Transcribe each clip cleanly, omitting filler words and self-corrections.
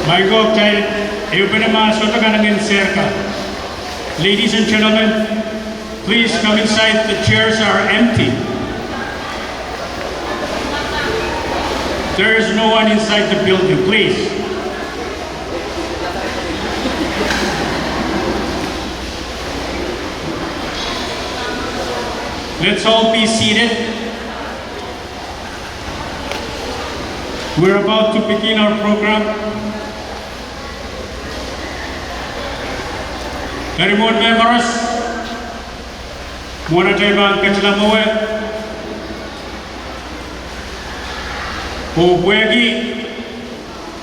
Maigo kay Eubenema Sotaganangin Serka. Ladies and gentlemen, please come inside. The chairs are empty. There is no one inside the building, please. Let's all be seated. We're about to begin our program. Remote members, Mona Jaiban Kachalamoe, Obwegi,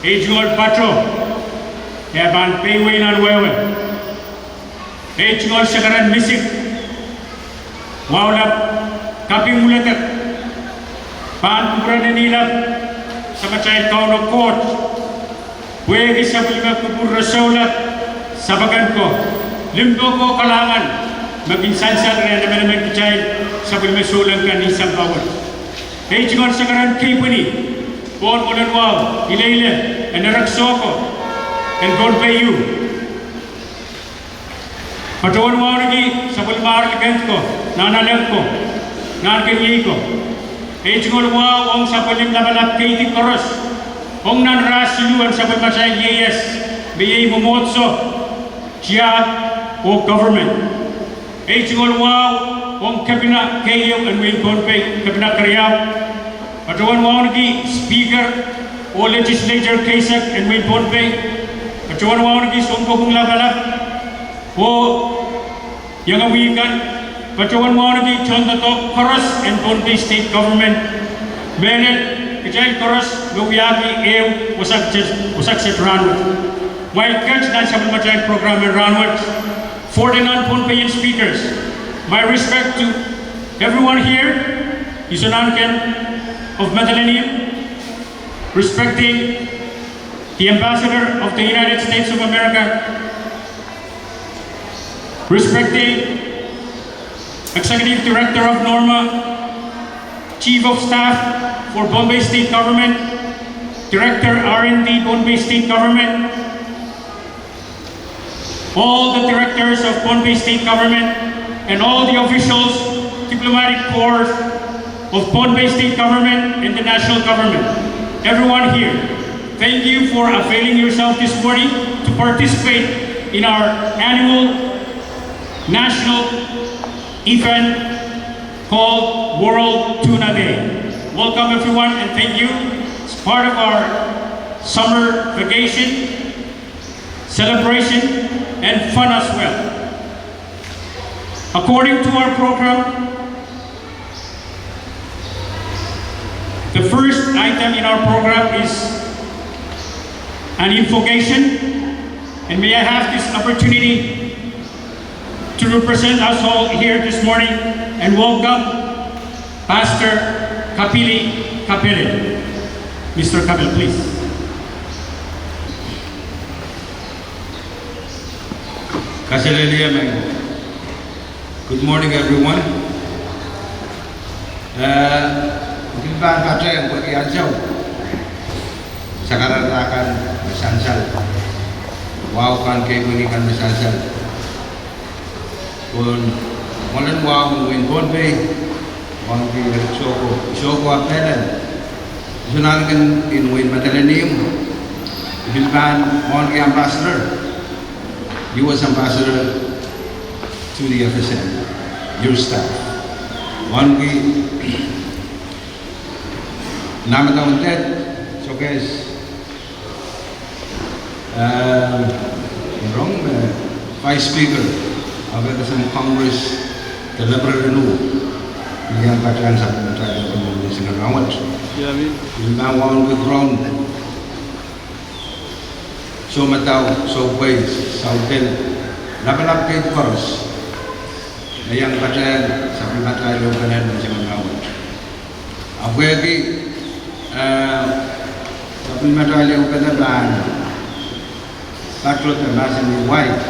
Ejul Pacho, Yaban Paywin and Wewe, Ejul Shakaran Misik, Wawlap, Kapi Mulatak, Pan Purananila, Samachay Town of Court, Wegi Sabulima Kupur Rasola, Sabagan ko. Limdo ko kalangan maging sansal na naman kichay sa pulmasulang ka ni Sampawal. Ejingon sa karan kipuni, Bon Molanwao, Ilayla, and Naraksoko, and God pay you. Patuan mo nagi sa pulmar ligant ko, nanalag ko, nankanyi ko. Ejingon wao ang sa pulim labalap kaiti koros, ang nanrasiluan sa pulmasay yeyes, biyay mumotso, Chia o government. Ejingol wow on kabina kayo and win konpe kabina karyaw. Patuan wow nagi speaker o legislature kaisak and win konpe. Patuan wow nagi songko kung labalap o yang awikan. Patuan wow nagi chondato koros and konpe state government. Benet kajay koros luyaki ew usak set ranwat. While catch dan sa pagmajay program and ranwat. For the non-Pohnpeian speakers, my respect to everyone here, Isunanken of Medellin, respecting the Ambassador of the United States of America, respecting Executive Director of NORMA, Chief of Staff for Bombay State Government, Director R&D Bombay State Government, all the directors of Bombay State Government, and all the officials, diplomatic corps of Bombay State Government and the national government. Everyone here, thank you for availing yourself this morning to participate in our annual national event called World Tuna Day. Welcome everyone and thank you. It's part of our summer vacation, celebration, and fun as well. According to our program, the first item in our program is an invocation, and may I have this opportunity to represent us all here this morning and welcome Pastor Kapili Kapele. Mr. Kapele, please. Good morning, everyone. Kita baca yang bagi aja. Sekarang akan bersansal. Wow kan kayak gini kan bersansal. Pun molen wow mungkin pun be, mungkin soko apelen. Sunang kan in Medellin, Bilban mungkin ambassador. U.S. Ambassador to the FSM, your staff. One week, Namatang Ted, showcase, Vice Speaker of the Congress, the Liberal Renew, yang bacaan satu bacaan penulis dengan rawat. Kita mau ground. So matao, so ways, so del, laban kay koros. Yang bacaan sampai bacaan lo kanan dengan rawat. Aku lagi, sampai bacaan lo kanan ban. Patrol termasuk ni white.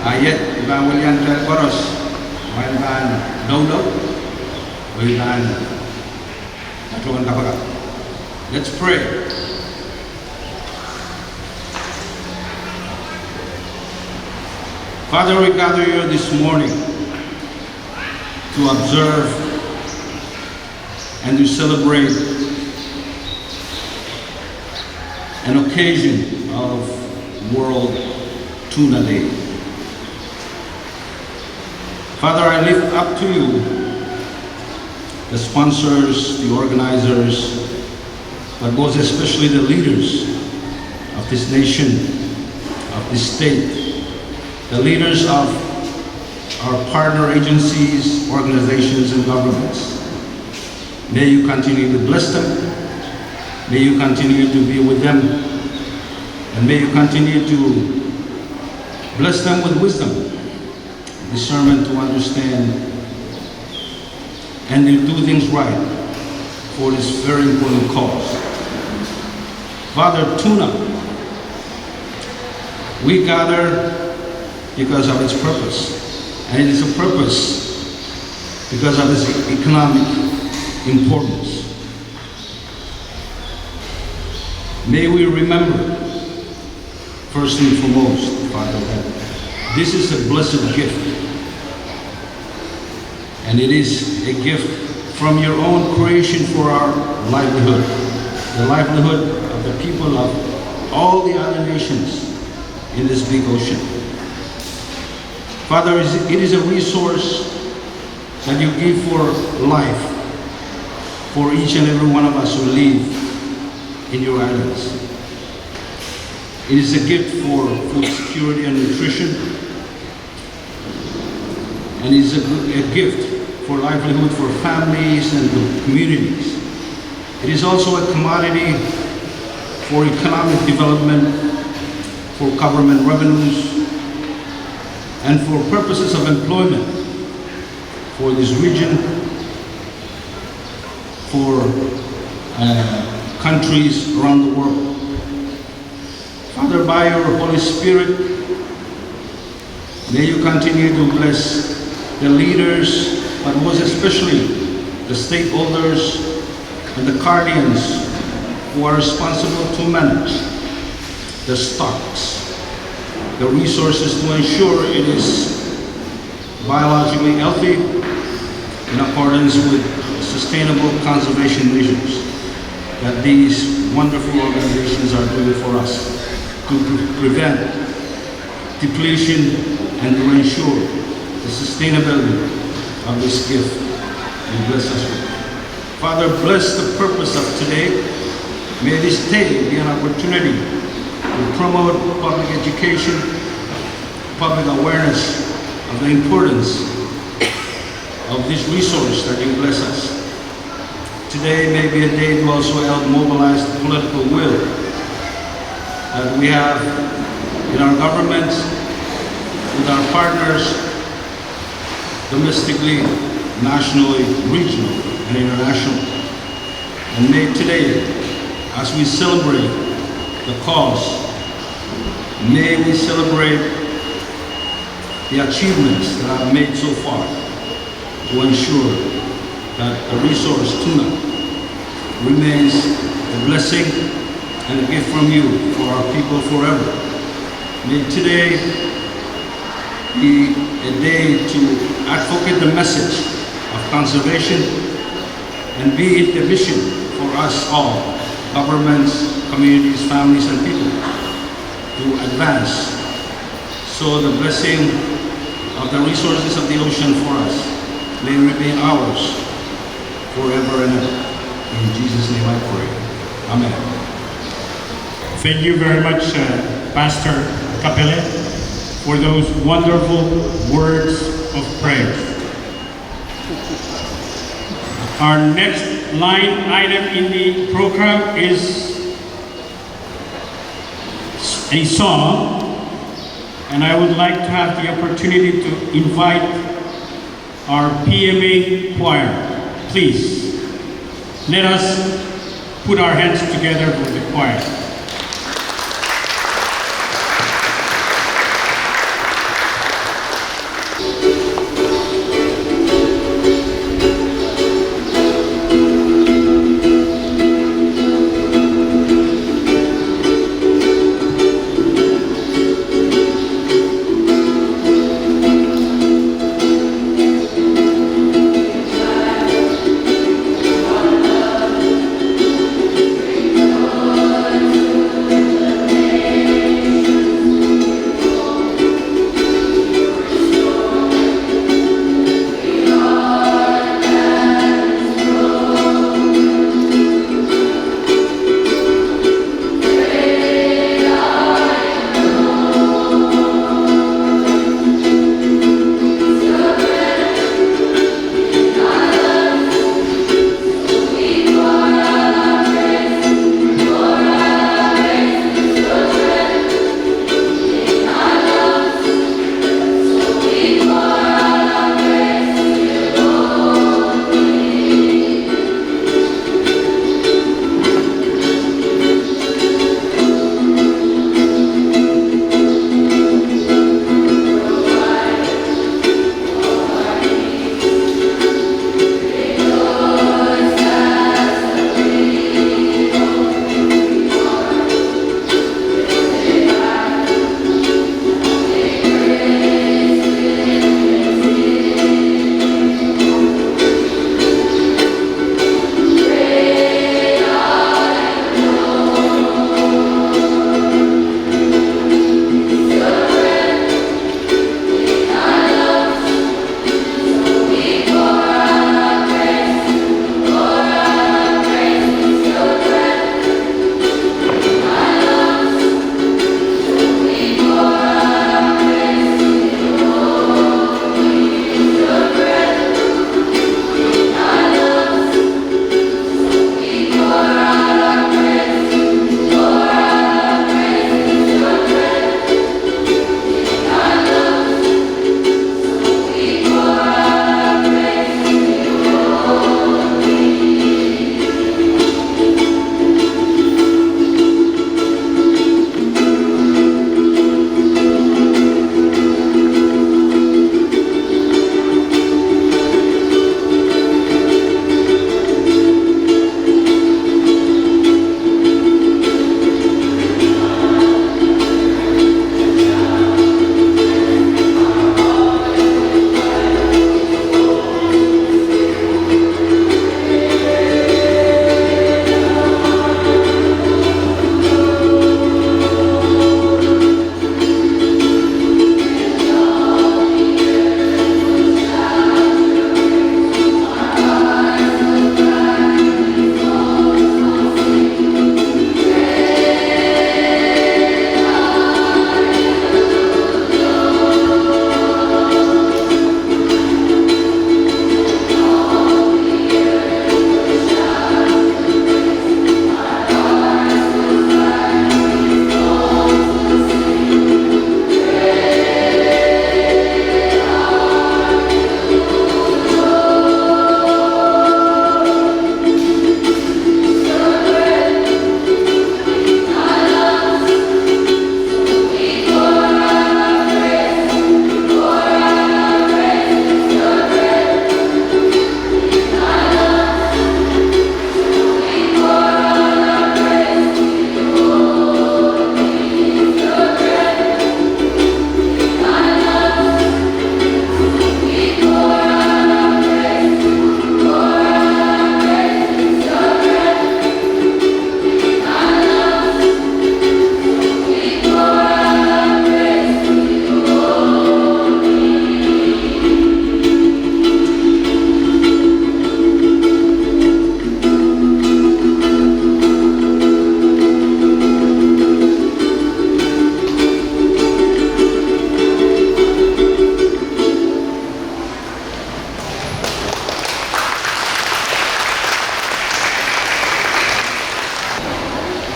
Ayat ibang walian kay koros. White ban, no. White ban. Patrol kapag. Let's pray. Father, we gather here this morning to observe and to celebrate an occasion of World Tuna Day. Father, I lift up to you the sponsors, the organizers, but most especially the leaders of this nation, of this state, the leaders of our partner agencies, organizations, and governments. May you continue to bless them. May you continue to be with them. And may you continue to bless them with wisdom, discernment to understand and to do things right for this very important cause. Father, tuna, we gather because of its purpose. And it is a purpose because of its economic importance. May we remember, first and foremost, Father, that this is a blessed gift. And it is a gift from your own creation for our livelihood, the livelihood of the people of all the other nations in this big ocean. Father, it is a resource that you give for life, for each and every one of us who live in your islands. It is a gift for food security and nutrition, and it is a gift for livelihood for families and communities. It is also a commodity for economic development, for government revenues, and for purposes of employment for this region, for countries around the world. Father, by your Holy Spirit, may you continue to bless the leaders, but most especially the stakeholders and the guardians who are responsible to manage the stocks, the resources to ensure it is biologically healthy in accordance with sustainable conservation measures that these wonderful organizations are doing for us to prevent depletion and to ensure the sustainability of this gift you bless us with. Father, bless the purpose of today. May this day be an opportunity to promote public education, public awareness of the importance of this resource that you bless us. Today may be a day to also help mobilize the political will that we have in our governments, with our partners, domestically, nationally, regionally, and internationally. And may today, as we celebrate the cause, may we celebrate the achievements that are made so far to ensure that the resource tuna remains a blessing and a gift from you for our people forever. May today be a day to advocate the message of conservation and be it the vision for us all, governments, communities, families, and people, to advance so the blessing of the resources of the ocean for us may remain ours forever and ever. In Jesus' name I pray. Amen. Thank you very much, Pastor Capelle, for those wonderful words of prayer. Our next line item in the program is a song, and I would like to have the opportunity to invite our PMA choir. Please, let us put our hands together for the choir.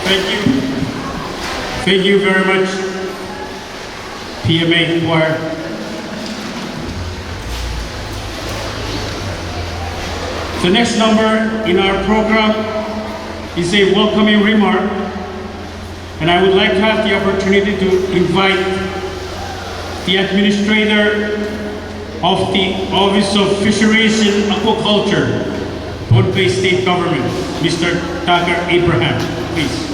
Thank you. Thank you very much, PMA Choir. The next number in our program is a welcoming remark, and I would like to have the opportunity to invite the Administrator of the Office of Fisheries and Aquaculture, Pohnpei State Government, Mr. Tucker Abraham, please.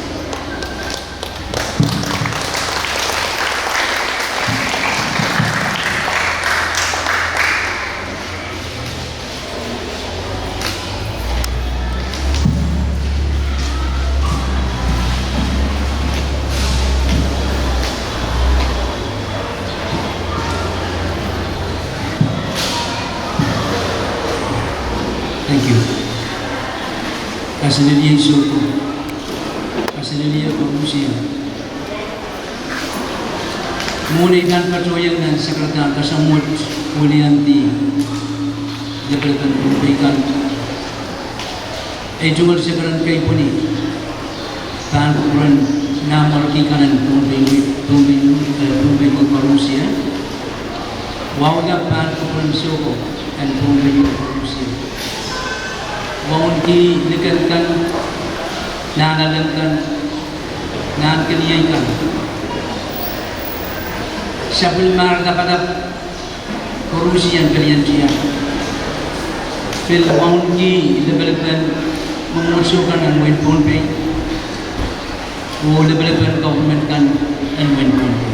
Thank you. Kasiniliya Soko, Kasiniliya Pamusia. Muna ikan patuloy ng sekretary kasamut Mulianti Jabatan Pumpikan. Jungal sekretary kay Puni. Tan kuran nama kikanan Pumpi Pamusia. Wawga pan kuran Soko and Pumpi Pamusia. Wawon ki likankan, nanalankan, nankaniyaykan. Sabul mar dapat korusian kalian siya. Fil wawon ki lebalkan memusuhkan ang Win Pohnpei. O lebalkan government kan ang Win Pohnpei.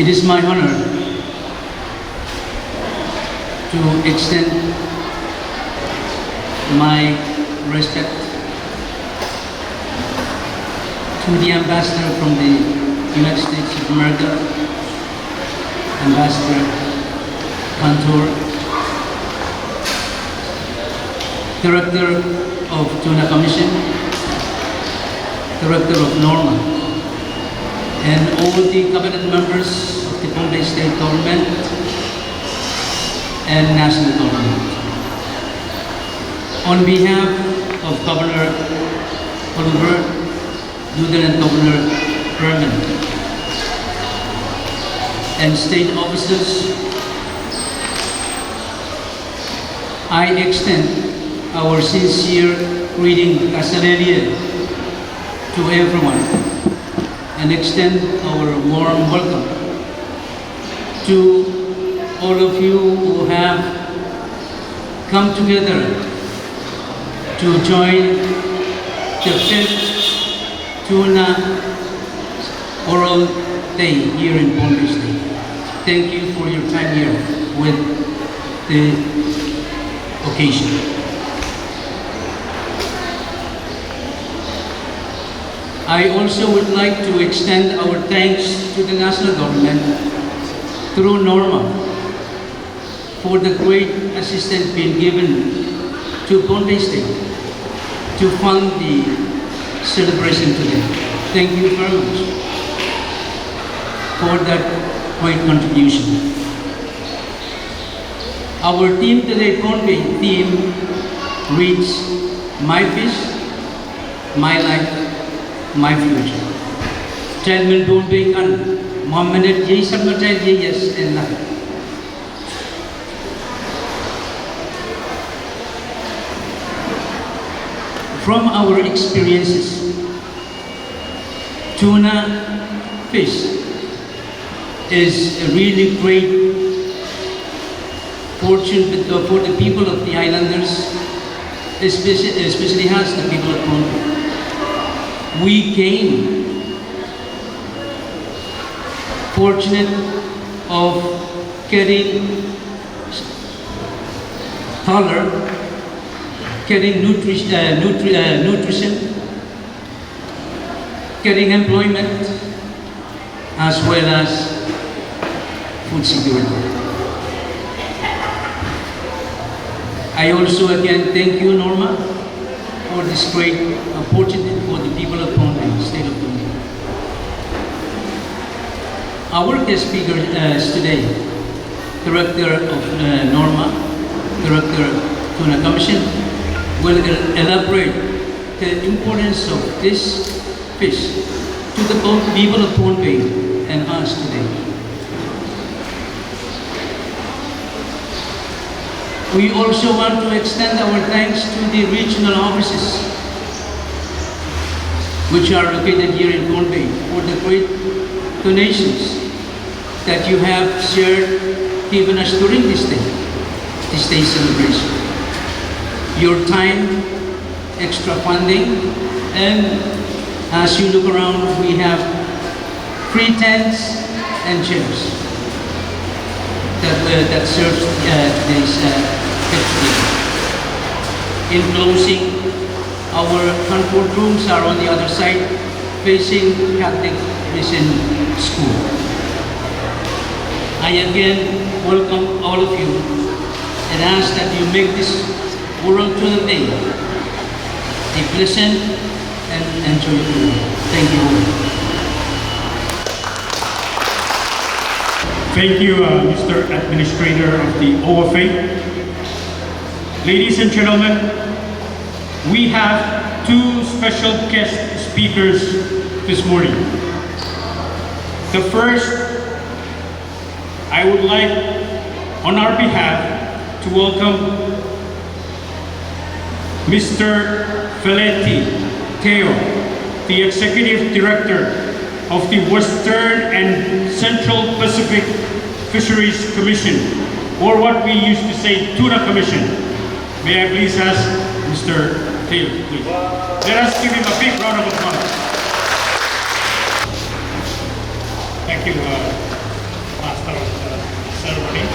It is my honor to extend my respect to the ambassador from the United States of America, Ambassador Cantor, Director of Tuna Commission, Director of NORMA, and all the cabinet members of the Pohnpei State Government and national government. On behalf of Governor Colbert, Lieutenant Governor Herman, and state officers, I extend our sincere greeting Kasaleliya to everyone and extend our warm welcome to all of you who have come together to join the 5th Tuna Oral Day here in Pohnpei State. Thank you for your time here with the occasion. I also would like to extend our thanks to the national government through NORMA for the great assistance being given to Pohnpei State to fund the celebration today. Thank you very much for that great contribution. Our theme today, Pohnpei theme, reads, My Fish, My Life, My Future. Chairman Pohnpei kan, Muhammad J. Sarmachai J. Yes, and life. From our experiences, tuna fish is a really great fortune for the people of the islanders, especially us, the people of Pohnpei. We came fortunate of getting taller, getting nutrition, getting employment, as well as food security. I also again thank you, Norma, for this great opportunity for the people of Pohnpei, state of Pohnpei. Our guest speaker is today, Director of Norma, Director of Tuna Commission, will elaborate the importance of this fish to the people of Pohnpei and us today. We also want to extend our thanks to the regional offices which are located here in Pohnpei for the great donations that you have shared given us during this day celebration. Your time, extra funding, and as you look around, we have free tents and chairs that serves today's festival. In closing, our comfort rooms are on the other side, facing Catholic Mission School. I again welcome all of you and ask that you make this World Tuna Day a pleasant and enjoyable day. Thank you all. Thank you, Mr. Administrator of the OFA. Ladies and gentlemen, we have two special guest speakers this morning. The first, I would like, on our behalf, to welcome Mr. Feletti Teo, the Executive Director of the Western and Central Pacific Fisheries Commission, or what we used to say, Tuna Commission. May I please ask Mr. Teo, please. Let us give him a big round of applause. Thank you, Master of the Ceremony,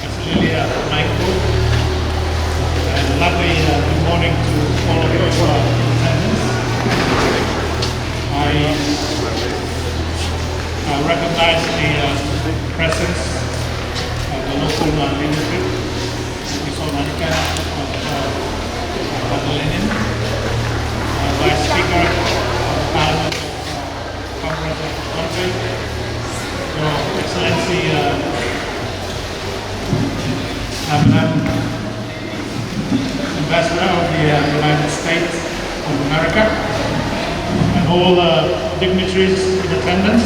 Cecilia Michael, and lovely good morning to all of you in attendance. I recognize the presence of the local leadership. Monica of Lenin, Vice Speaker of Parliament of Congress of Pohnpei, Your Excellency Madam Ambassador of the United States of America, and all dignitaries in attendance,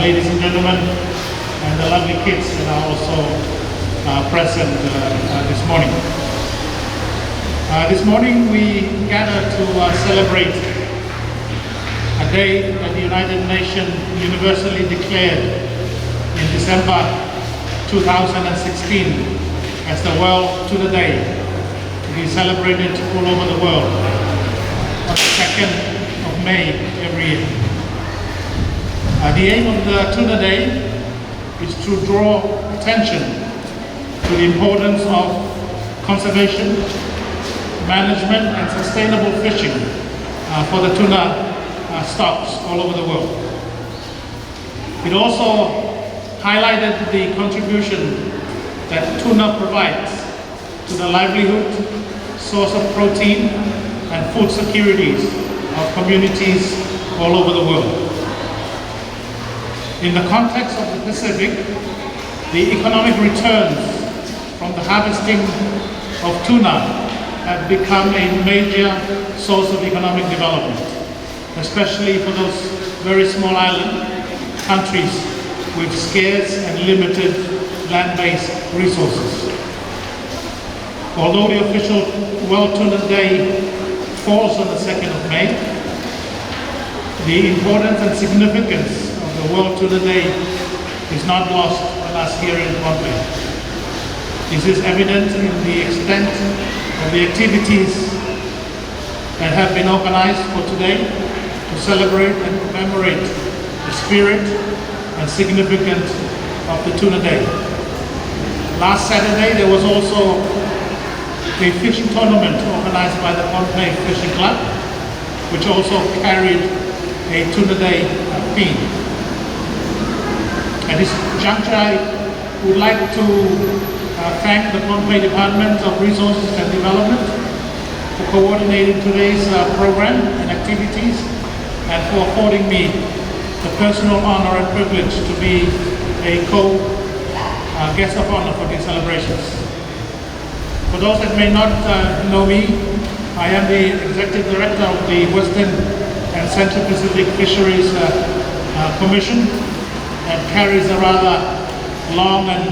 ladies and gentlemen, and the lovely kids that are also present this morning. This morning we gather to celebrate a day that the United Nations universally declared in December 2016 as the World Tuna Day, to be celebrated all over the world on the 2nd of May every year. The aim of the Tuna Day is to draw attention to the importance of conservation, management, and sustainable fishing for the tuna stocks all over the world. It also highlighted the contribution that tuna provides to the livelihood, source of protein, and food securities of communities all over the world. In the context of the Pacific, the economic returns from the harvesting of tuna have become a major source of economic development, especially for those very small island countries with scarce and limited land-based resources. Although the official World Tuna Day falls on the 2nd of May, the importance and significance of the World Tuna Day is not lost on us here in Pohnpei. This is evident in the extent of the activities that have been organized for today to celebrate and commemorate the spirit and significance of the Tuna Day. Last Saturday there was also a fishing tournament organized by the Pohnpei Fishing Club, which also carried a Tuna Day theme. At this juncture, I would like to thank the Pohnpei Department of Resources and Development for coordinating today's program and activities, and for affording me the personal honor and privilege to be a guest of honor for these celebrations. For those that may not know me, I am the Executive Director of the Western and Central Pacific Fisheries Commission that carries a rather long and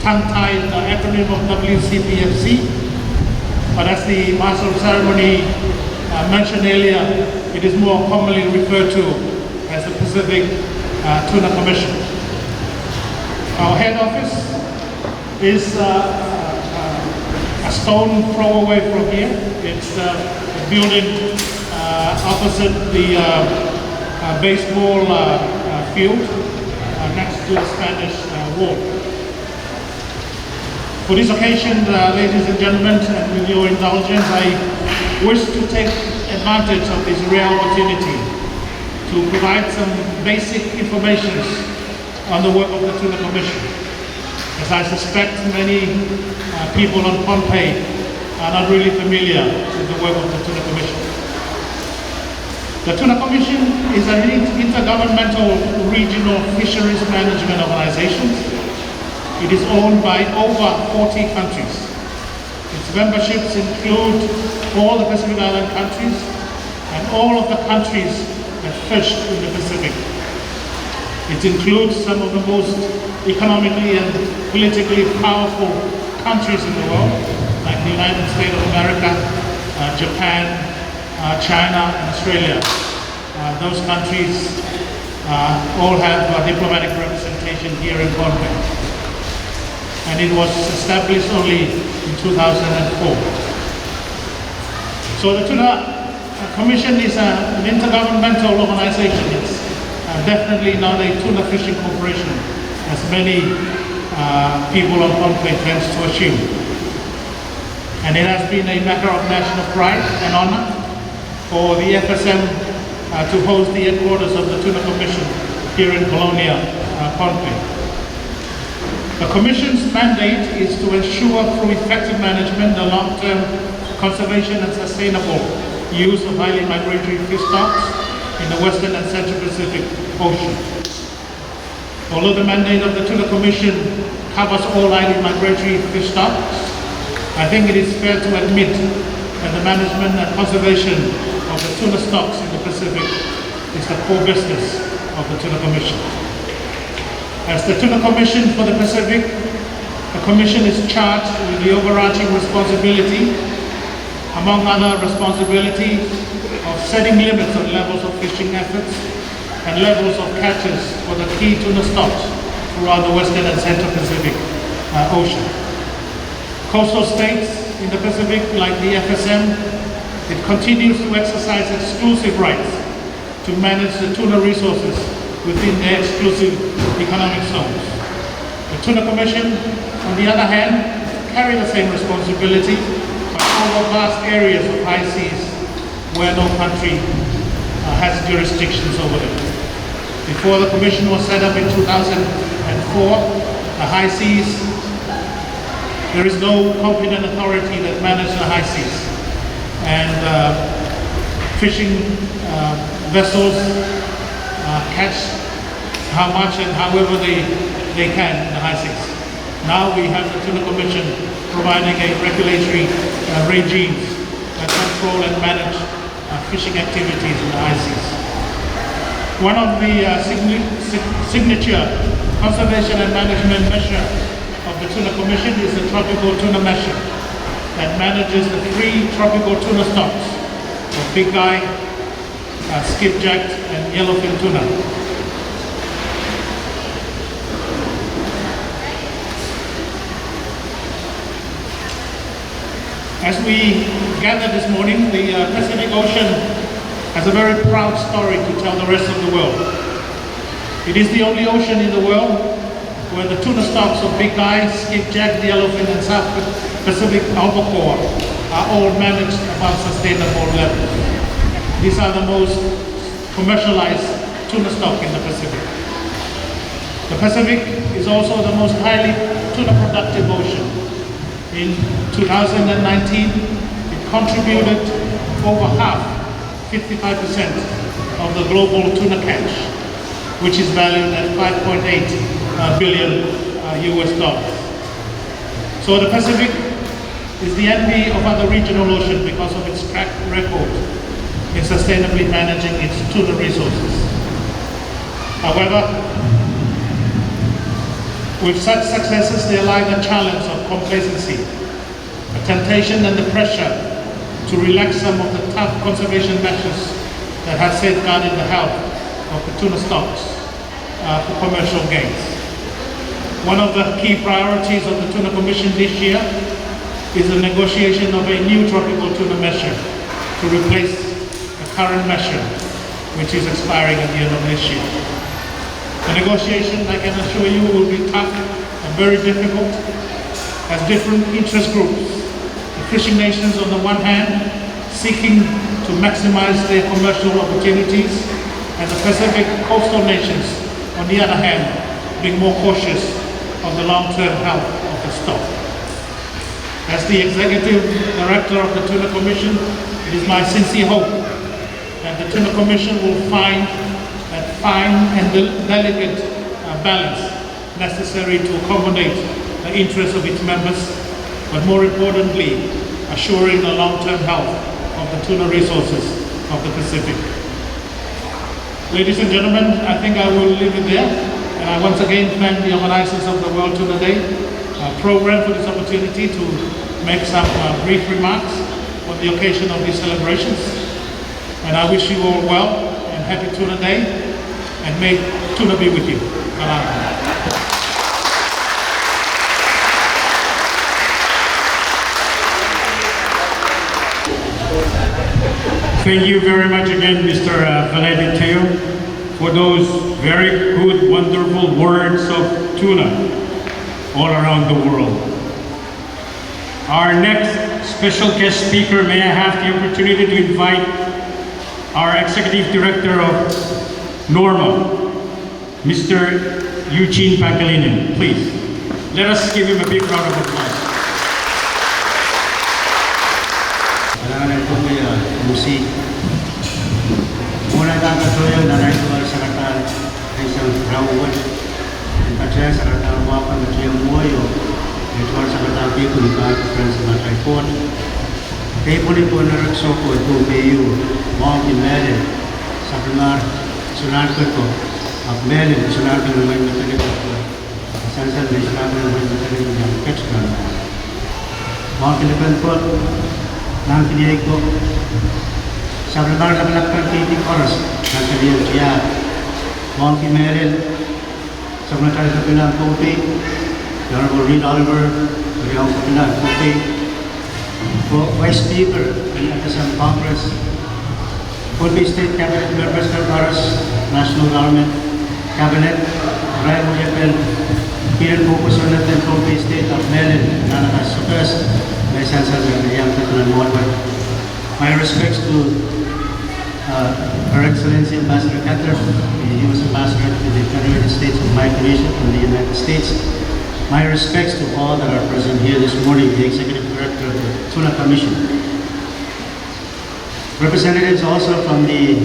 tongue-tied acronym of WCPFC. But as the Master of Ceremony mentioned earlier, it is more commonly referred to as the Pacific Tuna Commission. Our head office is a stone throw away from here. It's a building opposite the baseball field next to the Spanish Wall. For this occasion, ladies and gentlemen, and with your indulgence, I wish to take advantage of this rare opportunity to provide some basic information on the work of the Tuna Commission, as I suspect many people on Pohnpei are not really familiar with the work of the Tuna Commission. The Tuna Commission is an intergovernmental regional fisheries management organization. It is owned by over 40 countries. Its memberships include all the Pacific Island countries and all of the countries that fish in the Pacific. It includes some of the most economically and politically powerful countries in the world, like the United States of America, Japan, China, and Australia. Those countries all have diplomatic representation here in Pohnpei. And it was established only in 2004. So the Tuna Commission is an intergovernmental organization. It's definitely not a tuna fishing corporation, as many people on Pohnpei tend to assume. And it has been a matter of national pride and honor for the FSM to host the headquarters of the Tuna Commission here in Colonia, Pohnpei. The Commission's mandate is to ensure through effective management the long-term conservation and sustainable use of highly migratory fish stocks in the Western and Central Pacific Ocean. Although the mandate of the Tuna Commission covers all highly migratory fish stocks, I think it is fair to admit that the management and conservation of the tuna stocks in the Pacific is the core business of the Tuna Commission. As the Tuna Commission for the Pacific, the Commission is charged with the overarching responsibility, among other responsibility, of setting limits on levels of fishing efforts and levels of catches for the key tuna stocks throughout the Western and Central Pacific Ocean. Coastal states in the Pacific, like the FSM, it continues to exercise exclusive rights to manage the tuna resources within their exclusive economic zones. The Tuna Commission, on the other hand, carry the same responsibility, but over vast areas of high seas where no country has jurisdictions over them. Before the Commission was set up in 2004, the high seas, there is no competent authority that manages the high seas. And fishing vessels catch how much and however they can in the high seas. Now we have the Tuna Commission providing a regulatory regime that control and manage fishing activities in the high seas. One of the signature conservation and management measure of the Tuna Commission is the Tropical Tuna Measure that manages the 3 tropical tuna stocks of big eye, skipjack, and yellowfin tuna. As we gather this morning, the Pacific Ocean has a very proud story to tell the rest of the world. It is the only ocean in the world where the tuna stocks of big eye, skipjack, yellowfin, and South Pacific albacore are all managed above sustainable levels. These are the most commercialized tuna stock in the Pacific. The Pacific is also the most highly tuna productive ocean. In 2019, it contributed over half, 55% of the global tuna catch, which is valued at $5.8 billion US dollars. So the Pacific is the envy of other regional oceans because of its track record in sustainably managing its tuna resources. However, with such successes, there lie the challenge of complacency, the temptation and the pressure to relax some of the tough conservation measures that have safeguarded the health of the tuna stocks for commercial gains. One of the key priorities of the Tuna Commission this year is the negotiation of a new tropical tuna measure to replace the current measure, which is expiring at the end of this year. The negotiation, I can assure you, will be tough and very difficult, as different interest groups, the fishing nations on the one hand, seeking to maximize their commercial opportunities, and the Pacific coastal nations, on the other hand, being more cautious of the long-term health of the stock. As the Executive Director of the Tuna Commission, it is my sincere hope that the Tuna Commission will find that fine and delicate balance necessary to accommodate the interests of its members, but more importantly, assuring the long-term health of the tuna resources of the Pacific. Ladies and gentlemen, I think I will leave it there. And I once again thank the organizers of the World Tuna Day program for this opportunity to make some brief remarks on the occasion of these celebrations. And I wish you all well and happy Tuna Day, and may tuna be with you. Thank you very much again, Mr. Valente Teo, for those very good, wonderful words of tuna all around the world. Our next special guest speaker, may I have the opportunity to invite our Executive Director of NORMA, Mr. Eugene Pangilinan, please. Let us give him a big round of applause. Musik. Mula kakatuyo na naituwa sa katal ay isang rawon. Ang katya sa katal wapan at yung moyo. Ito sa katal pipo ni Kakatuyo sa matay po. Pipo ni po na raksoko ito kayo. Mga kimelin sa primar sunan ko ito. Ang melin sunan ko naman matalit ito. Sansan na sunan ko naman matalit ito. Ang ketchkan. Mga kilipan po. Nang piniyay ko sa lugar na malakang Katie Oras ng kaniyang siya Monkey Merrill sa mga tayo sa Pilang Kote, Honorable Reed Oliver, Mariang Pilang Kote, Vice Speaker ng Atasang Congress, Philippine State Cabinet Members ng Oras, National Government Cabinet, Ryan William Kiran Bukusunat ng Philippine State of Merrill, Nanakas Supes, my respects to Her Excellency Ambassador Qatar, the U.S. Ambassador to the Federated States of Micronesia from the United States. My respects to all that are present here this morning, the Executive Director of the Tuna Commission. Representatives also from the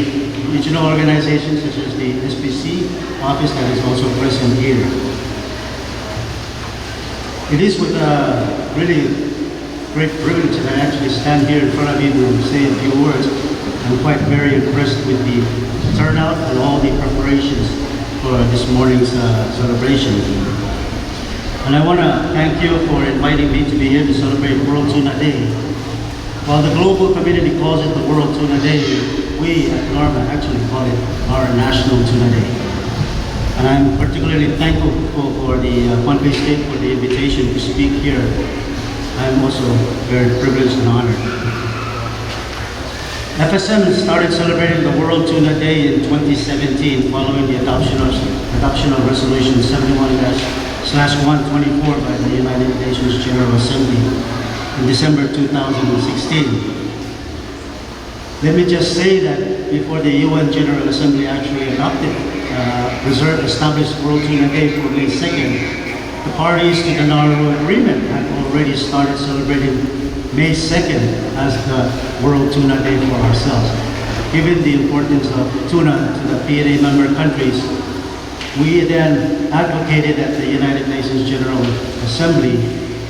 regional organizations such as the SPC office that is also present here. It is with really great privilege that I actually stand here in front of you to say a few words. I'm quite very impressed with the turnout and all the preparations for this morning's celebration. And I want to thank you for inviting me to be here to celebrate World Tuna Day. While the global community calls it the World Tuna Day, we at NORMA actually call it our National Tuna Day. And I'm particularly thankful for the Philippine State for the invitation to speak here. I'm also very privileged and honored. FSM started celebrating the World Tuna Day in 2017 following the adoption of Resolution 71/124 by the United Nations General Assembly in December 2016. Let me just say that before the UN General Assembly actually adopted established World Tuna Day for May 2nd, the parties to the Nauru Agreement had already started celebrating May 2nd as the World Tuna Day for ourselves. Given the importance of tuna to the PNA member countries, we then advocated at the United Nations General Assembly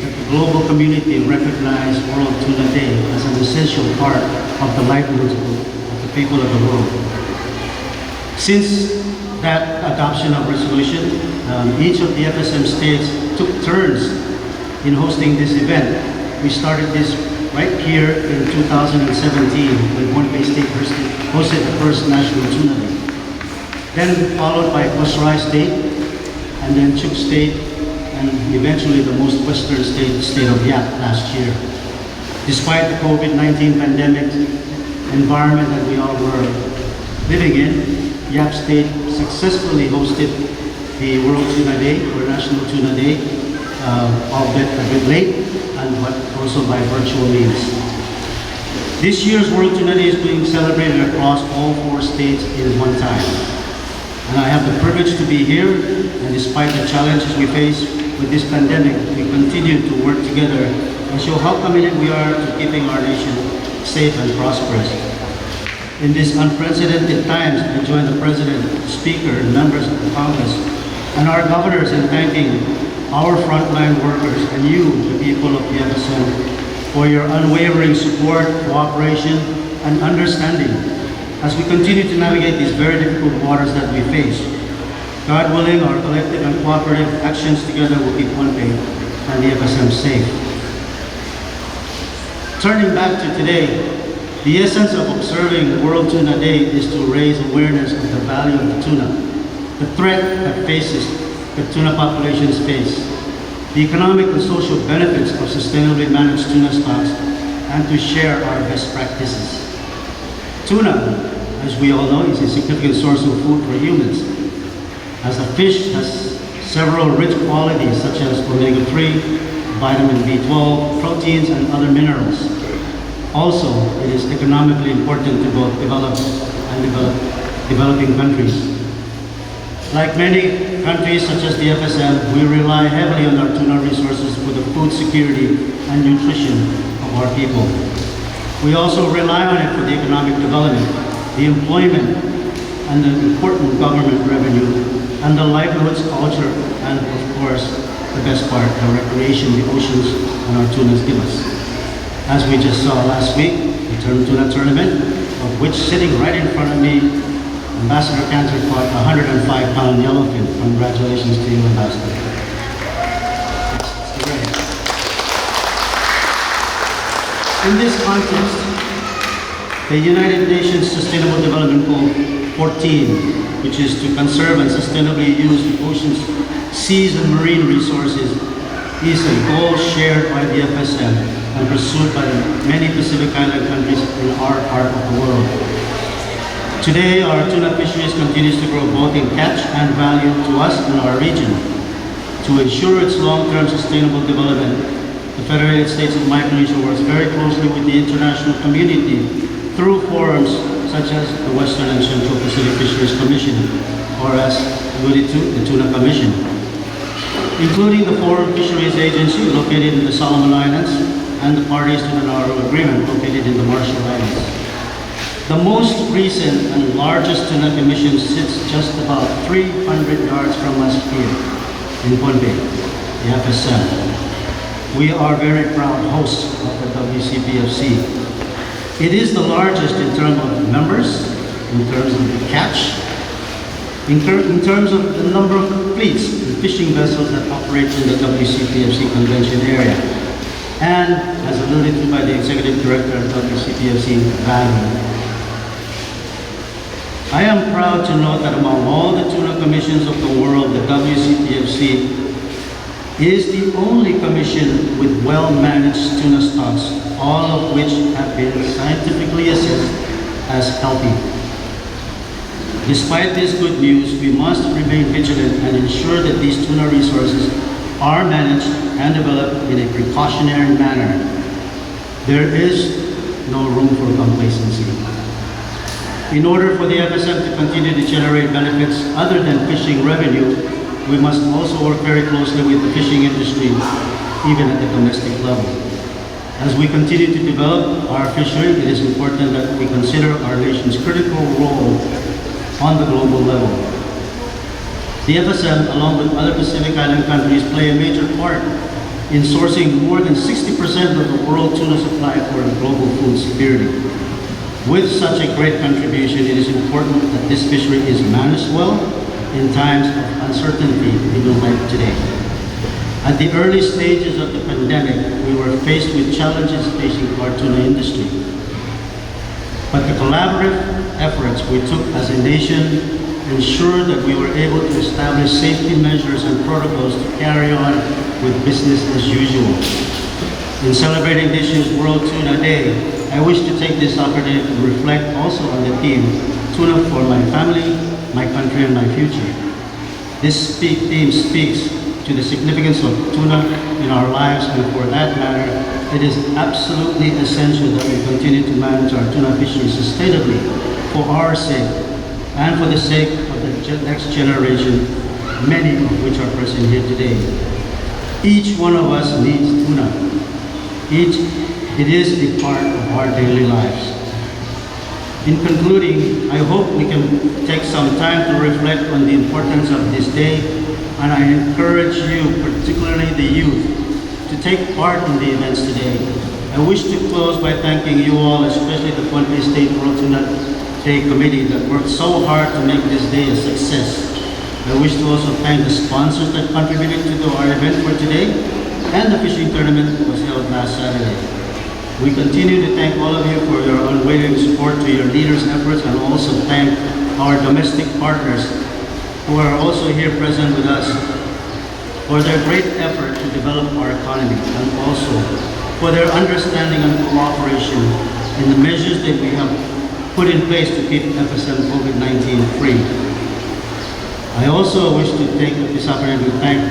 that the global community recognized World Tuna Day as an essential part of the livelihoods of the people of the world. Since that adoption of resolution, each of the FSM states took turns in hosting this event. We started this right here in 2017 when Point Bay State hosted the first National Tuna Day. Then followed by Coast State, and then Chuk State, and eventually the most western state, the state of Yap last year. Despite the COVID-19 pandemic environment that we all were living in, Yap State successfully hosted the World Tuna Day, or National Tuna Day, albeit a bit late, but also by virtual means. This year's World Tuna Day is being celebrated across all 4 states in one time. And I have the privilege to be here, and despite the challenges we face with this pandemic, we continue to work together and show how committed we are to keeping our nation safe and prosperous. In these unprecedented times, I join the President, Speaker, and members of the Congress, and our governors in thanking our frontline workers and you, the people of the FSM, for your unwavering support, cooperation, and understanding as we continue to navigate these very difficult waters that we face. God willing, our collective and cooperative actions together will keep Point Bay and the FSM safe. Turning back to today, the essence of observing World Tuna Day is to raise awareness of the value of the tuna, the threat that faces the tuna populations face, the economic and social benefits of sustainably managed tuna stocks, and to share our best practices. Tuna, as we all know, is a significant source of food for humans, as the fish has several rich qualities such as omega-3, vitamin B12, proteins, and other minerals. Also, it is economically important to both developed and developing countries. Like many countries such as the FSM, we rely heavily on our tuna resources for the food security and nutrition of our people. We also rely on it for the economic development, the employment, and the important government revenue, and the livelihoods, culture, and of course, the best part, the recreation the oceans and our tunas give us. As we just saw last week, the Tuna Tournament, of which sitting right in front of me, Ambassador Cantor caught a 105-pound yellowfin. Congratulations to you, Ambassador. It's great. In this context, the United Nations Sustainable Development Goal 14, which is to conserve and sustainably use the oceans, seas, and marine resources, is a goal shared by the FSM and pursued by the many Pacific Island countries in our part of the world. Today, our tuna fisheries continues to grow both in catch and value to us in our region. To ensure its long-term sustainable development, the Federated States of Micronesia works very closely with the international community through forums such as the Western and Central Pacific Fisheries Commission, or as alluded to, the Tuna Commission, including the Foreign Fisheries Agency located in the Solomon Islands and the parties to the Nauru Agreement located in the Marshall Islands. The most recent and largest tuna commission sits just about 300 yards from us here in Point Bay, the FSM. We are very proud hosts of the WCPFC. It is the largest in terms of members, in terms of the catch, in terms of the number of fleets and fishing vessels that operate in the WCPFC convention area, and as alluded to by the Executive Director of WCPFC, value. I am proud to note that among all the tuna commissions of the world, the WCPFC is the only commission with well-managed tuna stocks, all of which have been scientifically assessed as healthy. Despite this good news, we must remain vigilant and ensure that these tuna resources are managed and developed in a precautionary manner. There is no room for complacency. In order for the FSM to continue to generate benefits other than fishing revenue, we must also work very closely with the fishing industry, even at the domestic level. As we continue to develop our fishery, it is important that we consider our nation's critical role on the global level. The FSM, along with other Pacific Island countries, play a major part in sourcing more than 60% of the world tuna supply for global food security. With such a great contribution, it is important that this fishery is managed well in times of uncertainty, even like today. At the early stages of the pandemic, we were faced with challenges facing our tuna industry. But the collaborative efforts we took as a nation ensured that we were able to establish safety measures and protocols to carry on with business as usual. In celebrating this year's World Tuna Day, I wish to take this opportunity to reflect also on the theme, Tuna for my family, my country, and my future. This theme speaks to the significance of tuna in our lives, and for that matter, it is absolutely essential that we continue to manage our tuna fishery sustainably for our sake and for the sake of the next generation, many of which are present here today. Each one of us needs tuna. It is a part of our daily lives. In concluding, I hope we can take some time to reflect on the importance of this day, and I encourage you, particularly the youth, to take part in the events today. I wish to close by thanking you all, especially the Fuente State World Tuna Day Committee that worked so hard to make this day a success. I wish to also thank the sponsors that contributed to our event for today and the fishing tournament that was held last Saturday. We continue to thank all of you for your unwavering support to your leaders' efforts, and also thank our domestic partners who are also here present with us for their great effort to develop our economy, and also for their understanding and cooperation in the measures that we have put in place to keep FSM COVID-19 free. I also wish to take this opportunity to thank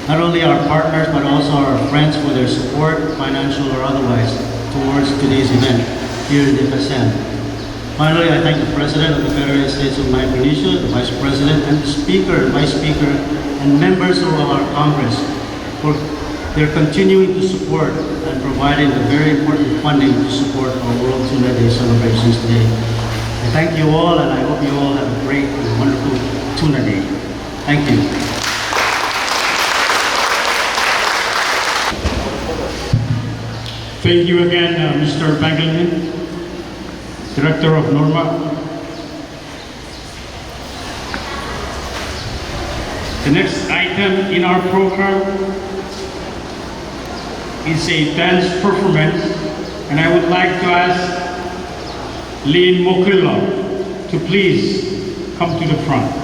not only our partners but also our friends for their support, financial or otherwise, towards today's event here in FSM. Finally, I thank the President of the Federated States of Micronesia, the Vice President, and the Speaker, Vice Speaker, and members of our Congress for their continuing to support and providing the very important funding to support our World Tuna Day celebrations today. I thank you all, and I hope you all have a great and wonderful Tuna Day. Thank you. Thank you again, Mr. Bangelman, Director of NORMA. The next item in our program is a dance performance, and I would like to ask Lynn Mokilla to please come to the front.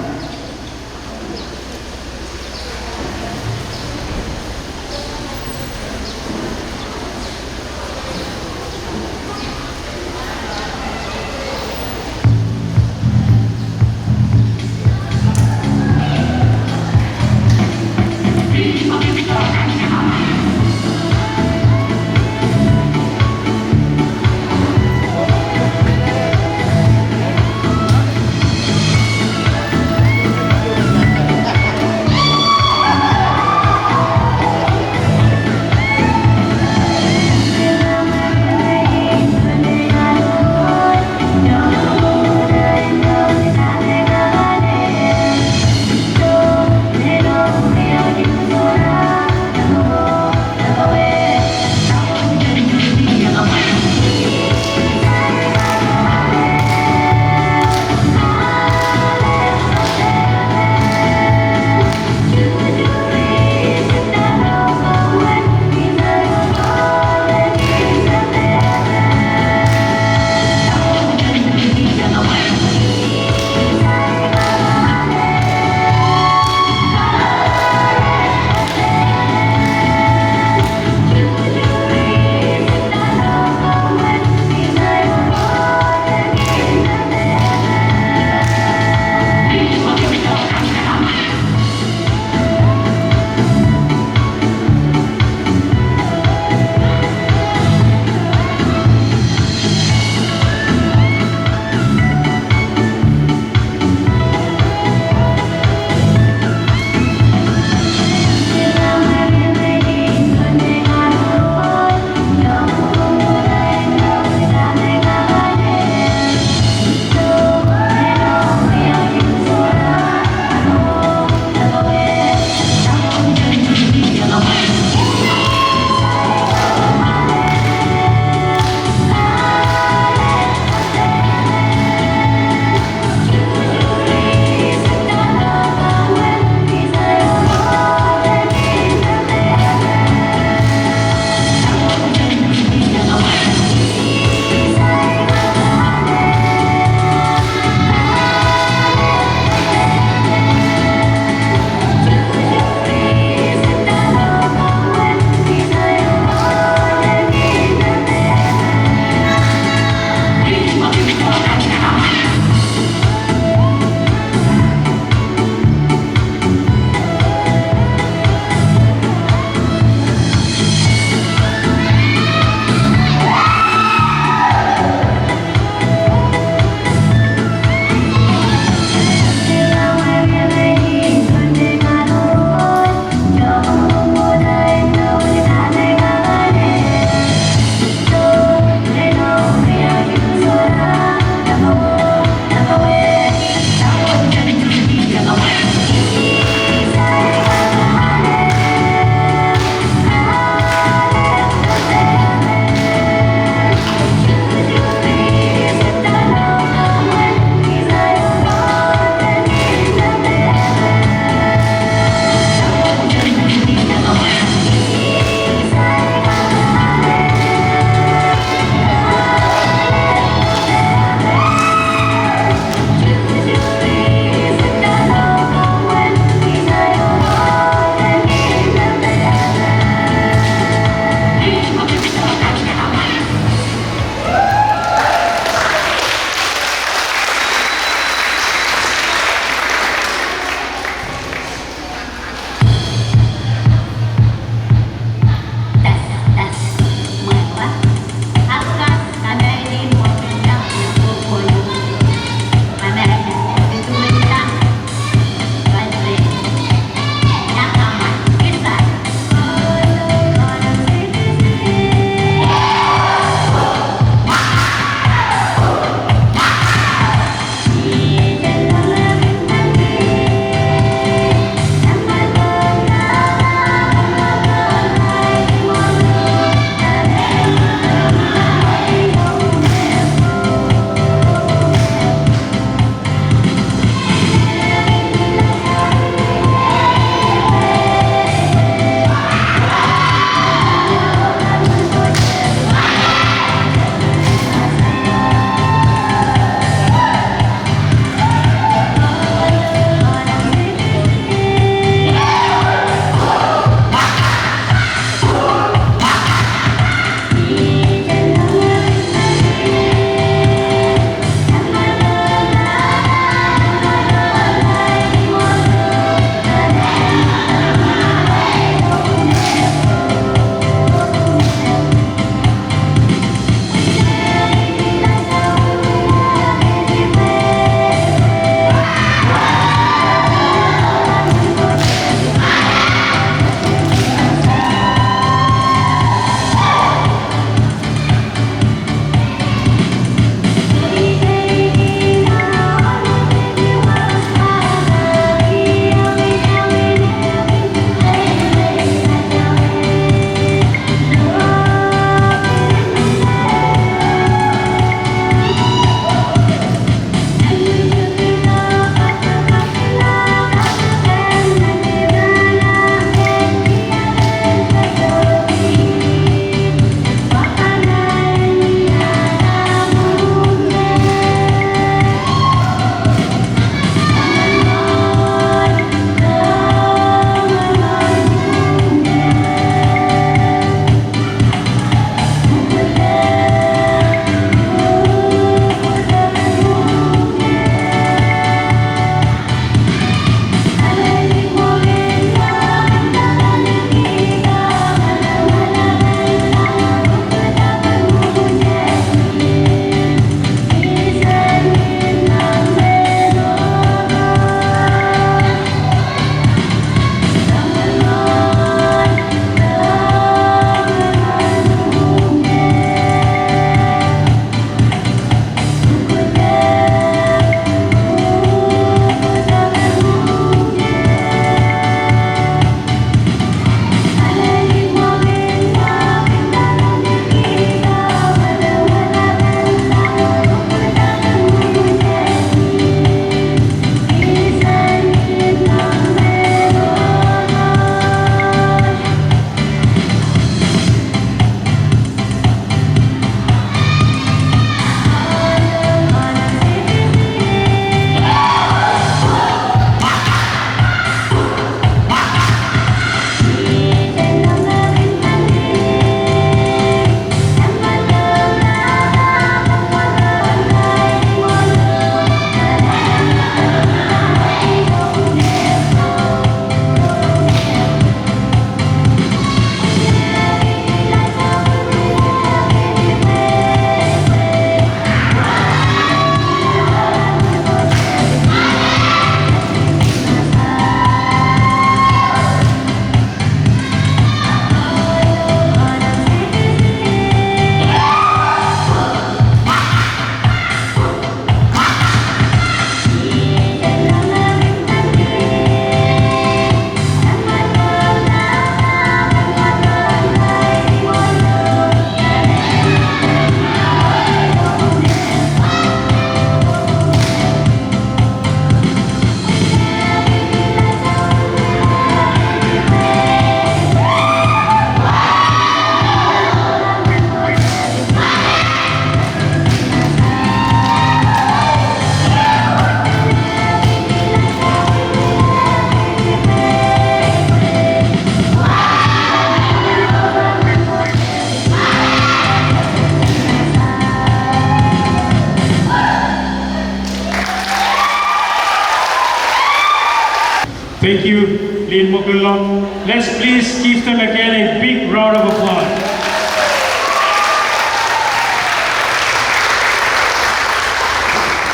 Thank you, Lin Mokulong. Let's please give them again a big round of applause.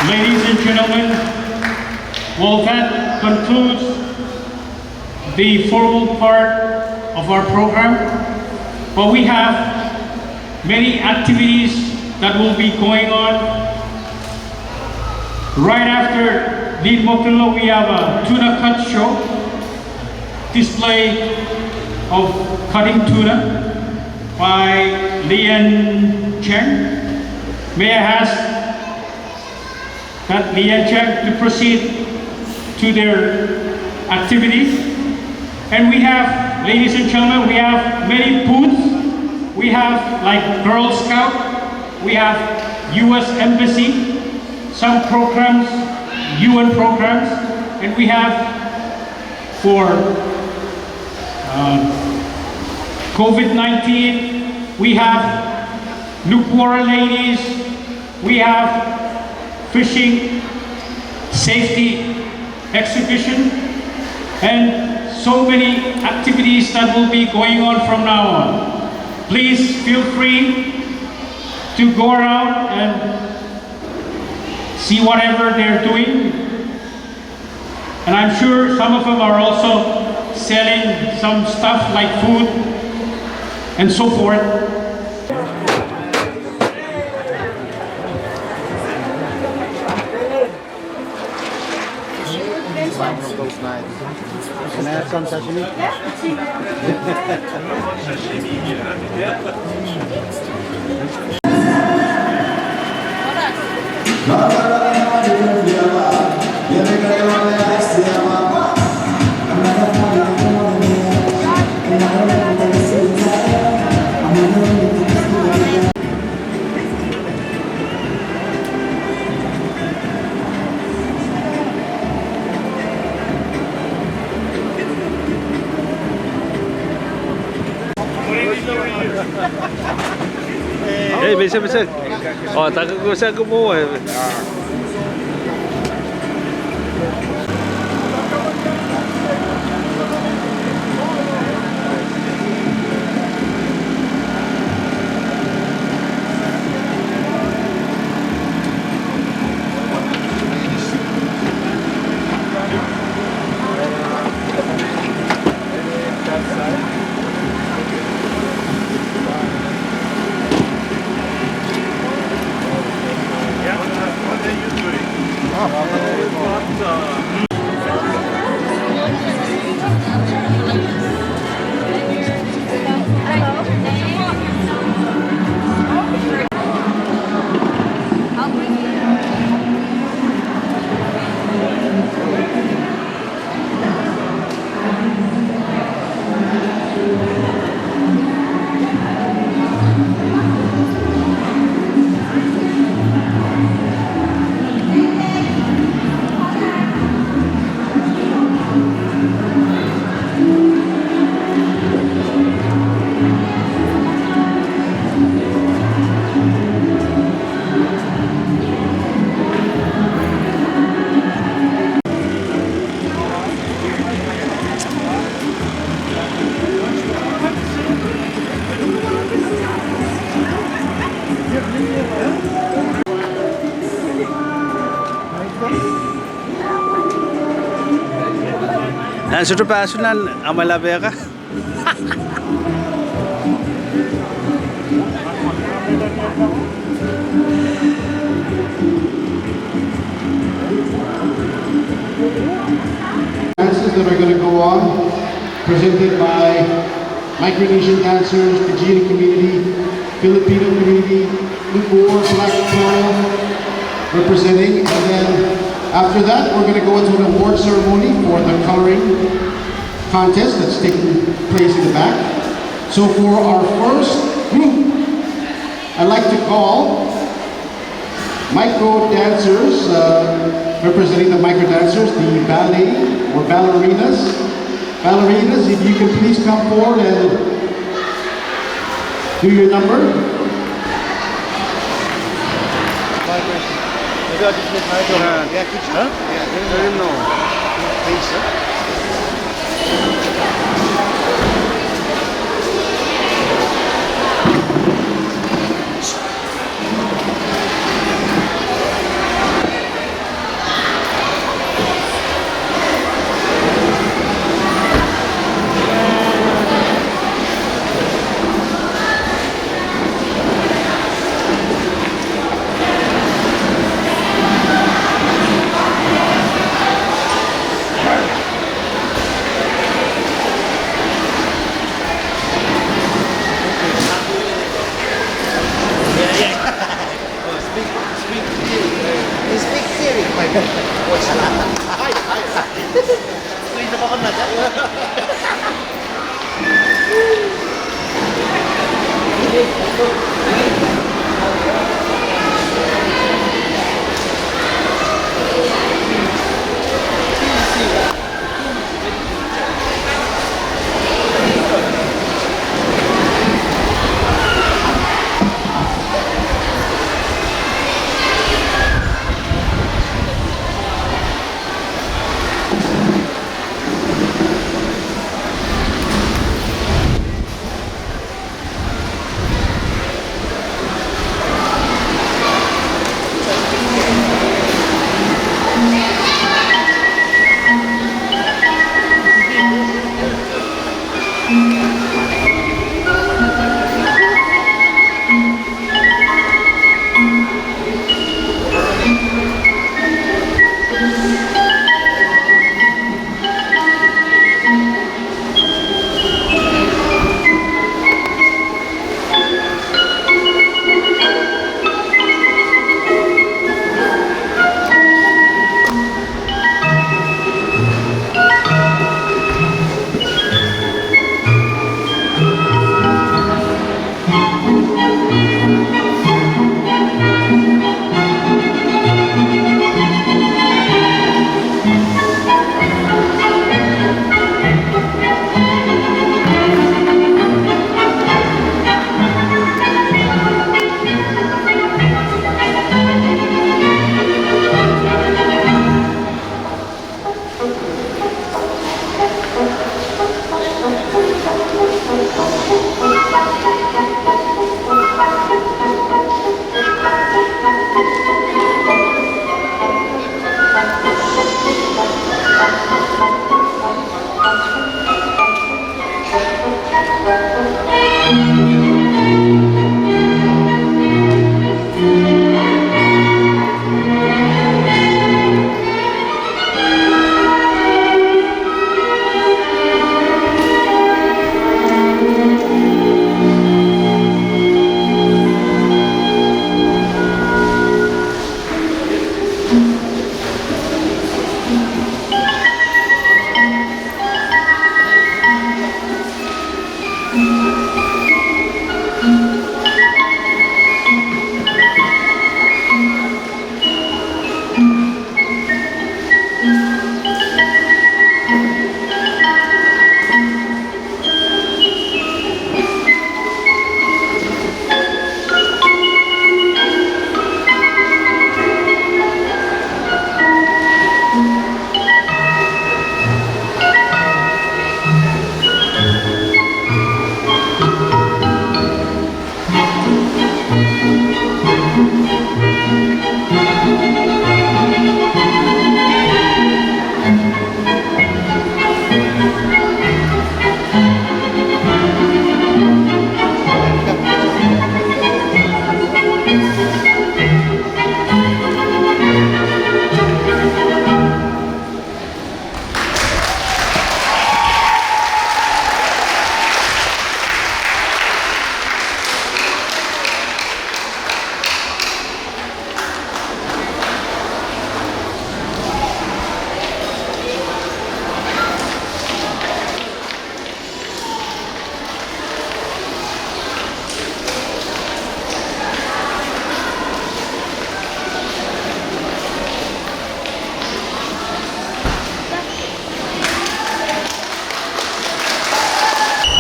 Ladies and gentlemen, well, that concludes the formal part of our program. But we have many activities that will be going on. Right after Lin Mokulong, we have a tuna cut show, display of cutting tuna by Lian Cheng. May I ask that Lian Cheng to proceed to their activities. And we have, ladies and gentlemen, we have many booths. We have like Girl Scout, we have US Embassy, some programs, UN programs, and we have for COVID-19, we have Nukwara ladies, we have fishing safety exhibition, and so many activities that will be going on from now on. Please feel free to go around and see whatever they're doing. And I'm sure some of them are also selling some stuff like food and so forth. Can I have some sashimi? Eh, bisa. Oh, takut gue saya mau. Sudah pasunan amalabe ka. Dances that are going to go on, presented by Micronesian dancers, the Fijian community, Filipino community, Nubor, Black Pearl, representing, and then after that, we're going to go into an award ceremony for the coloring contest that's taking place in the back. So for our first group, I'd like to call micro dancers, representing the micro dancers, the ballet or ballerinas. Ballerinas, if you can please come forward and do your number. Maybe I'll just make my job. Yeah, could you? Huh? Yeah, I didn't know. Please, sir.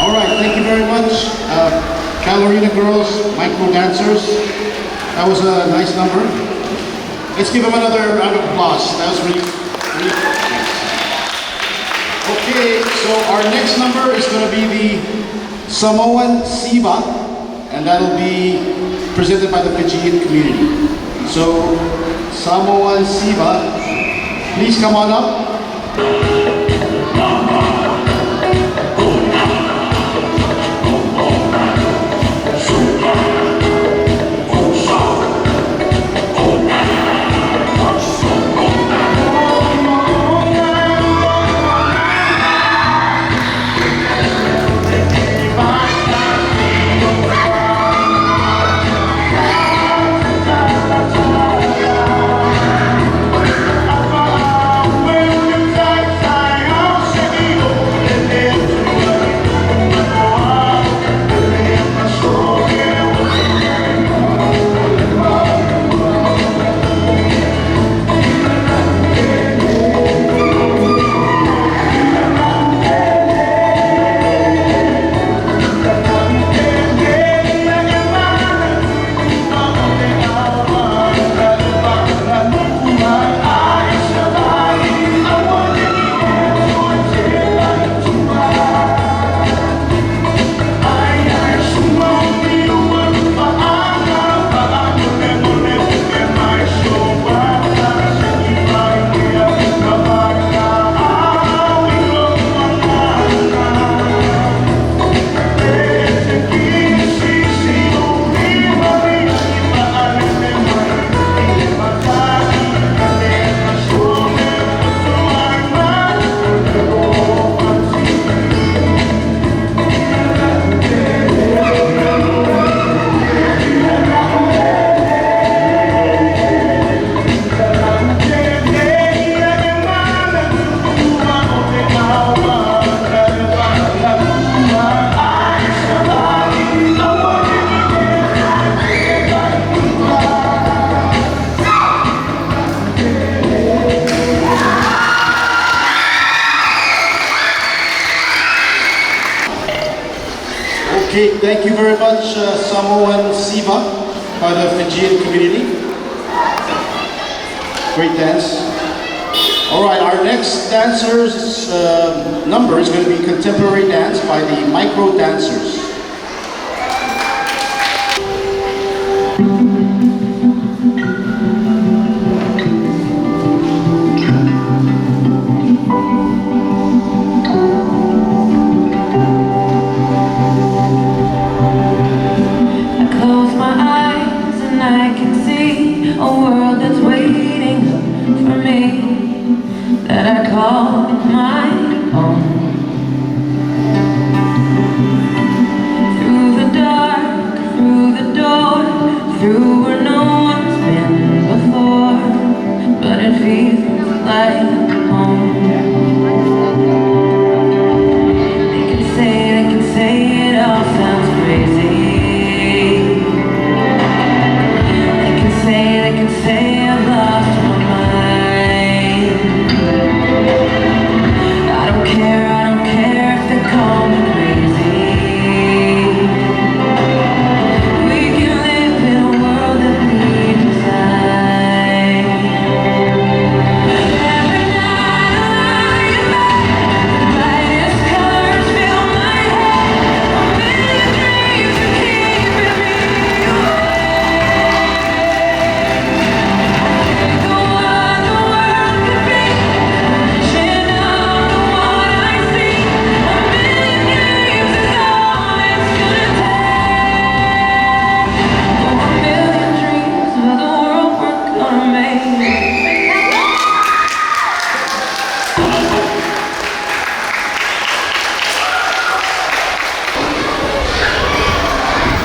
All right, thank you very much. Ballerina Girls, Micro Dancers. That was a nice number. Let's give them another round of applause. That was really nice. Okay, so our next number is going to be the Samoan Siba, and that'll be presented by the Fijian community. So, Samoan Siba, please come on up. When you Okay, thank you very much, Samoan Siva, by the Fijian community. Great dance. All right, our next dancer's number is going to be contemporary dance by the Micro Dancers. Through where no one's been before, but it feels like home. They can say it all sounds crazy. They can say I've lost my mind. I don't care if they call me crazy.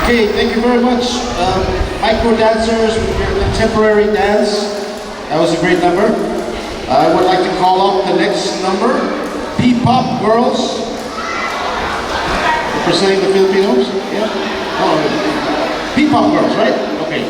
Okay, thank you very much, Micro Dancers with your contemporary dance. That was a great number. I would like to call up the next number, P-Pop Girls, representing the Filipinos. Yeah? Oh, P-Pop Girls, right? Okay.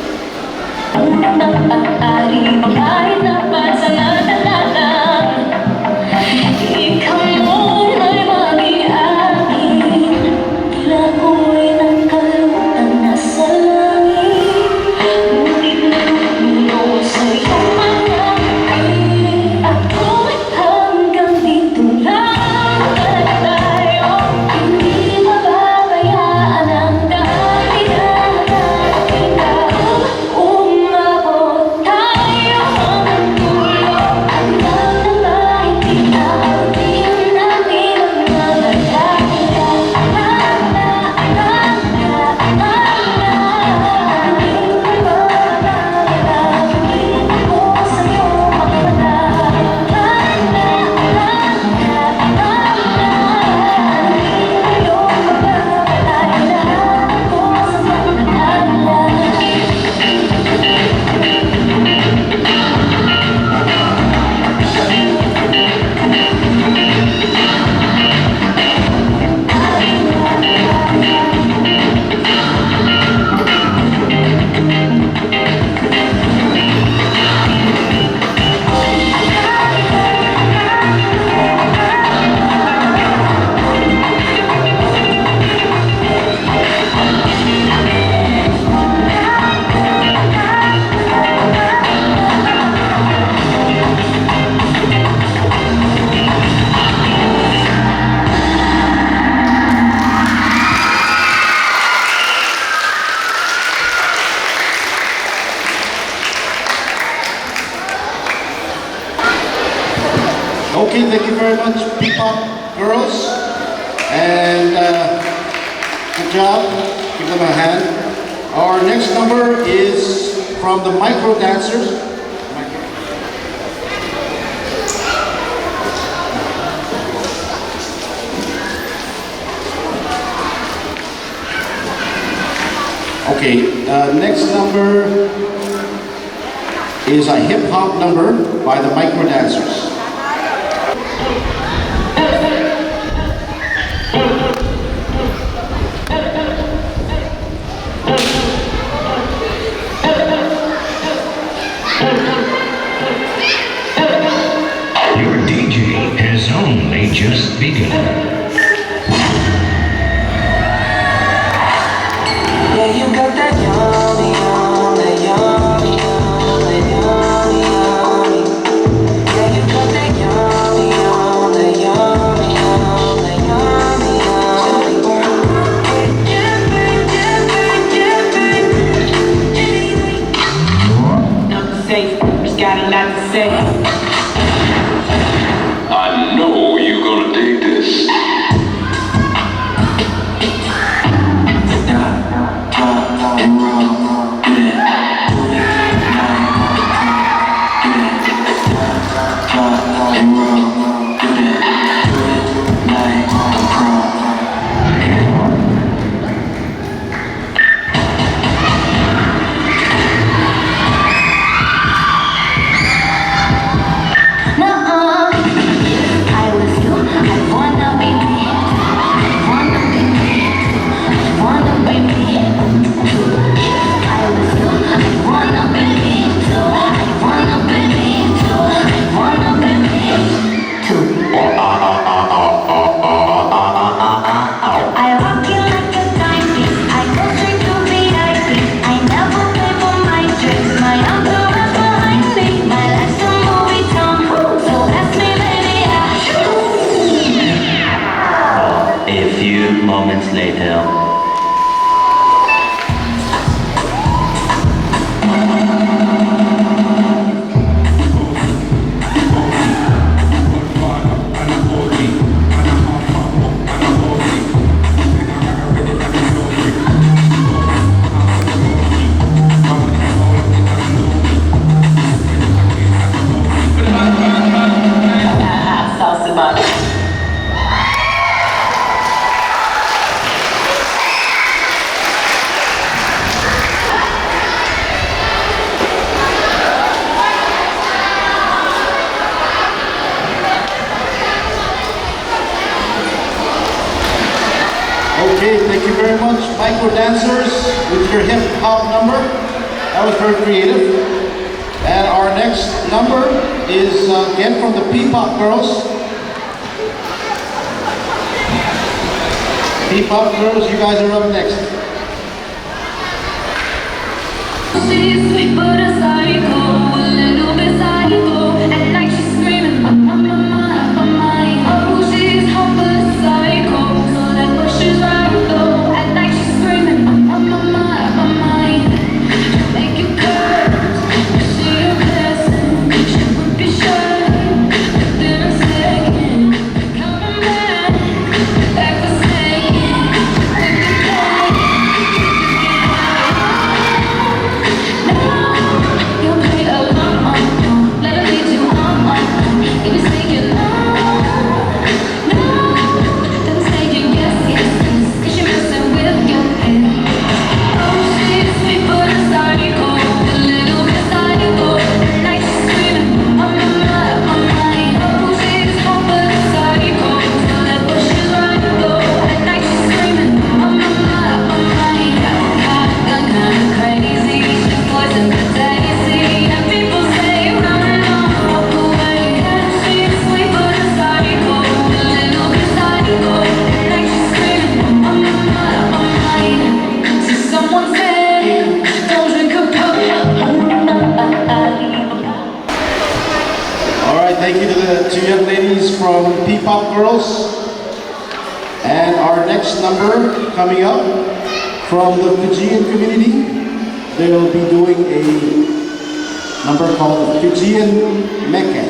Okay, thank you very much, P-Pop Girls. And good job. Give them a hand. Our next number is from the Micro Dancers. Okay, next number is a hip-hop number by the Micro Dancers. Your DJ has only just begun. few moments later. Okay, thank you very much, micro dancers, with your hip hop number. That was very creative. And our next number is again from the P-Pop Girls. P-Pop Girls, you guys are up next. She's sweet but a psycho, a little bit psycho. At night she's screaming, I'm on my mind, I'm on my mind. Oh, she's hot but a psycho, so that pushes right though. At night she's screaming, I'm on my mind, I'm on my mind. She'll make you curse, see you cursing. She'll rip your shirt within a second. Coming back for saying, with the pain. You play along, let her lead you on. If you're saying no, then I'm saying yes, yes, yes. 'Cause you're messing with your head. Oh, she's sweet but a psycho, a little bit psycho. At night she's screaming, I'm on my mind. Oh, she's hot but a psycho, so that pushes right though. At night she's screaming, I'm on my mind. Hot, kinda crazy, she's poison but daisy. And people say run along, walk away. And she's sweet but a psycho, a little bit psycho. At night she's screaming, I'm on my mind. See someone say, don't drink a cup. All right, thank you to the two young ladies from P-Pop Girls. And our next number coming up from the Fijian community, they'll be doing a number called Fijian Meke.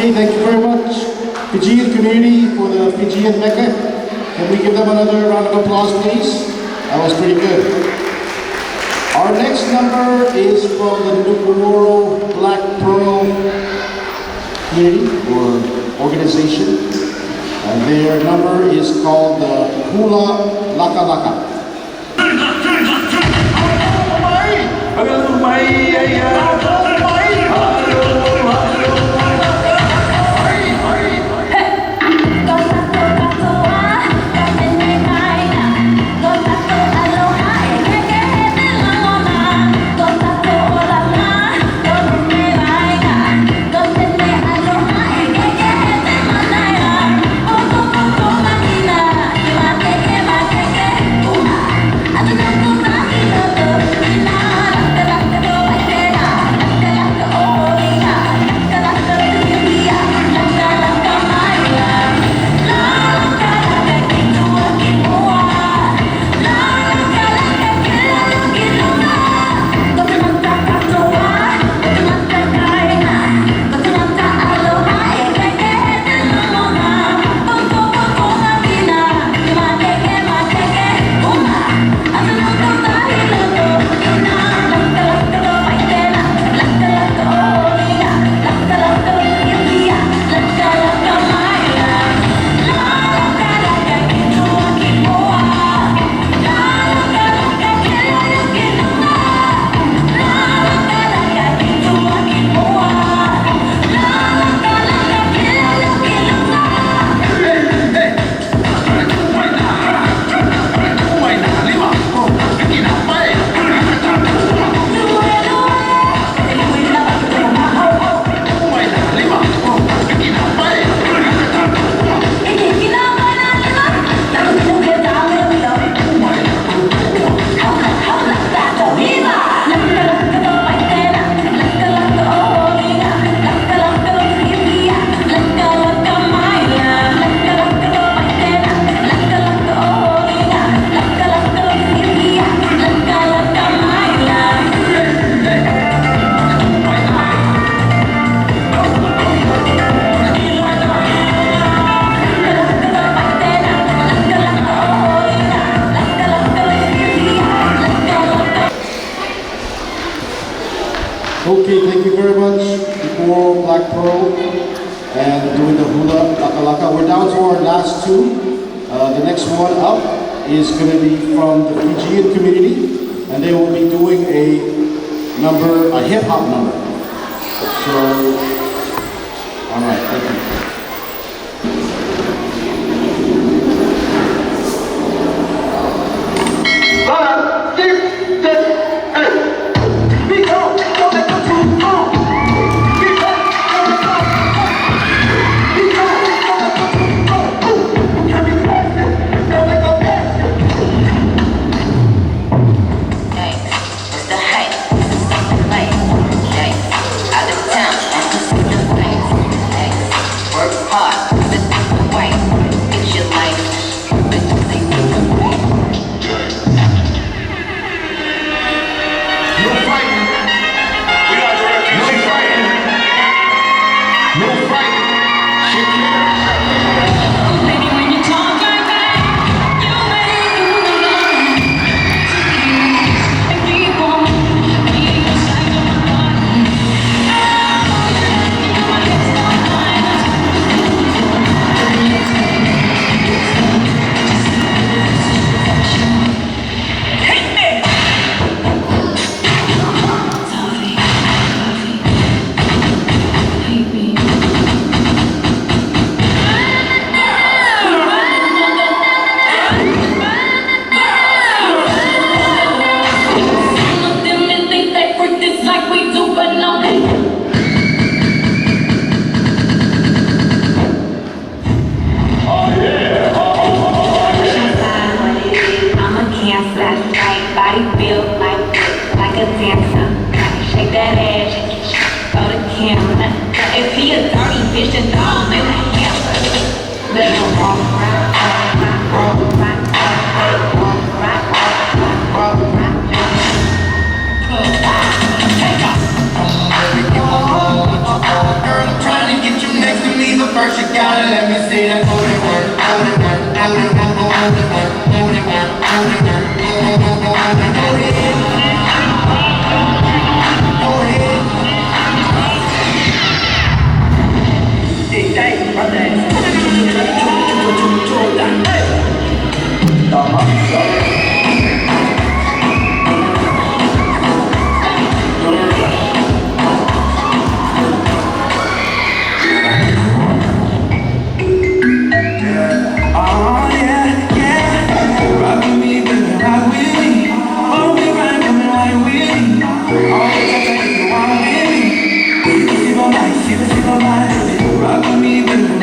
Okay, thank you very much, Fijian community, for the Fijian Mecca. Can we give them another round of applause, please? That was pretty good. Our next number is from the Nukumoro Black Pearl community or organization. And their number is called the Hula Laka Laka. Okay, thank you very much for Black Pearl and doing the Hula Laka Laka. We're down to our last two. The next one up is going to be from the Fijian community, and they will be doing a hip hop number. So, all right, thank you.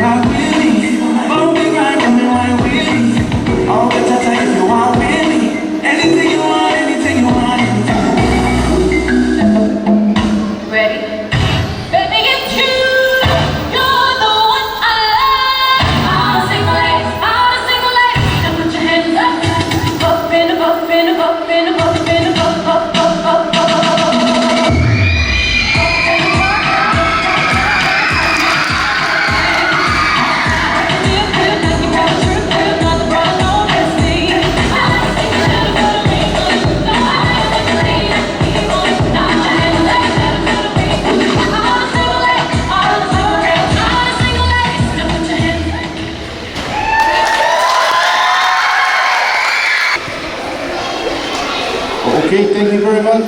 ride with me. Bumpy ride, come and ride with me. All the time if you want with me. Anything you want, anything you want. Ready? Baby, it's you. You're the one I love. I'm a single lady. Now put your hands up. Up in the up in the up in the up in the up up up up up up. Okay, thank you very much,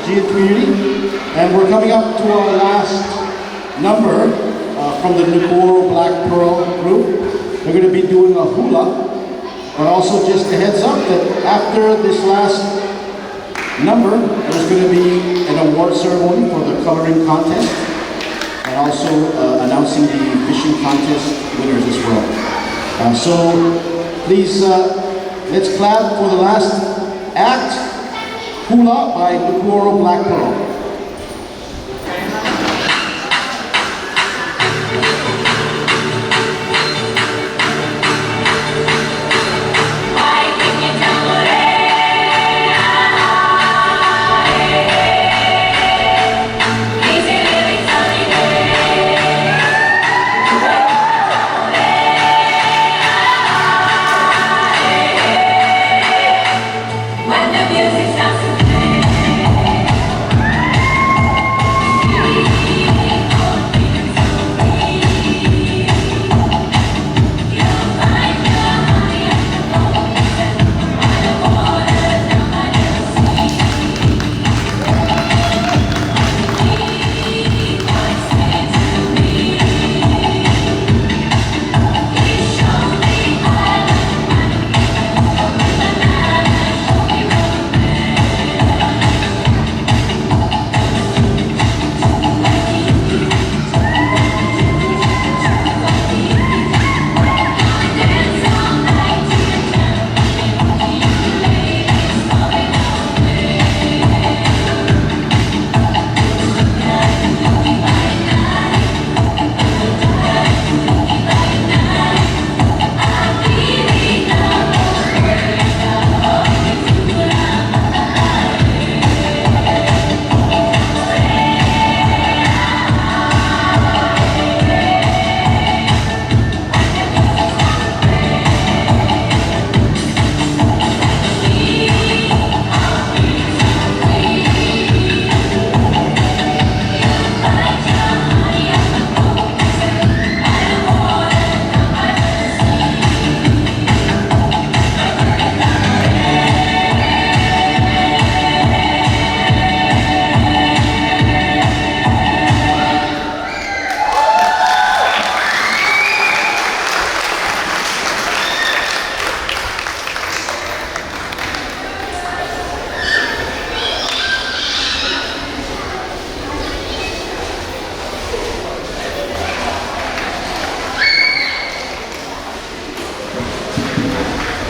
GN community. And we're coming up to our last number from the Nagoro Black Pearl group. They're going to be doing a hula, but also just a heads up that after this last number, there's going to be an award ceremony for the coloring contest and also announcing the fishing contest winners as well. So please, let's clap for the last act. Hula by Nagoro Black Pearl. When the music starts to play.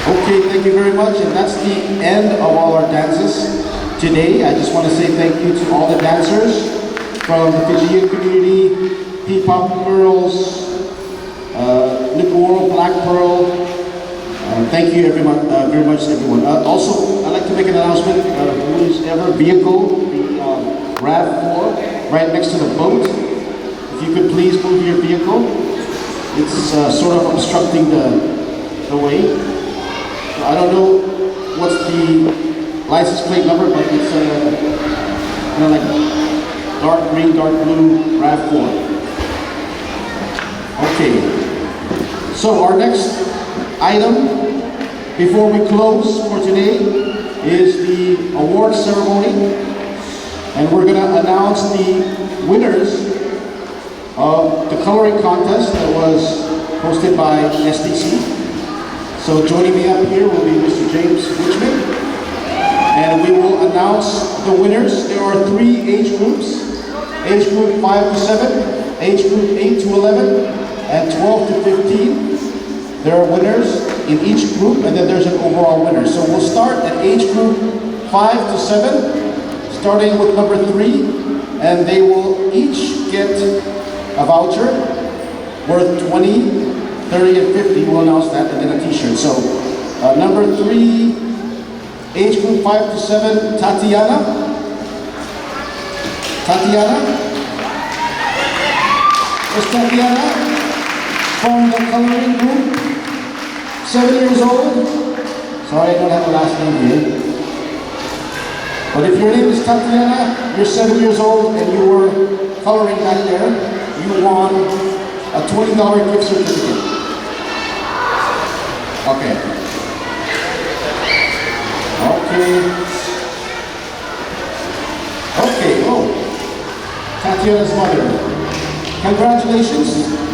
Okay, thank you very much, and that's the end of all our dances today. I just want to say thank you to all the dancers from the Fijian community, P-Pop Girls, Nagoro Black Pearl. Thank you very much everyone. Also, I'd like to make an announcement. Whose ever vehicle, the RAV4, right next to the boat. If you could please move your vehicle. It's sort of obstructing the way. I don't know what's the license plate number, but it's kind of like dark green, dark blue RAV4. Okay, so our next item before we close for today is the award ceremony, and we're going to announce the winners of the coloring contest that was hosted by SDC. So joining me up here will be Mr. James Richmond, and we will announce the winners. There are 3 age groups, age group 5 to 7, age group 8 to 11, and 12 to 15. There are winners in each group, and then there's an overall winner. So we'll start at age group 5 to 7, starting with number 3, and they will each get a voucher worth 20, 30, and 50. We'll announce that, and then a t-shirt. So number 3, age group 5 to 7, Tatiana. Tatiana? Miss Tatiana from the coloring group, 7 years old. Sorry, I don't have a last name here. But if your name is Tatiana, you're 7 years old and you were coloring back there, you won a $20 gift certificate. Okay. Oh. Tatiana's mother. Congratulations,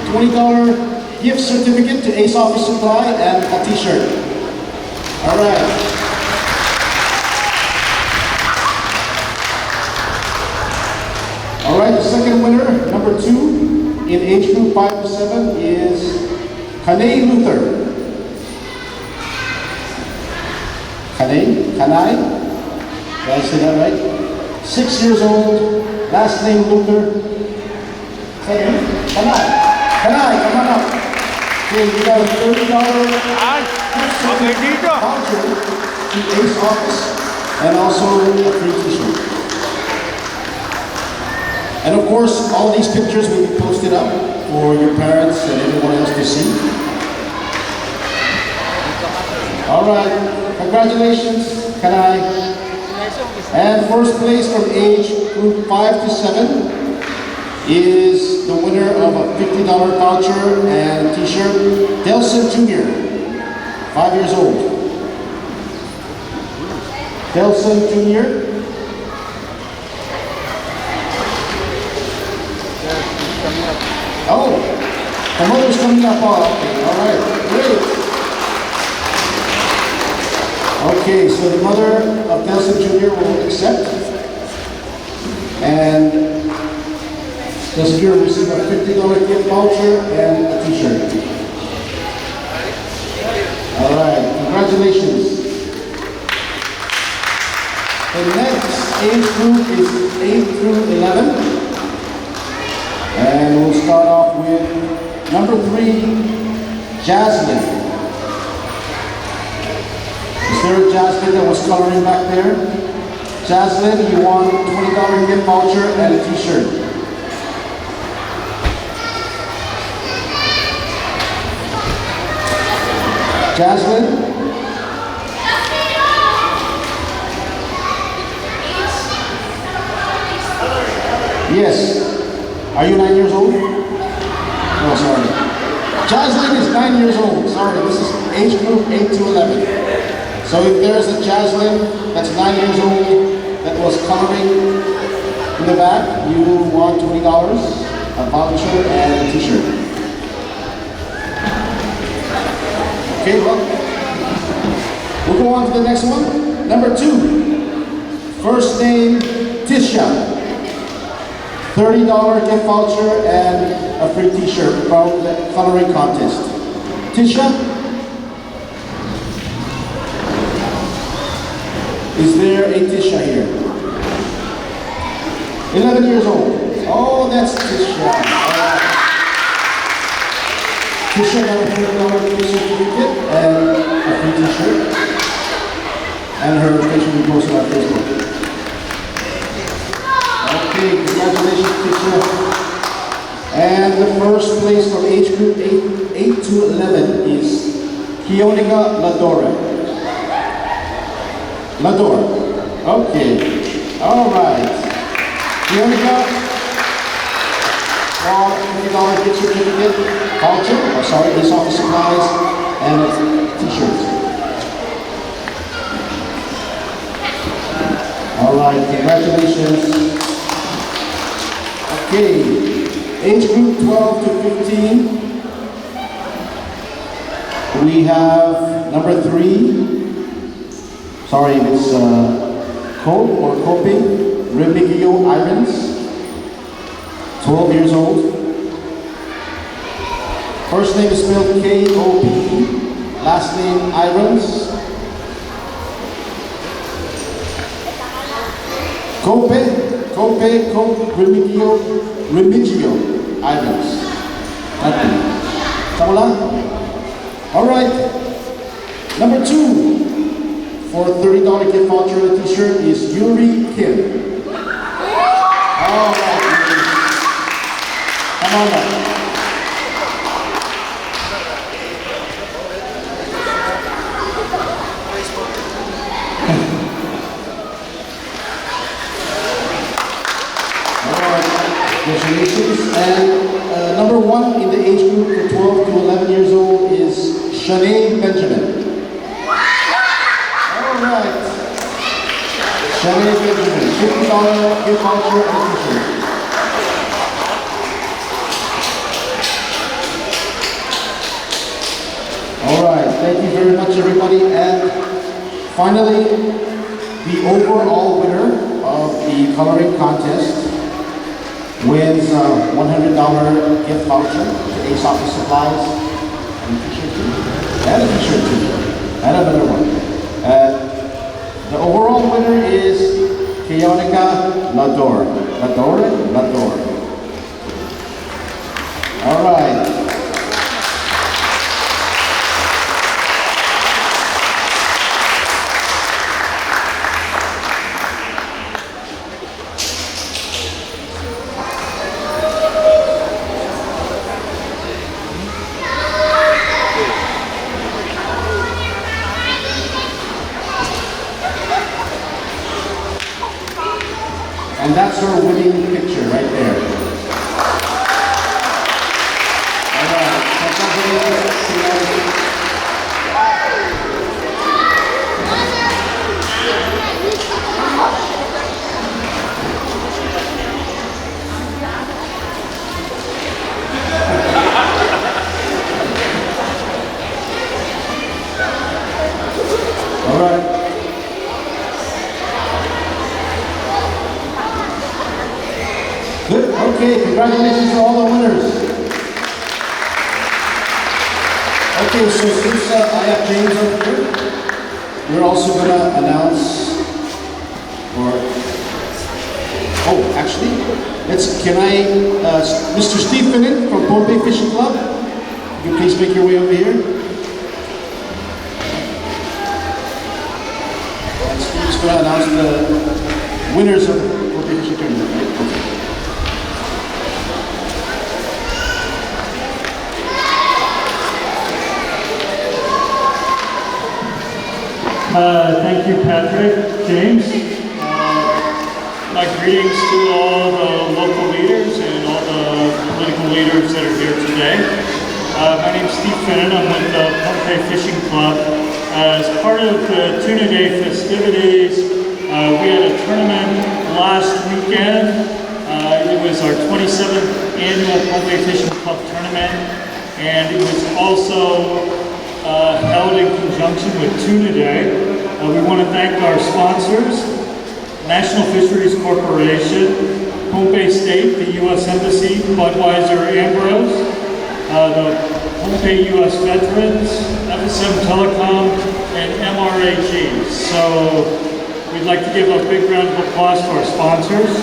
$20 gift certificate to Ace Office Supply and a t-shirt. All right. All right, the second winner, number 2, in age group 5 to 7 is Kanay Luther. Kanay? Did I say that right? 6 years old, last name Luther. Kanay, come on up. Okay, we got a $30 voucher to Ace Office and also a free t-shirt. And of course, all these pictures will be posted up for your parents and everyone else to see. All right, congratulations, Kanay. And first place from age group 5 to 7 is the winner of a $50 voucher and t-shirt, Delson Jr., 5 years old. Delson Jr. Oh, the mother's coming up. Oh, okay, all right, great. Okay, so the mother of Delson Jr. will accept, and Delson Jr. will receive a $50 gift voucher and a t-shirt. All right, congratulations. The next age group is 8 through 11. And we'll start off with number 3, Jasmine. Is there a Jasmine that was coloring back there? Jasmine, you won a $20 gift voucher and a t-shirt. Jasmine? Yes. Are you 9 years old? Oh, sorry. Jasmine is 9 years old. Sorry, this is age group 8 to 11. So if there's a Jasmine that's 9 years old that was coloring in the back, you won $20, a voucher, and a t-shirt. Okay, well, we'll go on to the next one. Number 2, first name, Tisha. $30 gift voucher and a free t-shirt from the coloring contest. Tisha? Is there a Tisha here? 11 years old. Oh, that's Tisha. Tisha got a $30 gift certificate and a free t-shirt. And her picture will be posted on Facebook. Okay, congratulations, Tisha. And the first place from age group 8 to 11 is Kionika Ladora. Okay. All right. Kionika, $50 gift certificate, voucher, Ace Office Supplies, and a t-shirt. All right, congratulations. Okay, age group 12 to 15. We have number 3. Sorry, it's Cope or Coping, Remigio Irons, 12 years old. First name is spelled K-O-P-E. Last name Irons. Remigio Irons. Tama lang? Alright. Number 2 for $30 gift voucher and a t-shirt is Yuri Kim. Alright. Come on up. Congratulations. And number 1 in the age group from 12 to 11 years old is Shanae Benjamin. Alright. Shanae Benjamin, $50 gift voucher and a t-shirt. Alright, thank you very much everybody. And finally, the overall winner of the coloring contest wins a $100 gift voucher to Ace Office Supplies and a t-shirt too. And a t-shirt too. And another one. The overall winner is Keonica Lador. Lador. All right. And that's her winning picture right there. All right. Congratulations. All right. Good. Okay, congratulations to all the winners. Okay, so since I have James over here, we're also going to announce, Mr. Steve Finnan from Pompey Fishing Club, you can please make your way over here. And Steve's going to announce the winners of the Pompey Fishing Tournament, right? Okay. Thank you, Patrick. James. My greetings to all the local leaders and all the political leaders that are here today. My name is Steve Finnan. I'm with the Pompey Fishing Club. As part of the Tuna Day festivities, we had a tournament last weekend. It was our 27th annual Pompey Fishing Club tournament, and it was also held in conjunction with Tuna Day. We want to thank our sponsors, National Fisheries Corporation, Pompey State, the U.S. Embassy, Budweiser Ambrose, the Pompey U.S. Veterans, FSM Telecom, and MRAG. So we'd like to give a big round of applause to our sponsors.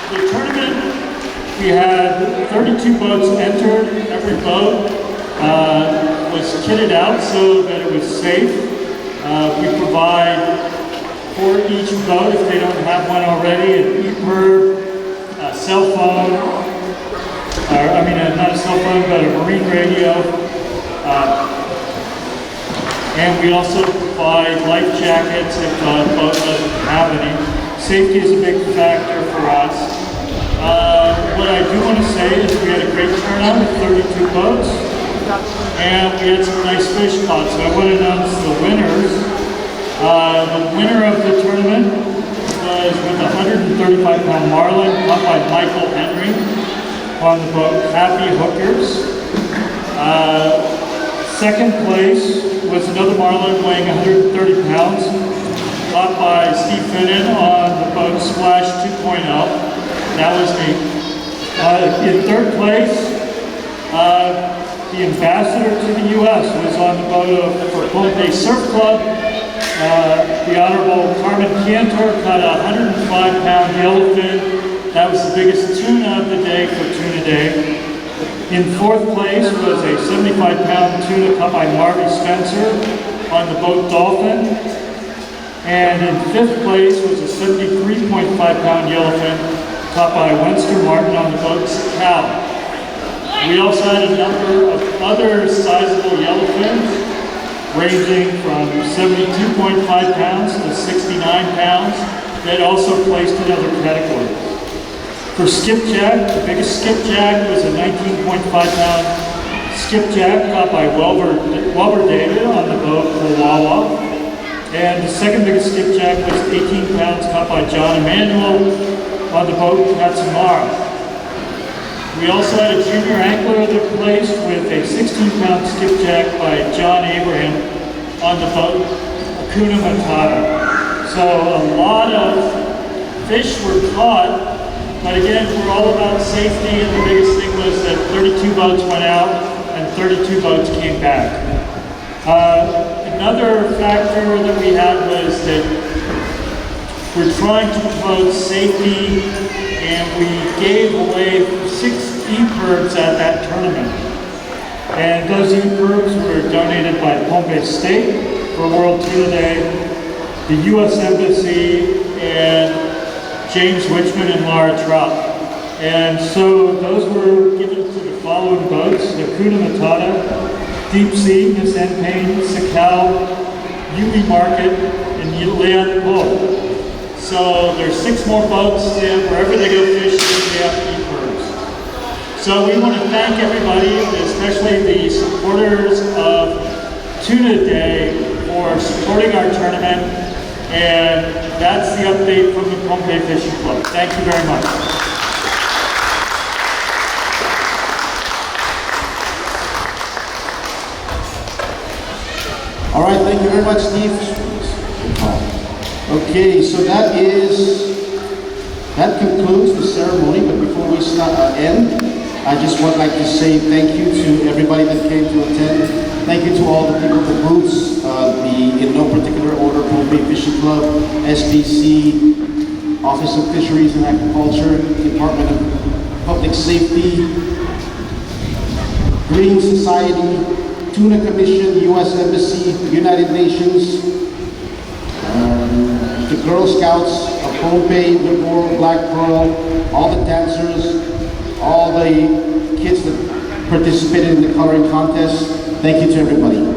The tournament, we had 32 boats entered. Every boat was kitted out so that it was safe. We provide for each boat, if they don't have one already, an EPIRB, a cell phone, not a cell phone, but a marine radio. And we also provide life jackets if the boat doesn't have any. Safety is a big factor for us. What I do want to say is we had a great turnout of 32 boats, and we had some nice fish caught. So I want to announce the winners. The winner of the tournament was with a 135-pound marlin caught by Michael Henry on the boat Happy Hookers. Second place was another marlin weighing 130 pounds caught by Steve Finnan on the boat Splash 2.0. That was me. In third place, the ambassador to the U.S. was on the boat for Pohnpei Surf Club. The Honorable Carmen Cantor caught a 105-pound yellowfin. That was the biggest tuna of the day for Tuna Day. In fourth place was a 75-pound tuna caught by Marty Spencer on the boat Dolphin. And in fifth place was a 73.5-pound yellowfin caught by Wenster Martin on the boat Cow. We also had a number of other sizable yellowfins, ranging from 72.5 pounds to 69 pounds, that also placed in other categories. For skipjack, the biggest skipjack was a 19.5-pound skipjack caught by Welber David on the boat Wawa. And the second biggest skipjack was 18 pounds caught by John Emanuel on the boat Katsumara. We also had a junior angler that placed with a 16-pound skipjack by John Abraham on the boat Hakuna Matata. So a lot of fish were caught, but again, we're all about safety, and the biggest thing was that 32 boats went out and 32 boats came back. Another factor that we had was that we're trying to promote safety, and we gave away 6 e-curbs at that tournament. And those e-curbs were donated by Pohnpei State for World Tuna Day, the U.S. Embassy, and James Wichman and Laura Trout. And so those were given to the following boats: the Hakuna Matata, Deep Sea, Miss N. Payne, Sakal, Yumi Market, and Leon Poe. So there's 6 more boats, and wherever they go fishing, they have e-curbs. So we want to thank everybody, especially the supporters of Tuna Day, for supporting our tournament. And that's the update from the Pohnpei Fishing Club. Thank you very much. All right, thank you very much, Steve. Okay, so that concludes the ceremony, but before we end, I just would like to say thank you to everybody that came to attend. Thank you to all the people at the booths, in no particular order, Pohnpei Fishing Club, SPC, Office of Fisheries and Aquaculture, Department of Public Safety, Green Society, Tuna Commission, U.S. Embassy, United Nations, the Girl Scouts of Pohnpei, Whitmore, Black Pearl, all the dancers, all the kids that participated in the coloring contest. Thank you to everybody.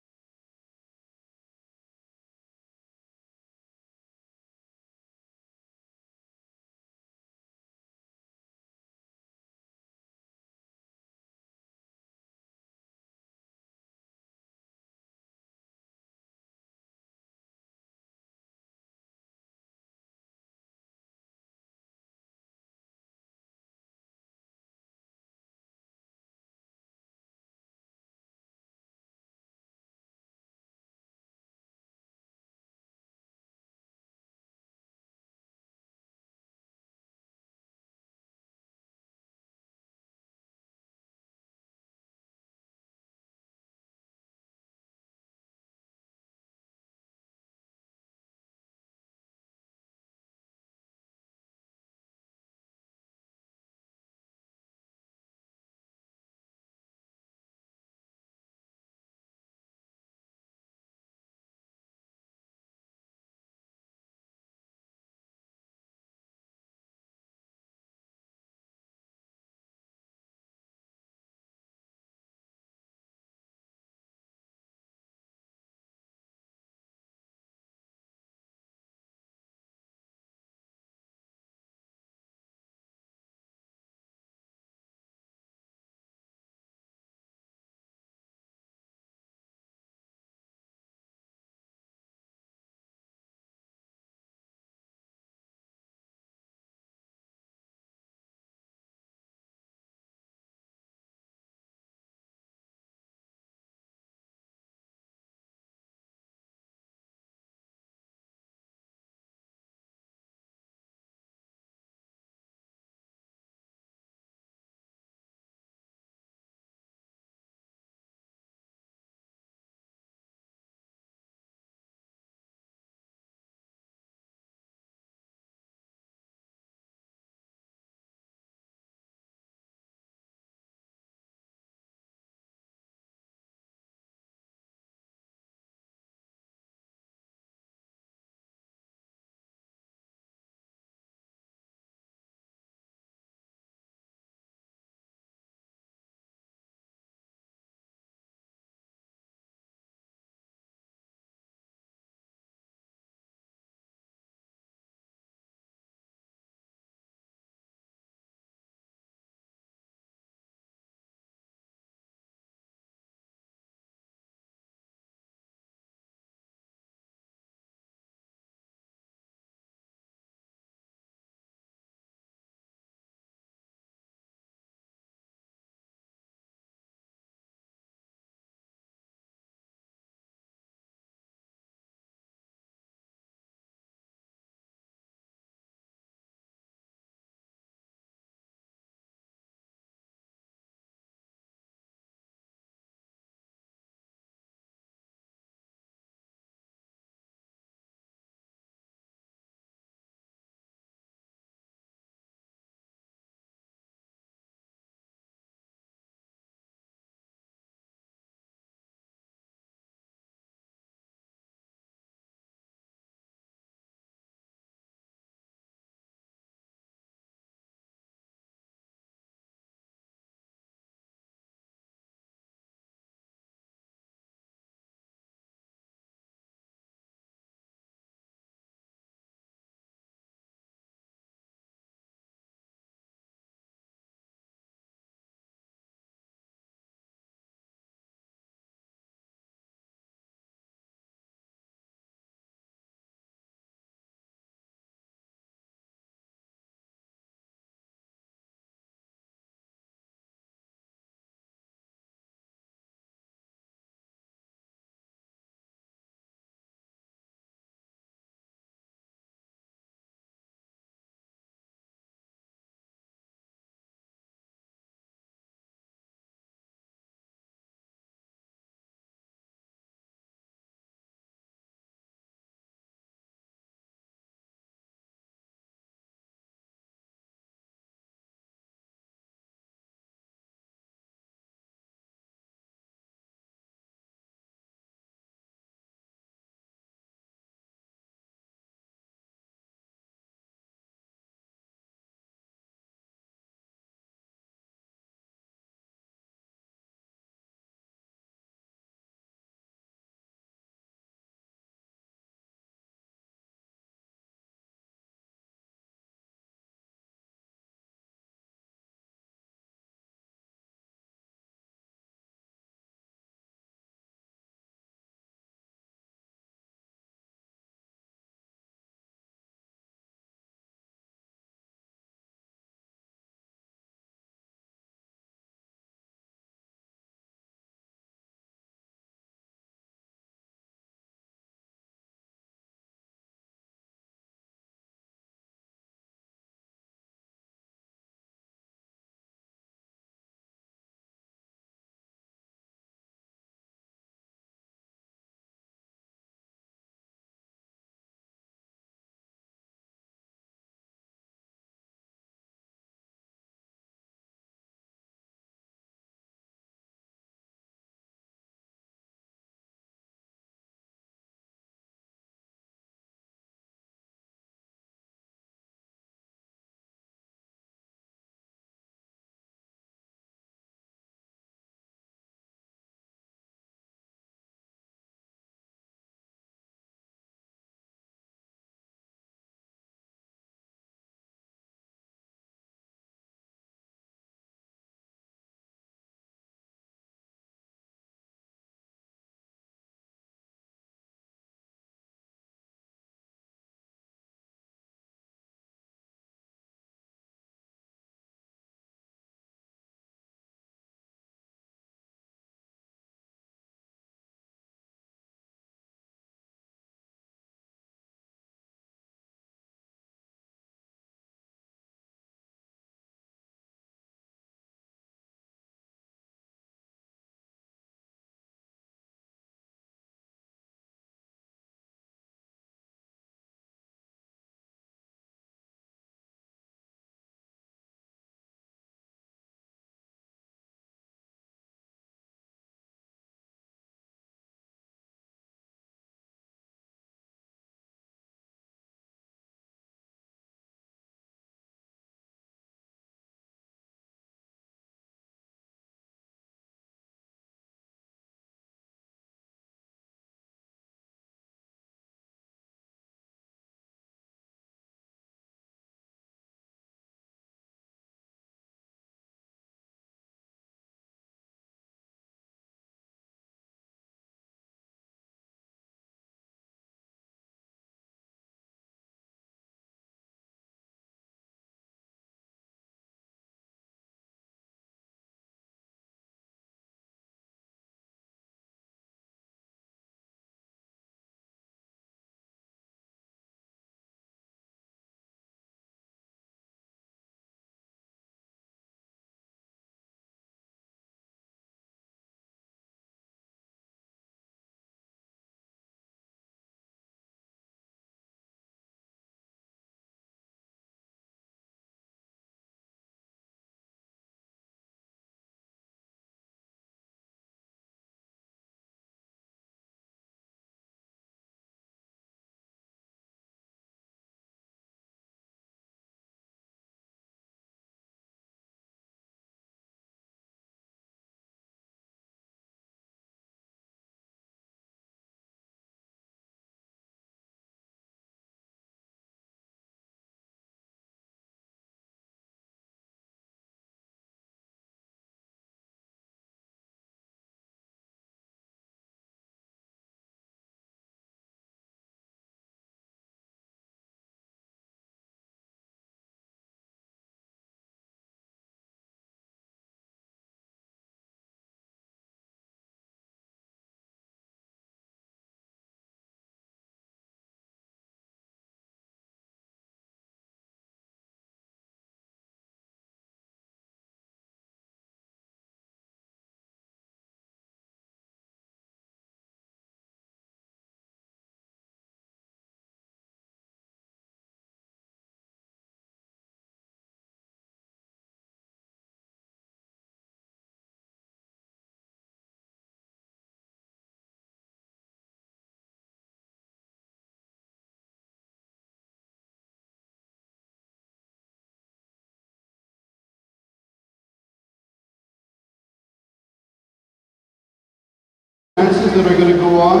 dances that are going to go on,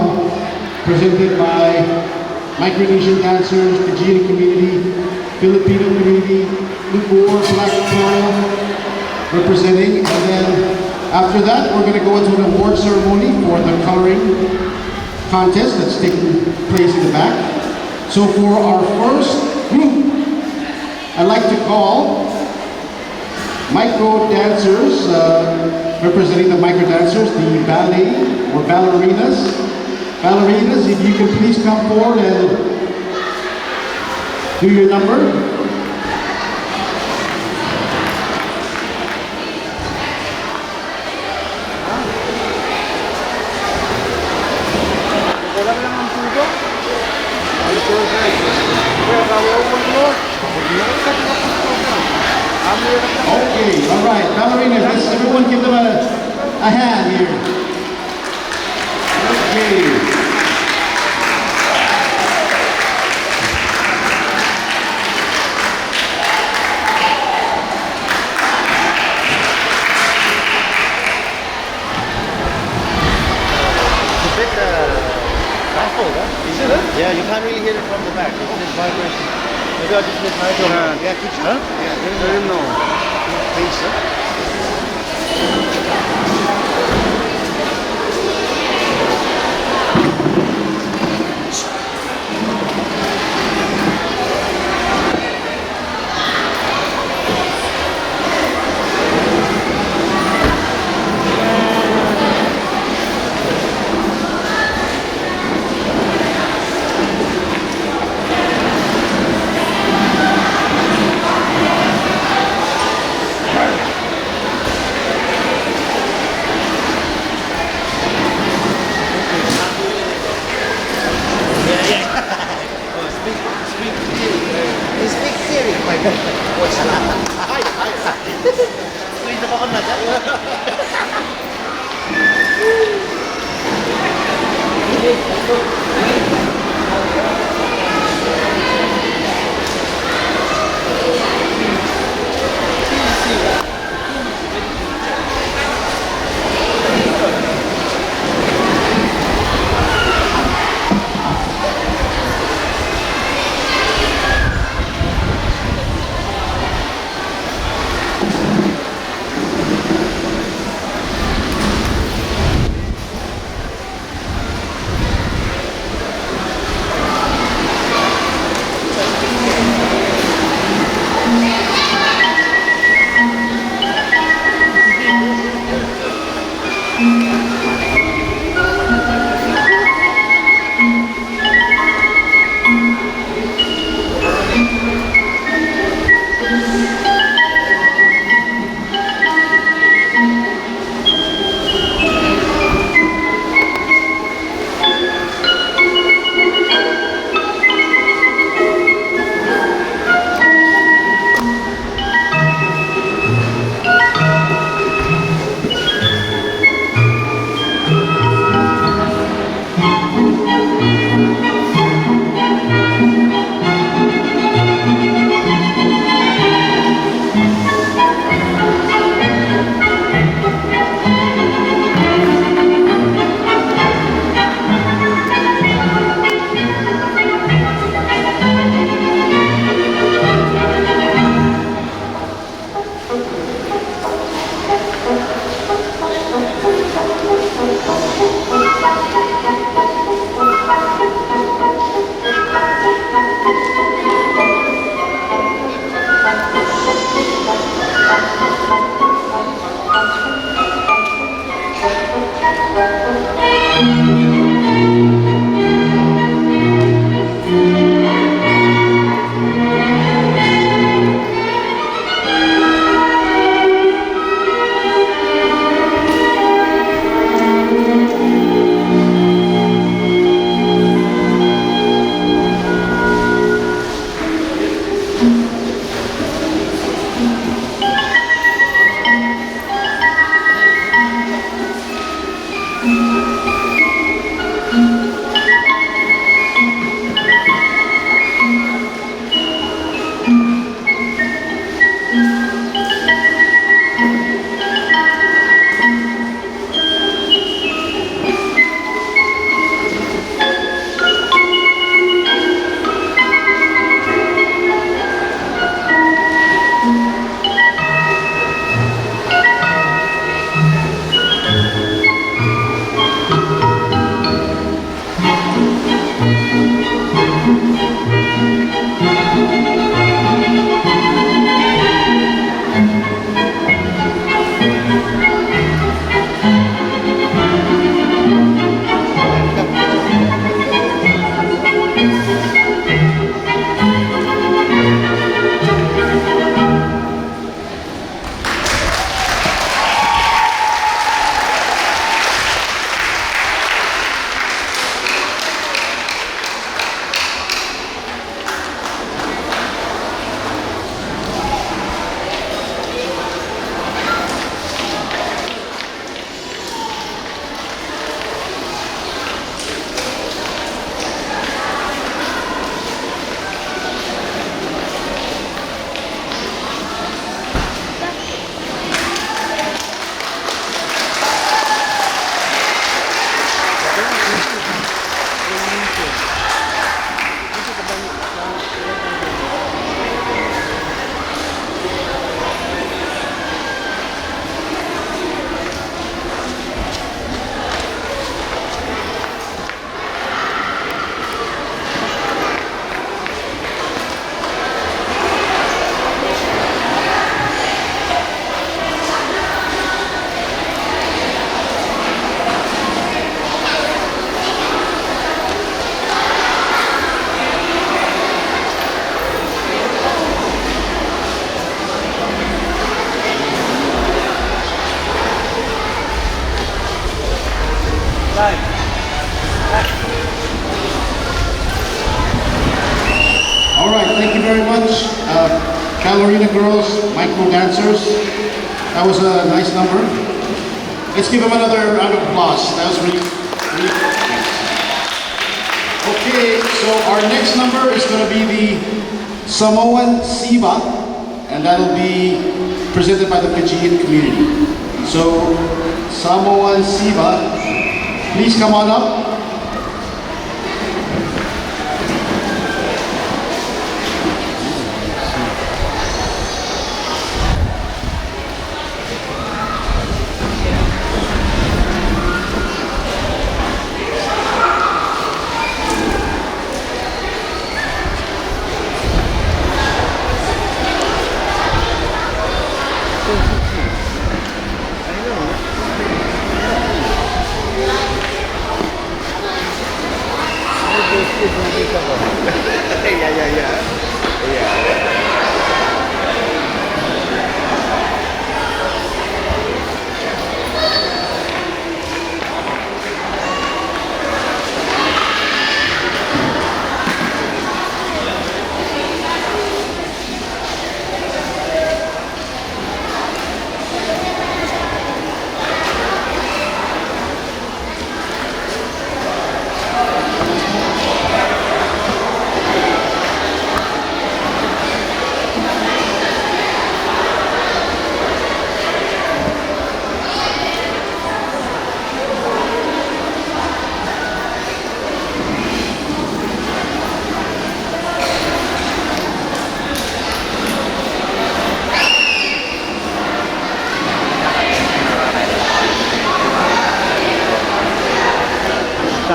presented by Micronesian dancers, the Fijian community, Filipino community, Lubor, Black Pearl, representing. And then after that, we're going to go into an award ceremony for the coloring contest that's taking place in the back. So for our first group, I'd like to call micro dancers, representing the micro dancers, the ballet or ballerinas. Ballerinas, if you can please come forward and do your number. Okay, all right, ballerinas, let's everyone give them a hand here. Okay. Yeah, you can't really hear it from the back. It's vibration. Maybe I'll just make my own. Yeah, could you? Huh? Yeah, I don't know. Please, sir. Calorina Girls, Micro Dancers. That was a nice number. Let's give them another round of applause. That was really nice. Okay, so our next number is going to be the Samoan Siba, and that'll be presented by the Fijian community. So, Samoan Siba, please come on up.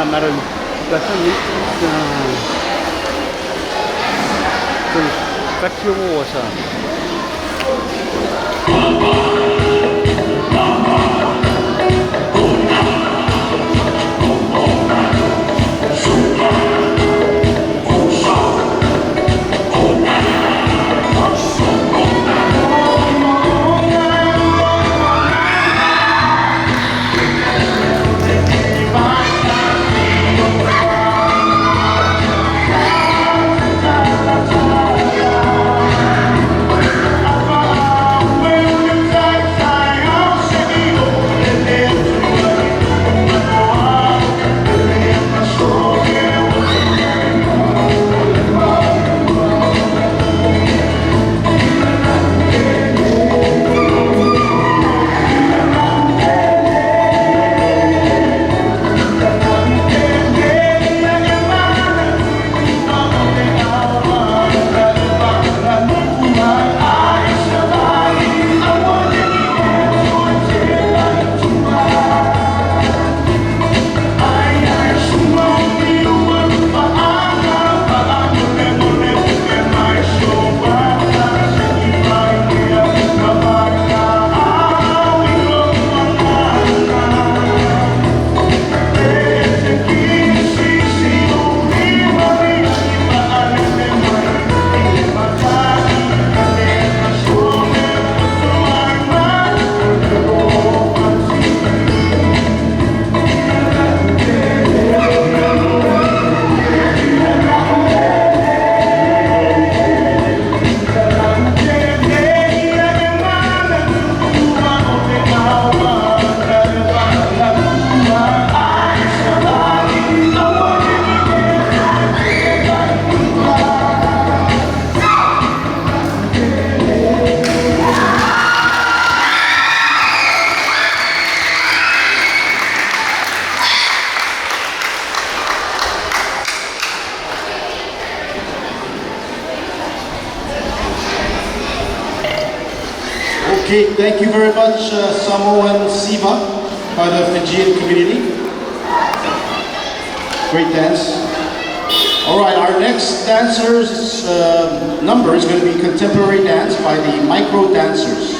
Meron kasi kacyo mo sa Okay, thank you very much, Samoan Siba, by the Fijian community. Great dance. All right, our next dancer's number is going to be contemporary dance by the Micro Dancers.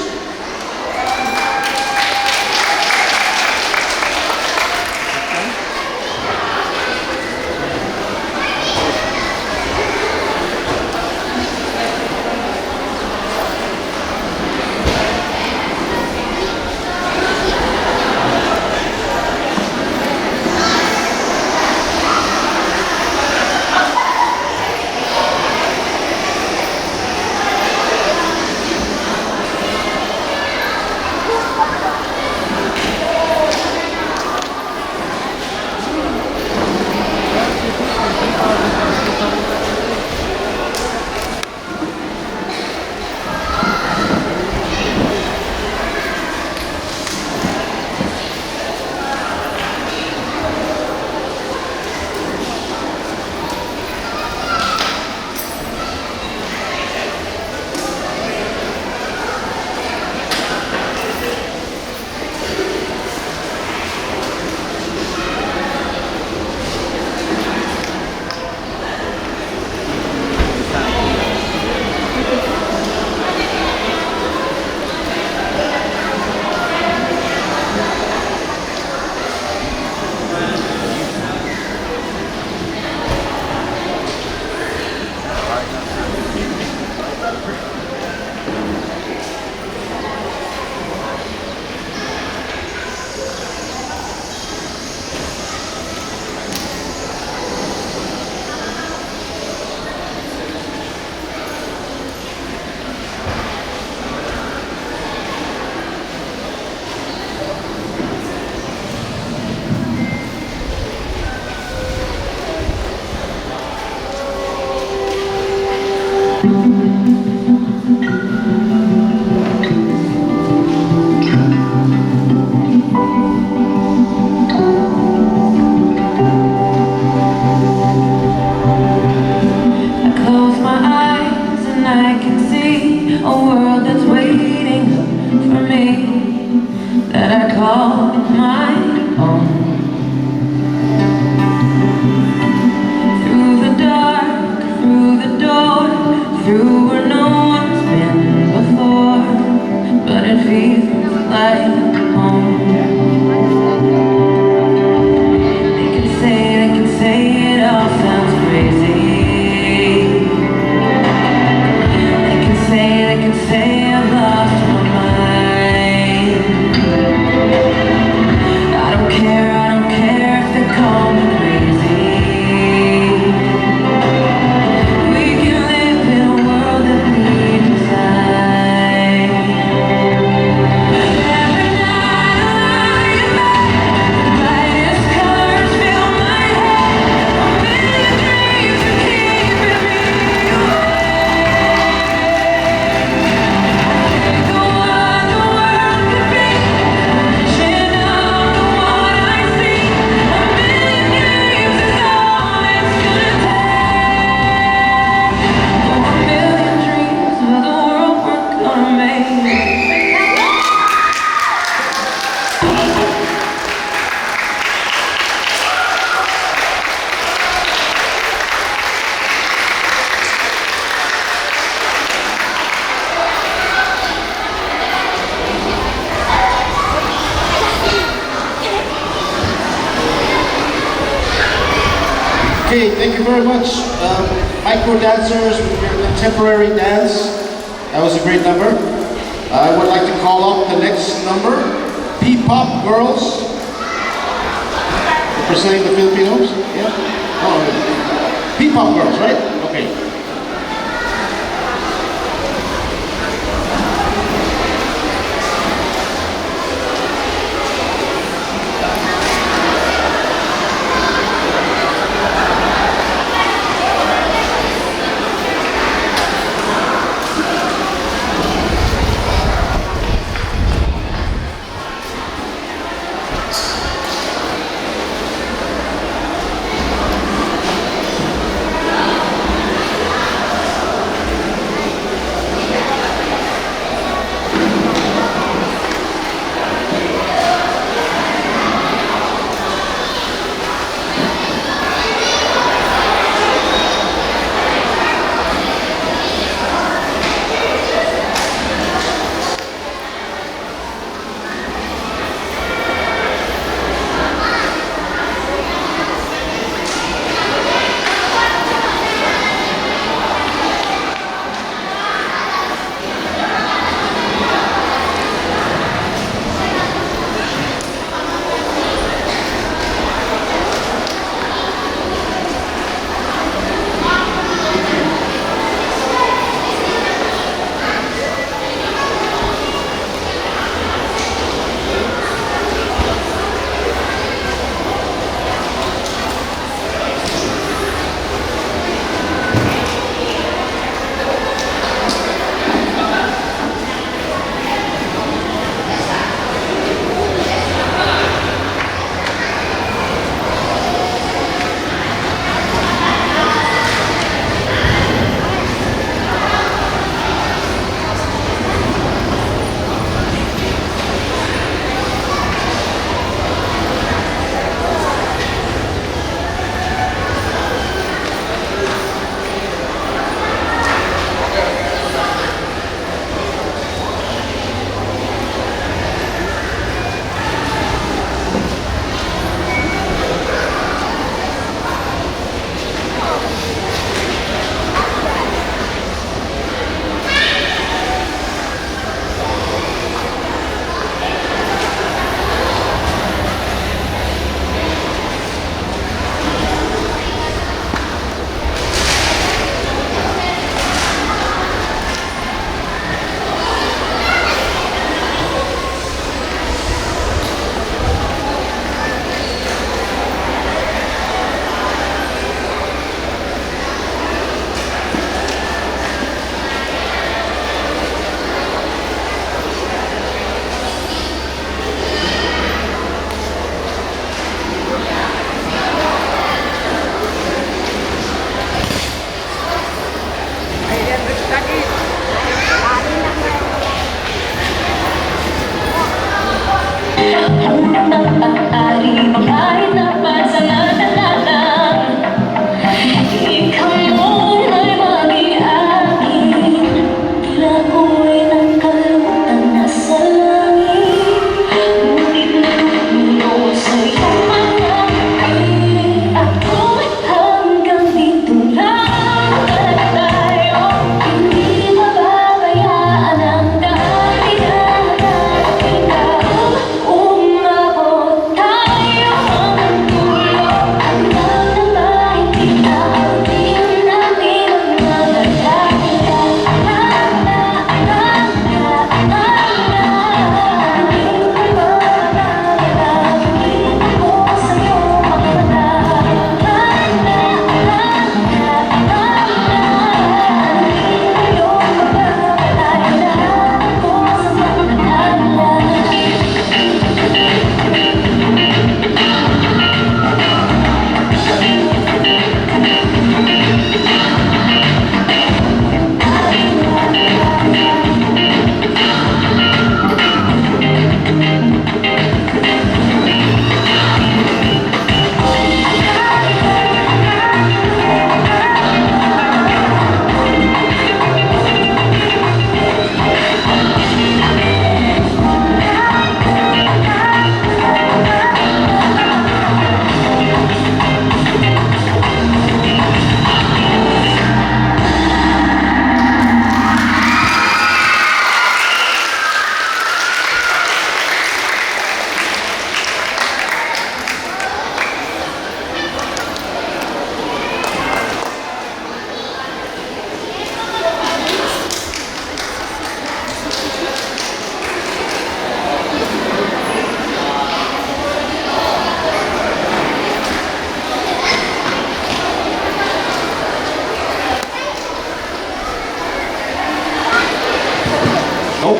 I close my eyes and I can see a world that's waiting for me, that I call my own. Through the dark, through the door, through where no one's been before, but it feels like home. They can say it all sounds crazy. They can say I've lost my mind. I don't care if they call me crazy. We can live in a world that we design. Every night I lie in bed, brightest colors fill my head. A million dreams are keeping me awake. The world could be vision of the one I see. A million dreams is all it's gonna take. Oh, a million dreams of the world we're gonna make. Okay, thank you very much. Micro dancers with your contemporary dance. That was a great number. I would like to call up the next number, P-Pop Girls. Representing the Filipinos? Yeah? Oh, P-Pop Girls, right? Okay.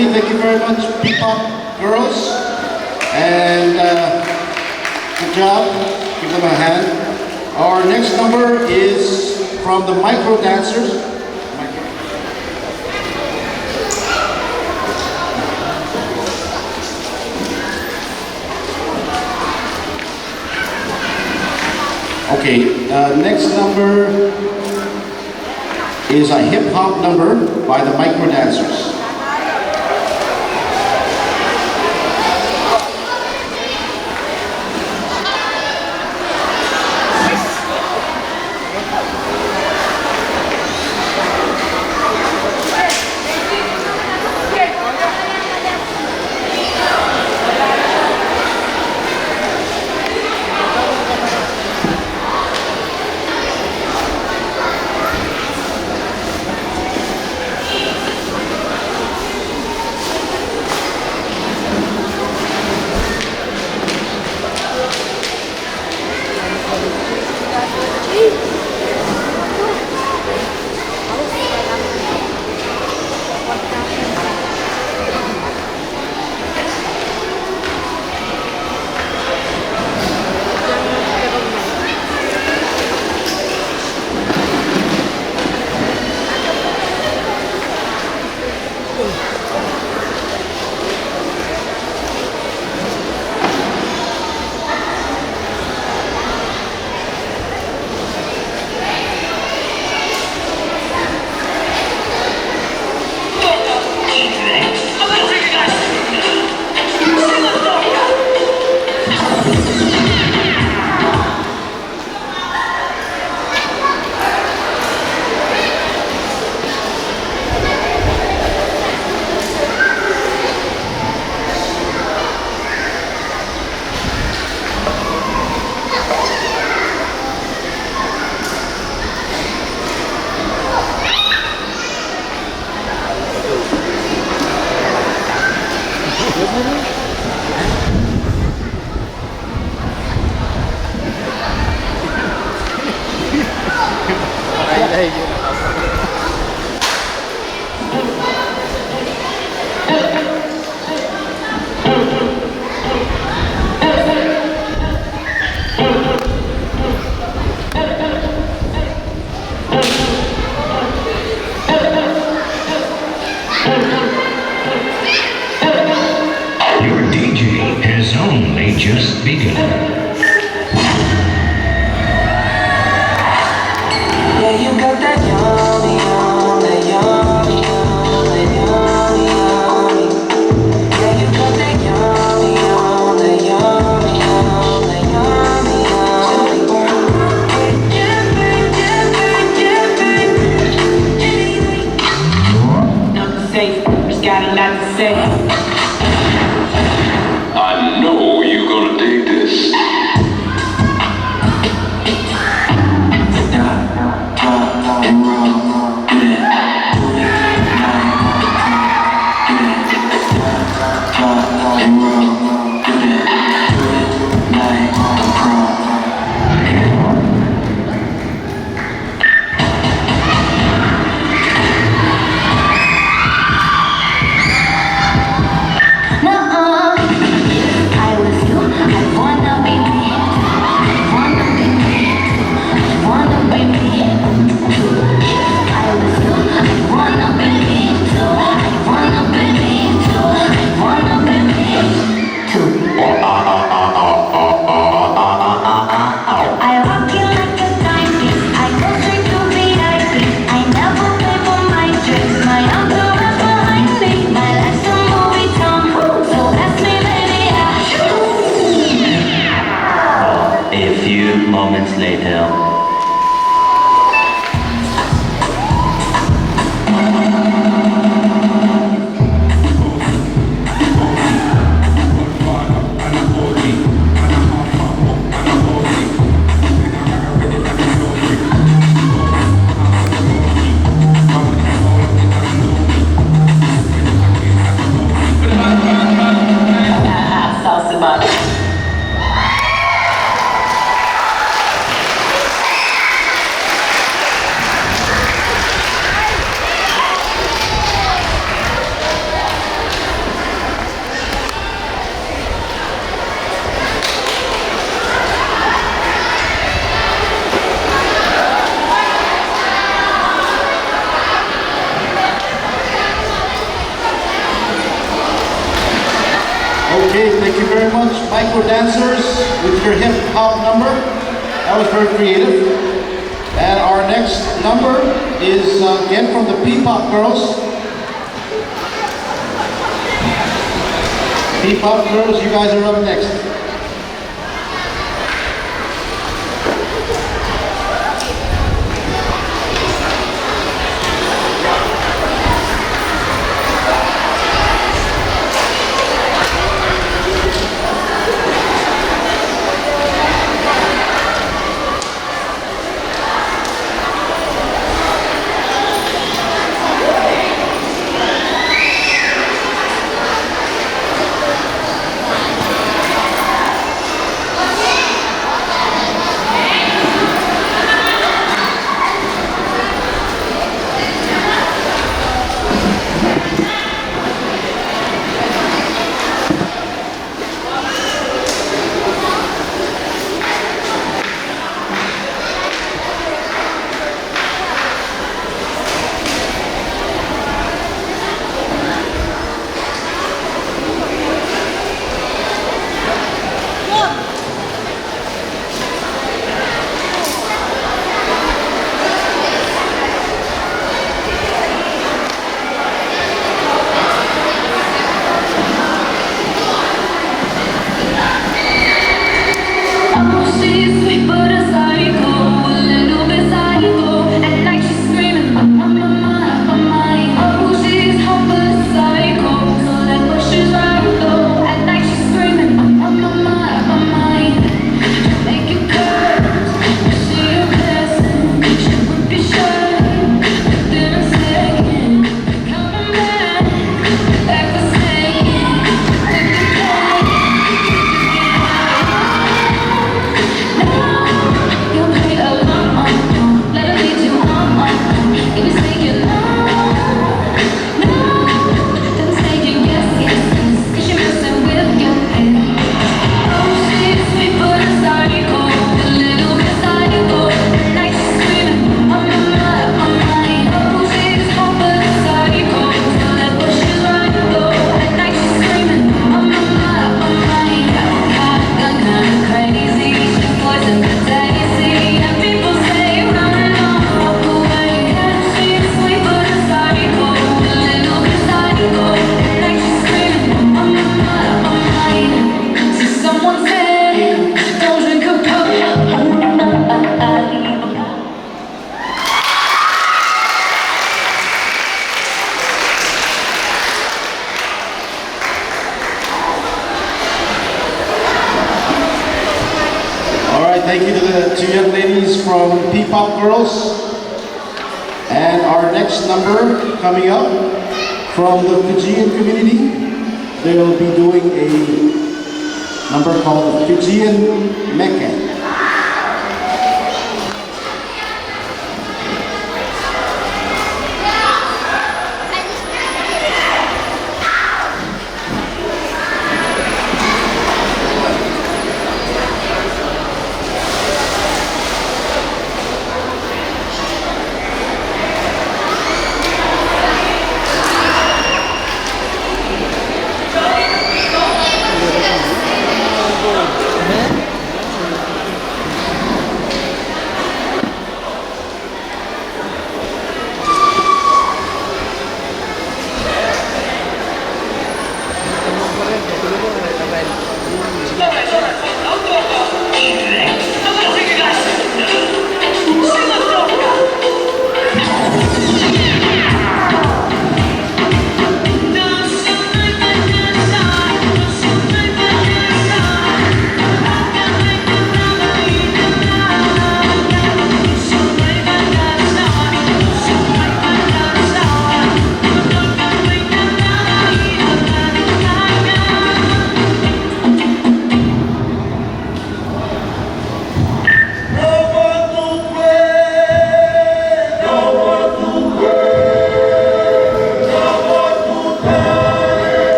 Okay, thank you very much, P-Pop girls. And good job. Give them a hand. Our next number is from the Micro Dancers. Okay, next number is a hip-hop number by the Micro Dancers. Your DJ has only just begun. Yeah, you got that yummy, yum, that yummy, yum, that yummy, yummy. Yeah, you got that yummy, yum, that yummy, yum, that yummy, yummy. Nothing safe, just got a lot to say. I know you're gonna dig this. for dancers with your hip hop number. That was very creative. And our next number is again from the P-Pop Girls. P-Pop Girls, you guys are up next. Thank you to the two young ladies from P-Pop Girls. And our next number coming up from the Fijian community, they'll be doing a number called Fijian Meke.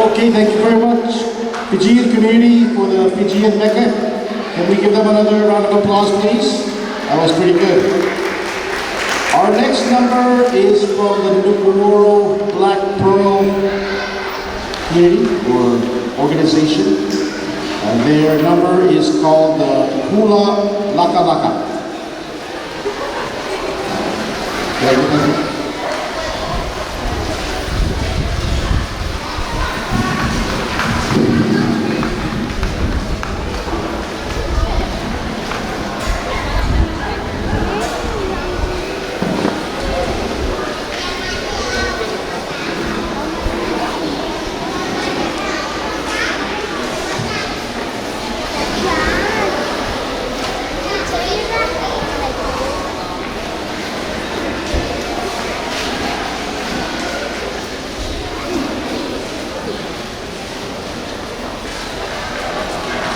Okay, thank you very much, Fijian community, for the Fijian Mecca. Can we give them another round of applause, please? That was pretty good. Our next number is from the Nuku'oro Black Pearl community or organization. Their number is called the Hula Laka Laka.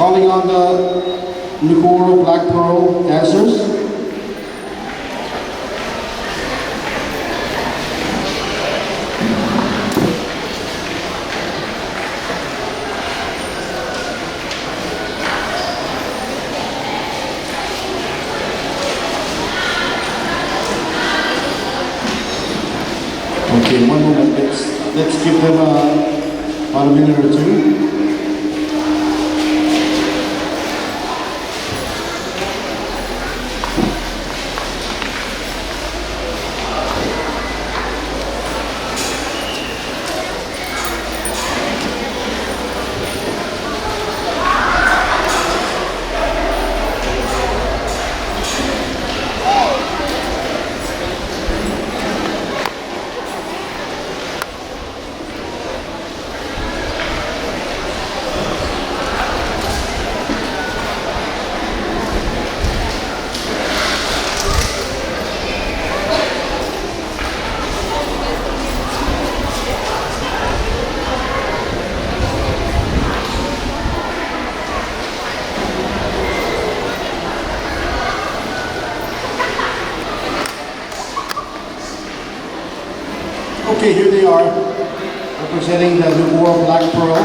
Calling on the Nuku'oro Black Pearl dancers. Okay, one moment. Let's give them about a minute or two. Okay, here they are, representing the Nuku'oro Black Pearl.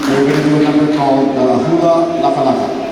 They're going to do a number called Hula Laka Laka.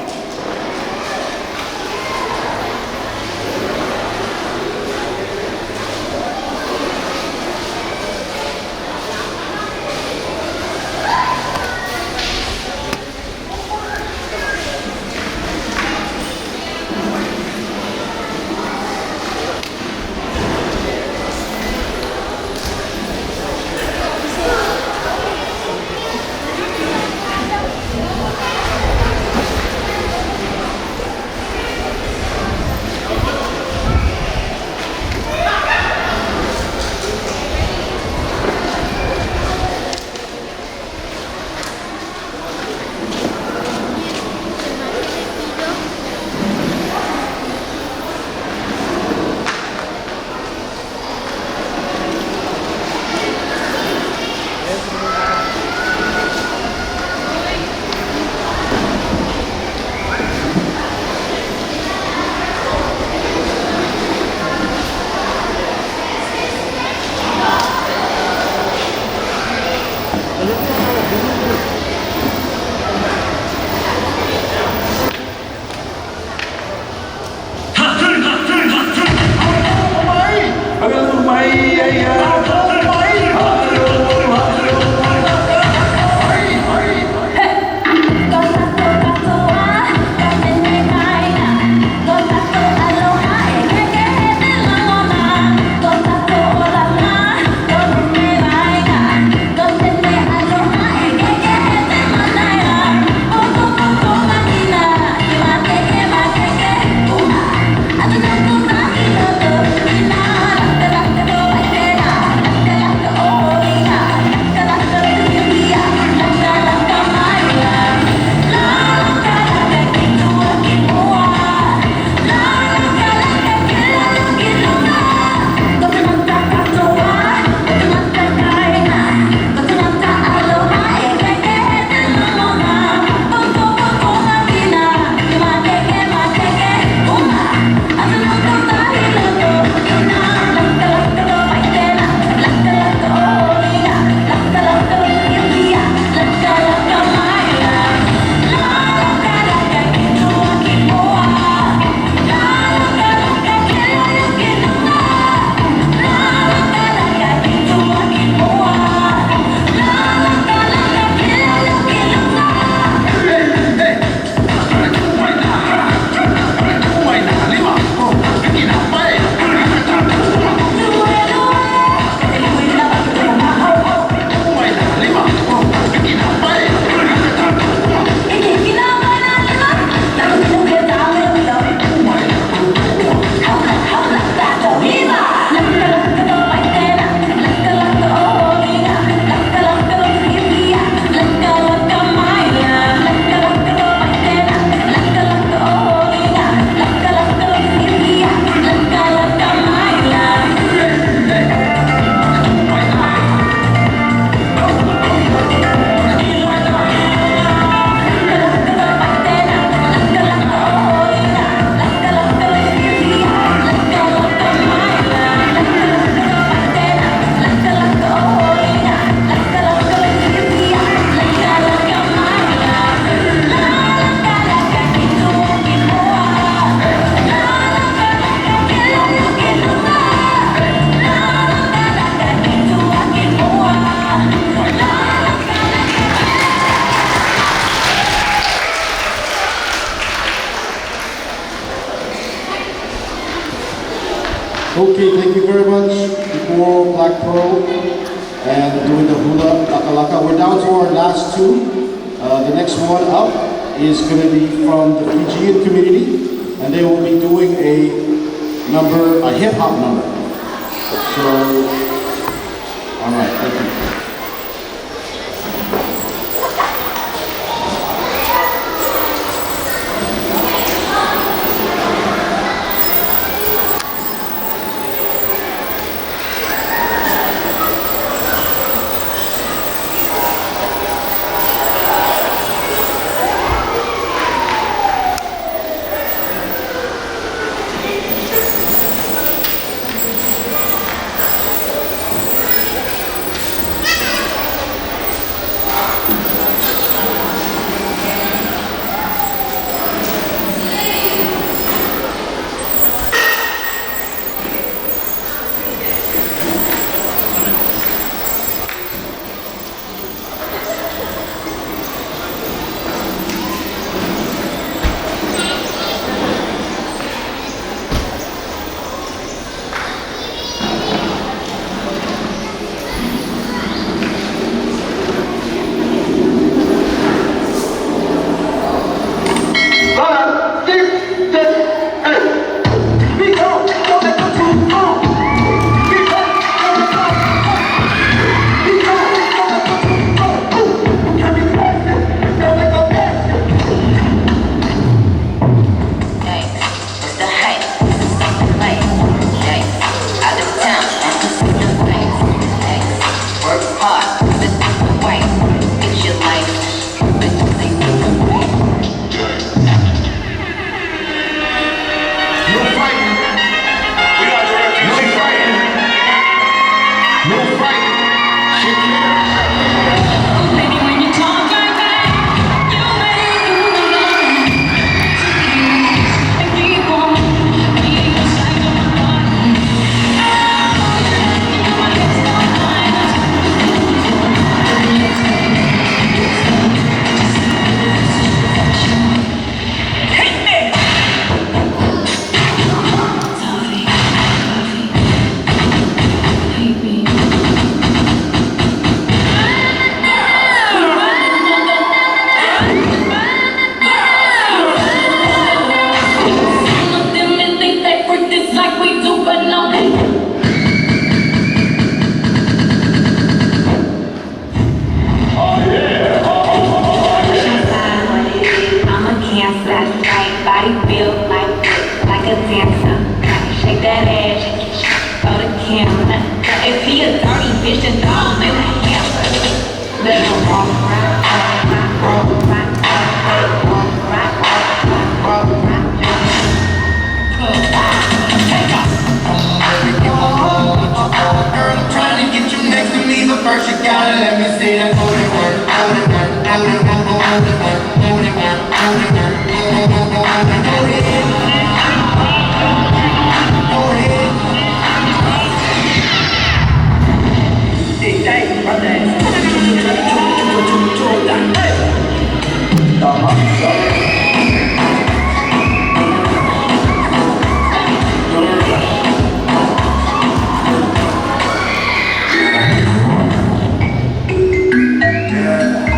Okay, thank you very much. Before Black Pearl and doing the hula laka. We're down to our last two. The next one up is going to be from the Fijian community, and they will be doing a hip hop number. So, all right, thank you.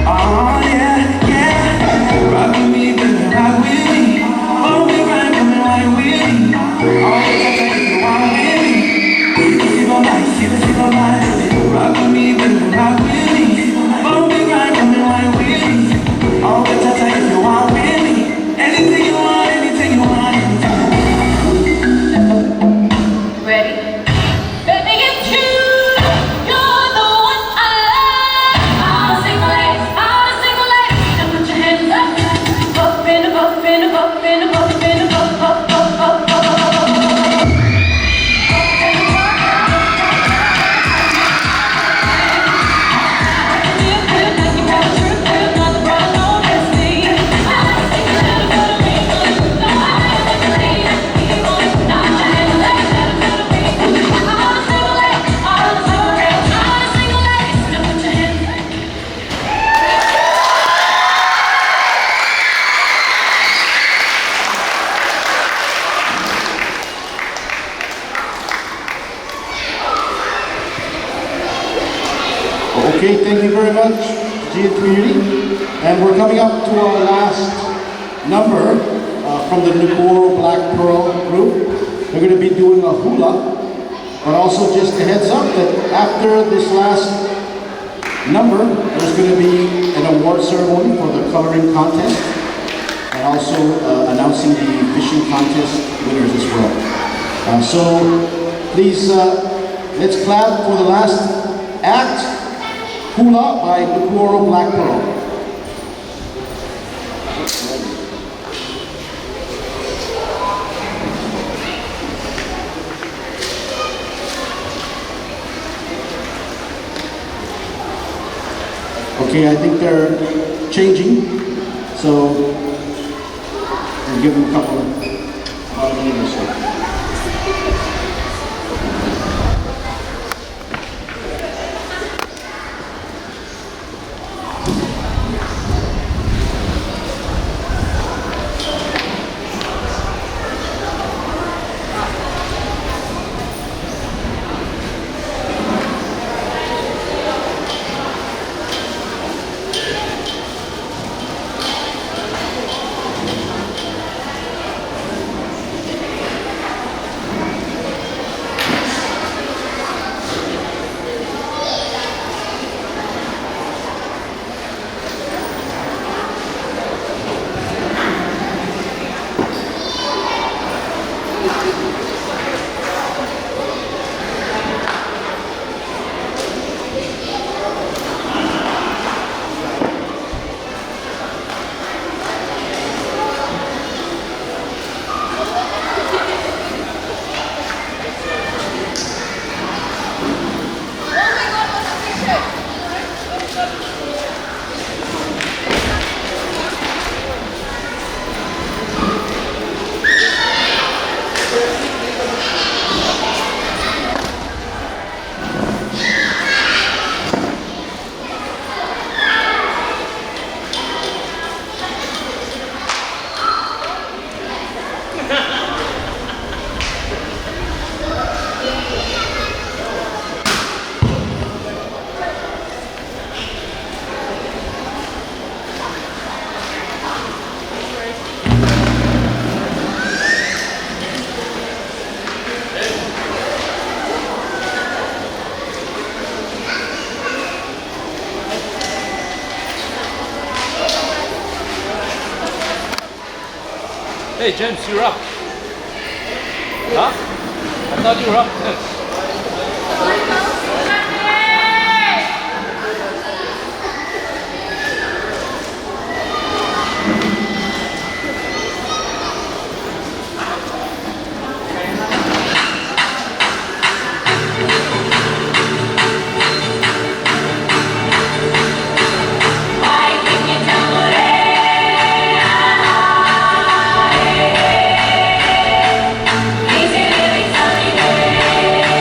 Oh yeah, yeah. very much, G community. And we're coming up to our last number from the Nagoro Black Pearl group. They're going to be doing a hula, but also just a heads up that after this last number, there's going to be an award ceremony for the coloring contest, and also announcing the fishing contest winners as well. So please, let's clap for the last act, Hula by Nagoro Black Pearl. Okay, I think they're changing, so we'll give them a couple of minutes or so. Hey James, you're up. Huh? I thought you were up next. Easy, really, sunny day.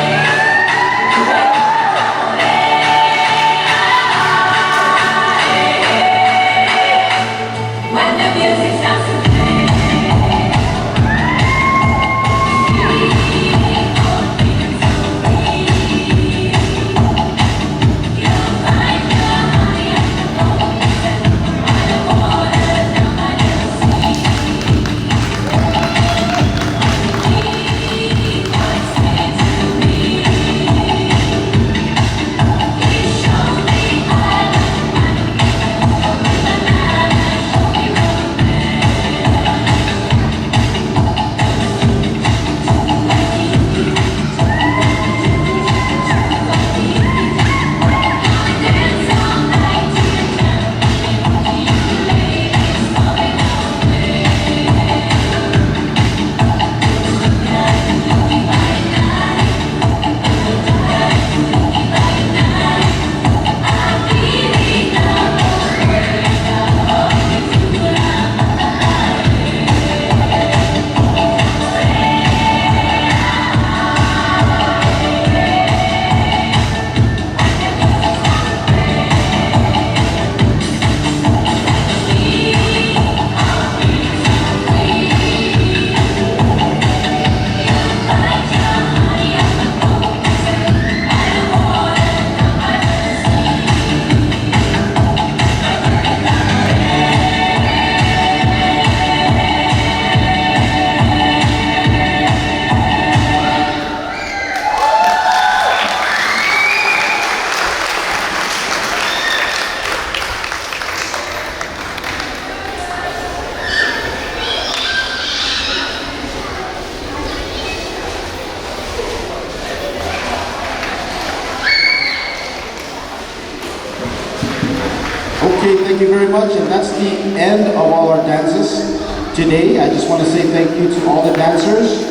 Okay, thank you very much, and that's the end of all our dances today. I just want to say thank you to all the dancers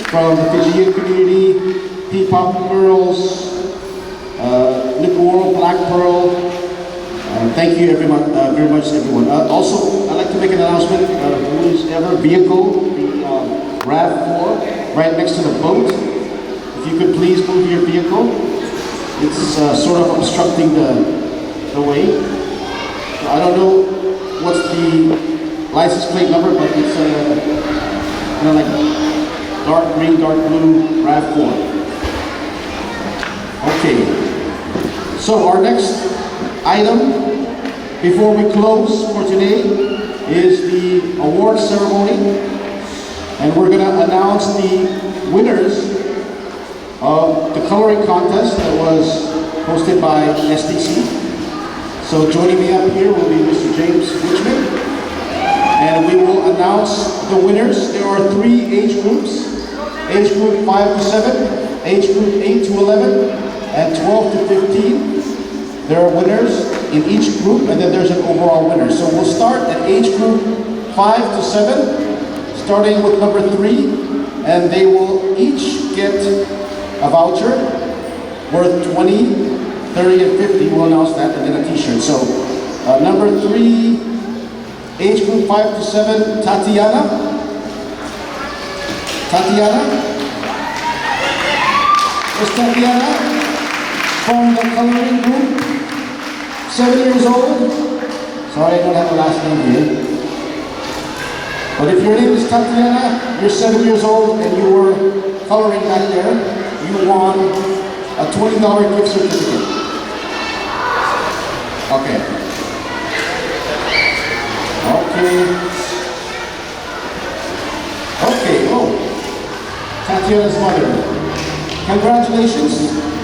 from the Fijian community, P-Pop Girls, Nukuoro, Black Pearl. Thank you everyone, very much everyone. Also, I'd like to make an announcement. Whose ever vehicle, the RAV4, right next to the boat. If you could please move your vehicle. It's sort of obstructing the way. So I don't know what's the license plate number, but it's kind of like dark green, dark blue RAV4. Okay. So our next item before we close for today is the award ceremony, and we're going to announce the winners of the coloring contest that was hosted by SDC. So joining me up here will be Mr. James Richmond, and we will announce the winners. There are 3 age groups: age group 5 to 7, age group 8 to 11, and 12 to 15. There are winners in each group, and then there's an overall winner. So we'll start at age group 5 to 7, starting with number 3, and they will each get a voucher worth 20, 30, and 50. We'll announce that, and then a t-shirt. So number 3, age group 5 to 7, Tatiana. Tatiana? Miss Tatiana from the coloring group, 7 years old. Sorry, I don't have a last name here. But if your name is Tatiana, you're 7 years old, and you were coloring back there, you won a $20 gift certificate. Okay. Okay, oh, Tatiana's mother. Congratulations,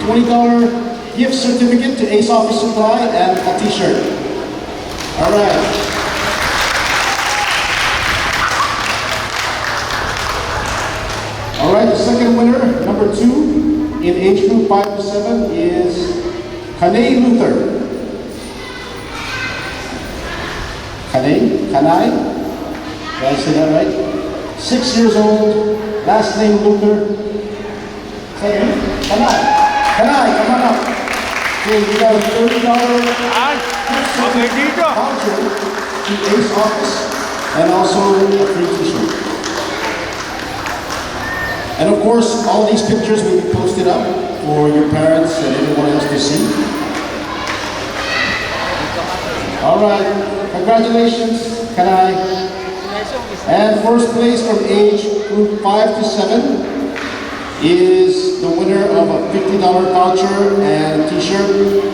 $20 gift certificate to Ace Office Supply and a t-shirt. All right. All right, the second winner, number 2, in age group 5 to 7 is Kanay Luther. Kanay? Did I say that right? 6 years old, last name Luther. Say it. Kanay, come on up. Okay, you got a $30 voucher to Ace Office and also a free t-shirt. And of course, all these pictures will be posted up for your parents and everyone else to see. All right, congratulations, Kanay. And first place from age group 5 to 7 is the winner of a $50 voucher and a t-shirt,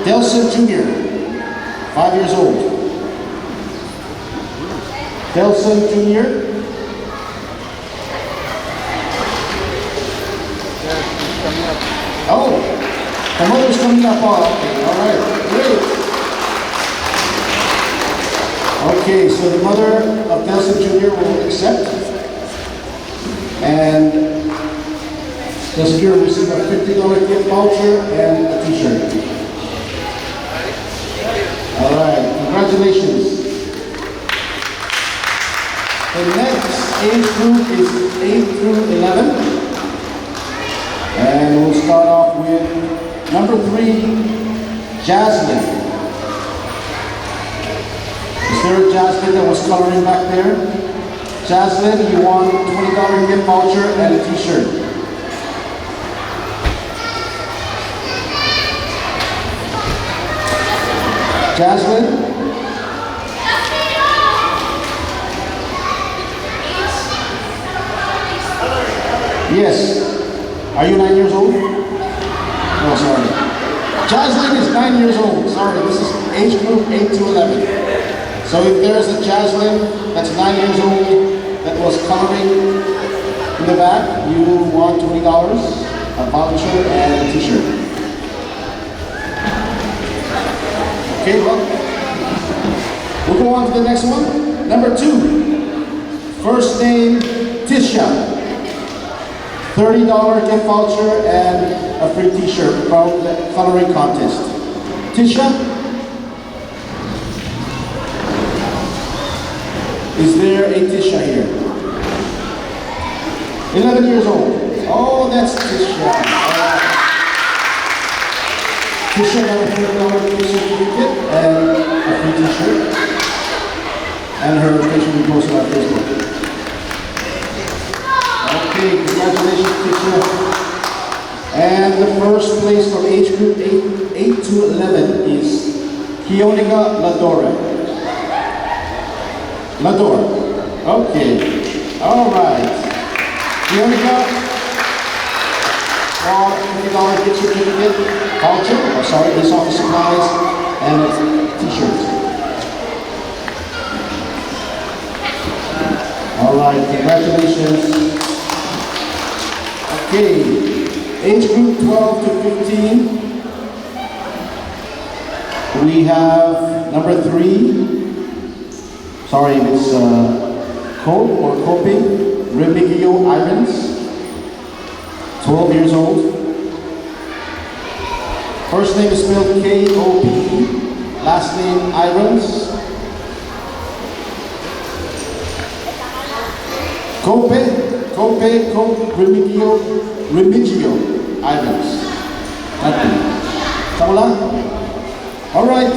Delson Jr., 5 years old. Delson Jr. Oh, the mother's coming up. Oh, okay, all right, great. Okay, so the mother of Delson Jr. will accept, and Delson Jr. will receive a $50 gift voucher and a t-shirt. All right, congratulations. The next age group is 8 through 11. And we'll start off with number 3, Jasmine. Is there a Jasmine that was coloring back there? Jasmine, you won a $20 gift voucher and a t-shirt. Jasmine? Yes. Are you 9 years old? Oh, sorry. Jasmine is 9 years old. Sorry, this is age group 8 to 11. So if there's a Jasmine that's 9 years old that was coloring in the back, you won $20, a voucher, and a t-shirt. Okay, well, we'll go on to the next one. Number 2, first name, Tisha. $30 gift voucher and a free t-shirt from the coloring contest. Tisha? Is there a Tisha here? 11 years old. Oh, that's Tisha. Tisha got a $100 gift certificate and a free t-shirt. And her picture will be posted on Facebook. Okay, congratulations, Tisha. And the first place for age group 8 to 11 is Kionika Ladora. Okay. All right. Kionika, $50 gift certificate, voucher, Ace Office supplies, and a t-shirt. All right, congratulations. Okay. Age group 12 to 15, we have number 3, sorry, it's Kope or Kope, Remigio Irons, 12 years old. First name is spelled K-O-P, last name Irons. Kope, Remigio Irons. Tama lang? All right.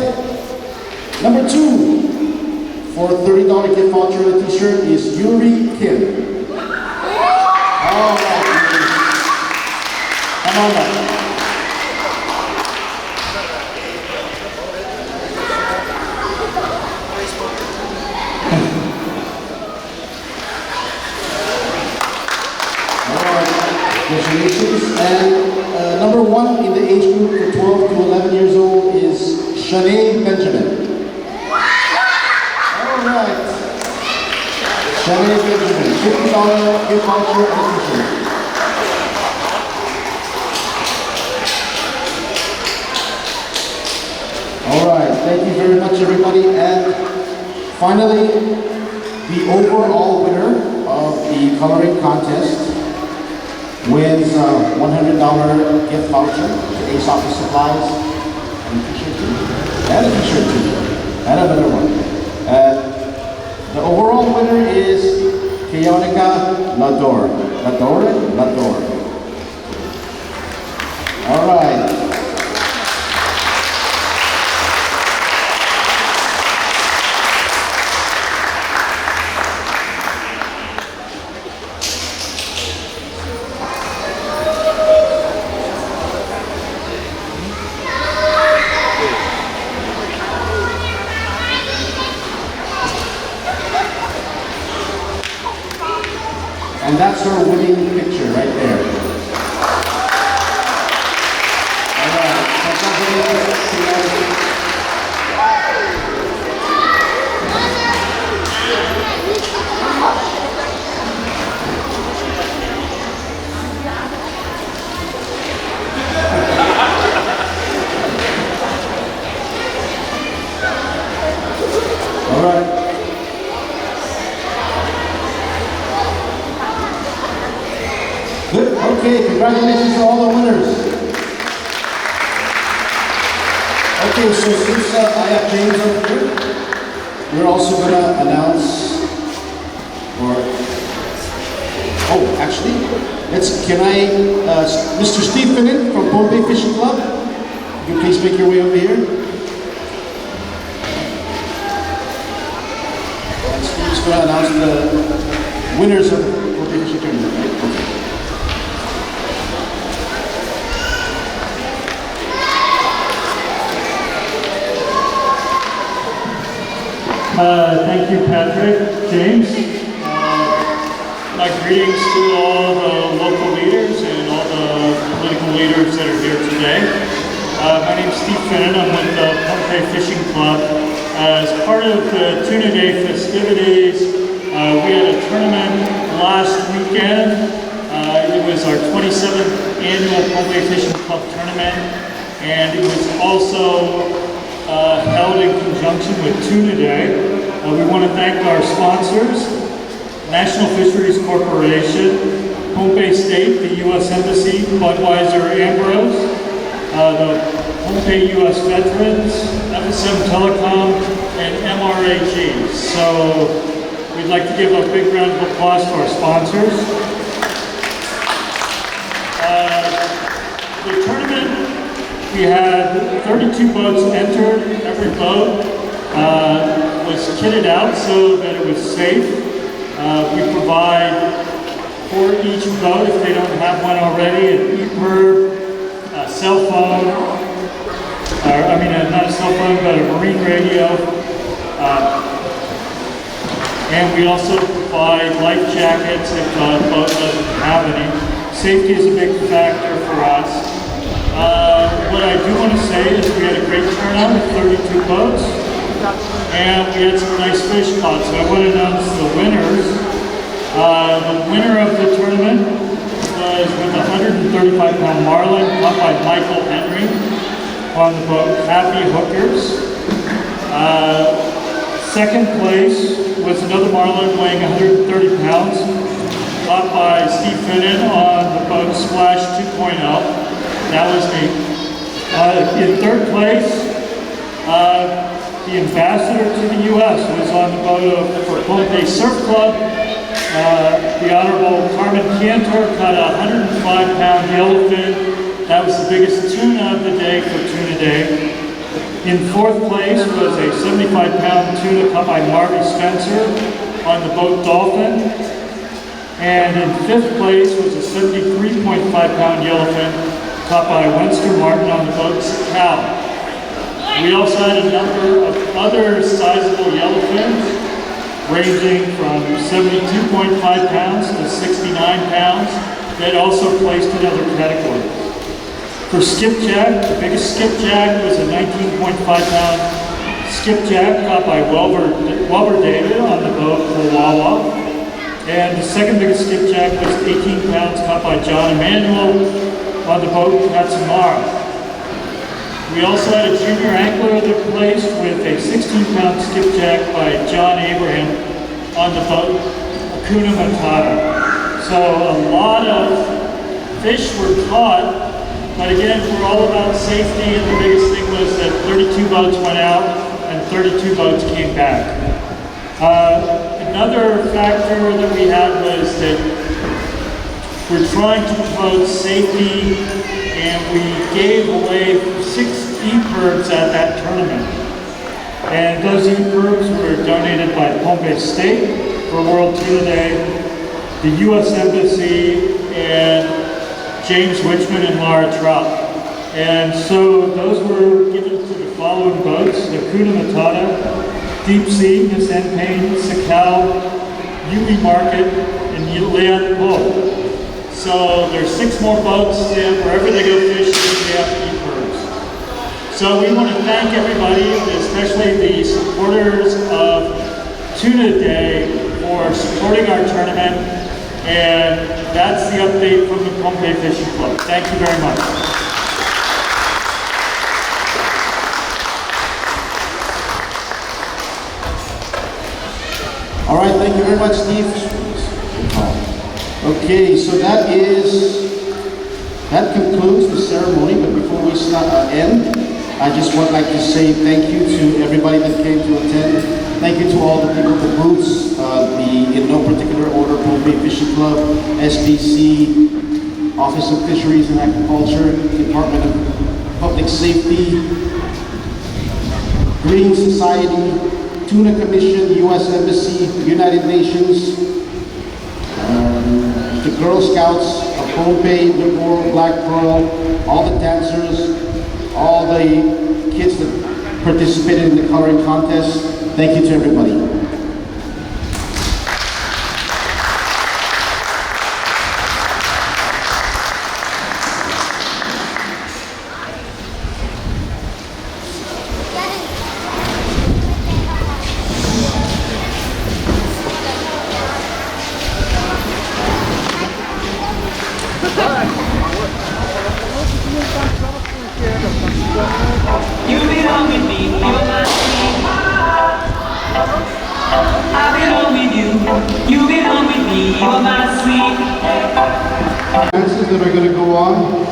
Number 2 for $30 gift voucher and a t-shirt is Yuri Kim. All right. Come on up. Congratulations. And number 1 in the age group for 12 to 11 years old is Shanae Benjamin. All right. Shanae Benjamin, $50 gift voucher and a t-shirt. All right. Thank you very much, everybody. And finally, the overall winner of the coloring contest wins a $100 gift voucher to Ace Office Supplies and a t-shirt too. And a t-shirt too. And another one. The overall winner is Kionika Lador. All right. And that's her winning picture right there. All right. All right. Good. Okay, congratulations to all the winners. Okay, so since I have James over here, we're also going to announce, actually, Mr. Steve Finnan from Pohnpei Fishing Club, you can please make your way over here. And Steve's going to announce the winners of the Pohnpei Fishing Tournament, right? Okay. Thank you, Patrick. James, my greetings to all the local leaders and all the political leaders that are here today. My name is Steve Finnan. I'm with the Pohnpei Fishing Club. As part of the Tuna Day festivities, we had a tournament last weekend. It was our 27th annual Pohnpei Fishing Club tournament, and it was also held in conjunction with Tuna Day. We want to thank our sponsors, National Fisheries Corporation, Pohnpei State, the U.S. Embassy, Budweiser Ambrose, the Pohnpei U.S. Veterans, FSM Telecom, and MRAG. So we'd like to give a big round of applause to our sponsors. The tournament, we had 32 boats entered. Every boat was kitted out so that it was safe. We provide for each boat, if they don't have one already, an EPIRB, a cell phone, not a cell phone, but a marine radio. And we also provide life jackets if the boat doesn't have any. Safety is a big factor for us. What I do want to say is we had a great turnout with 32 boats, and we had some nice fish caught. So I want to announce the winners. The winner of the tournament was with a 135-pound marlin caught by Michael Henry on the boat Happy Hookers. Second place was another marlin weighing 130 pounds caught by Steve Finnan on the boat Splash 2.0. That was me. In third place, the ambassador to the U.S. was on the boat for Pompe Surf Club. The Honorable Carmen Cantor caught a 105-pound yellowfin. That was the biggest tuna of the day for Tuna Day. In fourth place was a 75-pound tuna caught by Marty Spencer on the boat Dolphin. And in fifth place was a 73.5-pound yellowfin caught by Winston Martin on the boat Cal. We also had a number of other sizable yellowfins, ranging from 72.5 pounds to 69 pounds, that also placed in other categories. For skipjack, the biggest skipjack was a 19.5-pound skipjack caught by Welber David on the boat Wawa. And the second biggest skipjack was 18 pounds caught by John Emanuel on the boat Katsumara. We also had a junior angler that placed with a 16-pound skipjack by John Abraham on the boat Hakuna Matata. So a lot of fish were caught, but again, we're all about safety, and the biggest thing was that 32 boats went out and 32 boats came back. Another factor that we had was that we're trying to promote safety, and we gave away 6 EPIRBs at that tournament. And those EPIRBs were donated by Pompe State for World Tuna Day, the U.S. Embassy, and James Wichman and Laura Trout. And so those were given to the following boats: the Hakuna Matata, Deep Sea, Miss N. Payne, Sakal, Yumi Market, and Leon Poe. So there's 6 more boats, and wherever they go fishing, they have EPIRBs. So we want to thank everybody, especially the supporters of Tuna Day, for supporting our tournament. And that's the update from the Pompe Fishing Club. Thank you very much. All right, thank you very much, Steve. Okay, so that concludes the ceremony, but before we end, I just would like to say thank you to everybody that came to attend. Thank you to all the people at the booths, in no particular order, Pompe Fishing Club, SBC, Office of Fisheries and Aquaculture, Department of Public Safety, Green Society, Tuna Commission, U.S. Embassy, United Nations, the Girl Scouts of Pompe, Newport, Black Pearl, all the dancers, all the kids that participated in the coloring contest. Thank you to everybody. You belong with me, you're my queen. I belong with you belong with me, you're my sweet. Dances that are going to go on,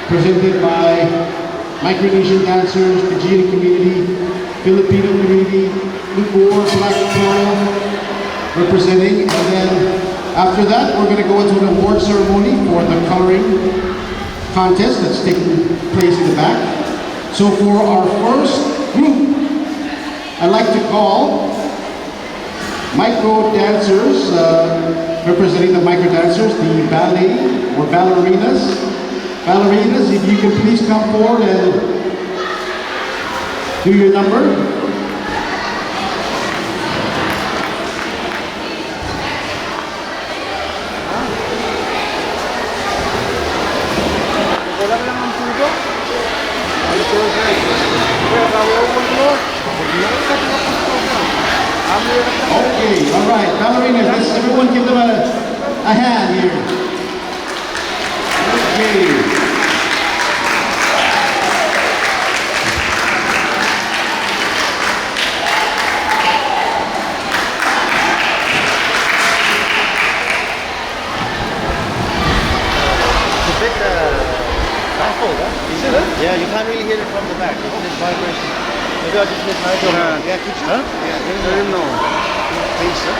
presented by Micronesian dancers, the Fijian community, Filipino community, Lubor, Black Pearl, representing, and then after that, we're going to go into an award ceremony for the coloring contest that's taking place in the back. So for our first group, I'd like to call micro dancers, representing the micro dancers, the ballet or ballerinas. Ballerinas, if you can please come forward and do your number. Okay, all right, ballerinas, let's everyone give them a hand here. Okay. It's a bit baffled, huh? Is it? Yeah, you can't really hear it from the back. It's vibration. Maybe I'll just make Nigel. Yeah, could you? Huh? Yeah, let him know. Please, sir.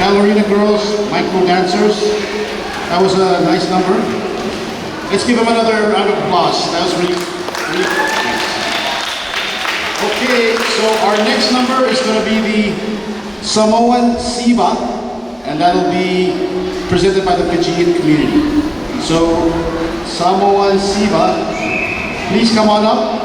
Ballerina Girls, Micro Dancers. That was a nice number. Let's give them another round of applause. That was really nice. Okay, so our next number is going to be the Samoan Siba, and that'll be presented by the Fijian community. So, Samoan Siba, please come on up.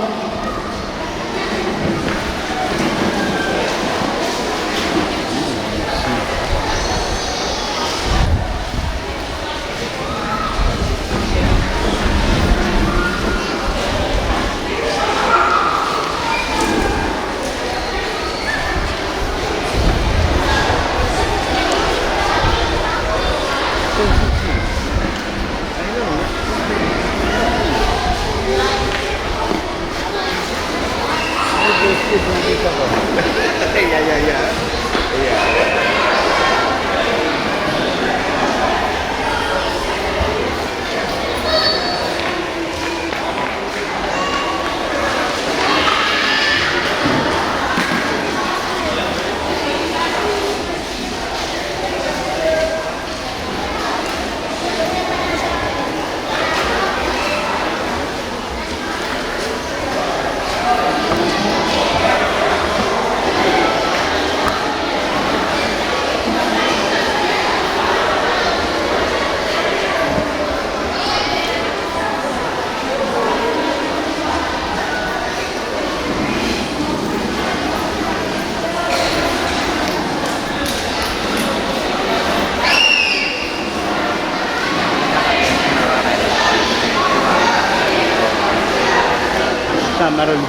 Meron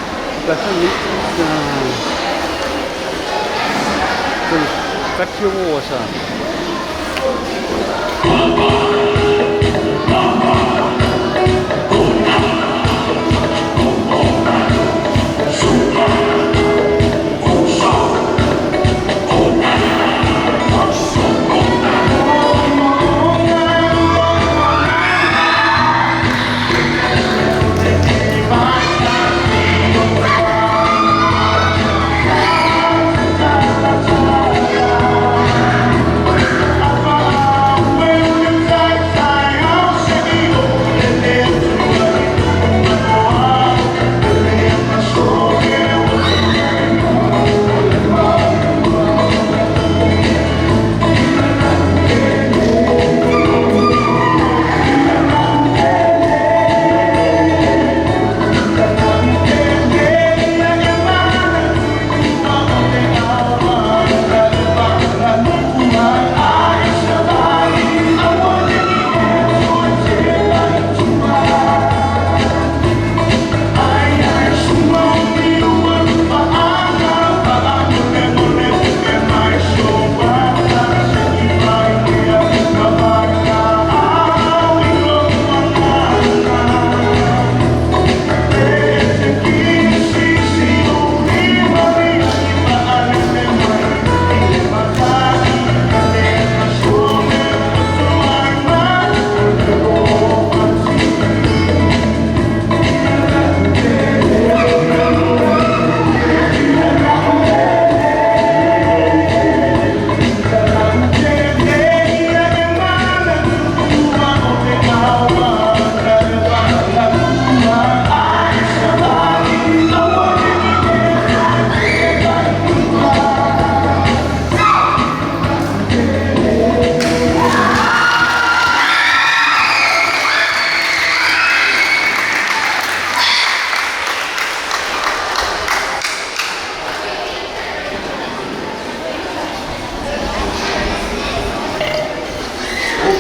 basta cut yung uwasa.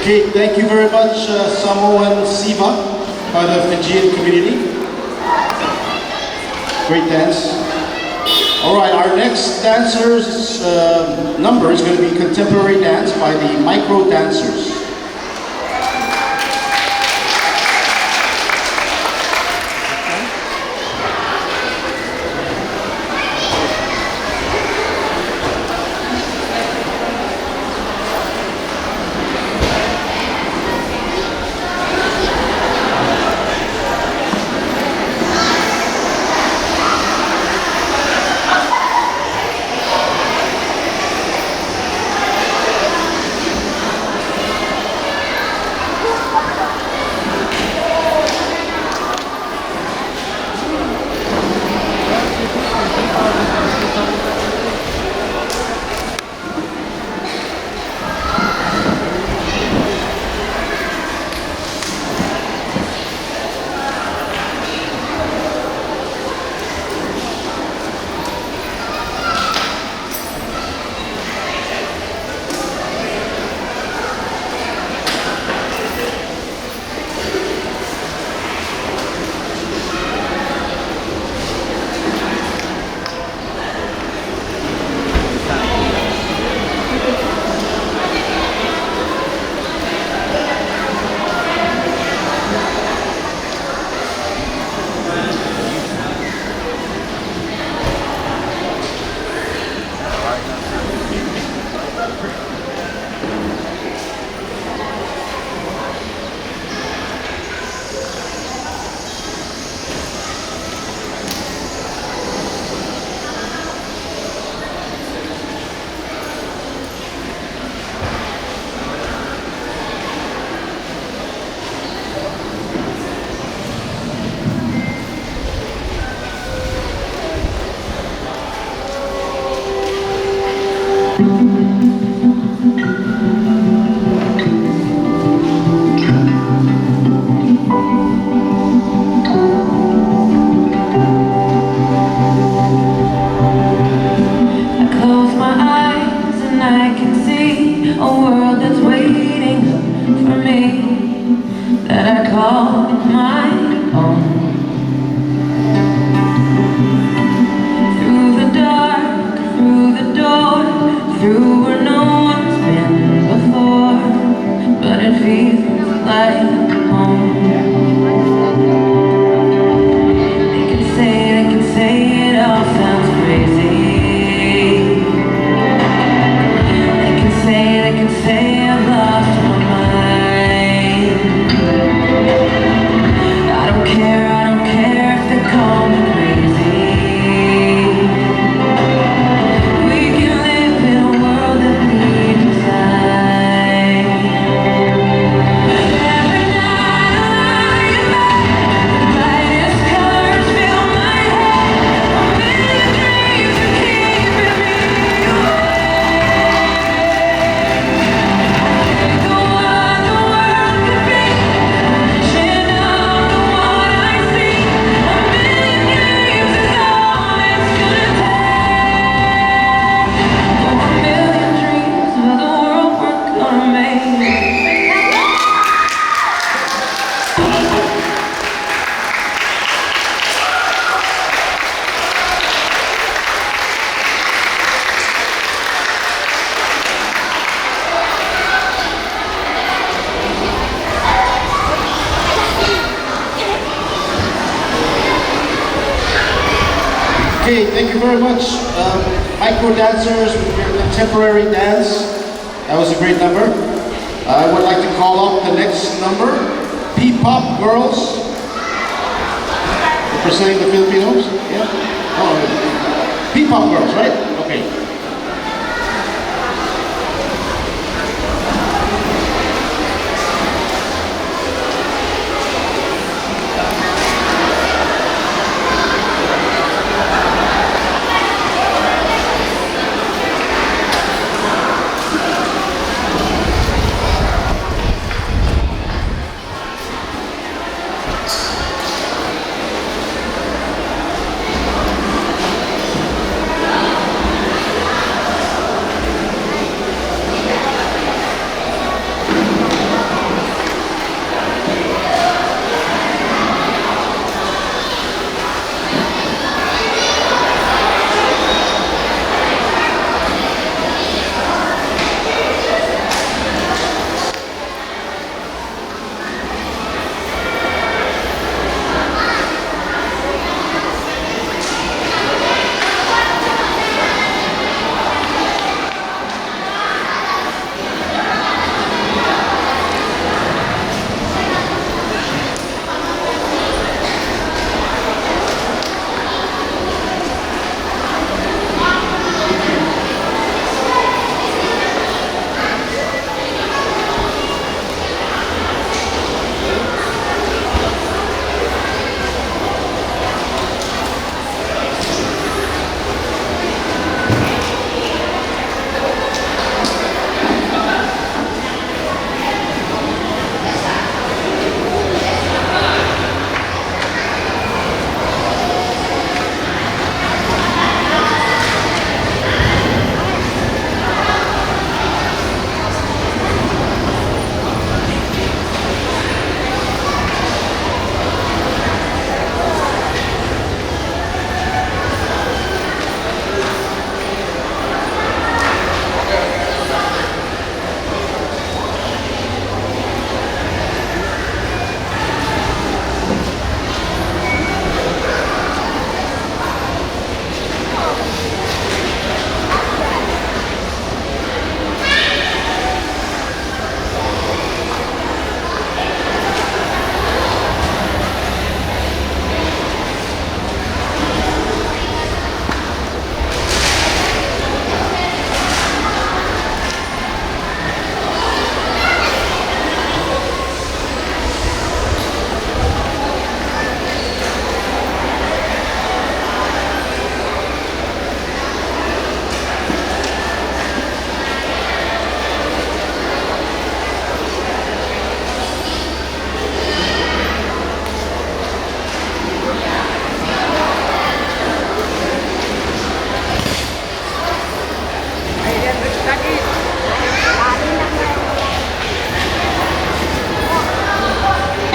Okay, thank you very much, Samoan Siba, by the Fijian community. Great dance. All right, our next dancer's number is going to be contemporary dance by the Micro Dancers. that I call my own. Through the dark, through the door, through where no one's been before, but it feels like home. They can say it all sounds crazy. They can say I've lost my mind. I don't care if they call me crazy. We can live in a world that we design. Every night I lie in bed, the brightest colors fill my head. A million dreams are keeping me awake. Okay, thank you very much. Micro dancers with your contemporary dance. That was a great number. I would like to call up the next number, P-Pop Girls. Representing the Filipinos? Yeah? Oh, P-Pop Girls, right? Okay.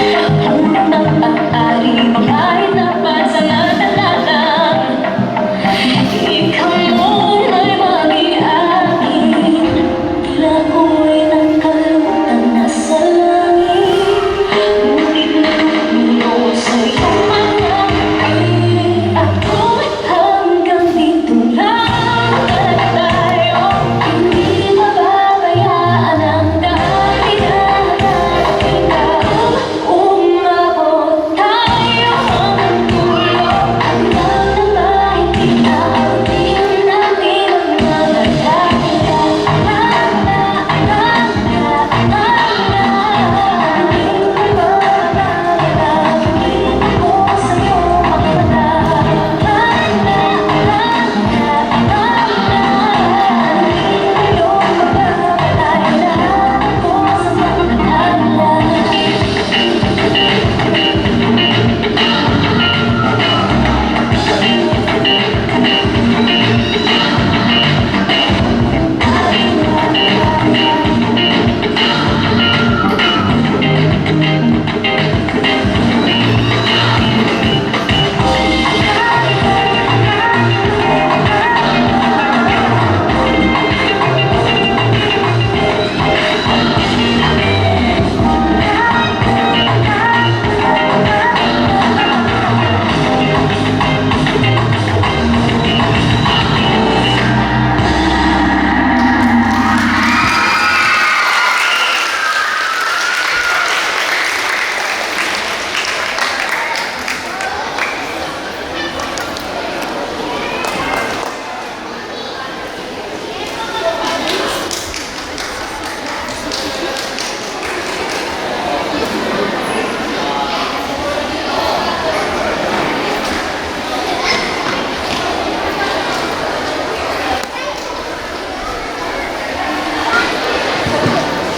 Unang maaari kahit napasanatalatang ikaw muna'y mag-i-amin. Tila ko'y nakalutang nasa langit, ngunit natutulog sa iyong mga piling. Ako'y hanggang dito lang tayo, hindi mababayaan ang dahilan. Ikaw, umabot tayo hanggang dulo, hanggang na hindi na ating natin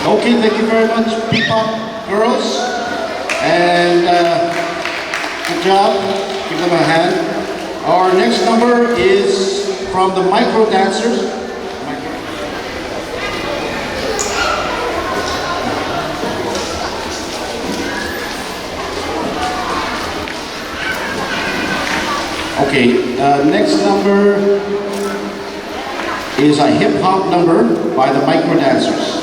Okay, thank you very much, P-pop girls. And good job. Give them a hand. Our next number is from the micro dancers. Okay, next number is a hip hop number by the micro dancers.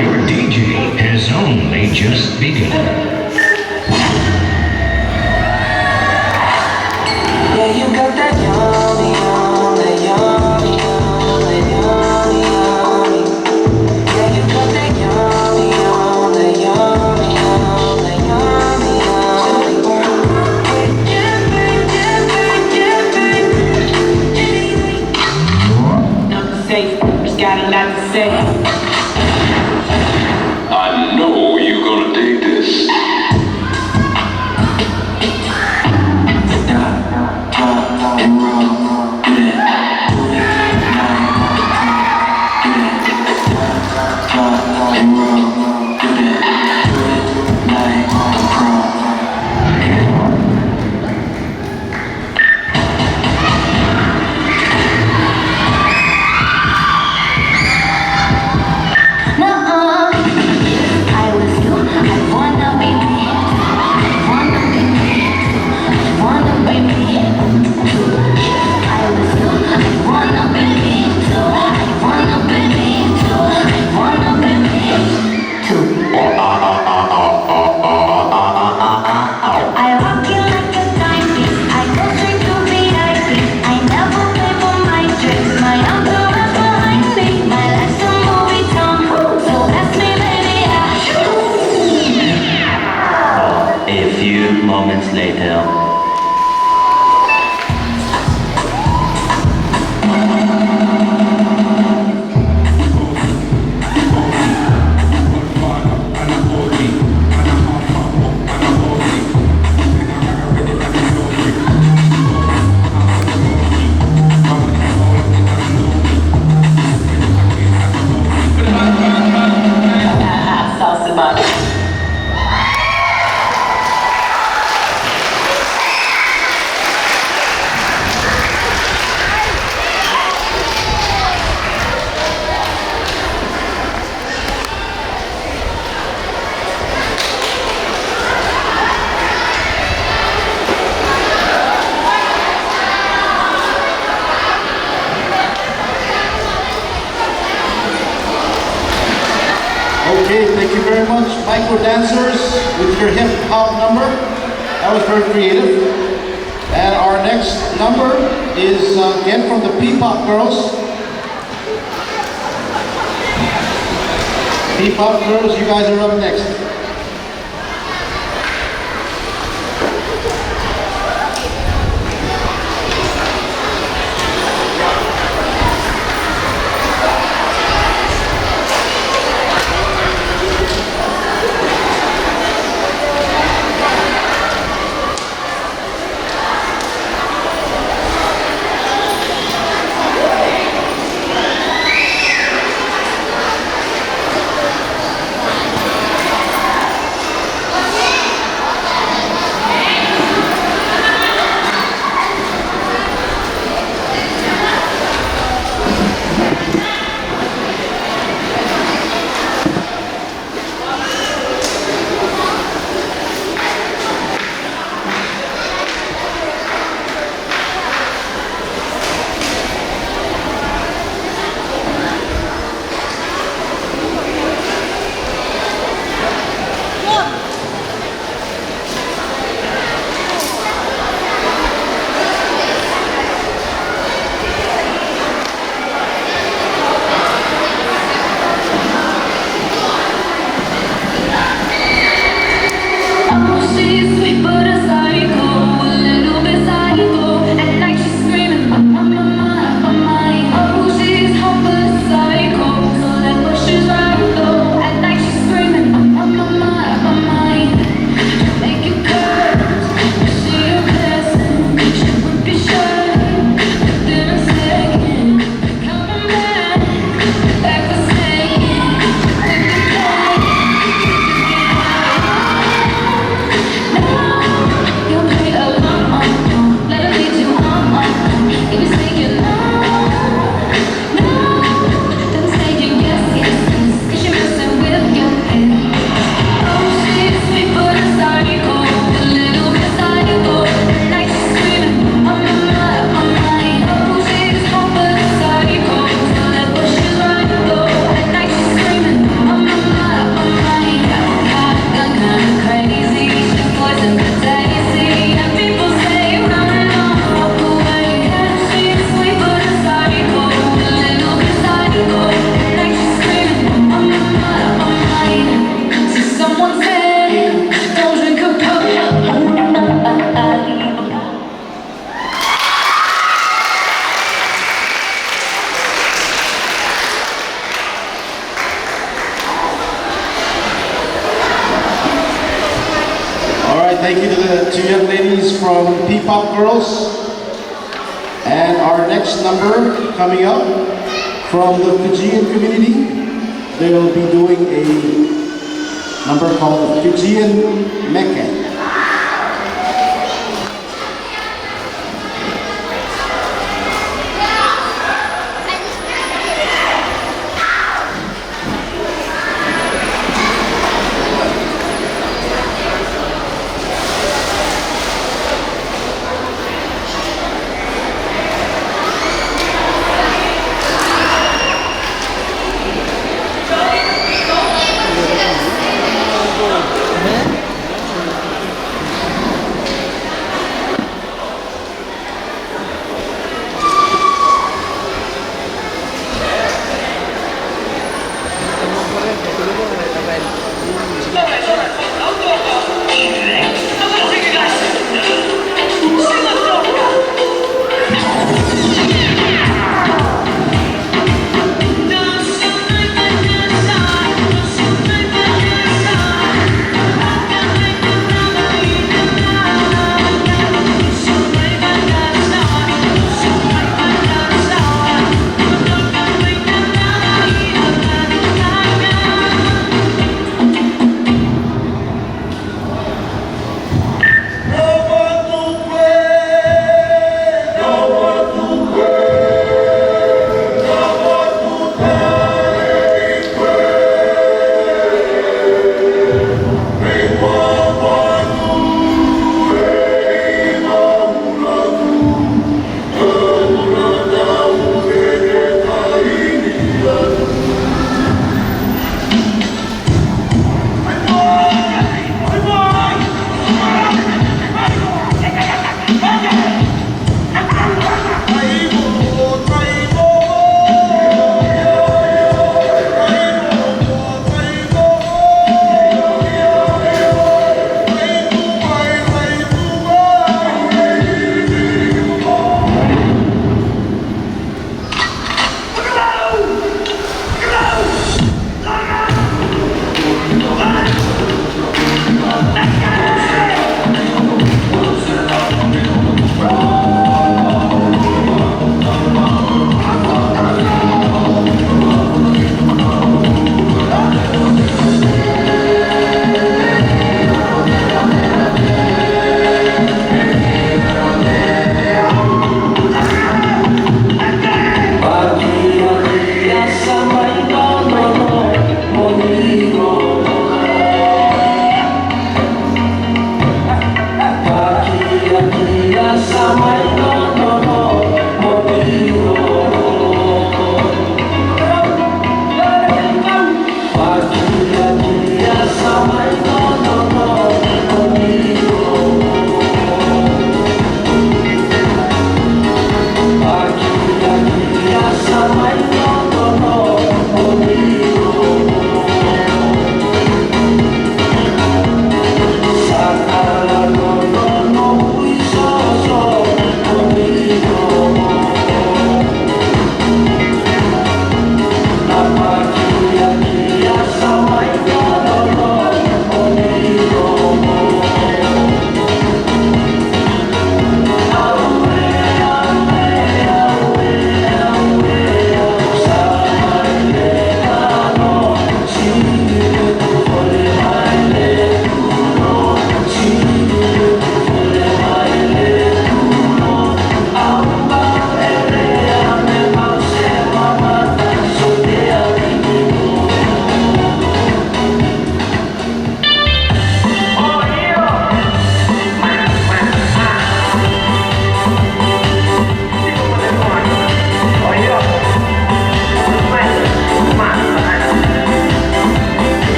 Your DJ has got a lot to say. I know you're gonna dig this. And roll, do that, do it, and roll, do that, like a pro. I was you, I wanna be me, wanna be me, wanna be me. I was you, I wanna be me too, I wanna be me too, I wanna be me too. I rock you like a timepiece, I go straight to VIP. I never pay for my drinks, my entourage behind me. My life's a movie town, so ask me, baby, A few moments later. sauce about it. Okay, thank you very much, micro dancers, with your hip hop number. That was very creative. And our next number is again from the P-Pop Girls. P-Pop Girls, you guys are up next. thank you to the two young ladies from P-Pop Girls. And our next number coming up from the Fijian community, they will be doing a number called Fijian Meke.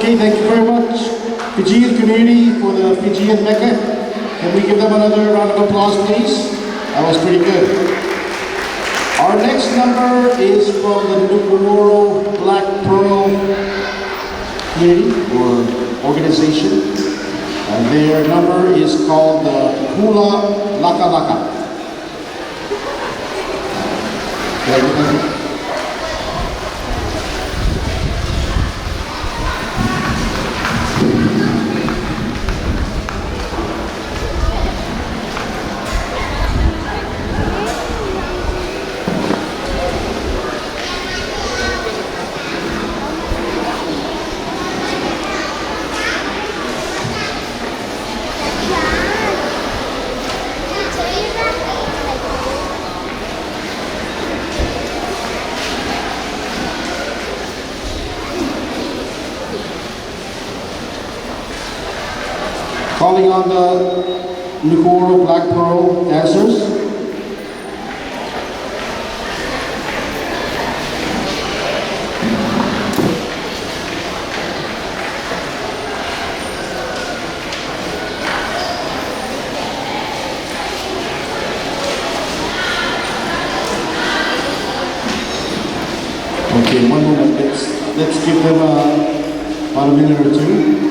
Okay, thank you very much, Fijian community, for the Fijian Mecca. Can we give them another round of applause, please? That was pretty good. Our next number is from the Nuku'oro Black Pearl community or organization. And their number is called the Hula Laka Laka. Calling on the Nuku'oro Black Pearl dancers. Okay, one moment. Let's give them about a minute or two.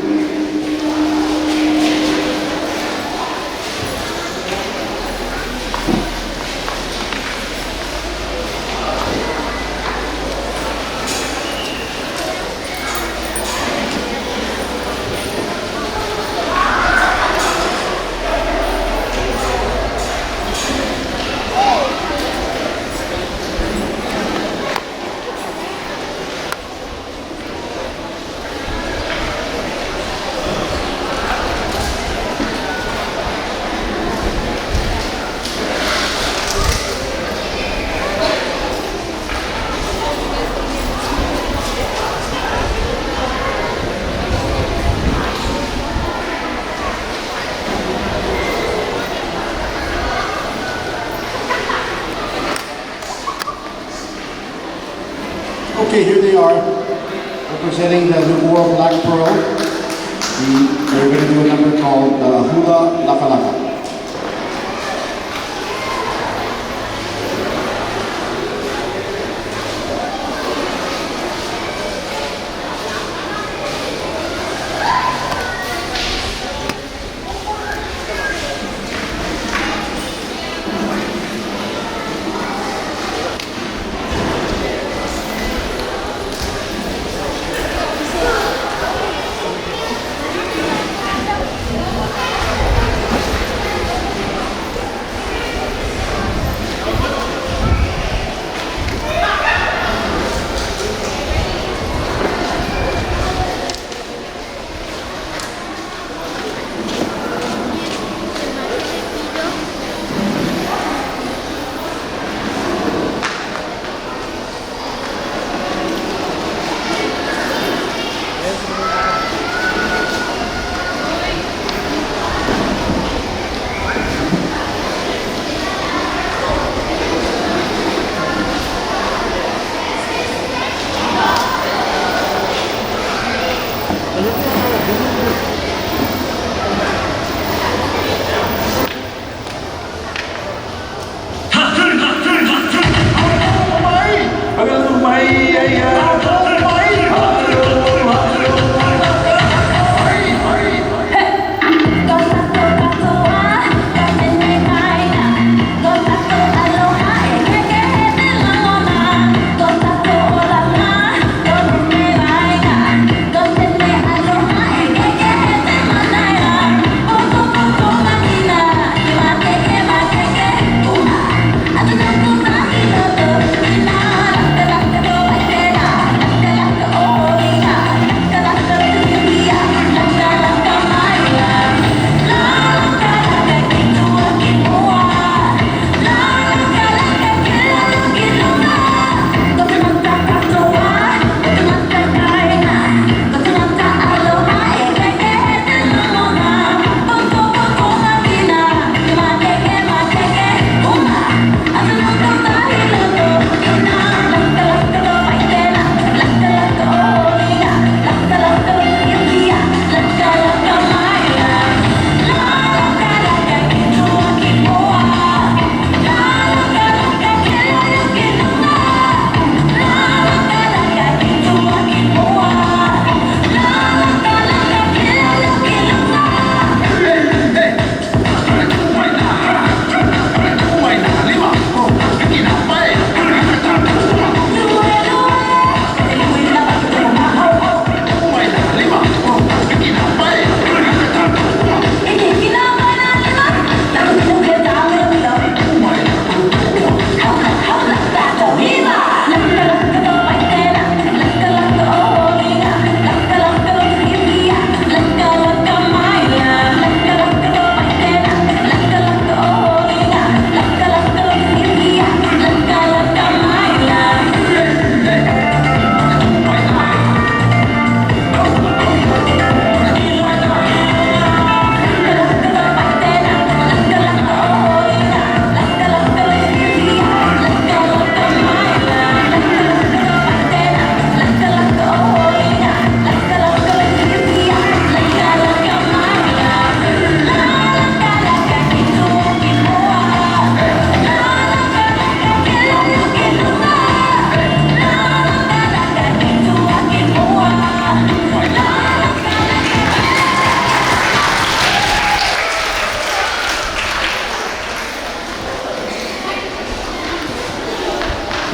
Okay, here they are, representing the Nuku'oro Black Pearl. They're going to do a number called Hula Laka Laka.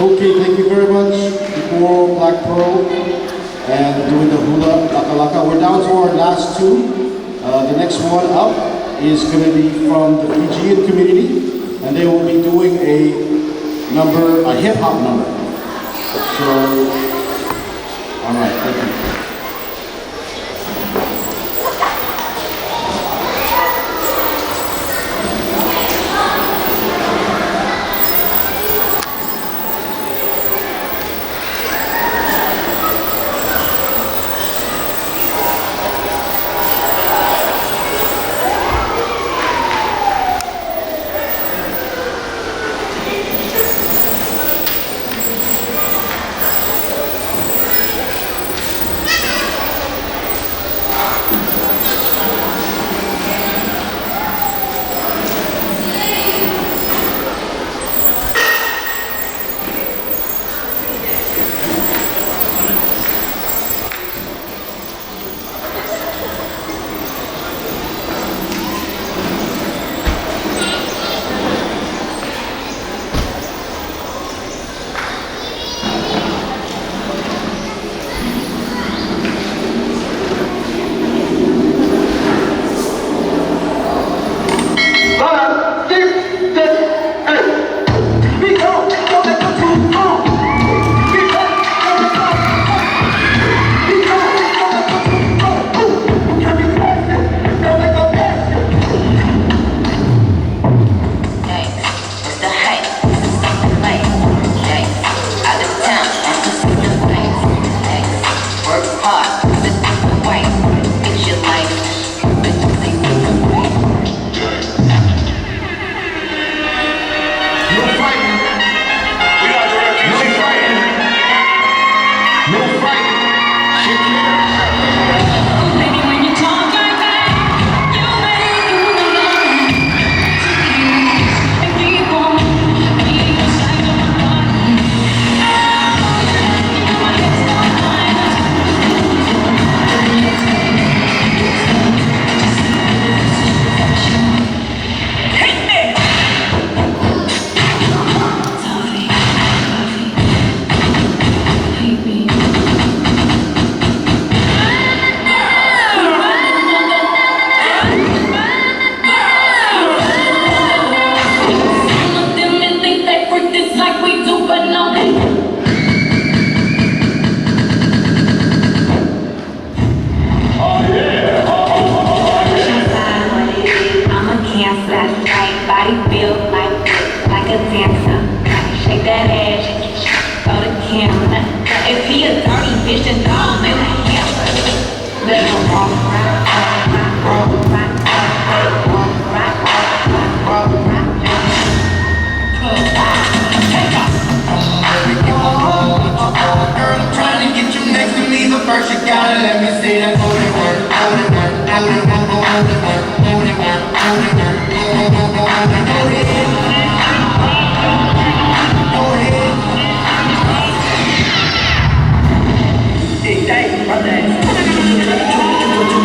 Okay, thank you very much. Before Black Pearl and doing the hula laka laka, we're down to our last two. The next one up is going to be from the Fijian community, and they will be doing a hip hop number. So, all right, thank you.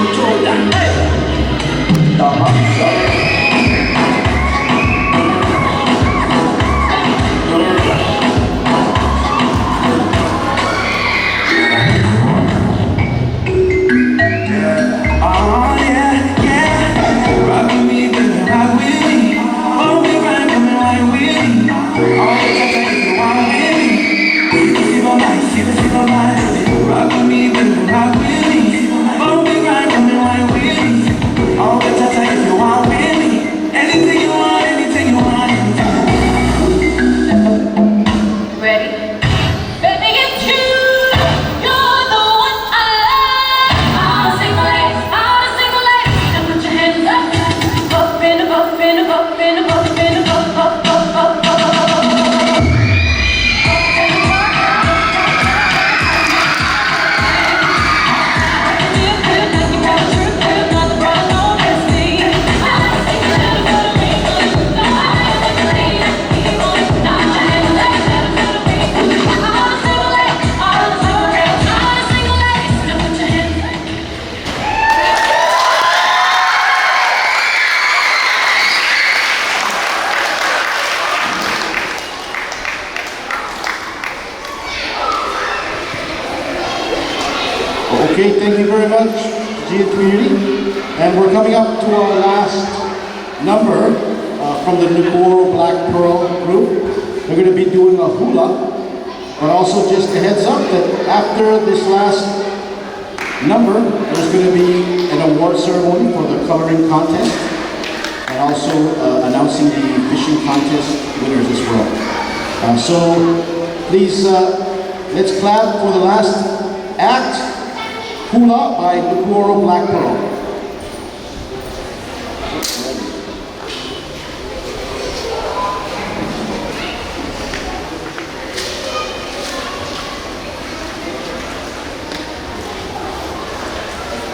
Hey, Okay, thank you very much, GN community. And we're coming up to our last number from the Nagoro Black Pearl group. They're going to be doing a hula, but also just a heads up that after this last number, there's going to be an award ceremony for the coloring contest and also announcing the fishing contest winners as well. So please, let's clap for the last act, Hula by Nagoro Black Pearl.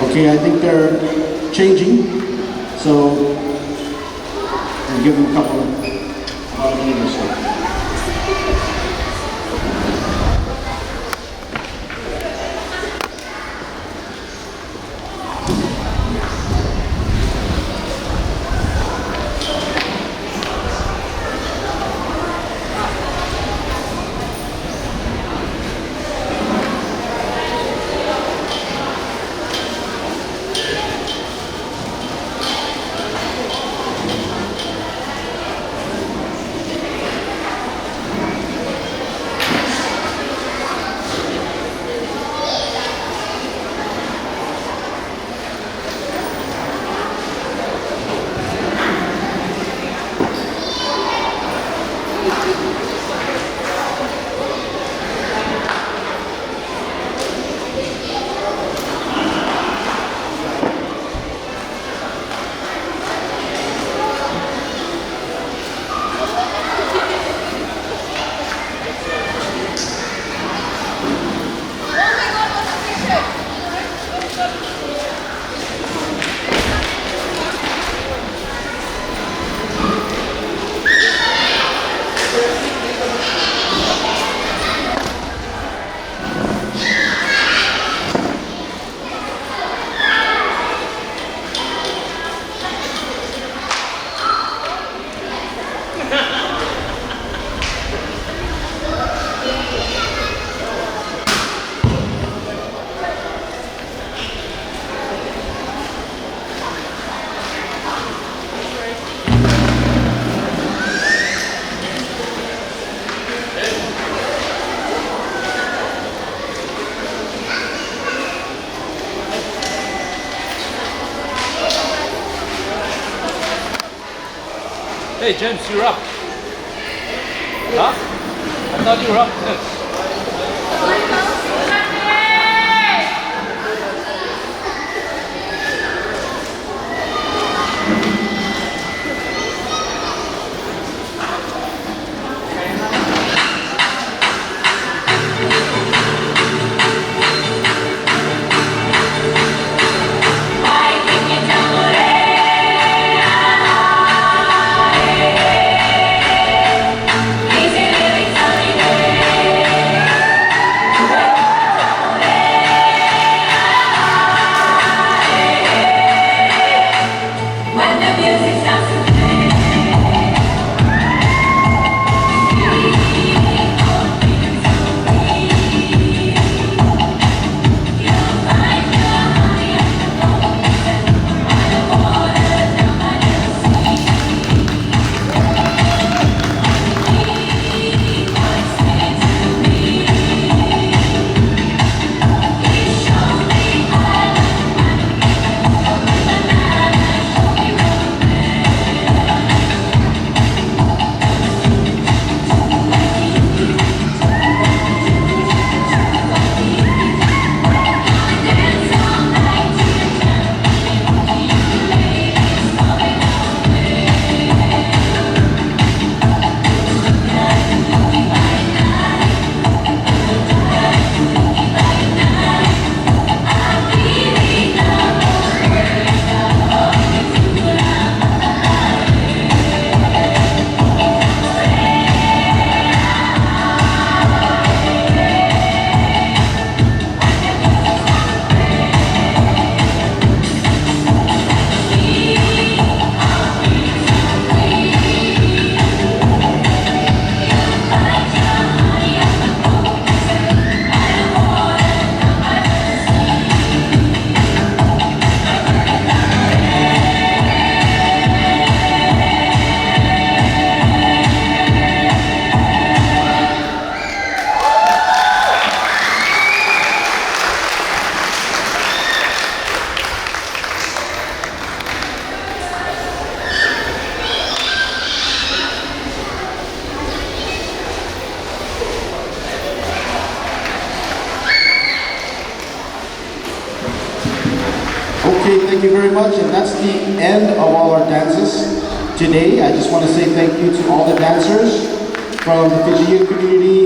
Okay, I think they're changing, so we'll give them a couple of minutes or so. Hey James, you're up. Huh? I thought you were up next. Easy living sunny day. Okay, thank you very much. And that's the end of all our dances today. I just want to say thank you to all the dancers from the Fijian community,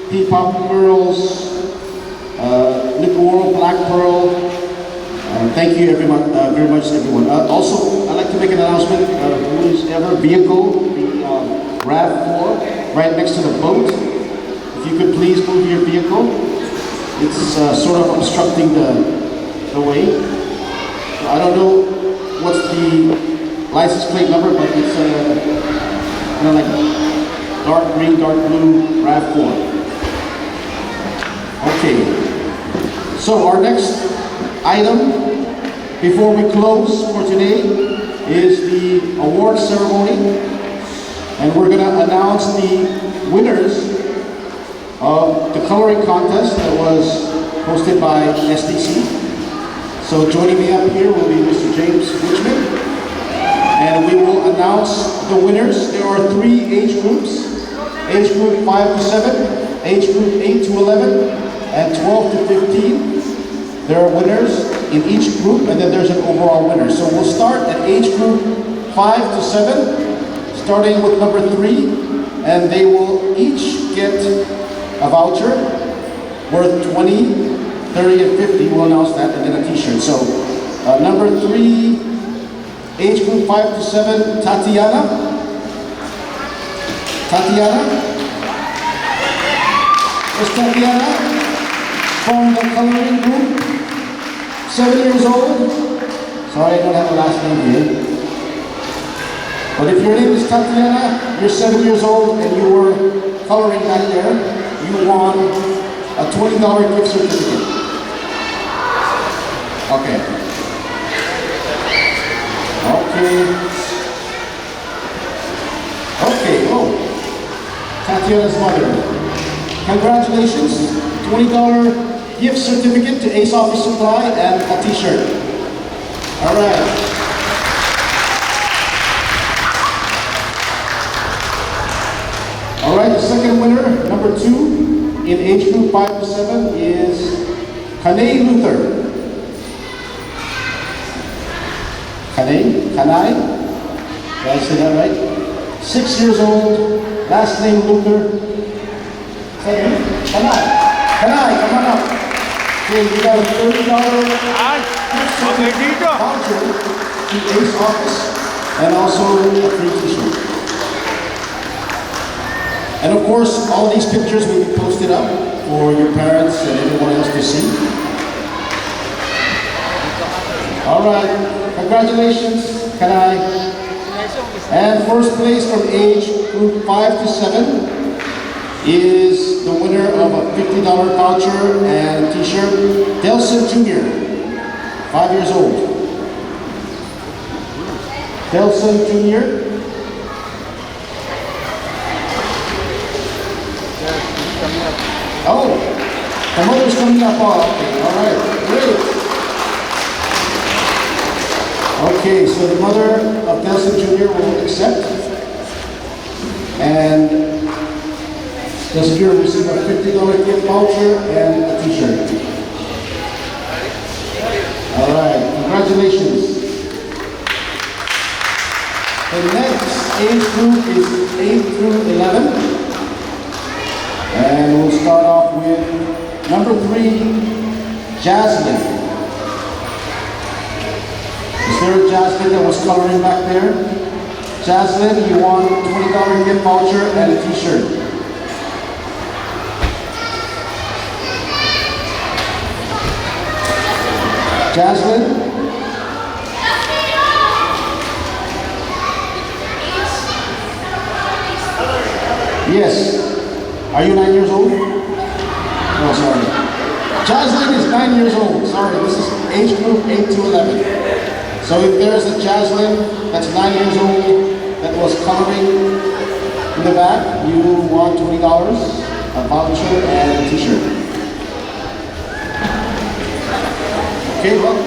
P-Pop Girls, Nicoro, Black Pearl. Thank you very much, everyone. Also, I'd like to make an announcement. Whoever vehicle, the RAV4, right next to the boat, if you could please move your vehicle. It's sort of obstructing the way. I don't know what's the license plate number, but it's kind of like dark green, dark blue RAV4. Okay, so our next item before we close for today is the award ceremony, and we're going to announce the winners of the coloring contest that was hosted by SDC. So joining me up here will be Mr. James Richmond, and we will announce the winners. There are 3 age groups: age group 5 to 7, age group 8 to 11, and 12 to 15. There are winners in each group, and then there's an overall winner. So we'll start at age group 5 to 7, starting with number 3, and they will each get a voucher worth 20, 30, and 50. We'll announce that, and then a t-shirt. So number 3, age group 5 to 7, Tatiana. Tatiana? Is Tatiana from the coloring group? 7 years old? Sorry, I don't have the last name here. But if your name is Tatiana, you're 7 years old, and you were coloring back there, you won a $20 gift certificate. Okay. Oh, Tatiana's mother. Congratulations, $20 gift certificate to Ace Office Supply and a t-shirt. All right. All right, the second winner, number 2, in age group 5 to 7 is Kanay Luther. Kanay? Did I say that right? 6 years old, last name Luther. Kanay, come on up. Okay, you got a $30 voucher to Ace Office and also a free t-shirt. And of course, all these pictures will be posted up for your parents and everyone else to see. All right, congratulations, Kanay. And first place from age group 5 to 7 is the winner of a $50 voucher and a t-shirt, Delson Jr., 5 years old. Delson Jr. Oh, the mother's coming up. Oh, okay, all right, great. Okay, so the mother of Delson Jr. will accept, and Delson Jr. will receive a $50 gift voucher and a t-shirt. All right, congratulations. The next age group is 8 through 11. And we'll start off with number 3, Jasmine. Is there a Jasmine that was coloring back there? Jasmine, you won a $20 gift voucher and a t-shirt. Jasmine? Yes. Are you 9 years old? No, sorry. Jasmine is 9 years old. Sorry, this is age group 8 to 11. So if there's a Jasmine that's 9 years old that was coloring in the back, you won $20, a voucher, and a t-shirt. Okay, well,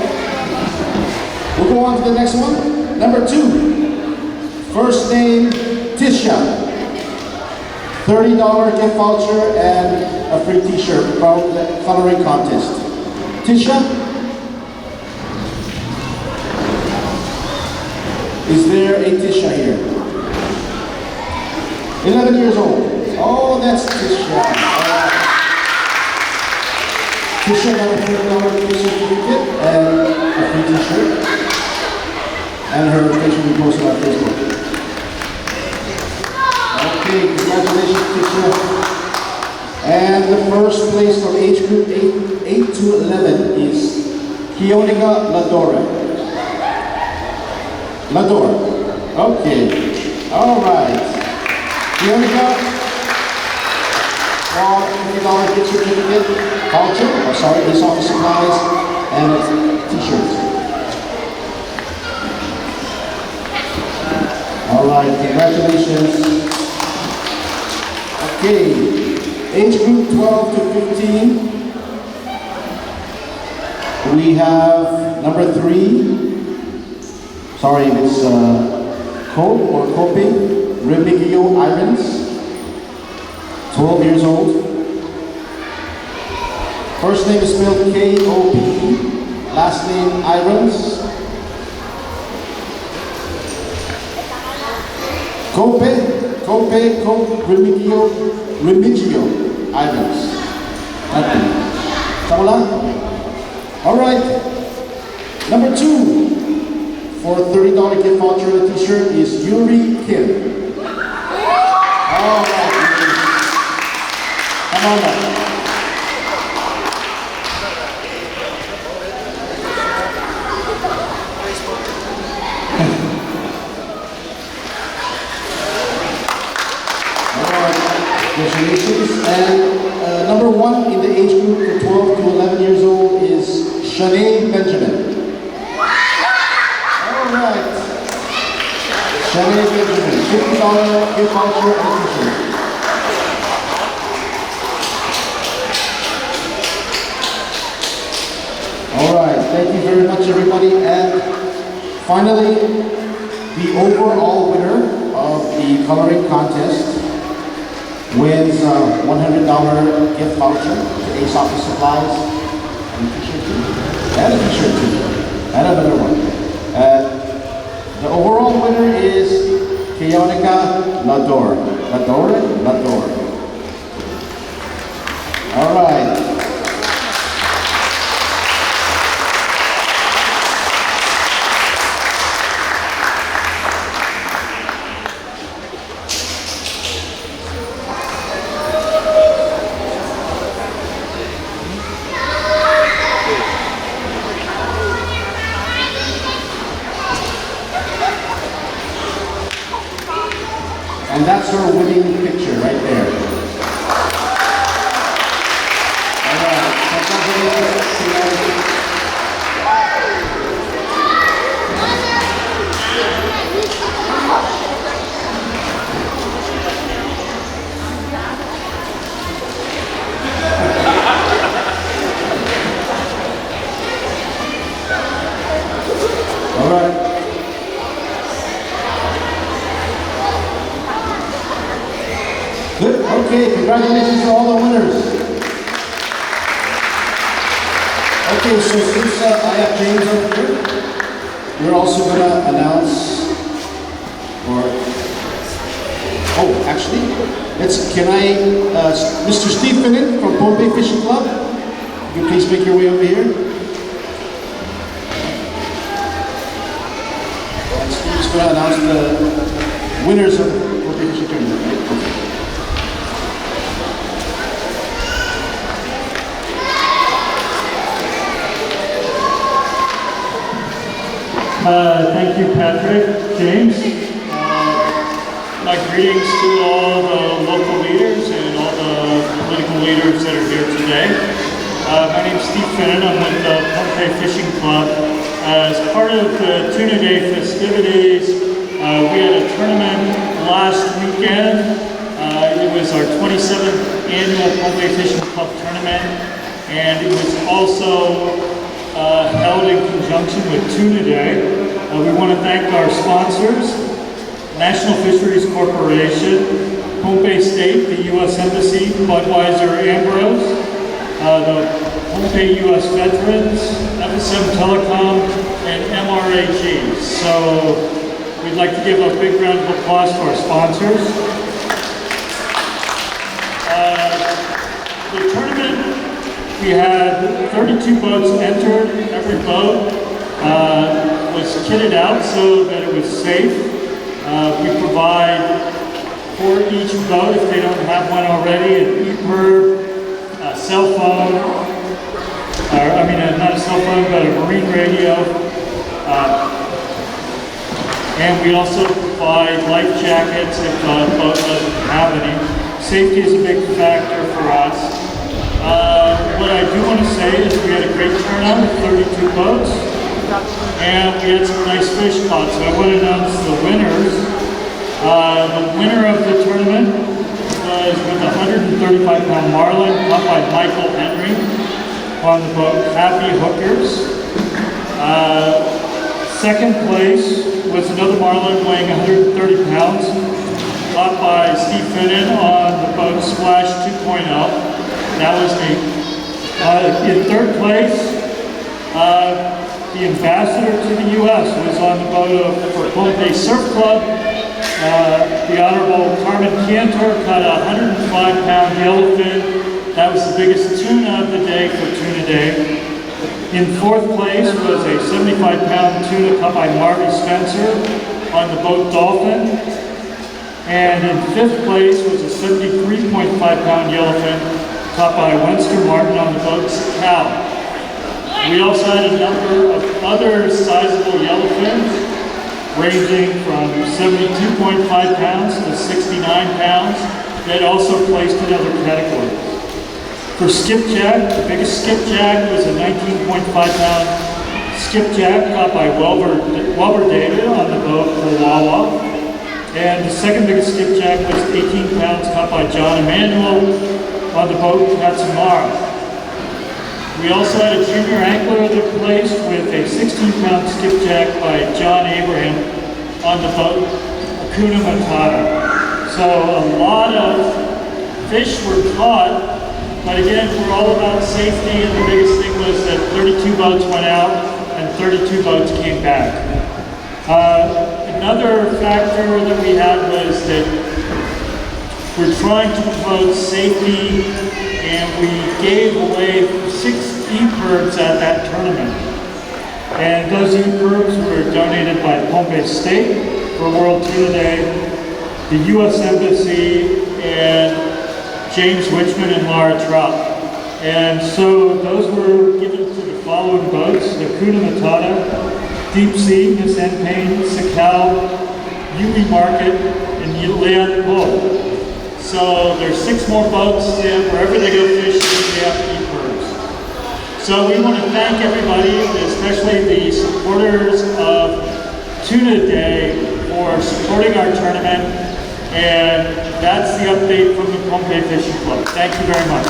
we'll go on to the next one. Number 2, first name Tisha. $30 gift voucher and a free t-shirt from the coloring contest. Tisha? Is there a Tisha here? 11 years old. Oh, that's Tisha. All right. Tisha got a $30 gift certificate and a free t-shirt. And her picture will be posted on Facebook. Okay, congratulations, Tisha. And the first place from age group 8 to 11 is Kionika Ladora. Ladora. Okay. All right. Kionika, $50 gift certificate, voucher, Ace Office supplies, and a t-shirt. All right, congratulations. Okay. Age group 12 to 15, we have number 3, sorry if it's Cope or Kope, Remigio Irons, 12 years old. First name is spelled K-O-P, last name Irons. Cope, Remigio Irons. Tama lang? All right. Number 2 for $30 gift voucher and a t-shirt is Yuri Kim. All right. Come on up. Congratulations. And number 1 in the age group from 12 to 11 years old is Shanae Benjamin. All right. Shanae Benjamin, $50 gift voucher and a t-shirt. All right. Thank you very much, everybody. And finally, the overall winner of the coloring contest wins a $100 gift voucher to Ace Office Supplies and a t-shirt too. And a t-shirt too. And another one. The overall winner is Kionika Lador. Lador. All right. And that's her winning picture right there. All right. All right. Good. Okay, congratulations to all the winners. Okay, so since I have James over here, we're also going to announce, Mr. Steve Finnan from Pohnpei Fishing Club, you can please make your way over here. And Steve's going to announce the winners of the Pohnpei Fishing Tournament, right? Okay. Thank you, Patrick, James. My greetings to all the local leaders and all the political leaders that are here today. My name is Steve Finnan. I'm with the Pohnpei Fishing Club. As part of the Tuna Day festivities, we had a tournament last weekend. It was our 27th annual Pohnpei Fishing Club tournament, and it was also held in conjunction with Tuna Day. We want to thank our sponsors, National Fisheries Corporation, Pohnpei State, the U.S. Embassy, Budweiser Ambrose, the Pohnpei U.S. Veterans, FSM Telecom, and MRAG. So we'd we'd like to give a big round of applause to our sponsors. The tournament, we had 32 boats entered. Every boat was kitted out so that it was safe. We provide for each boat, if they don't have one already, an EPIRB, a cell phone, not a cell phone, but a marine radio. And we also provide life jackets if the boat doesn't have any. Safety is a big factor for us. What I do want to say is we had a great turnout with 32 boats, and we had some nice fish caught. So I want to announce the winners. The winner of the tournament was with a 135-pound marlin caught by Michael Henry on the boat Happy Hookers. Second place was another marlin weighing 130 pounds, caught by Steve Finnan on the boat Splash 2.0. That was me. In third place, the ambassador to the U.S. was on the boat for Pohnpei Surf Club. The Honorable Carmen Cantor caught a 105-pound yellowfin. That was the biggest tuna of the day for Tuna Day. In fourth place was a 75-pound tuna caught by Marty Spencer on the boat Dolphin. And in fifth place was a 73.5-pound yellowfin caught by Wenster Martin on the boat Cal. We also had a number of other sizable yellowfins, ranging from 72.5 pounds to 69 pounds, that also placed in other categories. For skipjack, the biggest skipjack was a 19.5-pound skipjack caught by Wilbur David on the boat Wawa. And the second biggest skipjack was 18 pounds caught by John Emanuel on the boat Katsumara. We also had a junior angler that placed with a 16-pound skipjack by John Abraham on the boat Hakuna Matata. So a lot of fish were caught, but again, we're all about safety, and the biggest thing was that 32 boats went out and 32 boats came back. Another factor that we had was that we're trying to promote safety, and we gave away 6 EPIRBs at that tournament. And those EPIRBs were donated by Pohnpei State for World Tuna Day, the U.S. Embassy, and James Wichman and Laura Trout. And so those were given to the following boats: the Hakuna Matata, Deep Sea, Miss Enpain, Sakal, Yumi Market, and Leon Bull. So there's 6 more boats, and wherever they go fishing, they have EPIRBs. So we want to thank everybody, especially the supporters of Tuna Day, for supporting our tournament. And that's the update from the Pohnpei Fishing Club. Thank you very much.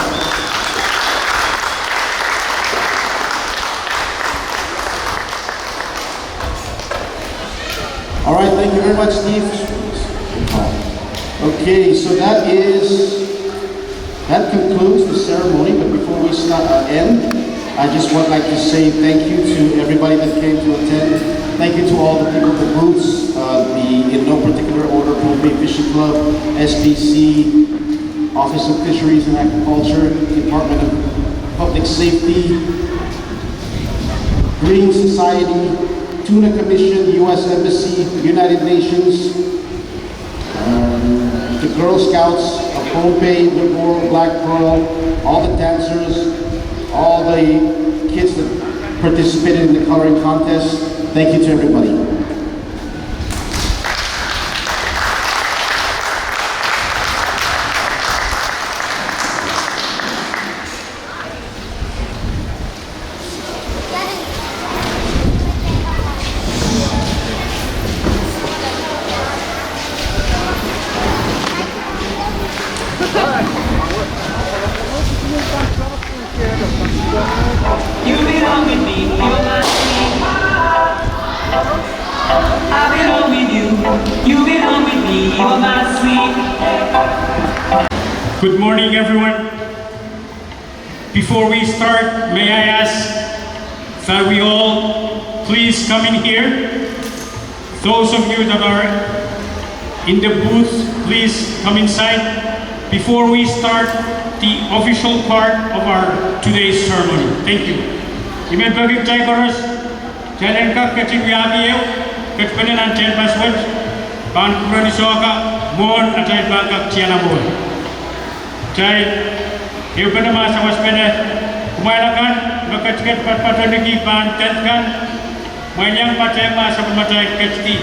All right, thank you very much, Steve. Okay, so that concludes the ceremony, but before we end, I just would like to say thank you to everybody that came to attend. Thank you to all the people at the booths, in no particular order, Pohnpei Fishing Club, SPC, Office of Fisheries and Agriculture, Department of Public Safety, Green Society, Tuna Commission, U.S. Embassy, United Nations, the Girl Scouts of Pohnpei, Nipur, Black Pearl, all the dancers, all the kids that participated in the coloring contest. Thank you to everybody. You belong with me, you're my sweet. I belong with you belong with me, you're my sweet. Good morning, everyone. Before we start, may I ask that we all please come in here Those of you that are in the booth, please come inside before we start the official part of our today's ceremony. Thank you. Ime bagi cai koros, jalan kak kecil biabi eu, kecpenan anjen paswat, ban kurani soaka, mon atai bangkak ciana mon. Cai, eu pernah masa waspena, kumailakan, makacikat pat-patan lagi ban tentkan, Mayang pacay masa pematay kecti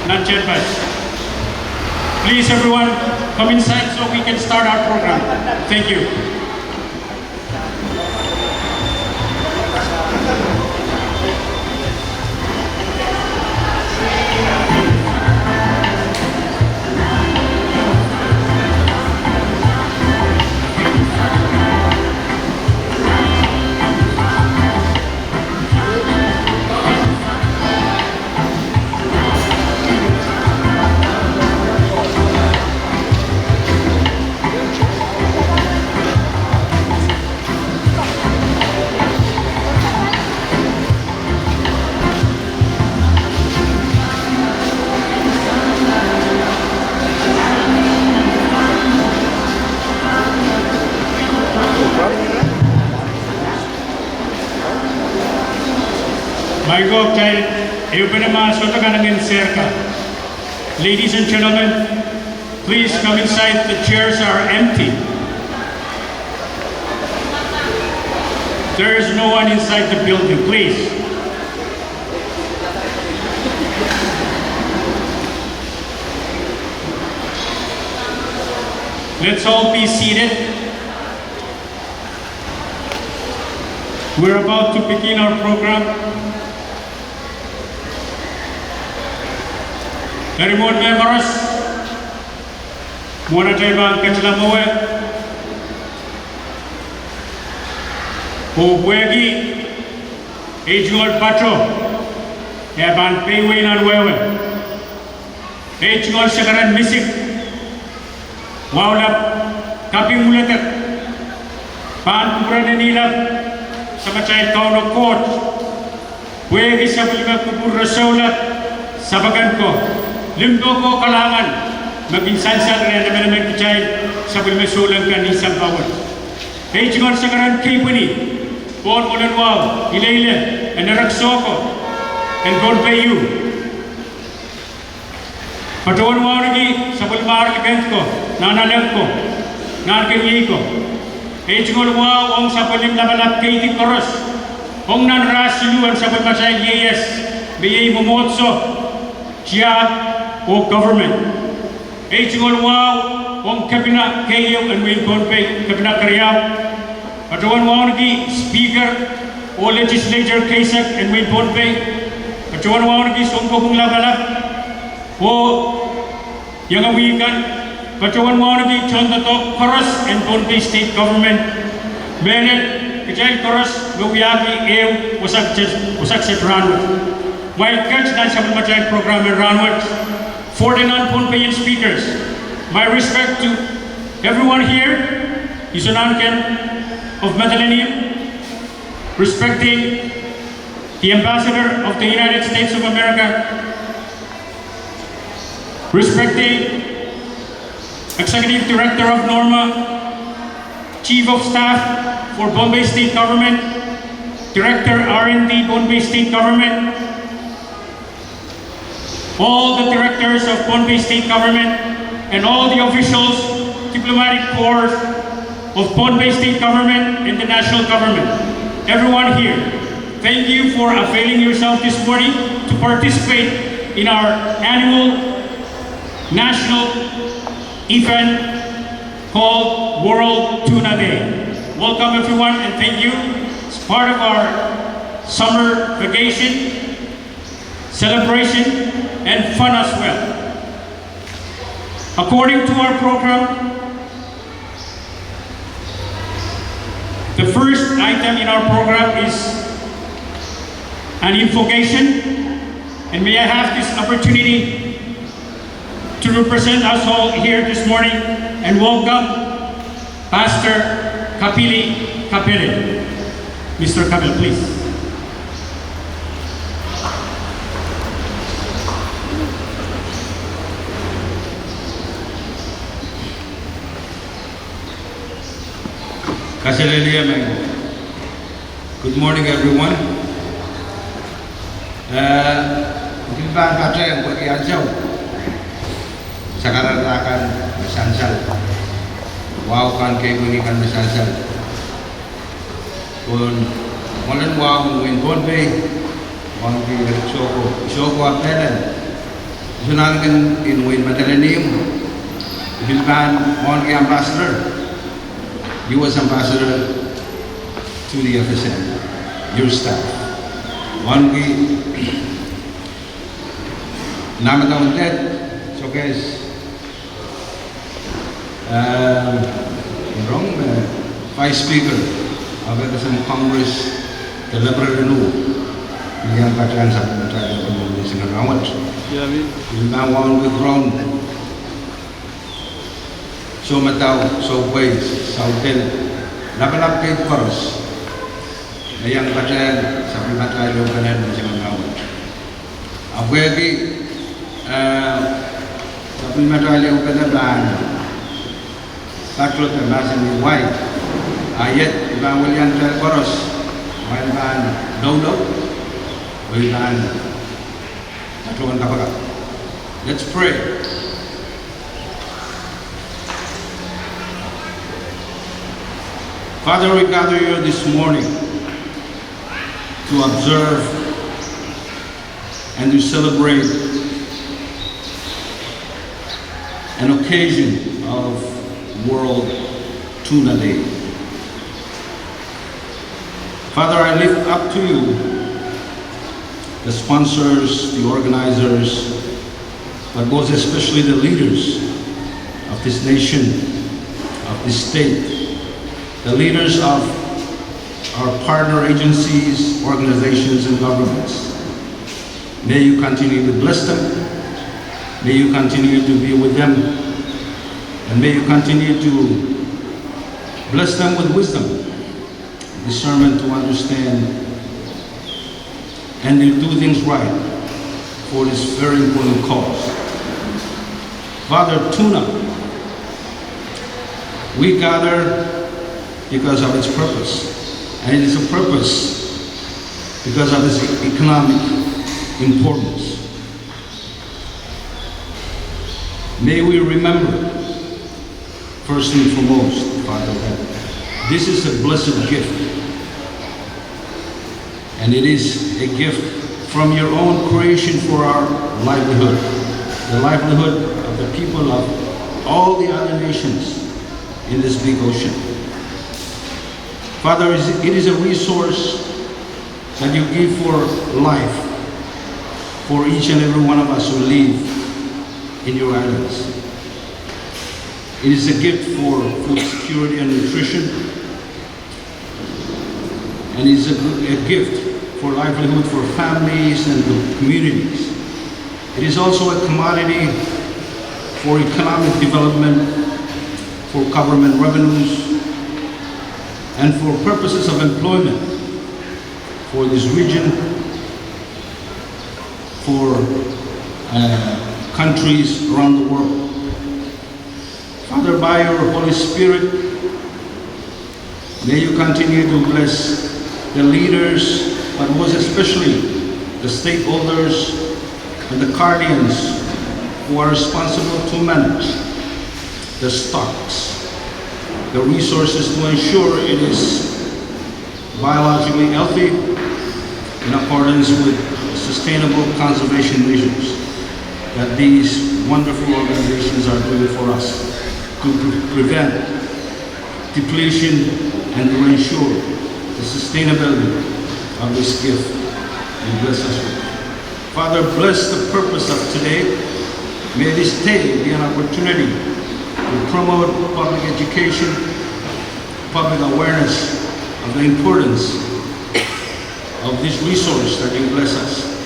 Nanchen Bus. Please everyone come inside so we can start our program. Thank you. Ladies and gentlemen, please come inside. The chairs are empty. There is no one inside the building, please. Let's all be seated. We're about to begin our program. Remote members, Mona Taiwan Ketlamoe, Wegi, Ejul Pacho, Yaban Payway and Wewe, Ejul Shakaran Missing, Wauda, Kapi Mulatak, Pan Puranila, Samachai Town of Court, Wegi Sabulima Kupura Sola, Sabaganko. Limbo ko kalangan maging sansag na naman kicay sa bulmesulang kan isang bawat. Hey, chingon sa karan kipuni, bon ulanwaw, ilayle, and naraksoko, and God pay you. Patuan mo nagi sa bulmar ligant ko, nanalag ko, narkini ko. Hey, chingon waw, ong sa bulim labalap kaiti koros, ong nanrasiluan sa bulmasay yes, biyay mumotso, siya, o government. Ejingol wow, on kabina kayo and win konpe kabina karyaw. Patuan wow nagi speaker o legislature kaisak and win konpe. Patuan wow nagi sungko kung labalap o yang awikan. Patuan wow nagi chondato koros and konpe state government. Benet kajay koros gawiyaki ew wasak sa ranwat. While catch na sa matay program in ranwat. For the non-Pohnpeian speakers, my respect to everyone here, Isunanken of Medellin, respecting the Ambassador of the United States of America, respecting Executive Director of NORMA, Chief of Staff for Bombay State Government, Director R&D Bombay State Government, all the directors of Bombay State Government, and all the officials, diplomatic corps of Bombay State Government and the national government. Everyone here, thank you for availing yourself this morning to participate in our annual national event called World Tuna Day. Welcome everyone and thank you. It's part of our summer vacation, celebration, and fun as well. According to our program, the first item in our program is an invocation, and may I have this opportunity to represent us all here this morning and welcome Pastor Kapili Kapele. Mr. Kapele, please. Kaselelia Mango. Good morning, everyone. Mungkin bahan kata yang bagi aja sekarang akan bersansal. Wow kan kayak gini kan bersansal. Pun molen wow mungkin pun be, orang di Soko apelen. Sunang kan in Madalenium. Bilban on the ambassador, U.S. ambassador to the FSM, your staff. One we Namadam dead, so guys, wrong Vice Speaker of the Congress, the Liberal Renew, yang katakan satu menteri komunikasi rawat. Bilban one with ground. So matao, so ways, so del, laban kay Coros. Ayang katayan sa primatay lokalan ng mga ngawat. Ako yagi sa primatay lokalan ban, tatlo tamasan ni White, ayat ibang William Tel Coros, White ban Dodo, White ban tatlo ang kapagat. Let's pray. Father, we gather here this morning to observe and to celebrate an occasion of World Tuna Day. Father, I lift up to you the sponsors, the organizers, but most especially the leaders of this nation, of this state, the leaders of our partner agencies, organizations, and governments. May you continue to bless them. May you continue to be with them. And may you continue to bless them with wisdom, discernment to understand, and to do things right for this very important cause. Father, tuna, we gather because of its purpose. And it is a purpose because of its economic importance. May we remember, first and foremost, Father, that this is a blessed gift. And it is a gift from your own creation for our livelihood, the livelihood of the people of all the other nations in this big ocean. Father, it is a resource that you give for life, for each and every one of us who live in your islands. It is a gift for food security and nutrition, and it is a gift for livelihood for families and communities. It is also a commodity for economic development, for government revenues, and for purposes of employment for this region, for countries around the world. Father, by your Holy Spirit, may you continue to bless the leaders, but most especially the stakeholders and the guardians who are responsible to manage the stocks, the resources to ensure it is biologically healthy in accordance with sustainable conservation measures that these wonderful organizations are doing for us to prevent depletion and to ensure the sustainability of this gift you bless us with. Father, bless the purpose of today. May this day be an opportunity to promote public education, public awareness of the importance of this resource that you bless us.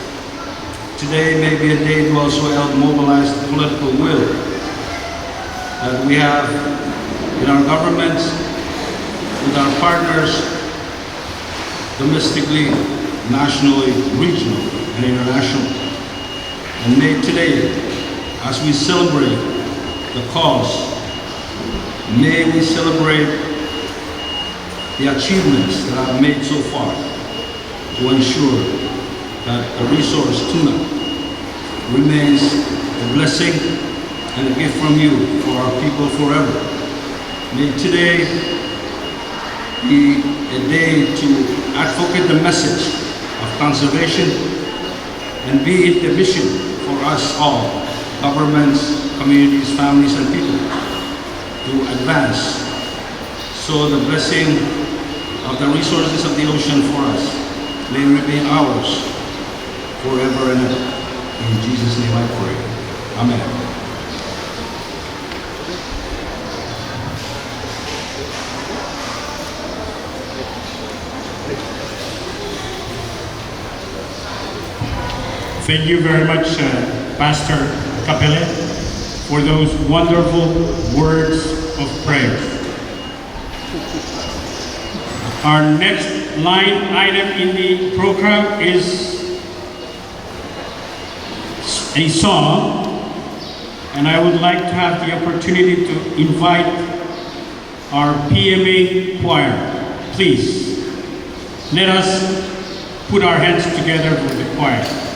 Today may be a day to also help mobilize the political will that we have in our governments, with our partners, domestically, nationally, regional, and international. And may today, as we celebrate the cause, may we celebrate the achievements that I've made so far to ensure that the resource tuna remains a blessing and a gift from you for our people forever. May today be a day to advocate the message of conservation and be it the mission for us all, governments, communities, families, and people, to advance so the blessing of the resources of the ocean for us may remain ours forever and ever. In Jesus' name I pray. Amen. Thank you very much, Pastor Capelle, for those wonderful words of prayer. Our next line item in the program is a song, and I would like to have the opportunity to invite our PMA choir. Please, let us put our hands together for the choir.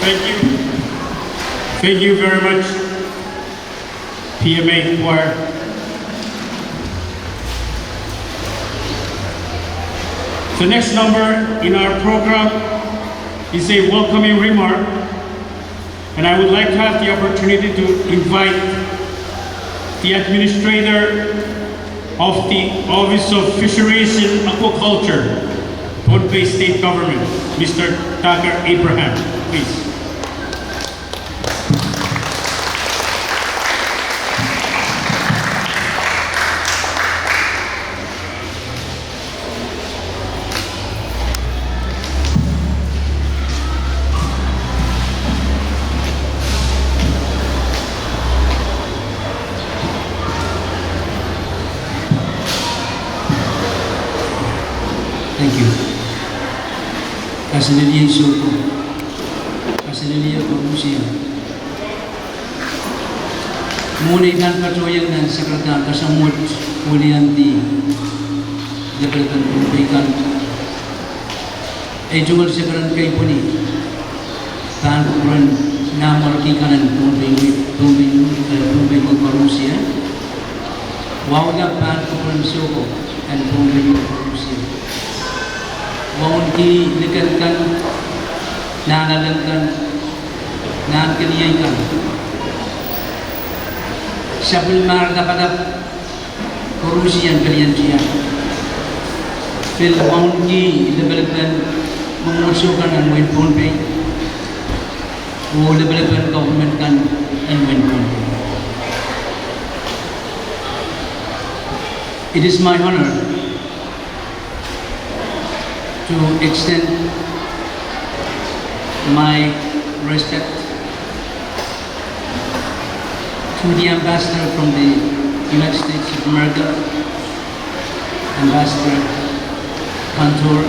Thank you. Thank you very much, PMA Choir. The next number in our program is a welcoming remark, and I would like to have the opportunity to invite the Administrator of the Office of Fisheries and Aquaculture, Pohnpei State Government, Mr. Tucker Abraham, please. Thank you. Kasiniliya Suko, Kasiniliya Pamusia. Muna ikan katuayang dan sekretar kasamut Ulianti Jabatan Pembaikan. Jual sekarang kay puni tan kuran namar kikanan Pembaikan Pamusia. Wawga pan kuran Suko and Pembaikan Pamusia. Mohon dilekarkan, nanalangkan, nankaniyaikan. Sabul mar dapat korusian kalian siya. Phil mohon dilekarkan memusuhkan ang Win Pohnpei. O lekarkan government kan ang Win Pohnpei. It is my honor to extend my respect to the ambassador from the United States of America, Ambassador Cantor,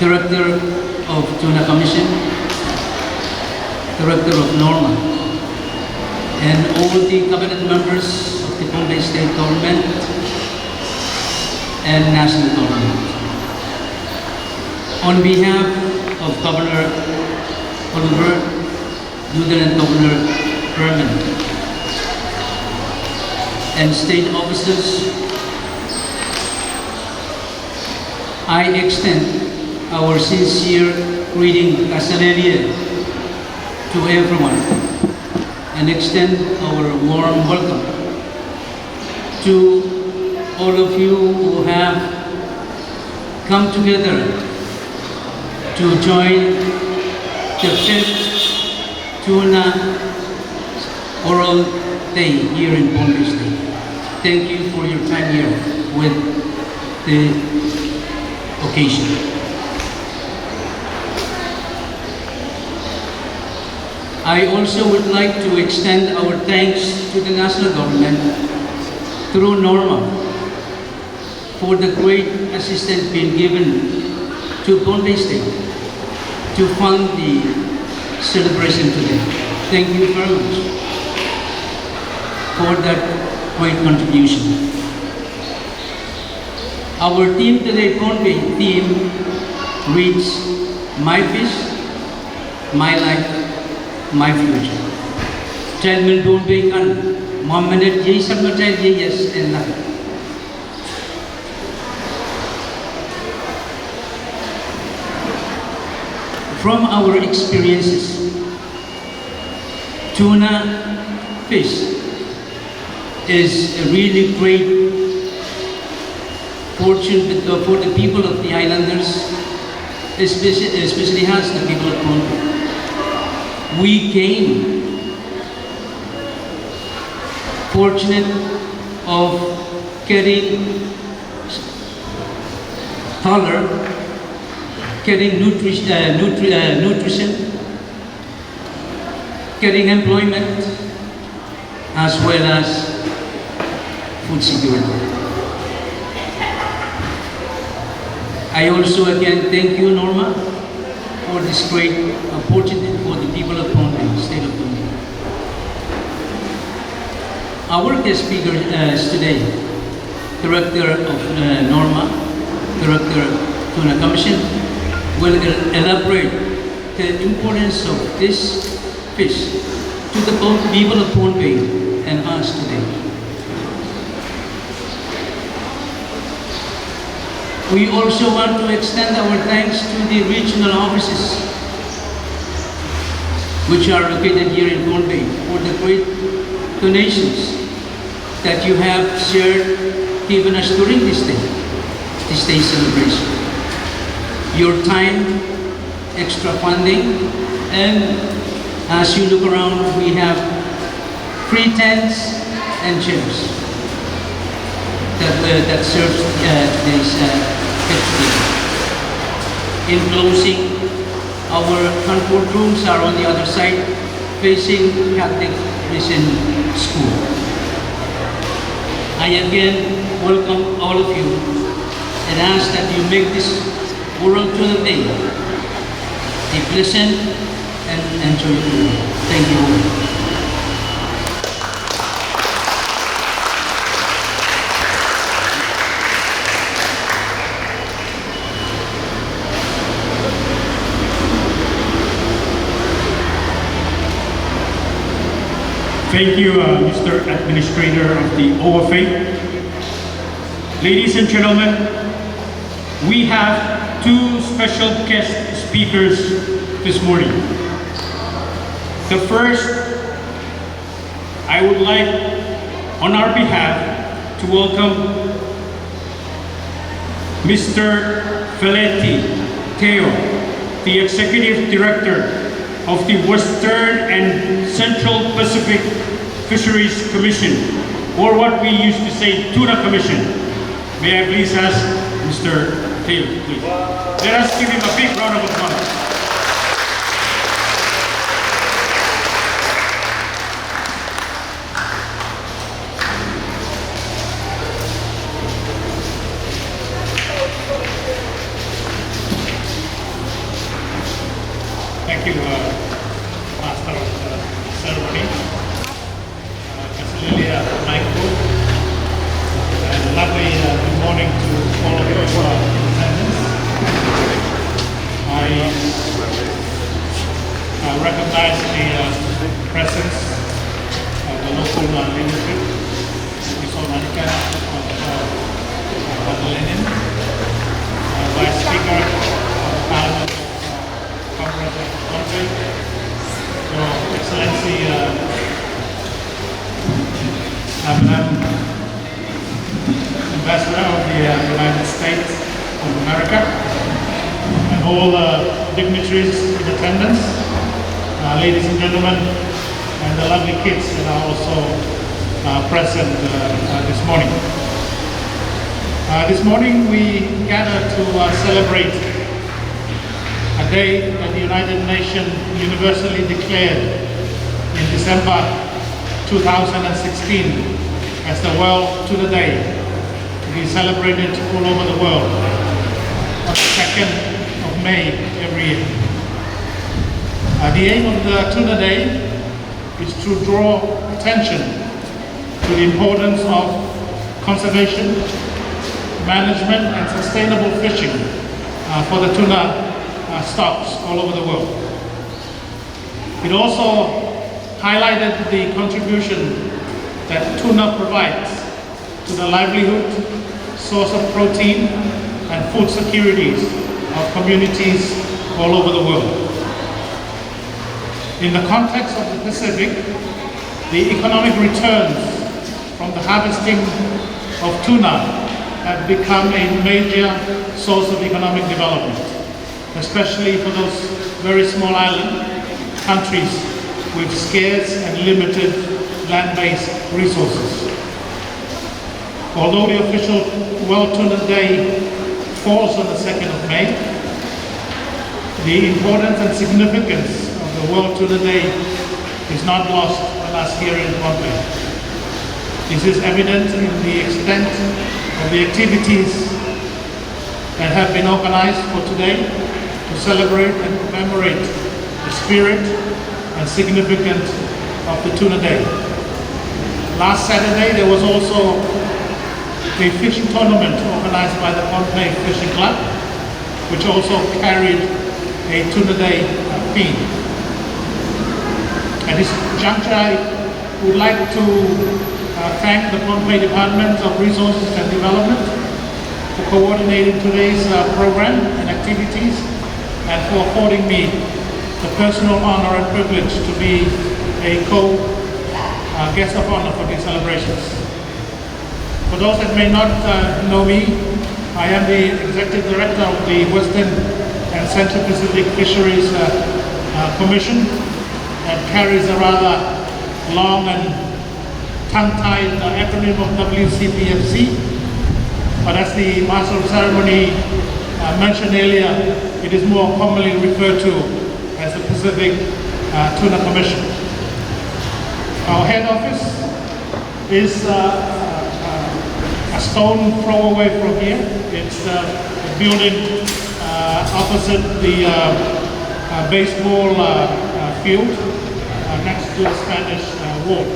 Director of Tuna Commission, Director of NORMA, and all the cabinet members of the Pohnpei State Government and national government. On behalf of Governor Oliver, Lieutenant Governor Herman, and state officers, I extend our sincere greeting Kasaneliya to everyone and extend our warm welcome to all of you who have come together to join the 5th Tuna Oral Day here in Pohnpei State. Thank you for your time here with the occasion. I also would like to extend our thanks to the national government through NORMA for the great assistance being given to Pohnpei State to fund the celebration today. Thank you very much for that great contribution. Our theme today, Pohnpei theme, reads My Fish, My Life, My Future. Child will Pohnpei kan, Muhammad Jai Sarma Child Yes and Life. From our experiences, tuna fish is a really great fortune for the people of the islanders, especially us, the people of Pohnpei. We came fortunate of getting color, getting nutrition, getting employment, as well as food security. I also again thank you, Norma, for this great opportunity for the people of Pohnpei, state of Pohnpei. Our guest speaker is today, Director of Norma, Director Tuna Commission, will elaborate the importance of this fish to the people of Pohnpei and us today. We also want to extend our thanks to the regional offices which are located here in Pohnpei for the great donations that you have shared given us during this day celebration. Your time, extra funding, and as you look around, we have free tents and chairs that serves today's festival. In closing, our Hanford rooms are on the other side, facing Catholic Mission School. I again welcome all of you and ask that you make this World Tuna Day a pleasant and enjoyable. Thank you. Thank you, Mr. Administrator of the OFA. Ladies and gentlemen, we have two special guest speakers this morning. The first, I would like, on our behalf, to welcome Mr. Feletti Teo, the Executive Director of the Western and Central Pacific Fisheries Commission, or what we used to say, Tuna Commission. May I please ask Mr. Taylor, please. Let us give him a big round of applause. Thank you, Master of the Ceremony, Cecilia Michael, and lovely good morning to all of you in attendance. I recognize the presence of the local leadership, Mr. Monica of Lenin, Vice Speaker of the Parliament, Congress of the country, Your Excellency Ambassador of the United States of America, and all dignitaries in attendance, ladies and gentlemen, and the lovely kids that are also present this morning. This morning we gather to celebrate a day that the United Nations universally declared in December 2016 as the World Tuna Day, to be celebrated all over the world on the 2nd of May every year. The aim of the Tuna Day is to draw attention to the importance of conservation, management and sustainable fishing for the tuna stocks all over the world. It also highlighted the contribution that tuna provides to the livelihood, source of protein, and food securities of communities all over the world. In the context of the Pacific, the economic returns from the harvesting of tuna have become a major source of economic development, especially for those very small island countries with scarce and limited land-based resources. Although the official World Tuna Day falls on the 2nd of May, the importance and significance of the World Tuna Day is not lost on us here in Pohnpei. This is evident in the extent of the activities that have been organized for today to celebrate and commemorate the spirit and significance of the Tuna Day. Last Saturday there was also a fishing tournament organized by the Pohnpei Fishing Club, which also carried a tuna day theme. At this juncture, I would like to thank the Pohnpei Department of Resources and Development for coordinating today's program and activities and for affording me the personal honor and privilege to be a guest of honor for these celebrations. For those that may not know me, I am the Executive Director of the Western and Central Pacific Fisheries Commission that carries a rather long and tongue-tied acronym of WCPFC. But as the Master of Ceremony mentioned earlier, it is more commonly referred to as the Pacific Tuna Commission. Our head office is a stone throw away from here. It's a building opposite the baseball field next to the Spanish Wall.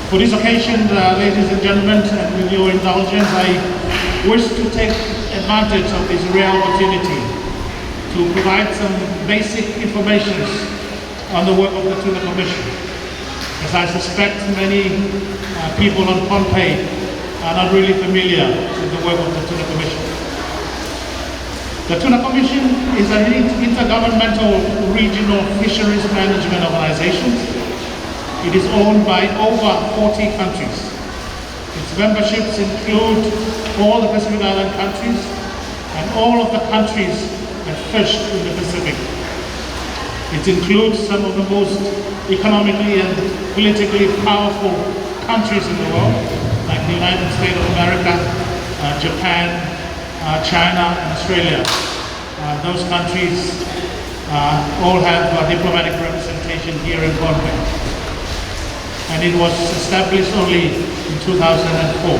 For this occasion, ladies and gentlemen, and with your indulgence, I wish to take advantage of this rare opportunity to provide some basic information on the work of the Tuna Commission, as I suspect many people on Pohnpei are not really familiar with the work of the Tuna Commission. The Tuna Commission is an intergovernmental regional fisheries management organization. It is owned by over 40 countries. Its memberships include all the Pacific Island countries and all of the countries that fish in the Pacific. It includes some of the most economically and politically powerful countries in the world, like the United States of America, Japan, China, and Australia. Those countries all have diplomatic representation here in Pohnpei. And it was established only in 2004.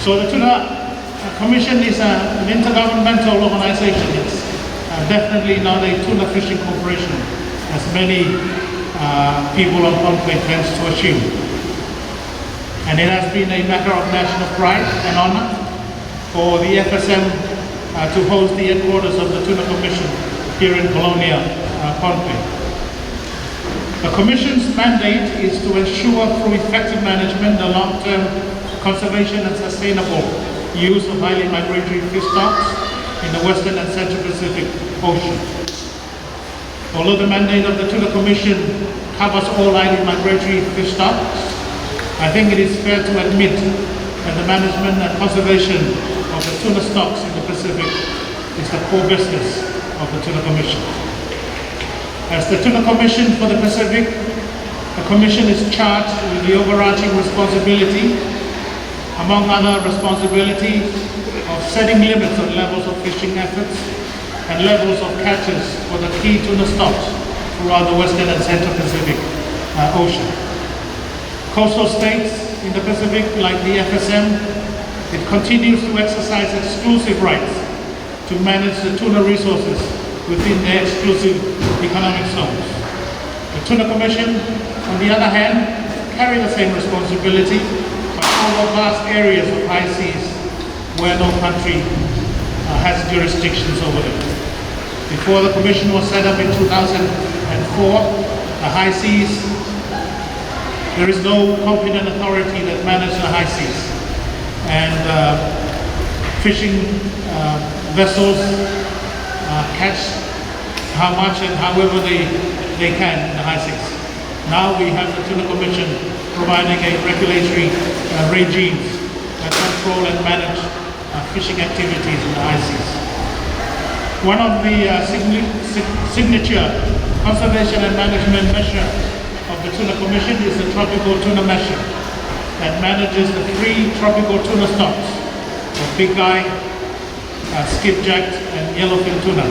So the Tuna Commission is an intergovernmental organization. It's definitely not a tuna fishing corporation, as many people on Pohnpei tend to assume. And it has been a matter of national pride and honor for the FSM to host the headquarters of the Tuna Commission here in Colonia, Pohnpei. The Commission's mandate is to ensure through effective management the long-term conservation and sustainable use of highly migratory fish stocks in the Western and Central Pacific Ocean. Although the mandate of the Tuna Commission covers all highly migratory fish stocks, I think it is fair to admit that the management and conservation of the tuna stocks in the Pacific is the core business of the Tuna Commission. As the Tuna Commission for the Pacific, the Commission is charged with the overarching responsibility, among other responsibilities, of setting limits on levels of fishing efforts and levels of catches for the key tuna stocks throughout the Western and Central Pacific Ocean. Coastal states in the Pacific, like the FSM, it continues to exercise exclusive rights to manage the tuna resources within their exclusive economic zones. The Tuna Commission, on the other hand, carry the same responsibility, but over vast areas of high seas where no country has jurisdictions over them. Before the Commission was set up in 2004, the high seas, there is no competent authority that manages the high seas. And fishing vessels catch how much and however they can in the high seas. Now we have the Tuna Commission providing a regulatory regime that control and manage fishing activities in the high seas. One of the signature conservation and management measure of the Tuna Commission is the Tropical Tuna Measure that manages the 3 tropical tuna stocks of big guy, skipjack, and yellowfin tuna.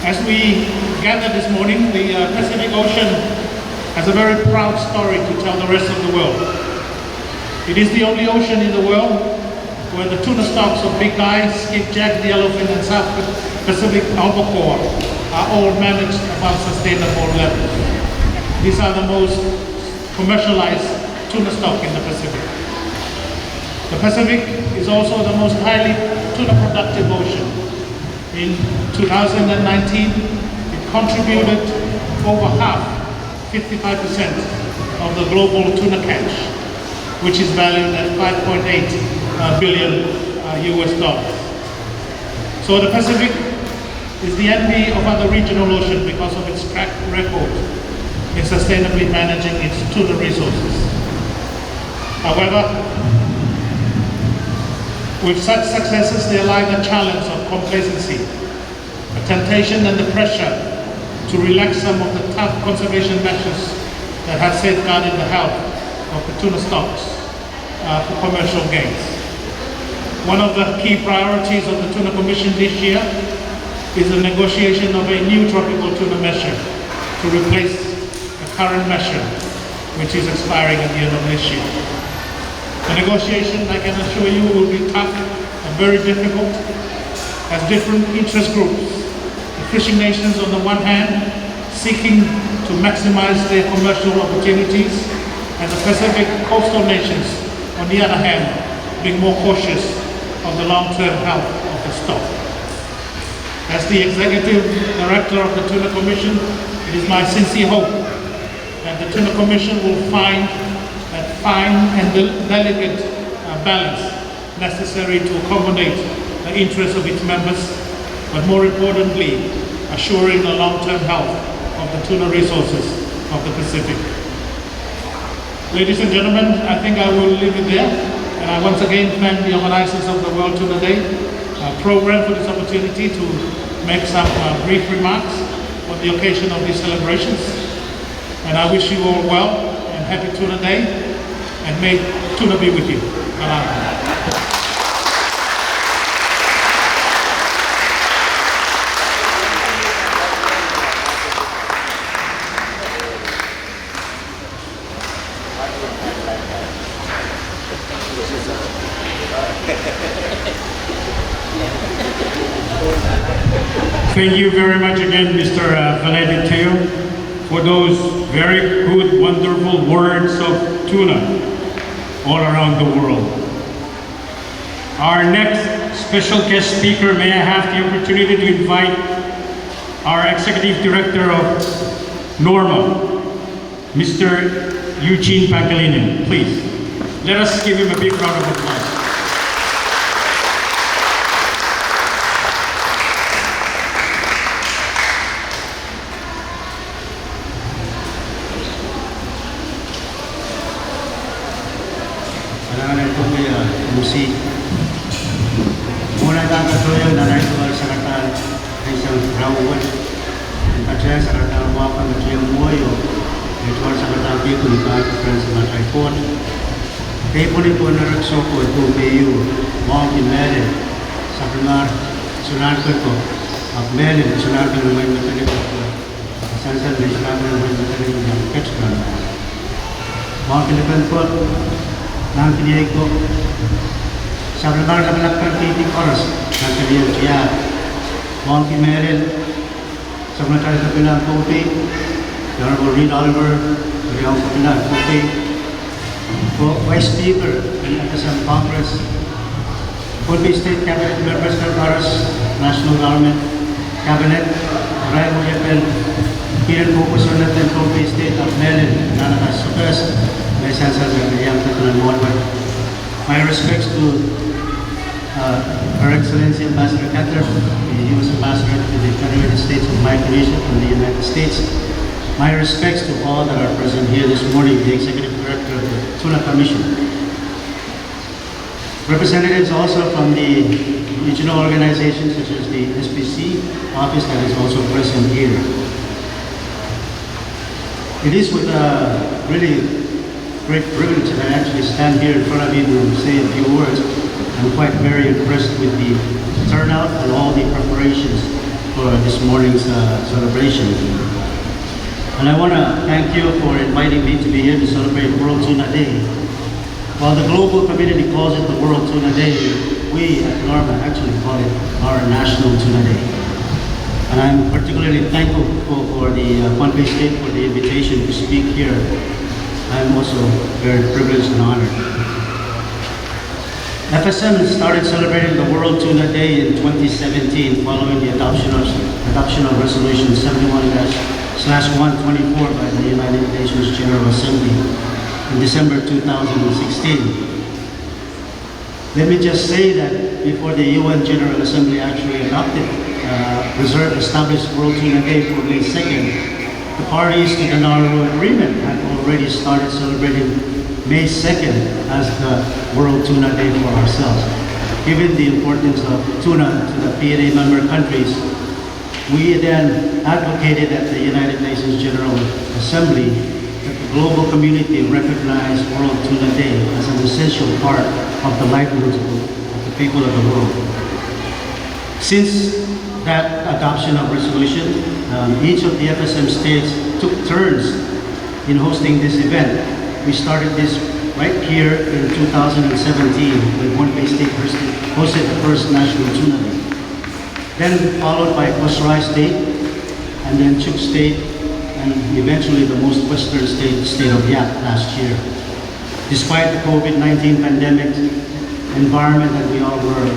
As we gather this morning, the Pacific Ocean has a very proud story to tell the rest of the world. It is the only ocean in the world where the tuna stocks of big guy, skipjack, yellowfin, and South Pacific albacore are all managed above sustainable levels. These are the most commercialized tuna stock in the Pacific. The Pacific is also the most highly tuna productive ocean. In 2019, it contributed over half, 55% of the global tuna catch, which is valued at 5.8 billion US dollars. So the Pacific is the envy of other regional oceans because of its track record in sustainably managing its tuna resources. However, with such successes, there lie the challenge of complacency, a temptation and the pressure to relax some of the tough conservation measures that have safeguarded the health of the tuna stocks for commercial gains. One of the key priorities of the Tuna Commission this year is the negotiation of a new tropical tuna measure to replace the current measure, which is expiring at the end of this year. The negotiation, I can assure you, will be tough and very difficult, as different interest groups, the fishing nations on the one hand, seeking to maximize their commercial opportunities, and the Pacific coastal nations, on the other hand, being more cautious of the long-term health of the stock. As the Executive Director of the Tuna Commission, it is my sincere hope that the Tuna Commission will find that fine and delicate balance necessary to accommodate the interests of its members, but more importantly, assuring the long-term health of the tuna resources of the Pacific. Ladies and gentlemen, I think I will leave it there. And I once again thank the organizers of the World Tuna Day program for this opportunity to make some brief remarks on the occasion of these celebrations. And I wish you all well and happy Tuna Day, and may tuna be with you. Thank you very much again, Mr. Valente Teo, for those very good, wonderful words of tuna all around the world. Our next special guest speaker, may I have the opportunity to invite our Executive Director of NORMA, Mr. Eugene Pangilinan, please. Let us give him a big round of applause. Musik. Mula dapat toyo na naikual sa katal ay isang rawad. Ang kacaya sa katal wapan na siyang muayo itual sa katal people ni Kahit Friends na Taipon. Kaya po nito na raksoko ito kayo mga kinere sa primar sunan ko ito. At meron sunan ko naman matalik ito. Sansan na sunan ko naman matalik ito yung ketchkan. Mga kinipan po nang kiniyay ko sa primar na malakpan kiti oras nang kiniyay siya. Mga kimerin sa mga tayo sa Pinang Kopi, the Honorable Reed Oliver, the House of Pinang Kopi, Vice Speaker and at the Assam Congress, Kopi State Cabinet members of Paras, National Government, Cabinet, Raya Mujapan, Kiran Pupusunat and Kopi State of Melin, Nanakas Sukas, may sansas ng Riyang Tatunan Morban. My respects to Her Excellency Ambassador Cutler, the U.S. Ambassador to the Federated States of Micronesia from the United States. My respects to all that are present here this morning, the Executive Director of the Tuna Commission. Representatives also from the regional organizations such as the SPC office that is also present here. It is with really great privilege that I actually stand here in front of you to say a few words. I'm quite very impressed with the turnout and all the preparations for this morning's celebration. And I want to thank you for inviting me to be here to celebrate World Tuna Day. While the global community calls it the World Tuna Day, we at NORMA actually call it our National Tuna Day. And I'm particularly thankful for the Pohnpei State for the invitation to speak here. I'm also very privileged and honored. FSM started celebrating the World Tuna Day in 2017 following the adoption of Resolution 71/124 by the United Nations General Assembly in December 2016. Let me just say that before the UN General Assembly actually adopted established World Tuna Day for May 2nd, the parties to the Nauru Agreement had already started celebrating May 2nd as the World Tuna Day for ourselves. Given the importance of tuna to the PNA member countries, we then advocated at the United Nations General Assembly that the global community recognize World Tuna Day as an essential part of the livelihoods of the people of the world. Since that adoption of resolution, each of the FSM states took turns in hosting this event. We started this right here in 2017 when Pohnpei State hosted the first National Tuna Day. Then followed by Kosrae State, and then Chuuk State, and eventually the most western state of Yap last year. Despite the COVID-19 pandemic environment that we all were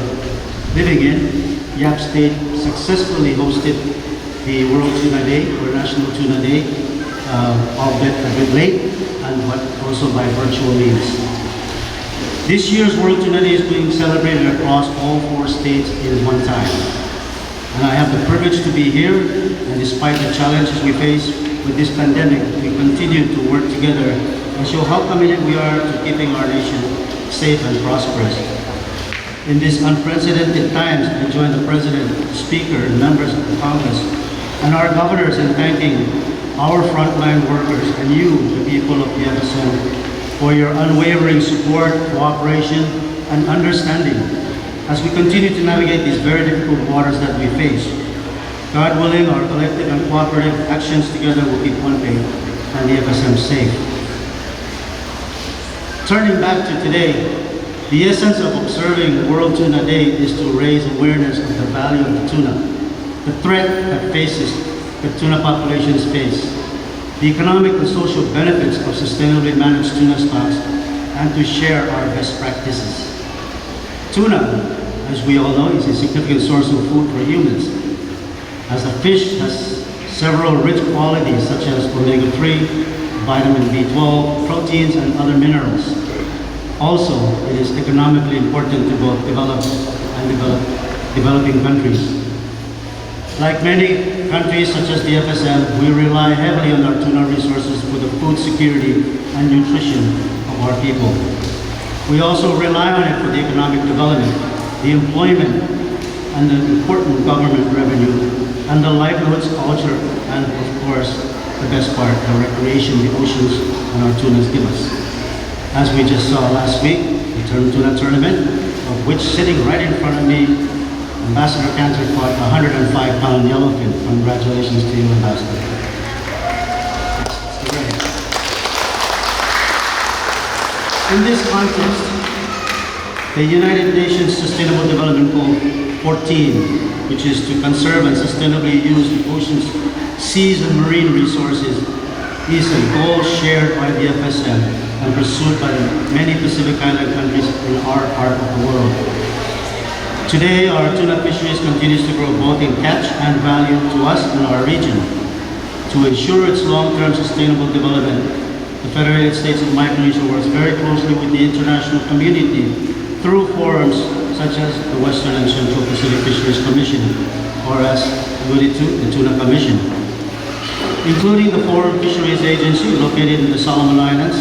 living in, Yap State successfully hosted the World Tuna Day, or National Tuna Day, albeit a bit late, but also by virtual means. This year's World Tuna Day is being celebrated across all 4 states in one time. And I have the privilege to be here, and despite the challenges we face with this pandemic, we continue to work together and show how committed we are to keeping our nation safe and prosperous. In these unprecedented times, I join the President, Speaker, and members of the Congress, and our governors in thanking our frontline workers and you, the people of the FSM, for your unwavering support, cooperation, and understanding as we continue to navigate these very difficult waters that we face. God willing, our collective and cooperative actions together will keep Pohnpei and the FSM safe. Turning back to today, the essence of observing World Tuna Day is to raise awareness of the value of the tuna, the threat that the tuna populations face, the economic and social benefits of sustainably managed tuna stocks, and to share our best practices. Tuna, as we all know, is a significant source of food for humans, as the fish has several rich qualities such as omega-3, vitamin B12, proteins, and other minerals. Also, it is economically important to both developed and developing countries. Like many countries such as the FSM, we rely heavily on our tuna resources for the food security and nutrition of our people. We also rely on it for the economic development, the employment, and the important government revenue, and the livelihoods, culture, and of course, the best part, the recreation the oceans and our tunas give us. As we just saw last week, the Tuna Tournament, of which sitting right in front of me, Ambassador Cantor caught a 105-pound yellowfin. Congratulations to you, Ambassador. In this context, the United Nations Sustainable Development Goal 14, which is to conserve and sustainably use the oceans, seas, and marine resources, is a goal shared by the FSM and pursued by the many Pacific Island countries in our part of the world. Today, our tuna fisheries continues to grow both in catch and value to us and our region. To ensure its long-term sustainable development, the Federated States of Micronesia works very closely with the international community through forums such as the Western and Central Pacific Fisheries Commission, or as alluded to, the Tuna Commission, including the Foreign Fisheries Agency located in the Solomon Islands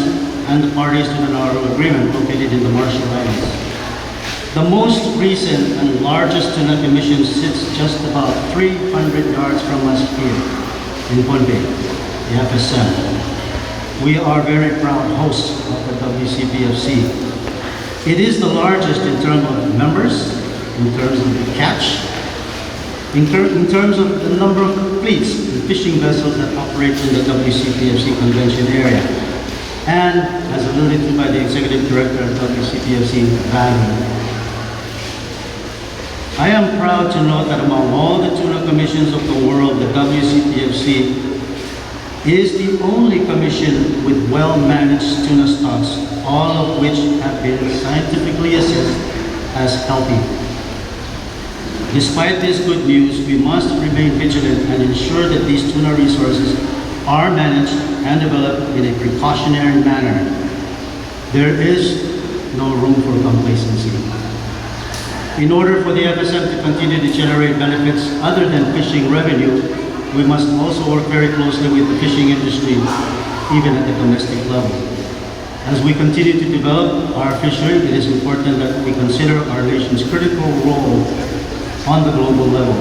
and the parties to the Nauru Agreement located in the Marshall Islands. The most recent and largest tuna commission sits just about 300 yards from us here in Pohnpei, the FSM. We are very proud hosts of the WCPFC. It is the largest in terms of members, in terms of the catch, in terms of the number of fleets and fishing vessels that operate in the WCPFC convention area, and as alluded to by the Executive Director of WCPFC, value. I am proud to note that among all the tuna commissions of the world, the WCTFC is the only commission with well-managed tuna stocks, all of which have been scientifically assessed as healthy. Despite this good news, we must remain vigilant and ensure that these tuna resources are managed and developed in a precautionary manner. There is no room for complacency. In order for the FSM to continue to generate benefits other than fishing revenue, we must also work very closely with the fishing industry, even at the domestic level. As we continue to develop our fishery, it is important that we consider our nation's critical role on the global level.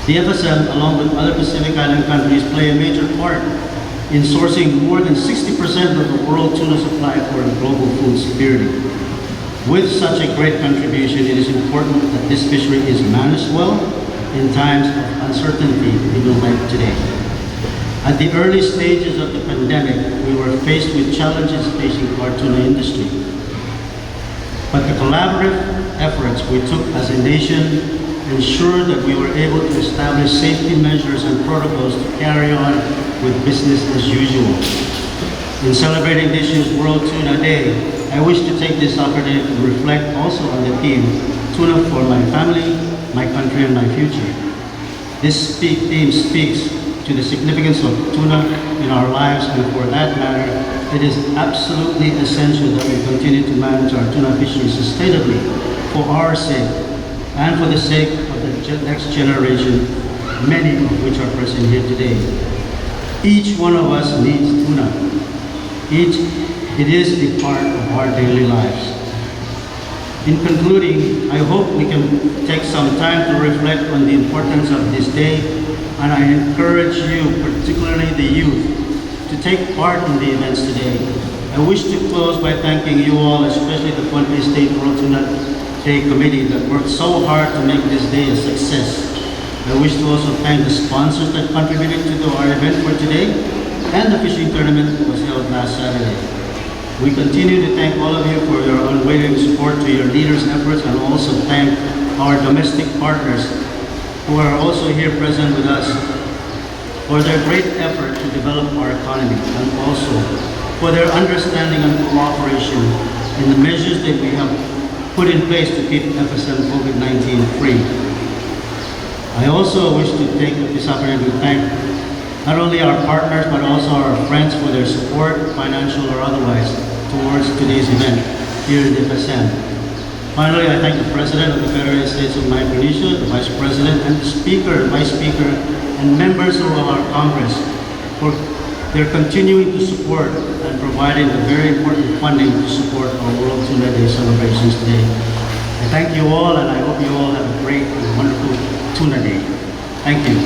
The FSM, along with other Pacific Island countries, play a major part in sourcing more than 60% of the world tuna supply for global food security. With such a great contribution, it is important that this fishery is managed well in times of uncertainty, even like today. At the early stages of the pandemic, we were faced with challenges facing our tuna industry. But the collaborative efforts we took as a nation ensured that we were able to establish safety measures and protocols to carry on with business as usual. In celebrating this year's World Tuna Day, I wish to take this opportunity to reflect also on the theme, Tuna for my family, my country, and my future. This theme speaks to the significance of tuna in our lives, and for that matter, it is absolutely essential that we continue to manage our tuna fishery sustainably for our sake and for the sake of the next generation, many of which are present here today. Each one of us needs tuna. It is a part of our daily lives. In concluding, I hope we can take some time to reflect on the importance of this day, and I encourage you, particularly the youth, to take part in the events today. I wish to close by thanking you all, especially the Puente State World Tuna Day Committee that worked so hard to make this day a success. I wish to also thank the sponsors that contributed to our event for today and the fishing tournament that was held last Saturday. We continue to thank all of you for your unwavering support to your leaders' efforts, and also thank our domestic partners who are also here present with us for their great effort to develop our economy, and also for their understanding and cooperation in the measures that we have put in place to keep FSM COVID-19 free. I also wish to take this opportunity to thank not only our partners, but also our friends for their support, financial or otherwise, towards today's event here in the FSM. Finally, I thank the President of the Federated States of Micronesia, the Vice President, and the Speaker, Vice Speaker, and members of our Congress for their continuing to support and providing the very important funding to support our World Tuna Day celebrations today. I thank you all, and I hope you all have a great and wonderful Tuna Day. Thank you.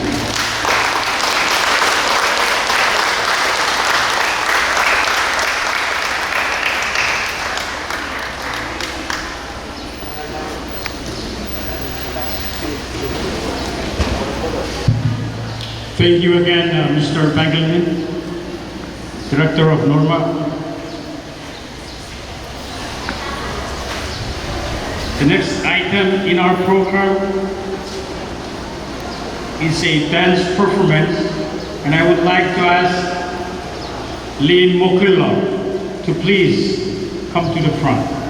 Thank you again, Mr. Bangalin, Director of NORMA. The next item in our program is a dance performance, and I would like to ask Lynn Mokilla to please come to the front.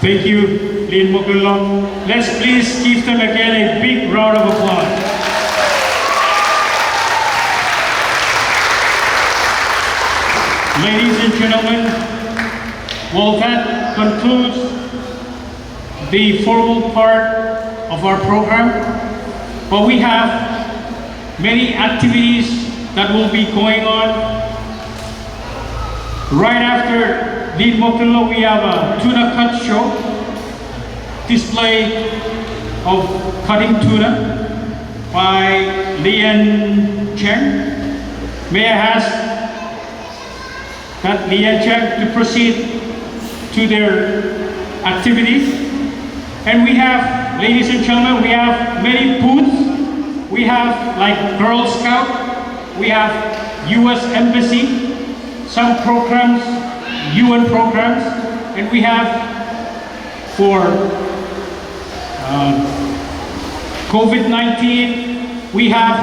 Thank you, Lynn Mokulong. Let's please give them again a big round of applause. Ladies and gentlemen, well, that concludes the formal part of our program, but we have many activities that will be going on. Right after Lynn Mokulong, we have a tuna cut show, display of cutting tuna by Lian Cheng. May I ask that Lian Cheng to proceed to their activities. And we have, ladies and gentlemen, we have many booths. We have like Girl Scout, we have US Embassy, some programs, UN programs, and we have for COVID-19, we have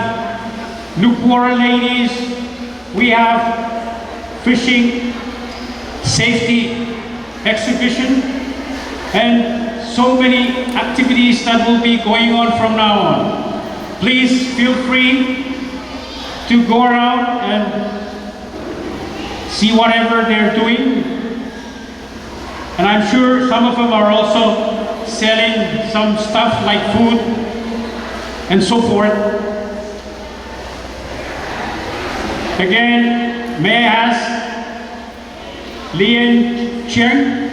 Nukwara ladies, we have fishing safety exhibition, and so many activities that will be going on from now on. Please feel free to go around and see whatever they're doing. And I'm sure some of them are also selling some stuff like food and so forth. Again, may I ask Lian Cheng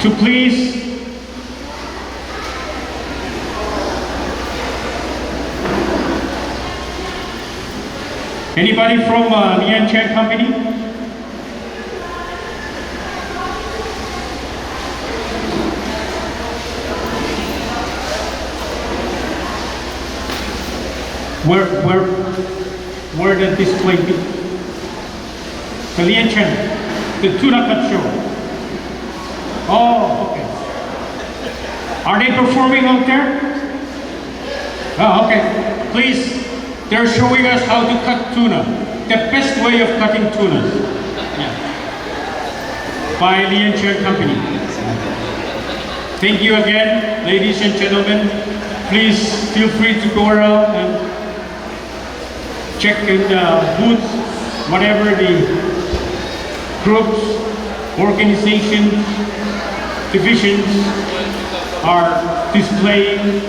to please anybody from Lian Cheng Company? Where did this display be? The Lian Cheng, the tuna cut show. Oh, okay. Are they performing out there? Oh, okay. Please, they're showing us how to cut tuna. The best way of cutting tuna. Yeah. By Lian Cheng Company. Thank you again, ladies and gentlemen. Please feel free to go around and check in the booths, whatever the groups, organizations, divisions are displaying.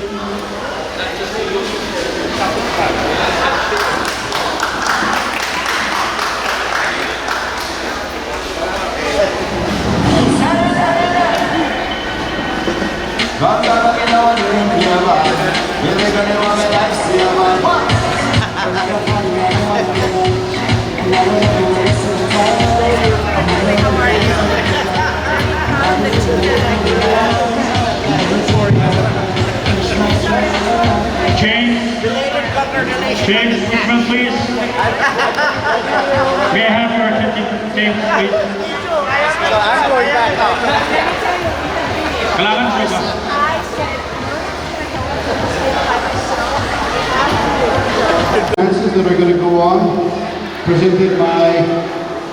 James, Whitman, please. May I have your attention, James, please? I'm going back now. Kailangan po ba? Dances that are going to go on, presented by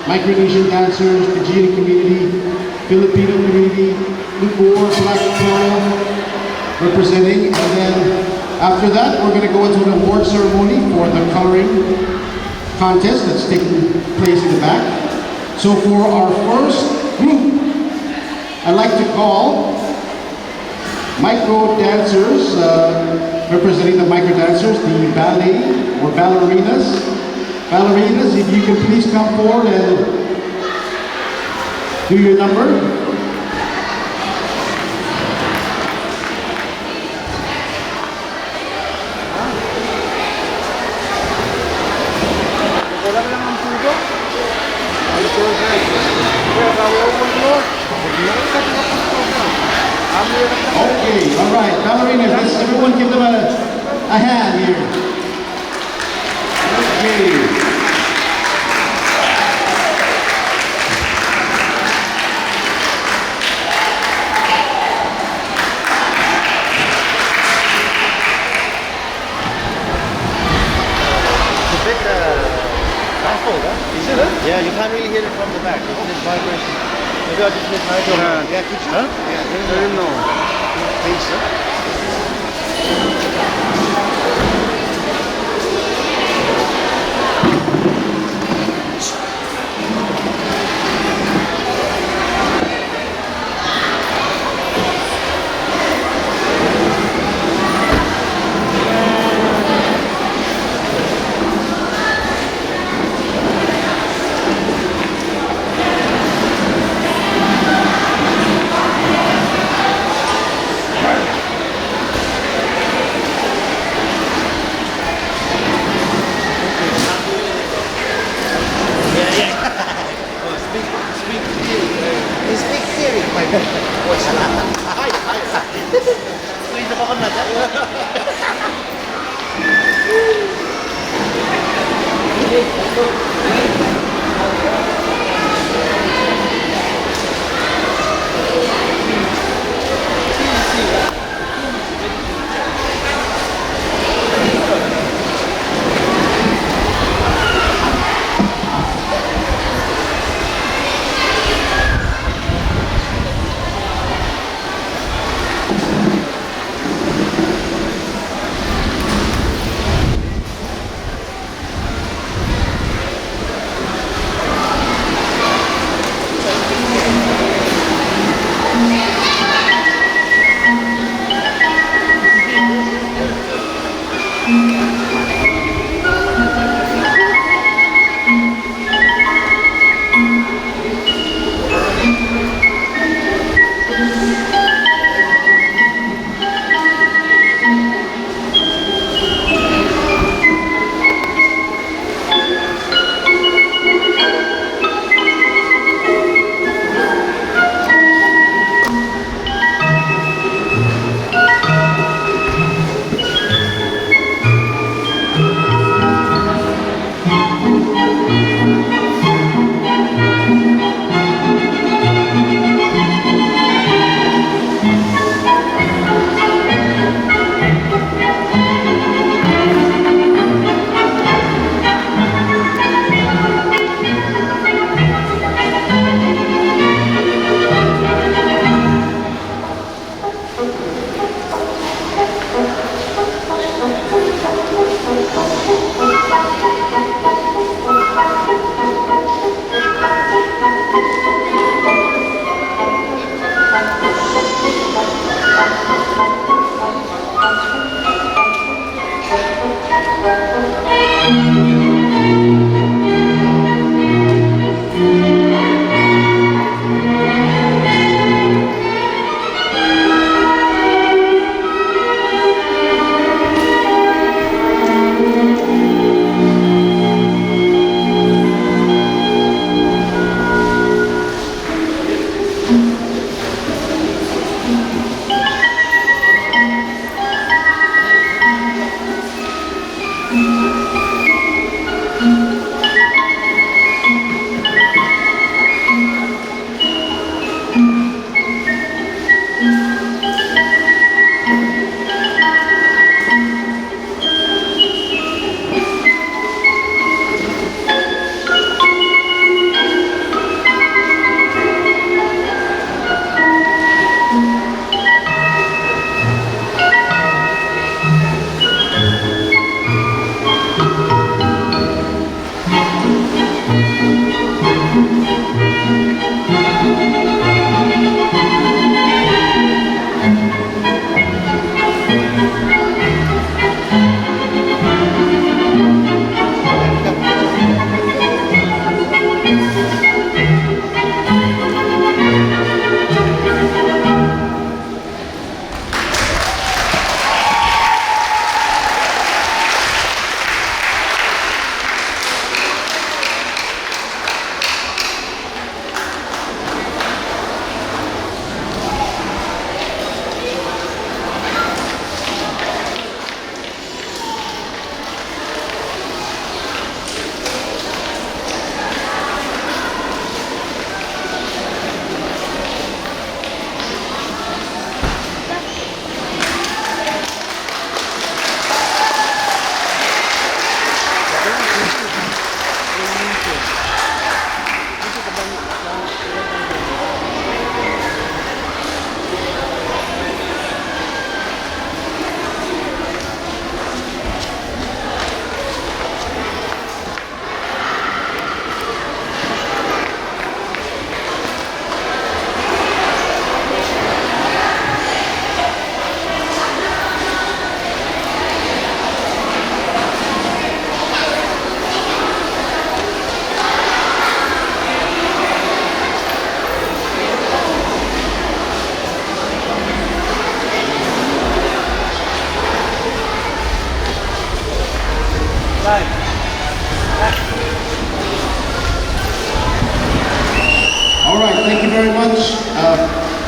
Micronesian dancers, the Fijian community, Filipino community, Lubor, Black Pearl, representing, and then after that, we're going to go into an award ceremony for the coloring contest that's taking place in the back. So for our first group, I'd like to call micro dancers, representing the micro dancers, the ballet or ballerinas. Ballerinas, if you can please come forward and do your number. Okay, all right, ballerinas, let's everyone give them a hand here. Okay. It's a bit baffled, huh? Isn't it? Yeah, you can't really hear it from the back. There's vibration. Maybe I'll just let Nigel know. Yeah, could you? Huh? Yeah, let him know. Please, sir. Speak theory, my friend. What's that? Hi. Squeeze the coconut,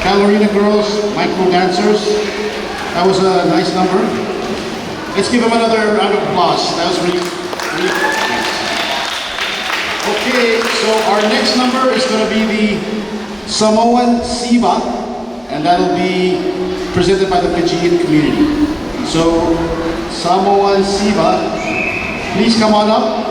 Ballerina Girls, Micro Dancers. That was a nice number. Let's give them another round of applause. That was really nice. Okay, so our next number is going to be the Samoan Siba, and that'll be presented by the Fijian community. So, Samoan Siba, please come on up.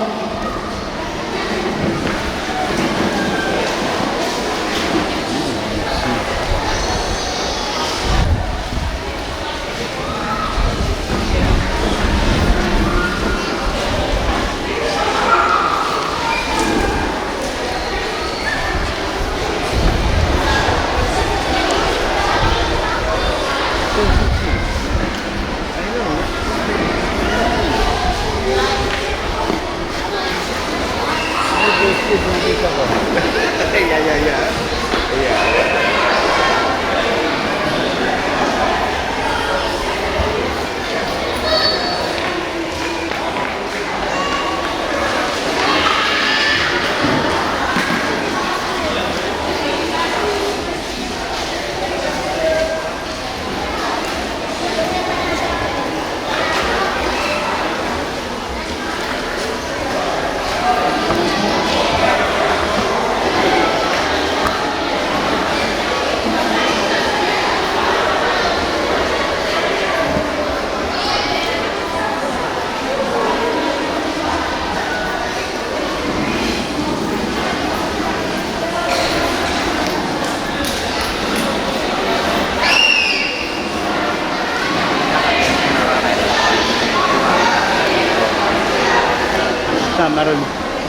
Meron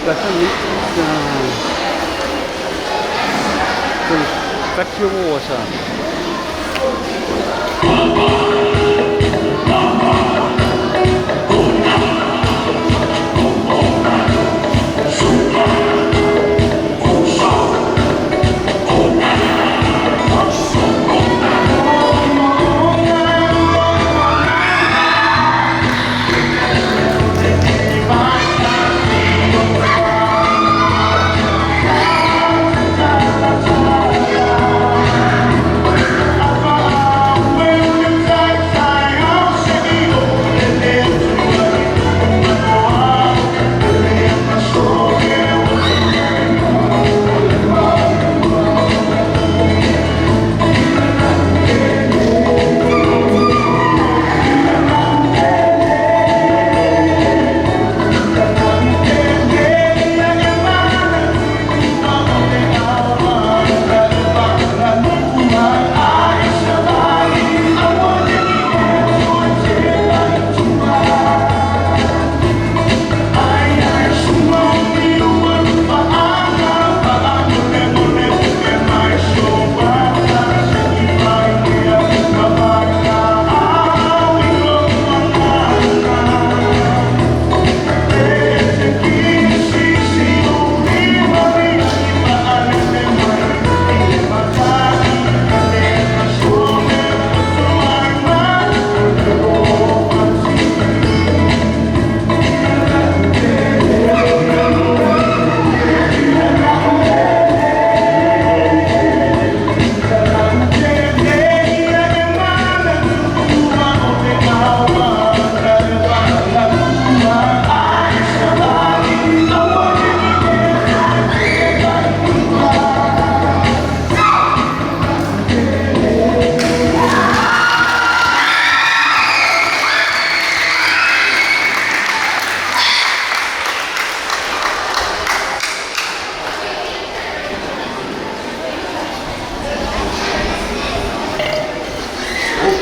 kasi cut yung uwasan.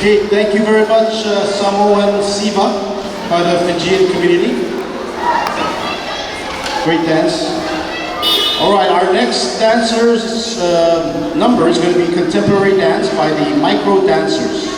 Okay, thank you very much, Samoan Siba, by the Fijian community. Great dance. All right, our next dancer's number is going to be contemporary dance by the Micro Dancers.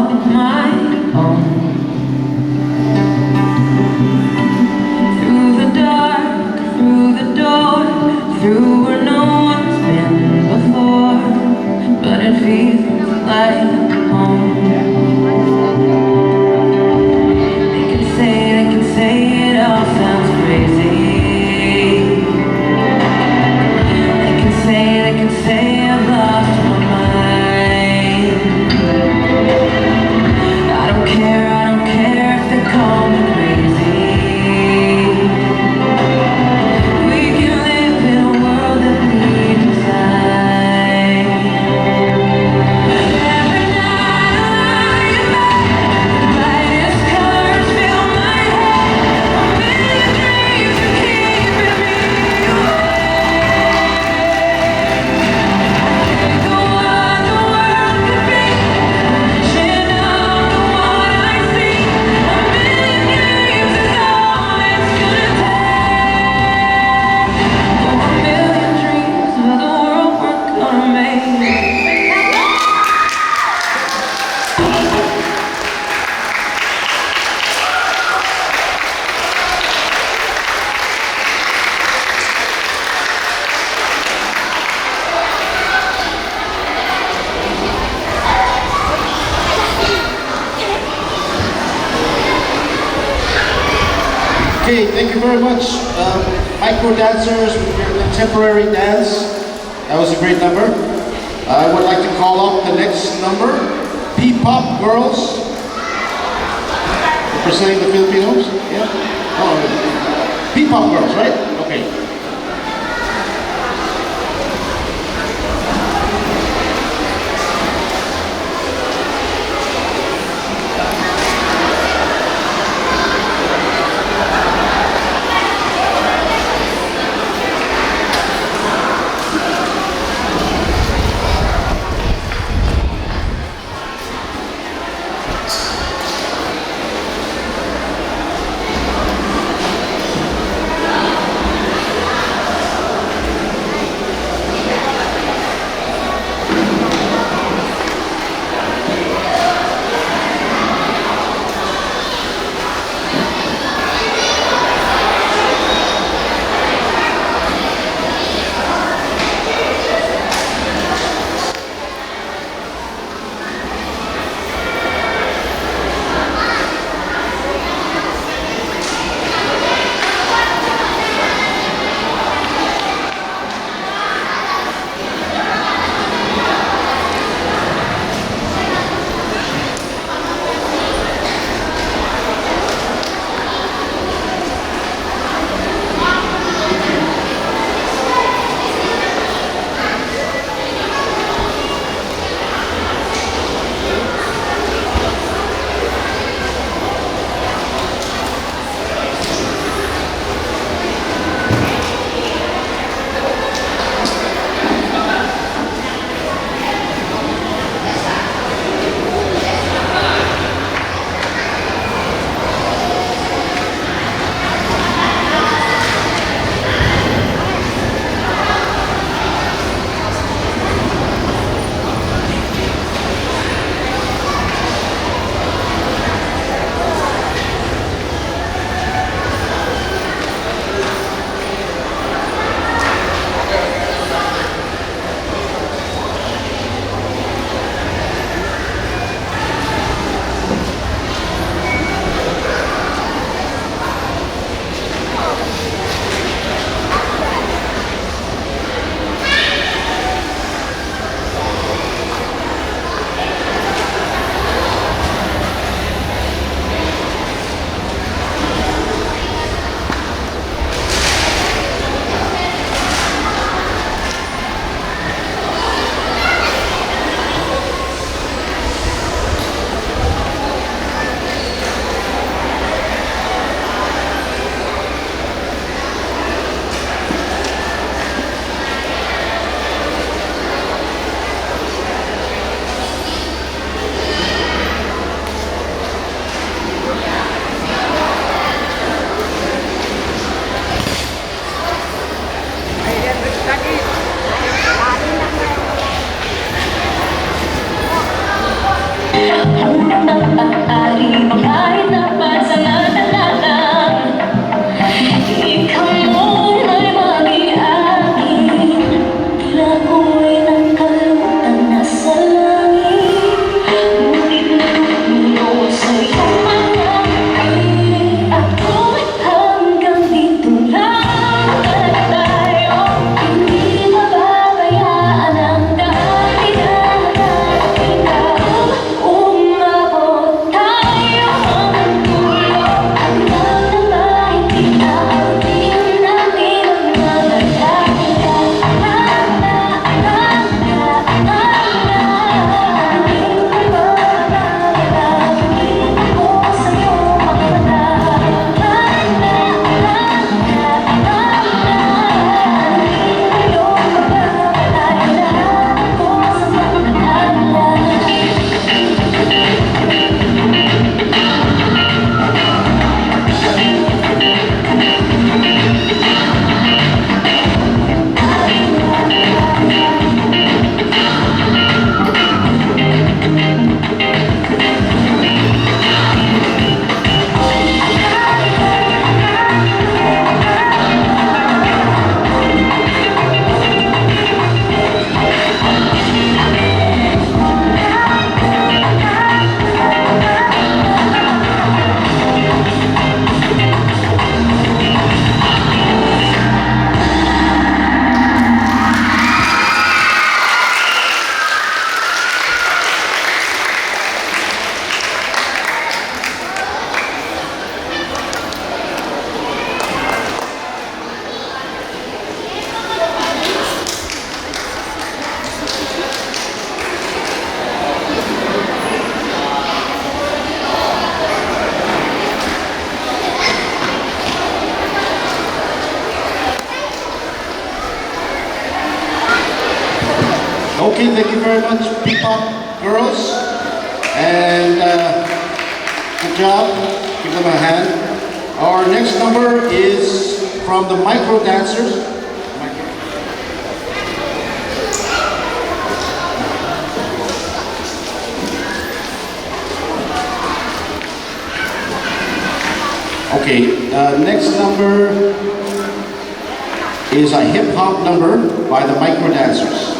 of my own. Through the dark, through the door, through where no one's been before, but it feels like home. They can say it all sounds crazy. They can say I've lost my mind. I don't care if they call me crazy. We can live in a world that we design. Every night I lie in bed, brightest colors fill my head. A million dreams are keeping me awake. The world could be, reaching out to what I see. A million dreams is all it's gonna take. For a million dreams of the world we're gonna make. Okay, thank you very much. Micro dancers with your contemporary dance. That was a great number. I would like to call up the next number, P-Pop Girls. Representing the Filipinos? Yeah? Oh, P-Pop Girls, right? Okay. kahit dapat sa natalalang ikaw mo'y mami-amin. Tila ko'y nagkalutan na sa langit, ngunit natutulog sa iyong mga piling. Ako'y hanggang dito lang tayo, hindi mababayaan ang dahilan natin na umabot tayo hanggang dulo. Hanggang na maintindihan natin ang mga dahilan. Okay, thank you very much, P-pop girls. And good job. Give them a hand. Our next number is from the Micro Dancers. Okay, next number is a hip-hop number by the Micro Dancers.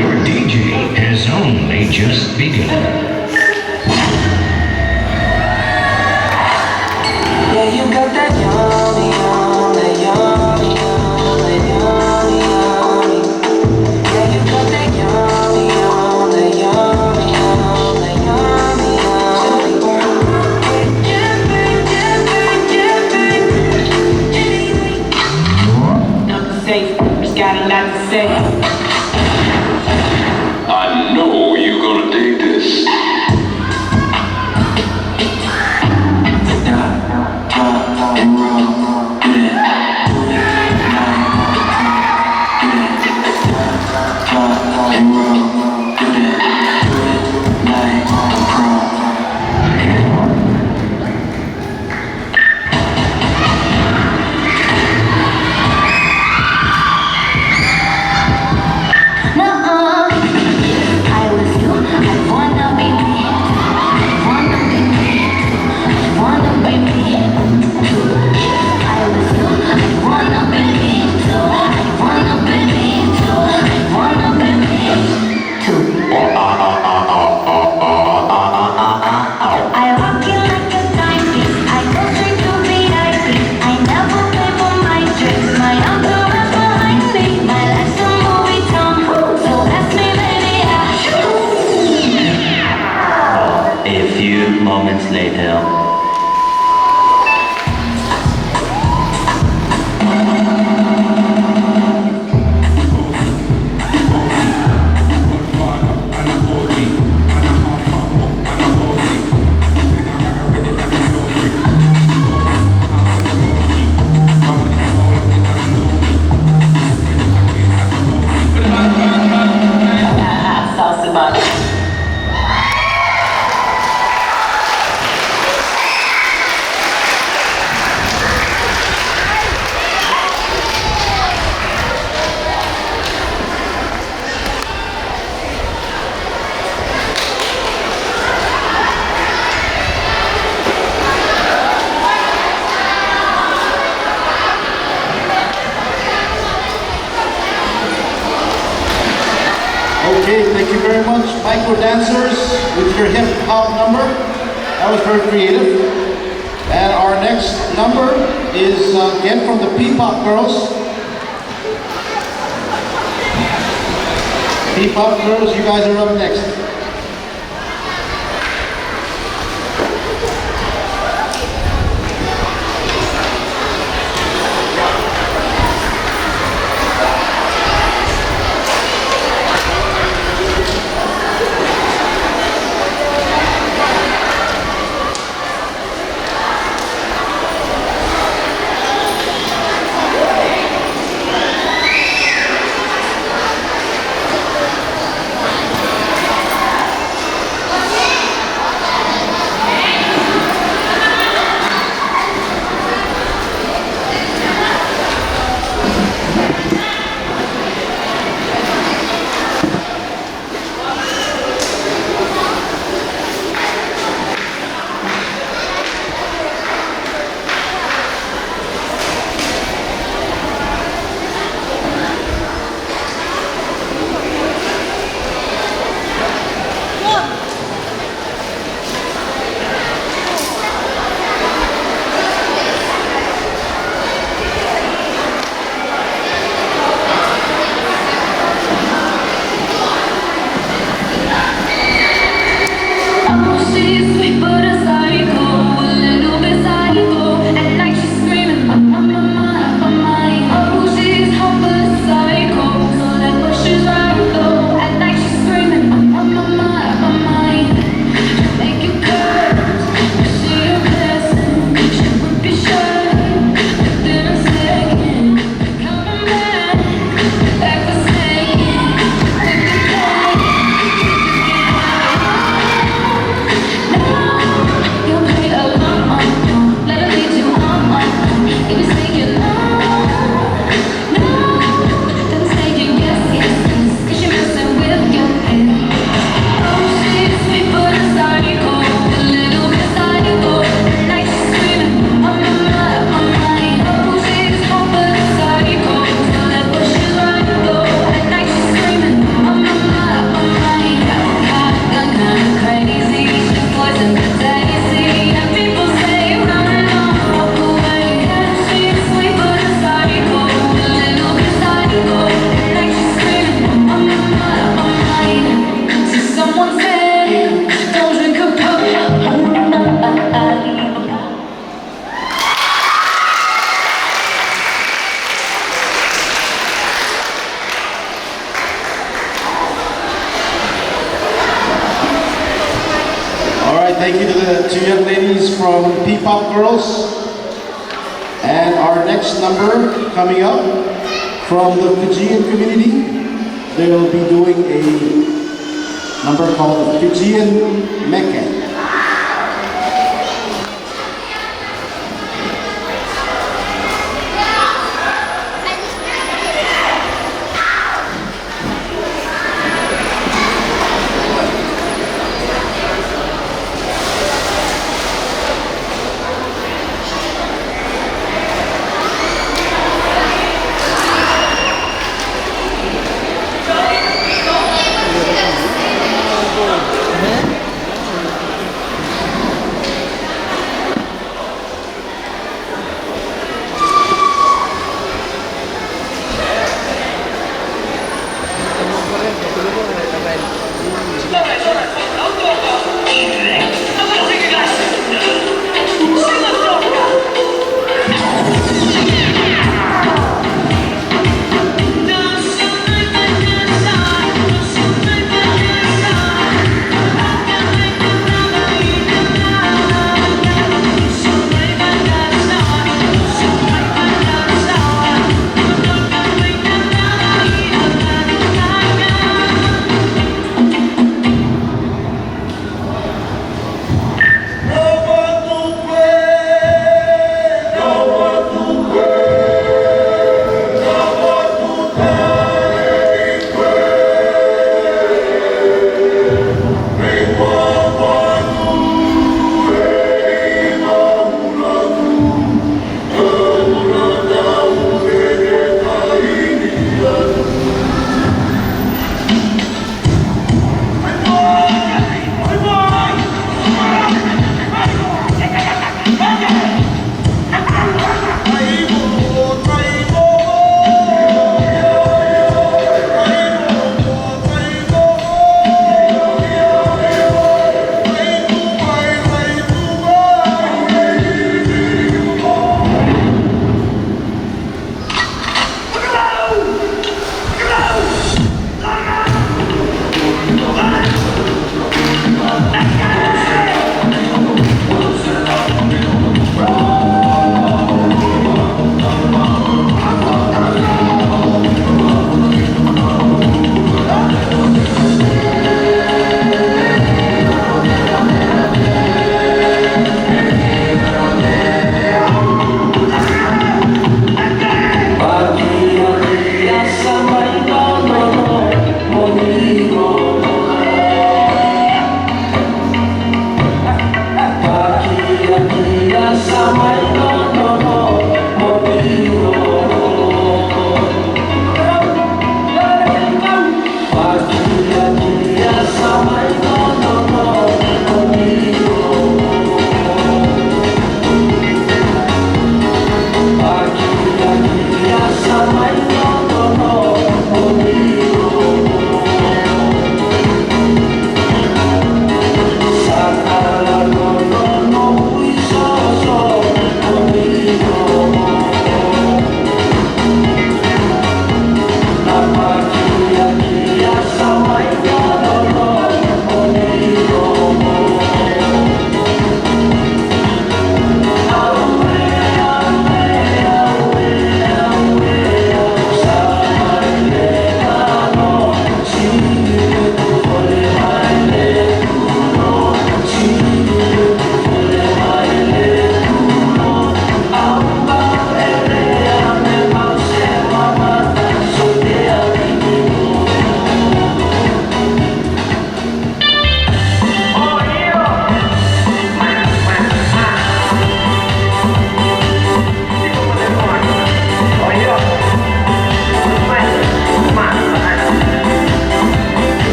Your DJ has only just begun. very much, micro dancers, with your hip hop number. That was very creative. And our next number is again from the P-Pop Girls. P-Pop Girls, you guys are up next. Thank you to the two young ladies from P-Pop Girls. And our next number coming up from the Fijian community, they'll be doing a number called Fijian Meke.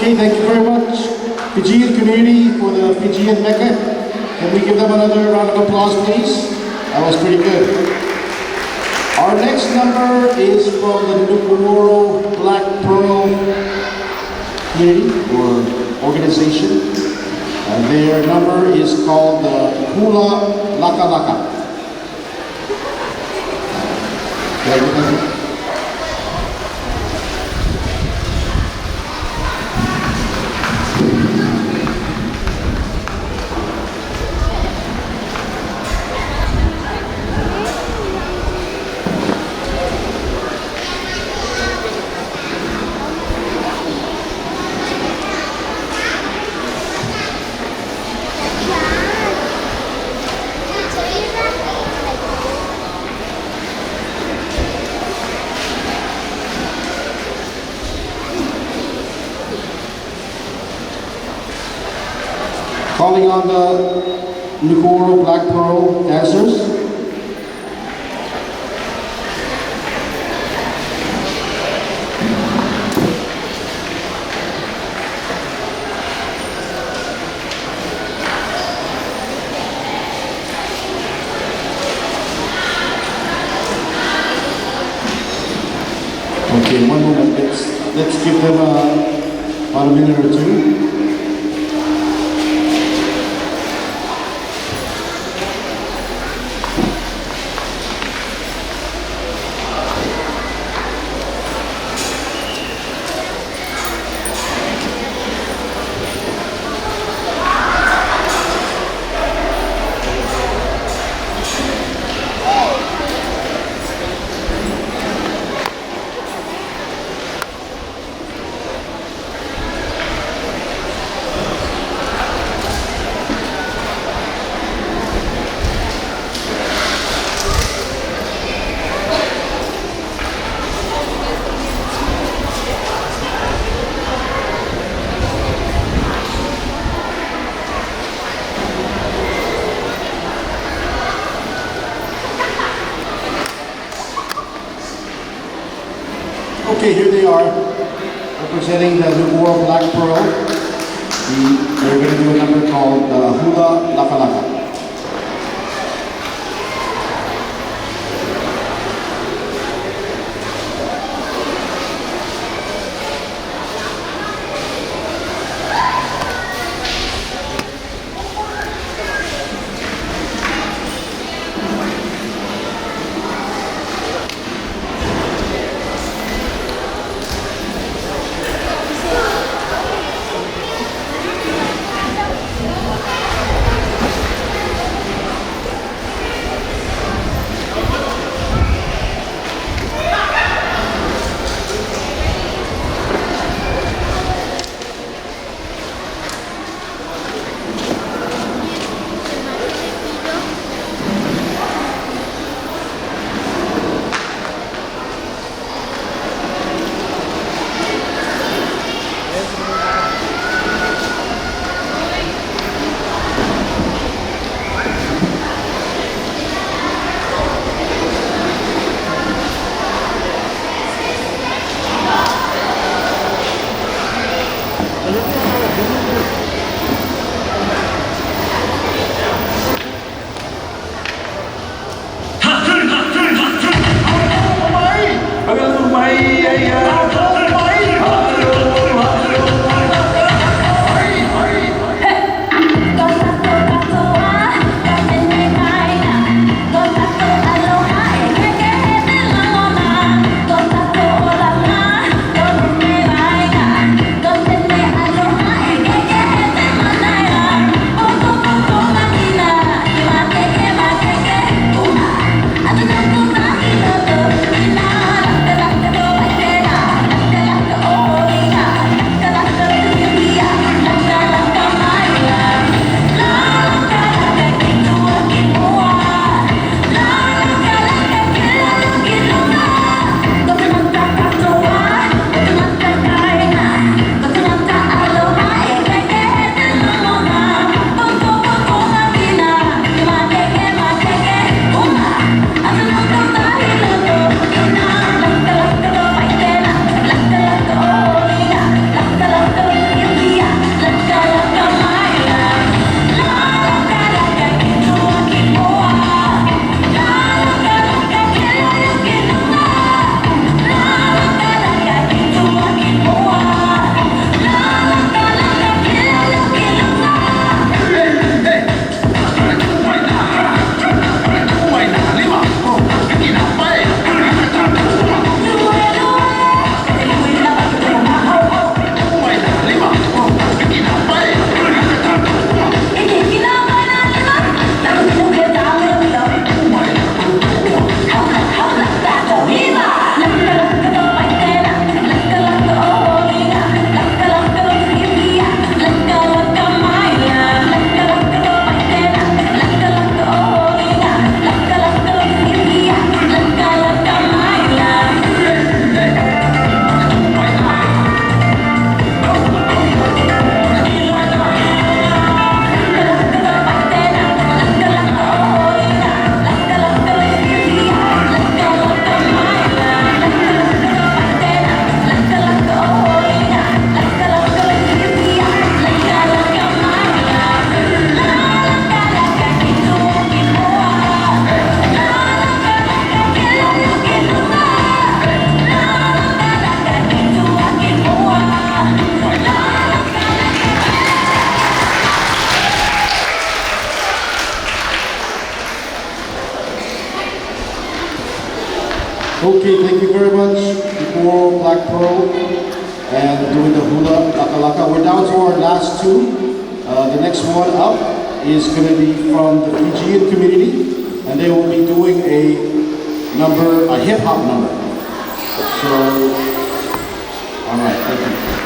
Okay, thank you very much, Fijian community, for the Fijian Mecca. Can we give them another round of applause, please? That was pretty good. Our next number is from the Nuku'oro Black Pearl community or organization. Their number is called the Hula Laka Laka. Can I get that? Calling on the Nuku'oro Black Pearl dancers. Okay, one moment. Let's give them about a minute or two. Okay, here they are, representing the Nuku'oro Black Pearl. They're going to do a number called Hula Laka Laka. Okay, thank you very much for Black Pearl and doing the hula laka laka. We're down to our last two. The next one up is going to be from the Fijian community, and they will be doing a hip hop number. So, all right, thank you.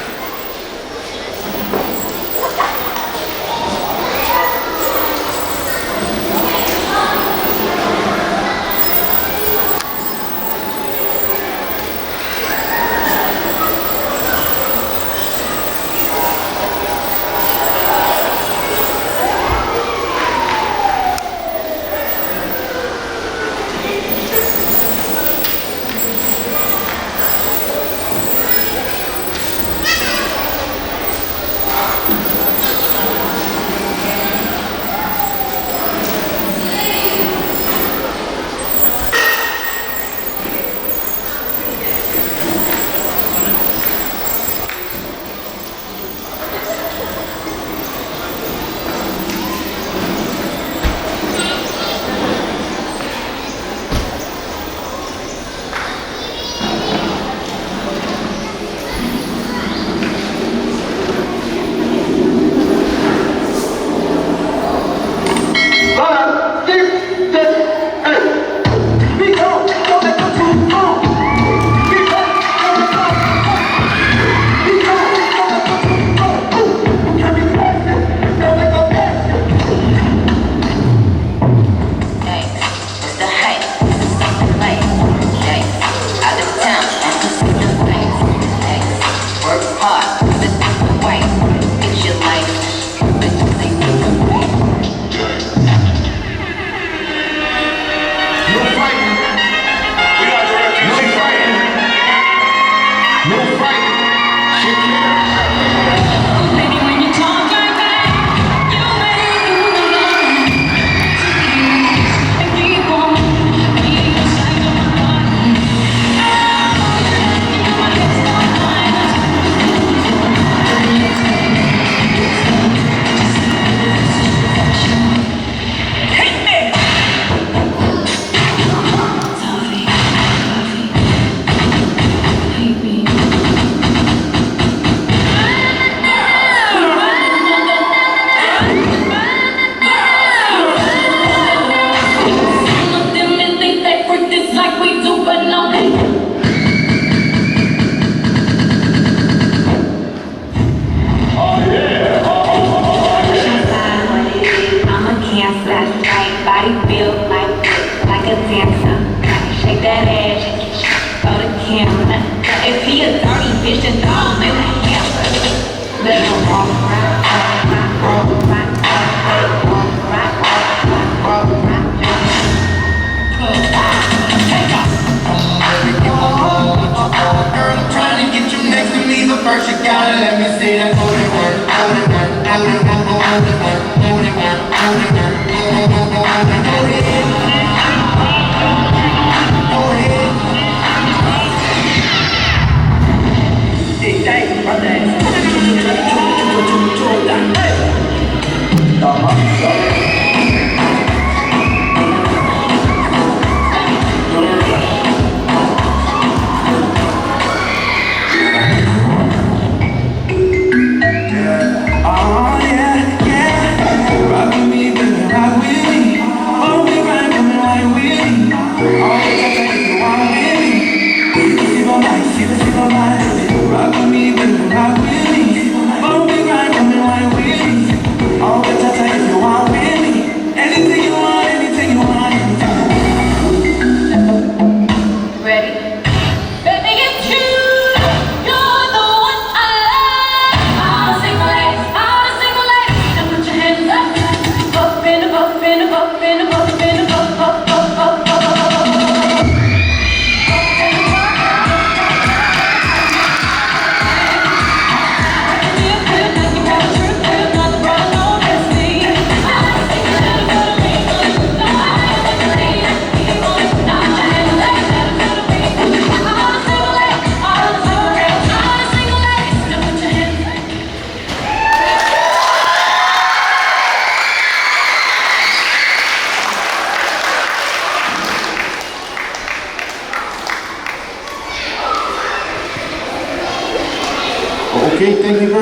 Oh yeah, yeah.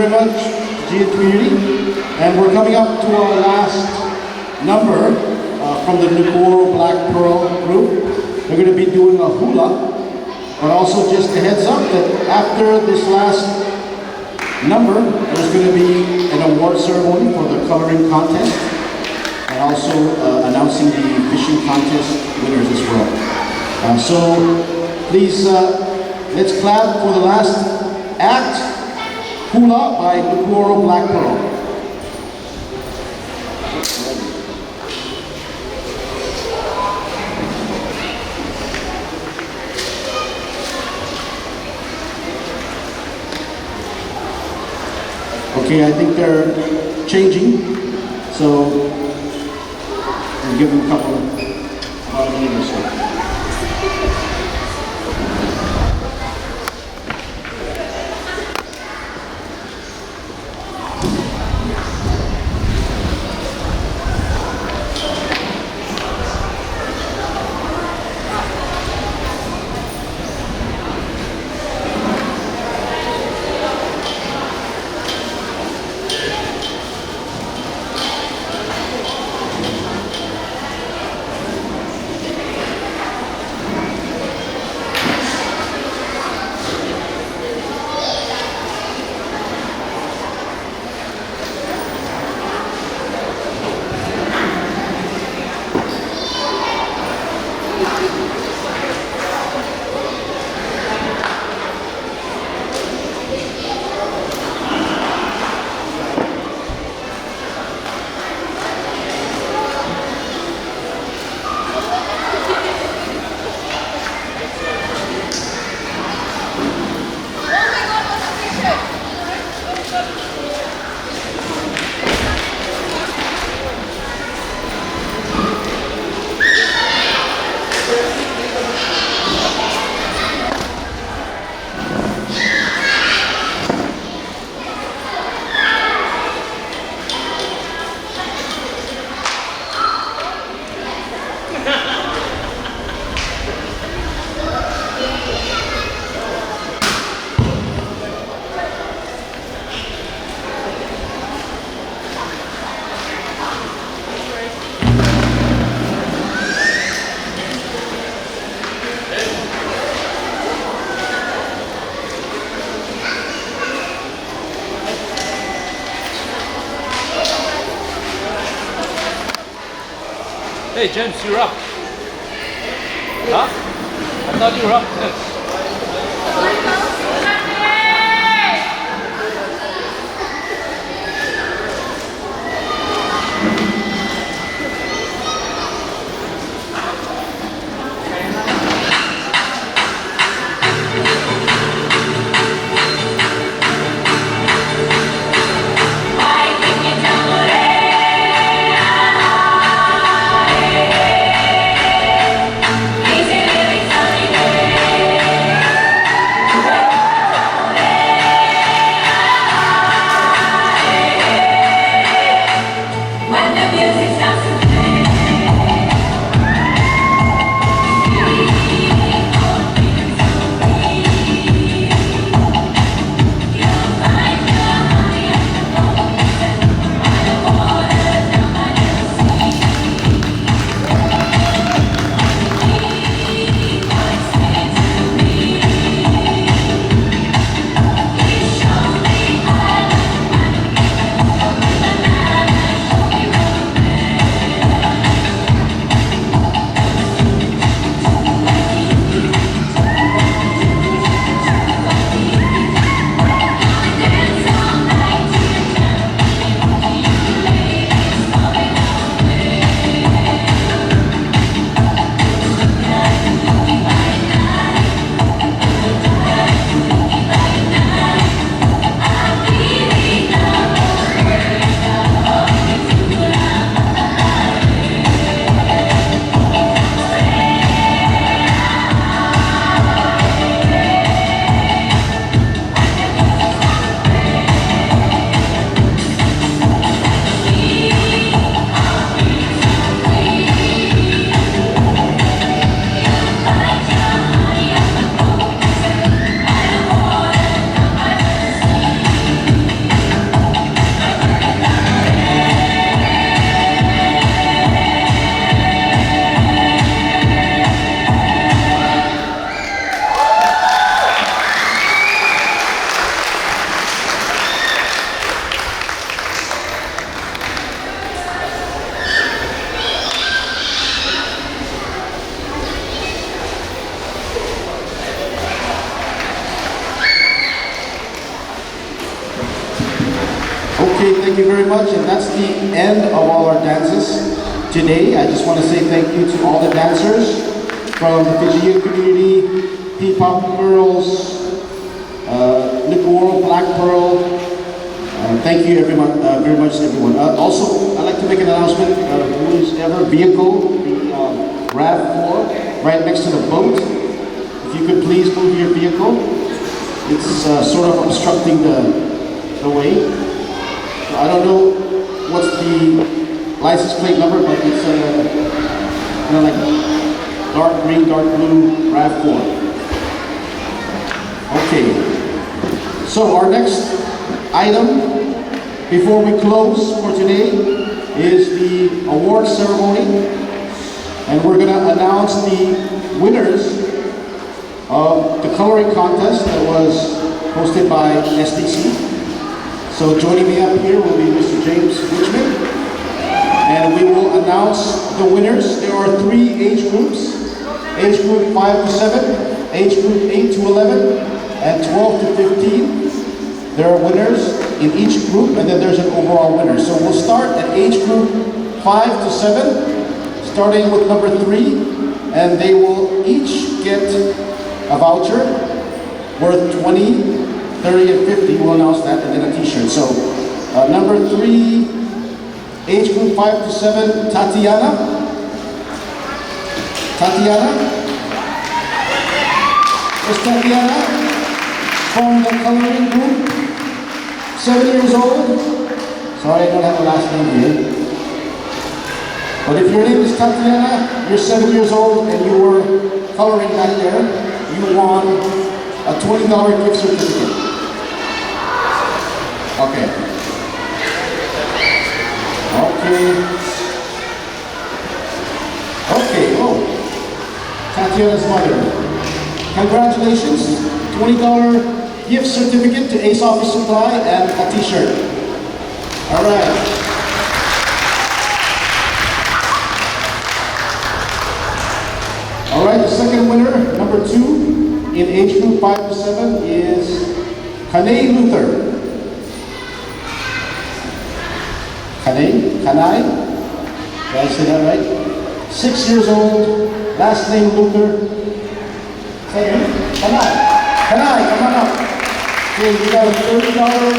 very much, GN community. And we're coming up to our last number from the Nukuro Black Pearl group. They're going to be doing a hula, but also just a heads up that after this last number, there's going to be an award ceremony for the coloring contest and also announcing the fishing contest winners as well. So please, let's clap for the last act, Hula by Nukuro Black Pearl. Okay, I think they're changing, so we'll give them about a minute or so. Hey, James, you're up. Huh? I thought you were up next. Easy living, sunny day. very much, and that's the end of all our dances today. I just want to say thank you to all the dancers from the Fijian community, P-Pop Girls, Nukuoro, Black Pearl. Thank you everyone, very much everyone. Also, I'd like to make an announcement. Whose ever vehicle, the RAV4, right next to the boat. If you could please move your vehicle. It's sort of obstructing the way. So I don't know what's the license plate number, but it's kind of like dark green, dark blue RAV4. Okay. So our next item before we close for today is the award ceremony, and we're going to announce the winners of the coloring contest that was hosted by SDC. So joining me up here will be Mr. James Richmond, and we will announce the winners. There are 3 age groups: age group 5 to 7, age group 8 to 11, and 12 to 15. There are winners in each group, and then there's an overall winner. So we'll start at age group 5 to 7, starting with number 3, and they will each get a voucher worth 20, 30, and 50. We'll announce that, and then a t-shirt. So number 3, age group 5 to 7, Tatiana. Tatiana? Is Tatiana from the coloring group? 7 years old. Sorry, I don't have the last name here. But if your name is Tatiana, you're 7 years old, and you were coloring back there, you won a $20 gift certificate. Okay. Okay, oh. Tatiana's mother. Congratulations, $20 gift certificate to Ace Office Supply and a t-shirt. All right. All right, the second winner, number 2, in age group 5 to 7 is Kanay Luther. Kanay? Did I say that right? 6 years old, last name Luther. Kanay, come on up. Okay, you got a $30 voucher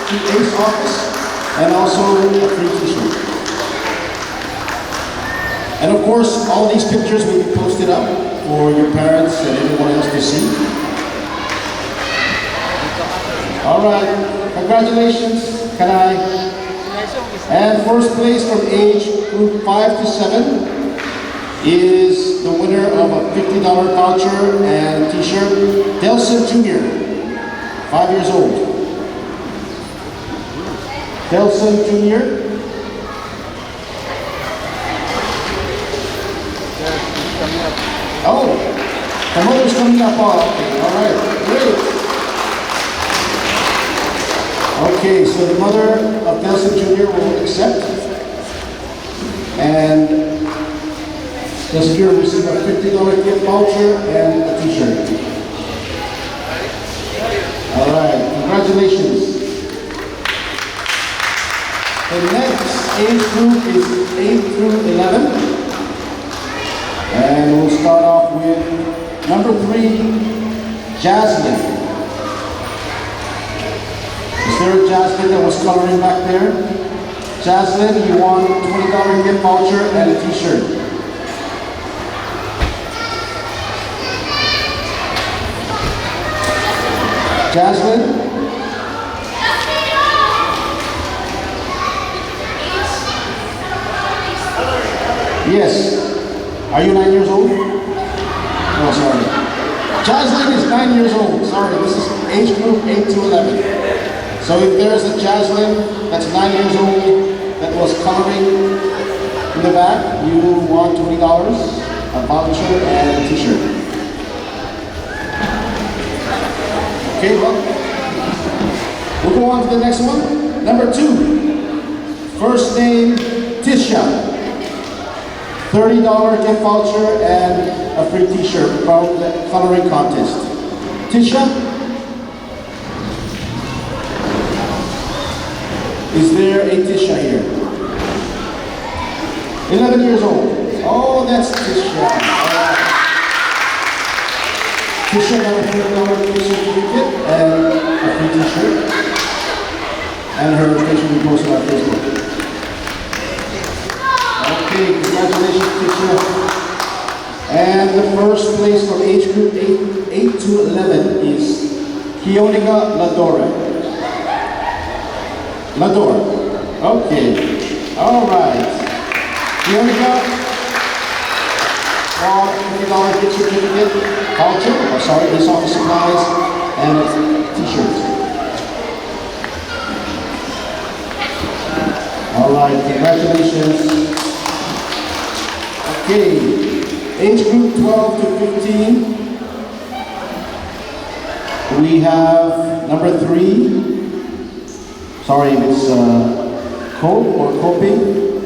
to Ace Office and also a free t-shirt. And of course, all these pictures will be posted up for your parents and everyone else to see. All right, congratulations, Kanay. And first place from age group 5 to 7 is the winner of a $50 voucher and t-shirt, Delson Jr., 5 years old. Delson Jr. Oh, the mother's coming up. Oh, okay, all right, great. Okay, so the mother of Delson Jr. will accept, and Delson Jr. will receive a $50 gift voucher and a t-shirt. All right, congratulations. The next age group is 8 through 11. And we'll start off with number 3, Jasmine. Is there a Jasmine that was coloring back there? Jasmine, you won a $20 gift voucher and a t-shirt. Jasmine? Yes. Are you 9 years old? Oh, sorry. Jaslyn is 9 years old. Sorry, this is age group 8 to 11. So if there's a Jaslyn that's 9 years old that was coloring in the back, you won $20, a voucher, and a t-shirt. Okay, well, we'll go on to the next one. Number 2, first name Tisha. $30 gift voucher and a free t-shirt from the coloring contest. Tisha? Is there a Tisha here? 11 years old. Oh, that's Tisha. Tisha got a $100 gift certificate and a free t-shirt. And her picture will be posted on Facebook. Okay, congratulations, Tisha. And the first place from age group 8 to 11 is Kionika Ladora. Ladora. Okay. All right. Kionika, $50 gift certificate, voucher, or sorry, Ace Office supplies, and a t-shirt. All right, congratulations. Okay. Age group 12 to 15, we have number 3, sorry if it's Cope or Kope,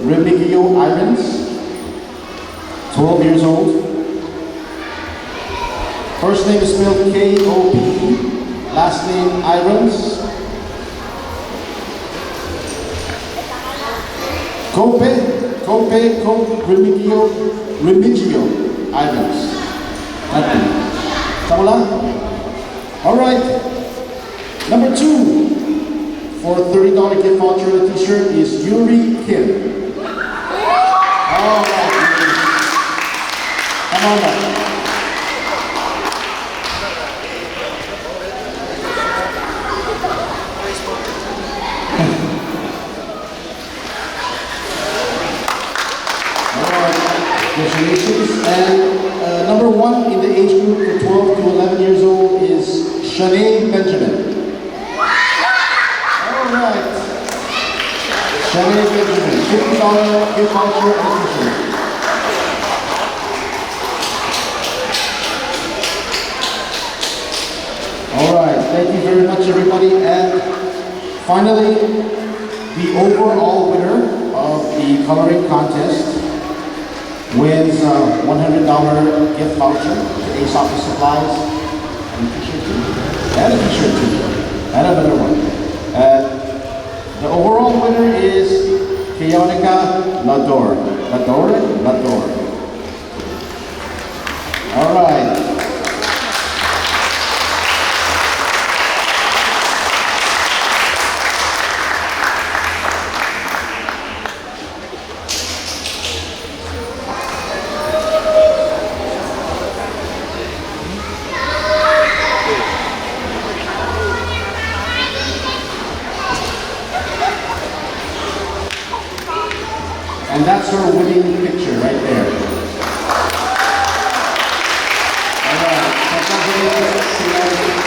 Remigio Irons, 12 years old. First name is spelled K-O-P, last name Irons. Cope, Remigio Irons. Samala? All right. Number 2 for $30 gift voucher and a t-shirt is Yuri Kim. All right. Come on up. Congratulations. And number 1 in the age group from 12 to 11 years old is Shanae Benjamin. All right. Shanae Benjamin, $50 gift voucher and a t-shirt. All right. Thank you very much, everybody. And finally, the overall winner of the coloring contest wins a $100 gift voucher to Ace Office Supplies and a t-shirt too. And a t-shirt too. And another one. The overall winner is Kionika Lador. Lador. All right. And that's her winning picture right there. All right. Congratulations.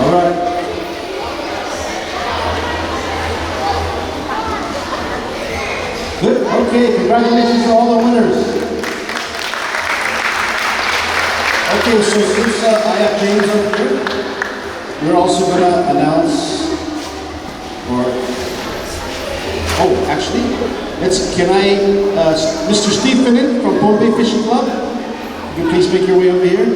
All right. Good. Okay, congratulations to all the winners. Okay, so since I have James over here, we're also going to announce, Mr. Steve Finnan from Pompey Fishing Club, you can please make your way over here.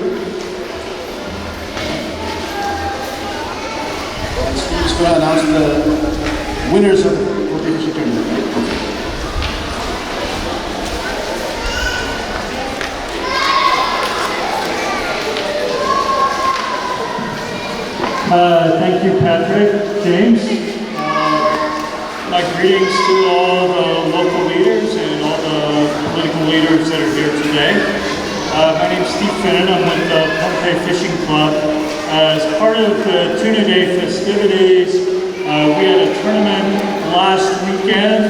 And Steve's going to announce the winners of the Pompey Fishing Tournament, right? Okay. Thank you, Patrick, James. My greetings to all the local leaders and all the political leaders that are here today. My name is Steve Finnan. I'm with the Pompey Fishing Club. As part of the Tuna Day festivities, we had a tournament last weekend.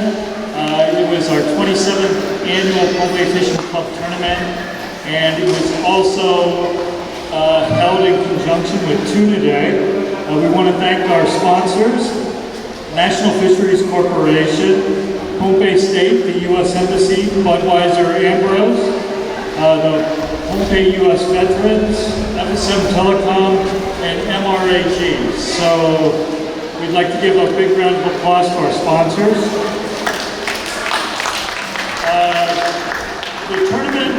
It was our 27th annual Pompey Fishing Club tournament, and it was also held in conjunction with Tuna Day. We want to thank our sponsors, National Fisheries Corporation, Pompey State, the U.S. Embassy, Budweiser Ambrose, the Pompey U.S. Veterans, FSM Telecom, and MRAG. So we'd like to give a big round of applause to our sponsors. The tournament,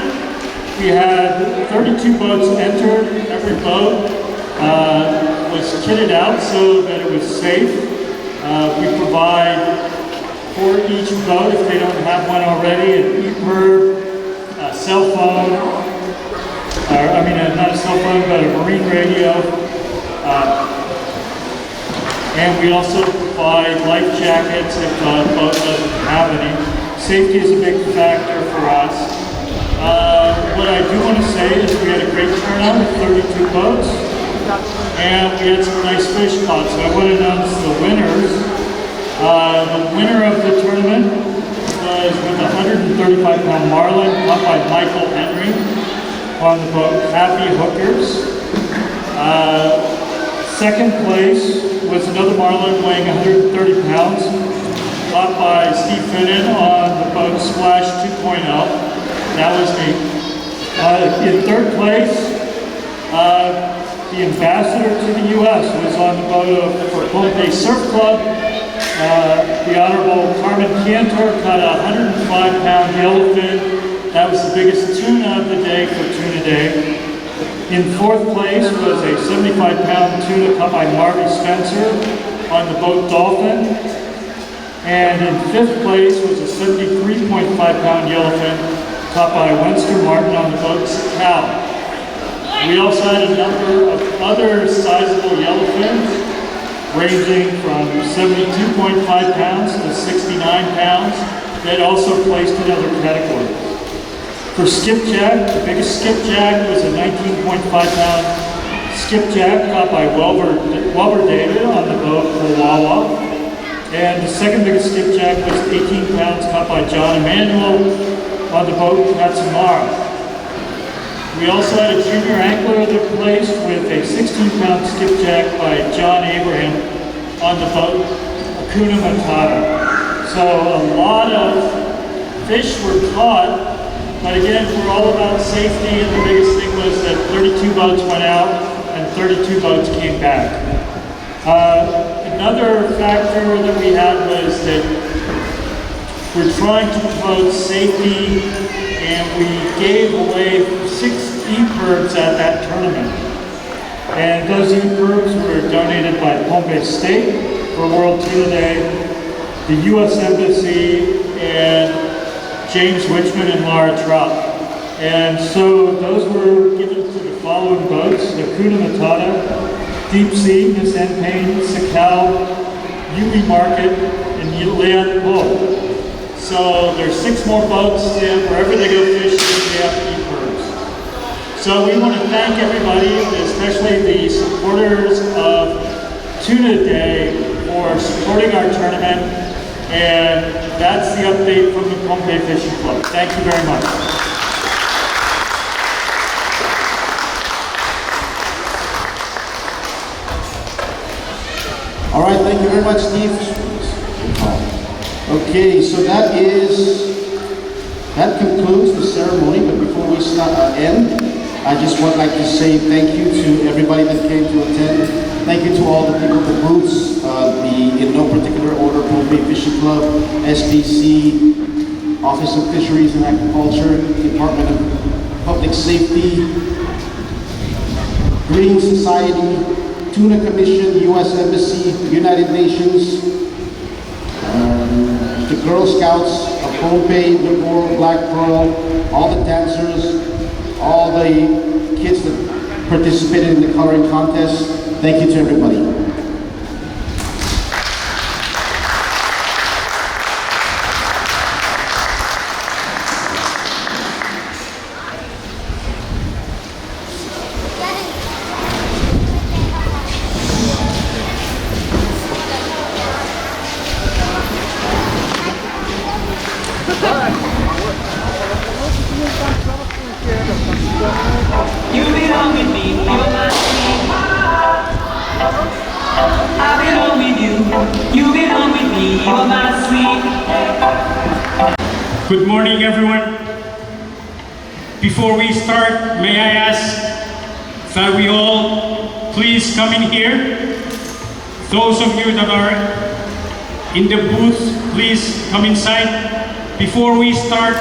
we had 32 boats entered. Every boat was kitted out so that it was safe. We provide for each boat, if they don't have one already, an EPIRB, a cell phone, not a cell phone, but a marine radio. And we also provide life jackets if the boat doesn't have any. Safety is a big factor for us. What I do want to say is we had a great turnout with 32 boats, and we had some nice fish caught. So I want to announce the winners. The winner of the tournament was with a 135-pound marlin caught by Michael Henry on the boat Happy Hookers. Second place was another marlin weighing 130 pounds caught by Steve Finnan on the boat Splash 2.0. That was me. In third place, the ambassador to the U.S. was on the boat for Pompe Surf Club. The Honorable Carmen Cantor caught a 105-pound yellowfin. That was the biggest tuna of the day for Tuna Day. In fourth place was a 75-pound tuna caught by Marty Spencer on the boat Dolphin. And in fifth place was a 73.5-pound yellowfin caught by Winston Martin on the boat Cal. We also had a number of other sizable yellowfins, ranging from 72.5 pounds to 69 pounds, that also placed in other categories. For skipjack, the biggest skipjack was a 19.5-pound skipjack caught by Wilbur David on the boat Wawa. And the second biggest skipjack was 18 pounds caught by John Emanuel on the boat Katsumara. We also had a junior angler that placed with a 16-pound skipjack by John Abraham on the boat Hakuna Matata. So a lot of fish were caught, but again, we're all about safety, and the biggest thing was that 32 boats went out and 32 boats came back. Another factor that we had was that we're trying to promote safety, and we gave away 6 EPIRBs at that tournament. And those EPIRBs were donated by Pompe State for World Tuna Day, the U.S. Embassy, and James Wichman and Laura Trout. And so those were given to the following boats: the Hakuna Matata, Deep Sea, Miss Enpain, Sakal, Yui Market, and Leon Bull. So there's 6 more boats, and wherever they go fishing, they have EPIRBs. So we want to thank everybody, especially the supporters of Tuna Day, for supporting our tournament. And that's the update from the Pompe Fishing Club. Thank you very much. All right, thank you very much, Steve. Okay, so that concludes the ceremony, but before we end, I just would like to say thank you to everybody that came to attend. Thank you to all the people at the booths, in no particular order, Pompe Fishing Club, SBC, Office of Fisheries and Agriculture, Department of Public Safety, Green Society, Tuna Commission, U.S. Embassy, United Nations, the Girl Scouts of Pompe, Newport, Black Pearl, all the dancers, all the kids that participated in the coloring contest. Thank you to everybody. You belong with me, you're my queen. I belong with you, you belong with me, you're my sweet. Good morning, everyone. Before we start, may I ask that we all please come in here Those of you that are in the booth, please come inside before we start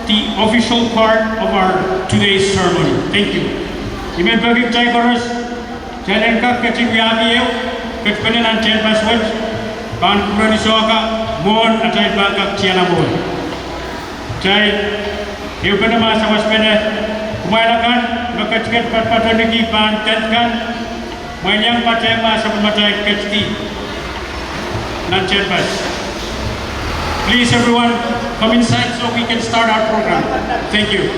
the official part of our today's ceremony. Thank you. Imen bagi cai koros, jalan kak kecil biaki eu, kecpenan ancen password, ban kurani soaka, mon acai bangkak ciana mon. Cai, eu kena masa waspena, kumailakan, ngakacket pat-patan lagi ban kan, mainyang pacai masa pemacai kecti, nancen pas. Please everyone, come inside so we can start our program. Thank you.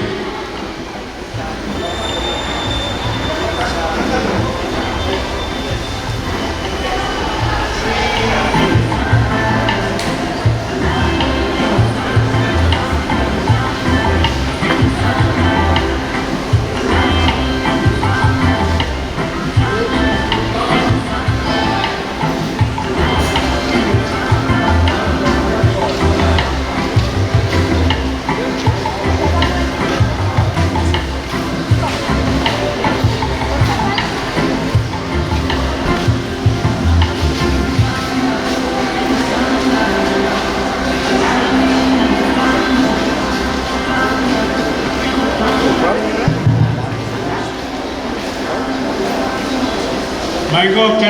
My God,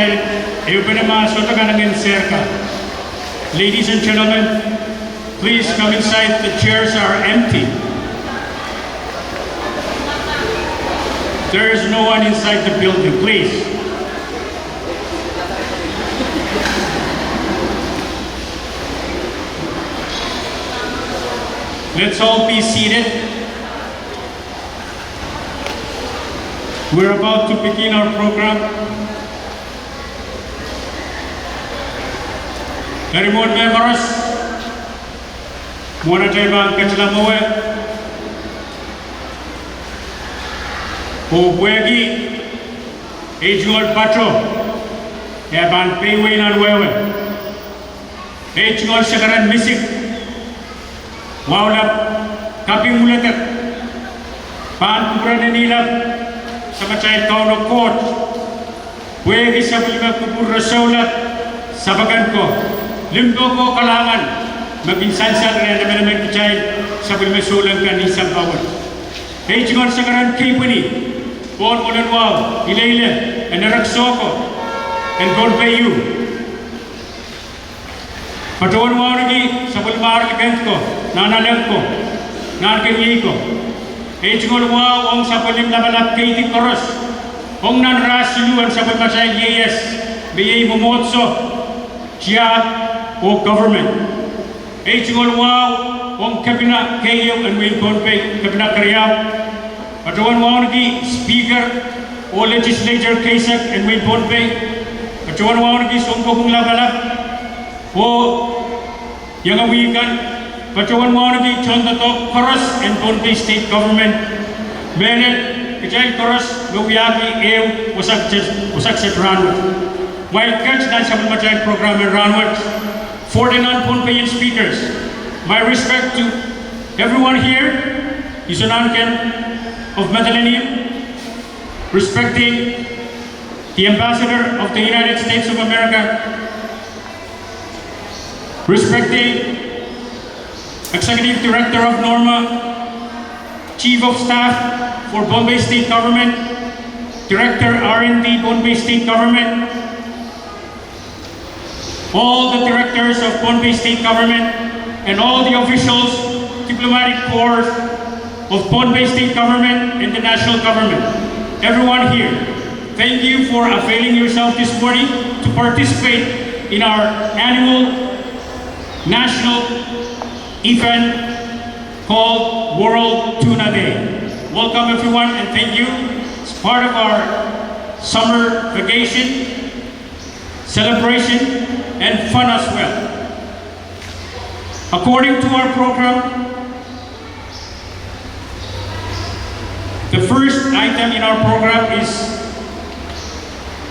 ladies and gentlemen, please come inside. The chairs are empty. There is no one inside the building, please. Let's all be seated. We're about to begin our program. Dari mon members, mona jaibang kecelamoe, o buegi, ejol patro, ya ban paywe nan wewe, ejol sekarang misik, wawlap kaping mulatak, ban kukuran nilap, sama cahit kau no court, buegi sabulga kubur rasulap, sabagan ko. Limbo ko kalangan maging-sansan rin naman kicay sa bulmasulang kan isang bawat. Hey, chingon sa karan kipuni, bon ulanwaw, ilayle, and naraksoko, and don't pay you. Patuan waw nagi sa bulmar ligant ko, nanalag ko, narkanyi ko. Hey, chingon waw, ong sa bulim labalap kaiti koros, ong nanrasiluan sa bulmasay yes, biyay mumotso, siya, o government. Ejingol wow, on kabina kayo and we konpe kabina karyaw. Patuan wow nagi speaker o legislature kaisak and we konpe. Patuan wow nagi songko kung labalap o yang awikan. Patuan wow nagi chondato koros and konpe state government. Benet kajay koros gawiyaki ew wasak set ranwat. While catch dan sa matay program and ranwat. For the non-Pohnpeian speakers, my respect to everyone here, Isonanken of Medellin, respecting the Ambassador of the United States of America, respecting Executive Director of NORMA, Chief of Staff for Bombay State Government, Director R&D Bombay State Government, all the directors of Bombay State Government, and all the officials, diplomatic corps of Bombay State Government and the national government. Everyone here, thank you for availing yourself this morning to participate in our annual national event called World Tuna Day. Welcome everyone and thank you. It's part of our summer vacation, celebration, and fun as well. According to our program, the first item in our program is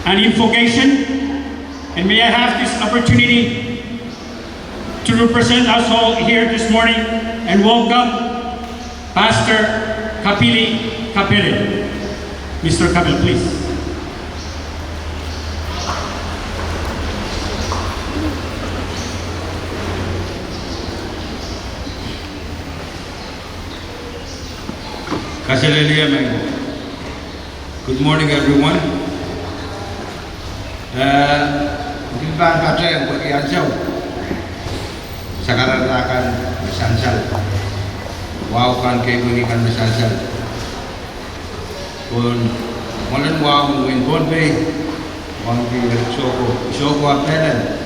an invocation, and may I have this opportunity to represent us all here this morning and welcome Pastor Kapili Kapele. Mr. Kapele, please. Kaselelia Mengo. Good morning, everyone. Gilban Patreng bagi Ansau. Sekarang akan bersansal. Wow kan kayak mengikan bersansal. Pun molen wow mungkin konbe. Wang di Shoko apelen.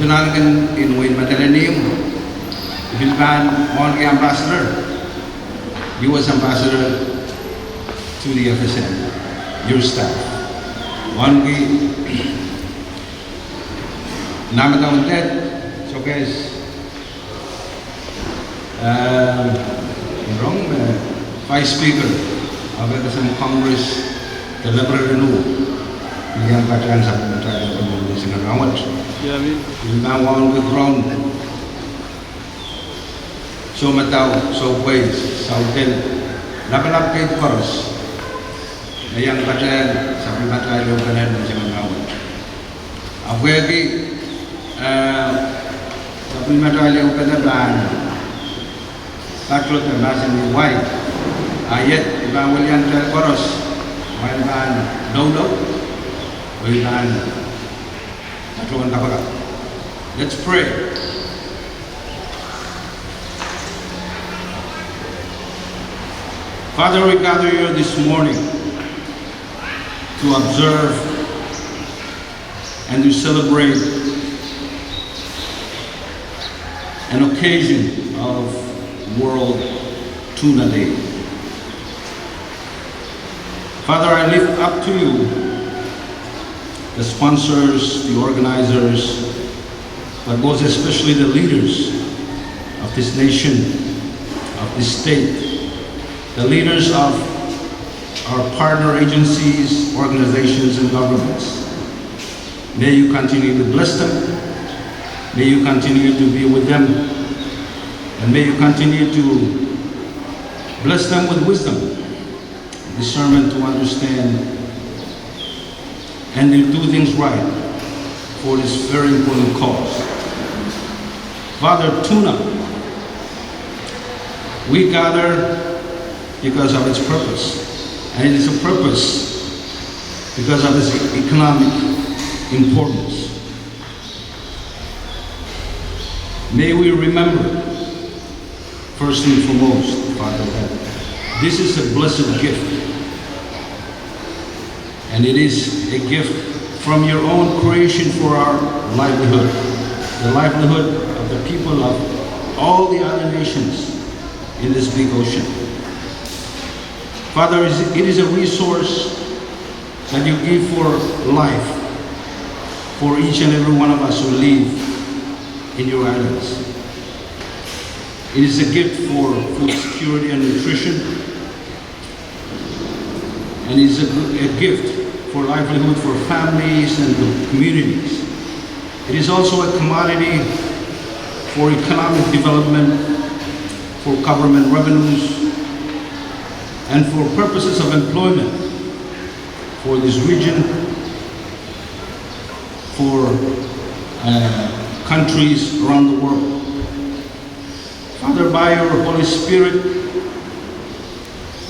Sunang kan inuin madalenium. Gilban on the ambassador. U.S. Ambassador to the FSN, your staff. One we Namadam dead, so guys, wrong Vice Speaker of the Congress, the Liberal Renew, yang pacaran sama macam dengan rawat. Ya, min. Now with ground. So matao, so ways, so del, labalab kay koros. Ayang pacaran, sabi pacaran yung kanan ng mga ngawat. Ako yagi, sabi pacaran yung kanan taklot na nasa ni white. Ayat, ibang walian kay koros. May ibang no, o ibang taklon kapaga. Let's pray. Father, we gather here this morning to observe and to celebrate an occasion of World Tuna Day. Father, I lift up to you the sponsors, the organizers, but most especially the leaders of this nation, of this state, the leaders of our partner agencies, organizations, and governments. May you continue to bless them. May you continue to be with them. And may you continue to bless them with wisdom, discernment to understand, and to do things right for this very important cause. Father, Tuna, we gather because of its purpose. And it is a purpose because of its economic importance. May we remember, first and foremost, Father, that this is a blessed gift. And it is a gift from your own creation for our livelihood, the livelihood of the people of all the other nations in this big ocean. Father, it is a resource that you give for life, for each and every one of us who live in your islands. It is a gift for food security and nutrition, and it is a gift for livelihood for families and communities. It is also a commodity for economic development, for government revenues, and for purposes of employment for this region, for countries around the world. Father, by your Holy Spirit,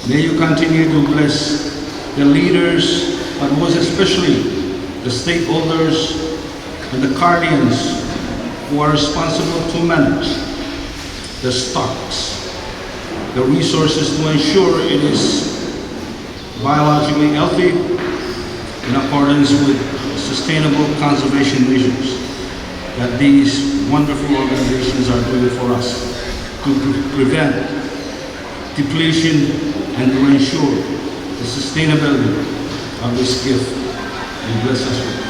may you continue to bless the leaders, but most especially the stakeholders and the guardians who are responsible to manage the stocks, the resources to ensure it is biologically healthy in accordance with sustainable conservation measures that these wonderful organizations are doing for us to prevent depletion and to ensure the sustainability of this gift you bless us with.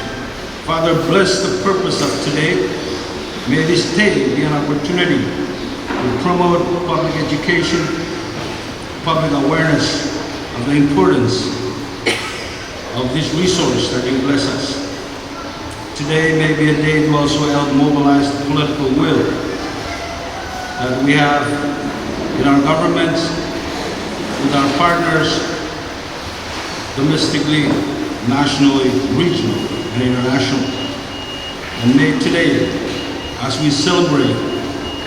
Father, bless the purpose of today. May this day be an opportunity to promote public education, public awareness of the importance of this resource that you bless us. Today may be a day to also help mobilize the political will that we have in our governments, with our partners, domestically, nationally, regionally, and internationally. And may today, as we celebrate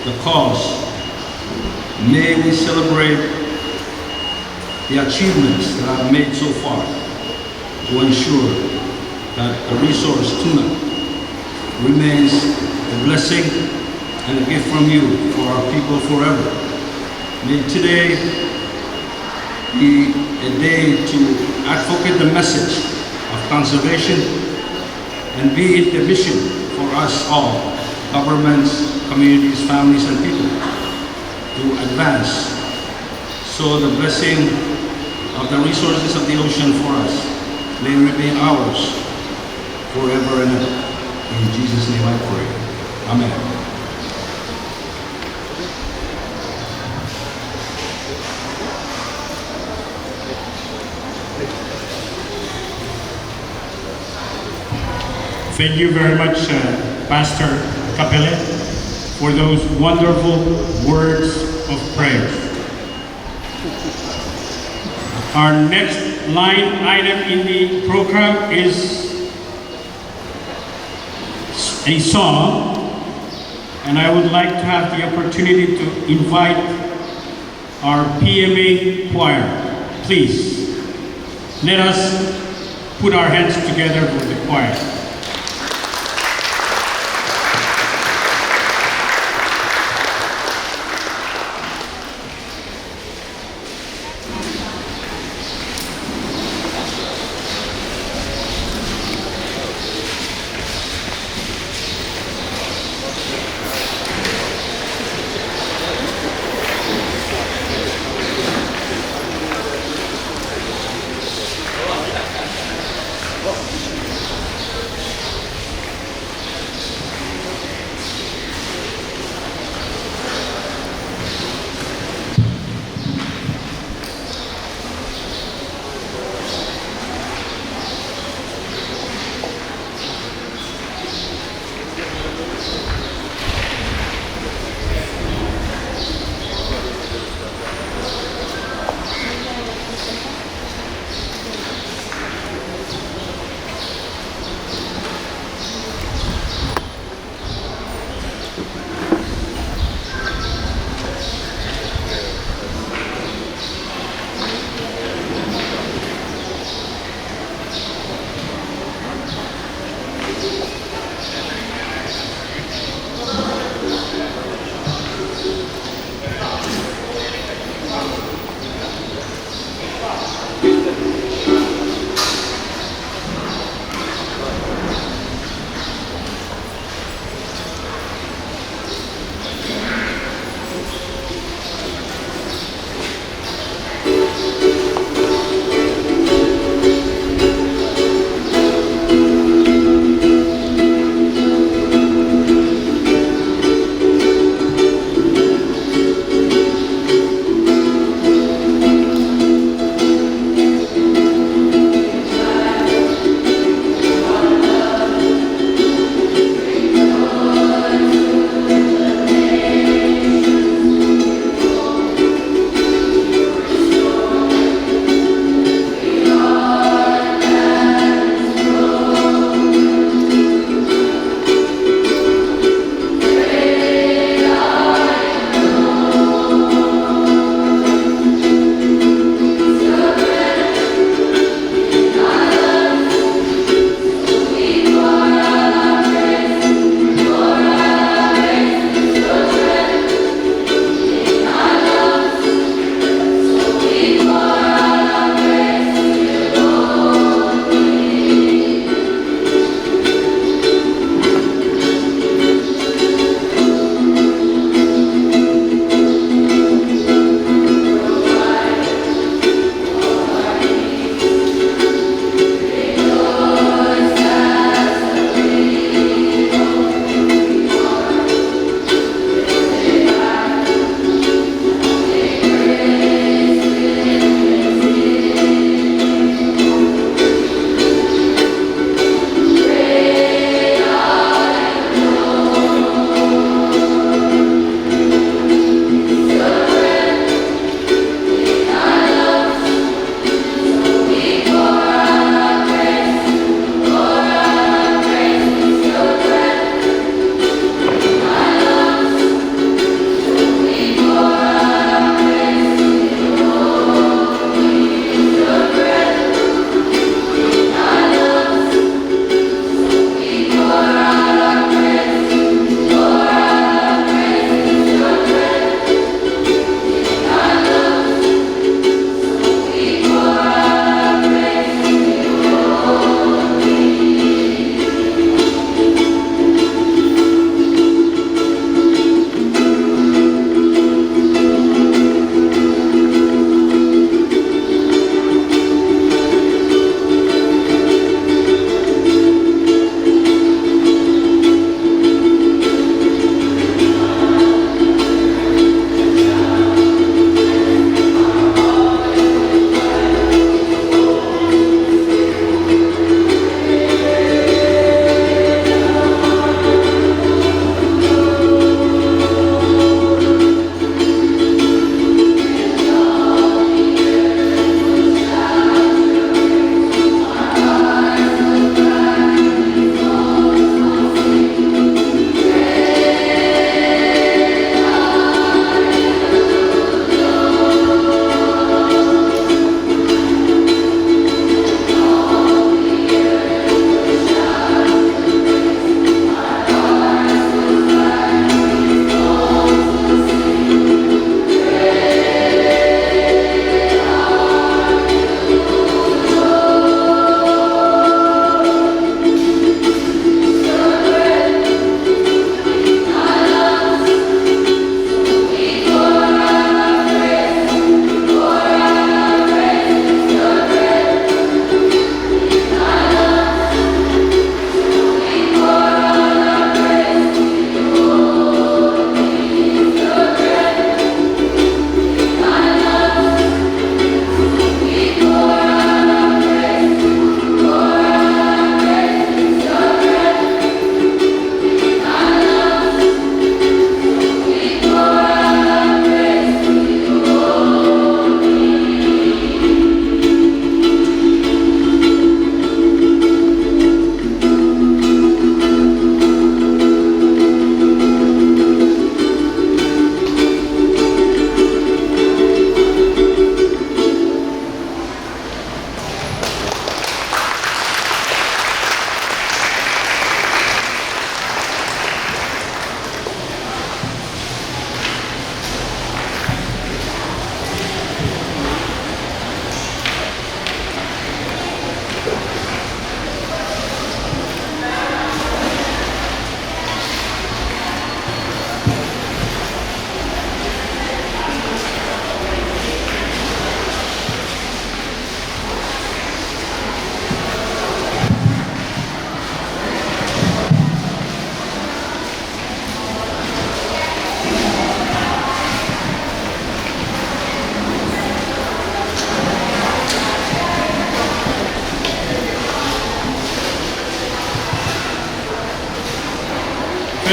the cause, may we celebrate the achievements that I've made so far to ensure that the resource tuna remains a blessing and a gift from you for our people forever. May today be a day to advocate the message of conservation and be it the mission for us all, governments, communities, families, and people, to advance so the blessing of the resources of the ocean for us may remain ours forever and ever. In Jesus' name I pray. Amen. Thank you very much, Pastor Capelle, for those wonderful words of prayer. Our next line item in the program is a song, and I would like to have the opportunity to invite our PMA choir. Please, let us put our hands together for the choir.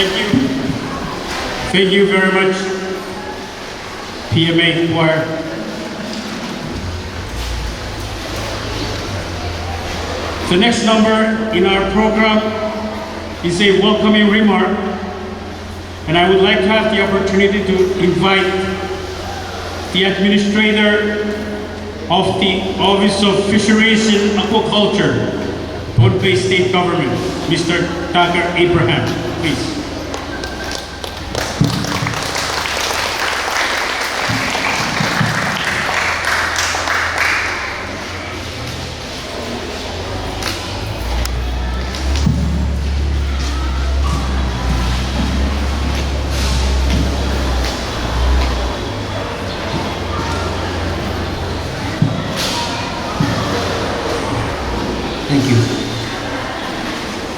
Thank you. Thank you very much, PMA Choir. The next number in our program is a welcoming remark, and I would like to have the opportunity to invite the Administrator of the Office of Fisheries and Aquaculture, Pohnpei State Government, Mr. Tucker Abraham, please. Thank you.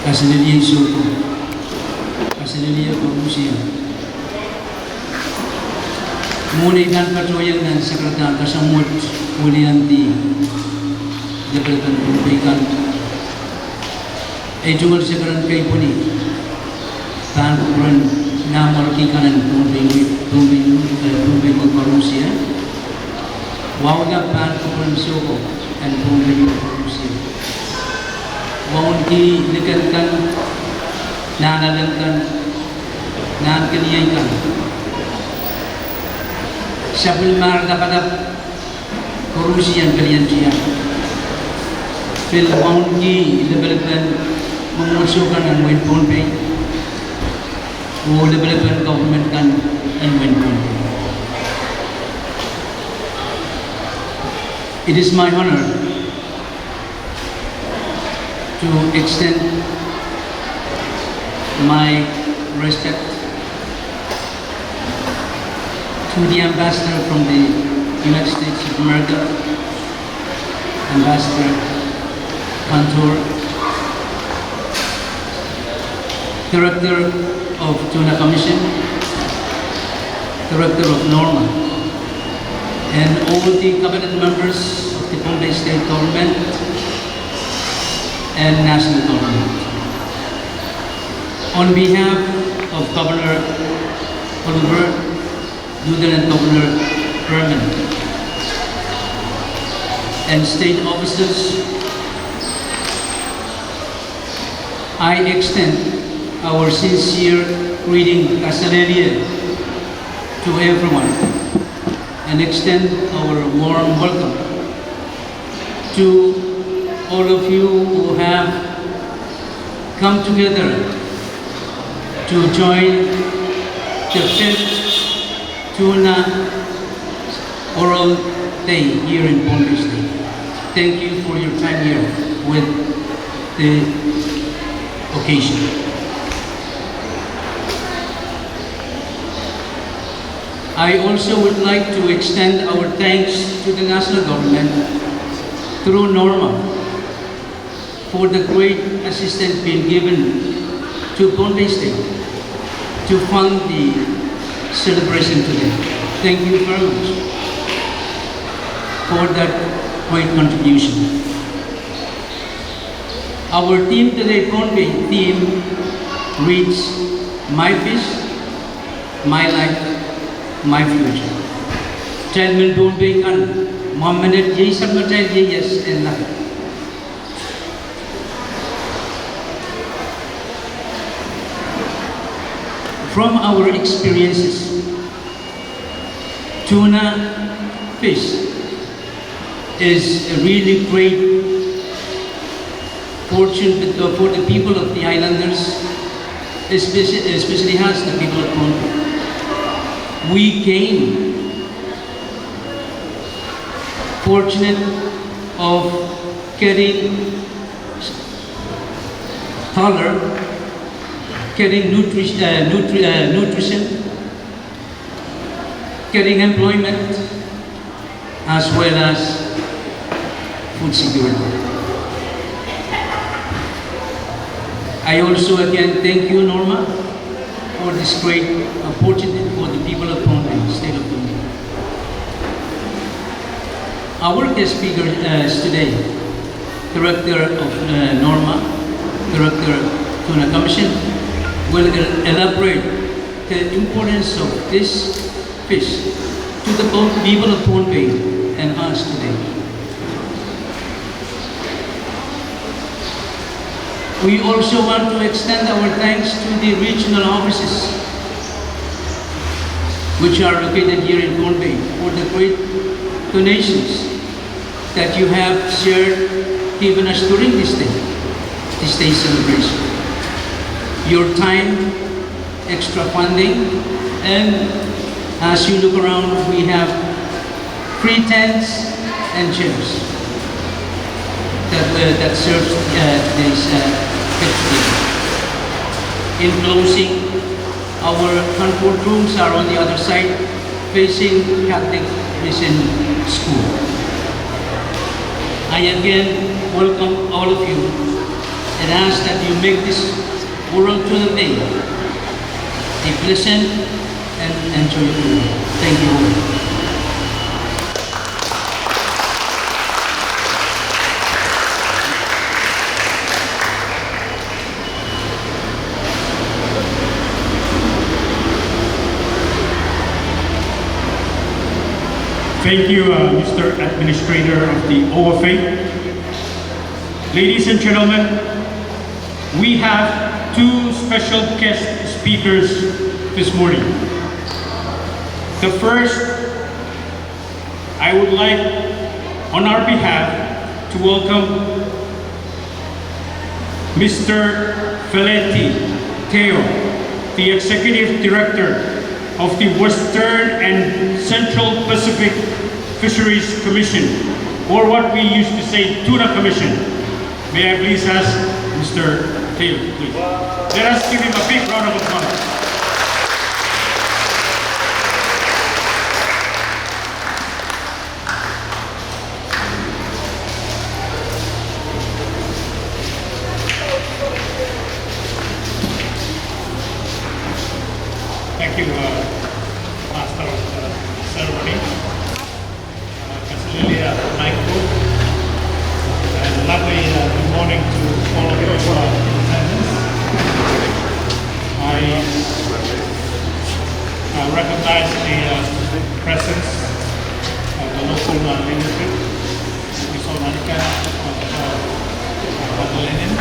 Kasaniliya Soko, Kasaniliya Pamusia. Muna ikan patuloy ng Sekretary kasamut Ulianti Development Pumpikan. Ay jumal sekarang kay puni tan kuran na malakikanan Pumpikan Pamusia. Wawag pan kuran Soko and Pumpikan Pamusia. Wawon ki likankan, nanalankan, nankaniyaykan. Sabul mar dapat korusian kalian siya. Phil wawon ki development memusuhkan ang Win Pohnpei. O development government kan ang Win Pohnpei. It is my honor to extend my respect to the ambassador from the United States of America, Ambassador Cantor, Director of Tuna Commission, Director of NORMA, and all the cabinet members of the Pohnpei State Government and national government. On behalf of Governor Oliver, Lieutenant Governor Herman, and state officers, I extend our sincere greeting Kasaniliya to everyone and extend our warm welcome to all of you who have come together to join the 5th Tuna Oral Day here in Pohnpei State. Thank you for your time here with the occasion. I also would like to extend our thanks to the national government through NORMA for the great assistance being given to Pohnpei State to fund the celebration today. Thank you very much for that great contribution. Our theme today, Pohnpei theme, reads My Fish, My Life, My Future. Chairman Pohnpei kan, Mohammed Jai Sabbatai Jai Yes and Life. From our experiences, tuna fish is a really great fortune for the people of the islanders, especially us, the people of Pohnpei. We came fortunate of getting taller, getting nutrition, getting employment, as well as food security. I also again thank you, Norma, for this great opportunity for the people of Pohnpei, state of Pohnpei. Our guest speaker is today, Director of Norma, Director Tuna Commission, will elaborate the importance of this fish to the people of Pohnpei and us today. We also want to extend our thanks to the regional offices which are located here in Pohnpei for the great donations that you have shared, given us during this day celebration. Your time, extra funding, and as you look around, we have free tents and chairs that serve today's festival. In closing, our comfort rooms are on the other side, facing Catholic Mission School. I again welcome all of you and ask that you make this World Tuna Day a pleasant and enjoyable day. Thank you all. Thank you, Mr. Administrator of the OFA. Ladies and gentlemen, we have two special guest speakers this morning. The first, I would like, on our behalf, to welcome Mr. Feletti Teo, the Executive Director of the Western and Central Pacific Fisheries Commission, or what we used to say, Tuna Commission. May I please ask Mr. Teo, please. Let us give him a big round of applause. Thank you, Master of the Ceremony, Cecilia Michael, and lovely good morning to all of you in attendance. I recognize the presence of the local leadership, Mr. Manika of Lenin,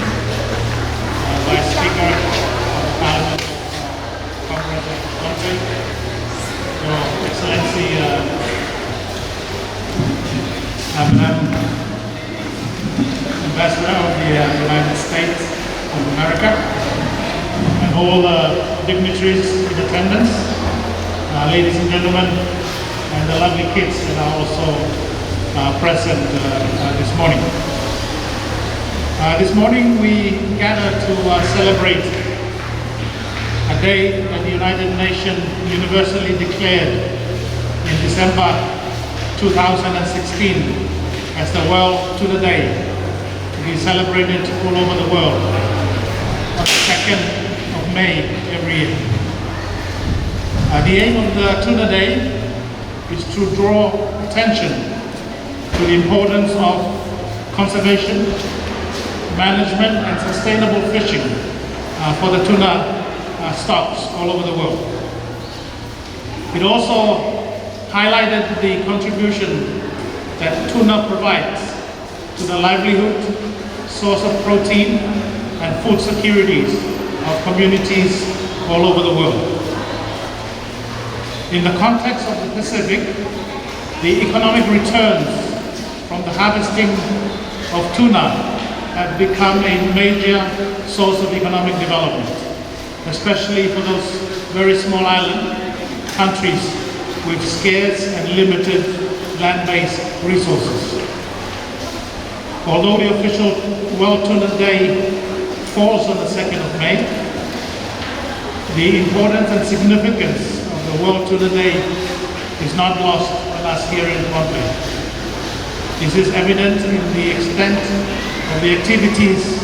Vice Speaker of the Parliament, Congress of the country, Your Excellency Ambassador of the United States of America, and all dignitaries in attendance, ladies and gentlemen, and the lovely kids that are also present this morning. This morning we gather to celebrate a day that the United Nations universally declared in December 2016 as the World Tuna Day, to be celebrated all over the world on the 2nd of May every year. The aim of the Tuna Day is to draw attention to the importance of conservation, management and sustainable fishing for the tuna stocks all over the world. It also highlighted the contribution that tuna provides to the livelihood, source of protein and food securities of communities all over the world. In the context of the Pacific, the economic returns from the harvesting of tuna have become a major source of economic development, especially for those very small island countries with scarce and limited land-based resources. Although the official World Tuna Day falls on the 2nd of May, the importance and significance of the World Tuna Day is not lost on us here in Pohnpei. This is evident in the extent of the activities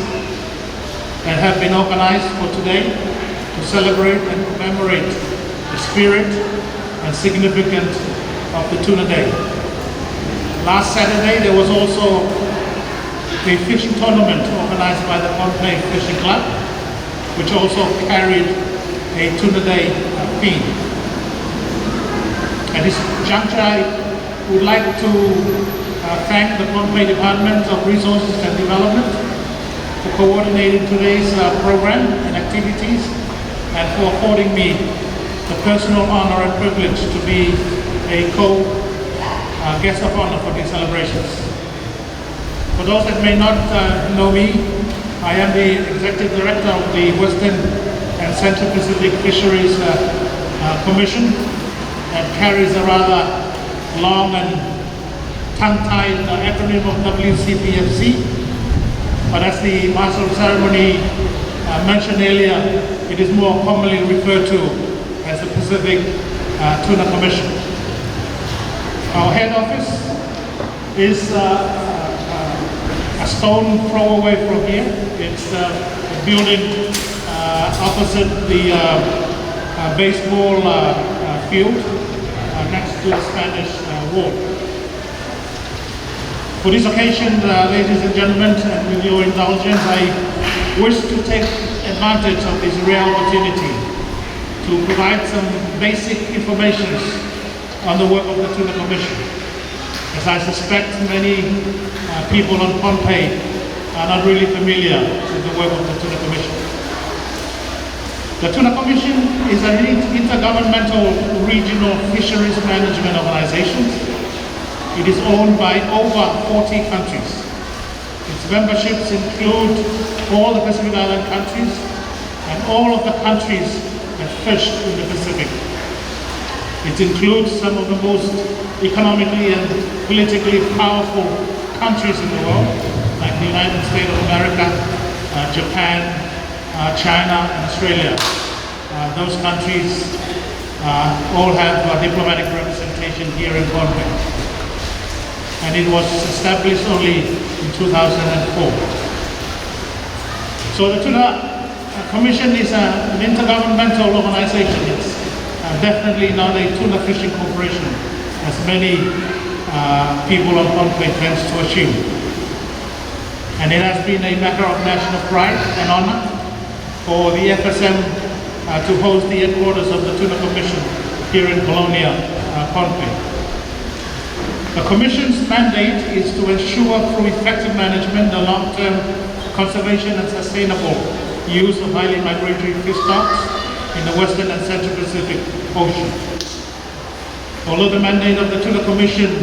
that have been organized for today to celebrate and commemorate the spirit and significance of the Tuna Day. Last Saturday there was also a fishing tournament organized by the Pohnpei Fishing Club, which also carried a tuna day theme. At this juncture, I would like to thank the Pohnpei Department of Resources and Development for coordinating today's program and activities and for affording me the personal honor and privilege to be a guest of honor for these celebrations. For those that may not know me, I am the Executive Director of the Western and Central Pacific Fisheries Commission that carries a rather long and tongue-tied acronym of WCPFC. But as the Master of Ceremony mentioned earlier, it is more commonly referred to as the Pacific Tuna Commission. Our head office is a stone throw away from here. It's a building opposite the baseball field next to the Spanish Wall. For this occasion, ladies and gentlemen, and with your indulgence, I wish to take advantage of this rare opportunity to provide some basic information on the work of the Tuna Commission, as I suspect many people on Pohnpei are not really familiar with the work of the Tuna Commission. The Tuna Commission is an intergovernmental regional fisheries management organization. It is owned by over 40 countries. Its memberships include all the Pacific Island countries and all of the countries that fish in the Pacific. It includes some of the most economically and politically powerful countries in the world, like the United States of America, Japan, China, and Australia. Those countries all have diplomatic representation here in Pohnpei. And it was established only in 2004. So the Tuna Commission is an intergovernmental organization. It's definitely not a tuna fishing corporation, as many people on Pohnpei tend to assume. And it has been a matter of national pride and honor for the FSM to host the headquarters of the Tuna Commission here in Colonia, Pohnpei. The Commission's mandate is to ensure through effective management the long-term conservation and sustainable use of highly migratory fish stocks in the Western and Central Pacific Ocean. Although the mandate of the Tuna Commission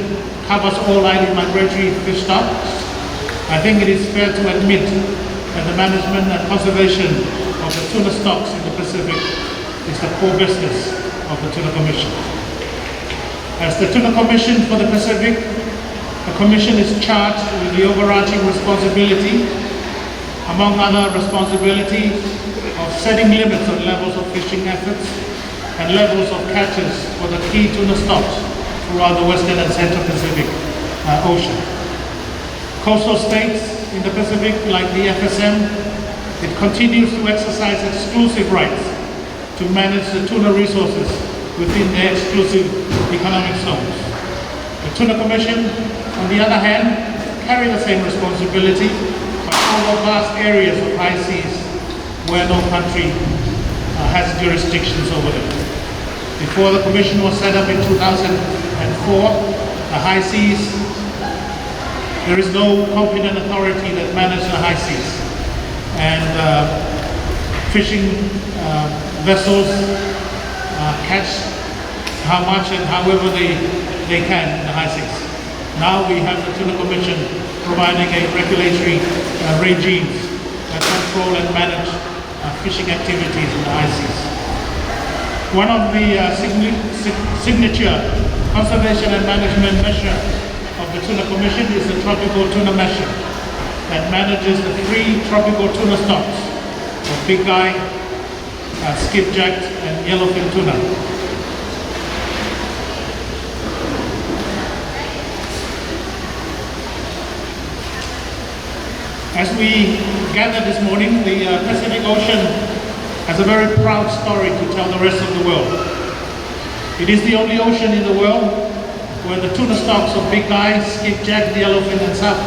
covers all highly migratory fish stocks, I think it is fair to admit that the management and conservation of the tuna stocks in the Pacific is the core business of the Tuna Commission. As the Tuna Commission for the Pacific, the Commission is charged with the overarching responsibility, among other responsibilities, of setting limits on levels of fishing efforts and levels of catches for the key tuna stocks throughout the Western and Central Pacific Ocean. Coastal states in the Pacific, like the FSM, it continues to exercise exclusive rights to manage the tuna resources within their exclusive economic zones. The Tuna Commission, on the other hand, carry the same responsibility, but over vast areas of high seas where no country has jurisdictions over them. Before the Commission was set up in 2004, the high seas, there is no competent authority that manages the high seas. And fishing vessels catch how much and however they can in the high seas. Now we have the Tuna Commission providing a regulatory regime that control and manage fishing activities in the high seas. One of the signature conservation and management measure of the Tuna Commission is the Tropical Tuna Measure that manages the 3 tropical tuna stocks of big guy, skipjack, and yellowfin tuna. As we gather this morning, the Pacific Ocean has a very proud story to tell the rest of the world. It is the only ocean in the world where the tuna stocks of big guy, skipjack, yellowfin, and South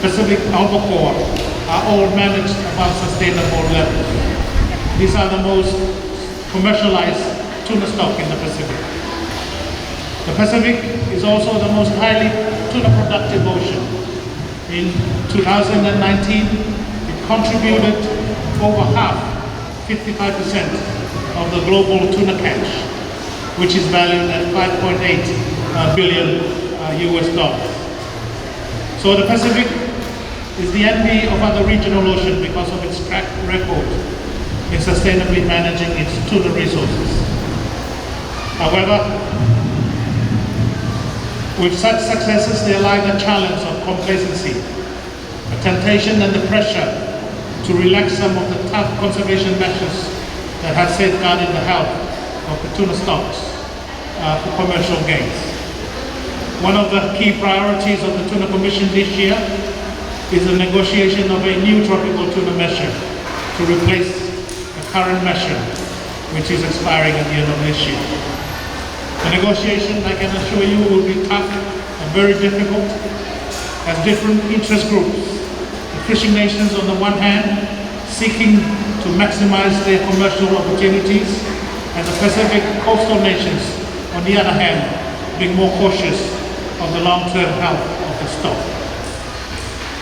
Pacific albacore are all managed above sustainable levels. These are the most commercialized tuna stock in the Pacific. The Pacific is also the most highly tuna productive ocean. In 2019, it contributed over half, 55% of the global tuna catch, which is valued at 5.8 billion US dollars. So the Pacific is the envy of other regional oceans because of its track record in sustainably managing its tuna resources. However, with such successes, there lie the challenge of complacency, the temptation and the pressure to relax some of the tough conservation measures that have safeguarded the health of the tuna stocks for commercial gains. One of the key priorities of the Tuna Commission this year is the negotiation of a new tropical tuna measure to replace the current measure, which is expiring at the end of this year. The negotiation, I can assure you, will be tough and very difficult as different interest groups, the fishing nations on the one hand, seeking to maximize their commercial opportunities, and the Pacific coastal nations, on the other hand, being more cautious of the long-term health of the stock.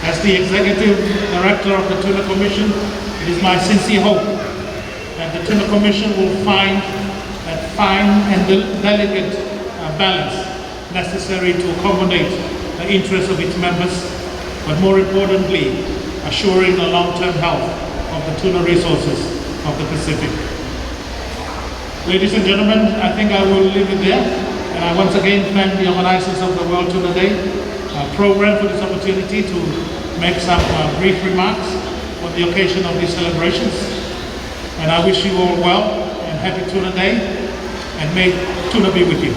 As the Executive Director of the Tuna Commission, it is my sincere hope that the Tuna Commission will find that fine and delicate balance necessary to accommodate the interests of its members, but more importantly, assuring the long-term health of the tuna resources of the Pacific. Ladies and gentlemen, I think I will leave it there. And I once again thank the organizers of the World Tuna Day program for this opportunity to make some brief remarks on the occasion of these celebrations. And I wish you all well and happy Tuna Day, and may tuna be with you.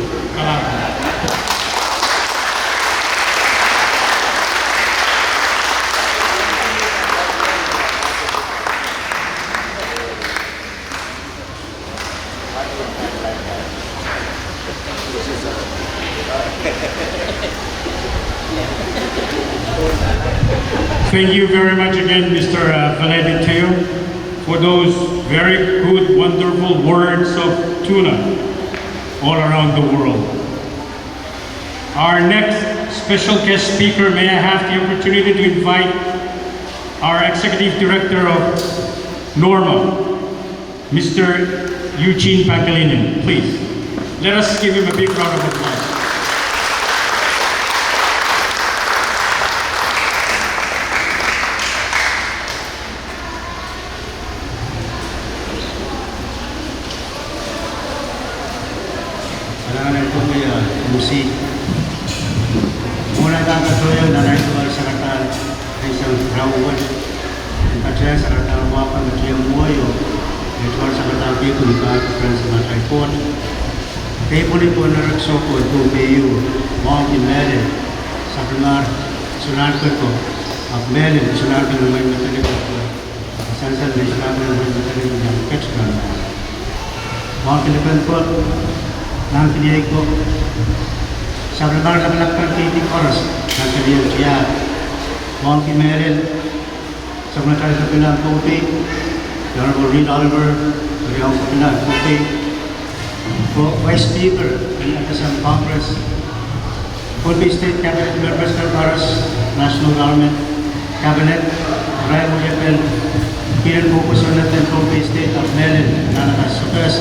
Thank you very much again, Mr. Valeri Teo, for those very good, wonderful words of tuna all around the world. Our next special guest speaker, may I have the opportunity to invite our Executive Director of NORMA, Mr. Eugene Pangilinan, please. Let us give him a big round of applause. MC. Mula kang katuloy na naituwal sa katal ay isang rawon. Ang katsaya sa katal wapan na kiyang muwayo, naituwal sa katal pito ni Kaakapran sa mga taipon. Kaya po po na raksoko ito kayo, mga kinere, sa primar, sunan ko ito, at meron, sunan ko naman yung matalikot ko. Sansan na sunan ko naman yung matalikot ng ketskan. Mga kinipan po, nang piniyay ko, sa primar na malakpan kay Oras, nang kaniyang siya, mga kimeril, sa mga tayo sa Pinang Puti, the Honorable Reed Oliver, Kariyang Pinang Puti, Vice Speaker ng Atasang Congress, Philippine State Cabinet Members ng Oras, National Government, Cabinet, Ryan William, Kiran Bukusun at Philippine State of Melon, Nanakas Supes,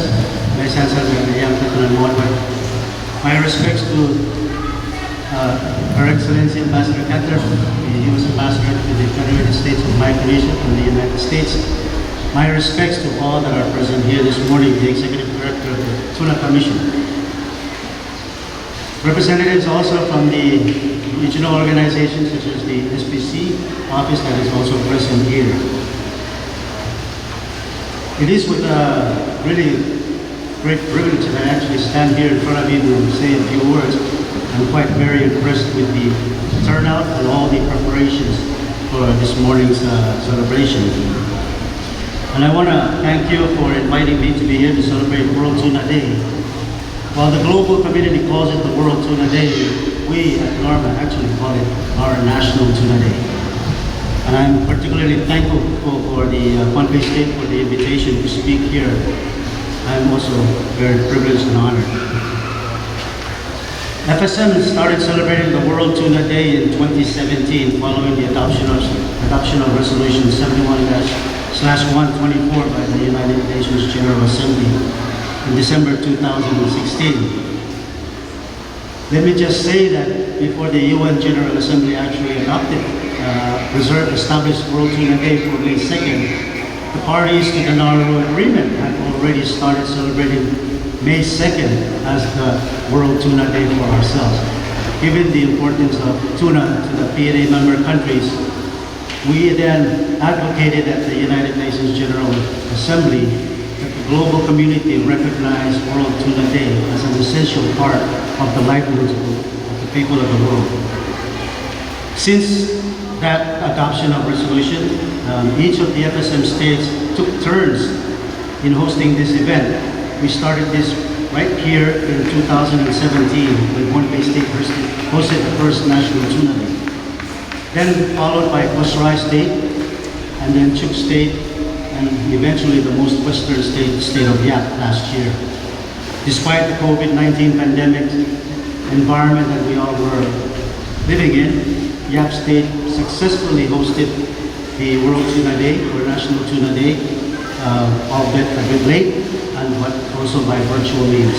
may Sansan ng Riyang Tatunan Monway. My respects to Her Excellency Ambassador Kettler, the U.S. Ambassador to the Federated States of Micronesia from the United States. My respects to all that are present here this morning, the Executive Director of the Tuna Commission. Representatives also from the regional organizations such as the SPC office that is also present here. It is with really great privilege that I actually stand here in front of you to say a few words. I'm quite very impressed with the turnout and all the preparations for this morning's celebration. And I want to thank you for inviting me to be here to celebrate World Tuna Day. While the global community calls it the World Tuna Day, we at NORMA actually call it our National Tuna Day. And I'm particularly thankful for the Pohnpei State for the invitation to speak here. I'm also very privileged and honored. FSM started celebrating the World Tuna Day in 2017 following the adoption of Resolution 71/124 by the United Nations General Assembly in December 2016. Let me just say that before the UN General Assembly actually adopted established World Tuna Day for May 2nd, the parties to the Nauru Agreement had already started celebrating May 2nd as the World Tuna Day for ourselves. Given the importance of tuna to the PNA member countries, we then advocated at the United Nations General Assembly that the global community recognize World Tuna Day as an essential part of the livelihoods of the people of the world. Since that adoption of resolution, each of the FSM states took turns in hosting this event. We started this right here in 2017 when Pohnpei State hosted the first National Tuna Day. Then followed by Kosrae State, and then Chuuk State, and eventually the most western state of Yap last year. Despite the COVID-19 pandemic environment that we all were living in, Yap State successfully hosted the World Tuna Day, or National Tuna Day, albeit a bit late, and but also by virtual means.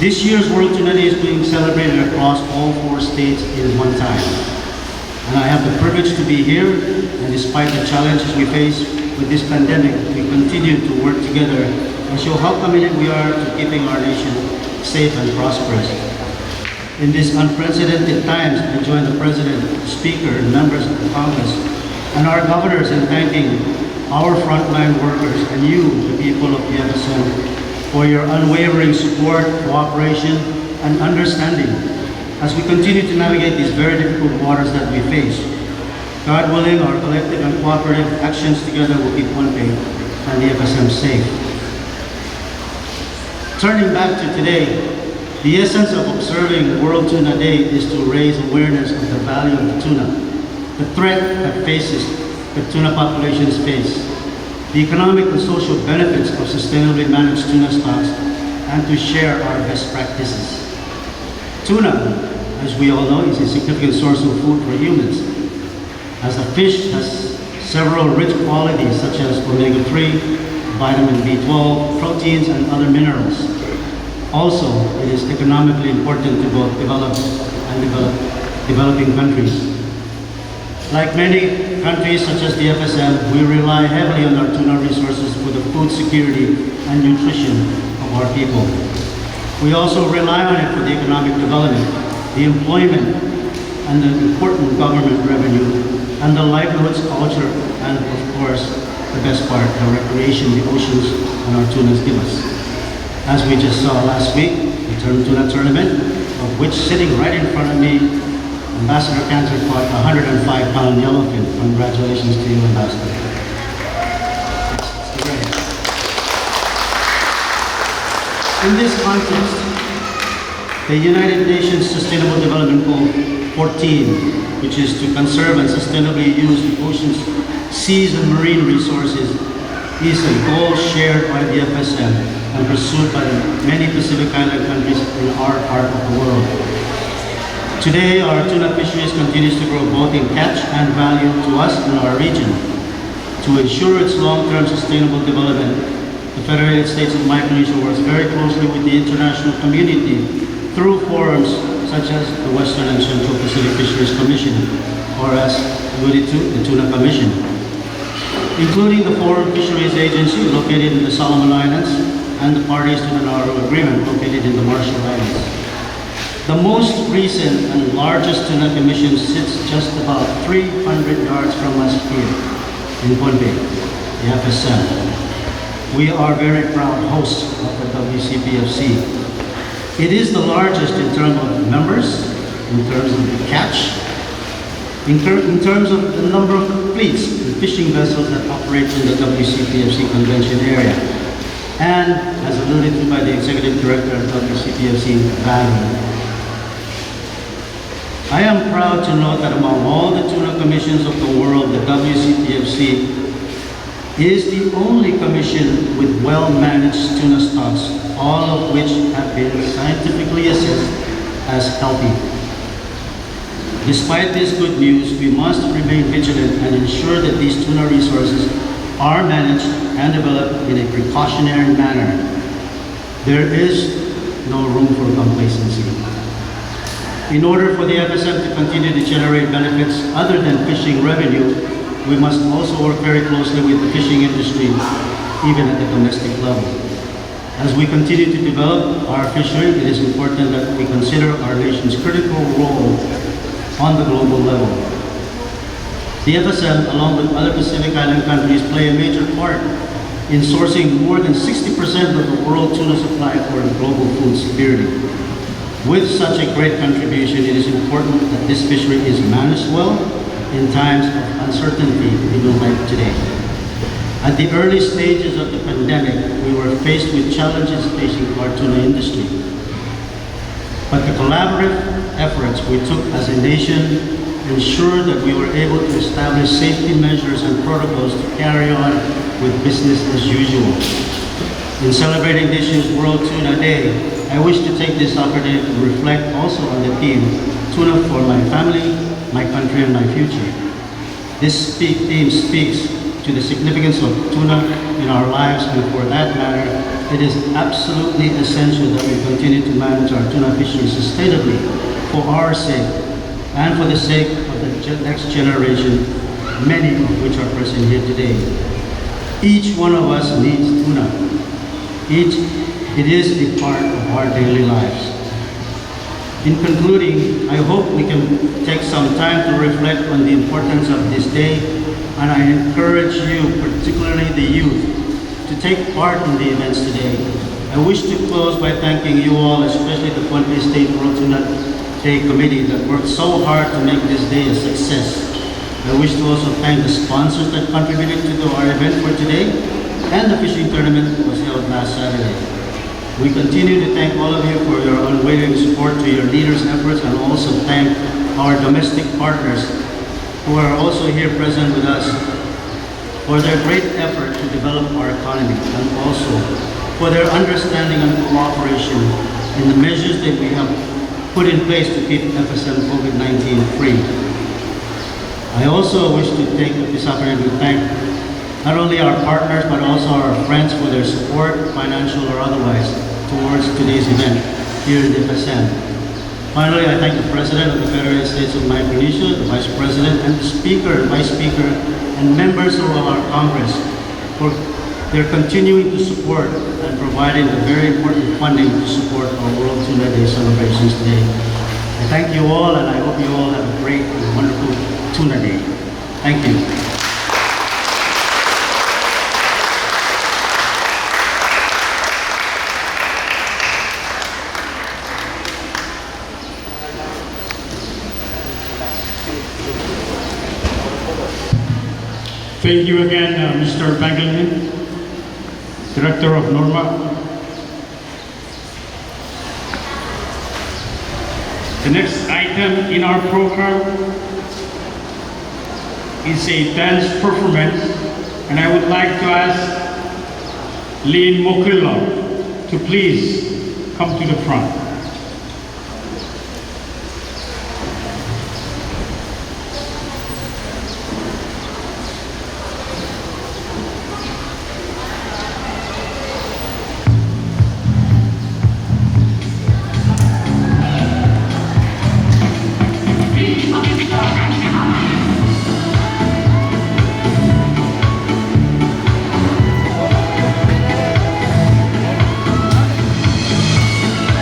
This year's World Tuna Day is being celebrated across all 4 states in one time. And I have the privilege to be here, and despite the challenges we face with this pandemic, we continue to work together and show how committed we are to keeping our nation safe and prosperous. In these unprecedented times, I join the President, Speaker, and members of the Congress, and our governors in thanking our frontline workers and you, the people of the FSM, for your unwavering support, cooperation, and understanding as we continue to navigate these very difficult waters that we face. God willing, our collective and cooperative actions together will keep Pohnpei and the FSM safe. Turning back to today, the essence of observing World Tuna Day is to raise awareness of the value of tuna, the threat that the tuna populations face, the economic and social benefits of sustainably managed tuna stocks, and to share our best practices. Tuna, as we all know, is a significant source of food for humans, as the fish has several rich qualities such as omega-3, vitamin B12, proteins, and other minerals. Also, it is economically important to both developed and developing countries. Like many countries such as the FSM, we rely heavily on our tuna resources for the food security and nutrition of our people. We also rely on it for the economic development, the employment, and the important government revenue, and the livelihoods, culture, and of course, the best part, the recreation the oceans and our tunas give us. As we just saw last week, the Term Tuna Tournament, of which sitting right in front of me, Ambassador Cantor caught a 105-pound yellowfin. Congratulations to you, Ambassador. In this context, the United Nations Sustainable Development Goal 14, which is to conserve and sustainably use the oceans, seas, and marine resources, is a goal shared by the FSM and pursued by the many Pacific Island countries in our part of the world. Today, our tuna fisheries continues to grow both in catch and value to us and our region. To ensure its long-term sustainable development, the Federated States of Micronesia works very closely with the international community through forums such as the Western and Central Pacific Fisheries Commission, or as alluded to, the Tuna Commission, including the Foreign Fisheries Agency located in the Solomon Islands and the parties to the Nauru Agreement located in the Marshall Islands. The most recent and largest tuna commission sits just about 300 yards from us here in Pohnpei, the FSM. We are very proud hosts of the WCPFC. It is the largest in terms of members, in terms of the catch, in terms of the number of fleets and fishing vessels that operate in the WCPFC convention area, and as alluded to by the Executive Director of WCPFC, value. I am proud to note that among all the tuna commissions of the world, the WCTFC is the only commission with well-managed tuna stocks, all of which have been scientifically assessed as healthy. Despite this good news, we must remain vigilant and ensure that these tuna resources are managed and developed in a precautionary manner. There is no room for complacency. In order for the FSM to continue to generate benefits other than fishing revenue, we must also work very closely with the fishing industry, even at the domestic level. As we continue to develop our fishery, it is important that we consider our nation's critical role on the global level. The FSM, along with other Pacific Island countries, play a major part in sourcing more than 60% of the world tuna supply for global food security. With such a great contribution, it is important that this fishery is managed well in times of uncertainty, even like today. At the early stages of the pandemic, we were faced with challenges facing our tuna industry. But the collaborative efforts we took as a nation ensured that we were able to establish safety measures and protocols to carry on with business as usual. In celebrating this year's World Tuna Day, I wish to take this opportunity to reflect also on the theme, Tuna for my family, my country, and my future. This theme speaks to the significance of tuna in our lives, and for that matter, it is absolutely essential that we continue to manage our tuna fisheries sustainably for our sake and for the sake of the next generation, many of which are present here today. Each one of us needs tuna. It is a part of our daily lives. In concluding, I hope we can take some time to reflect on the importance of this day, and I encourage you, particularly the youth, to take part in the events today. I wish to close by thanking you all, especially the Puente State World Tuna Day Committee that worked so hard to make this day a success. I wish to also thank the sponsors that contributed to our event for today and the fishing tournament that was held last Saturday. We continue to thank all of you for your unwavering support to your leaders' efforts, and also thank our domestic partners who are also here present with us for their great effort to develop our economy, and also for their understanding and cooperation in the measures that we have put in place to keep FSM COVID-19 free. I also wish to take this opportunity to thank not only our partners but also our friends for their support, financial or otherwise, towards today's event here in the FSM. Finally, I thank the President of the Federated States of Micronesia, the Vice President, and the Speaker, Vice Speaker, and members of our Congress for their continuing to support and providing the very important funding to support our World Tuna Day celebrations today. I thank you all, and I hope you all have a great and wonderful Tuna Day. Thank you. Thank you again, Mr. Bangalin, Director of NORMA. The next item in our program is a dance performance, and I would like to ask Lynn Mokilla to please come to the front.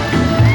Thank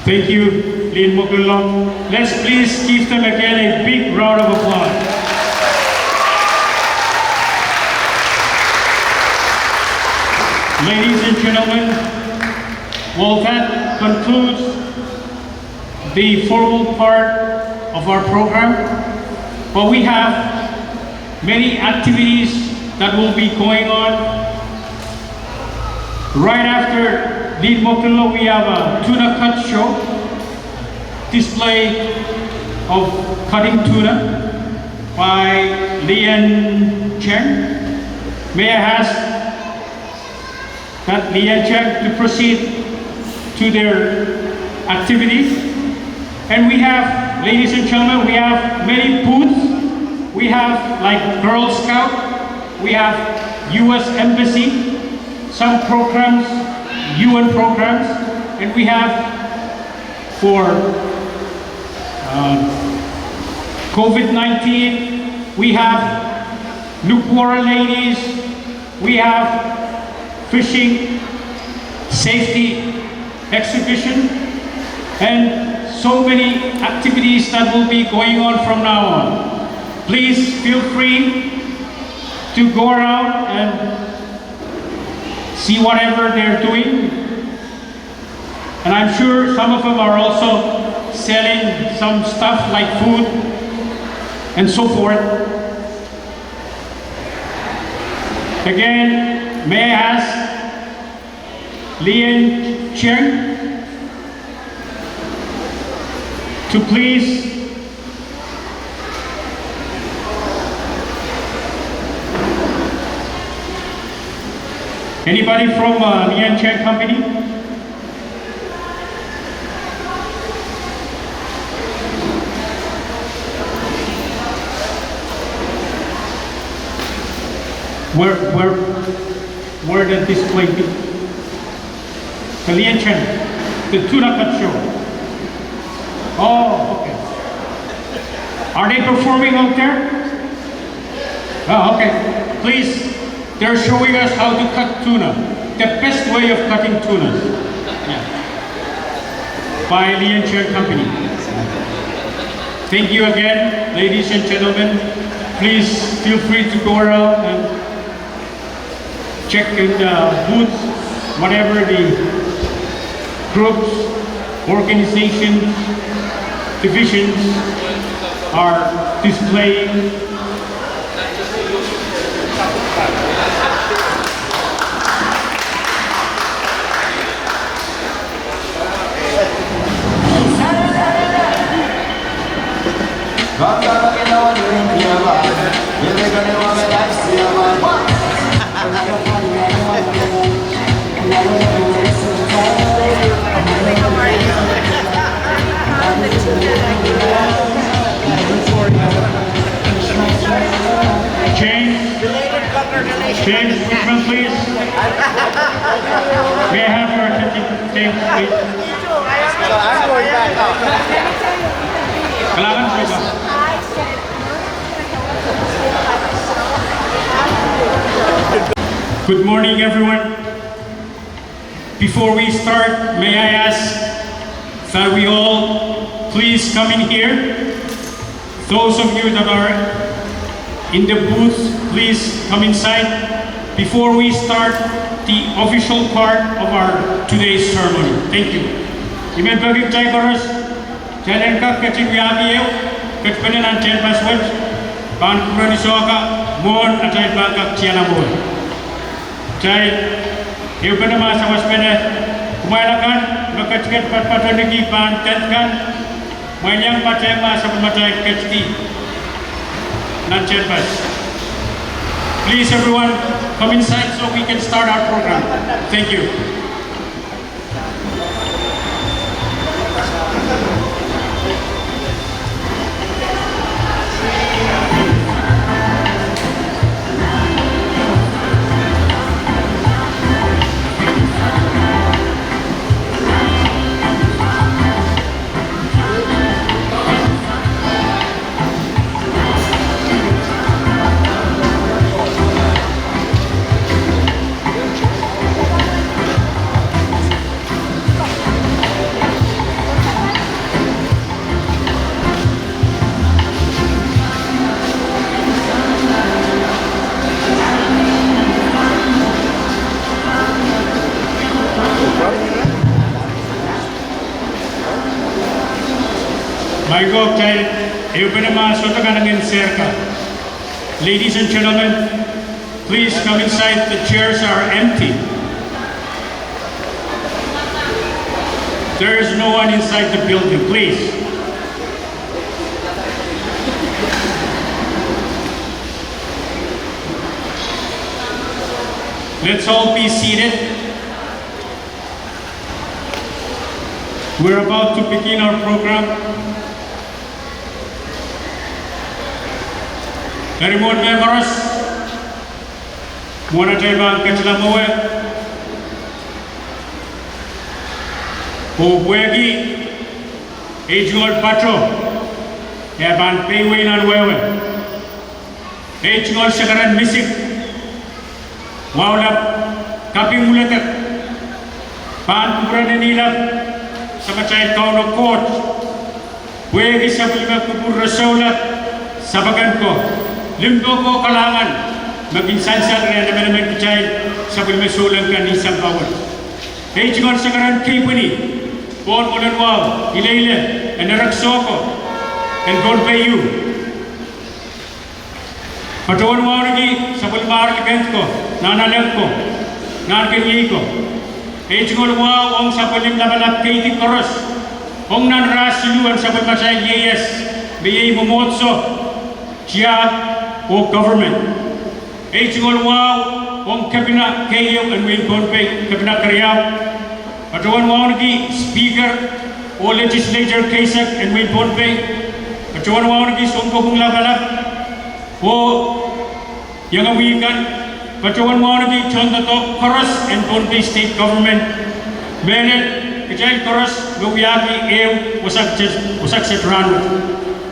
Thank you, Lin Mokulong. Let's please give them again a big round of applause. Ladies and gentlemen, well, that concludes the formal part of our program. But we have many activities that will be going on. Right after Lin Mokulong, we have a tuna cut show, display of cutting tuna by Lian Cheng. May I ask that Lian Cheng to proceed to their activities. And we have, ladies and gentlemen, we have many booths. We have like Girl Scout, we have US Embassy, some programs, UN programs, and we have for COVID-19, we have Nukwara ladies, we have fishing safety exhibition, and so many activities that will be going on from now on. Please feel free to go around and see whatever they're doing. And I'm sure some of them are also selling some stuff like food and so forth. Again, may I ask Lian Cheng to please anybody from Lian Cheng Company? Where the display be? The Lian Cheng, the tuna cut show. Oh, okay. Are they performing out there? Oh, okay. Please, they're showing us how to cut tuna. The best way of cutting tuna. Yeah. By Lian Cheng Company. Thank you again, ladies and gentlemen. Please feel free to go around and check in the booths, whatever the groups, organizations, divisions are displaying. James Whitman, please. May I have your attention, James, please? I'm going back up. Kailangan po ba? Good morning, everyone. Before we start, may I ask that we all please come in here. Those of you that are in the booth, please come inside before we start the official part of our today's ceremony. Thank you. Imen bagi cai koros, jalan kak kecil biami eu, ketpenan anjen paswet, ban kurani soaka, mon atai bangkak ciana mon. Cai, eu benar masa waspena, kumailakan, lokasikan pat lagi ban tenkan, mainyang pacai masa pematai kecil. Please everyone, come inside so we can start our program. Thank you. Baigok child, Eubenema Sotakanangin Serka. Ladies and gentlemen, please come inside. The chairs are empty. There is no one inside the building, please. Let's all be seated. We're about to begin our program. Remote members, Mona Jaiban Ketlamoe, Obwegi, Ejol Pacho, Yaban Paywain and Wewe, Ejol Shakaran Missing. Waulah kaping mulatak pan kuburan nila sa macay kauno court pwede sa bulima kubur rasaulat sa bagan ko limdo ko kalangan maging sansal rin naman kacay sa bulima sulang kan isang bawal kaya chingon sa karan kipuni pon ulan wow ilaila and naraksoko and God pay you Patuan mau lagi sabul mar legend ko, nana lem ko, nan kenyi ko. Ejungol mau ong sabul lim labalap keiti koros, ong nan rasiluan sabul macay yes, biyay momotso, siya o government. Ejungol mau ong kabina kayo and win konpe kabina karyaw. Patuan mau lagi speaker o legislature kaisak and win konpe. Patuan mau lagi sungko kung labalap. Yang awikan Pacuan mau lagi contoh to Koros and Ponte State Government Benet kejayaan Koros Gawiyaki wasak set Ranwat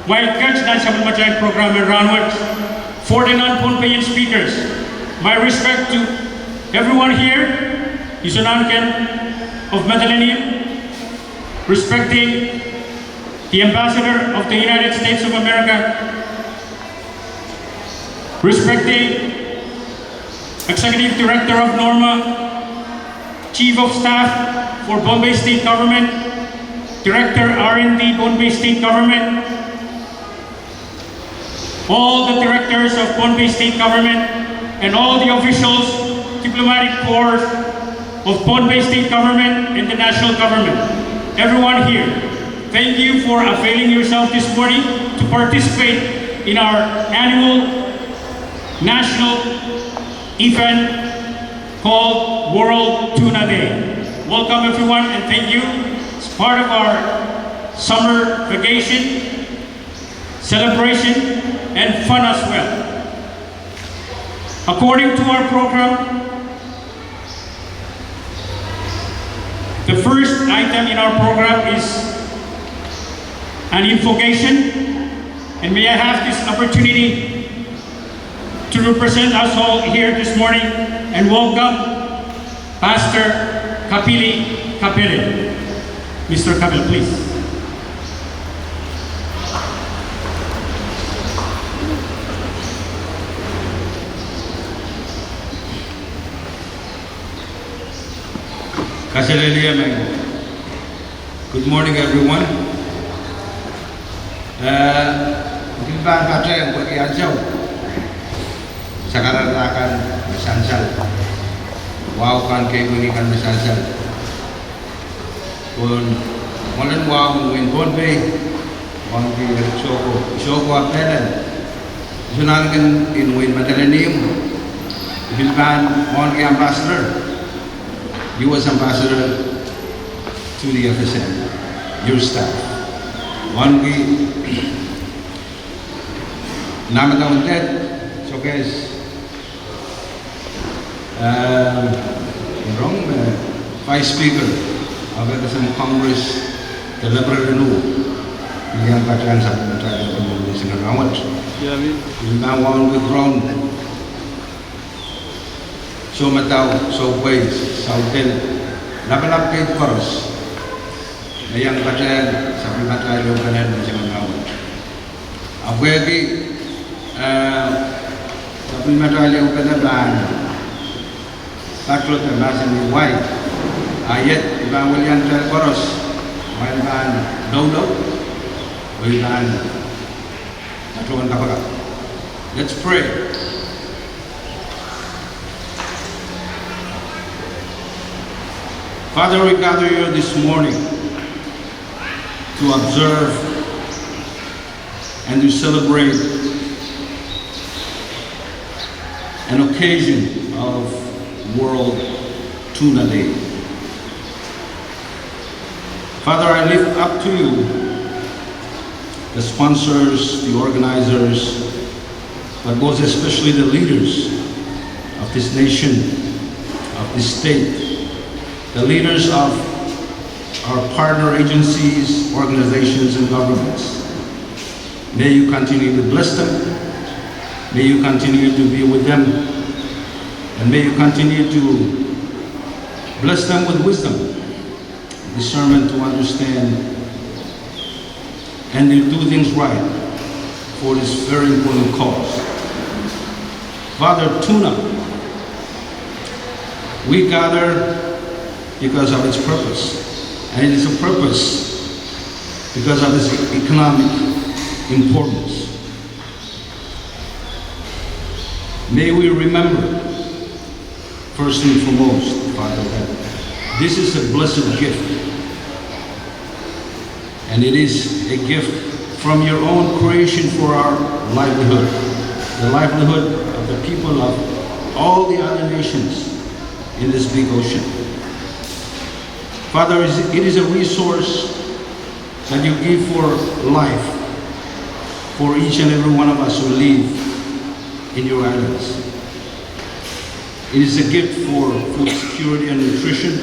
while catch dan sabun macam program Ranwat for the non-Pompeian speakers. My respect to everyone here Isunankan of Medellin, respecting the Ambassador of the United States of America, respecting Executive Director of NORMA, Chief of Staff for Bombay State Government, Director R&D Bombay State Government, all the directors of Bombay State Government, and all the officials, diplomatic corps of Bombay State Government and the national government. Everyone here, thank you for availing yourself this morning to participate in our annual national event called World Tuna Day. Welcome everyone and thank you. It's part of our summer vacation, celebration, and fun as well. According to our program, the first item in our program is an invocation, and may I have this opportunity to represent us all here this morning and welcome Pastor Kapili Kapele. Mr. Kapele, please. Good morning, everyone. Sekarang akan bersansal, wow kan kayak gini kan bersansal. Pun, malam wow mungkin pun be, orang di Soko apelan. Sunal kan in Medellin, Bilban, orang ambassador, U.S. ambassador to the FSM, your staff. Orang di nama tahun tet, so guys. Vice Speaker of the Congress, the Liberal Renew, yang bacaan satu menteri Indonesia Rawat, yang mau withdrawn, so matau, so ways, so hotel, lapan kait Koros, yang bacaan satu menteri Indonesia Rawat. Aku lagi, satu menteri Indonesia Takut termasuk white, ayat Ibang William Koros, William Dodo, Let's pray. Father, we gather here this morning to observe and to celebrate an occasion of World Tuna Day. Father, I lift up to you the sponsors, the organizers, but most especially the leaders of this nation, of this state, the leaders of our partner agencies, organizations, and governments. May you continue to bless them. May you continue to be with them. And may you continue to bless them with wisdom, discernment to understand, and to do things right for this very important cause. Father, tuna, we gather because of its purpose, and it is a purpose because of its economic importance. May we remember, first and foremost, Father, that this is a blessed gift, and it is a gift from your own creation for our livelihood, the livelihood of the people of all the other nations in this big ocean. Father, it is a resource that you give for life, for each and every one of us who live in your islands. It is a gift for food security and nutrition,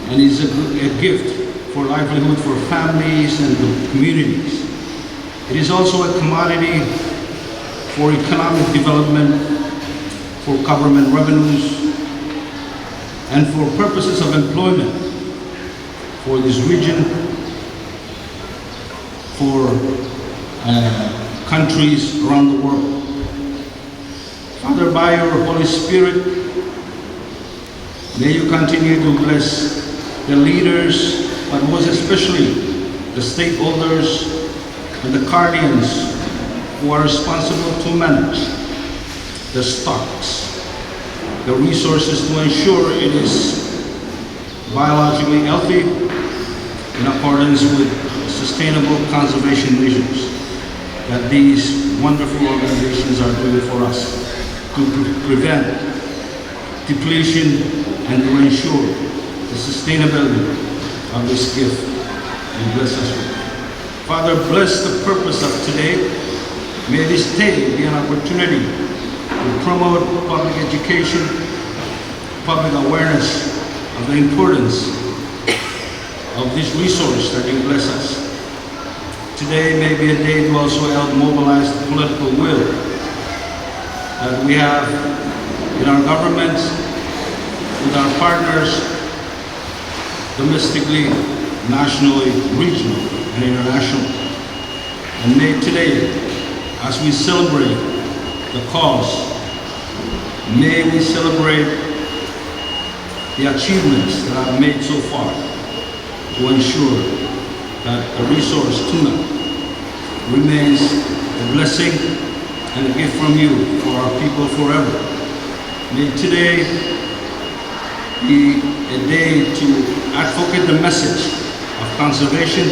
and it is a gift for livelihood for families and the communities. It is also a commodity for economic development, for government revenues, and for purposes of employment for this region, for countries around the world. Father, by your Holy Spirit, may you continue to bless the leaders, but most especially the stakeholders and the guardians who are responsible to manage the stocks, the resources to ensure it is biologically healthy in accordance with sustainable conservation measures that these wonderful organizations are doing for us to prevent depletion and to ensure the sustainability of this gift you bless us with. Father, bless the purpose of today. May this day be an opportunity to promote public education, public awareness of the importance of this resource that you bless us. Today may be a day to also help mobilize the political will that we have in our governments, with our partners, domestically, nationally, regionally, and internationally. And may today, as we celebrate the cause, may we celebrate the achievements that I've made so far to ensure that the resource tuna remains a blessing and a gift from you for our people forever. May today be a day to advocate the message of conservation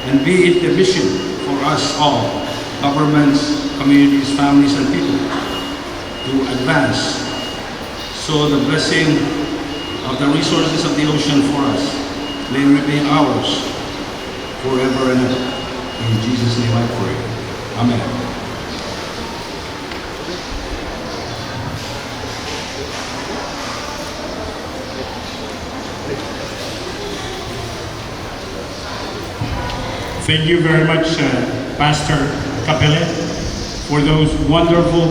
and be it the mission for us all, governments, communities, families, and people, to advance so the blessing of the resources of the ocean for us may remain ours forever and ever. In Jesus' name I pray. Amen. Thank you very much, Pastor Capelle, for those wonderful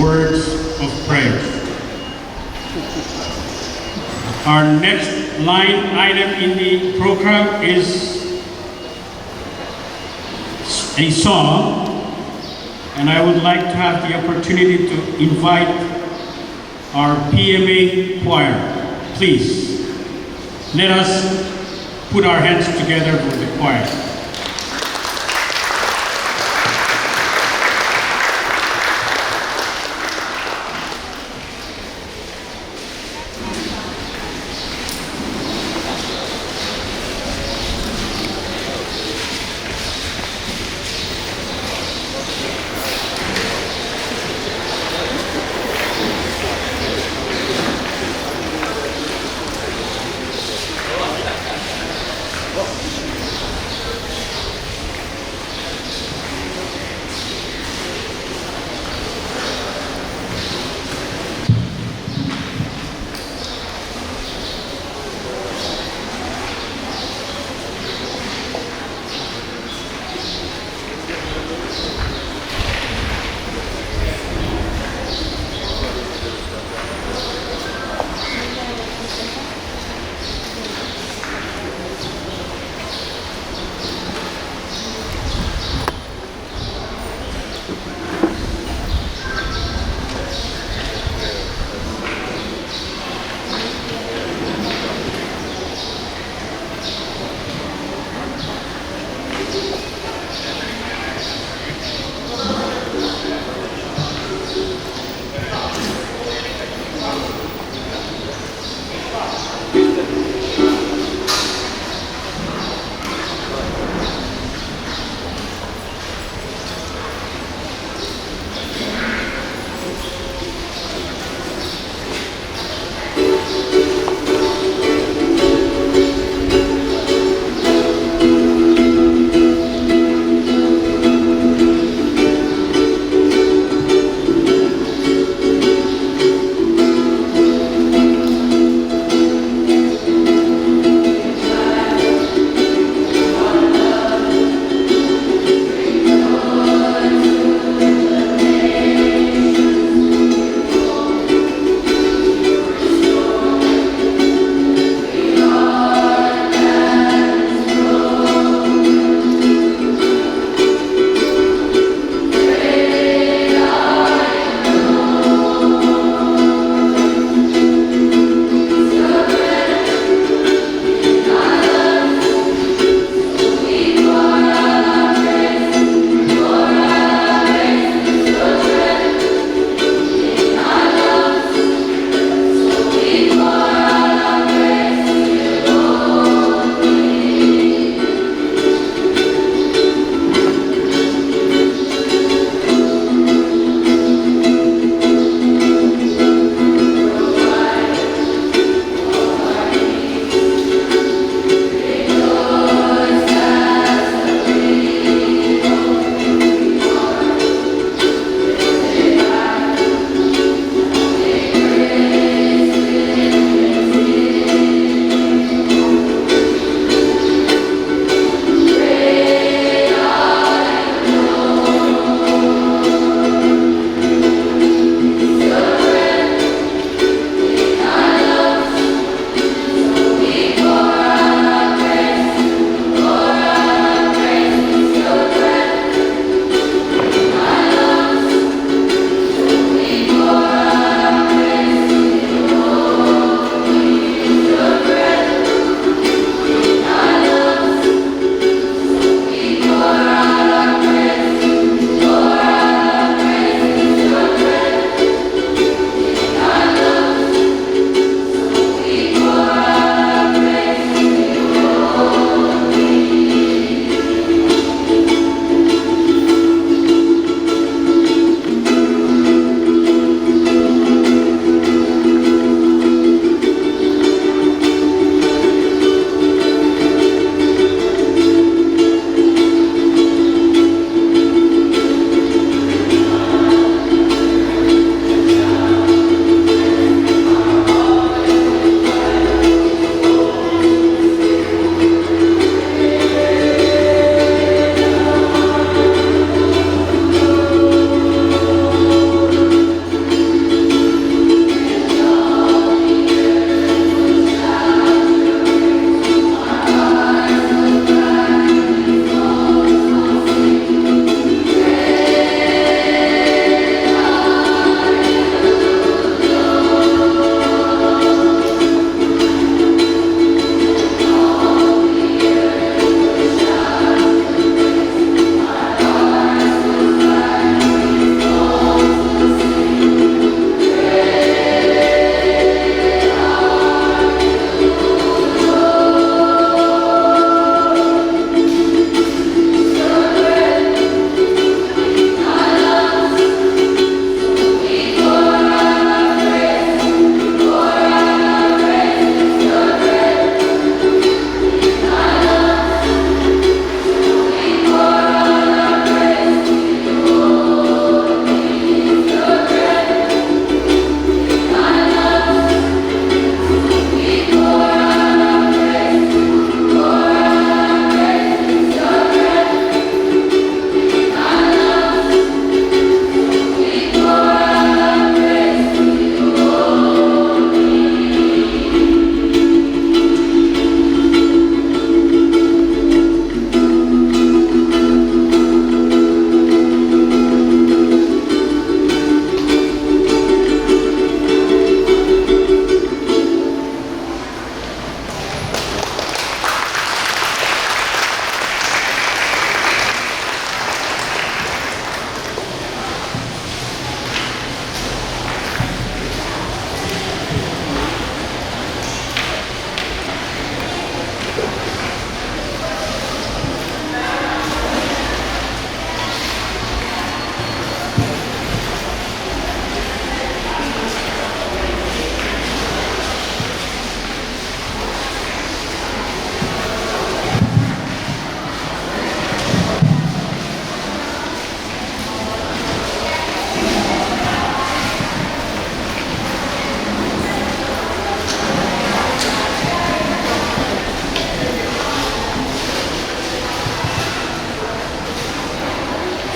words of prayer. Our next line item in the program is a song, and I would like to have the opportunity to invite our PMA choir. Please, let us put our hands together for the choir.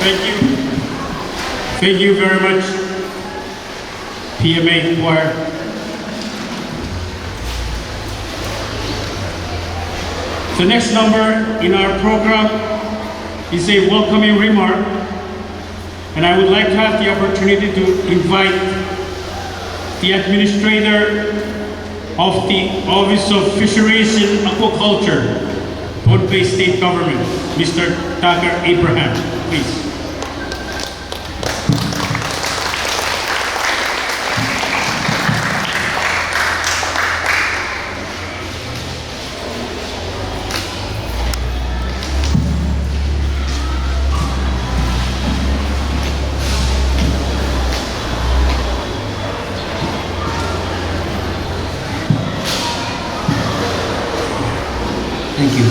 Thank you. Thank you very much, PMA Choir. The next number in our program is a welcoming remark, and I would like to have the opportunity to invite the Administrator of the Office of Fisheries and Aquaculture, Pohnpei State Government, Mr. Tucker Abraham, please. Thank you.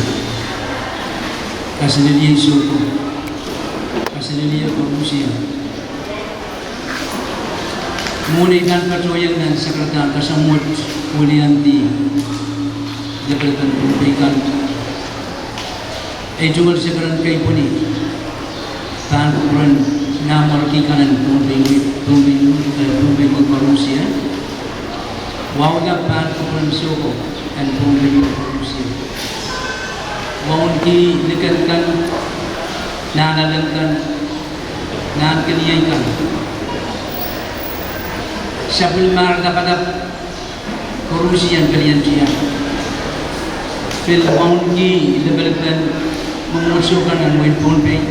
Kasanilian Soko, Kasanilian Pamusia. Muna ikan patuloyan ng Sekretary kasamut ulian di Jabatan Pumpikan. Ay jumal Sekretary kay Puni. Tan kuran namar kikanan Pumpikan Pamusia. Wawag pan kuran Soko and Pumpikan Pamusia. Mohon dinekankan, nanalangkan, nankaniyaykan. Sabul mardapadap, kurusiyan kalian siya. Phil mohon dilebalkan, memusuhkan ang Win Pohnpei.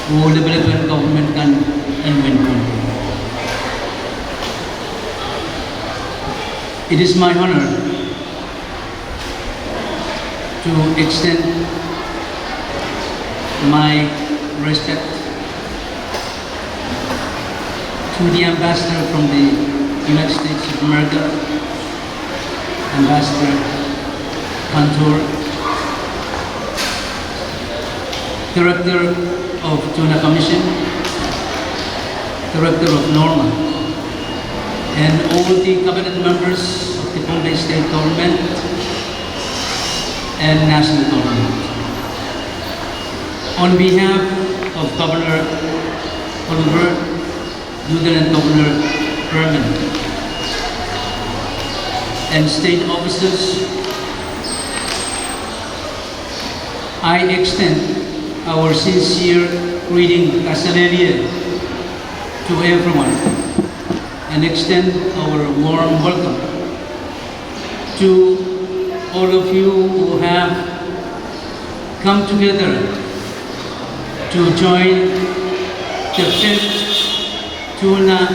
Lebalkan government kan ang Win Pohnpei. It is my honor to extend my respect to the ambassador from the United States of America, Ambassador Cantor, Director of Tuna Commission, Director of NORMA, and all the cabinet members of the Pohnpei State Government and national government. On behalf of Governor Oliver, Lieutenant Governor Herman, and state officers, I extend our sincere greeting Kasalelia to everyone and extend our warm welcome to all of you who have come together to join the 5th Tuna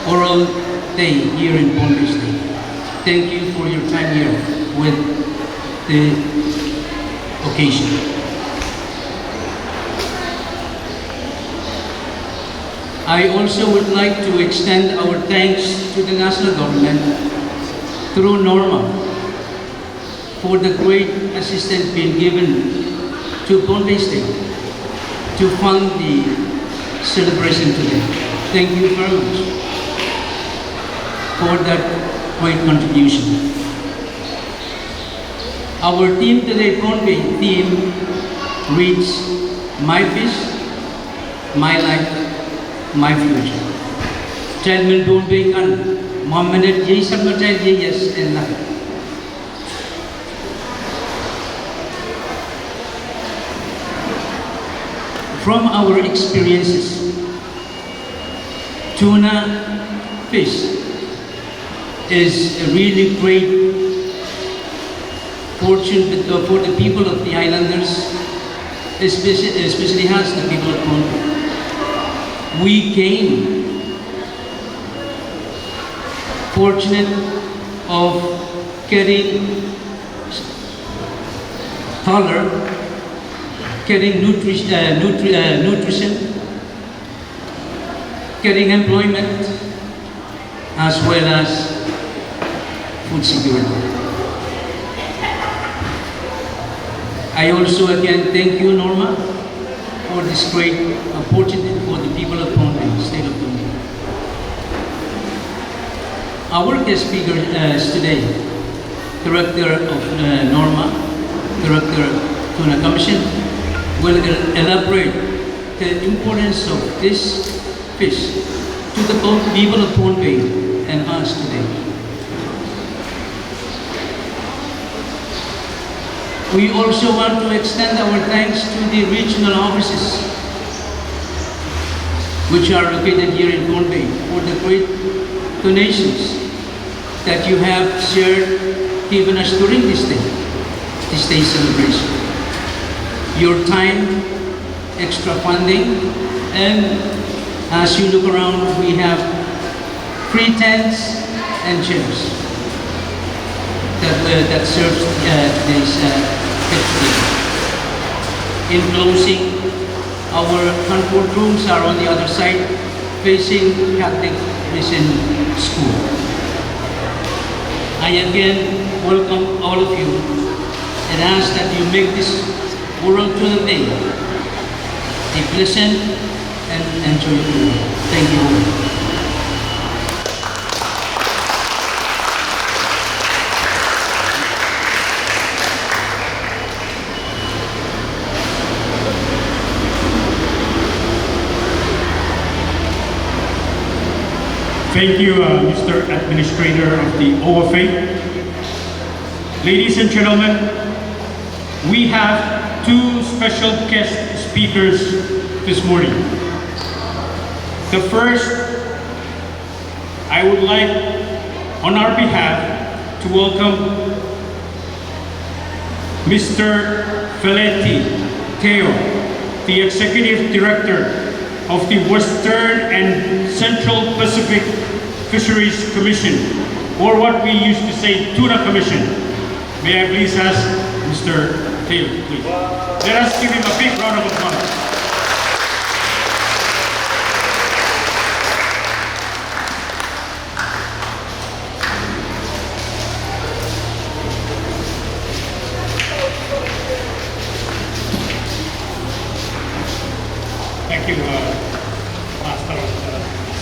Oral Day here in Pohnpei State. Thank you for your time here with the occasion. I also would like to extend our thanks to the national government through NORMA for the great assistance being given to Pohnpei State to fund the celebration today. Thank you very much for that great contribution. Our theme today, Pohnpei theme, reads, My Fish, My Life, My Future. Child will Pohnpei kan, Muhammad Jai Sarma Child Jai Yes and Life. From our experiences, tuna fish is a really great fortune for the people of the islanders, especially us, the people of Pohnpei. We came fortunate of getting color, getting nutrition, getting employment, as well as food security. I also again thank you, Norma, for this great opportunity for the people of Pohnpei, state of Pohnpei. Our guest speaker is today, Director of Norma, Director Tuna Commission, will elaborate the importance of this fish to the people of Pohnpei and us today. We also want to extend our thanks to the regional offices which are located here in Pohnpei for the great donations that you have shared given us during this day celebration. Your time, extra funding, and as you look around, we have free tents and chairs that serves today's festival. In closing, our Hanford rooms are on the other side, facing Catholic Mission School. I again welcome all of you and ask that you make this World Tuna Day a pleasant and enjoyable. Thank you. Thank you, Mr. Administrator of the OFA. Ladies and gentlemen, we have two special guest speakers this morning. The first, I would like, on our behalf, to welcome Mr. Feletti Teo, the Executive Director of the Western and Central Pacific Fisheries Commission, or what we used to say, Tuna Commission. May I please ask Mr. Taylor, please. Let us give him a big round of applause. Thank you, Master of the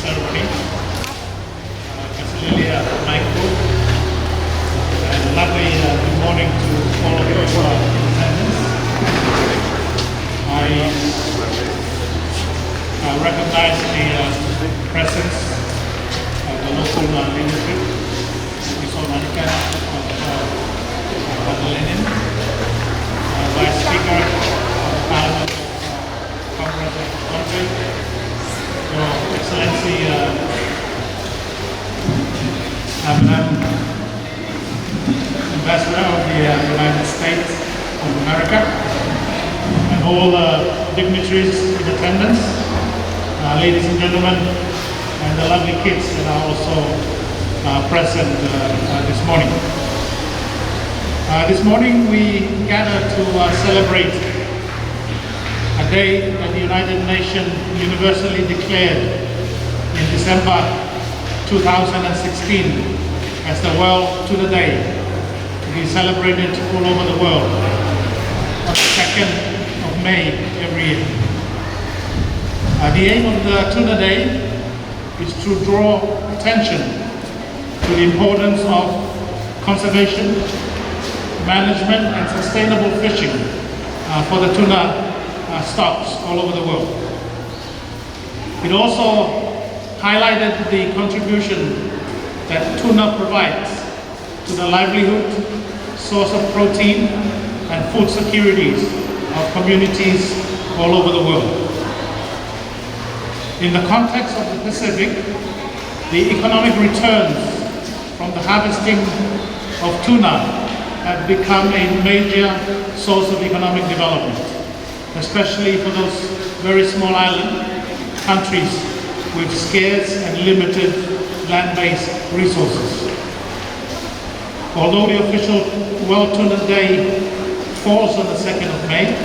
Ceremony, Cecilia Michael, and lovely good morning to all of you who are in attendance. I recognize the presence of the local leadership, Mr. Monica of Lenin, Vice Speaker of the Parliament Congress of the country, Your Excellency Ambassador of the United States of America, and all dignitaries in attendance, ladies and gentlemen, and the lovely kids that are also present this morning. This morning we gather to celebrate a day that the United Nations universally declared in December 2016 as the World Tuna Day, to be celebrated all over the world on the 2nd of May every year. The aim of the Tuna Day is to draw attention to the importance of conservation, management and sustainable fishing for the tuna stocks all over the world. It also highlighted the contribution that tuna provides to the livelihood, source of protein, and food securities of communities all over the world. In the context of the Pacific, the economic returns from the harvesting of tuna have become a major source of economic development, especially for those very small island countries with scarce and limited land-based resources. Although the official World Tuna Day falls on the 2nd of May,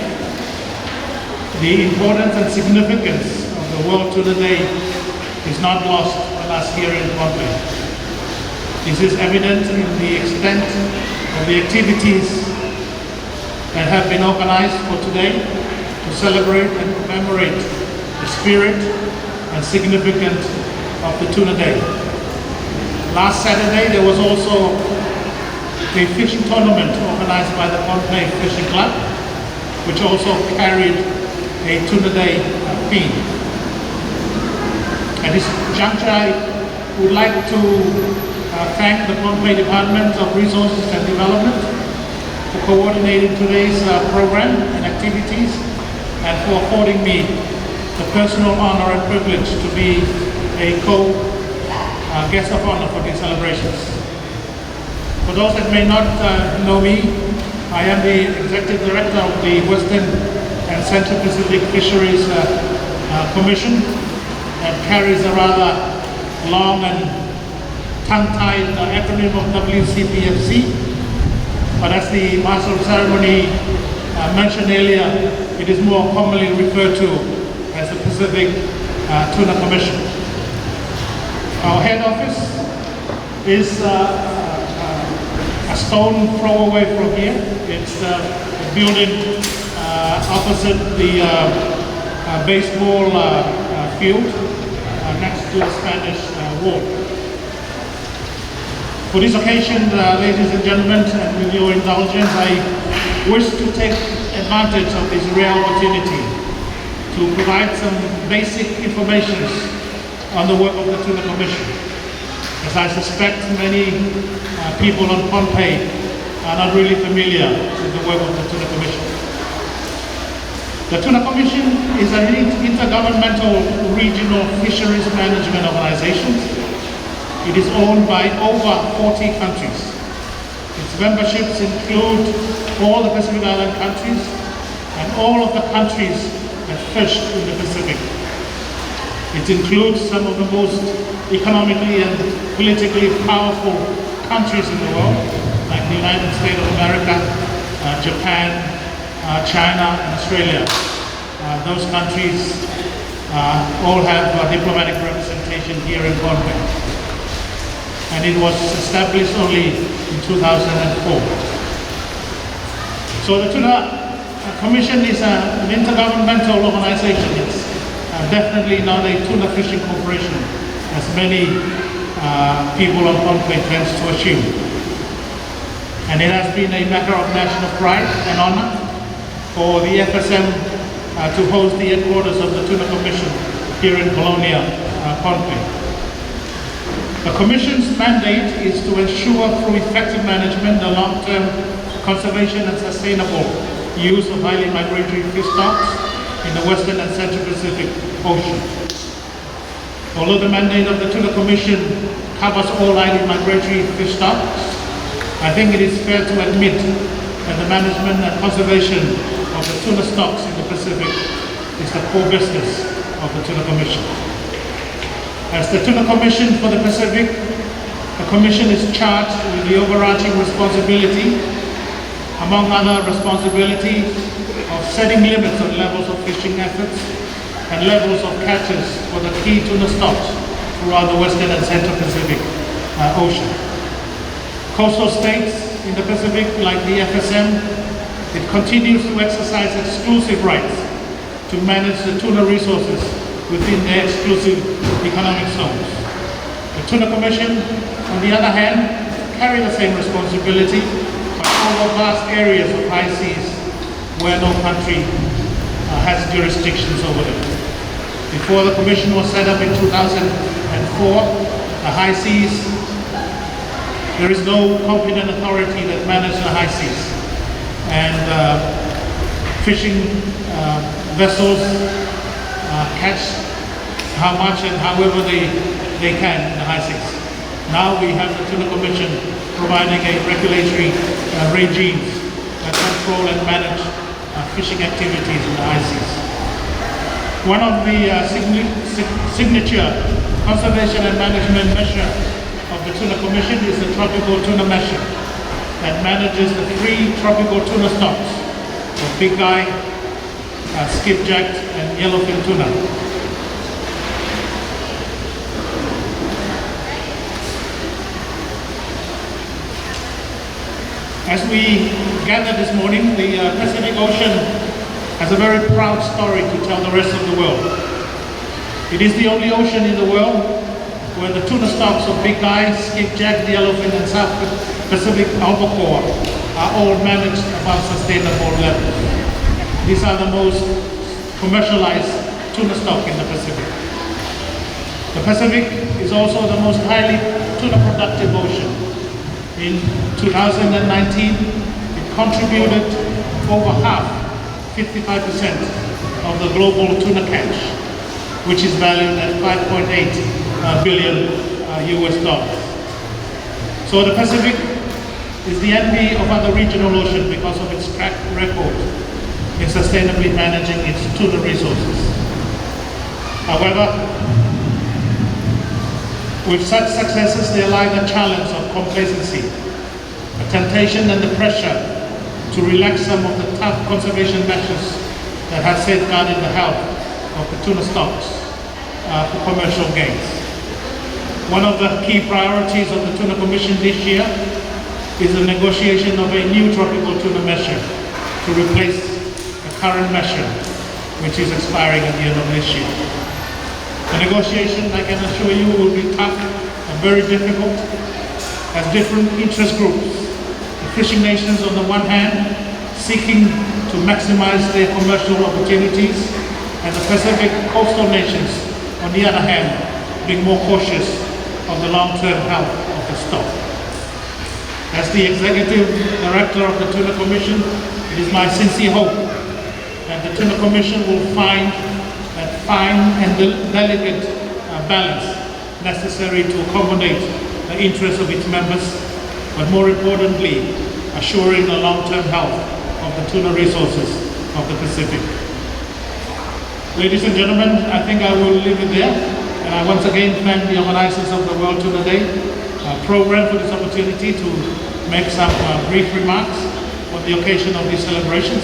the importance and significance of the World Tuna Day is not lost on us here in Pohnpei. This is evident in the extent of the activities that have been organized for today to celebrate and commemorate the spirit and significance of the Tuna Day. Last Saturday there was also a fishing tournament organized by the Pohnpei Fishing Club, which also carried a tuna day theme. At this juncture, I would like to thank the Pohnpei Department of Resources and Development for coordinating today's program and activities and for affording me the personal honor and privilege to be a guest of honor for these celebrations. For those that may not know me, I am the Executive Director of the Western and Central Pacific Fisheries Commission that carries a rather long and tongue-tied acronym of WCPFC. But as the Master of Ceremony mentioned earlier, it is more commonly referred to as the Pacific Tuna Commission. Our head office is a stone throw away from here. It's a building opposite the baseball field next to the Spanish Wall. For this occasion, ladies and gentlemen, and with your indulgence, I wish to take advantage of this rare opportunity to provide some basic information on the work of the Tuna Commission, as I suspect many people on Pohnpei are not really familiar with the work of the Tuna Commission. The Tuna Commission is an intergovernmental regional fisheries management organization. It is owned by over 40 countries. Its memberships include all the Pacific Island countries and all of the countries that fish in the Pacific. It includes some of the most economically and politically powerful countries in the world, like the United States of America, Japan, China, and Australia. Those countries all have diplomatic representation here in Pohnpei. And it was established only in 2004. So the Tuna Commission is an intergovernmental organization. It's definitely not a tuna fishing corporation, as many people on Pohnpei tend to assume. And it has been a matter of national pride and honor for the FSM to host the headquarters of the Tuna Commission here in Colonia, Pohnpei. The Commission's mandate is to ensure through effective management the long-term conservation and sustainable use of highly migratory fish stocks in the Western and Central Pacific Ocean. Although the mandate of the Tuna Commission covers all highly migratory fish stocks, I think it is fair to admit that the management and conservation of the tuna stocks in the Pacific is the core business of the Tuna Commission. As the Tuna Commission for the Pacific, the Commission is charged with the overarching responsibility, among other responsibilities, of setting limits on levels of fishing efforts and levels of catches for the key tuna stocks throughout the Western and Central Pacific Ocean. Coastal states in the Pacific, like the FSM, it continues to exercise exclusive rights to manage the tuna resources within their exclusive economic zones. The Tuna Commission, on the other hand, carry the same responsibility, but over vast areas of high seas where no country has jurisdictions over them. Before the Commission was set up in 2004, the high seas, there is no competent authority that manages the high seas. And fishing vessels catch how much and however they can in the high seas. Now we have the Tuna Commission providing a regulatory regime that control and manage fishing activities in the high seas. One of the signature conservation and management measure of the Tuna Commission is the Tropical Tuna Measure that manages the 3 tropical tuna stocks of big guy, skipjack, and yellowfin tuna. As we gather this morning, the Pacific Ocean has a very proud story to tell the rest of the world. It is the only ocean in the world where the tuna stocks of big guy, skipjack, yellowfin, and South Pacific albacore are all managed above sustainable levels. These are the most commercialized tuna stock in the Pacific. The Pacific is also the most highly tuna productive ocean. In 2019, it contributed over half, 55% of the global tuna catch, which is valued at 5.8 billion US dollars. So the Pacific is the envy of other regional oceans because of its track record in sustainably managing its tuna resources. However, with such successes, there lie the challenge of complacency, a temptation and the pressure to relax some of the tough conservation measures that have safeguarded the health of the tuna stocks for commercial gains. One of the key priorities of the Tuna Commission this year is the negotiation of a new tropical tuna measure to replace the current measure, which is expiring at the end of this year. The negotiation, I can assure you, will be tough and very difficult, as different interest groups, the fishing nations on the one hand, seeking to maximize their commercial opportunities, and the Pacific coastal nations, on the other hand, being more cautious of the long-term health of the stock. As the Executive Director of the Tuna Commission, it is my sincere hope that the Tuna Commission will find that fine and delicate balance necessary to accommodate the interests of its members, but more importantly, assuring the long-term health of the tuna resources of the Pacific. Ladies and gentlemen, I think I will leave it there. And I once again thank the organizers of the World Tuna Day program for this opportunity to make some brief remarks on the occasion of these celebrations.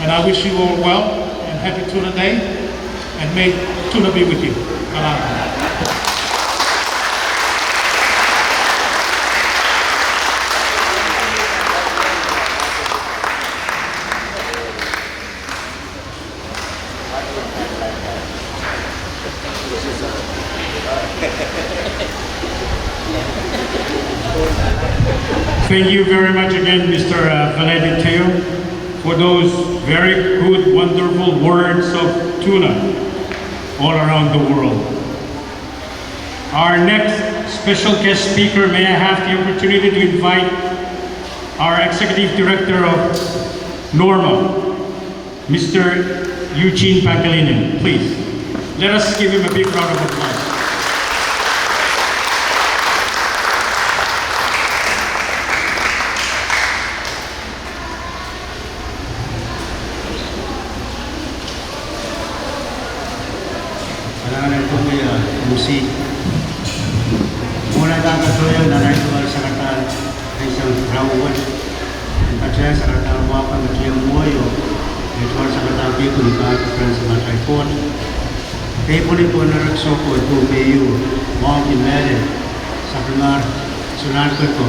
And I wish you all well and happy Tuna Day, and may tuna be with you. Thank you very much again, Mr. Valente Teo, for those very good, wonderful words of tuna all around the world. Our next special guest speaker, may I have the opportunity to invite our Executive Director of NORMA, Mr. Eugene Pangilinan, please. Let us give him a big round of applause. Musi mula dapat toyo na naikual sa katal ay isang rawad ang kacaya sa katal wapan na kiyang moyo itual sa katal people ni Kahit Friends sa Matay Port people ni po na raksoko ito kayo mga kinmere sa primar sunan ko ito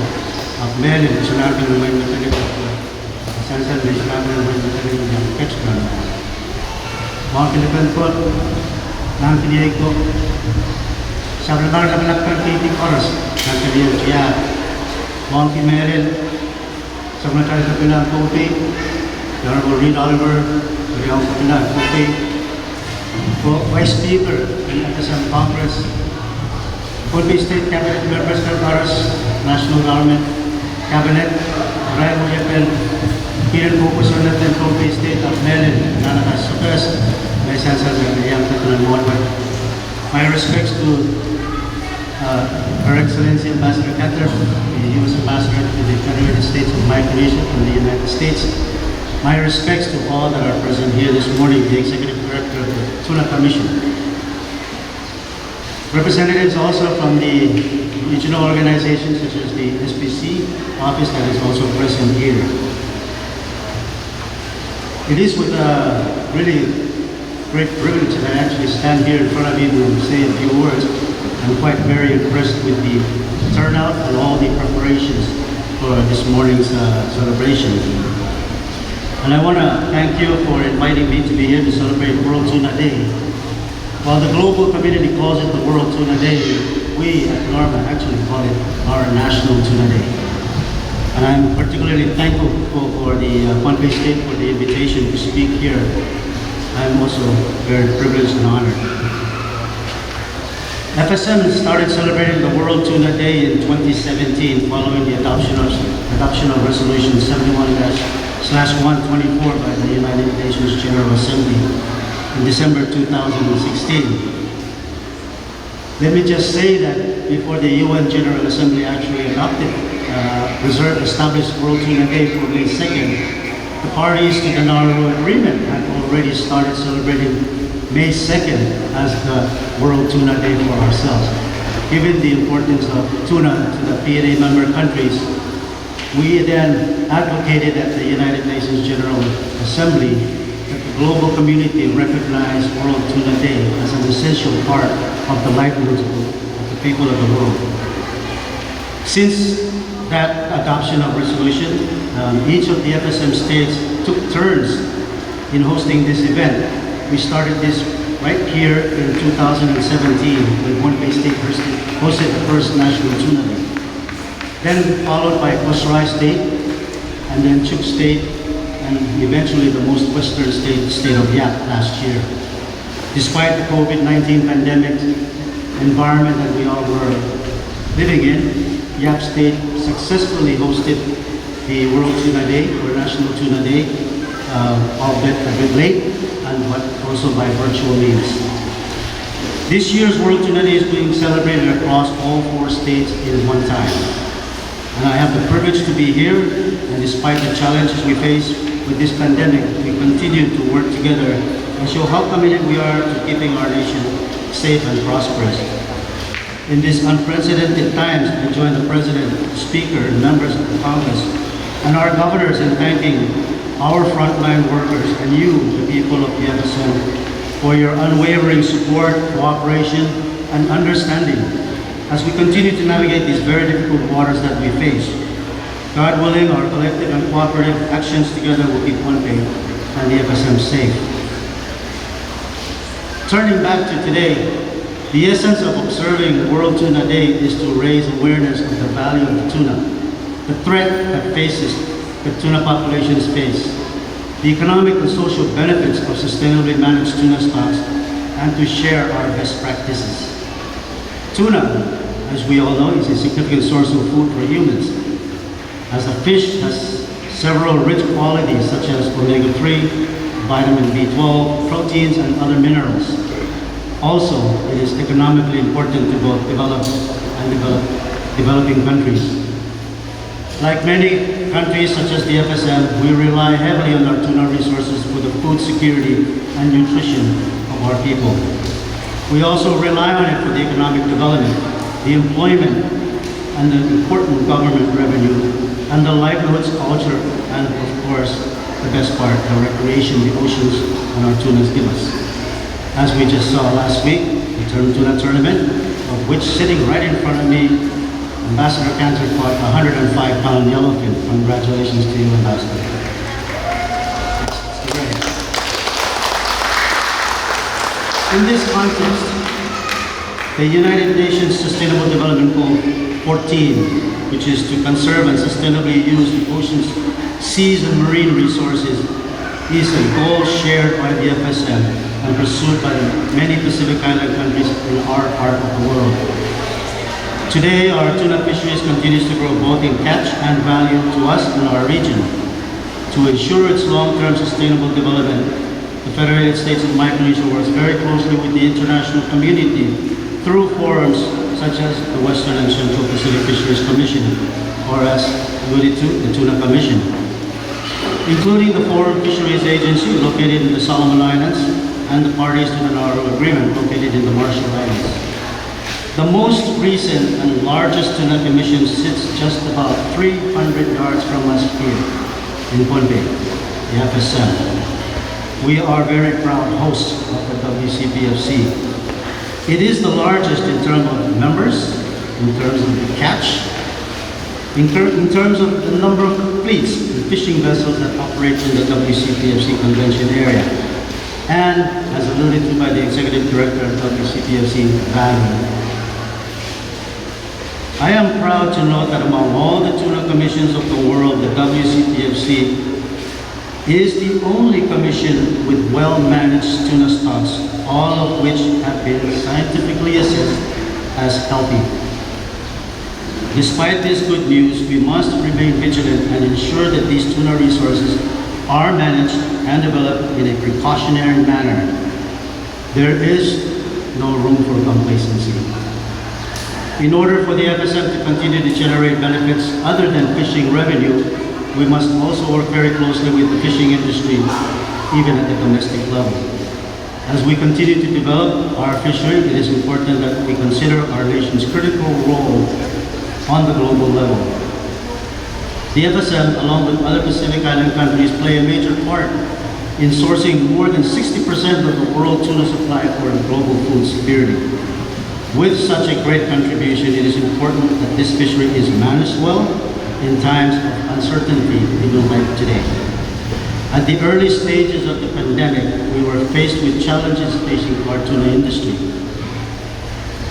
at mele sunan ko naman matali ko sansan na sunan ko naman matali ko yung catch ka mga kinipan po nang piniyay ko sa primar na malakpan kiting oras nang piniyay siya mga kinmere sa Matay sa Pinang Kopi the Honorable Reed Oliver Riyaw sa Pinang Kopi Vice Speaker and at the Assam Congress, Philippine State Cabinet members of Paras, National Government Cabinet, Ryan Mujapel, Kiran Pupusunat and Philippine State of Melin, Nanakas Sukas, my senses and the young Tatunan Morvan. My respects to Her Excellency Ambassador Kettler, the U.S. Ambassador to the Federated States of Micronesia from the United States. My respects to all that are present here this morning, the Executive Director of the Tuna Commission. Representatives also from the regional organizations such as the SPC office that is also present here. It is with a really great privilege that I actually stand here in front of you to say a few words. I'm quite very impressed with the turnout and all the preparations for this morning's celebration. And I want to thank you for inviting me to be here to celebrate World Tuna Day. While the global community calls it the World Tuna Day, we at NORMA actually call it our National Tuna Day. And I'm particularly thankful for the Pohnpei State for the invitation to speak here. I'm also very privileged and honored. FSM started celebrating the World Tuna Day in 2017 following the adoption of Resolution 71/124 by the United Nations General Assembly in December 2016. Let me just say that before the UN General Assembly actually adopted established World Tuna Day for May 2nd, the parties to the Nauru Agreement had already started celebrating May 2nd as the World Tuna Day for ourselves. Given the importance of tuna to the PNA member countries, we then advocated at the United Nations General Assembly that the global community recognize World Tuna Day as an essential part of the livelihoods of the people of the world. Since that adoption of resolution, each of the FSM states took turns in hosting this event. We started this right here in 2017 when Pohnpei State hosted the first National Tuna Day. Then followed by Kosrae State, and then Chuuk State, and eventually the most western state of Yap last year. Despite the COVID-19 pandemic environment that we all were living in, Yap State successfully hosted the World Tuna Day, or National Tuna Day, albeit a bit late, but also by virtual means. This year's World Tuna Day is being celebrated across all 4 states in one time. And I have the privilege to be here, and despite the challenges we face with this pandemic, we continue to work together and show how committed we are to keeping our nation safe and prosperous. In these unprecedented times, I join the President, Speaker, and members of the Congress, and our governors in thanking our frontline workers and you, the people of the FSM, for your unwavering support, cooperation, and understanding as we continue to navigate these very difficult waters that we face. God willing, our collective and cooperative actions together will keep Pohnpei and the FSM safe. Turning back to today, the essence of observing World Tuna Day is to raise awareness of the value of the tuna, the threat that the tuna populations face, the economic and social benefits of sustainably managed tuna stocks, and to share our best practices. Tuna, as we all know, is a significant source of food for humans, as the fish has several rich qualities such as omega-3, vitamin B12, proteins, and other minerals. Also, it is economically important to both developed and developing countries. Like many countries such as the FSM, we rely heavily on our tuna resources for the food security and nutrition of our people. We also rely on it for the economic development, the employment, and the important government revenue, and the livelihoods, culture, and of course, the best part, the recreation the oceans and our tunas give us. As we just saw last week, the Tuna Tournament, of which sitting right in front of me, Ambassador Cantor caught a 105-pound yellowfin. Congratulations to you, Ambassador. In this context, the United Nations Sustainable Development Goal 14, which is to conserve and sustainably use the oceans, seas, and marine resources, is a goal shared by the FSM and pursued by the many Pacific Island countries in our part of the world. Today, our tuna fisheries continues to grow both in catch and value to us and our region. To ensure its long-term sustainable development, the Federated States of Micronesia works very closely with the international community through forums such as the Western and Central Pacific Fisheries Commission, or as alluded to, the Tuna Commission, including the Foreign Fisheries Agency located in the Solomon Islands and the parties to the Nauru Agreement located in the Marshall Islands. The most recent and largest tuna commission sits just about 300 yards from us here in Pohnpei, the FSM. We are very proud hosts of the WCPFC. It is the largest in terms of members, in terms of the catch, in terms of the number of fleets and fishing vessels that operate in the WCPFC convention area, and as alluded to by the Executive Director of WCPFC, Van. I am proud to note that among all the tuna commissions of the world, the WCTFC is the only commission with well-managed tuna stocks, all of which have been scientifically assessed as healthy. Despite this good news, we must remain vigilant and ensure that these tuna resources are managed and developed in a precautionary manner. There is no room for complacency. In order for the FSM to continue to generate benefits other than fishing revenue, we must also work very closely with the fishing industry, even at the domestic level. As we continue to develop our fishery, it is important that we consider our nation's critical role on the global level. The FSM, along with other Pacific Island countries, play a major part in sourcing more than 60% of the world tuna supply for global food security. With such a great contribution, it is important that this fishery is managed well in times of uncertainty, even like today. At the early stages of the pandemic, we were faced with challenges facing our tuna industry.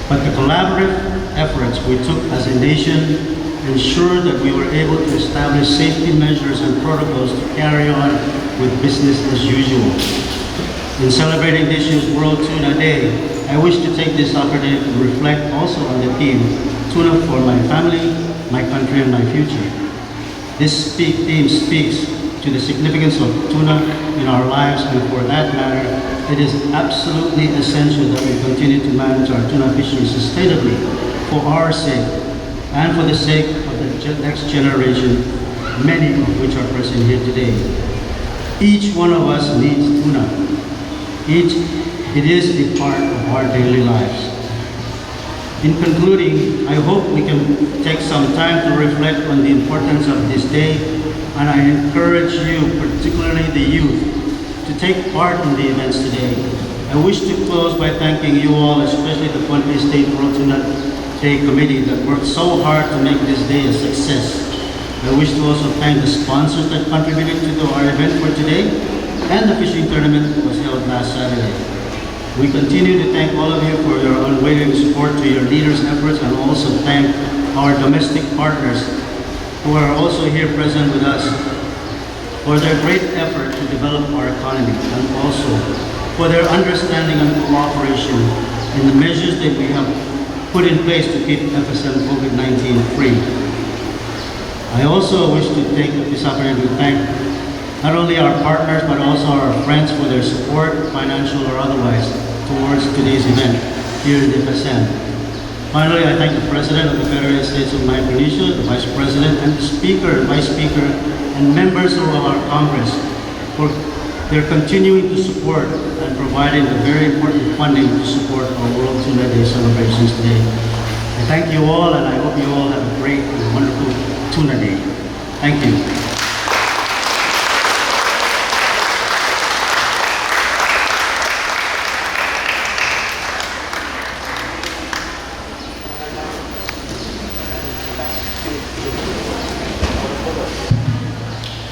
But the collaborative efforts we took as a nation ensured that we were able to establish safety measures and protocols to carry on with business as usual. In celebrating this year's World Tuna Day, I wish to take this opportunity to reflect also on the theme, Tuna for my family, my country, and my future. This theme speaks to the significance of tuna in our lives, and for that matter, it is absolutely essential that we continue to manage our tuna fishery sustainably for our sake and for the sake of the next generation, many of which are present here today. Each one of us needs tuna. It is a part of our daily lives. In concluding, I hope we can take some time to reflect on the importance of this day, and I encourage you, particularly the youth, to take part in the events today. I wish to close by thanking you all, especially the Puente State World Tuna Day Committee that worked so hard to make this day a success. I wish to also thank the sponsors that contributed to our event for today and the fishing tournament that was held last Saturday. We continue to thank all of you for your unwavering support to your leaders' efforts, and also thank our domestic partners who are also here present with us for their great effort to develop our economy, and also for their understanding and cooperation in the measures that we have put in place to keep FSM COVID-19 free. I also wish to take this opportunity to thank not only our partners, but also our friends for their support, financial or otherwise, towards today's event here in the FSM. Finally, I thank the President of the Federated States of Micronesia, the Vice President, and the Speaker, Vice Speaker, and members of our Congress for their continuing to support and providing the very important funding to support our World Tuna Day celebrations today. I thank you all, and I hope you all have a great and wonderful Tuna Day. Thank you.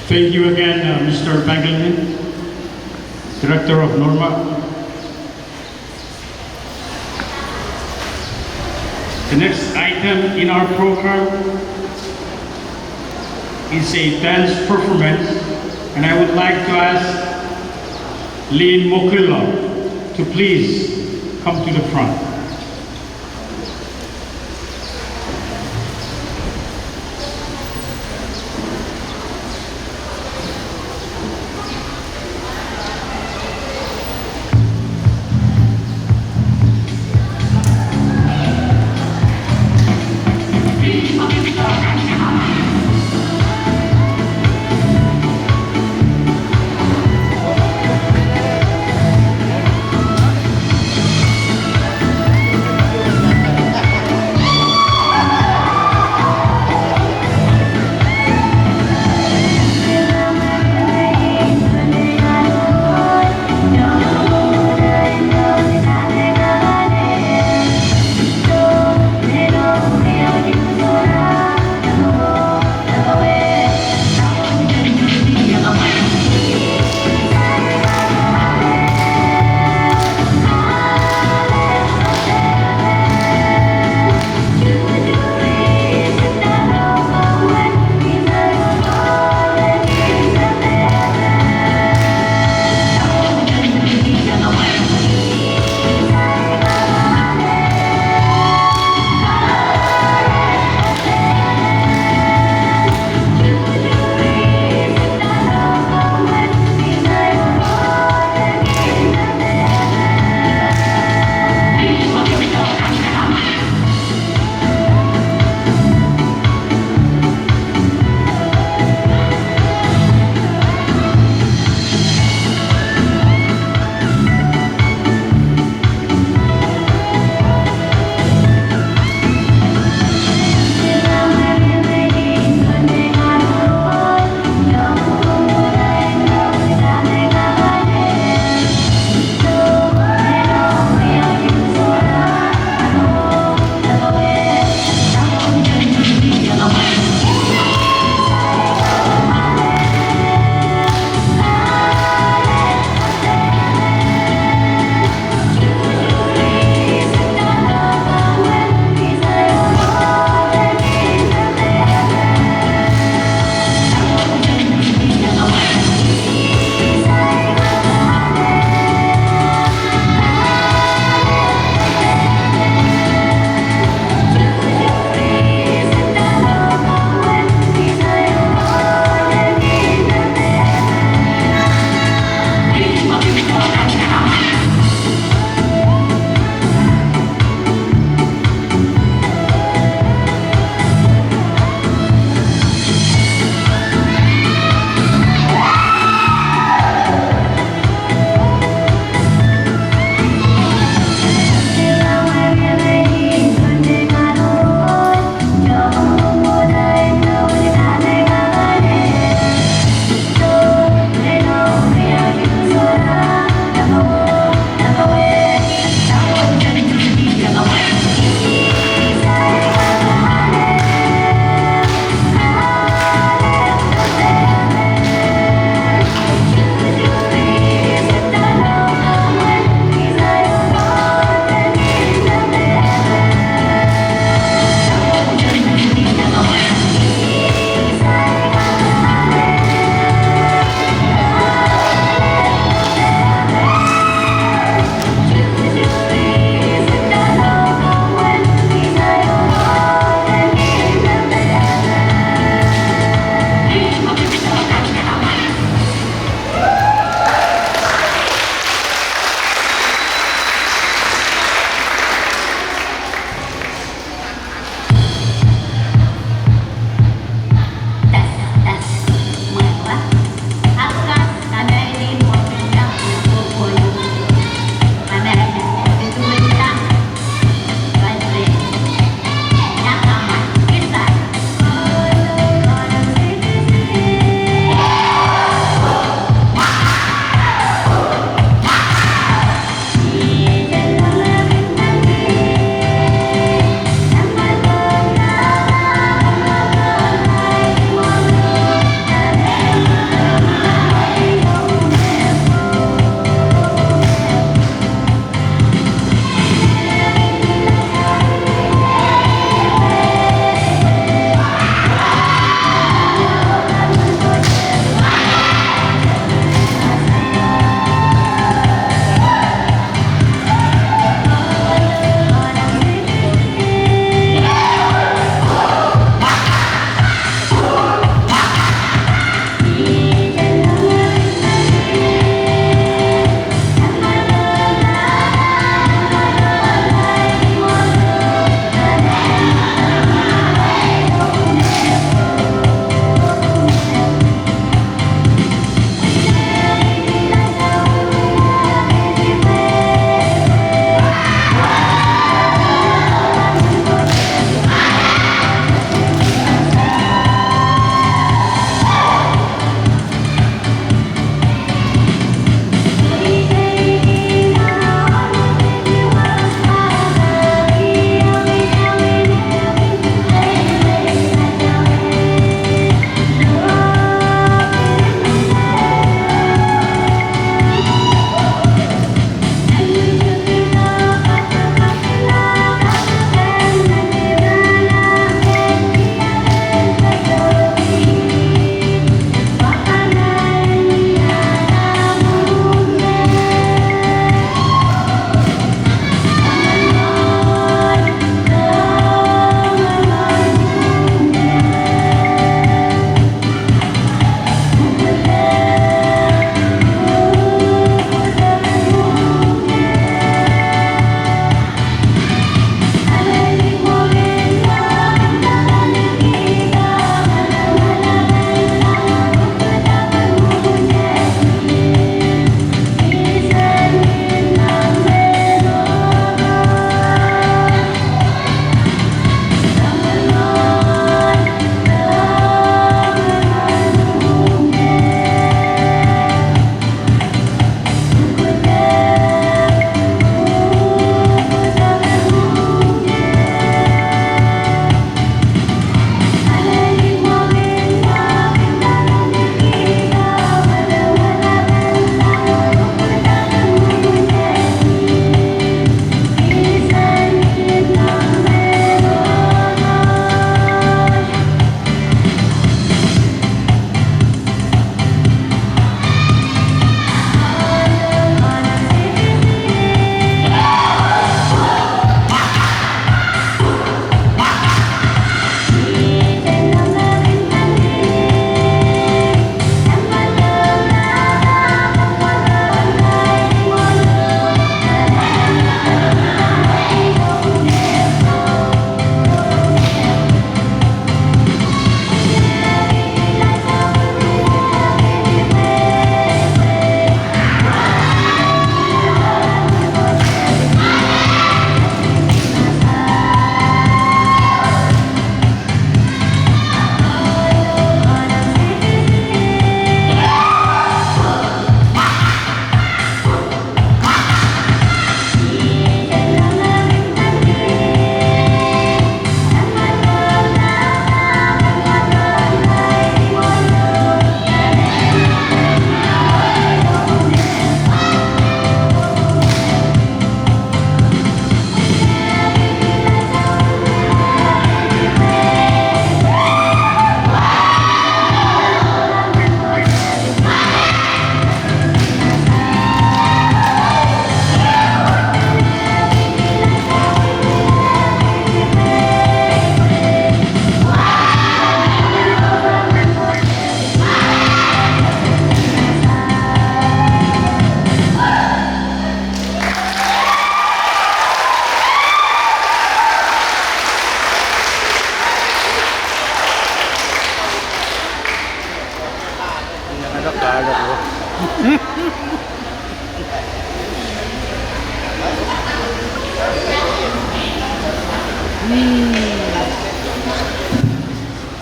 Thank you again, Mr. Bangalin, Director of NORMA. The next item in our program is a dance performance, and I would like to ask Lynn Mokilla to please come to the front.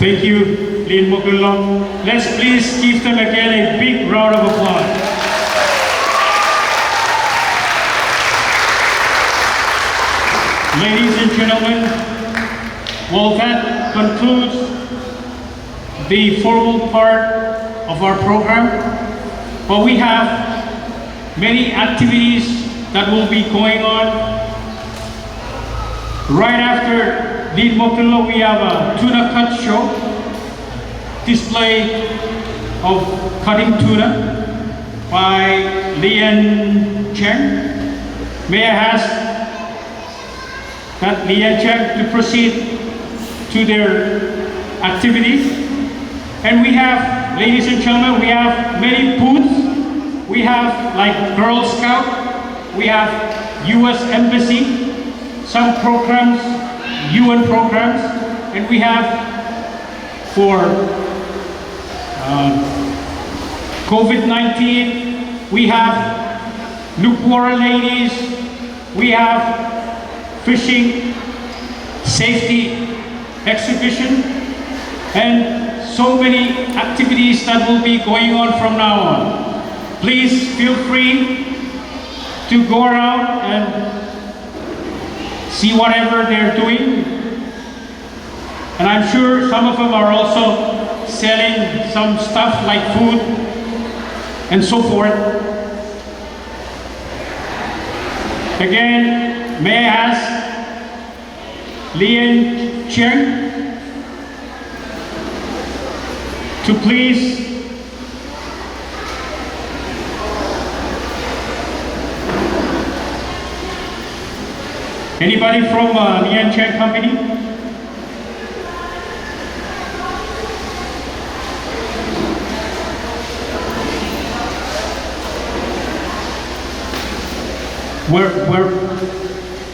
Thank you, Lin Mokulong. Let's please give them again a big round of applause. Ladies and gentlemen, well, that concludes the formal part of our program. But we have many activities that will be going on. Right after Lin Mokulong, we have a tuna cut show, display of cutting tuna by Lian Cheng. May I ask that Lian Cheng to proceed to their activities. And we have, ladies and gentlemen, we have many booths. We have like Girl Scout, we have US Embassy, some programs, UN programs, and we have for COVID-19, we have Nukwara ladies, we have fishing safety exhibition, and so many activities that will be going on from now on. Please feel free to go around and see whatever they're doing. And I'm sure some of them are also selling some stuff like food and so forth. Again, may I ask Lian Cheng to please anybody from Lian Cheng Company?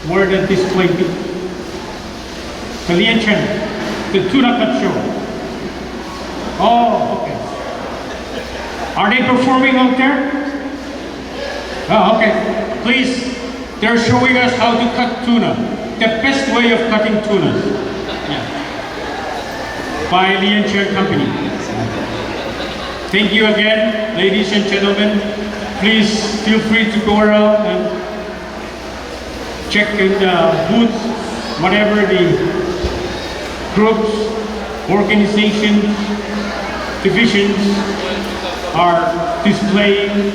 Where did this display be? The Lian Cheng, the tuna cut show. Oh, okay. Are they performing out there? Oh, okay. Please, they're showing us how to cut tuna. The best way of cutting tuna. Yeah. By Lian Cheng Company. Thank you again, ladies and gentlemen. Please feel free to go around and check in the booths, whatever the groups, organizations, divisions are displaying.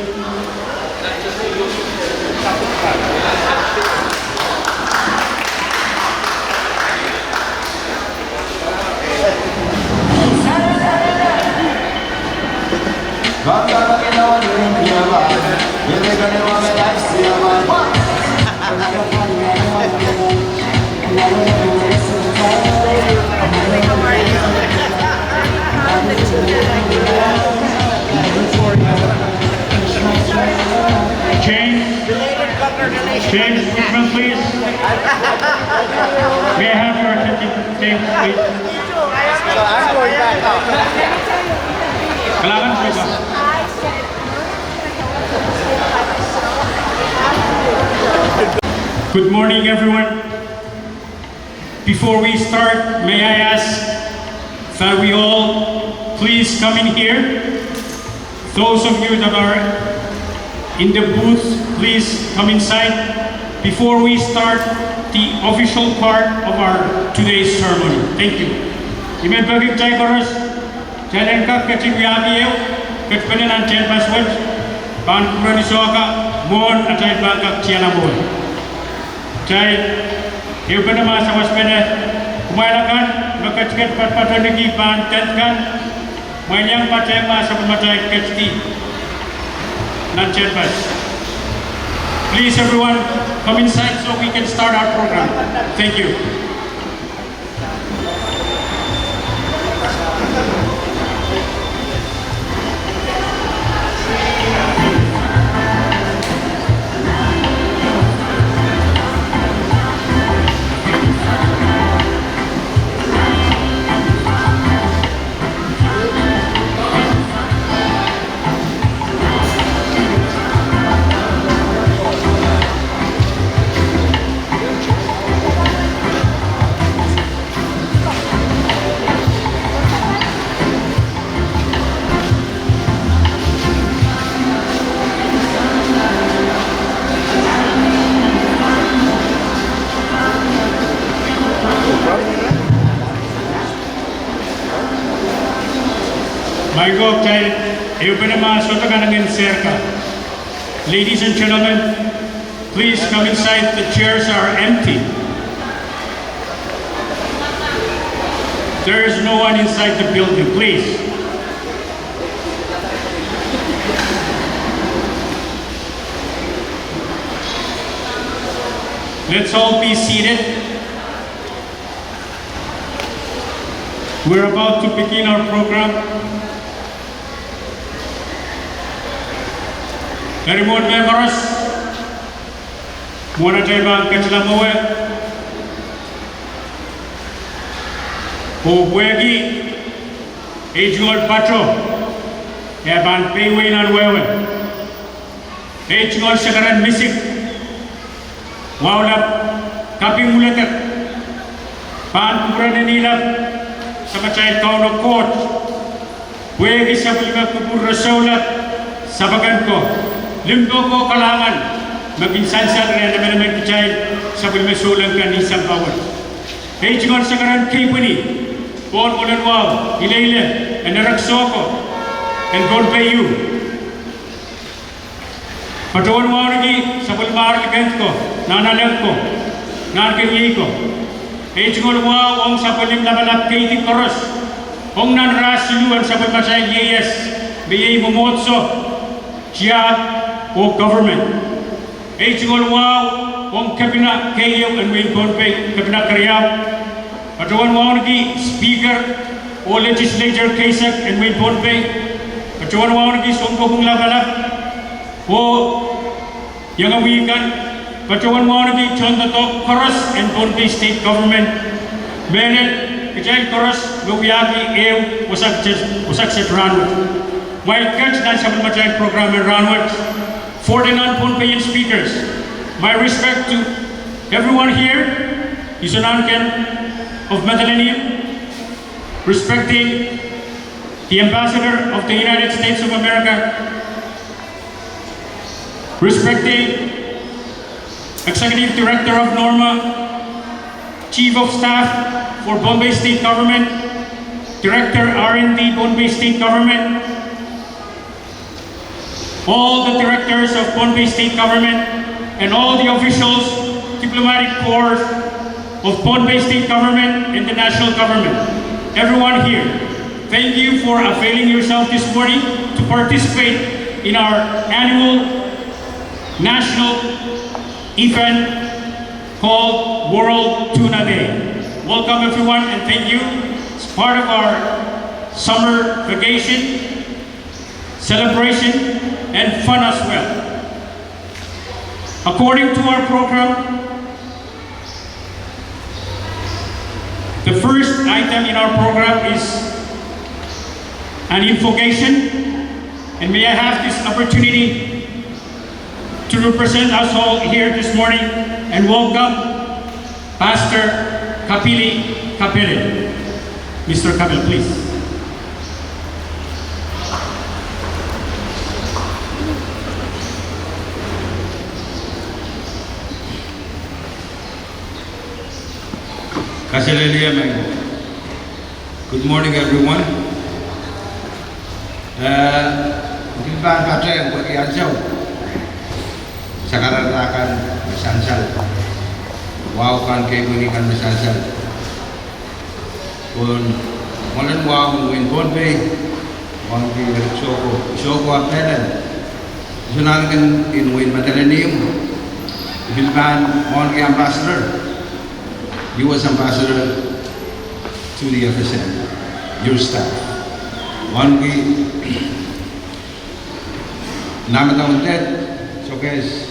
James, Whitman, please. May I have your attention, James, please? I'm going back now. Kailangan siya ba? Good morning, everyone. Before we start, may I ask that we all please come in here. Those of you that are in the booth, please come inside before we start the official part of our today's ceremony. Thank you. Imen bagi cai koros, jalan kak kecil biami eu, kepenan cai paswat, ban kurani soaka, mon atai bangkak ciana mon. Cai, eu pernah masa waspena, kumailakan, maka ciket pat-patan lagi ban tenkan, mainyang pacai masa pemacai kecil. Please everyone, come inside so we can start our program. Thank you. Baigok child, Eupenema Sotakanangan Serka. Ladies and gentlemen, please come inside. The chairs are empty. There is no one inside the building, please. Let's all be seated. We're about to begin our program. Remote members, Mwana Taiba Kachalamoe, Obwegi, Ejul Pacho, Yaban Paywain and Wewe, Ejul Shakaran Misik, Wawlap, Kapi Mulatak, Pan Purananilap, Samachay Town of Court, Wegi Sabulima Kupur Rasola, Sabagan ko, Limbo ko kalangan, maging sansal rin naman kichay, Sabulima Solang kan isang bawat. Ejul Shakaran Kipuni, Bon Olanwaw, Ilayla, and Naraksoko, and God pay you. Patuan Wargi, Sabul Marlikant ko, Nanalag ko, Narkin ko, Ejul Wow, Ong Sabulim Labalap Katie Koros, Ong Nan Rasilu and Sabul Masay Yes, Biye Momotso, Chia, O government. Ejul Wow, Ong Kabina Kayo and Wayne Bonpay, Kabina Karyab, Patuan Wargi, Speaker, O Legislature Kasak and Wayne Bonpay, Patuan Wargi, Songkong Labalap, O yang awikan Patuan Wargi Chondato Koros and Bonpay State Government Bennett Kajay Koros Gawiyaki Ew Wasakset Ranwood while Kach Dan Sabul Machay Program in Ranwood for the non-Bonpayan speakers. My respect to everyone here, Isonankan of Medellin, respecting the Ambassador of the United States of America, respecting Executive Director of NORMA, Chief of Staff for Bombay State Government, Director R&D Bombay State Government, all the directors of Bombay State Government, and all the officials, diplomatic corps of Bombay State Government and the national government. Everyone here, thank you for availing yourself this morning to participate in our annual national event called World Tuna Day. Welcome everyone and thank you. It's part of our summer vacation, celebration, and fun as well. According to our program, the first item in our program is an invocation, and may I have this opportunity to represent us all here this morning and welcome Pastor Kapili Kapili. Mr. Kapil, please. Good morning, everyone. Dilban Patreng bagi Arjau. Sekarang akan bersansal. Wow kan keunikan bersansal. Pun molen wow win Bonpay, wang di Soko apelen. Sunalkan in win Madalenium. Dilban mon ambassador, U.S. ambassador to the FSM, your staff. One we namatang ted, so guys.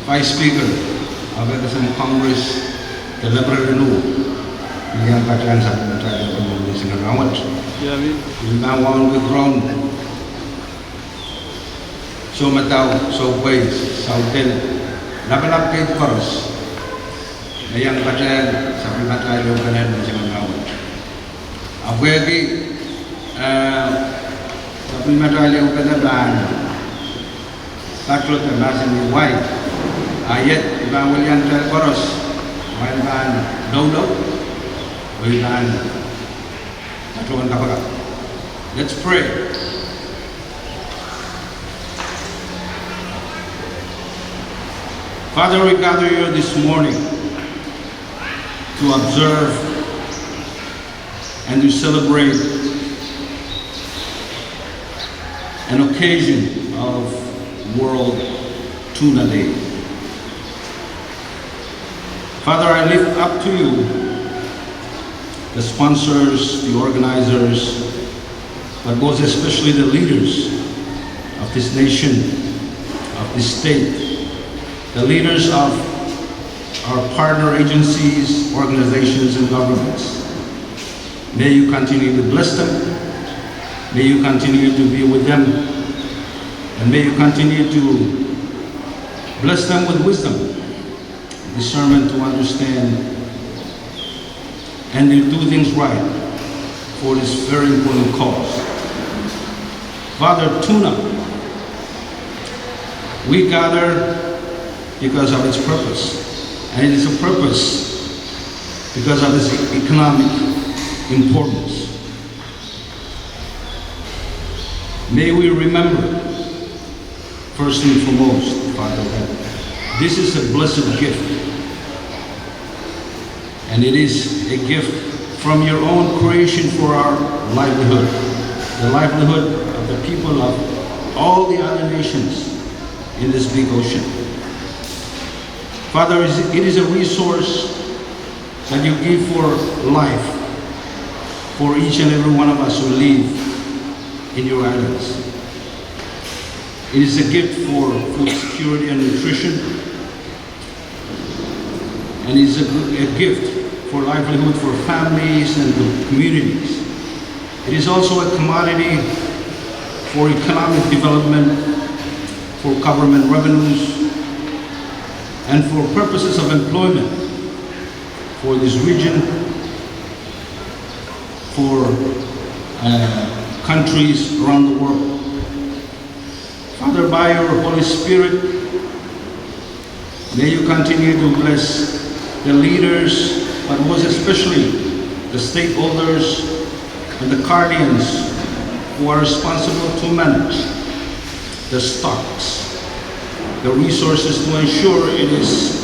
Vice Speaker of the Congress, the Liberal Renew, yang pacaran satu macam penulis dengan rawat. Lima orang ke ground, so matau, so base, so tel, lapan kait kors, yang pacaran sampai pacaran yang kanan dengan rawat. Aku lagi, sampai pacaran yang kanan ban. Takut termasuk white ayat Ibang William Koros Wan Ban Dodo higaan natukan kapaga. Let's pray. Father, we gather here this morning to observe and to celebrate an occasion of World Tuna Day. Father, I lift up to you the sponsors, the organizers, but most especially the leaders of this nation, of this state, the leaders of our partner agencies, organizations, and governments. May you continue to bless them. May you continue to be with them. And may you continue to bless them with wisdom, discernment to understand, and to do things right for this very important cause. Father, tuna, we gather because of its purpose. And it is a purpose because of its economic importance. May we remember, first and foremost, Father, that this is a blessed gift. And it is a gift from your own creation for our livelihood, the livelihood of the people of all the other nations in this big ocean. Father, it is a resource that you give for life, for each and every one of us who live in your islands. It is a gift for food security and nutrition, and it is a gift for livelihood for families and communities. It is also a commodity for economic development, for government revenues, and for purposes of employment for this region, for countries around the world. Father, by your Holy Spirit, may you continue to bless the leaders, but most especially the stakeholders and the guardians who are responsible to manage the stocks, the resources to ensure it is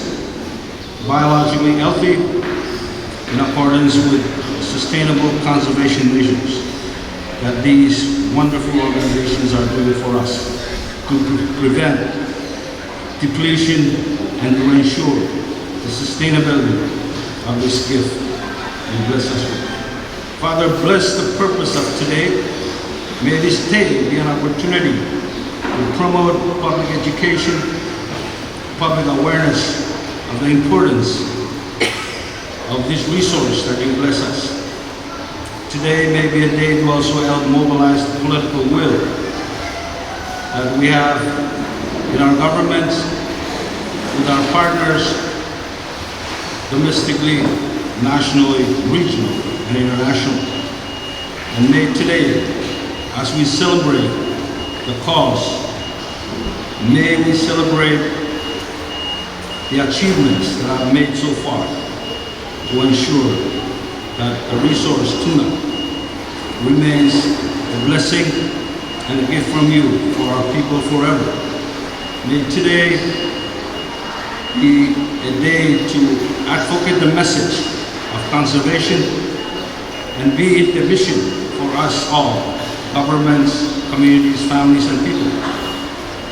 biologically healthy in accordance with sustainable conservation measures that these wonderful organizations are doing for us to prevent depletion and to ensure the sustainability of this gift. And bless us with. Father, bless the purpose of today. May this day be an opportunity to promote public education, public awareness of the importance of this resource that you bless us. Today may be a day to also help mobilize the political will that we have in our governments, with our partners, domestically, nationally, regionally, and internationally. And may today, as we celebrate the cause, may we celebrate the achievements that I've made so far to ensure that the resource tuna remains a blessing and a gift from you for our people forever. May today be a day to advocate the message of conservation and be it the vision for us all, governments, communities, families, and people,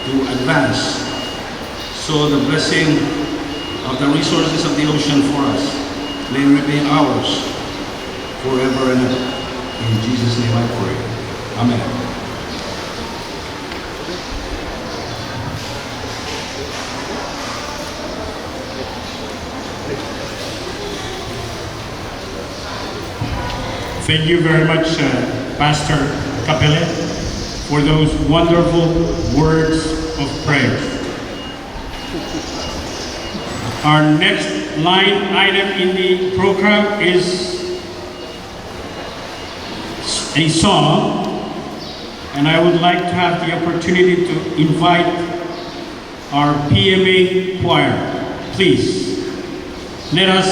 to advance so the blessing of the resources of the ocean for us may remain ours forever and ever. In Jesus' name I pray. Amen. Thank you very much, Pastor Capelle, for those wonderful words of prayer. Our next line item in the program is a song, and I would like to have the opportunity to invite our PMA choir. Please, let us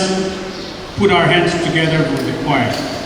put our hands together for the required.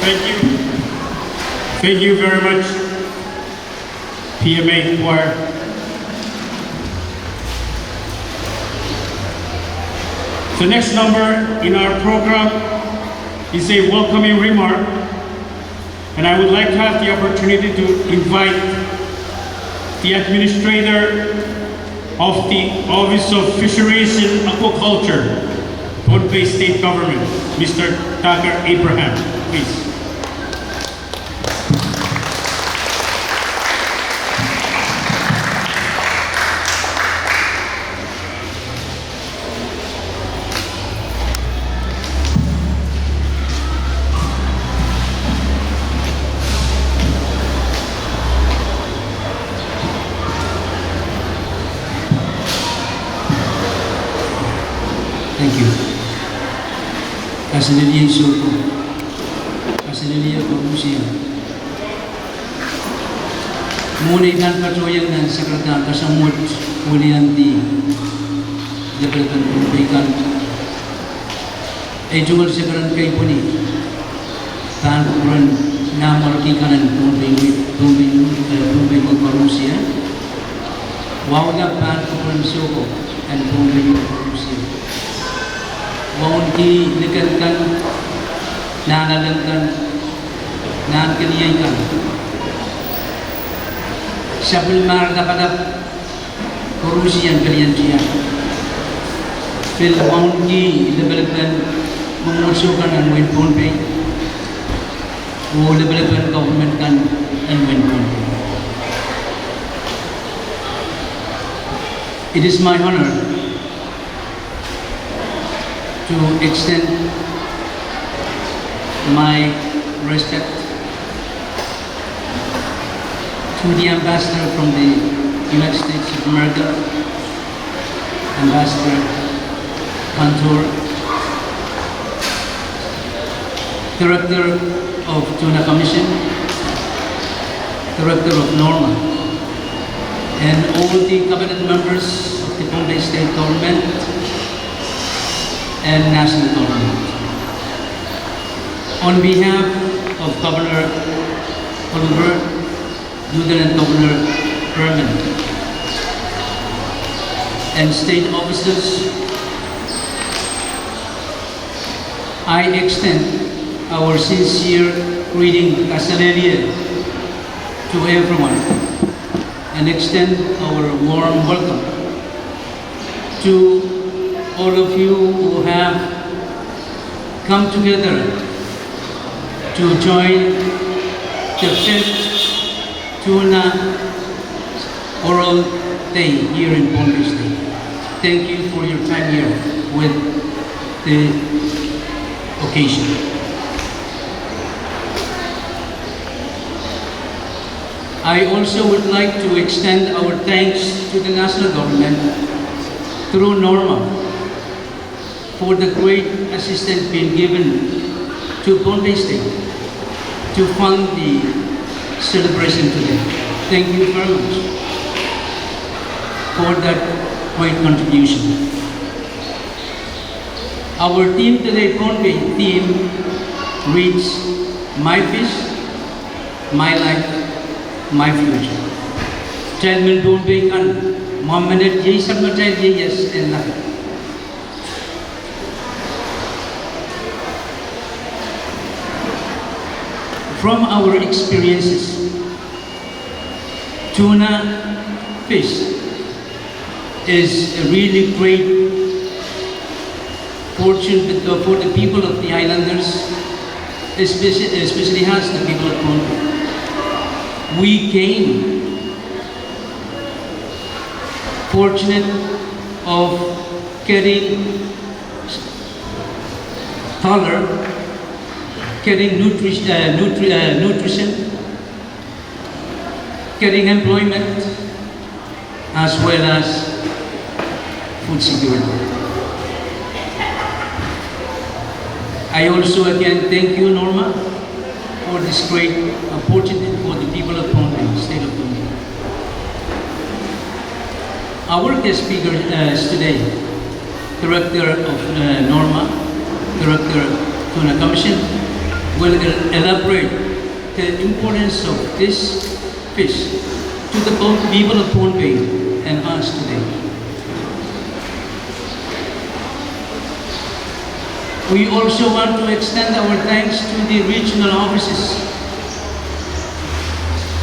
Thank you. Thank you very much, PMA Choir. The next number in our program is a welcoming remark, and I would like to have the opportunity to invite the Administrator of the Office of Fisheries and Aquaculture, Pohnpei State Government, Mr. Tucker Abraham, please. Thank you. Kasililian Soto, Kasililian Pamusia. Muna ikan katoyang ng Sekretary kasamut Ulianti Department Pumpikan. Jual sekarang kay puni tan kuran namor kikanan Pumpi Pamusia. Wawga pan kuran Soko and Pumpi Pamusia. Wawon ki likankan, nanalangkan, nankaniyaykan. Sabul mar dapat kurusian kalian siya. Phil wawon ki lebalkan memusuhkan ang Win Pohnpei. O lebalkan government kan ang Win Pohnpei. It is my honor to extend my respect to the Ambassador from the United States of America, Ambassador Cantor, Director of Tuna Commission, Director of NORMA, and all the cabinet members of the Pohnpei State Government and national government. On behalf of Governor Oliver, Lieutenant Governor Herman, and state officers, I extend our sincere greeting Kasalelia to everyone and extend our warm welcome to all of you who have come together to join the 5th Tuna Oral Day here in Pohnpei State. Thank you for your time here with the occasion. I also would like to extend our thanks to the national government through NORMA for the great assistance being given to Pohnpei State to fund the celebration today. Thank you very much for that great contribution. Our theme today, Pohnpei theme, reads, My Fish, My Life, My Future. Chairman Pohnpei kan, Mohammed Jai Sarmachai Jai Yes and Life. From our experiences, tuna fish is a really great fortune for the people of the islanders, especially us, the people of Pohnpei. We came fortunate of getting taller, getting nutrition, getting employment, as well as food security. I also again thank you, Norma, for this great opportunity for the people of Pohnpei, state of Pohnpei. Our guest speaker is today, Director of Norma, Director Tuna Commission, will elaborate the importance of this fish to the people of Pohnpei and us today. We also want to extend our thanks to the regional offices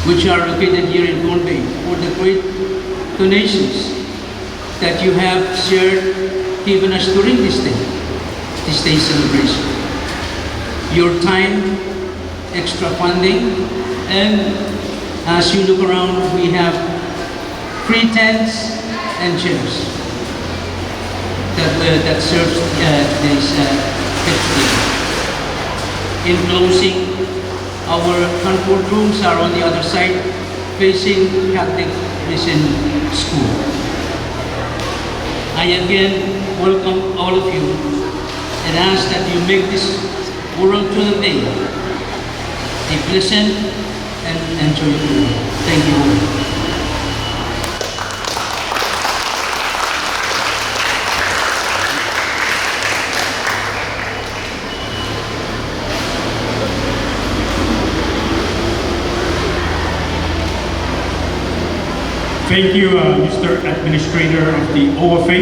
which are located here in Pohnpei for the great donations that you have shared given us during this day celebration. Your time, extra funding, and as you look around, we have free tents and chairs that serves today's festival. In closing, our comfort rooms are on the other side, facing Catholic Mission School. I again welcome all of you and ask that you make this World Tuna Day a pleasant and enjoyable day. Thank you all. Thank you, Mr. Administrator of the OFA.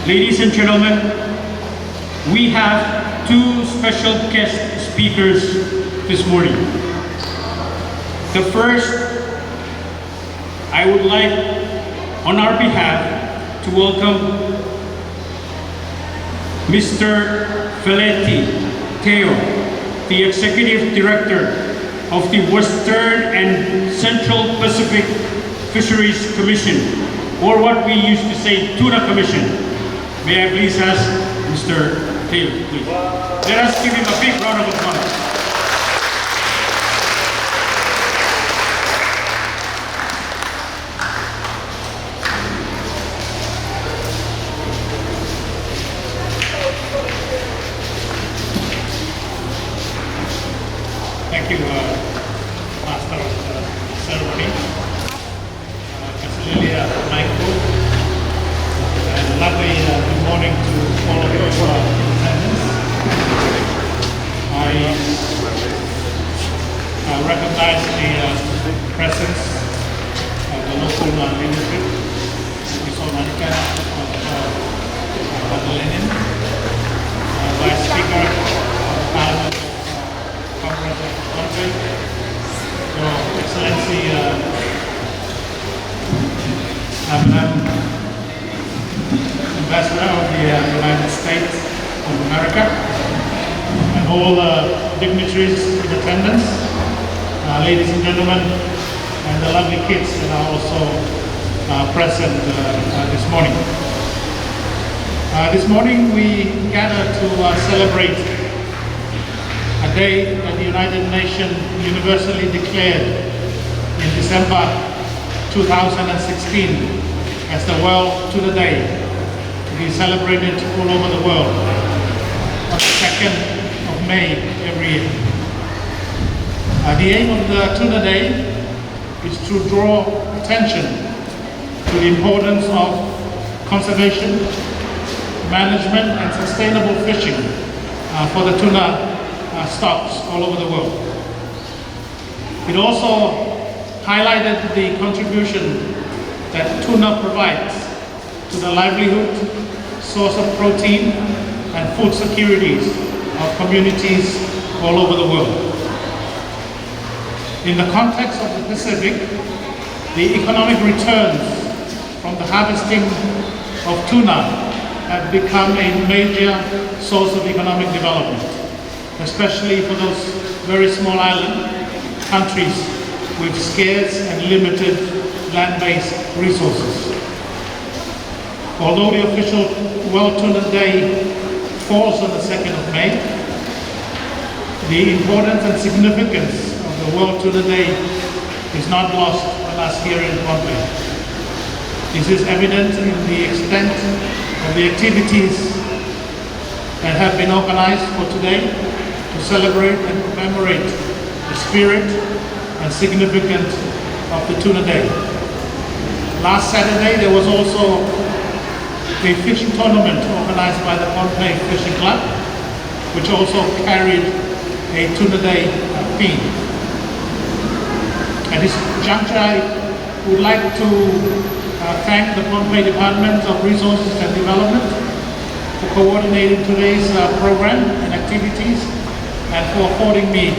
Ladies and gentlemen, we have two special guest speakers this morning. The first, I would like, on our behalf, to welcome Mr. Feletti Teo, the Executive Director of the Western and Central Pacific Fisheries Commission, or what we used to say, Tuna Commission. May I please ask Mr. Taylor, please. Let us give him a big round of applause. Thank you, Master of the Ceremony, Cecilia Michael, and lovely good morning to all of you in attendance. I recognize the presence of the local leadership. We saw Monica of Lenin, Vice Speaker of Parliament, Conference of Pohnpei, Your Excellency, Madam Ambassador of the United States of America, and all dignitaries in attendance, ladies and gentlemen, and the lovely kids that are also present this morning. This morning we gather to celebrate a day that the United Nations universally declared in December 2016 as the World Tuna Day, to be celebrated all over the world on the 2nd of May every year. The aim of the Tuna Day is to draw attention to the importance of conservation, management and sustainable fishing for the tuna stocks all over the world. It also highlighted the contribution that tuna provides to the livelihood, source of protein and food securities of communities all over the world. In the context of the Pacific, the economic returns from the harvesting of tuna have become a major source of economic development, especially for those very small island countries with scarce and limited land-based resources. Although the official World Tuna Day falls on the 2nd of May, the importance and significance of the World Tuna Day is not lost on us here in Pohnpei. This is evident in the extent of the activities that have been organized for today to celebrate and commemorate the spirit and significance of the Tuna Day. Last Saturday there was also a fishing tournament organized by the Pohnpei Fishing Club, which also carried a tuna day fee. At this juncture, I would like to thank the Pohnpei Department of Resources and Development for coordinating today's program and activities and for affording me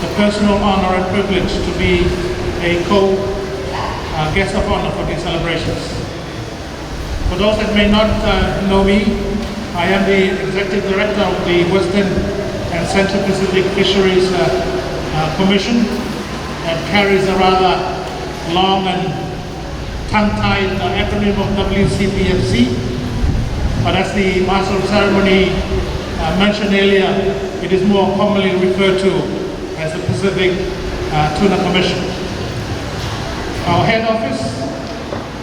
the personal honor and privilege to be a guest of honor for these celebrations. For those that may not know me, I am the Executive Director of the Western and Central Pacific Fisheries Commission that carries a rather long and tongue-tied acronym of WCPFC. But as the Master of Ceremony mentioned earlier, it is more commonly referred to as the Pacific Tuna Commission. Our head office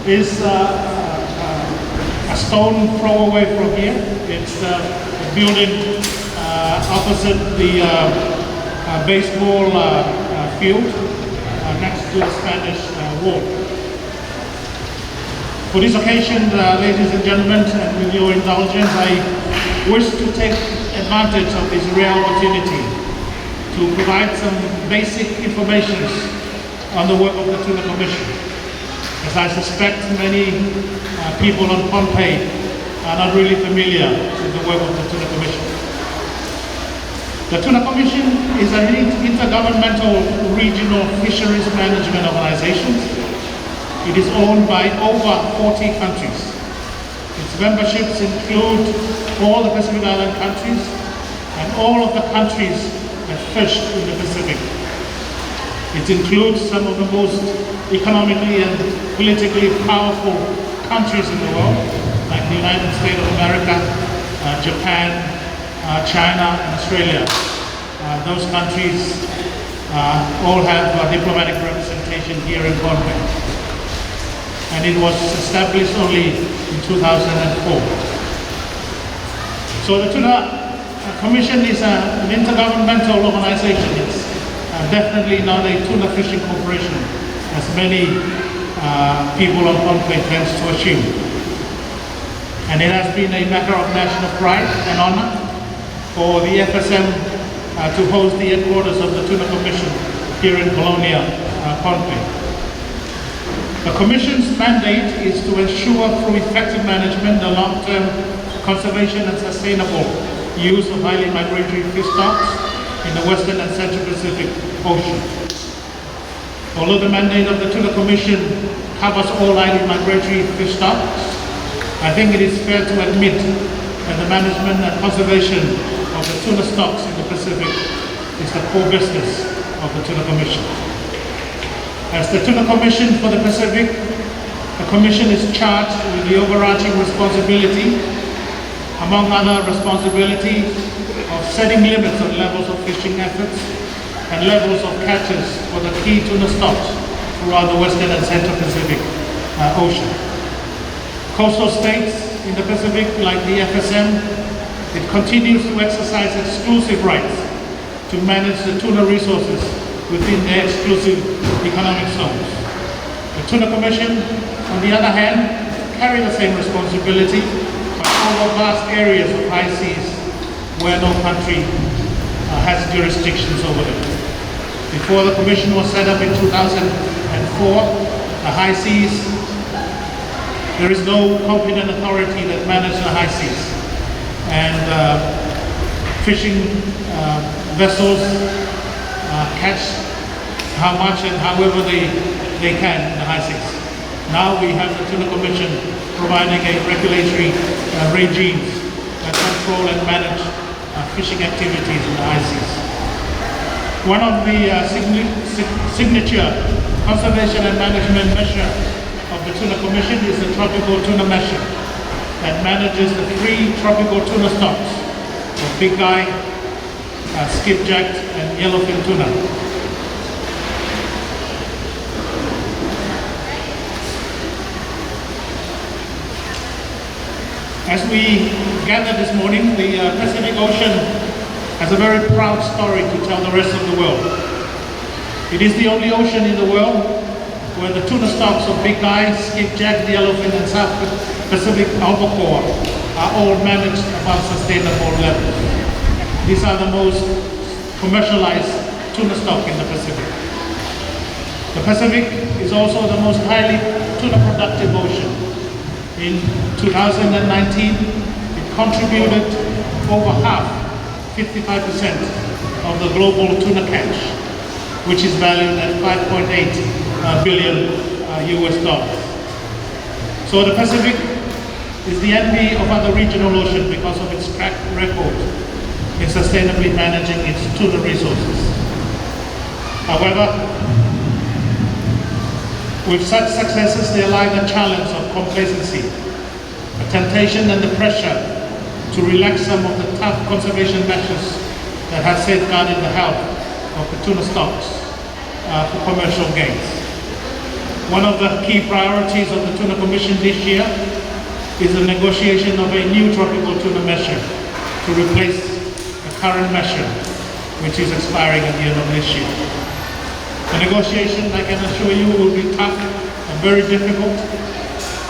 is a stone throw away from here. It's a building opposite the baseball field next to the Spanish Wall. For this occasion, ladies and gentlemen, and with your indulgence, I wish to take advantage of this rare opportunity to provide some basic information on the work of the Tuna Commission, as I suspect many people on Pohnpei are not really familiar with the work of the Tuna Commission. The Tuna Commission is an intergovernmental regional fisheries management organization. It is owned by over 40 countries. Its memberships include all the Pacific Island countries and all of the countries that fish in the Pacific. It includes some of the most economically and politically powerful countries in the world, like the United States of America, Japan, China, and Australia. Those countries all have diplomatic representation here in Pohnpei. And it was established only in 2004. So the Tuna Commission is an intergovernmental organization. It's definitely not a tuna fishing corporation, as many people on Pohnpei tend to assume. And it has been a matter of national pride and honor for the FSM to host the headquarters of the Tuna Commission here in Colonia, Pohnpei. The Commission's mandate is to ensure through effective management the long-term conservation and sustainable use of highly migratory fish stocks in the Western and Central Pacific Ocean. Although the mandate of the Tuna Commission covers all highly migratory fish stocks, I think it is fair to admit that the management and conservation of the tuna stocks in the Pacific is the core business of the Tuna Commission. As the Tuna Commission for the Pacific, the Commission is charged with the overarching responsibility, among other responsibilities, of setting limits on levels of fishing efforts and levels of catches for the key tuna stocks throughout the Western and Central Pacific Ocean. Coastal states in the Pacific, like the FSM, it continues to exercise exclusive rights to manage the tuna resources within their exclusive economic zones. The Tuna Commission, on the other hand, carry the same responsibility, but over vast areas of high seas where no country has jurisdictions over them. Before the Commission was set up in 2004, the high seas, there is no competent authority that manages the high seas. And fishing vessels catch how much and however they can in the high seas. Now we have the Tuna Commission providing a regulatory regime that control and manage fishing activities in the high seas. One of the signature conservation and management measure of the Tuna Commission is the Tropical Tuna Measure that manages the 3 tropical tuna stocks of big eye, skipjack, and yellowfin tuna. As we gather this morning, the Pacific Ocean has a very proud story to tell the rest of the world. It is the only ocean in the world where the tuna stocks of big eye, skipjack, yellowfin, and South Pacific albacore are all managed above sustainable levels. These are the most commercialized tuna stock in the Pacific. The Pacific is also the most highly tuna productive ocean. In 2019, it contributed over half, 55% of the global tuna catch, which is valued at 5.8 billion US dollars. So the Pacific is the envy of other regional oceans because of its track record in sustainably managing its tuna resources. However, with such successes, there lie the challenge of complacency, a temptation and the pressure to relax some of the tough conservation measures that have safeguarded the health of the tuna stocks for commercial gains. One of the key priorities of the Tuna Commission this year is the negotiation of a new tropical tuna measure to replace the current measure, which is expiring at the end of this year. The negotiation, I can assure you, will be tough and very difficult,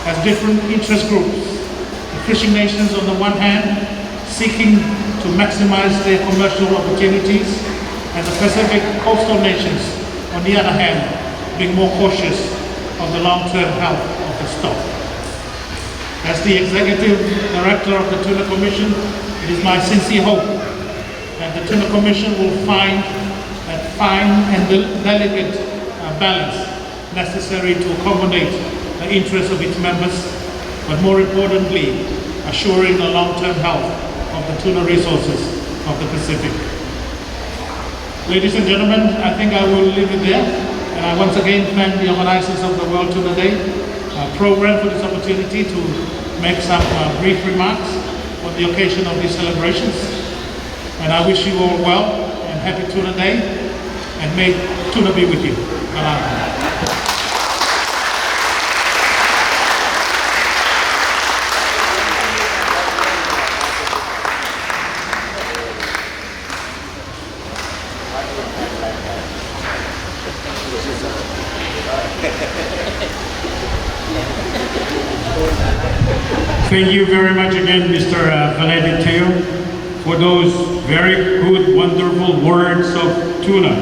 as different interest groups, the fishing nations on the one hand, seeking to maximize their commercial opportunities, and the Pacific coastal nations, on the other hand, being more cautious of the long-term health of the stock. As the Executive Director of the Tuna Commission, it is my sincere hope that the Tuna Commission will find that fine and delicate balance necessary to accommodate the interests of its members, but more importantly, assuring the long-term health of the tuna resources of the Pacific. Ladies and gentlemen, I think I will leave it there. And I once again thank the organizers of the World Tuna Day program for this opportunity to make some brief remarks on the occasion of these celebrations. And I wish you all well and happy Tuna Day, and may tuna be with you. Thank you very much again, Mr. Valente Teo, for those very good, wonderful words of tuna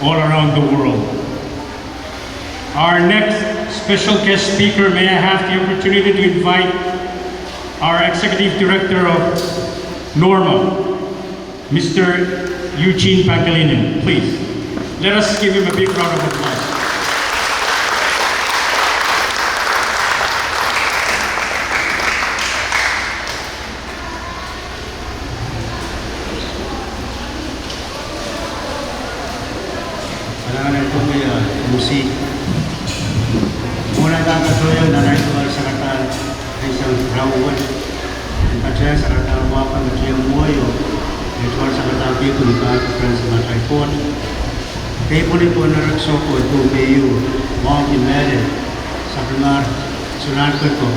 all around the world. Our next special guest speaker, may I have the opportunity to invite our Executive Director of Norma, Mr. Eugene Pangilinan, please. Let us give him a big round of applause. Musik. Muna kang katuloy na naituwal sa katal ay isang rawon. Ang katya sa katal wapang katya muwayo naituwal sa katal pipo ni Conference na Tripod. Kaya po po naragsoko ito kayo mga kimele sa primar sunan ko ito.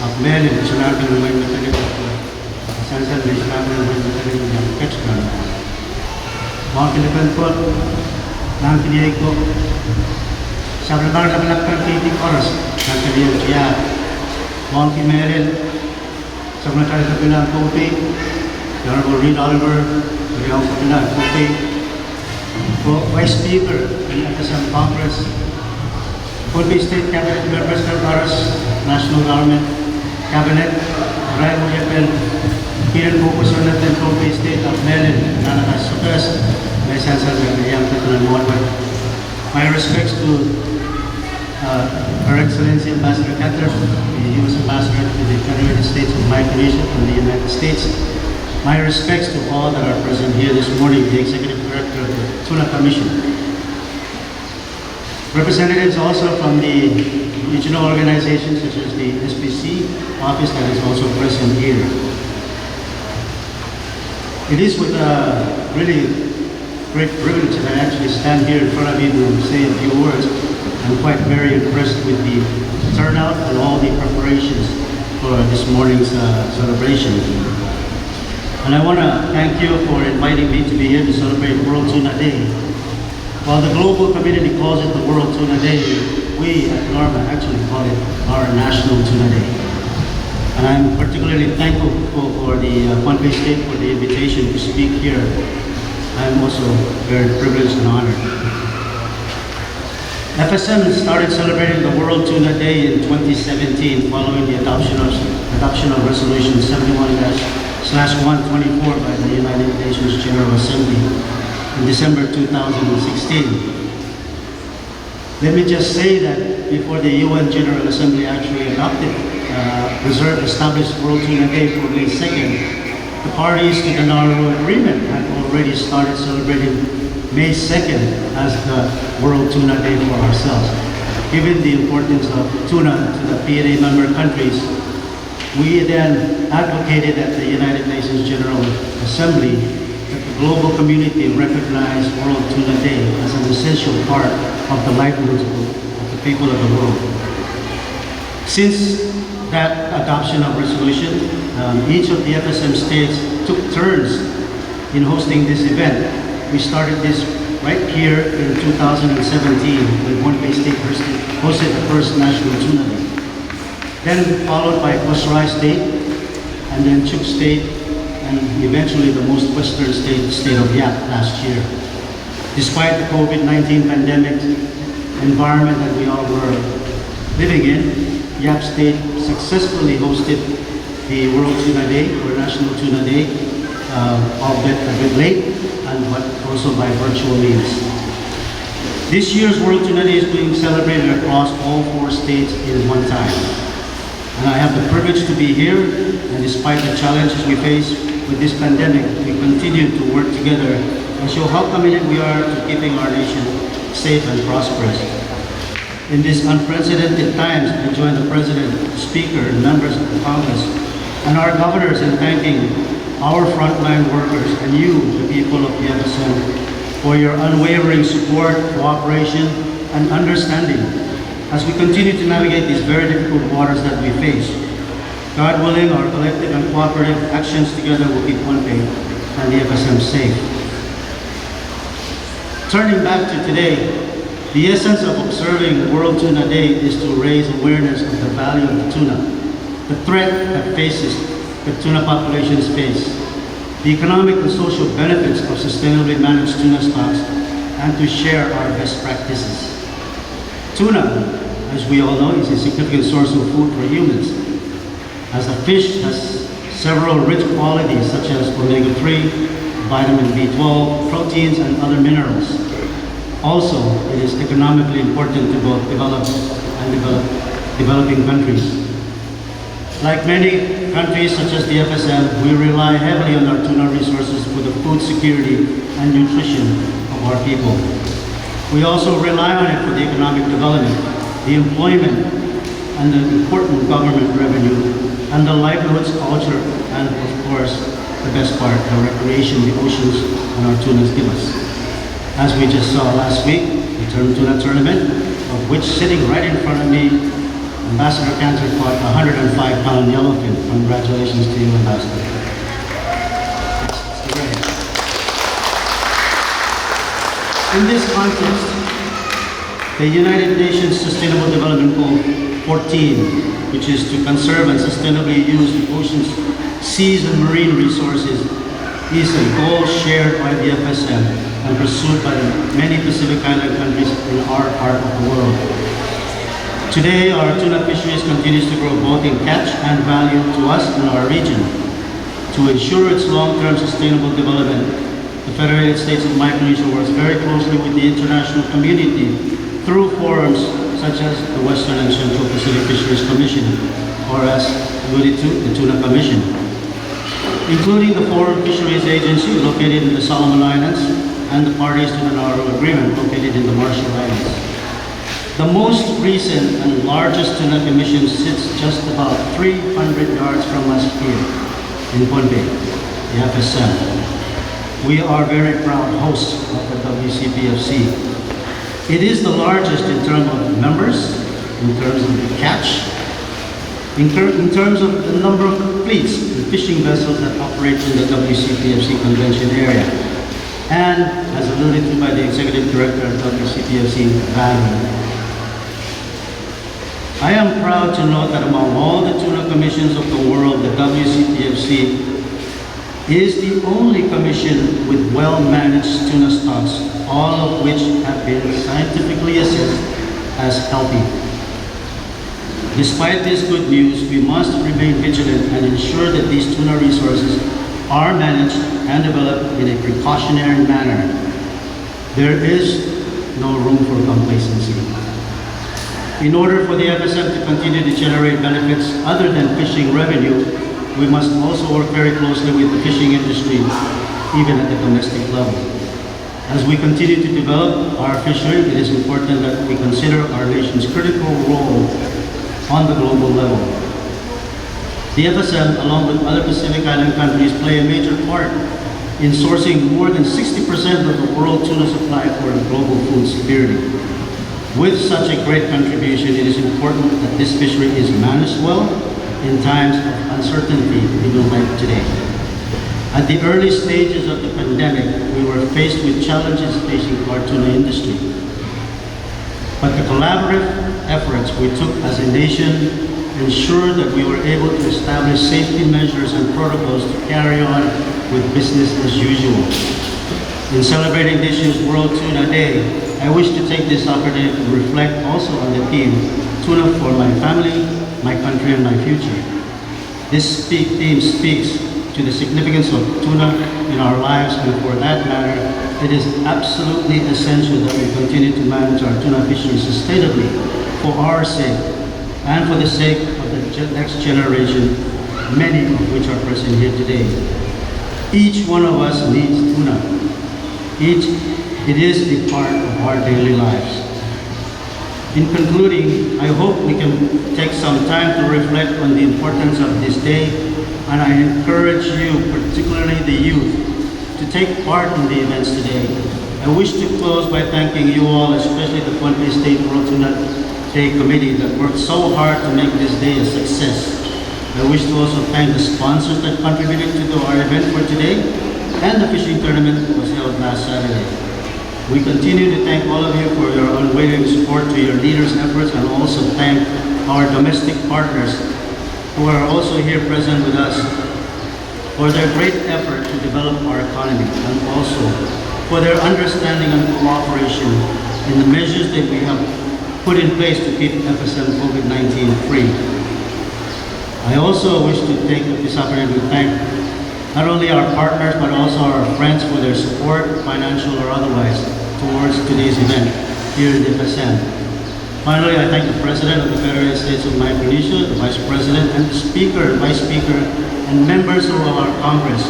Ang mele sunan ko naman matagal ito. Sansan na sunan ko naman matagal ito ang ketchkan. Mga kinakan po ng piniyay ko sa primar na malakpan kiting oras ng kaniyang siya. Mga kimelel sa mga tayo sa pinang kopi, the Honorable Reed Oliver, Riyaw sa pinang kopi, Vice Speaker ng Atasang Congress, Philippine State Cabinet Members ng Oras, National Government Cabinet, Ryan Muyapen, Kiran Bukusun at Philippine State of Melin, Nanakas Sukas, may sansal ng Riyang Katunan Monway. My respects to Her Excellency Ambassador Kettler, the U.S. Ambassador to the United States of Micronesia from the United States. My respects to all that are present here this morning, the Executive Director of the Tuna Commission. Representatives also from the regional organizations such as the SPC office that is also present here. It is with really great privilege that I actually stand here in front of you to say a few words. I'm quite very impressed with the turnout and all the preparations for this morning's celebration. And I want to thank you for inviting me to be here to celebrate World Tuna Day. While the global community calls it the World Tuna Day, we at Norma actually call it our National Tuna Day. And I'm particularly thankful for the Pohnpei State for the invitation to speak here. I'm also very privileged and honored. FSM started celebrating the World Tuna Day in 2017 following the adoption of Resolution 71/124 by the United Nations General Assembly in December 2016. Let me just say that before the UN General Assembly actually established World Tuna Day for May 2nd, the parties to the Nauru Agreement had already started celebrating May 2nd as the World Tuna Day for ourselves. Given the importance of tuna to the PNA member countries, we then advocated at the United Nations General Assembly that the global community recognize World Tuna Day as an essential part of the livelihoods of the people of the world. Since that adoption of resolution, each of the FSM states took turns in hosting this event. We started this right here in 2017 when Pohnpei State hosted the first National Tuna Day. Then followed by Kosrae State, and then Chuuk State, and eventually the most western state, the state of Yap last year. Despite the COVID-19 pandemic environment that we all were living in, Yap State successfully hosted the World Tuna Day, or National Tuna Day, albeit a bit late, but also by virtual means. This year's World Tuna Day is being celebrated across all 4 states in one time. And I have the privilege to be here, and despite the challenges we face with this pandemic, we continue to work together and show how committed we are to keeping our nation safe and prosperous. In these unprecedented times, I join the President, Speaker, and members of the Congress, and our governors in thanking our frontline workers and you, the people of the FSM, for your unwavering support, cooperation, and understanding as we continue to navigate these very difficult waters that we face. God willing, our collective and cooperative actions together will keep Pohnpei and the FSM safe. Turning back to today, the essence of observing World Tuna Day is to raise awareness of the value of the tuna, the threat that tuna populations face, the economic and social benefits of sustainably managed tuna stocks, and to share our best practices. Tuna, as we all know, is a significant source of food for humans, as the fish has several rich qualities such as omega-3, vitamin B12, proteins, and other minerals. Also, it is economically important to both developed and developing countries. Like many countries such as the FSM, we rely heavily on our tuna resources for the food security and nutrition of our people. We also rely on it for the economic development, the employment, and the important government revenue, and the livelihoods, culture, and of course, the best part, the recreation the oceans and our tunas give us. As we just saw last week, the Tuna Tournament, of which sitting right in front of me, Ambassador Cantor caught a 105-pound yellowfin. Congratulations to you, Ambassador. In this context, the United Nations Sustainable Development Goal 14, which is to conserve and sustainably use the oceans, seas, and marine resources, is a goal shared by the FSM and pursued by the many Pacific Island countries in our part of the world. Today, our tuna fisheries continues to grow both in catch and value to us and our region. To ensure its long-term sustainable development, the Federated States of Micronesia works very closely with the international community through forums such as the Western and Central Pacific Fisheries Commission, or as alluded to, the Tuna Commission, including the Foreign Fisheries Agency located in the Solomon Islands and the parties to the Nauru Agreement located in the Marshall Islands. The most recent and largest tuna commission sits just about 300 yards from us here in Pohnpei, the FSM. We are very proud hosts of the WCPFC. It is the largest in terms of members, in terms of the catch, in terms of the number of fleets and fishing vessels that operate in the WCPFC convention area, and as alluded to by the Executive Director of WCPFC, value. I am proud to note that among all the tuna commissions of the world, the WCTFC, is the only commission with well-managed tuna stocks, all of which have been scientifically assessed as healthy. Despite this good news, we must remain vigilant and ensure that these tuna resources are managed and developed in a precautionary manner. There is no room for complacency. In order for the FSM to continue to generate benefits other than fishing revenue, we must also work very closely with the fishing industry, even at the domestic level. As we continue to develop our fishery, it is important that we consider our nation's critical role on the global level. The FSM, along with other Pacific Island countries, play a major part in sourcing more than 60% of the world tuna supply for global food security. With such a great contribution, it is important that this fishery is managed well in times of uncertainty, even like today. At the early stages of the pandemic, we were faced with challenges facing our tuna industry. But the collaborative efforts we took as a nation ensured that we were able to establish safety measures and protocols to carry on with business as usual. In celebrating this year's World Tuna Day, I wish to take this opportunity to reflect also on the theme, Tuna for my family, my country, and my future. This theme speaks to the significance of tuna in our lives, and for that matter, it is absolutely essential that we continue to manage our tuna fishery sustainably for our sake and for the sake of the next generation, many of which are present here today. Each one of us needs tuna. It is a part of our daily lives. In concluding, I hope we can take some time to reflect on the importance of this day, and I encourage you, particularly the youth, to take part in the events today. I wish to close by thanking you all, especially the Puente State World Tuna Day Committee that worked so hard to make this day a success. I wish to also thank the sponsors that contributed to our event for today and the fishing tournament that was held last Saturday. We continue to thank all of you for your unwavering support to your leaders' efforts, and also thank our domestic partners who are also here present with us for their great effort to develop our economy, and also for their understanding and cooperation in the measures that we have put in place to keep FSM COVID-19 free. I also wish to take this opportunity to thank not only our partners, but also our friends for their support, financial or otherwise, towards today's event here in the FSM. Finally, I thank the President of the Federated States of Micronesia, the Vice President, and the Speaker, Vice Speaker, and members of our Congress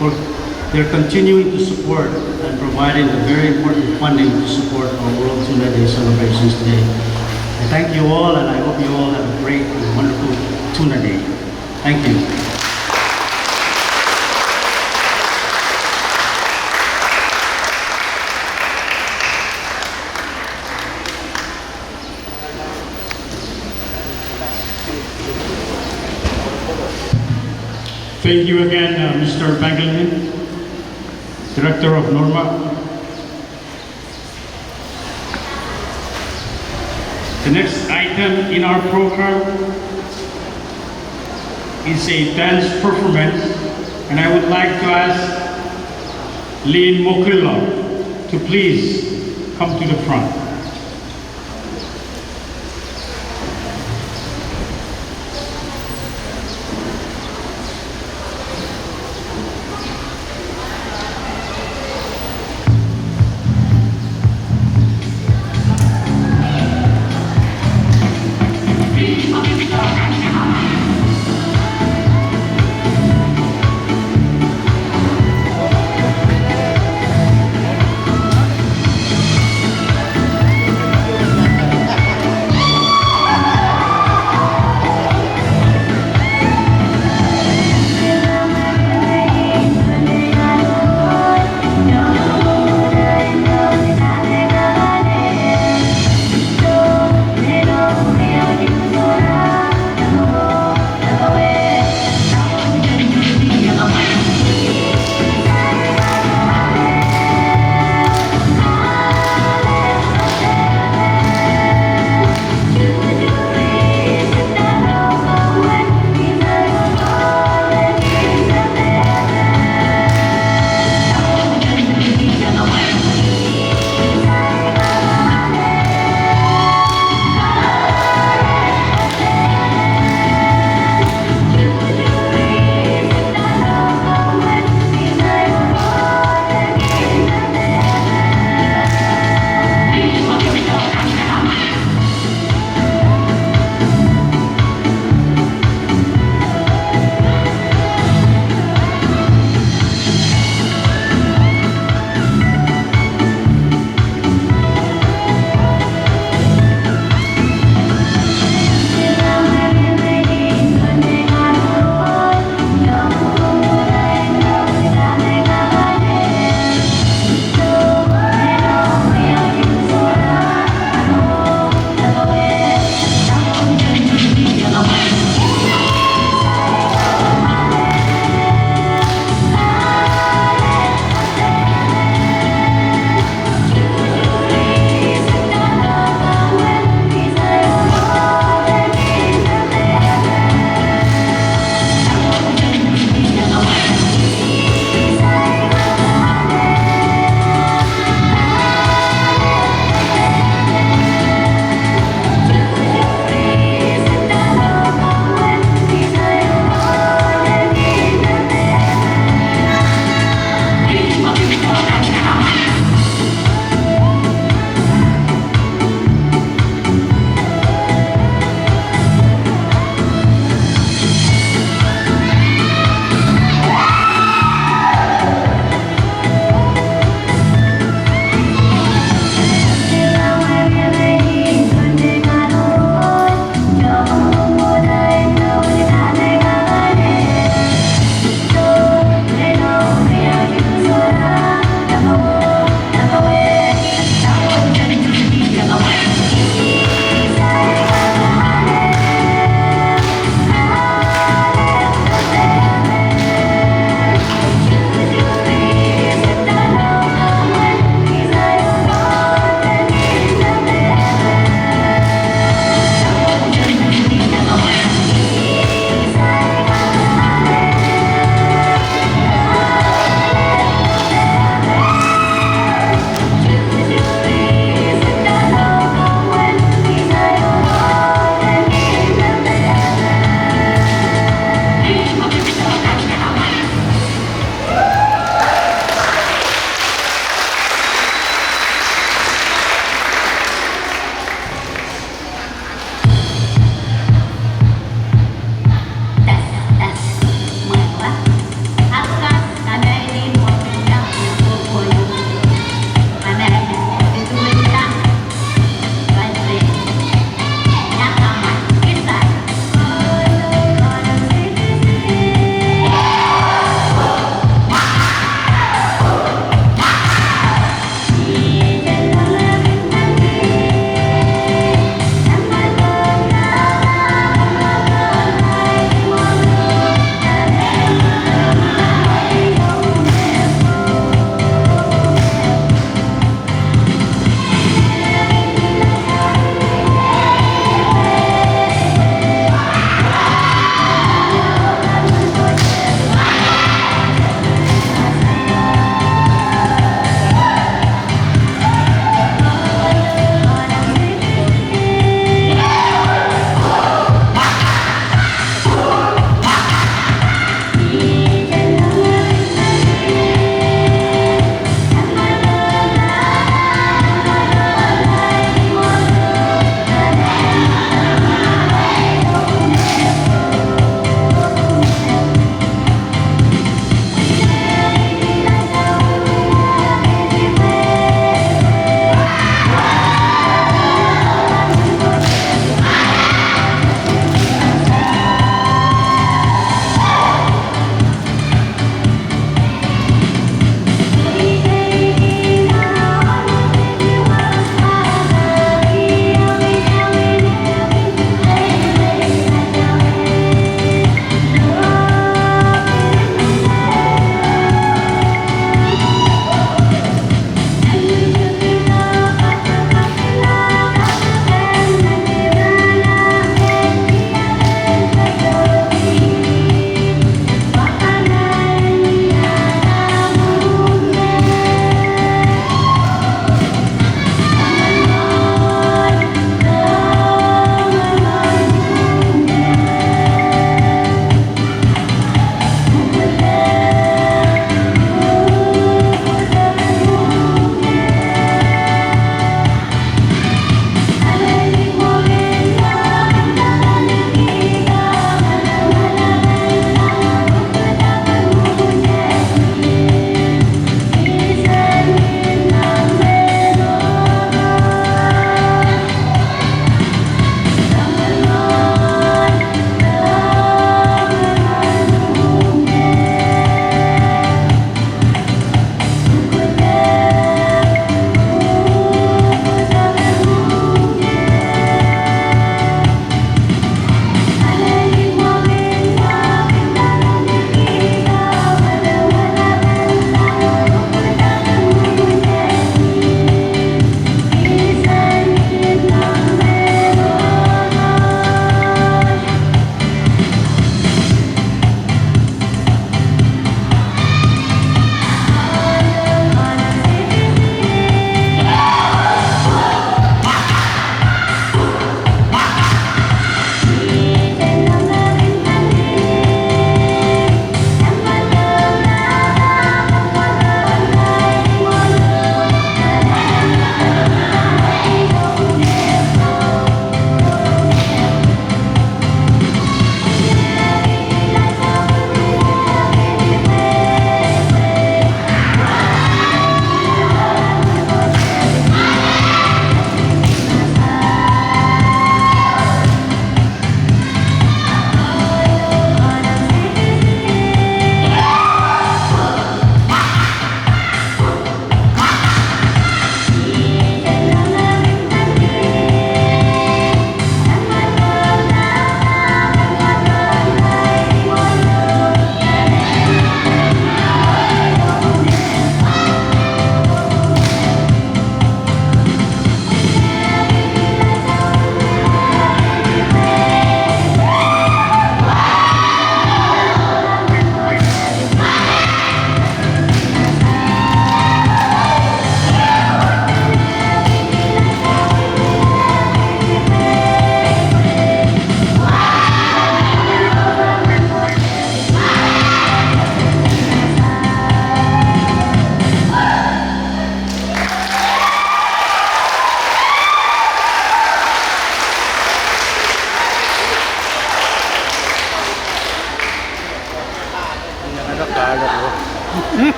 for their continuing to support and providing the very important funding to support our World Tuna Day celebrations today. I thank you all, and I hope you all have a great and wonderful Tuna Day. Thank you. Thank you again, Mr. Bangalin, Director of NORMA. The next item in our program is a dance performance, and I would like to ask Lynn Mokilla to please come to the front.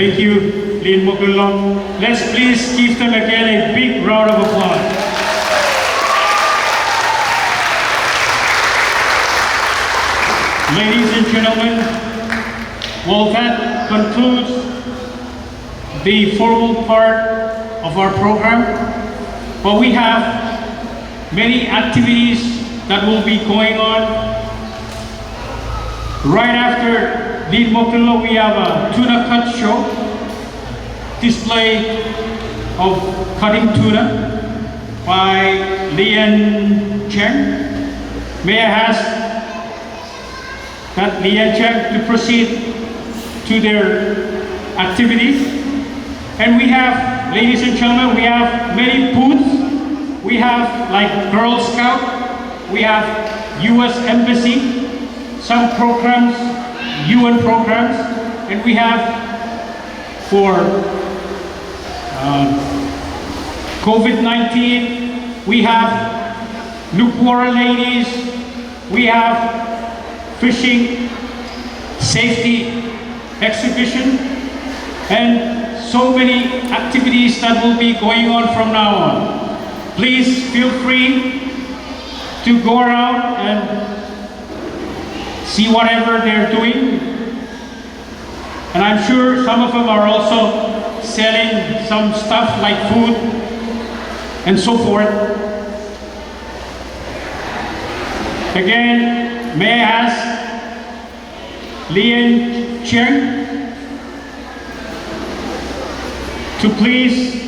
Thank you, Lin Mokulong. Let's please give them again a big round of applause. Ladies and gentlemen, well, that concludes the formal part of our program, but we have many activities that will be going on. Right after Lin Mokulong, we have a tuna cut show, display of cutting tuna by Lian Cheng. May I ask that Lian Cheng to proceed to their activities. And we have, ladies and gentlemen, we have many booths. We have like Girl Scout, we have US Embassy, some programs, UN programs, and we have for COVID-19, we have Nukwara ladies, we have fishing safety exhibition, and so many activities that will be going on from now on. Please feel free to go around and see whatever they're doing. And I'm sure some of them are also selling some stuff like food and so forth. Again, may I ask Lian Cheng to please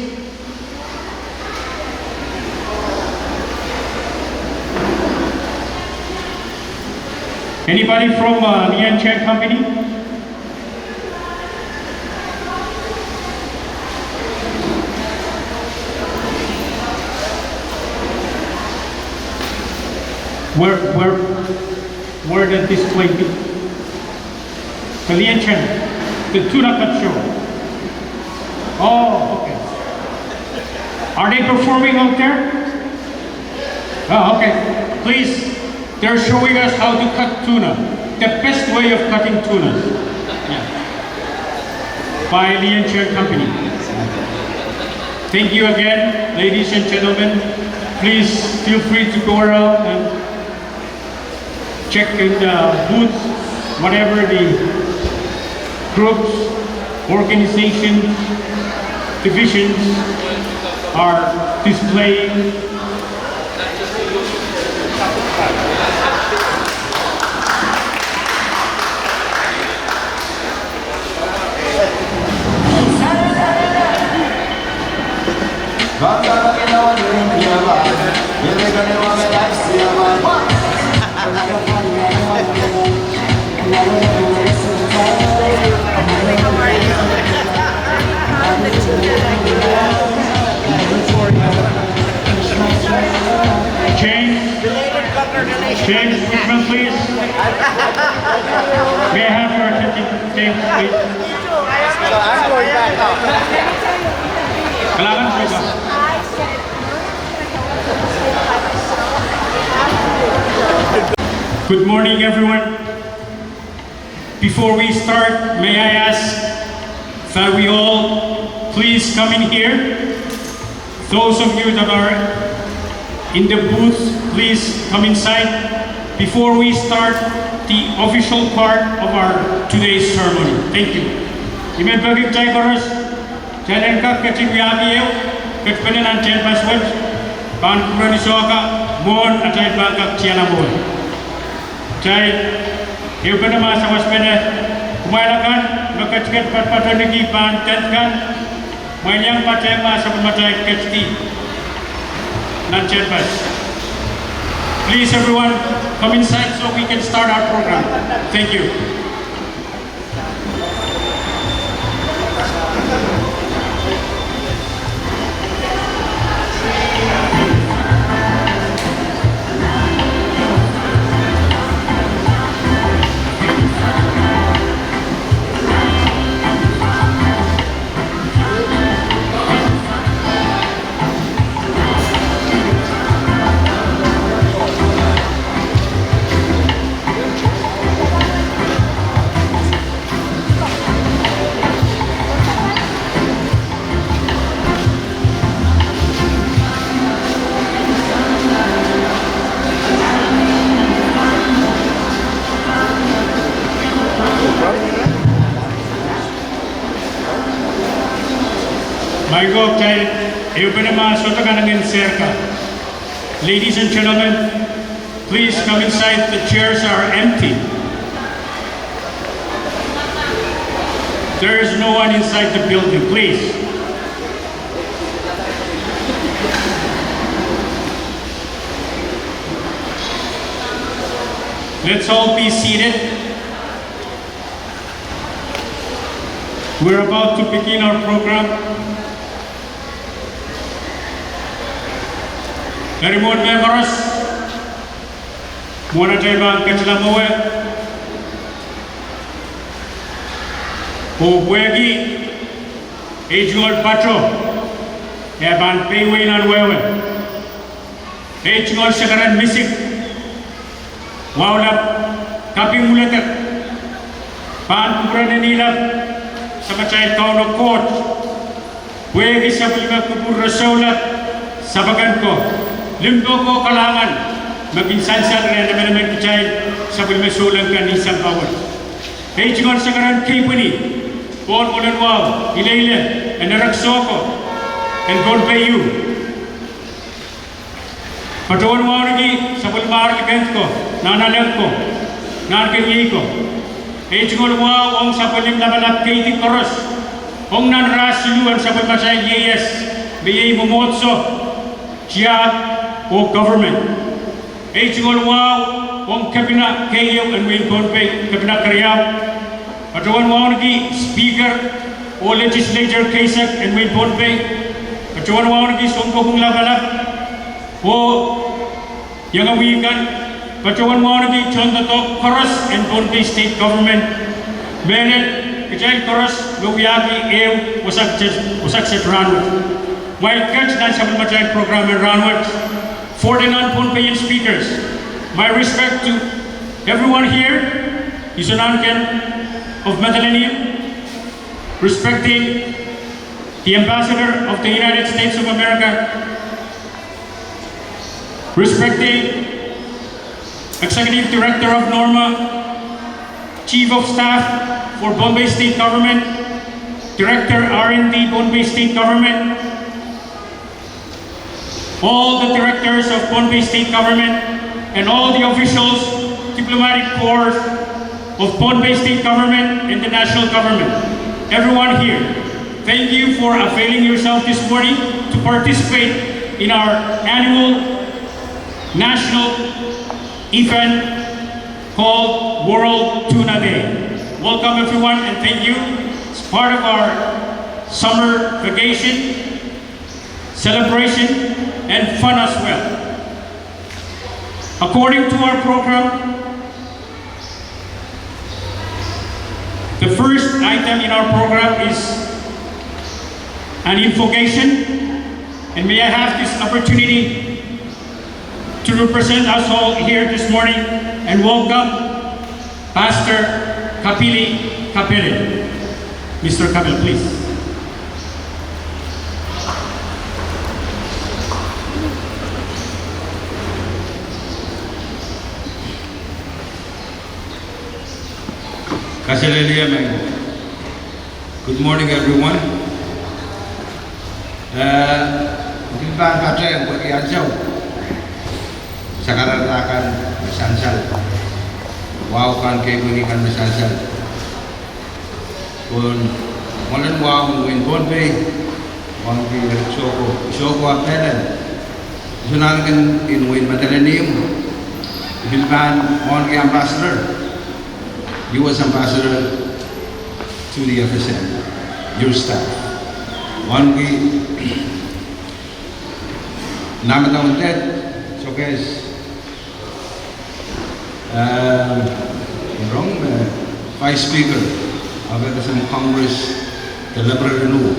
anybody from Lian Cheng Company? Where did this display be? The Lian Cheng, the tuna cut show. Oh, okay. Are they performing out there? Oh, okay. Please, they're showing us how to cut tuna. The best way of cutting tuna. Yeah. By Lian Cheng Company. Thank you again, ladies and gentlemen. Please feel free to go around and check in the booths, whatever the groups, organizations, divisions are displaying. James, Whitman, please. May I have your attention, James, please? So I'm going back now. Kailangan siya ba? Good morning, everyone. Before we start, may I ask that we all please come in here. Those of you that are in the booth, please come inside before we start the official part of our today's ceremony. Thank you. Imen bagi cai koros, jalan kak kecil biagi eu, kecpenan anjen paswet, pan kurani soaka, mon atai bangkak ciana mon. Cai, eu kena masa waspena, kumailakan, makacket pat lagi pan tenkan, mainyang patai masa pematai kecti, nanjen pas. Please everyone, come inside so we can start our program. Thank you. My God, child, ladies and gentlemen, please come inside. The chairs are empty. There is no one inside the building, please. Let's all be seated. We're about to begin our program. Remote members, Mwana Jaiba Kachalamoe, Obwegi, Ejul Pacho, Eban Payway and Wewe, Ejul Shakaran Misik, Wawlap, Kapi Mulatak, Pan Puranilap, Samachay Town of Court, Wegi Sabulima Kupur Rasolat, Sabagan ko, Limbo ko kalangan, maging sansal rin naman naman kichay, Sabulima Sulang kan isang bawat. Ejul Shakaran Kipuni, Bon Molanwal, Ilayla, and Naraksoko, and God pay you. Patuan Wargi, Sabulmar Gantko, Nana Lemko, Narkaniko, Ejul Wow, Ong Sabulim Labalap Katie Koros, Ong Nan Rasilu and Sabulmasay Yes, Biye Momotso, Chia, O government. Ejul Wow, Ong Kabina Kayo and Win Konpe, Kabina Karyao, Patuan Wargi, Speaker, O Legislature Kasak and Win Konpe, Patuan Wargi, Songko Labalap, O Yang Awikan, Patuan Wargi, Chondato, Koros, and Bonpe State Government, Bennett, Kajay Koros, Luwiaki, Ew, Wasakset Ranwood. While Kurtz dan Sabulmachay program in Ranwood, 49 Pohnpeian speakers, my respect to everyone here, Isonankan of Medellin, respecting the Ambassador of the United States of America, respecting Executive Director of NORMA, Chief of Staff for Bombay State Government, Director R&D Bombay State Government, all the directors of Bombay State Government, and all the officials, diplomatic corps of Bombay State Government and the national government. Everyone here, thank you for availing yourself this morning to participate in our annual national event called World Tuna Day. Welcome everyone and thank you. It's part of our summer vacation, celebration, and fun as well. According to our program, the first item in our program is an invocation, and may I have this opportunity to represent us all here this morning and welcome Pastor Kapili Kapele. Mr. Kapel, please. Good morning, everyone. Gilban Patreng bagi Ajau. Sekarang akan bersansal. Wow kan kebunikan bersansal. Pun molen wow win Bombay, wang di Soko apelen. Sunangan in win Madeleine. Gilban mon ke ambassador. U.S. Ambassador to the FSM, your staff. One week, Namatang Ted, so guys, Vice Speaker of the Congress, the Liberal Renew,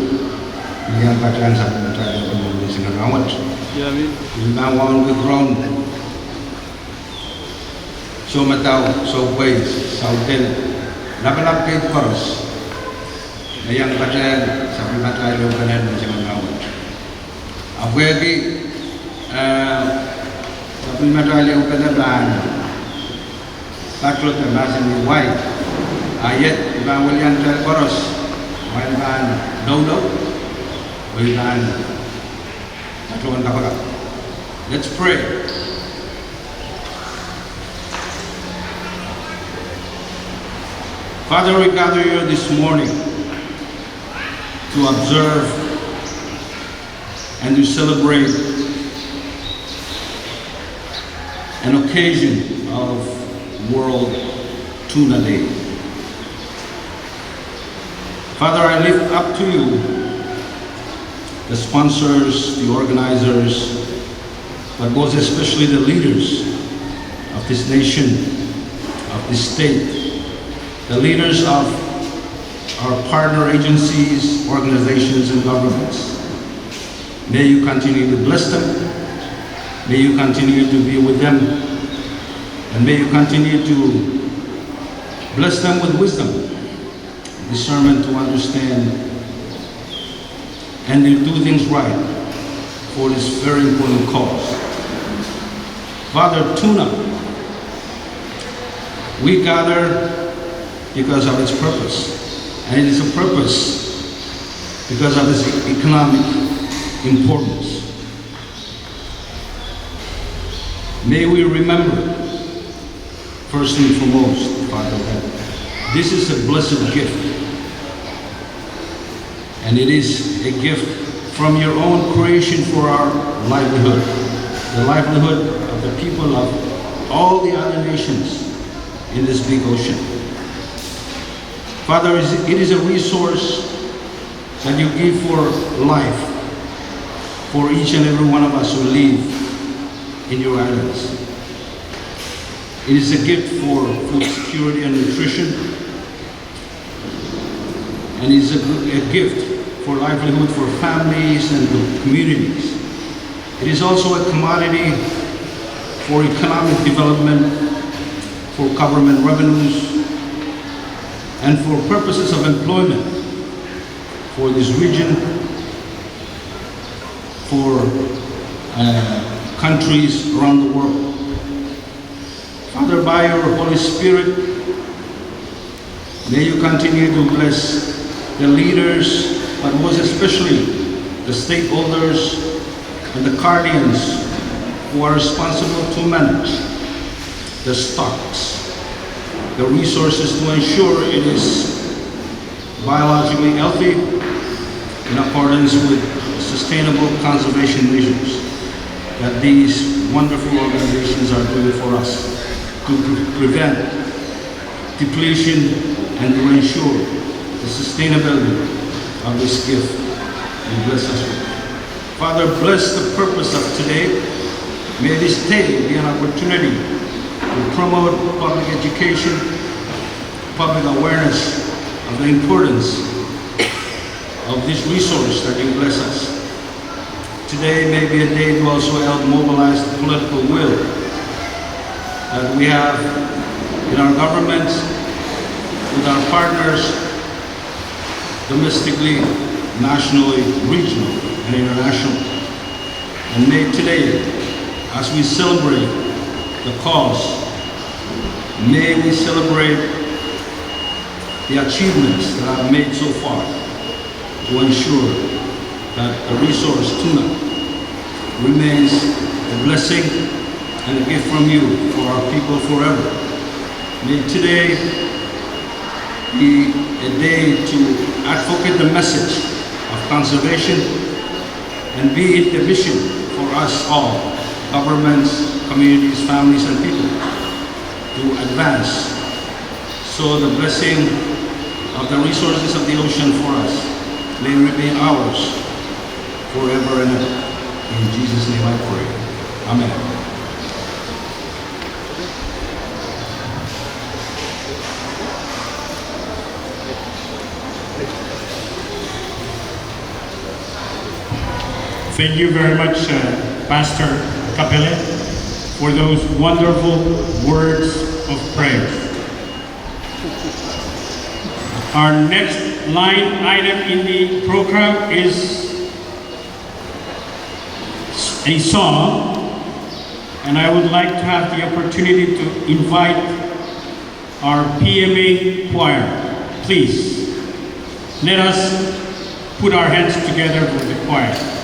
yang pacaran satu pacaran penulis dengan awat. Ya, Now one with ground. So matao, so ways, so then, labalap kay Koros. Yang pacaran sampai pacaran lo kanan dengan awat. Aku lagi, sampai pacaran lo kanan Taklot termasuk ni white. Ayat ibang walian Koros, white ban no. Let's pray. Father, we gather here this morning to observe and to celebrate an occasion of World Tuna Day. Father, I lift up to you the sponsors, the organizers, but most especially the leaders of this nation, of this state, the leaders of our partner agencies, organizations, and governments. May you continue to bless them. May you continue to be with them. And may you continue to bless them with wisdom, discernment to understand, and to do things right for this very important cause. Father, tuna, we gather because of its purpose. And it is a purpose because of its economic importance. May we remember, first and foremost, Father, that this is a blessed gift. And it is a gift from your own creation for our livelihood, the livelihood of the people of all the other nations in this big ocean. Father, it is a resource that you give for life, for each and every one of us who live in your islands. It is a gift for food security and nutrition, and it is a gift for livelihood for families and communities. It is also a commodity for economic development, for government revenues, and for purposes of employment for this region, for countries around the world. Father, by your Holy Spirit, may you continue to bless the leaders, but most especially the stakeholders and the guardians who are responsible to manage the stocks, the resources to ensure it is biologically healthy in accordance with sustainable conservation measures that these wonderful organizations are doing for us to prevent depletion and to ensure the sustainability of this gift and bless us with. Father, bless the purpose of today. May this day be an opportunity to promote public education, public awareness of the importance of this resource that you bless us. Today may be a day to also help mobilize the political will that we have in our governments, with our partners, domestically, nationally, regionally, and internationally. And may today, as we celebrate the cause, may we celebrate the achievements that I've made so far to ensure that the resource tuna remains a blessing and a gift from you for our people forever. May today be a day to advocate the message of conservation and be it the vision for us all, governments, communities, families, and people, to advance so the blessing of the resources of the ocean for us may remain ours forever and ever. In Jesus' name I pray. Amen. Thank you very much, Pastor Capelle, for those wonderful words of prayer. Our next line item in the program is a song, and I would like to have the opportunity to invite our PMA choir. Please, let us put our hands together for the choir.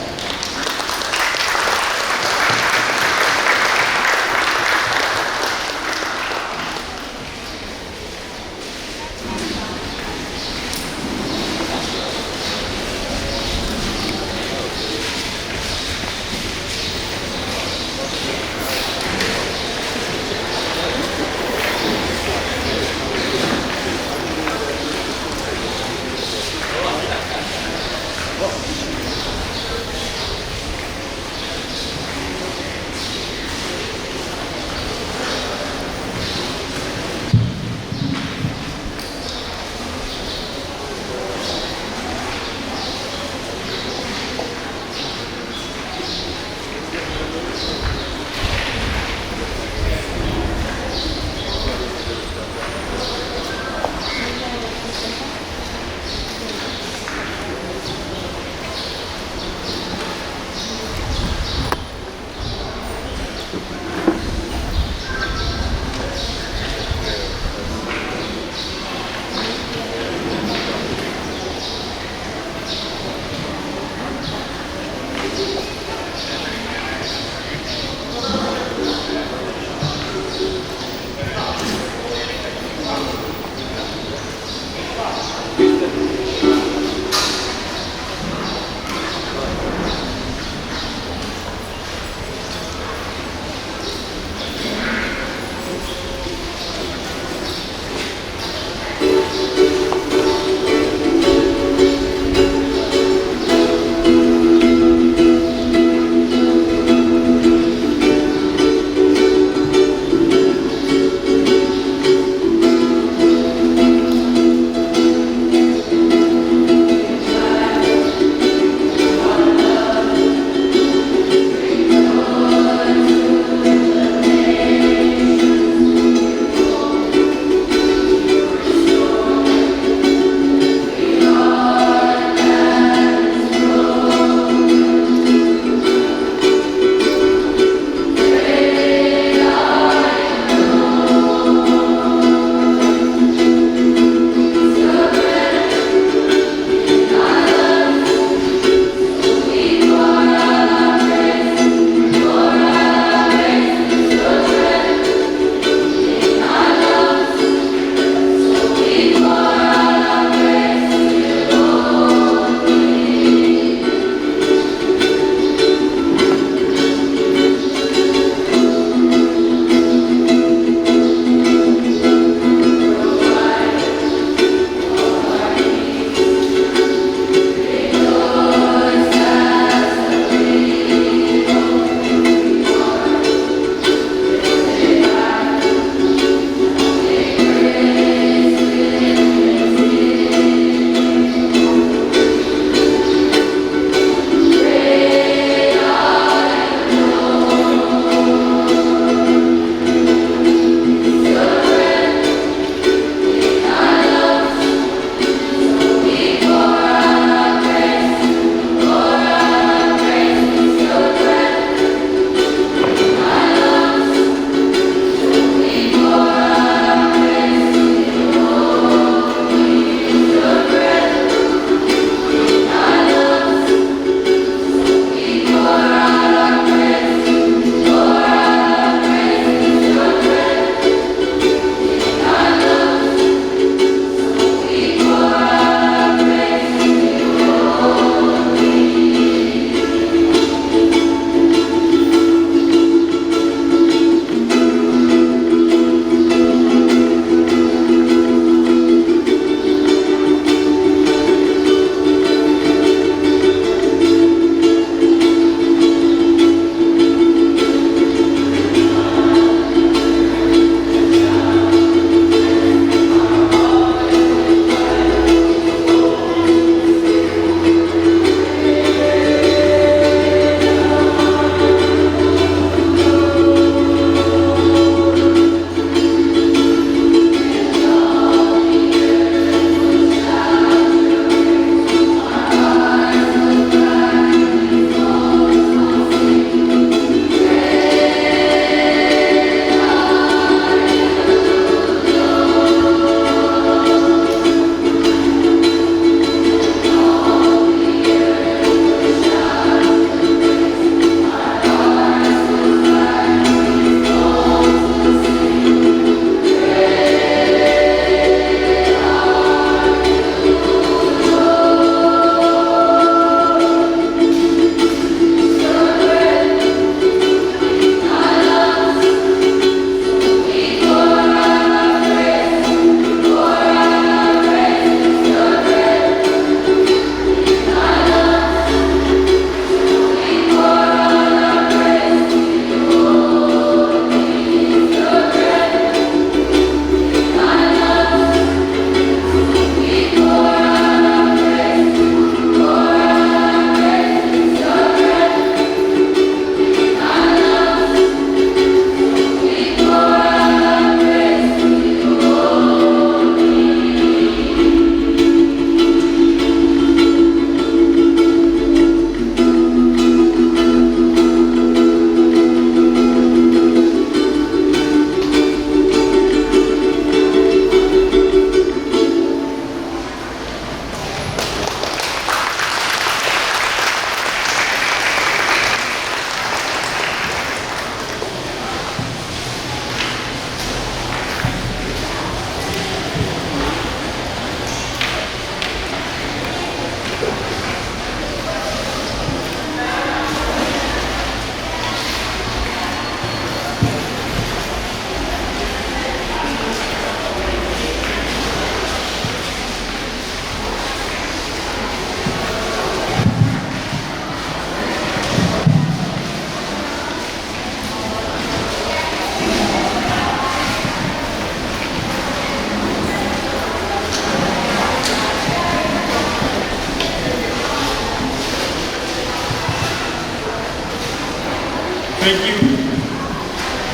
Thank you.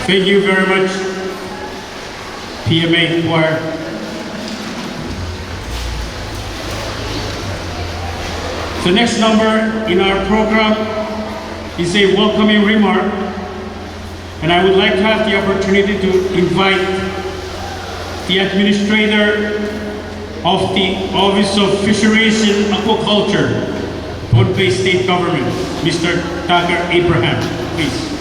Thank you very much, PMA Choir. The next number in our program is a welcoming remark, and I would like to have the opportunity to invite the Administrator of the Office of Fisheries and Aquaculture, Pohnpei State Government, Mr. Tucker Abraham, please.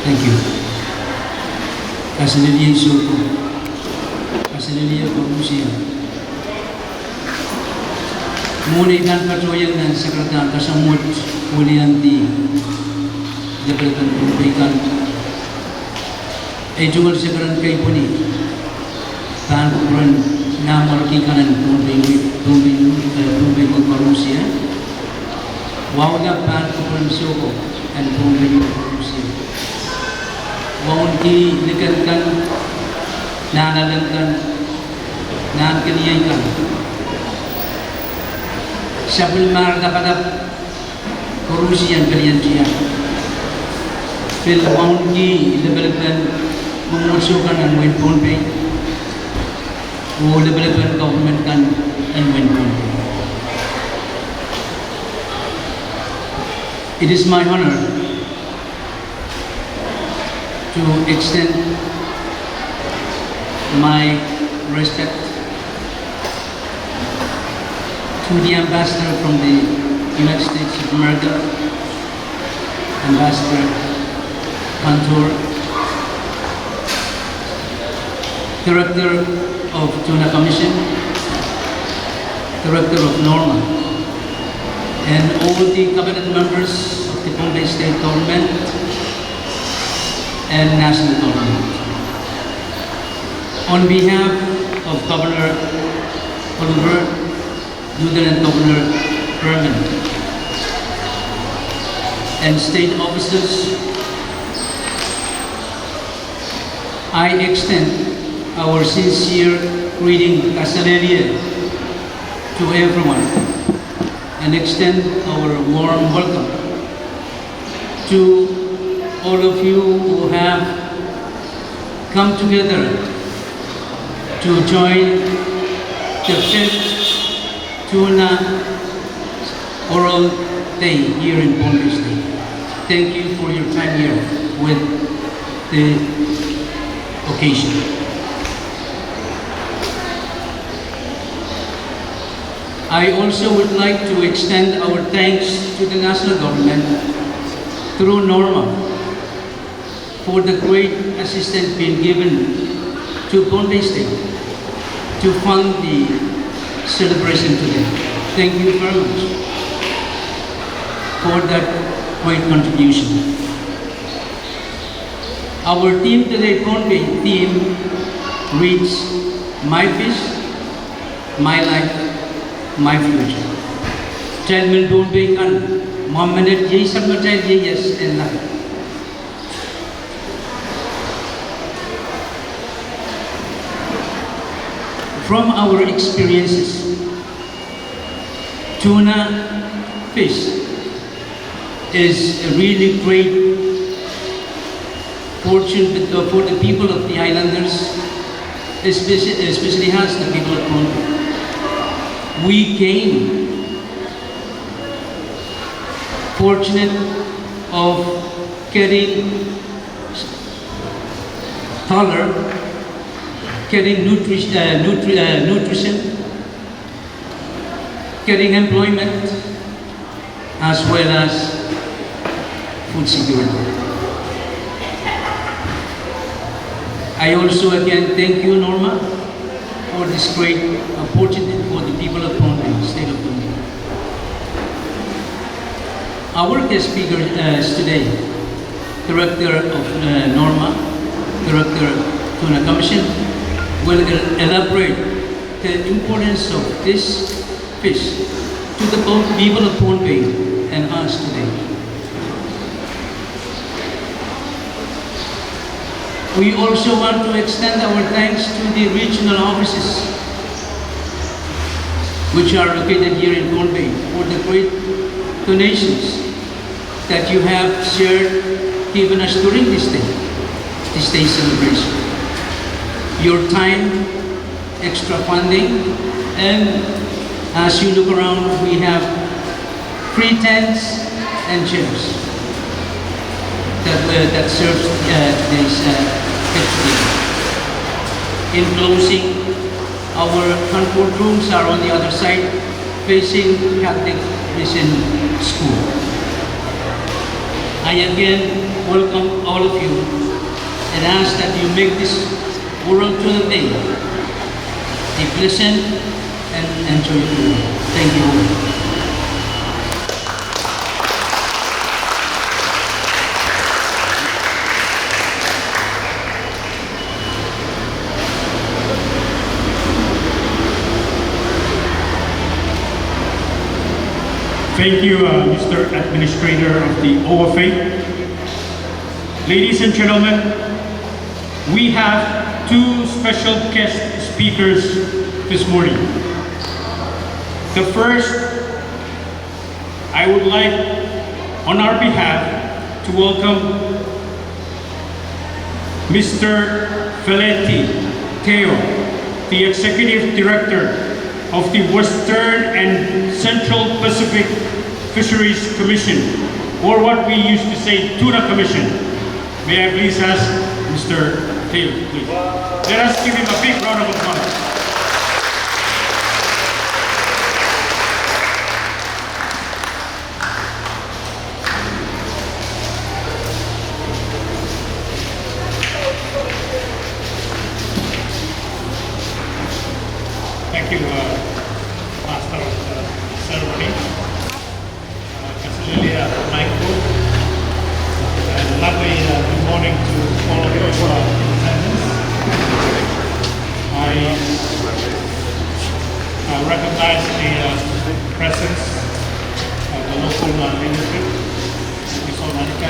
Thank you. Kasanilian Soko, Kasanilian Pamusia. Muna ikan patuloyan ng Sekretary Kasamut Ulianti Department Pumpikan. Jungal Sekretary kay Puni Tan Kuran Namal Kikanan Pumpi Pamusia. Wawag Pan Kuran Soko and Pumpi Pamusia. Wawon ki likankan, nanalankan, nankaniyaykan. Sabul mar dapat korusian kalian dia. Fil wawon ki lebalkan memusuhkan an win Pohnpei, wo lebalkan government kan an win Pohnpei. It is my honor to extend my respect to the ambassador from the United States of America, Ambassador Cantor, Director of Tuna Commission, Director of NORMA, and all the cabinet members of the Pohnpei State Government and national government. On behalf of Governor Oliver, Lieutenant Governor Herman, and state officers, I extend our sincere greeting Kasalelia to everyone and extend our warm welcome to all of you who have come together to join the 5th Tuna Oral Day here in Pohnpei State. Thank you for your time here with the occasion. I also would like to extend our thanks to the national government through NORMA for the great assistance being given to Pohnpei State to fund the celebration today. Thank you very much for that great contribution. Our theme today, Pohnpei theme, reads, My Fish, My Life, My Future. Child will Pohnpei kan, Muhammad Jai Sama Child Jai Yes and Life. From our experiences, tuna fish is a really great fortune for the people of the islanders, especially us, the people of Pohnpei. We came fortunate of getting taller, getting nutrition, getting employment, as well as food security. I also again thank you, Norma, for this great opportunity for the people of Pohnpei, state of Pohnpei. Our guest speaker is today, Director of Norma, Director Tuna Commission, will elaborate the importance of this fish to the people of Pohnpei and us today. We also want to extend our thanks to the regional offices which are located here in Pohnpei for the great donations that you have shared given us during this day celebration. Your time, extra funding, and as you look around, we have free tents and chairs that serves today's festival. In closing, our comfort rooms are on the other side, facing Catholic Mission School. I again welcome all of you and ask that you make this World Tuna Day a pleasant and enjoyable. Thank you all. Thank you, Mr. Administrator of the OFA. Ladies and gentlemen, we have two special guest speakers this morning. The first, I would like, on our behalf, to welcome Mr. Feleti Teo, the Executive Director of the Western and Central Pacific Fisheries Commission, or what we used to say, Tuna Commission. May I please ask Mr. Teo, please. Let us give him a big round of applause. Thank you, Master of the Ceremony, Cecilia Michael, and lovely good morning to all of you in attendance. I recognize the presence of the local leadership, Ms. Monica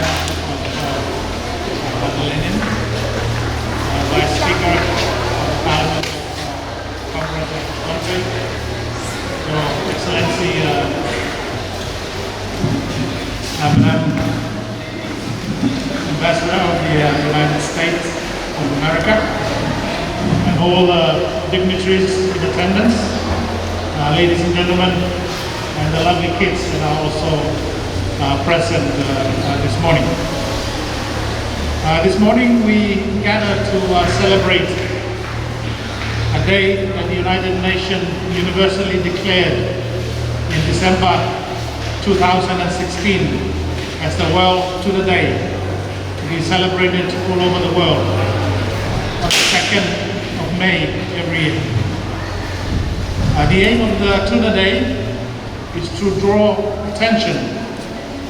of Lenin, Vice Speaker of the Parliament of Conference of Pohnpei, Your Excellency Ambassador of the United States of America, and all dignitaries in attendance, ladies and gentlemen, and the lovely kids that are also present this morning. This morning we gather to celebrate a day that the United Nations universally declared in December 2016 as the World Tuna Day, to be celebrated all over the world on the 2nd of May every year. The aim of the Tuna Day is to draw attention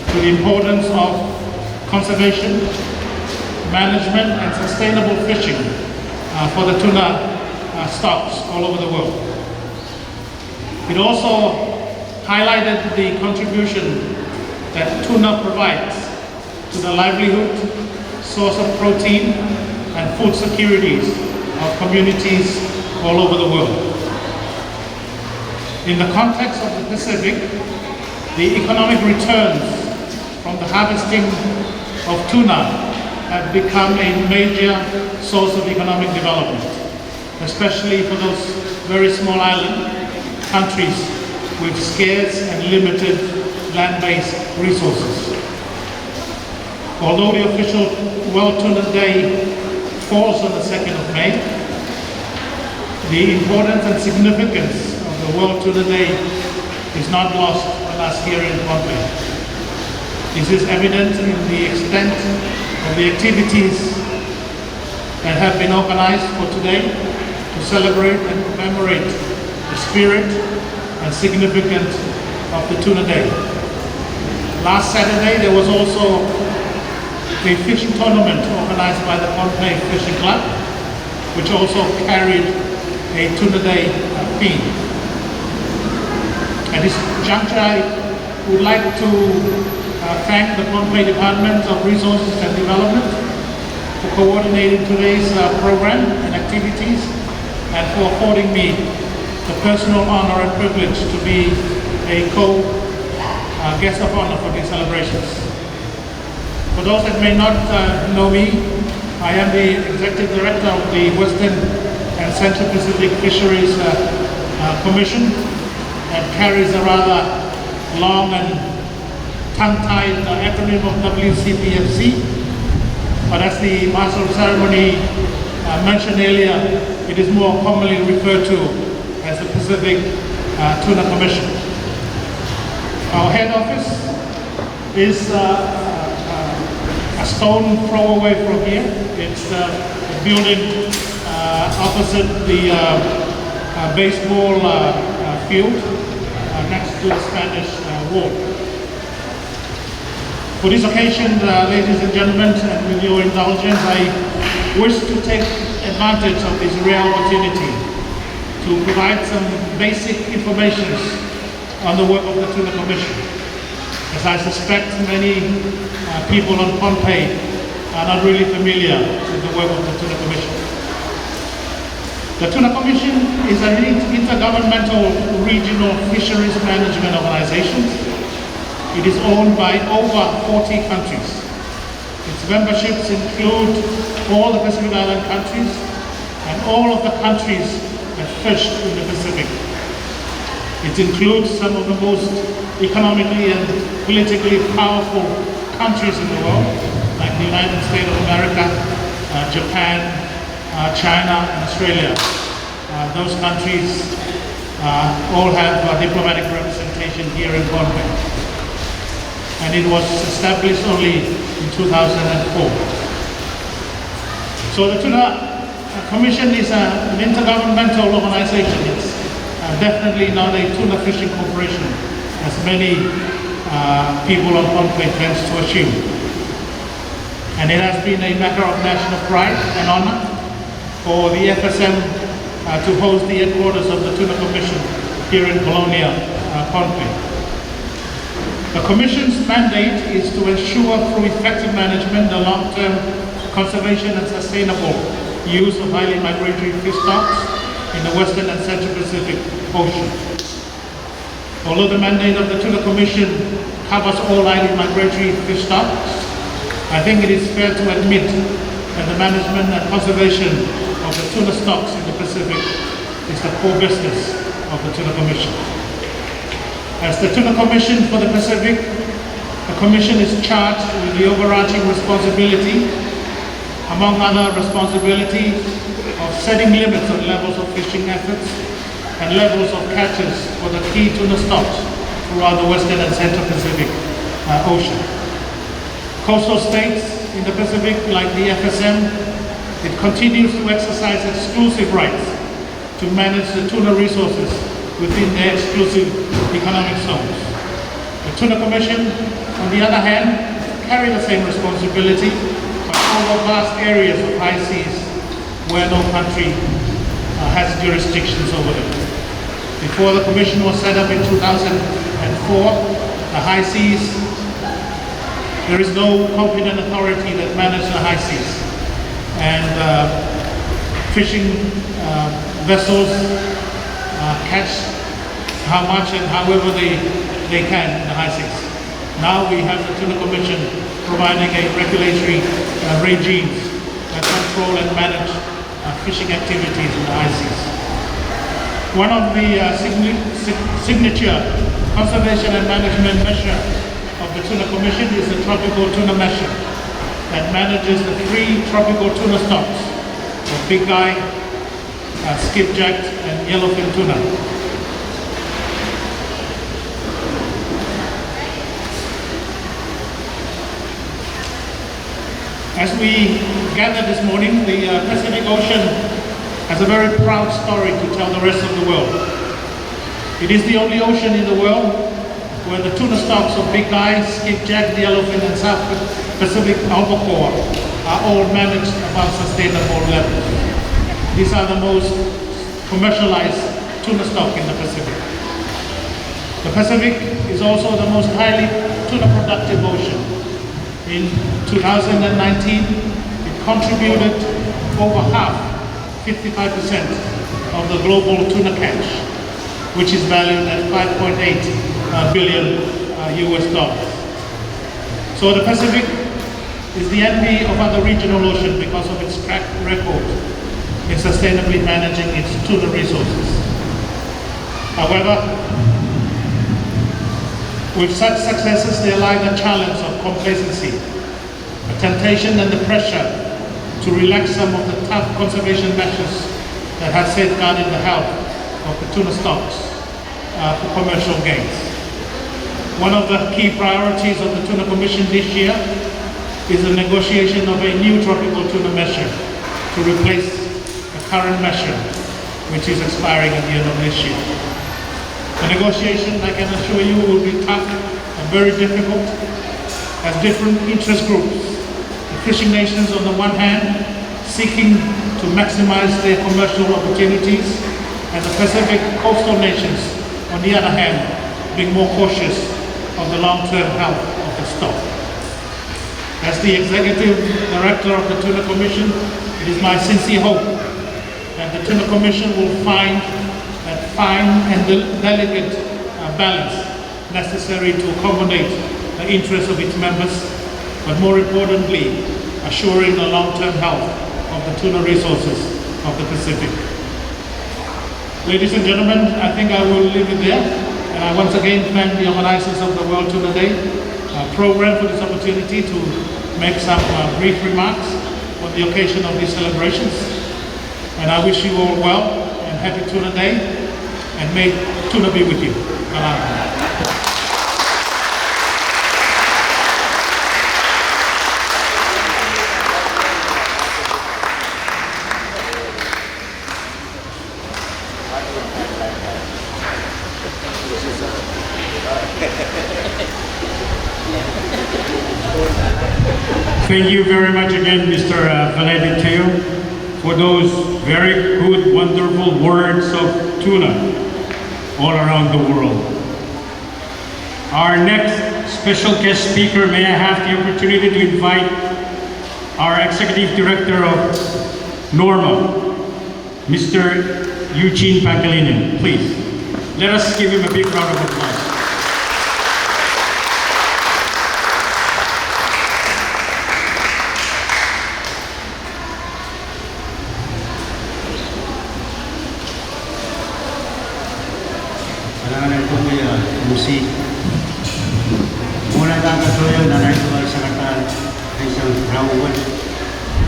to the importance of conservation, management and sustainable fishing for the tuna stocks all over the world. It also highlighted the contribution that tuna provides to the livelihood, source of protein and food securities of communities all over the world. In the context of the Pacific, the economic returns from the harvesting of tuna have become a major source of economic development, especially for those very small island countries with scarce and limited land-based resources. Although the official World Tuna Day falls on the 2nd of May, the importance and significance of the World Tuna Day is not lost on us here in Pohnpei. This is evident in the extent of the activities that have been organized for today to celebrate and commemorate the spirit and significance of the Tuna Day. Last Saturday there was also a fishing tournament organized by the Pohnpei Fishing Club, which also carried a tuna day theme. At this juncture, I would like to thank the Pohnpei Department of Resources and Development for coordinating today's program and activities and for affording me the personal honor and privilege to be a guest of honor for these celebrations. For those that may not know me, I am the Executive Director of the Western and Central Pacific Fisheries Commission that carries a rather long and tongue-tied acronym of WCPFC. But as the Master of Ceremony mentioned earlier, it is more commonly referred to as the Pacific Tuna Commission. Our head office is a stone throw away from here. It's a building opposite the baseball field next to the Spanish Wall. For this occasion, ladies and gentlemen, and with your indulgence, I wish to take advantage of this rare opportunity to provide some basic information on the work of the Tuna Commission, as I suspect many people on Pohnpei are not really familiar with the work of the Tuna Commission. The Tuna Commission is an intergovernmental regional fisheries management organization. It is owned by over 40 countries. Its memberships include all the Pacific Island countries and all of the countries that fish in the Pacific. It includes some of the most economically and politically powerful countries in the world, like the United States of America, Japan, China, and Australia. Those countries all have diplomatic representation here in Pohnpei. And it was established only in 2004. So the Tuna Commission is an intergovernmental organization. It's definitely not a tuna fishing corporation, as many people on Pohnpei tends to assume. And it has been a matter of national pride and honor for the FSM to host the headquarters of the Tuna Commission here in Colonia, Pohnpei. The Commission's mandate is to ensure through effective management the long-term conservation and sustainable use of highly migratory fish stocks in the Western and Central Pacific Ocean. Although the mandate of the Tuna Commission covers all highly migratory fish stocks, I think it is fair to admit that the management and conservation of the tuna stocks in the Pacific is the core business of the Tuna Commission. As the Tuna Commission for the Pacific, the Commission is charged with the overarching responsibility, among other responsibilities, of setting limits on levels of fishing efforts and levels of catches for the key tuna stocks throughout the Western and Central Pacific Ocean. Coastal states in the Pacific, like the FSM, it continues to exercise exclusive rights to manage the tuna resources within their exclusive economic zones. The Tuna Commission, on the other hand, carry the same responsibility, but over vast areas of high seas where no country has jurisdictions over them. Before the Commission was set up in 2004, the high seas, there is no competent authority that manages the high seas. And fishing vessels catch how much and however they can in the high seas. Now we have the Tuna Commission providing a regulatory regime that control and manage fishing activities in the high seas. One of the signature conservation and management measure of the Tuna Commission is the Tropical Tuna Measure that manages the 3 tropical tuna stocks of big eye, skipjack, and yellowfin tuna. As we gather this morning, the Pacific Ocean has a very proud story to tell the rest of the world. It is the only ocean in the world where the tuna stocks of big eye, skipjack, yellowfin, and South Pacific albacore are all managed above sustainable levels. These are the most commercialized tuna stock in the Pacific. The Pacific is also the most highly tuna productive ocean. In 2019, it contributed over half, 55% of the global tuna catch, which is valued at 5.8 billion US dollars. So the Pacific is the envy of other regional oceans because of its track record in sustainably managing its tuna resources. However, with such successes, there lie the challenge of complacency, the temptation and the pressure to relax some of the tough conservation measures that have safeguarded the health of the tuna stocks for commercial gains. One of the key priorities of the Tuna Commission this year is the negotiation of a new tropical tuna measure to replace the current measure, which is expiring at the end of this year. The negotiation, I can assure you, will be tough and very difficult as different interest groups, the fishing nations on the one hand, seeking to maximize their commercial opportunities, and the Pacific coastal nations, on the other hand, being more cautious of the long-term health of the stock. As the Executive Director of the Tuna Commission, it is my sincere hope that the Tuna Commission will find that fine and delicate balance necessary to accommodate the interests of its members, but more importantly, assuring the long-term health of the tuna resources of the Pacific. Ladies and gentlemen, I think I will leave it there. And I once again thank the organizers of the World Tuna Day program for this opportunity to make some brief remarks on the occasion of these celebrations. And I wish you all well and happy Tuna Day, and may tuna be with you. Thank you very much again, Mr. Valente Teo, for those very good, wonderful words of tuna all around the world. Our next special guest speaker, may I have the opportunity to invite our Executive Director of NORMA, Mr. Eugene Pangilinan, please. Let us give him a big round of applause. Musik. Muna kang katuloy na naituwal sa katal ay isang rawad.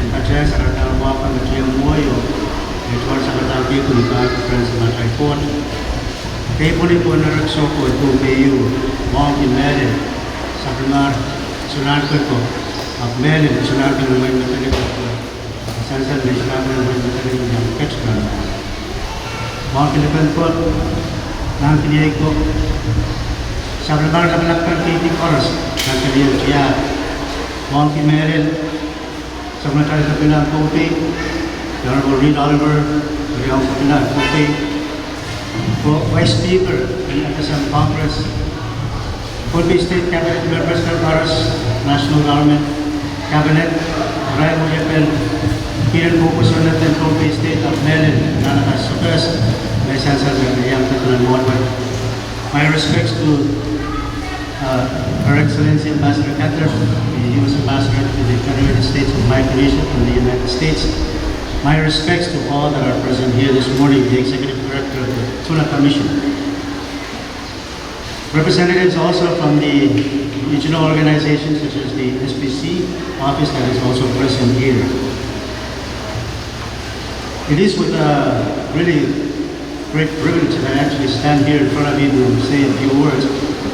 Ang katya sa katal wapang katya muwayo, naituwal sa katal people ni Conference na Taipon. Kaya po po na ragsoko ito kayo, mga kimere, sa kamar, sunod ko ito, at mele, sunod ko naman matagal ito. Sansan na sunod ko naman matagal ito ng ketchman. Mga kinapan po, nang piniyay ko, sa kabar na malakpan kiti oras, nang kaniyang siya, mga kimeril, sa mga tayo sa pinang kopi, the Honorable Reed Oliver, Mariang Kapilang kopi, Vice Speaker, ng Atasang Congress, Philippine State Cabinet Members ng Paras, National Government Cabinet, Ryan Mujapel, Kiran Bukusunat ng Philippine State of Melon, Nanakas Sukas, may sansal ng Iyang Tatulan Monway. My respects to Her Excellency Ambassador Kettler, the U.S. Ambassador to the United States of Micronesia from the United States. My respects to all that are present here this morning, the Executive Director of the Tuna Commission. Representatives also from the regional organizations such as the SPC office that is also present here. It is with really great privilege that I actually stand here in front of you to say a few words.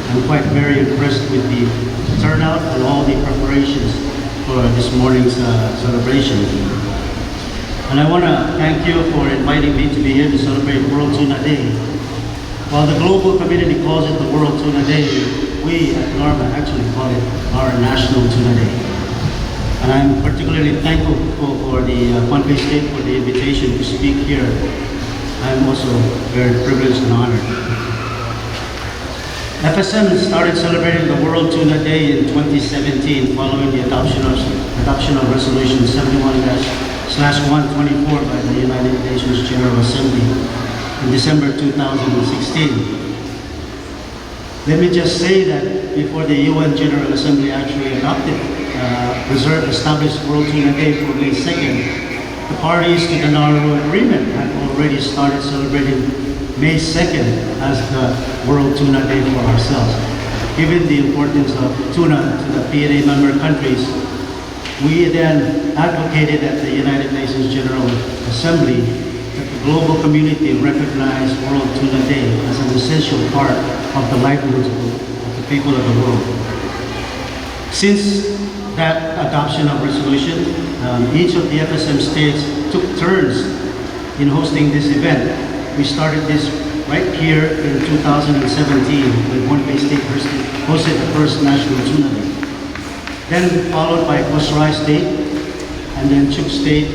I'm quite very impressed with the turnout and all the preparations for this morning's celebration. And I want to thank you for inviting me to be here to celebrate World Tuna Day. While the global community calls it the World Tuna Day, we at NORMA actually call it our National Tuna Day. And I'm particularly thankful for the Pohnpei State for the invitation to speak here. I'm also very privileged and honored. FSM started celebrating the World Tuna Day in 2017 following the adoption of Resolution 71-124 by the United Nations General Assembly in December 2016. Let me just say that before the UN General Assembly actually adopted established World Tuna Day for May 2nd, the parties to the Nauru Agreement had already started celebrating May 2nd as the World Tuna Day for ourselves. Given the importance of tuna to the PNA member countries, we then advocated at the United Nations General Assembly that the global community recognize World Tuna Day as an essential part of the livelihoods of the people of the world. Since that adoption of resolution, each of the FSM states took turns in hosting this event. We started this right here in 2017 when Pohnpei State hosted the first National Tuna Day. Then followed by Kosrae State, and then Chuuk State,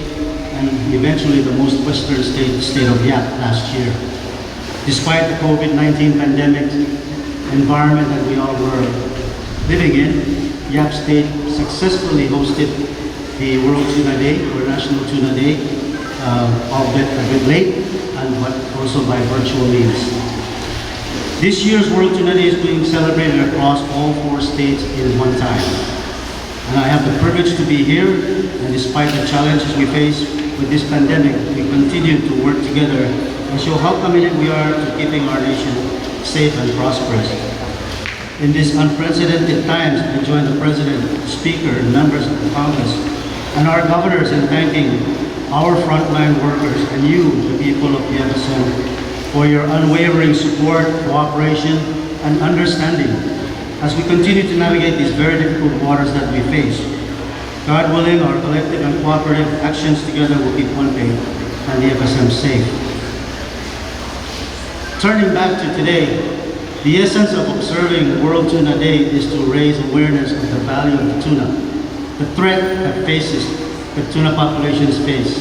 and eventually the most western state, the state of Yap last year. Despite the COVID-19 pandemic environment that we all were living in, Yap State successfully hosted the World Tuna Day, or National Tuna Day, albeit a bit late, but also by virtual means. This year's World Tuna Day is being celebrated across all 4 states in one time. And I have the privilege to be here, and despite the challenges we face with this pandemic, we continue to work together and show how committed we are to keeping our nation safe and prosperous. In these unprecedented times, I join the President, Speaker, and members of the Congress, and our governors in thanking our frontline workers and you, the people of the FSM, for your unwavering support, cooperation, and understanding as we continue to navigate these very difficult waters that we face. God willing, our collective and cooperative actions together will keep Pohnpei and the FSM safe. Turning back to today, the essence of observing World Tuna Day is to raise awareness of the value of the tuna, the threat that tuna populations face,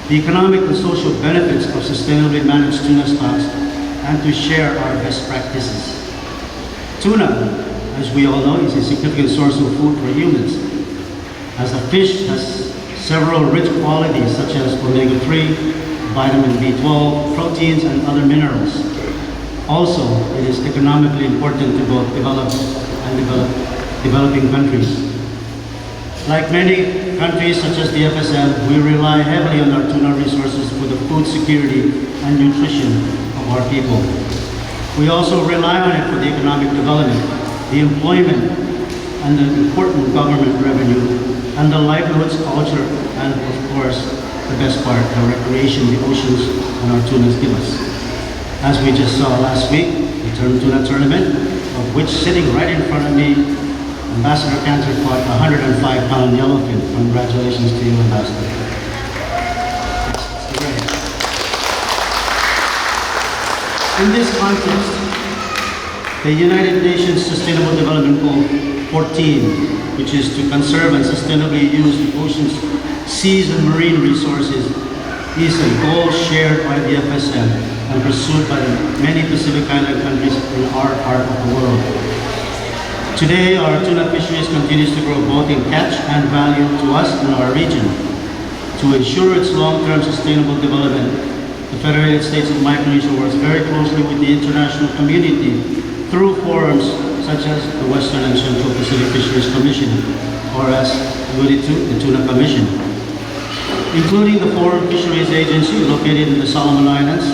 the economic and social benefits of sustainably managed tuna stocks, and to share our best practices. Tuna, as we all know, is a significant source of food for humans, as the fish has several rich qualities such as omega-3, vitamin B12, proteins, and other minerals. Also, it is economically important to both developed and developing countries. Like many countries such as the FSM, we rely heavily on our tuna resources for the food security and nutrition of our people. We also rely on it for the economic development, the employment, and the important government revenue, and the livelihoods, culture, and of course, the best part, the recreation the oceans and our tunas give us. As we just saw last week, the Tuna Tournament, of which sitting right in front of me, Ambassador Cantor caught a 105-pound yellowfin. Congratulations to you, Ambassador. In this context, the United Nations Sustainable Development Goal 14, which is to conserve and sustainably use the oceans, seas, and marine resources, is a goal shared by the FSM and pursued by the many Pacific Island countries in our part of the world. Today, our tuna fisheries continues to grow both in catch and value to us in our region. To ensure its long-term sustainable development, the Federated States of Micronesia works very closely with the international community through forums such as the Western and Central Pacific Fisheries Commission, or as alluded to, the Tuna Commission, including the Foreign Fisheries Agency located in the Solomon Islands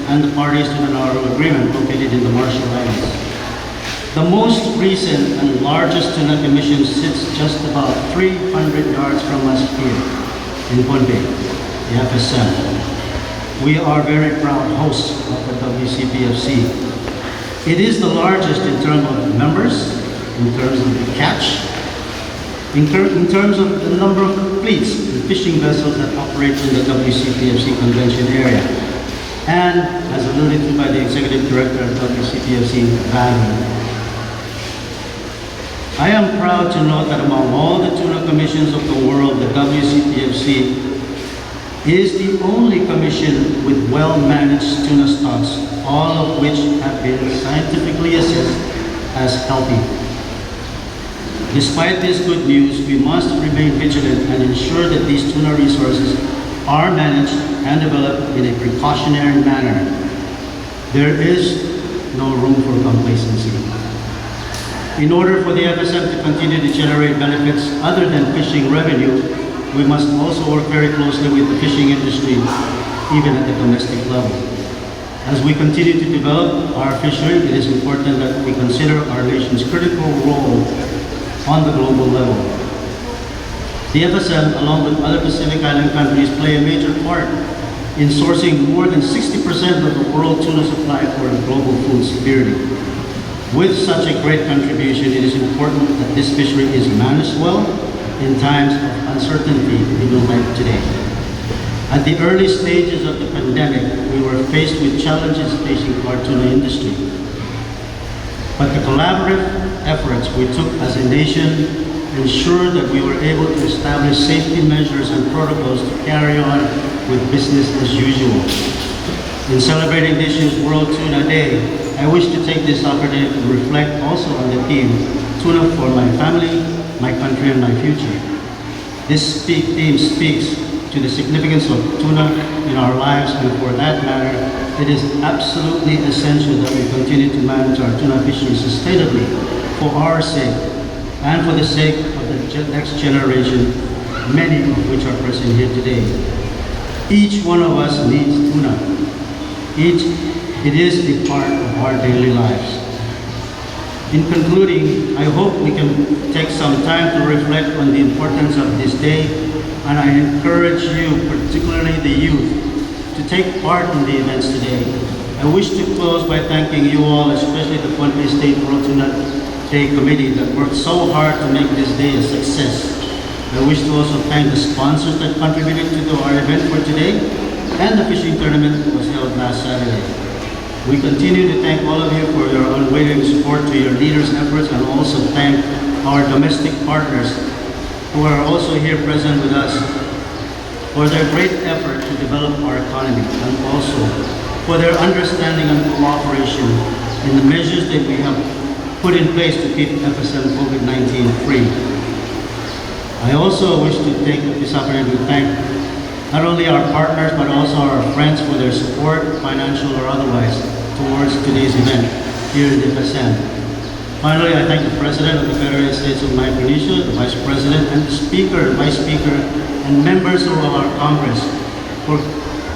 and the parties to the Nauru Agreement located in the Marshall Islands. The most recent and largest tuna commission sits just about 300 yards from us here in Pohnpei, the FSM. We are very proud hosts of the WCPFC. It is the largest in terms of members, in terms of the catch, in terms of the number of fleets and fishing vessels that operate in the WCPFC convention area, and as alluded to by the Executive Director of WCPFC, value. I am proud to note that among all the tuna commissions of the world, the WCTFC is the only commission with well-managed tuna stocks, all of which have been scientifically assessed as healthy. Despite this good news, we must remain vigilant and ensure that these tuna resources are managed and developed in a precautionary manner. There is no room for complacency. In order for the FSM to continue to generate benefits other than fishing revenue, we must also work very closely with the fishing industry, even at the domestic level. As we continue to develop our fishery, it is important that we consider our nation's critical role on the global level. The FSM, along with other Pacific Island countries, play a major part in sourcing more than 60% of the world tuna supply for global food security. With such a great contribution, it is important that this fishery is managed well in times of uncertainty, even like today. At the early stages of the pandemic, we were faced with challenges facing our tuna industry. But the collaborative efforts we took as a nation ensured that we were able to establish safety measures and protocols to carry on with business as usual. In celebrating this year's World Tuna Day, I wish to take this opportunity to reflect also on the theme, Tuna for my family, my country, and my future. This theme speaks to the significance of tuna in our lives, and for that matter, it is absolutely essential that we continue to manage our tuna fishery sustainably for our sake and for the sake of the next generation, many of which are present here today. Each one of us needs tuna. It is a part of our daily lives. In concluding, I hope we can take some time to reflect on the importance of this day, and I encourage you, particularly the youth, to take part in the events today. I wish to close by thanking you all, especially the Puente State World Tuna Day Committee that worked so hard to make this day a success. I wish to also thank the sponsors that contributed to our event for today and the fishing tournament that was held last Saturday. We continue to thank all of you for your unwavering support to your leaders' efforts, and also thank our domestic partners who are also here present with us for their great effort to develop our economy, and also for their understanding and cooperation in the measures that we have put in place to keep FSM COVID-19 free. I also wish to take this opportunity to thank not only our partners but also our friends for their support, financial or otherwise, towards today's event here in the FSM. Finally, I thank the President of the Federated States of Micronesia, the Vice President, and the Speaker, Vice Speaker, and members of our Congress for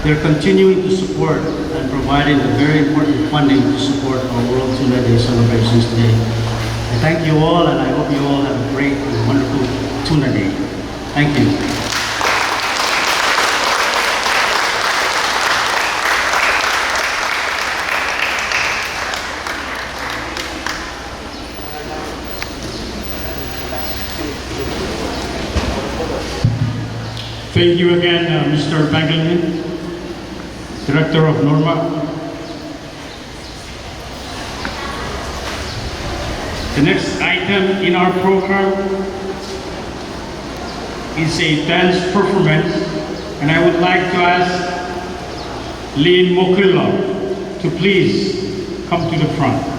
their continuing to support and providing the very important funding to support our World Tuna Day celebrations today. I thank you all, and I hope you all have a great and wonderful Tuna Day. Thank you. Thank you again, Mr. Bangalin, Director of NORMA. The next item in our program is a dance performance, and I would like to ask Lynn Mokrillo to please come to the front.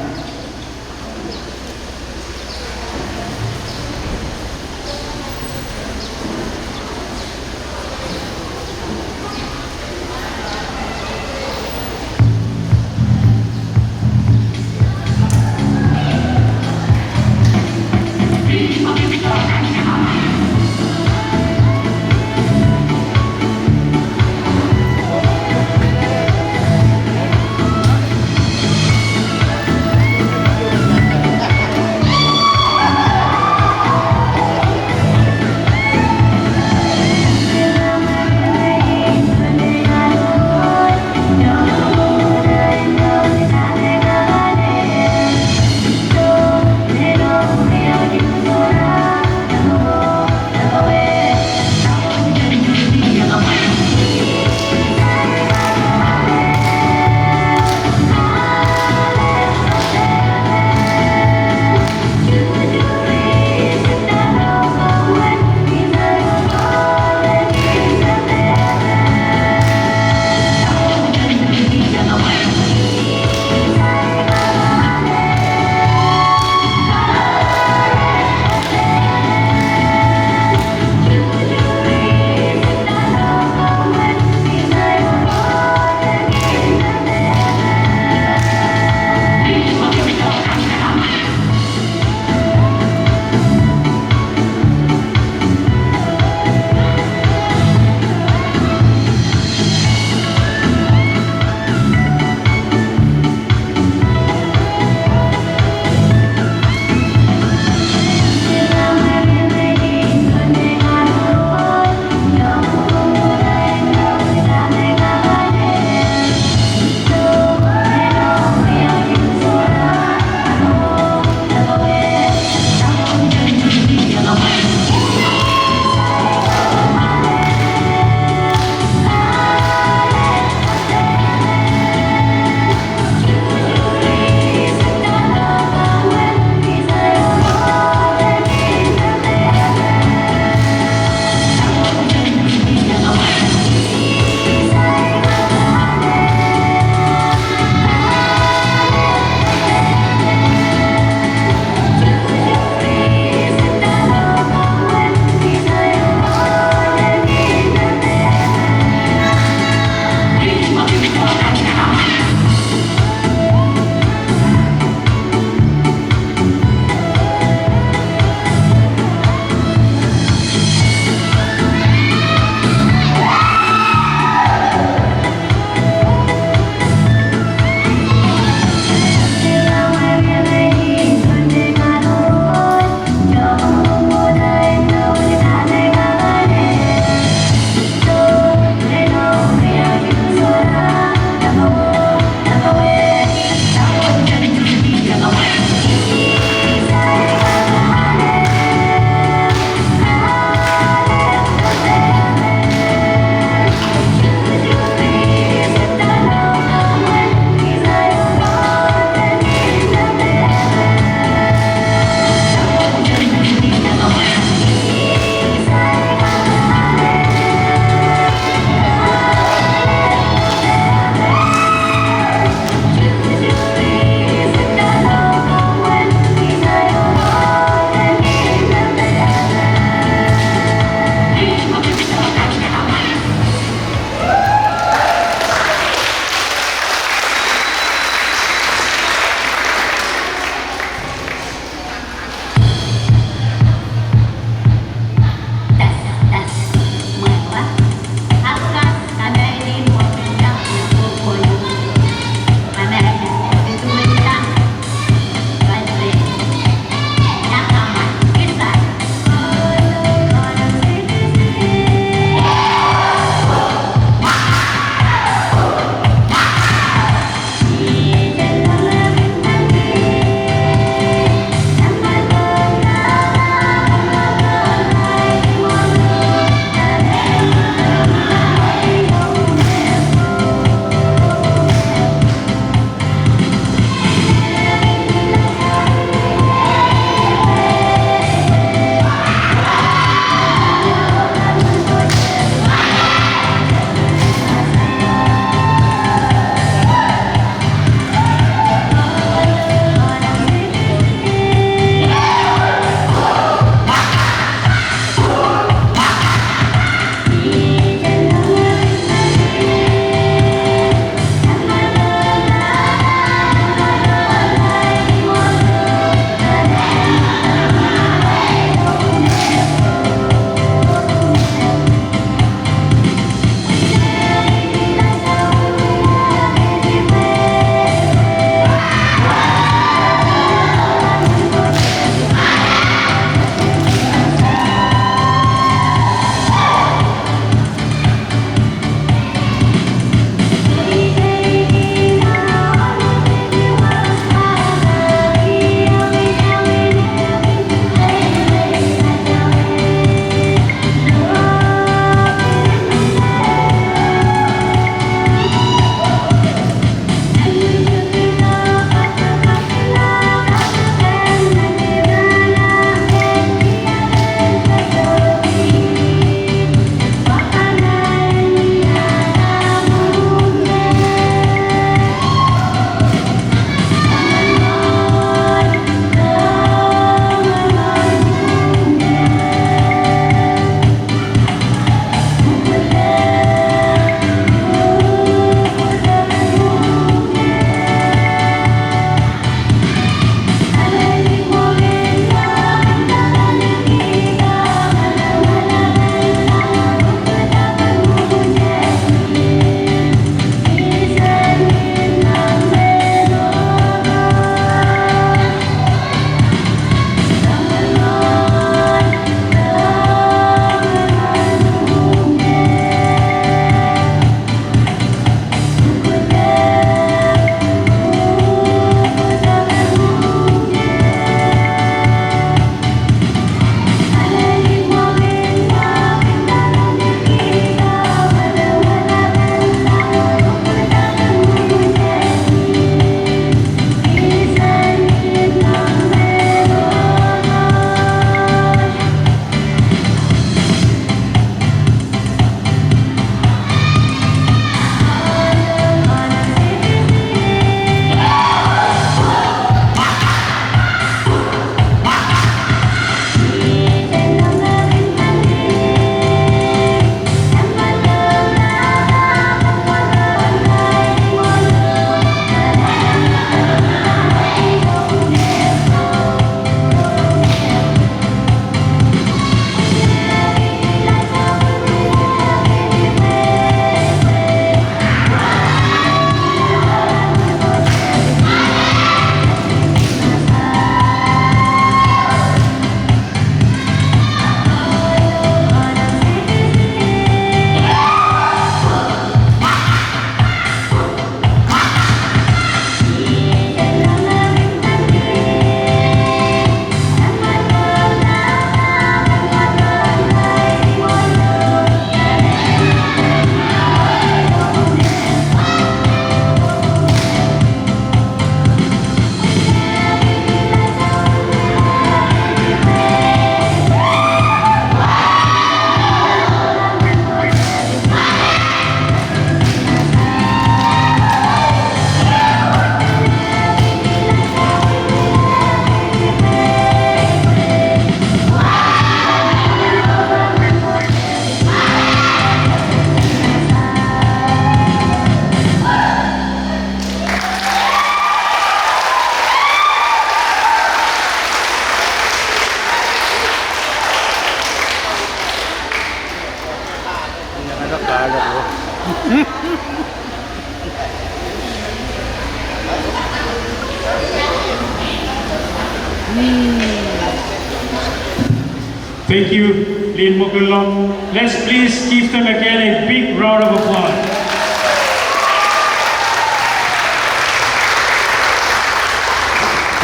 Thank you, Lin Mokulong. Let's please give them again a big round of applause.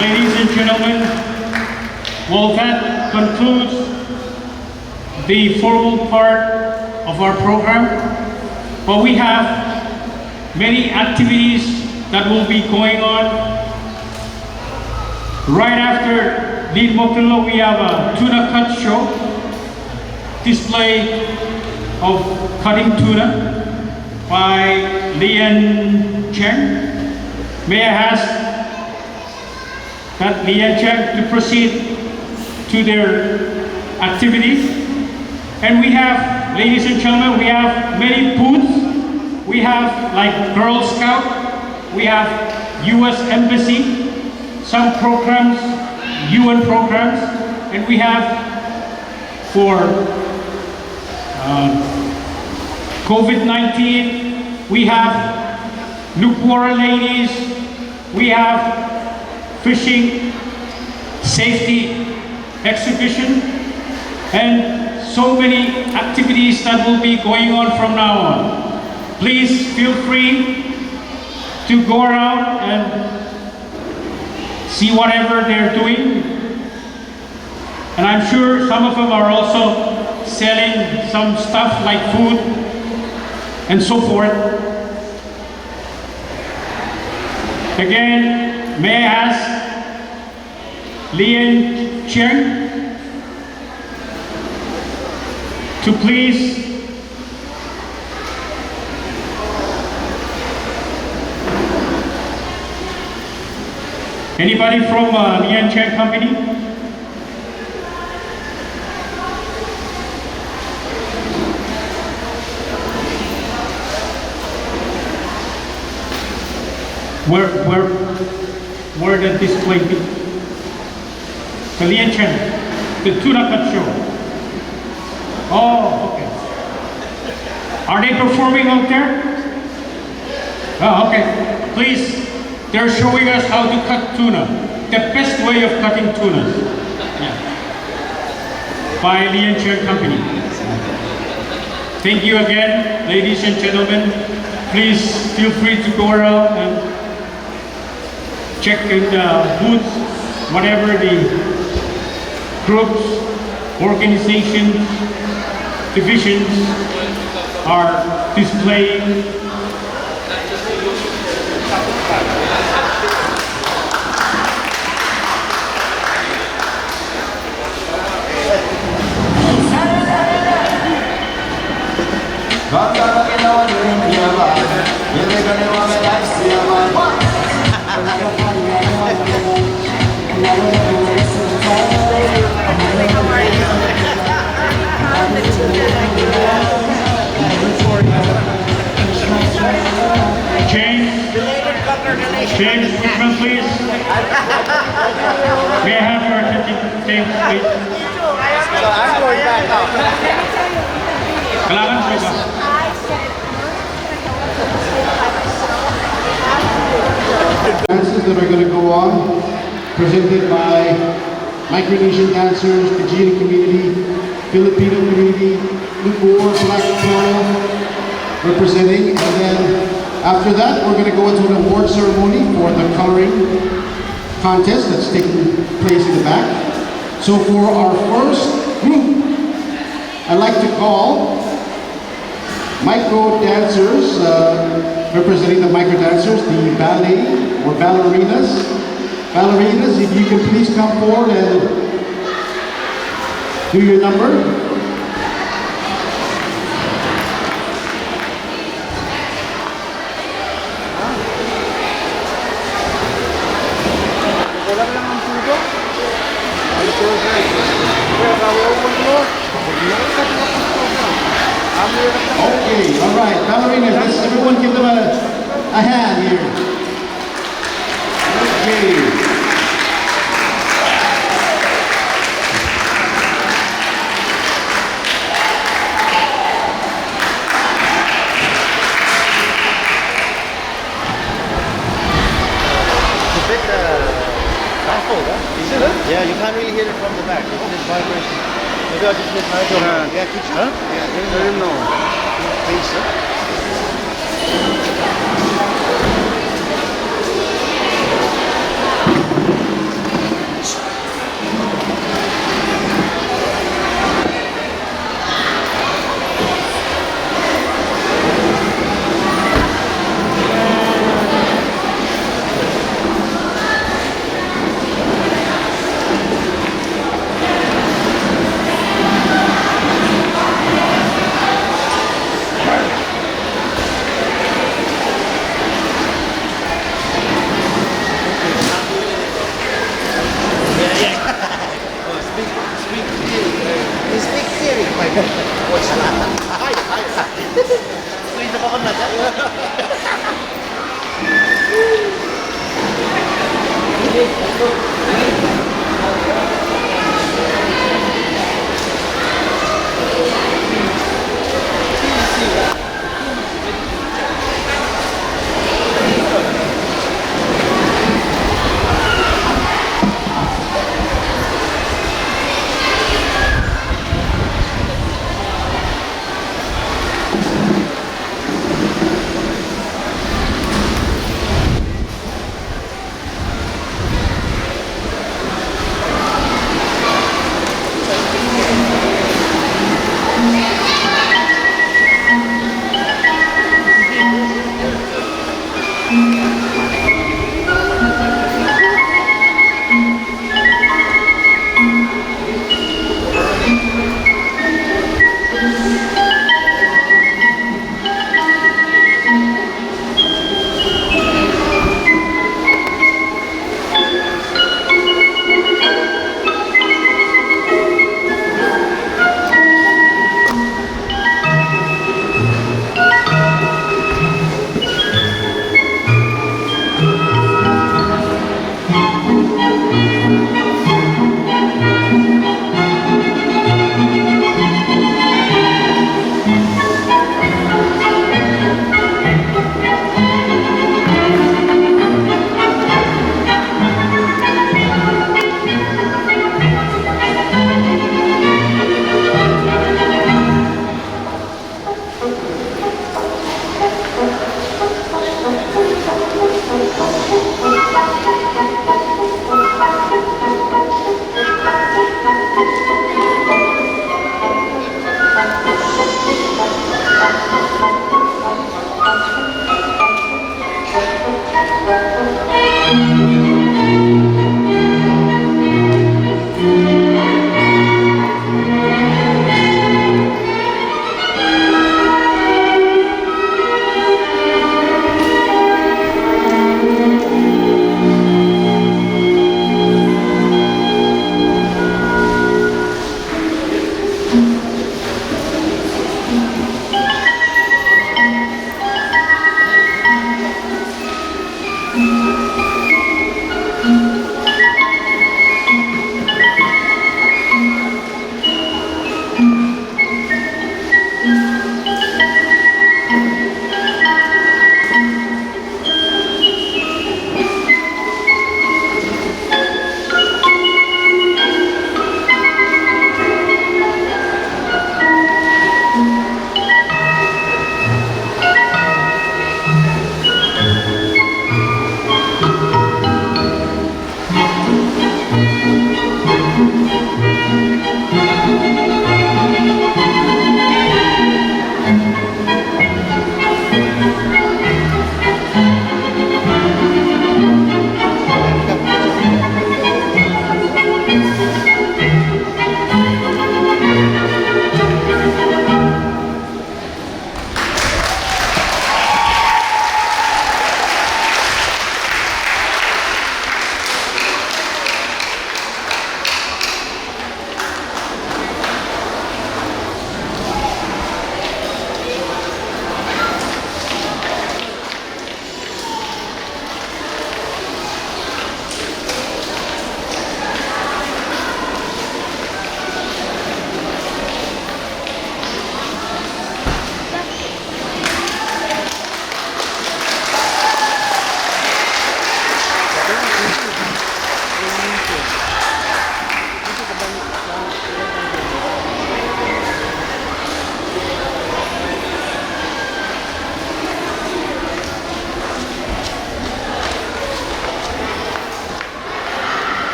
Ladies and gentlemen, well, that concludes the formal part of our program. But we have many activities that will be going on. Right after Lin Mokulong, we have a tuna cut show, display of cutting tuna by Lian Cheng. May I ask that Lian Cheng to proceed to their activities. And we have, ladies and gentlemen, we have many booths. We have like Girl Scout, we have US Embassy, some programs, UN programs, and we have for COVID-19, we have Nukwara ladies, we have fishing safety exhibition, and so many activities that will be going on from now on. Please feel free to go around and see whatever they're doing. And I'm sure some of them are also selling some stuff like food and so forth. Again, may I ask Lian Cheng to please anybody from Lian Cheng Company? Where the display be? The Lian Cheng, the tuna cut show. Oh, okay. Are they performing out there? Oh, okay. Please, they're showing us how to cut tuna. The best way of cutting tuna. Yeah. By Lian Cheng Company. Thank you again, ladies and gentlemen. Please feel free to go around and check in the booths, whatever the groups, organizations, divisions are displaying. James, James, please. May I have your attention, James, please? So I'm going back out. Kailangan po ba? Dances that are going to go on, presented by Micronesian dancers, the Fijian community, Filipino community, Lubor, Black Channel, representing, and then after that, we're going to go into an award ceremony for the coloring contest that's taking place in the back. So for our first group, I'd like to call micro dancers, representing the micro dancers, the ballet or ballerinas. Ballerinas, if you can please come forward and do your number. Okay, all right, ballerinas, let's everyone give them a hand here. Okay. it? Yeah, you can't really hear it from the back. It's this vibration. Maybe I'll just let Nigel know. Yeah, could you? Yeah, let him know. Please, sir.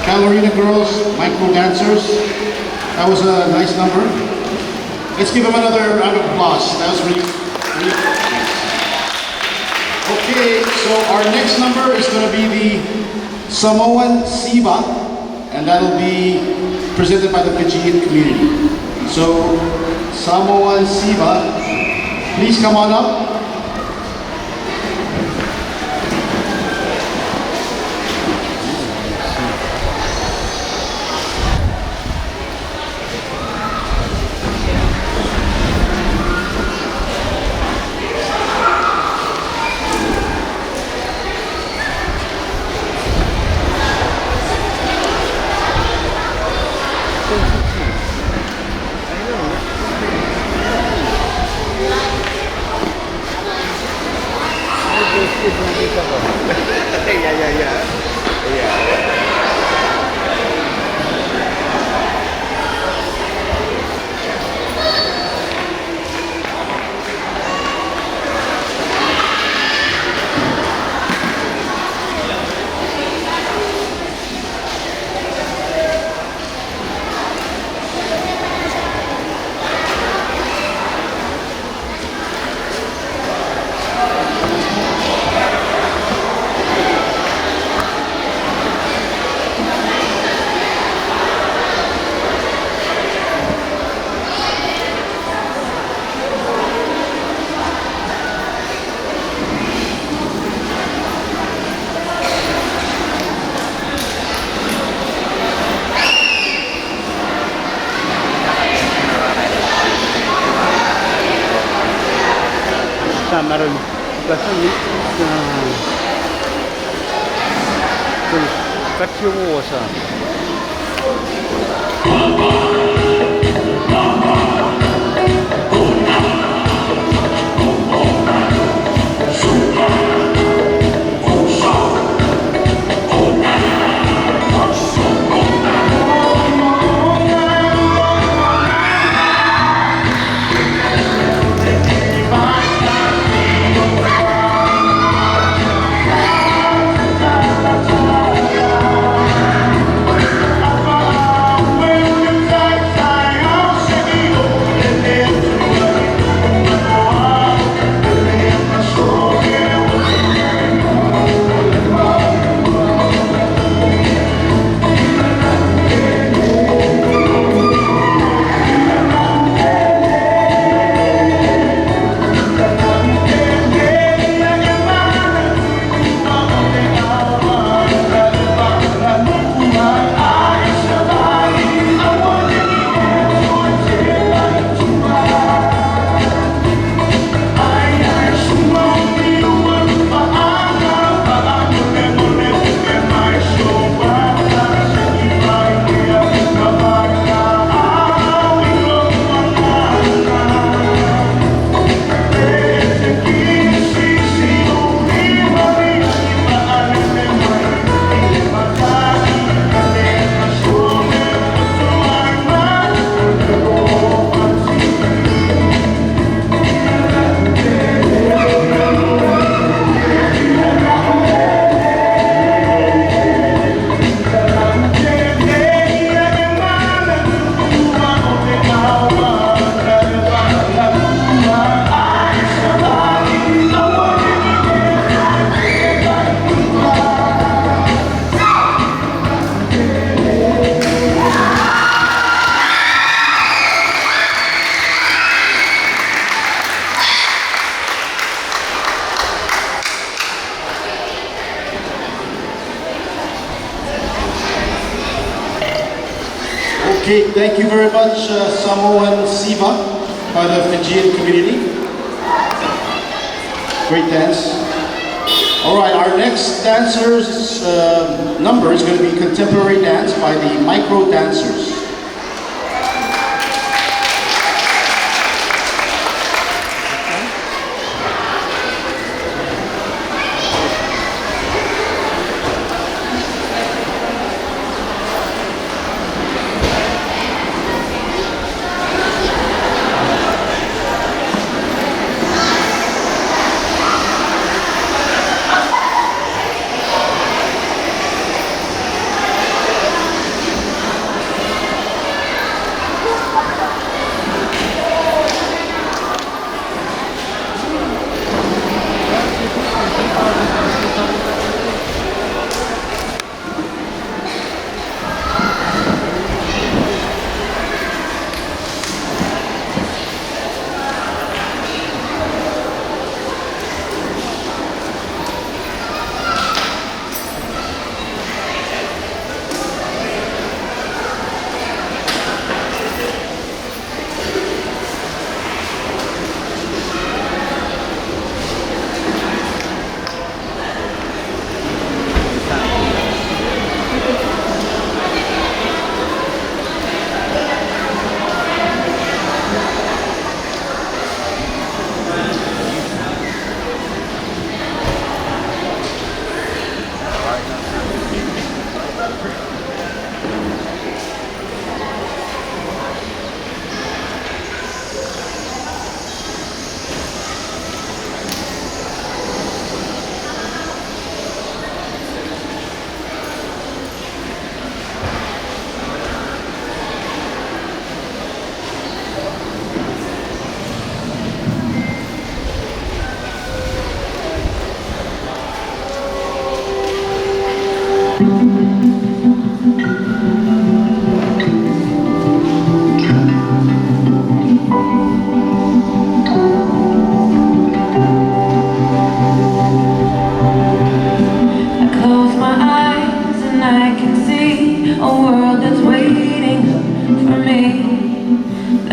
Ballerina Girls, Micro Dancers. That was a nice number. Let's give them another round of applause. That was really nice. Okay, so our next number is going to be the Samoan Siva, and that'll be presented by the Fijian community. So, Samoan Siva, please come on up. Meron basta cut yung osa. Okay, thank you very much, Samoan Siva, by the Fijian community. Great dance. All right, our next dancer's number is going to be Contemporary Dance by the Micro Dancers.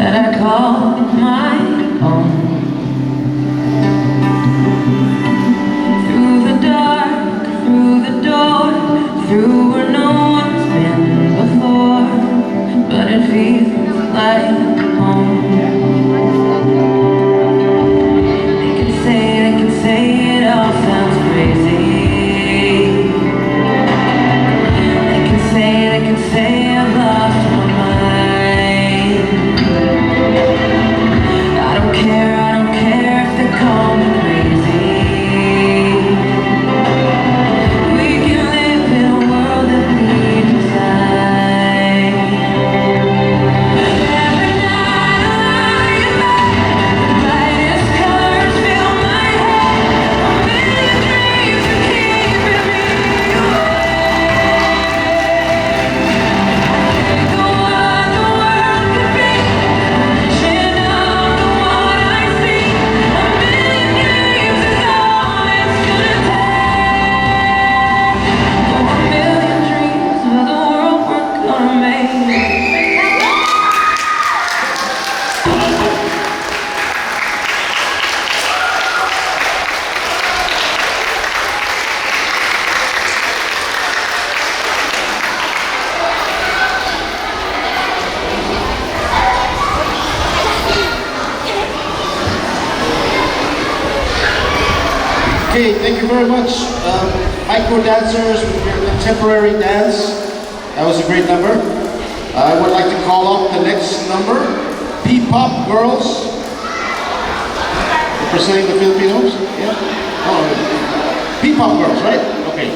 that I call my own. Through the dark, through the door, through where no one's been before, but it feels like home. They can say it all sounds crazy. They can say I've lost my mind. I don't care if they call me crazy. We can live in a world that we design. Every night I lie in bed, the brightest colors fill my head. A million dreams are keeping me awake. The world could be a vision of the one I see. A million dreams is all it's gonna take. Oh, a million dreams of the world we're gonna make. Okay, thank you very much. Micro dancers with your contemporary dance. That was a great number. I would like to call up the next number, P-Pop Girls. Representing the Filipinos? Yeah? Oh, P-Pop Girls, right? Okay.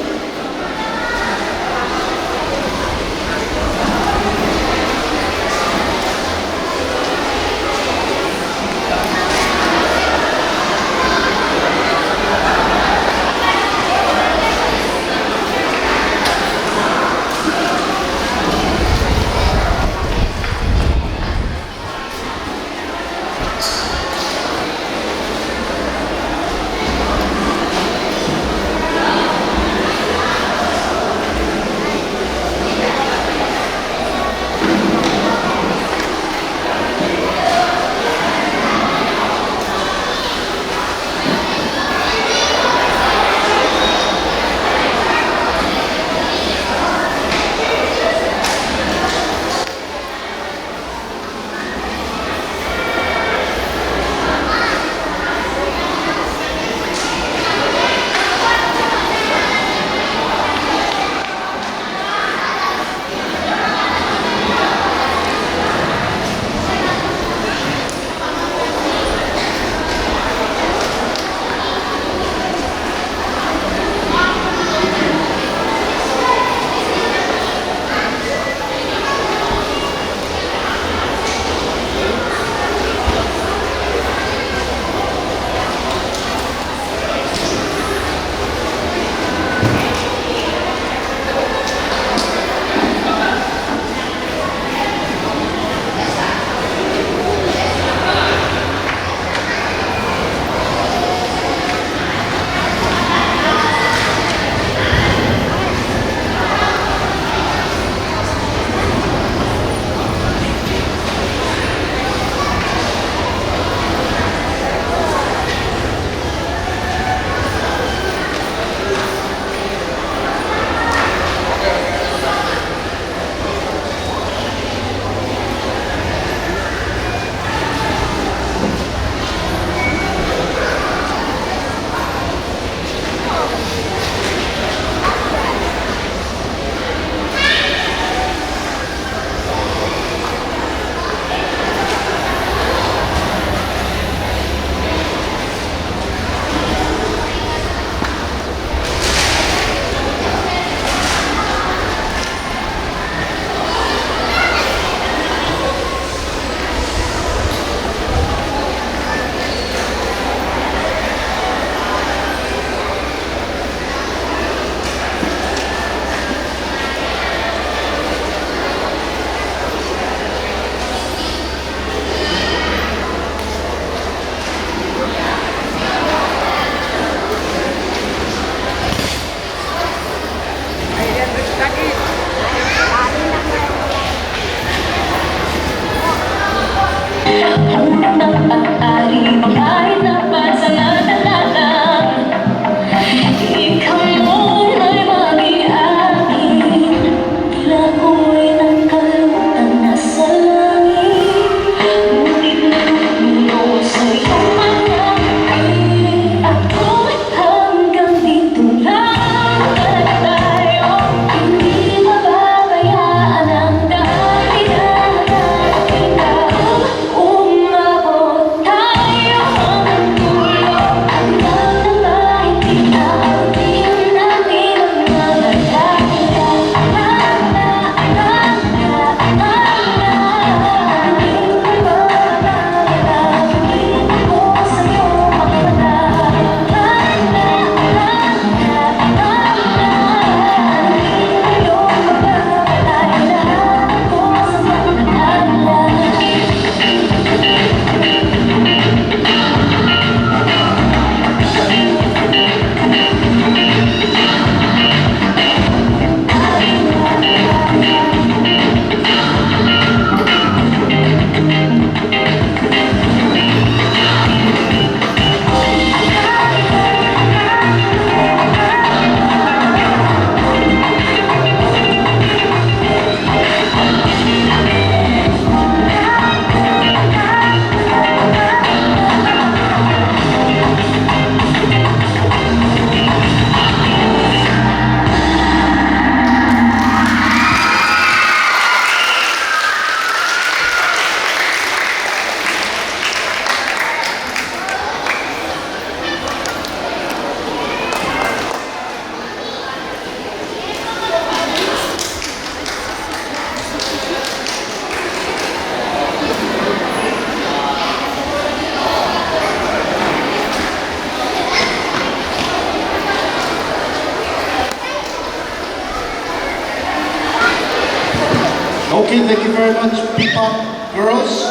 Okay, thank you very much, P-pop girls.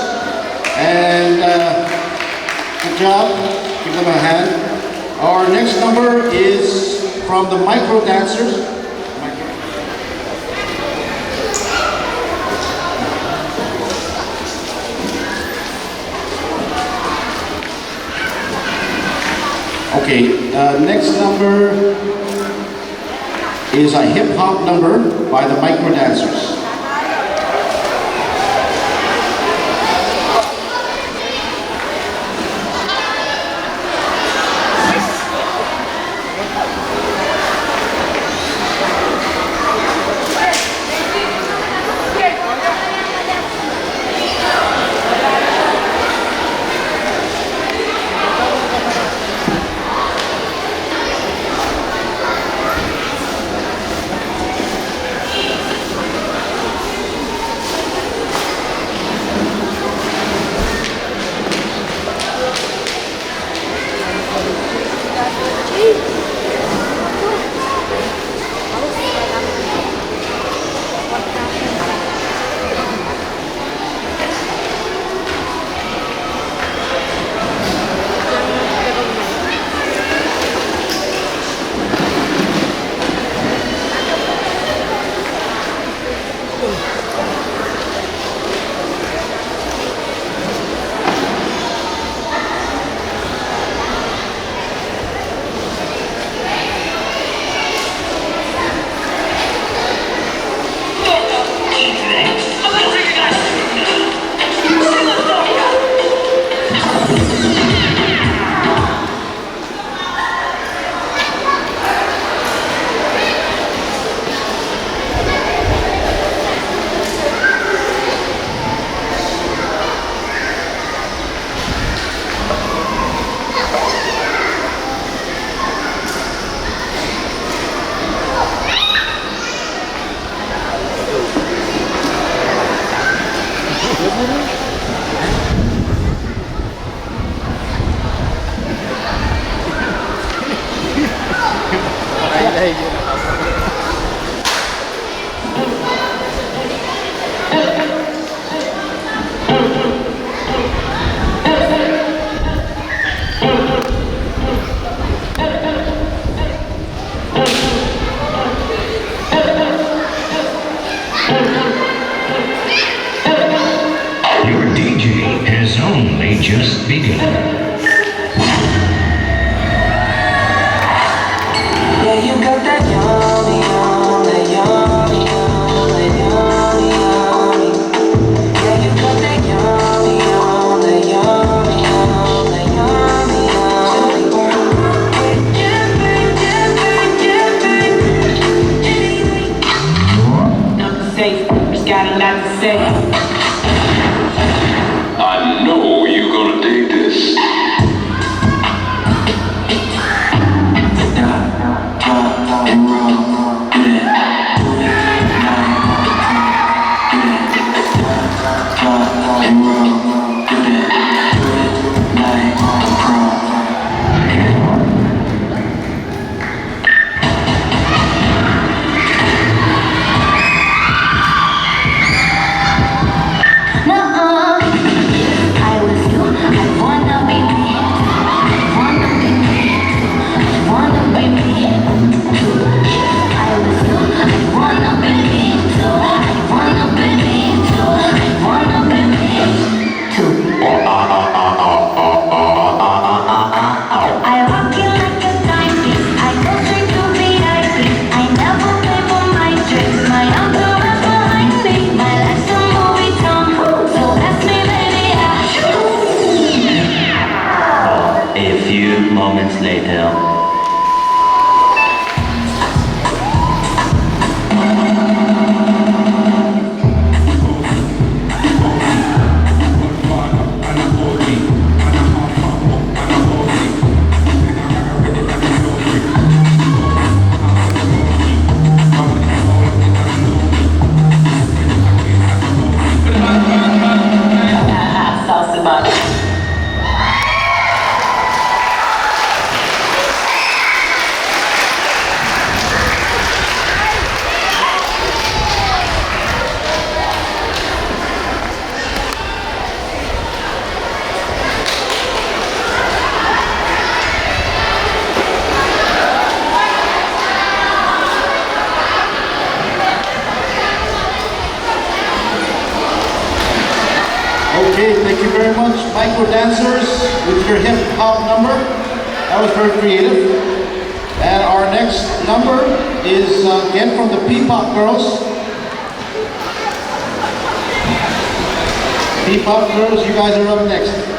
And good job. Give them a hand. Our next number is from the Micro Dancers. Okay, next number is a hip-hop number by the Micro Dancers. only just begun. Yeah, you got that yummy, yummy, yummy, yummy, yummy, yummy. Yeah, you got that yummy, yummy, yummy, yummy, yummy, yummy. Nothing to say, just got a lot to say. I know you're gonna dig this. Moments later. Saucy body. Okay, thank you very much, micro dancers, with your hip hop number. That was very creative. And our next number is again from the P-Pop Girls. P-Pop Girls, you guys are up next.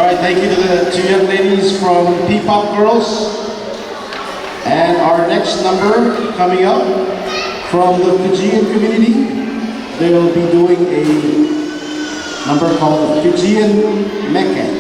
right, thank you to the two young ladies from P-Pop Girls. And our next number coming up from the Fijian community, they'll be doing a number called the Fijian Meke.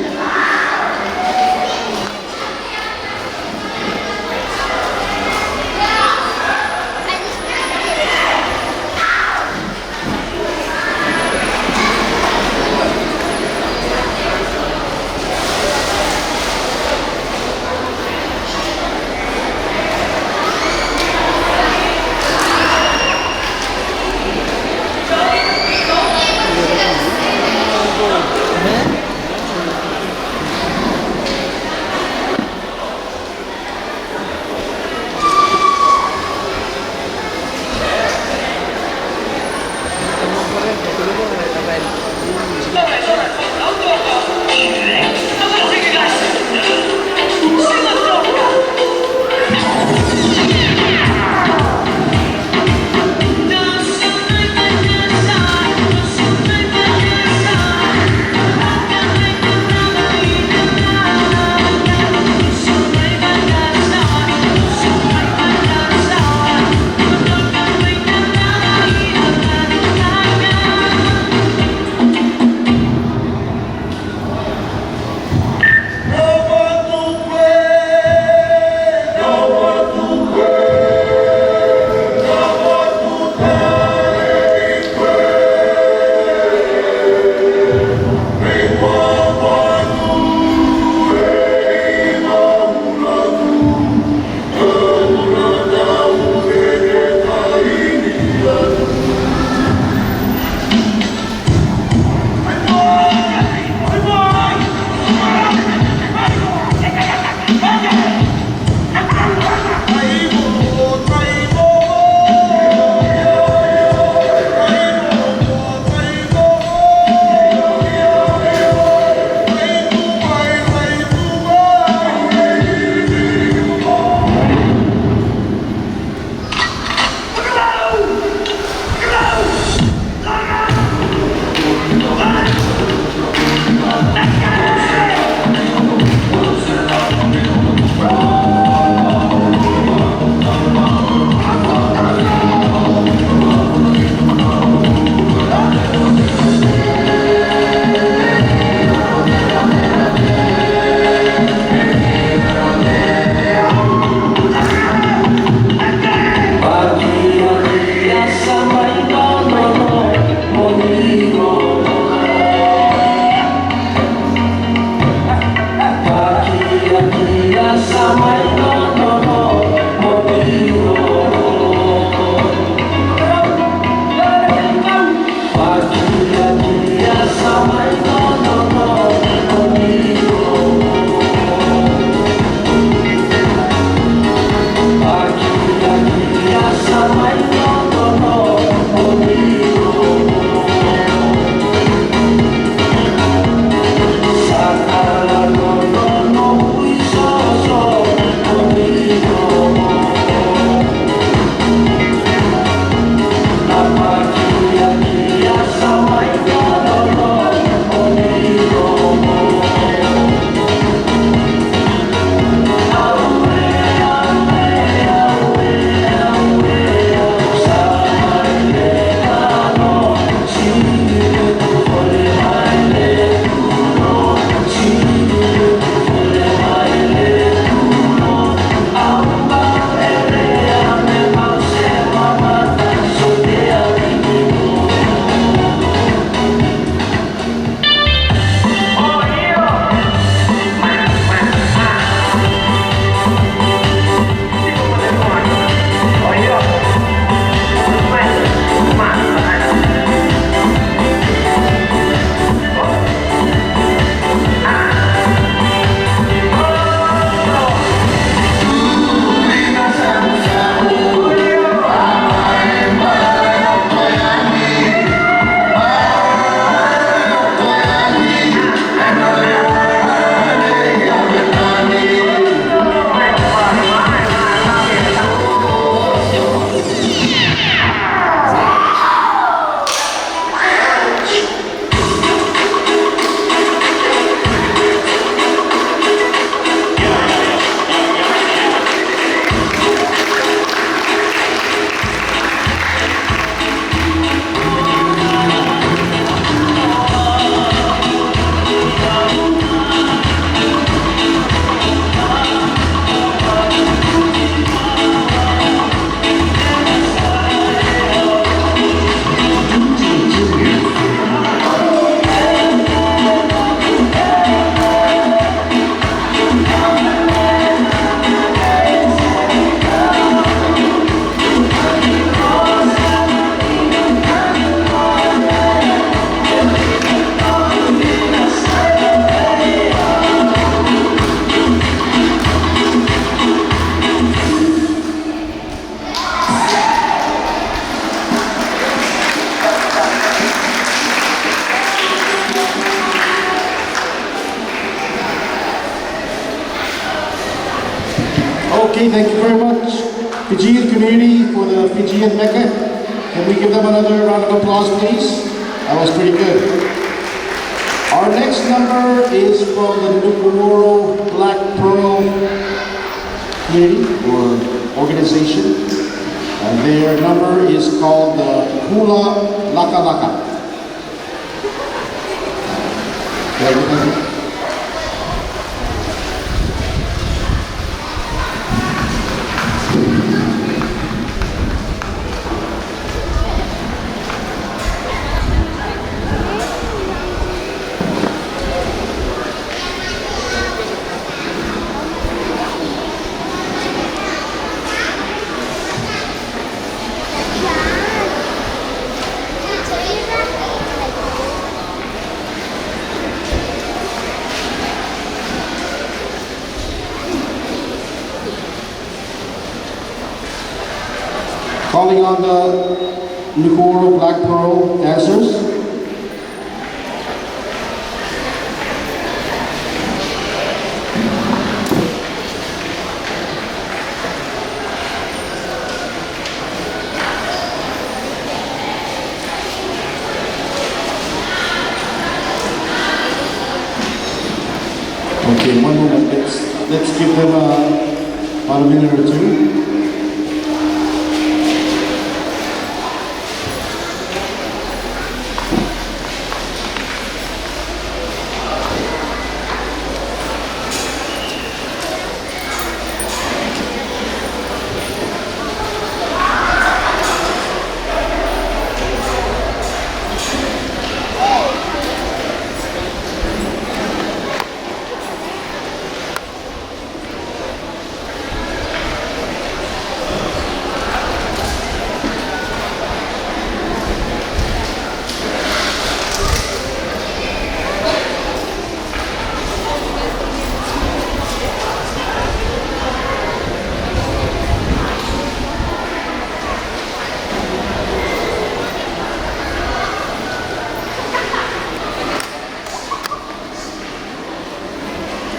Okay, thank you very much, Fijian community, for the Fijian Mecca. Can we give them another round of applause, please? That was pretty good. Our next number is from the Nuku'oro Black Pearl community or organization. And their number is called the Hula Laka Laka. Calling on the Nuku'oro Black Pearl dancers. Okay, one moment. Let's give them about a minute or two.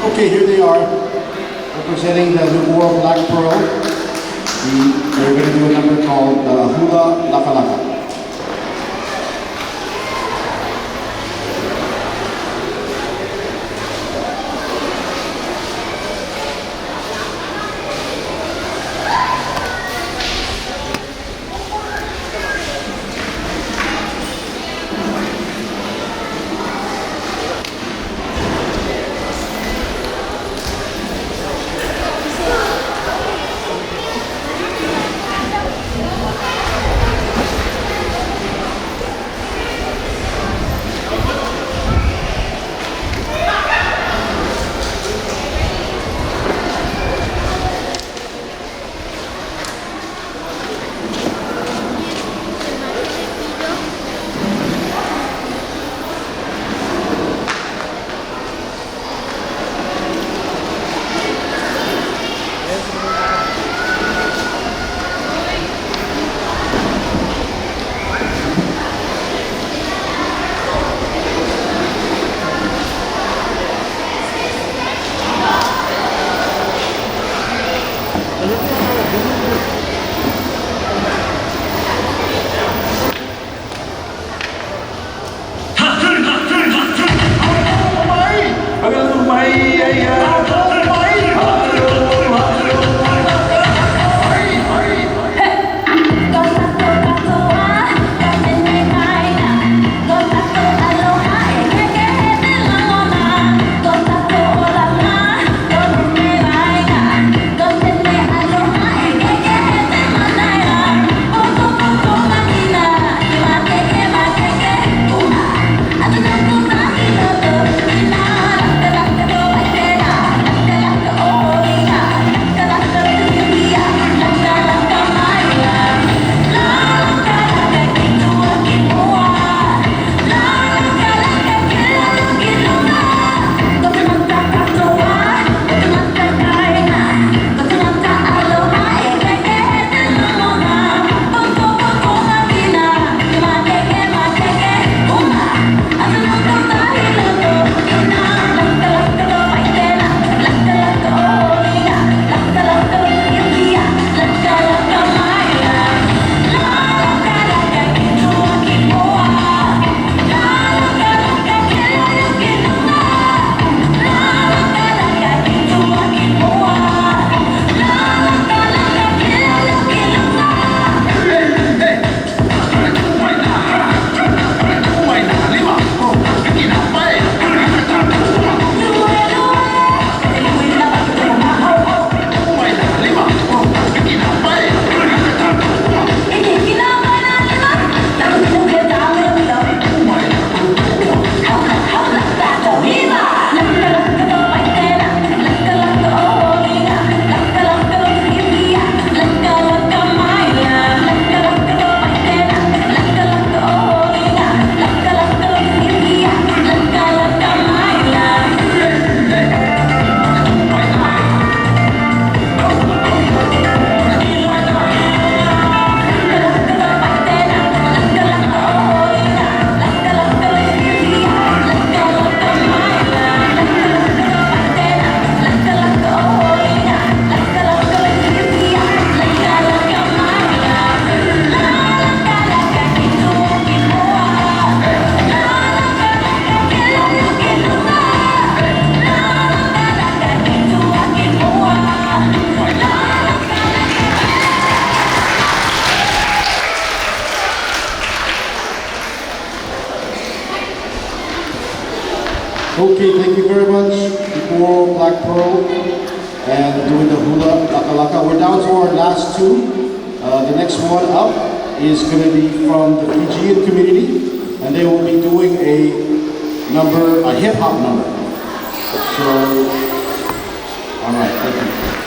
Okay, here they are, representing the Nuku'oro Black Pearl. They're going to do a number called Hula Laka Laka. Okay, thank you very much. Before Black Pearl and doing the hula laka laka, we're down to our last two. The next one up is going to be from the Fijian community, and they will be doing a hip hop number. So, all right, thank you.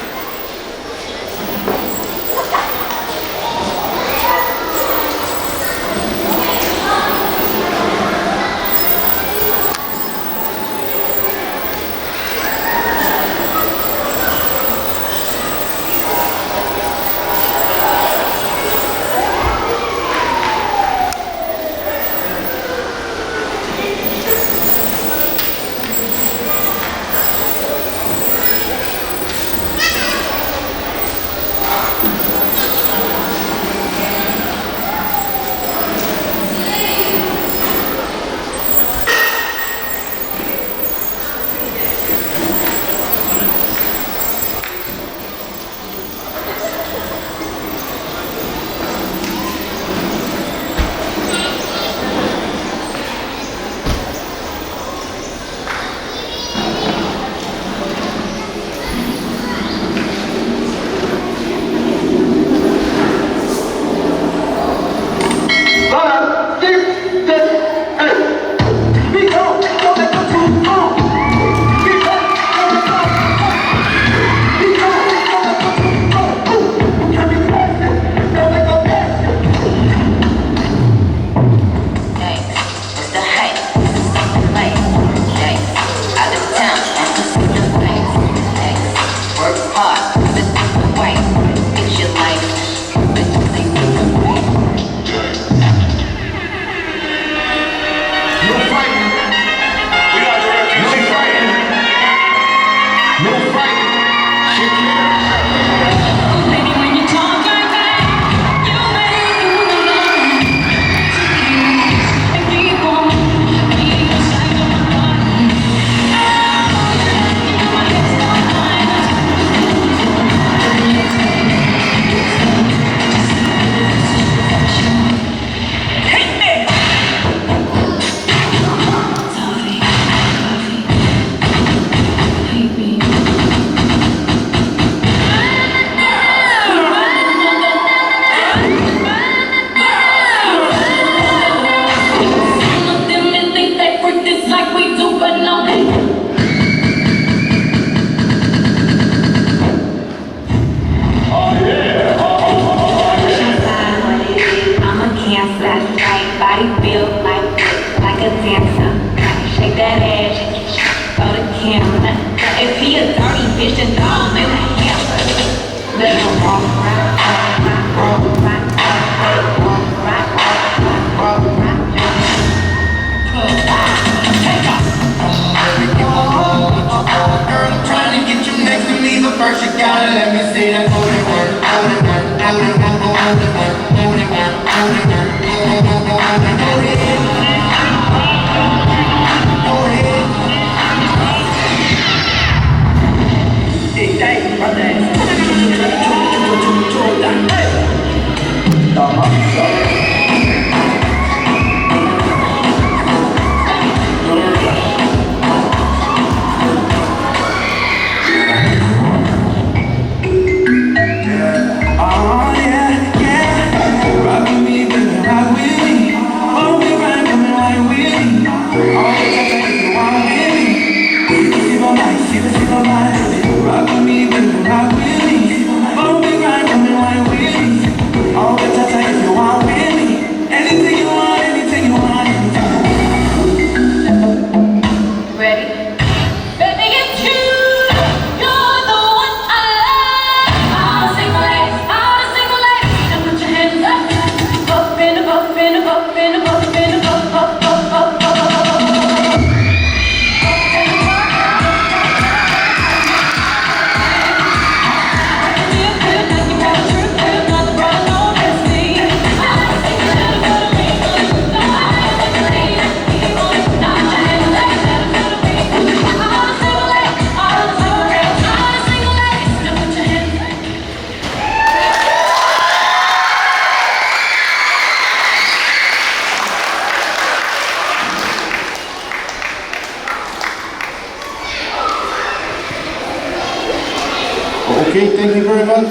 Okay, thank you very much,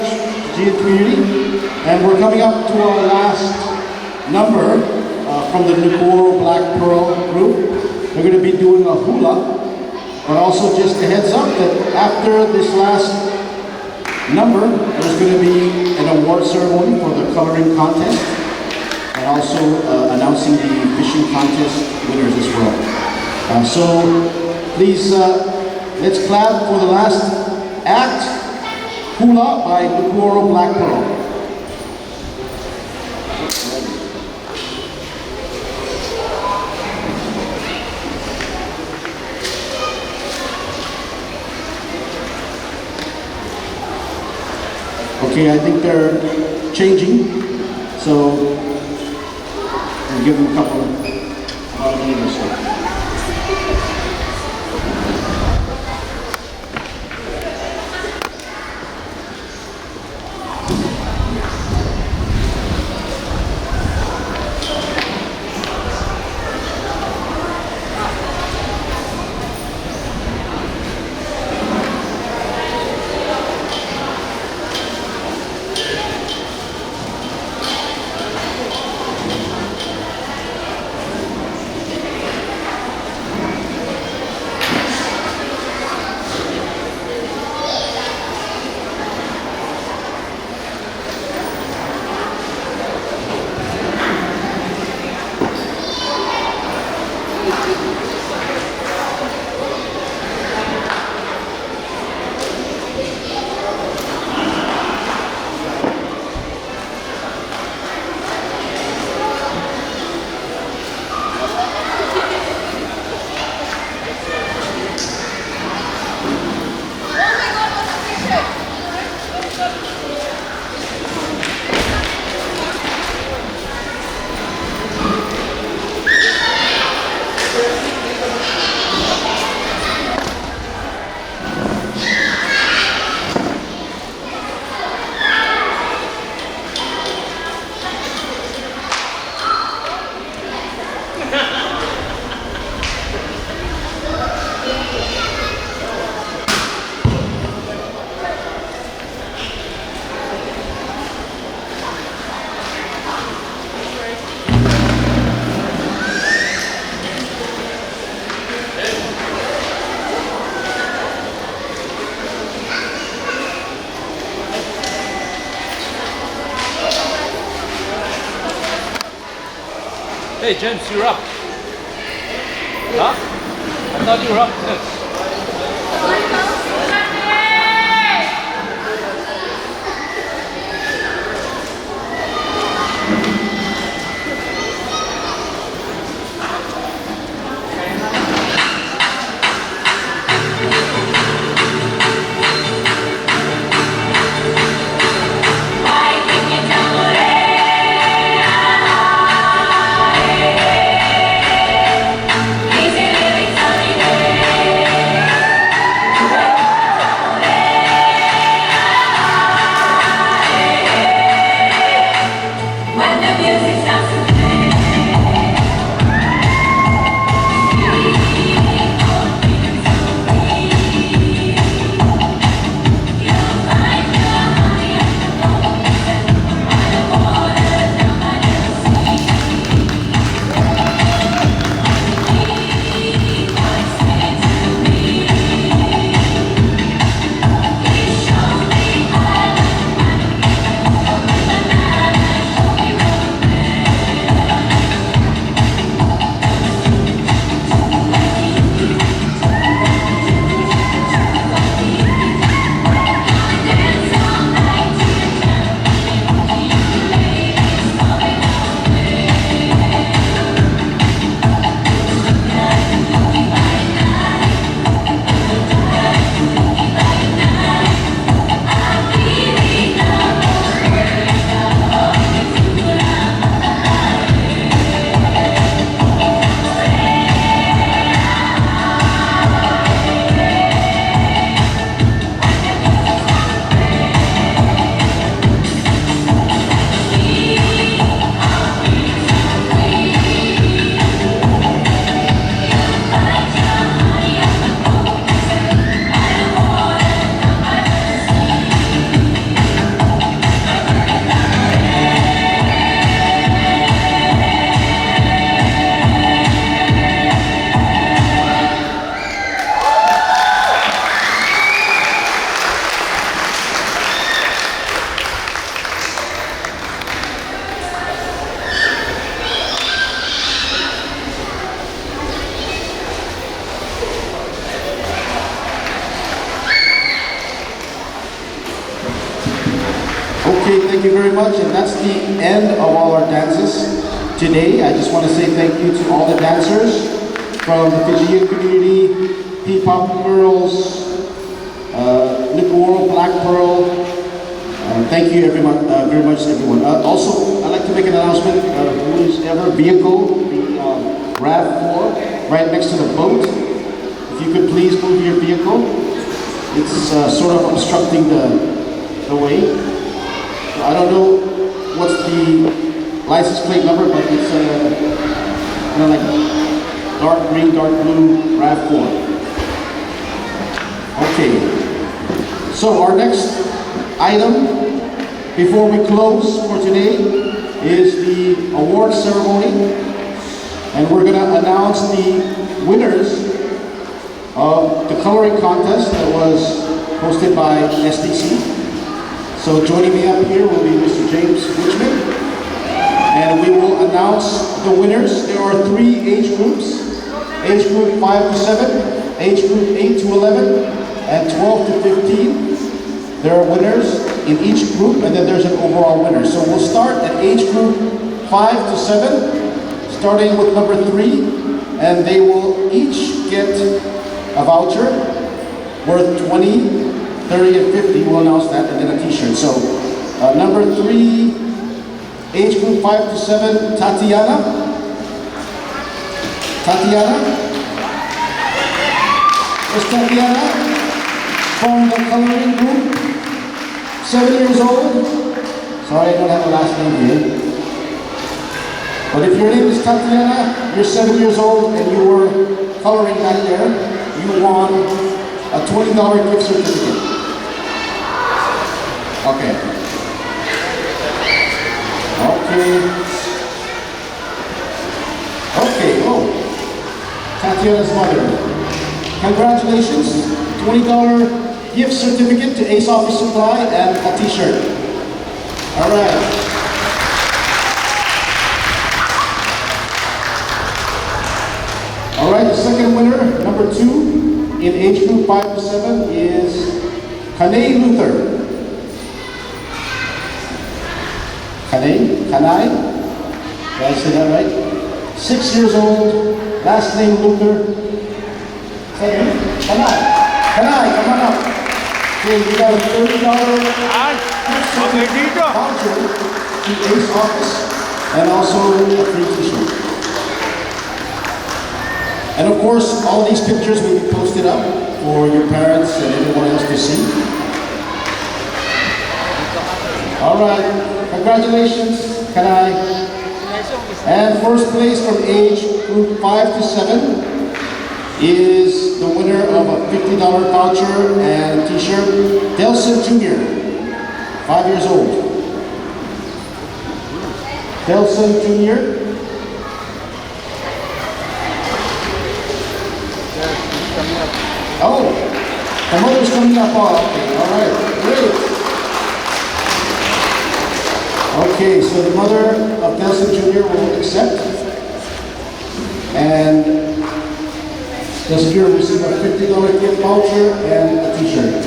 GN community. And we're coming up to our last number from the Nukor Black Pearl group. They're going to be doing a hula, but also just a heads up that after this last number, there's going to be an award ceremony for the coloring contest and also announcing the fishing contest winners as well. So please, let's clap for the last act, Hula by Nukor Black Pearl. Okay, I think they're changing, so we'll give them a couple of minutes or so. Hey, James, you're up. Huh? I thought you were up next. Easy living, sunny day. Okay, thank you very much. And that's the end of all our dances today. I just want to say thank you to all the dancers from the Fijian community, P-Pop Girls, Nukuoro, Black Pearl. Thank you very much, everyone. Also, I'd like to make an announcement. Whoever vehicle, the RAV4, right next to the boat, if you could please move your vehicle. It's sort of obstructing the way. So I don't know what's the license plate number, but it's kind of like dark green, dark blue RAV4. Okay, so our next item before we close for today is the award ceremony, and we're going to announce the winners of the coloring contest that was hosted by SDC. So joining me up here will be Mr. James Richmond, and we will announce the winners. There are 3 age groups: age group 5 to 7, age group 8 to 11, and 12 to 15. There are winners in each group, and then there's an overall winner. So we'll start at age group 5 to 7, starting with number 3, and they will each get a voucher worth 20, 30, and 50. We'll announce that, and then a t-shirt. So number 3, age group 5 to 7, Tatiana. Tatiana? Where's Tatiana? From the coloring group, 7 years old. Sorry, I don't have a last name here. But if your name is Tatiana, you're 7 years old, and you were coloring back there, you won a $20 gift certificate. Okay. Okay, oh. Tatiana's mother. Congratulations. $20 gift certificate to Ace Office Supply and a t-shirt. All right. All right, the second winner, number 2, in age group 5 to 7 is Kanay Luther. Kanay? Did I say that right? 6 years old, last name Luther. Kanay. Kanay, come on up. Okay, we got a $30 voucher to Ace Office and also a free t-shirt. And of course, all these pictures will be posted up for your parents and everyone else to see. All right, congratulations, Kanay. And first place from age group 5 to 7 is the winner of a $50 voucher and a t-shirt, Delson Jr., 5 years old. Delson Jr. Oh, the mother's coming up. Oh, okay, all right, great. Okay, so the mother of Delson Jr. will accept, and this year receive a $50 gift voucher and a t-shirt.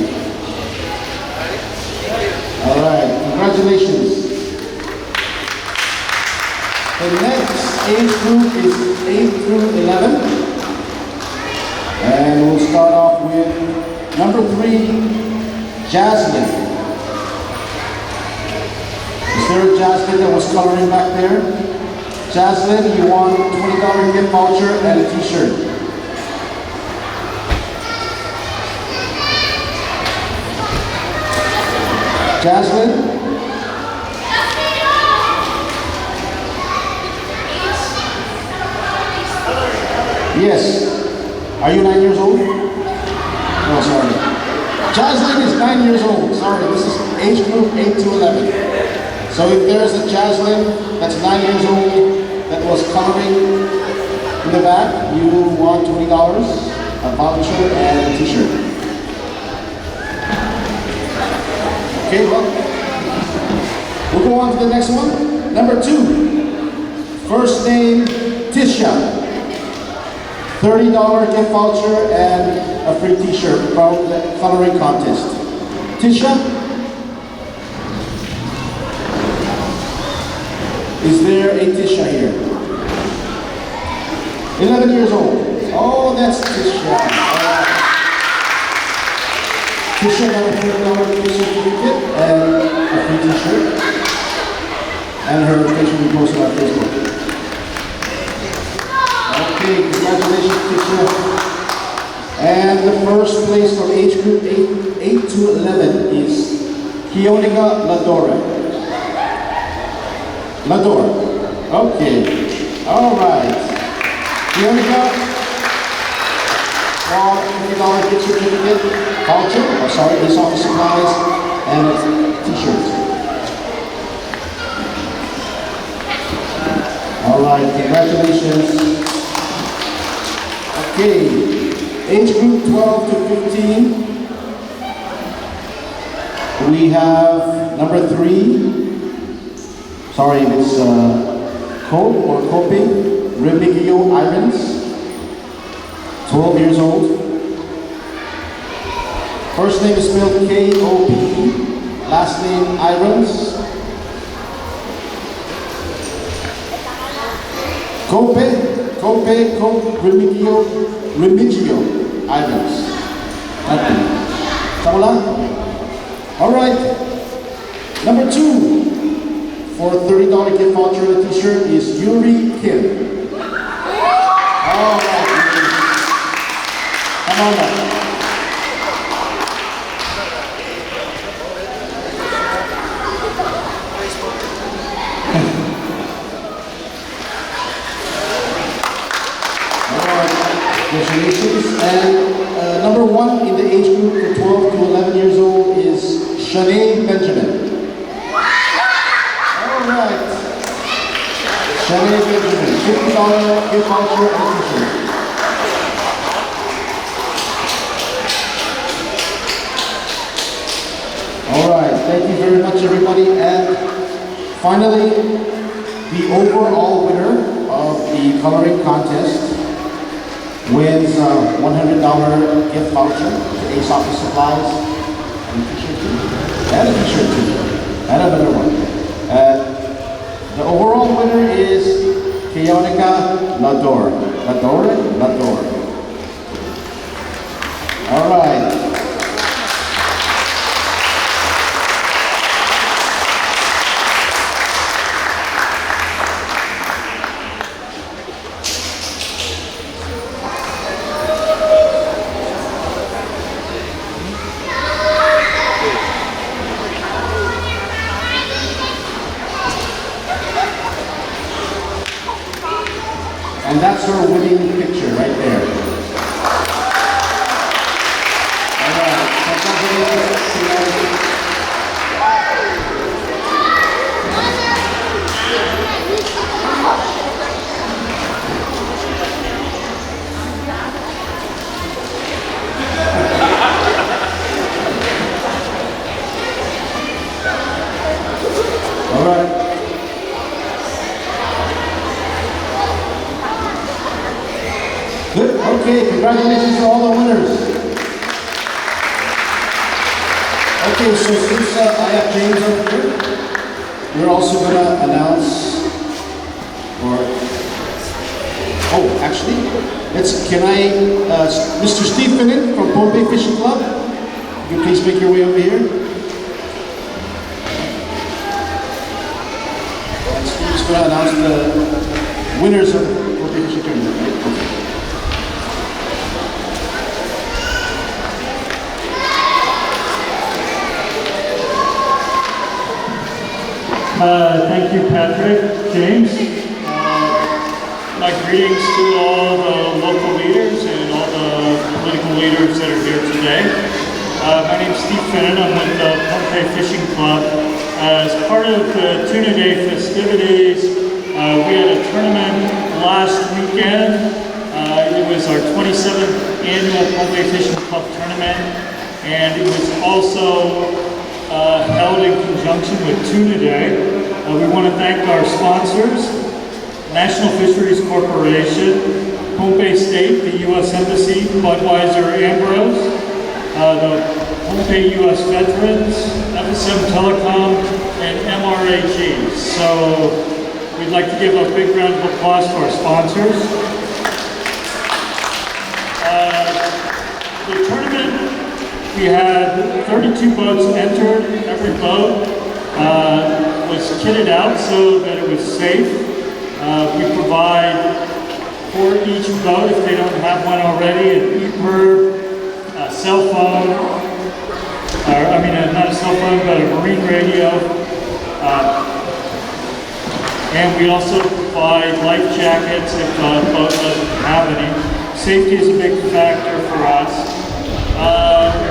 All right, congratulations. The next age group is 8 through 11. And we'll start off with number 3, Jasmine. Is there a Jasmine that was coloring back there? Jasmine, you won a $20 gift voucher and a t-shirt. Jasmine? Yes. Are you 9 years old? No, sorry. Jasmine is 9 years old. Sorry, this is age group 8 to 11. So if there's a Jasmine that's 9 years old that was coloring in the back, you won $20, a voucher, and a t-shirt. Okay, well, we'll go on to the next one. Number 2, first name Tisha. $30 gift voucher and a free t-shirt from the coloring contest. Tisha? Is there a Tisha here? 11 years old. Oh, that's Tisha. All right. Tisha got a $30 gift certificate and a free t-shirt. And her picture will be posted on Facebook. Okay, congratulations, Tisha. And the first place from age group 8 to 11 is Kionika Ladora. Ladora. Okay. All right. Kionika, $50 gift certificate, voucher, Ace Office supplies, and a t-shirt. All right, congratulations. Okay, age group 12 to 15. We have number 3. Sorry, it's Cope or Coping, Remigio Irons, 12 years old. First name is spelled K-O-P-E, last name Irons. Cope, Remigio Irons. Tama. All right. Number 2 for $30 gift voucher and a t-shirt is Yuri Kim. All right. Come on up. Congratulations. And number 1 in the age group from 12 to 11 years old is Shanae Benjamin. All right. Shanae Benjamin, $50 gift voucher and a t-shirt. All right. Thank you very much, everybody. And finally, the overall winner of the coloring contest wins a $100 gift voucher to Ace Office Supplies and a t-shirt too. And a t-shirt too. And another one. The overall winner is Kionika Lador. Lador. All right. And that's her winning picture right there. All right. Congratulations. All right. Good. Okay, congratulations to all the winners. Okay, so since I have James over here, we're also going to announce, Mr. Steve Finnan from Pompey Fishing Club, you can please make your way over here. And Steve's going to announce the winners of the Pompey Fishing Tournament, right? Okay. Thank you, Patrick. James, my greetings to all the local leaders and all the political leaders that are here today. My name is Steve Finnan. I'm with the Pompey Fishing Club. As part of the Tuna Day festivities, we had a tournament last weekend. It was our 27th annual Pompey Fishing Club tournament, and it was also held in conjunction with Tuna Day. We want to thank our sponsors, National Fisheries Corporation, Pompey State, the U.S. Embassy, Budweiser Ambrose, the Pompey U.S. Veterans, FSM Telecom, and MRAG. So we we'd like to give a big round of applause to our sponsors. The tournament, we had 32 boats entered. Every boat was kitted out so that it was safe. We provide for each boat, if they don't have one already, an EPIRB, a cell phone, not a cell phone, but a marine radio. And we also provide life jackets if the boat doesn't have any. Safety is a big factor for us.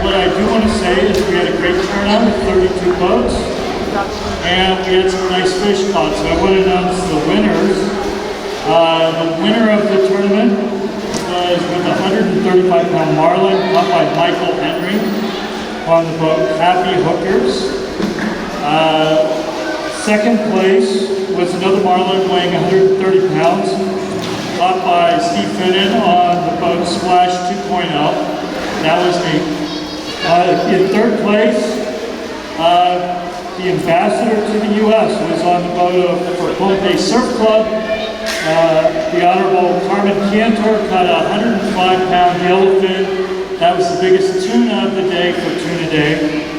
What I do want to say is we had a great turnout with 32 boats, and we had some nice fish caught. So I want to announce the winners. The winner of the tournament was with a 135-pound marlin caught by Michael Henry on the boat Happy Hookers. Second place was another marlin weighing 130 pounds, caught by Steve Finnan on the boat Splash 2.0. That was me. In third place, the ambassador to the U.S. was on the boat for Pohnpei Surf Club. The Honorable Carmen Cantor caught a 105-pound yellowfin. That was the biggest tuna of the day for Tuna Day.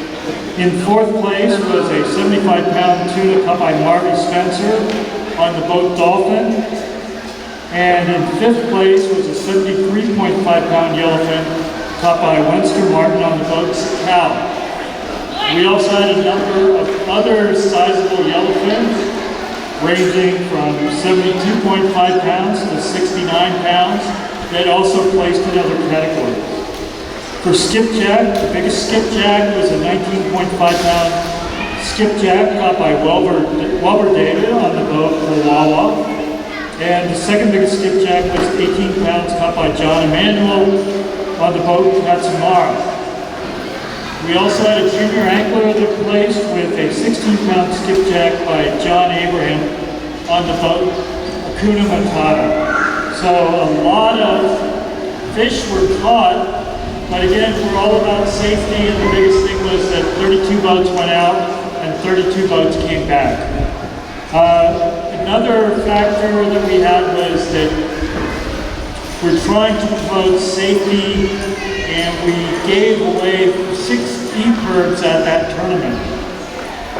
In fourth place was a 75-pound tuna caught by Marty Spencer on the boat Dolphin. And in fifth place was a 73.5-pound yellowfin caught by Wenster Martin on the boat Cow. We also had a number of other sizable yellowfins, ranging from 72.5 pounds to 69 pounds, that also placed in other categories. For skipjack, the biggest skipjack was a 19.5-pound skipjack caught by Welber David on the boat Wawa. And the second biggest skipjack was 18 pounds caught by John Emanuel on the boat Katsumara. We also had a junior angler that placed with a 16-pound skipjack by John Abraham on the boat Hakuna Matata. So a lot of fish were caught. But again, we're all about safety, and the biggest thing was that 32 boats went out and 32 boats came back. Another factor that we had was that we're trying to promote safety, and we gave away 6 EPIRBs at that tournament.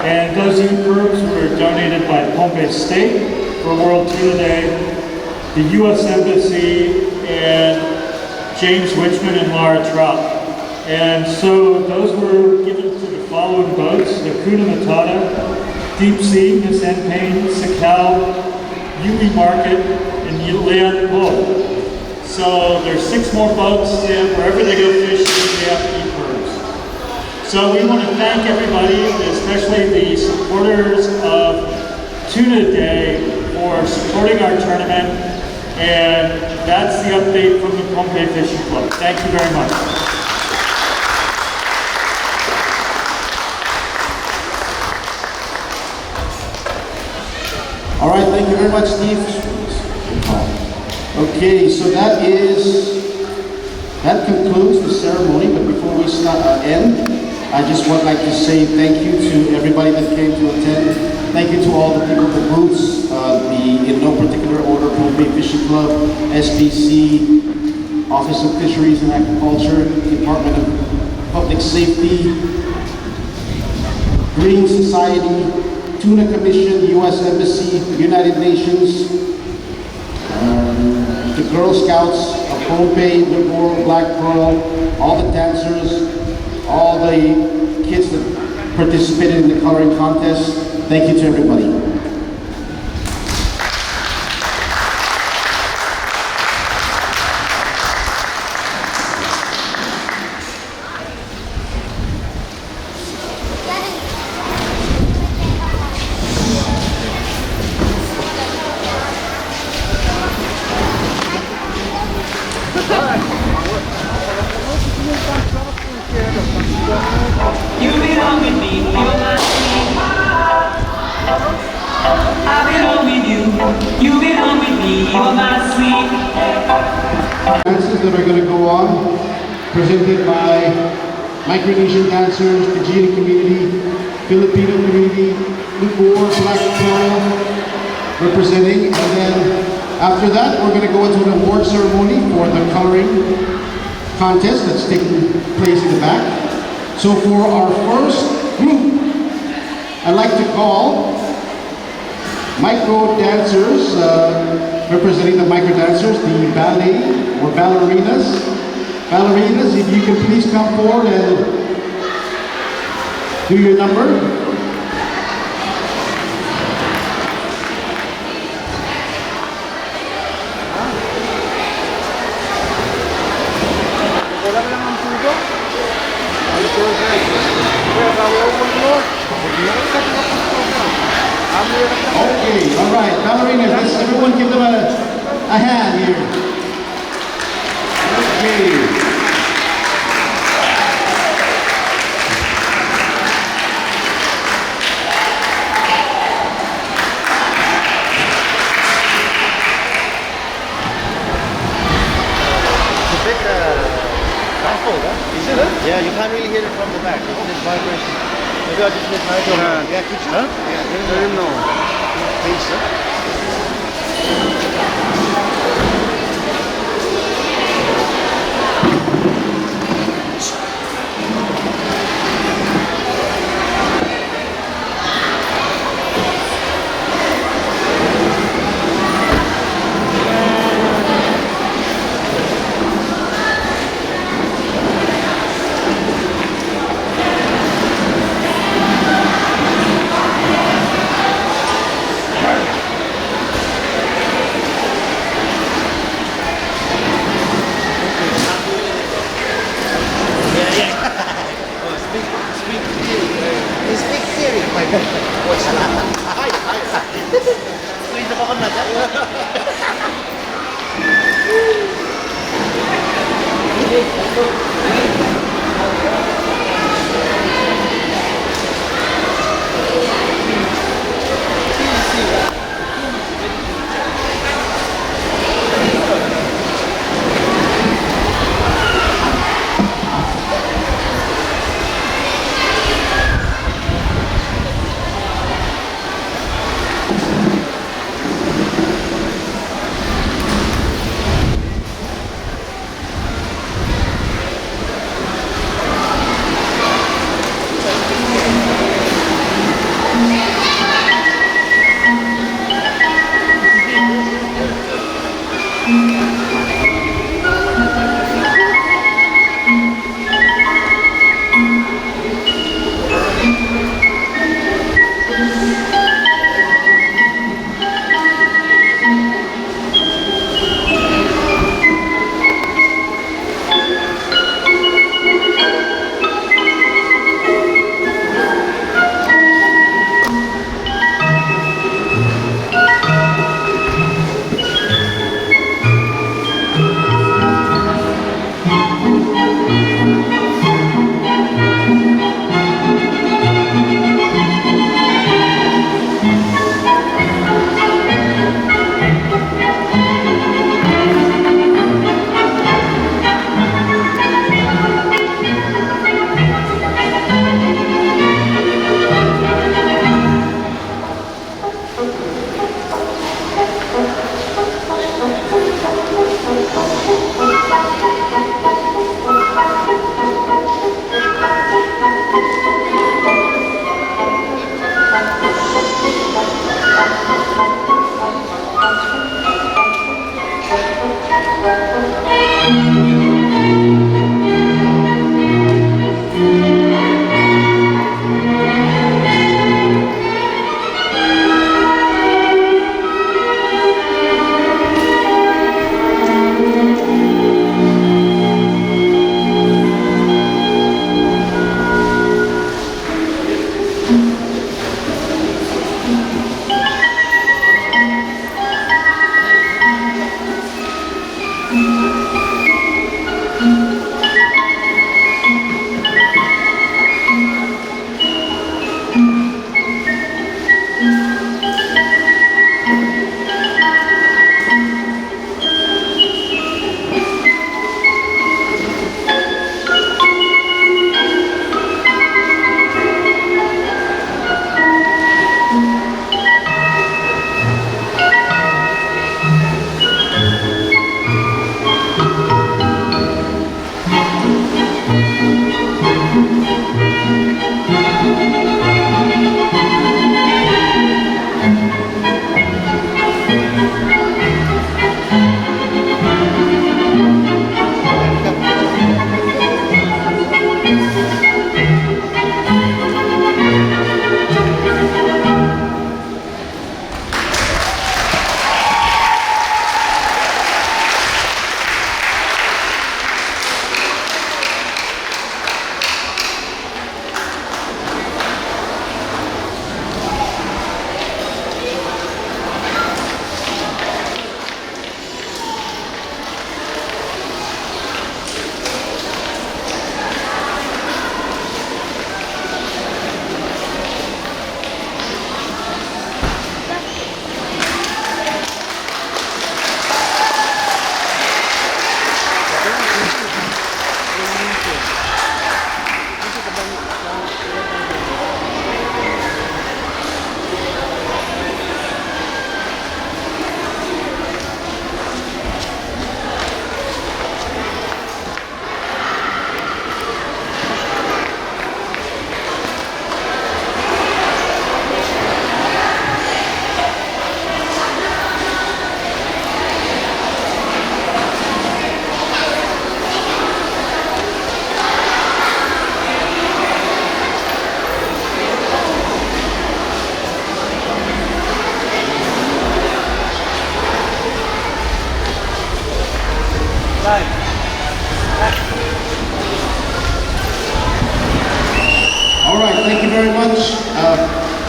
And those EPIRBs were donated by Pohnpei State for World Tuna Day, the U.S. Embassy, and James Wichman and Laura Trout. And so those were given to the following boats: the Hakuna Matata, Deep Sea, Miss Enpain, Sakal, Yumi Market, and Leon Bull. So there's 6 more boats, and wherever they go fishing, they have EPIRBs. So we want to thank everybody, especially the supporters of Tuna Day, for supporting our tournament. And that's the update from the Pohnpei Fishing Club. Thank you very much. All right, thank you very much, Steve. Okay, so that concludes the ceremony, but before we end, I just would like to say thank you to everybody that came to attend. Thank you to all the people at the booths, in no particular order, Pohnpei Fishing Club, SPC, Office of Fisheries and Agriculture, Department of Public Safety, Green Society, Tuna Commission, U.S. Embassy, United Nations, the Girl Scouts of Pohnpei, Whitmore, Black Pearl, all the dancers, all the kids that participated in the coloring contest. Thank you to everybody. You belong with me, you're my queen. I belong with you, you belong with me, you're my sweet. Dances that are going to go on, presented by Micronesian dancers, the Fijian community, Filipino community, Lubor, Black Pearl, representing, and then after that, we're going to go into an award ceremony for the coloring contest that's taking place in the back. So for our first group, I'd like to call micro dancers, representing the micro dancers, the ballet or ballerinas. Ballerinas, if you can please come forward and do your number. Okay, all right, ballerinas, let's everyone give them a hand here. Okay. It's a bit muffled, huh? Is it? Yeah, you can't really hear it from the back. There's vibration. Maybe I'll just let Nigel. Yeah, could you? Huh? Yeah, let him know. Please, sir. Squeeze the coconut,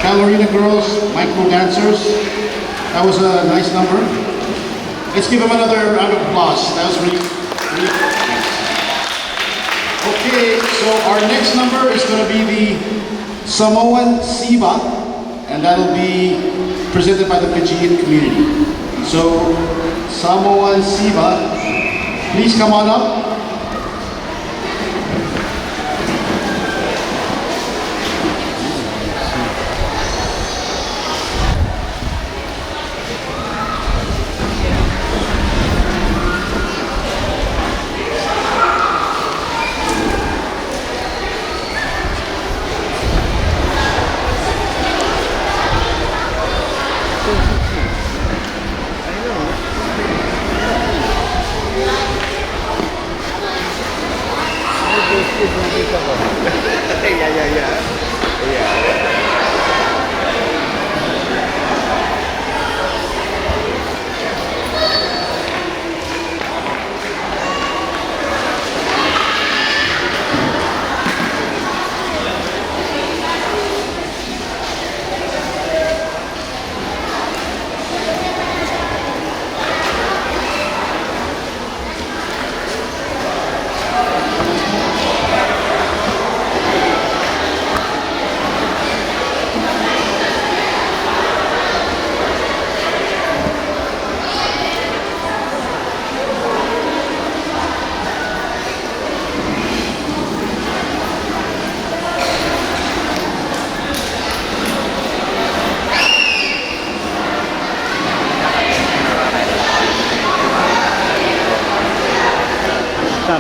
Ballerina Girls, Micro Dancers. That was a nice number. Let's give them another round of applause. That was really nice. Okay, so our next number is going to be the Samoan Siba, and that'll be presented by the Fijian community. So, Samoan Siba, please come on up.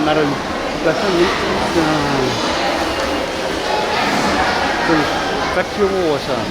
Meron kasi cut yung uwasan.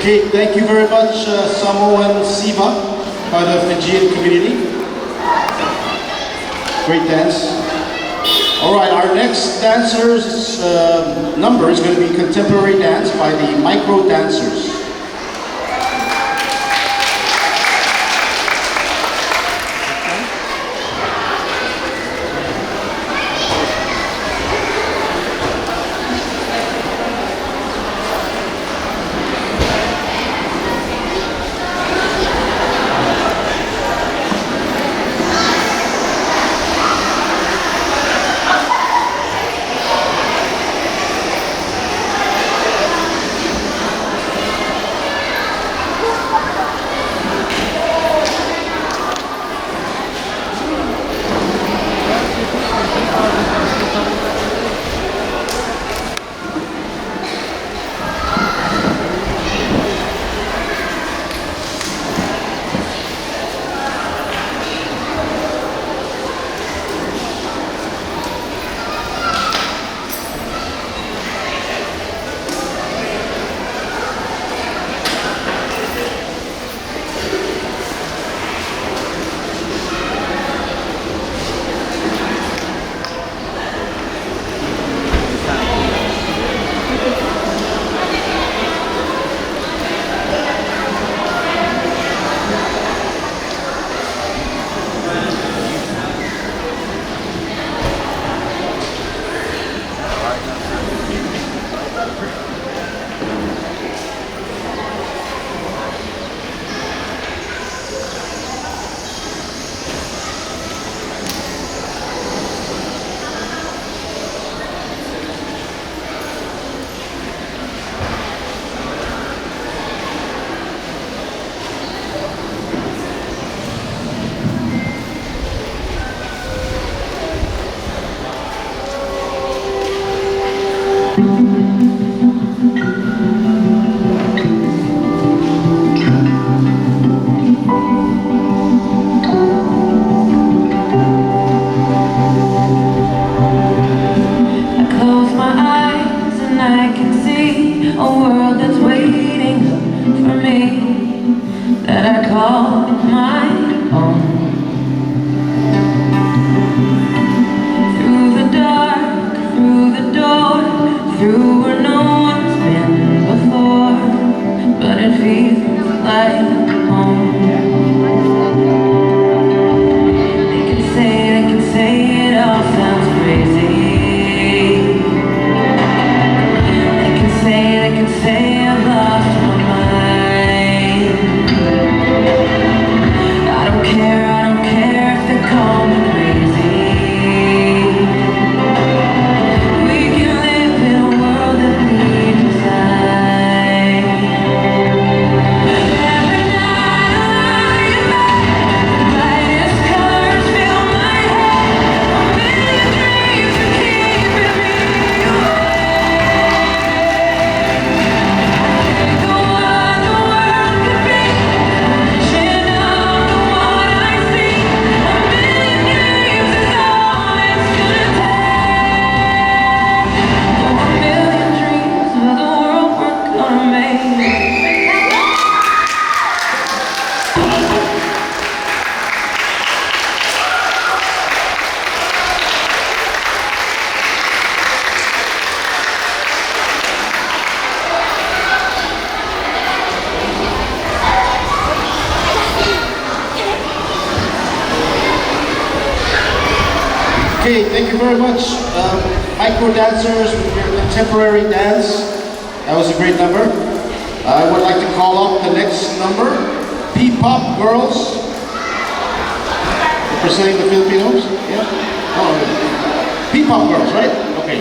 Okay, thank you very much, Samoan Siba, by the Fijian community. Great dance. All right, our next dancer's number is going to be contemporary dance by the Micro Dancers. I close my eyes and I can see a world that's waiting for me, that I call my own. Through the dark, through the door, through where no one's been before, but it feels like home. They can say it all sounds crazy. They can say I've lost my mind. I don't care if they call me crazy. We can live in a world that we design. Every night I lie in bed, brightest colors fill my head. A million dreams are keeping me awake. The world could be a vision of the one I see. A million dreams is all it's gonna take. Oh, a million dreams of the world we're gonna make. Okay, thank you very much. Micro dancers with your contemporary dance. That was a great number. I would like to call up the next number, P-Pop Girls. Representing the Filipinos? Yeah? Oh, P-Pop Girls, right? Okay.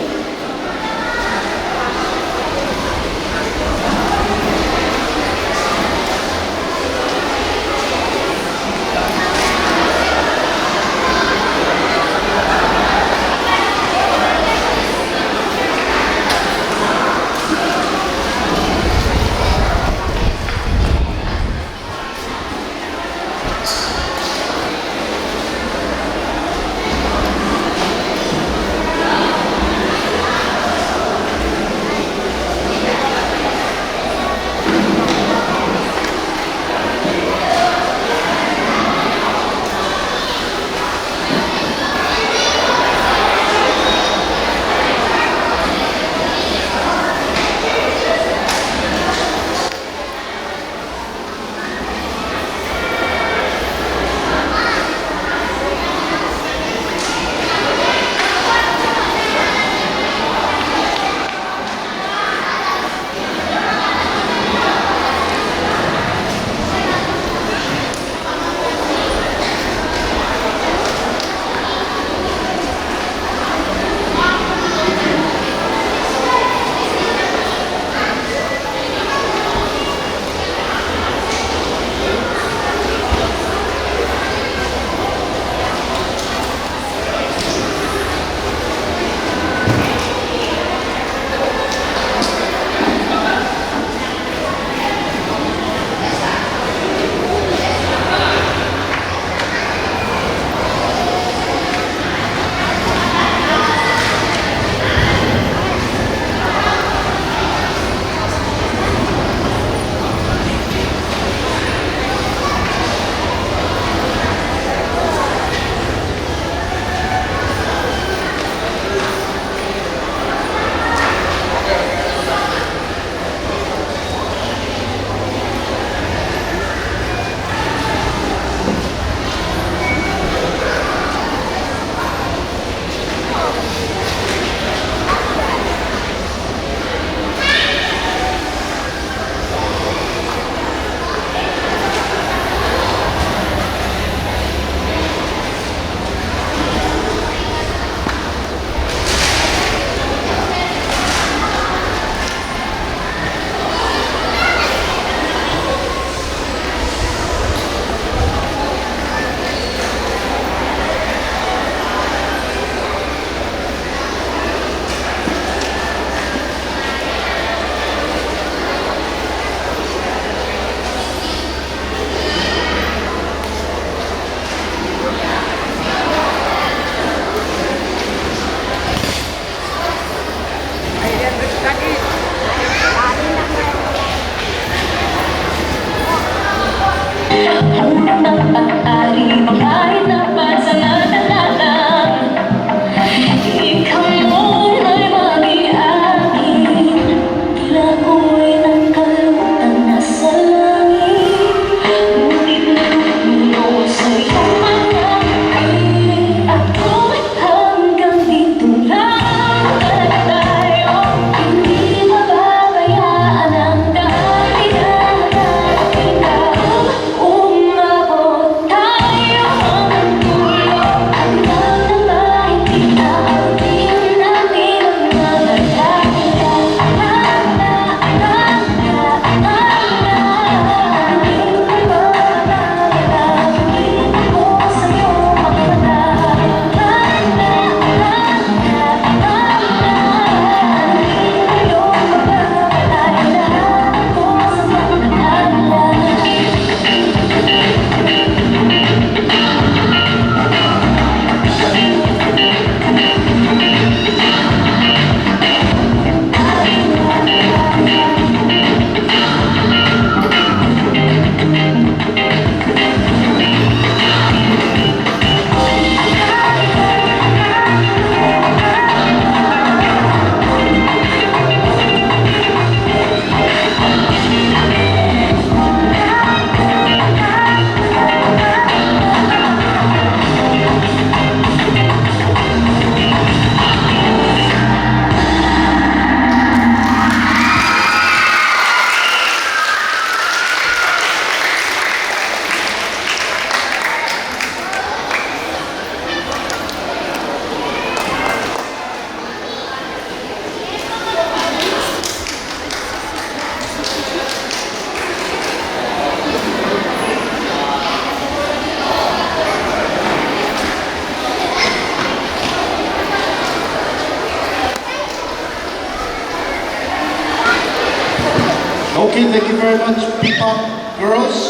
Okay, thank you very much, P-pop girls.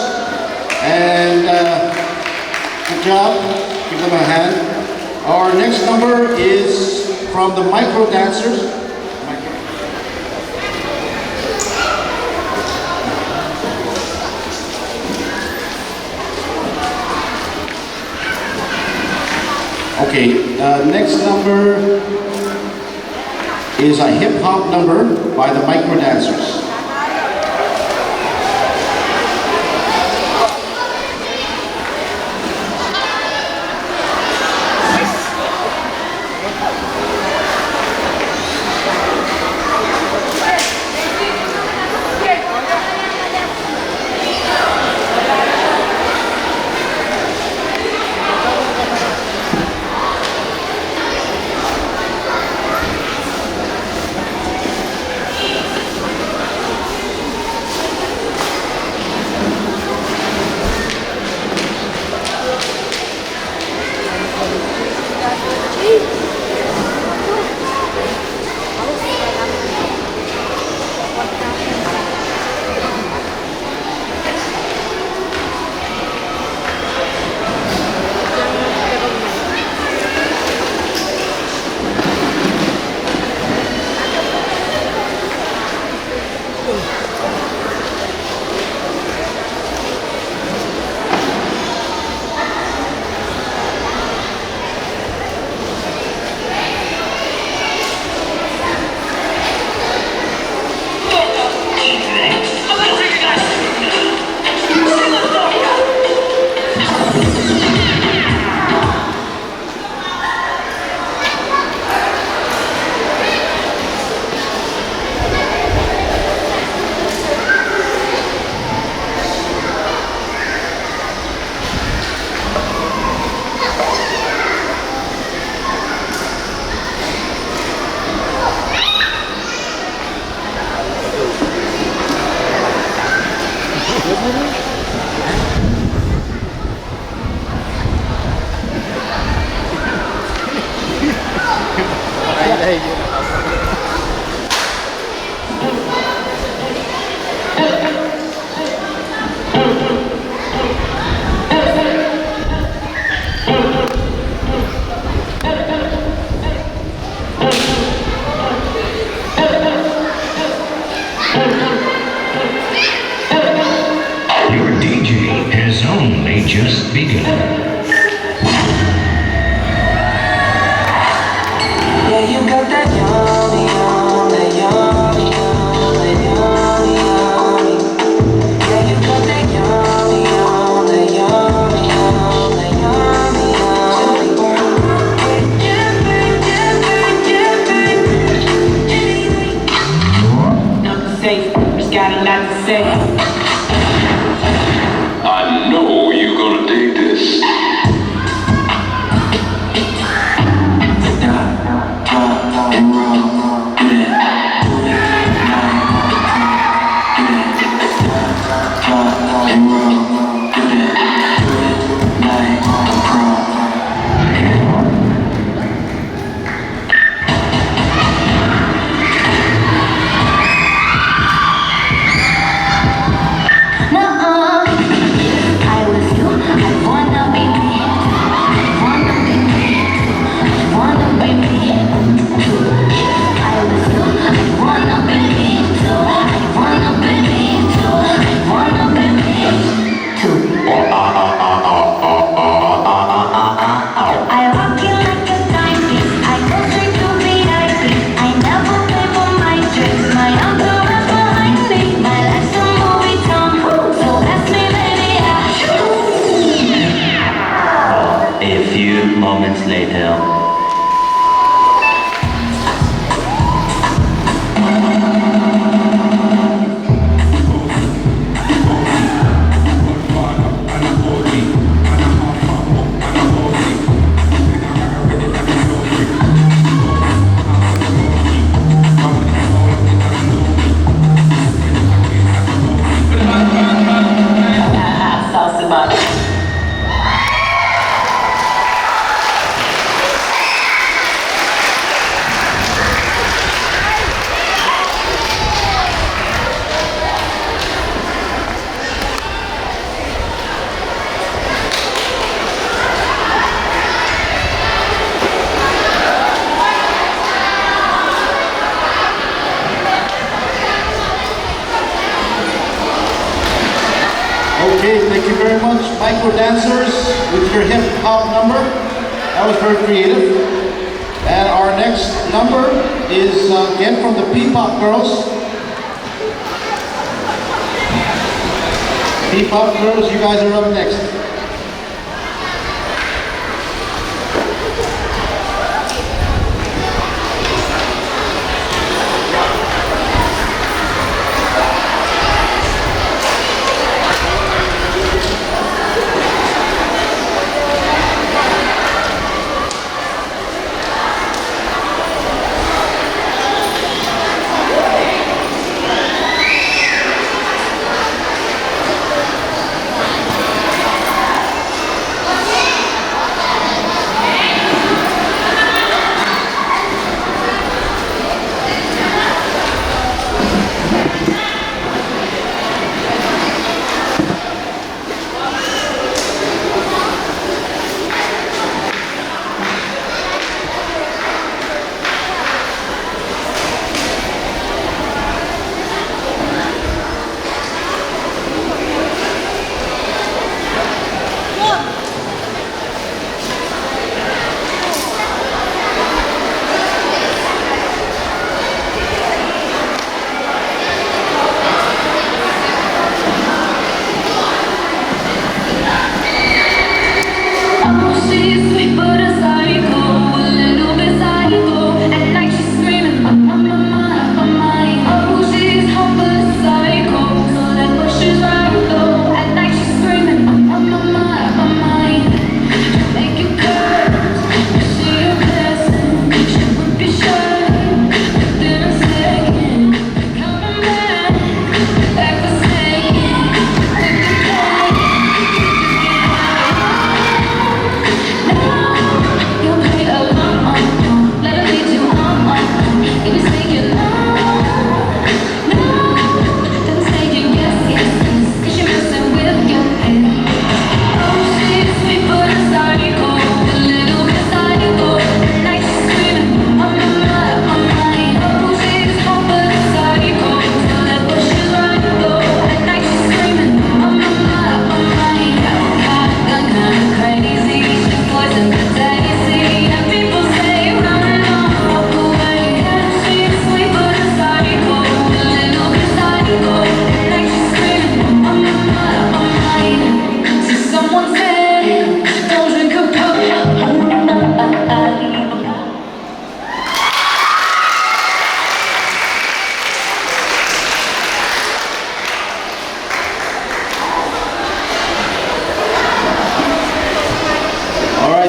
And good job. Give them a hand. Our next number is from the Micro Dancers. Okay, next number is a hip-hop number by the Micro Dancers. Your DJ has only just begun. Yeah, you got that yummy, that yummy, that yummy, yummy. Yeah, you got that yummy, that yummy, that yummy, yummy. Nothing safe, just got a lot to say. I know you're gonna dig this. micro dancers with your hip hop number. That was very creative. And our next number is again from the P-Pop girls. P-Pop girls, you guys are up next.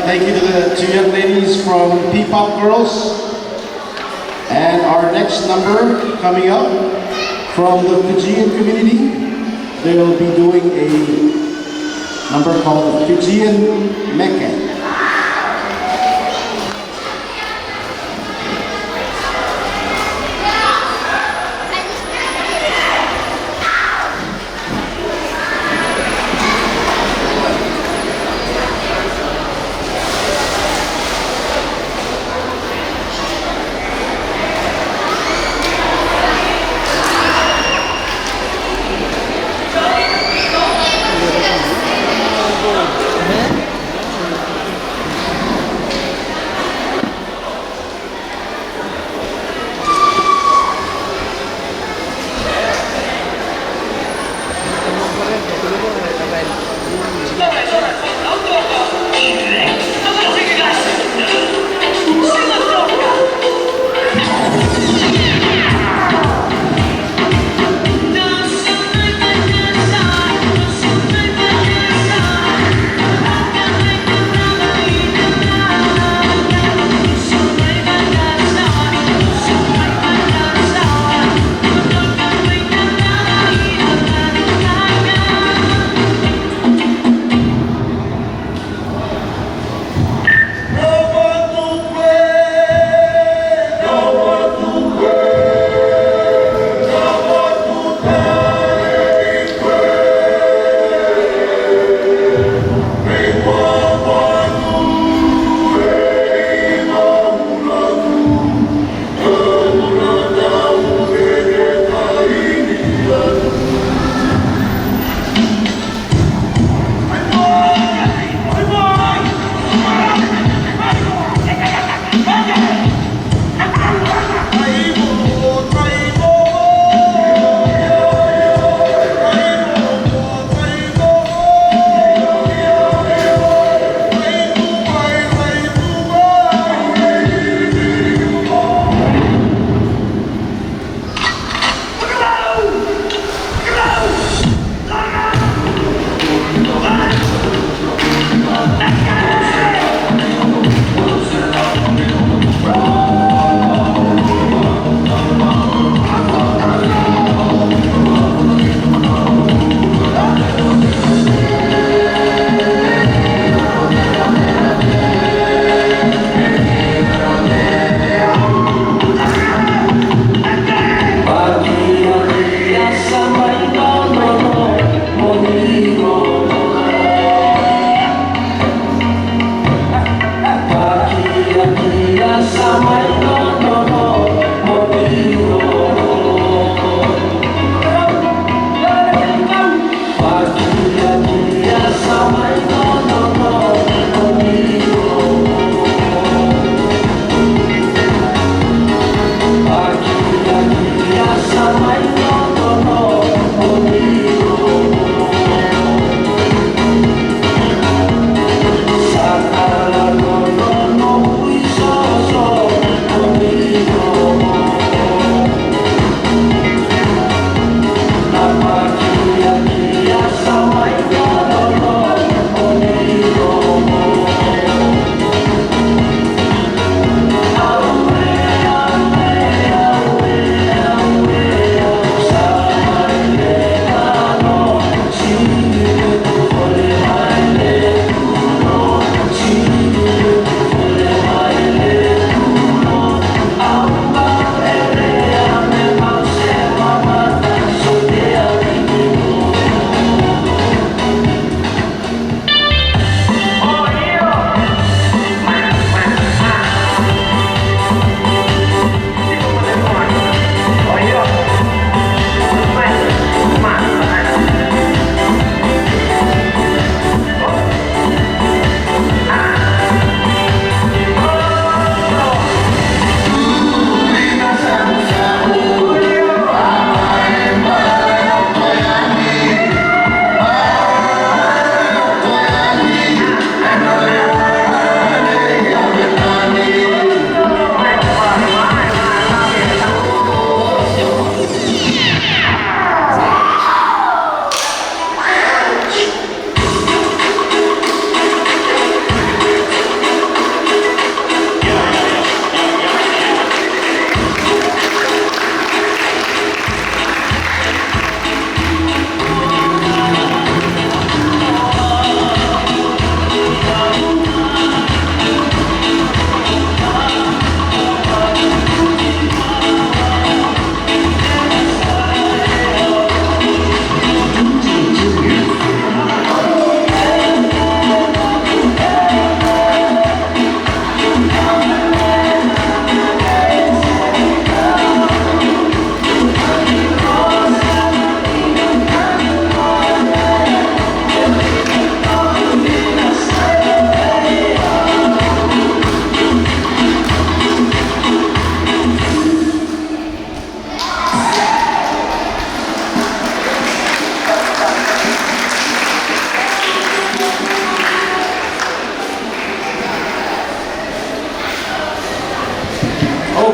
Thank you to the two young ladies from P-Pop Girls. And our next number coming up from the Fijian community, they'll be doing a number called Fijian Meke.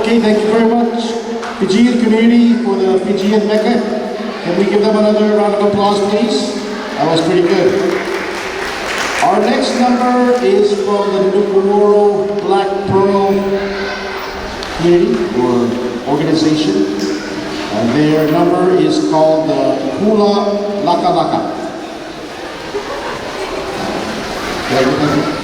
Okay, thank you very much, Fijian community, for the Fijian Mecca. Can we give them another round of applause, please? That was pretty good. Our next number is from the Nuku'oro Black Pearl community or organization. Their number is called the Hula Laka Laka. Can I get that?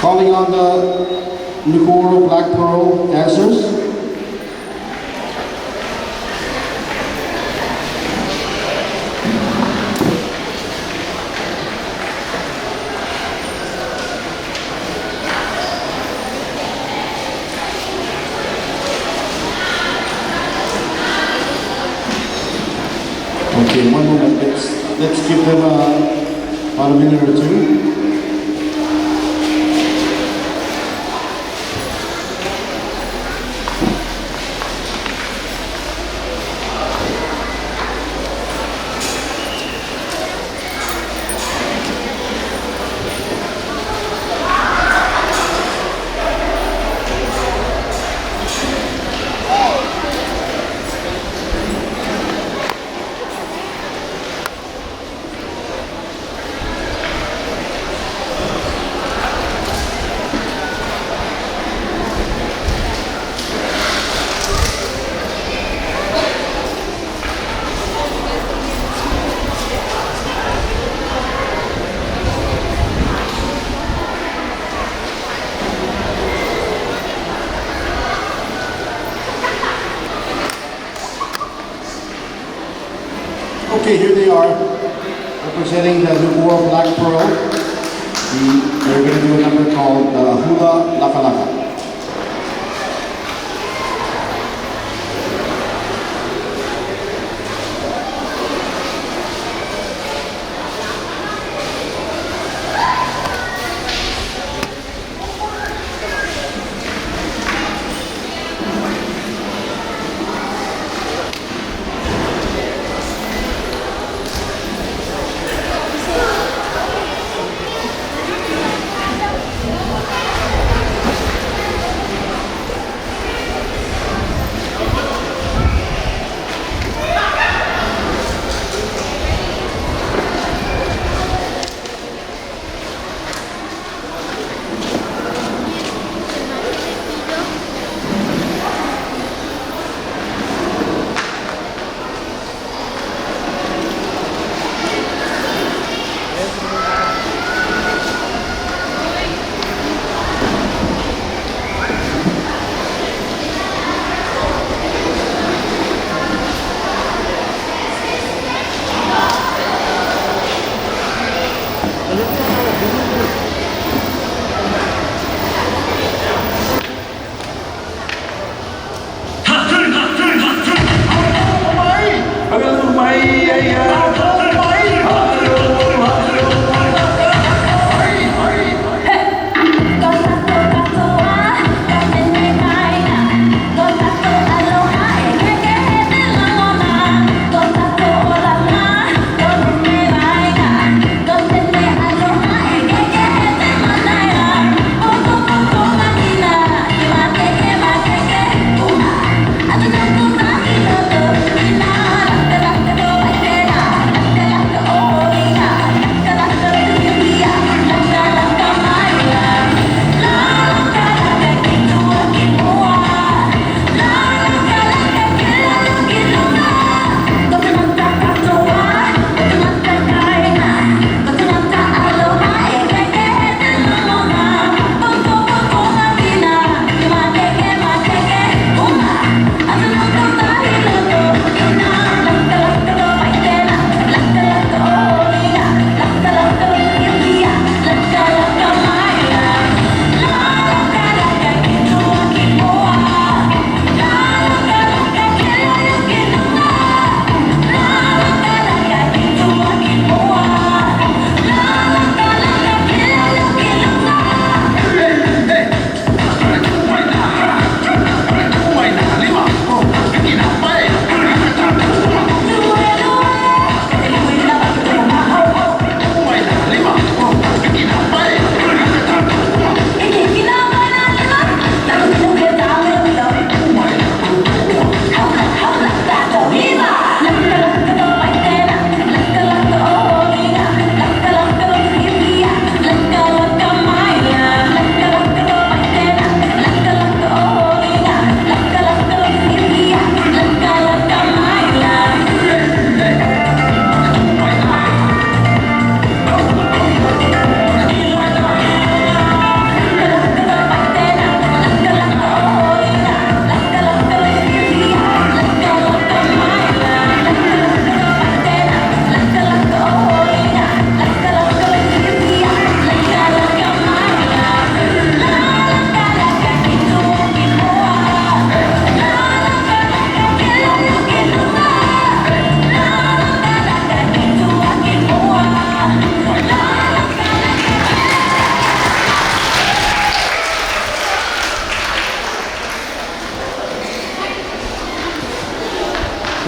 Calling on the Nuku'oro Black Pearl dancers. Okay, one moment. Let's give them about a minute or two. Okay, here they are, representing the Nuku'oro Black Pearl. They're going to do a number called Hula Laka Laka.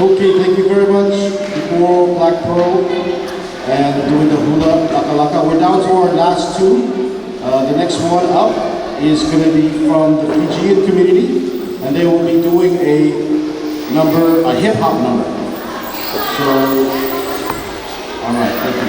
Okay, thank you very much for Black Pearl and doing the hula laka laka. We're down to our last two. The next one up is going to be from the Fijian community, and they will be doing a hip hop number. So, all right, thank you.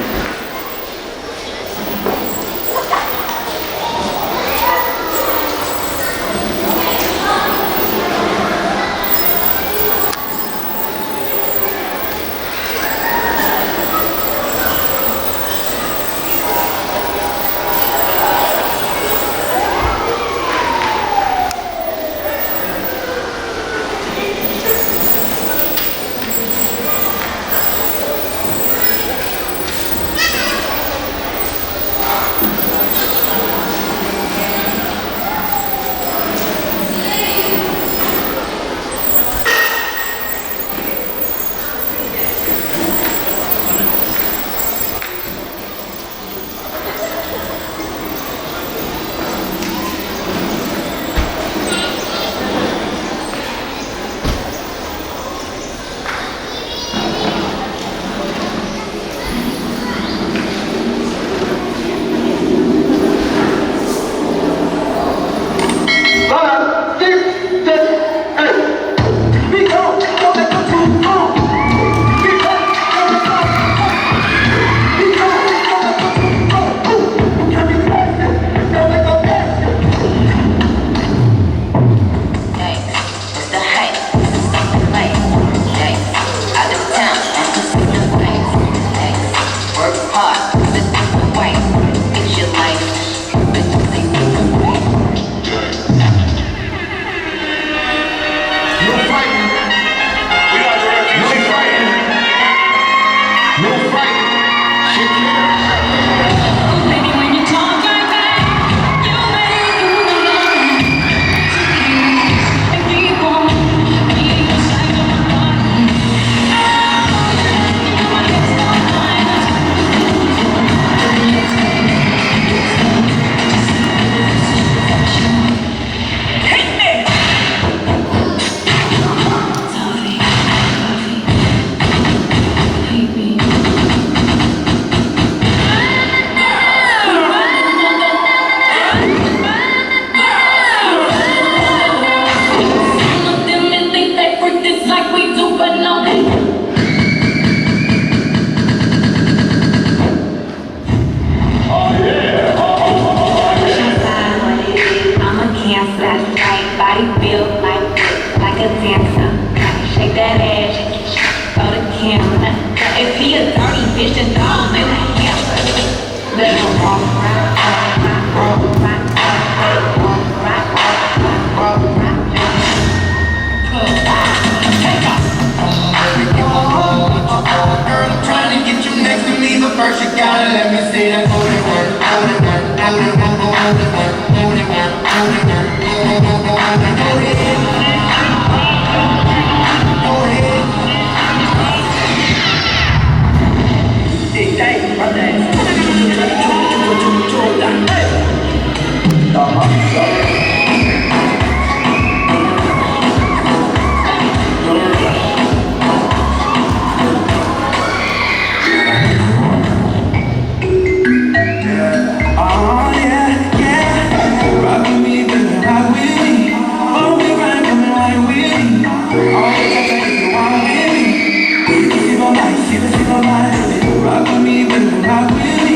Rock with me,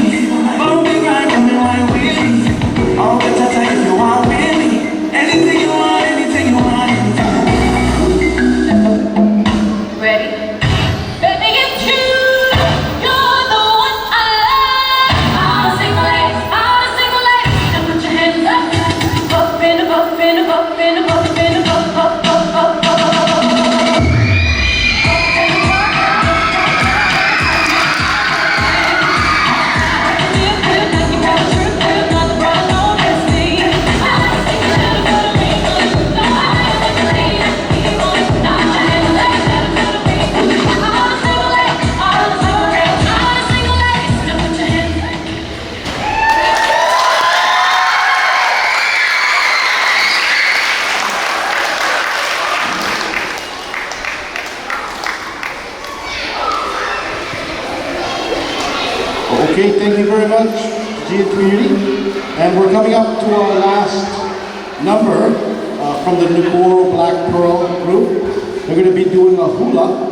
very much, GN community. And we're coming up to our last number from the Nukoro Black Pearl group. They're going to be doing a hula,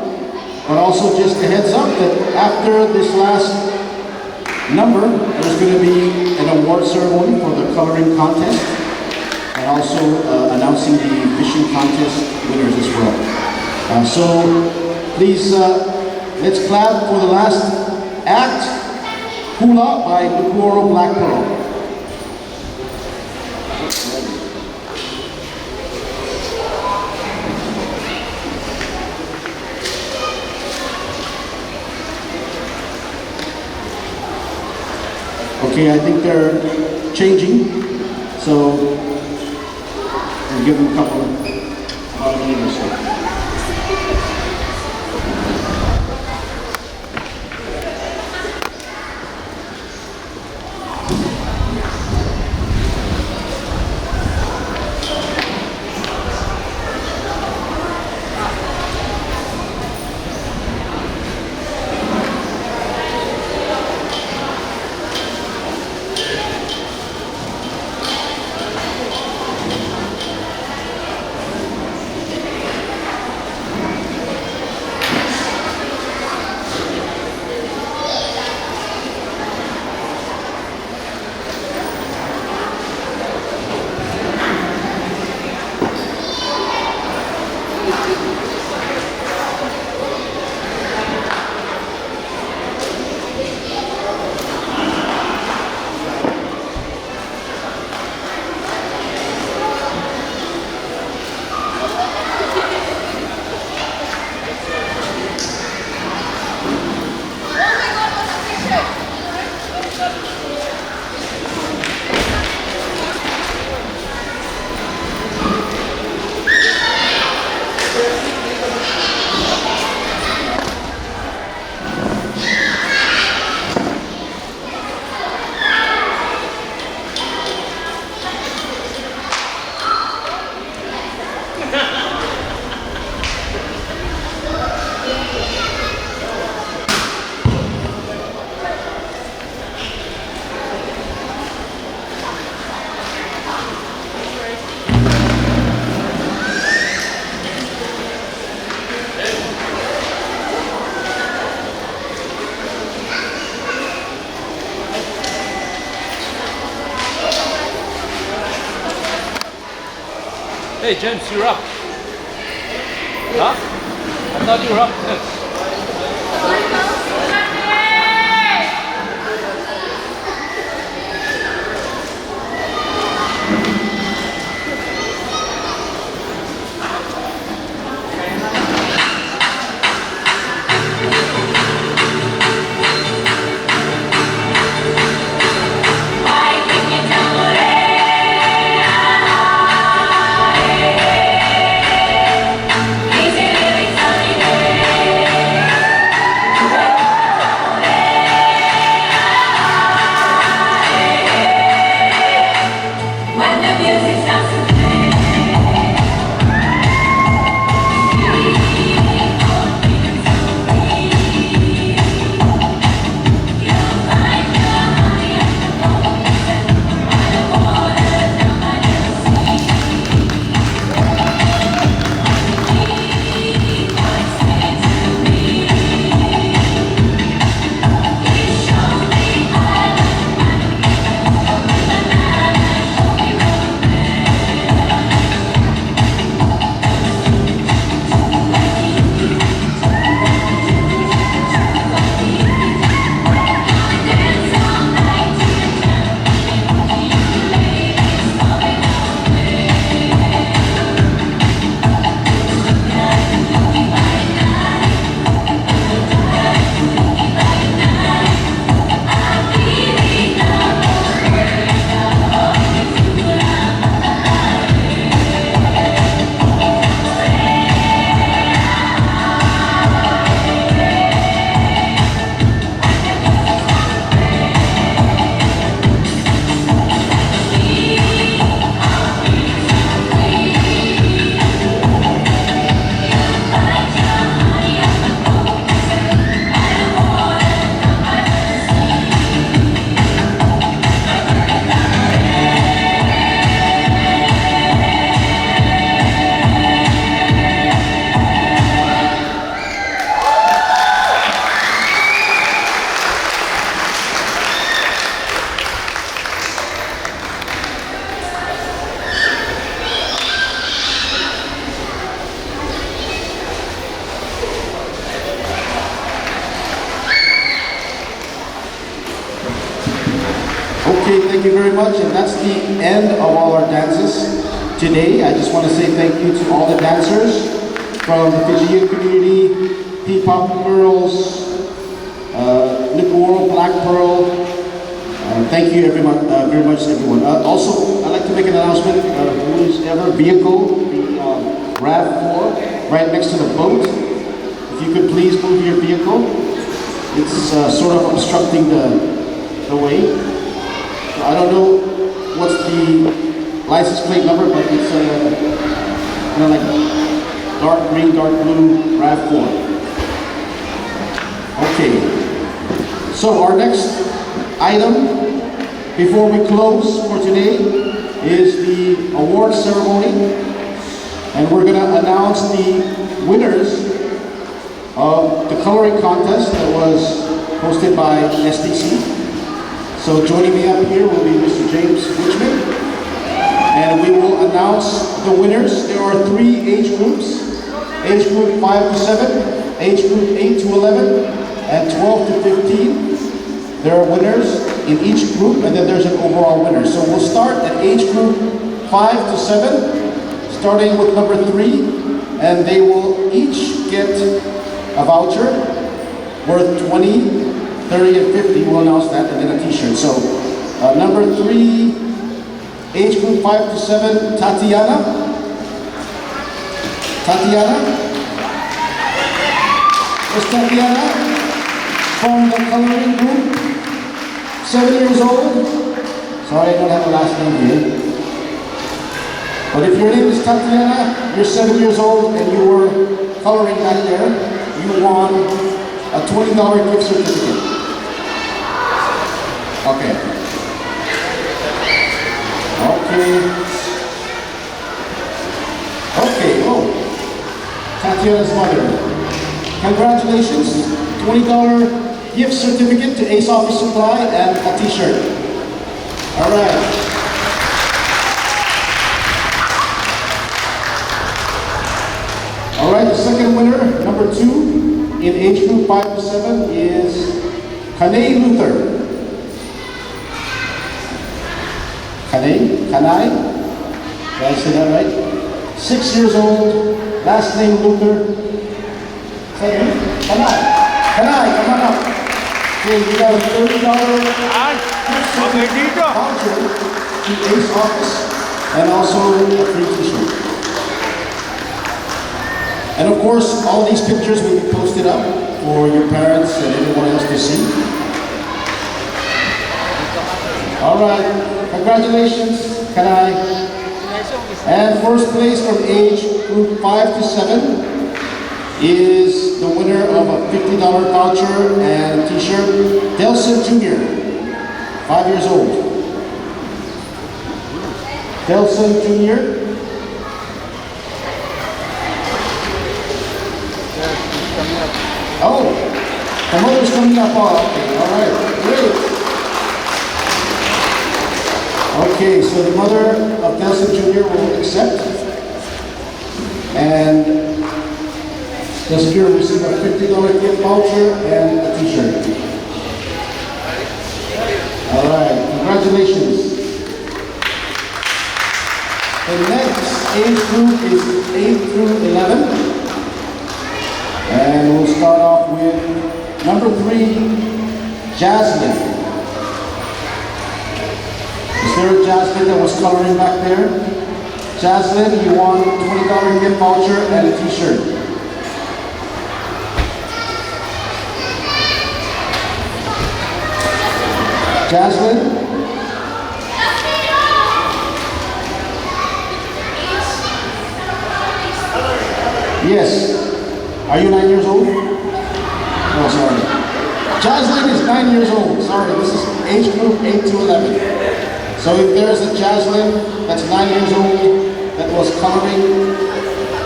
but also just a heads up that after this last number, there's going to be an award ceremony for the coloring contest and also announcing the fishing contest winners as well. So please, let's clap for the last act, Hula by Nukoro Black Pearl. Okay, I think they're changing, so we'll give them about a minute or so. Hey, James, you're up. Huh? I thought you were up next. Easy living sunny day. Okay, thank you very much. And that's the end of all our dances today. I just want to say thank you to all the dancers from the Fijian community, P-Pop Girls, Nipur, Black Pearl. Thank you very much, everyone. Also, I'd like to make an announcement. Whose ever vehicle, the RAV4, right next to the boat, if you could please move your vehicle. It's sort of obstructing the way. So I don't know what's the license plate number, but it's like dark green, dark blue RAV4. Okay. So our next item before we close for today is the award ceremony, and we're going to announce the winners of the coloring contest that was hosted by SDC. So joining me up here will be Mr. James Richmond, and we will announce the winners. There are 3 age groups: age group 5 to 7, age group 8 to 11, and 12 to 15. There are winners in each group, and then there's an overall winner. So we'll start at age group 5 to 7, starting with number 3, and they will each get a voucher worth 20, 30, and 50. We'll announce that, and then a t-shirt. So number 3, age group 5 to 7, Tatiana. Tatiana? Is Tatiana from the coloring group? 7 years old. Sorry, I don't have a last name here. But if your name is Tatiana, you're 7 years old, and you were coloring back there, you won a $20 gift certificate. Okay. Okay, oh. Tatiana's mother. Congratulations. $20 gift certificate to Ace Office Supply and a t-shirt. All right. All right, the second winner, number 2, in age group 5 to 7 is Kanay Luther. Kanay? Did I say that right? 6 years old, last name Luther. Kanay, come on up. Okay, you got a $30 voucher to Ace Office and also a free t-shirt. And of course, all these pictures will be posted up for your parents and everyone else to see. All right, congratulations, Kanai. And first place from age group 5 to 7 is the winner of a $50 voucher and a t-shirt, Delson Jr., 5 years old. Delson Jr. Oh, the mother's coming up. Oh, okay, all right, great. Okay, so the mother of Delson Jr. will accept, and Delson Jr. will receive a $50 gift voucher and a t-shirt. All right, congratulations. The next age group is 8 through 11. And we'll start off with number 3, Jasmine. Is there a Jasmine that was coloring back there? Jasmine, you won a $20 gift voucher and a t-shirt. Jasmine? Yes. Are you 9 years old? Oh, sorry. Jaslyn is 9 years old. Sorry, this is age group 8 to 11. So if there's a Jaslyn that's 9 years old that was coloring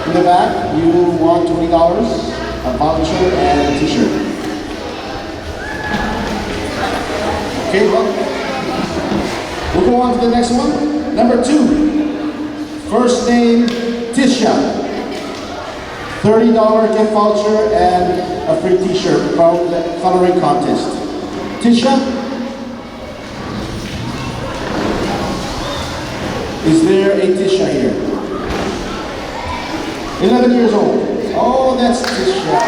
in the back, you won $20, a voucher, and a t-shirt. Okay, well, we'll go on to the next one. Number 2, first name Tisha. $30 gift voucher and a free t-shirt from the coloring contest. Tisha? Is there a Tisha here? 11 years old. Oh, that's Tisha.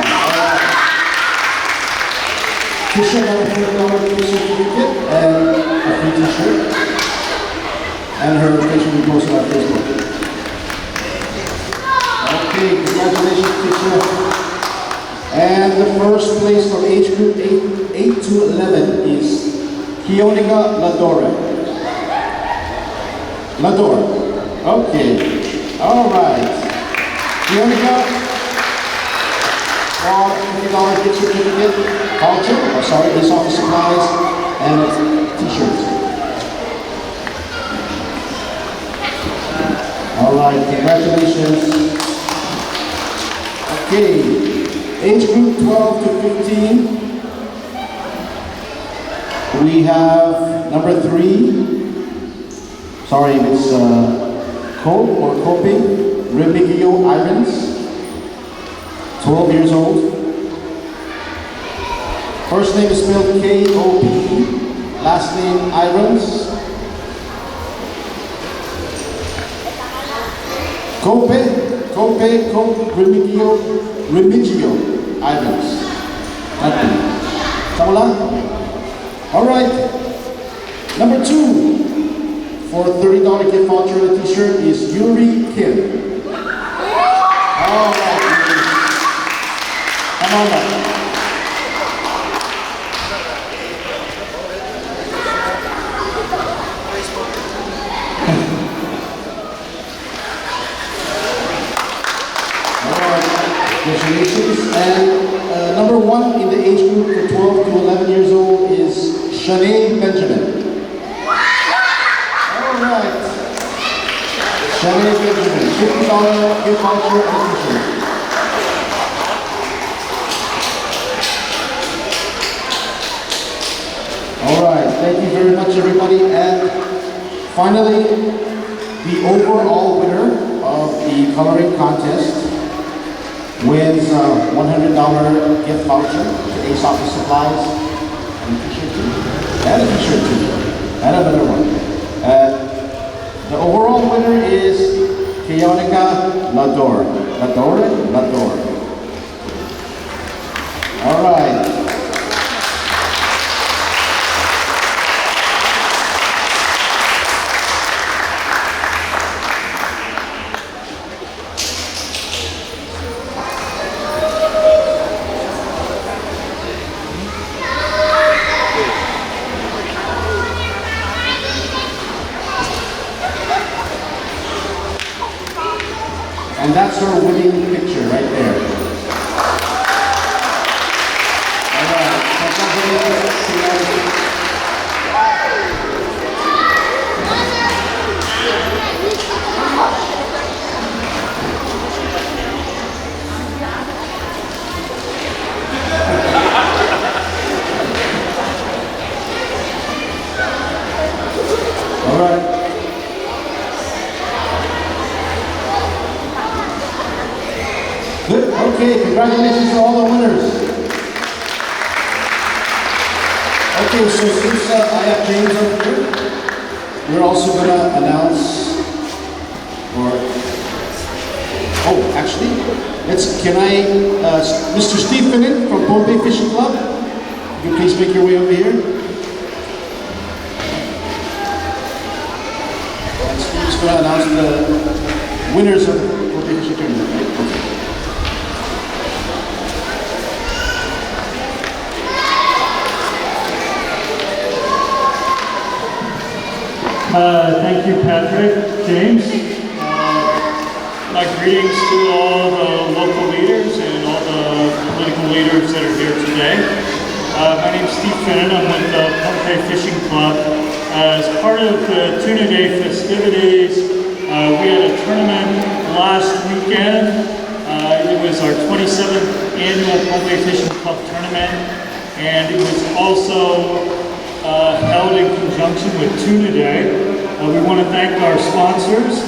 Tisha got a $100 gift certificate and a free t-shirt. And her picture will be posted on Facebook. Okay, congratulations, Tisha. And the first place from age group 8 to 11 is Kionika Ladora. Ladora. Okay. All right. Kionika, $50 gift certificate, voucher, or sorry, Ace Office supplies, and a t-shirt. All right, congratulations. Okay. Age group 12 to 15, we have number 3, sorry, it's Cope or Kope, Remigio Irons, 12 years old. First name is spelled K-O-P-E, last name Irons. Cope, Remigio Irons. All right. Number 2 for $30 gift voucher and a t-shirt is Yuri Kim. All right. Come on up. Congratulations. And number 1 in the age group from 12 to 11 years old is Shanae Benjamin. All right. Shanae Benjamin, $50 gift voucher and a t-shirt. All right. Thank you very much, everybody. And finally, the overall winner of the coloring contest wins a $100 gift voucher to Ace Office Supplies and a t-shirt too. And a t-shirt too. And another one. The overall winner is Kionika Lador. Lador. All right. And that's her winning picture right there. All right. All right. Good. Okay, congratulations to all the winners. Okay, so since I have James over here, we're also going to announce, Mr. Steve Finnan from Pohnpei Fishing Club, you can please make your way over here. And Steve's going to announce the winners of the Pohnpei Fishing Tournament, right? Okay. Thank you, Patrick. James, my greetings to all the local leaders and all the political leaders that are here today. My name is Steve Finnan. I'm with the Pohnpei Fishing Club. As part of the Tuna Day festivities, we had a tournament last weekend. It was our 27th annual Pohnpei Fishing Club tournament, and it was also held in conjunction with Tuna Day. We want to thank our sponsors,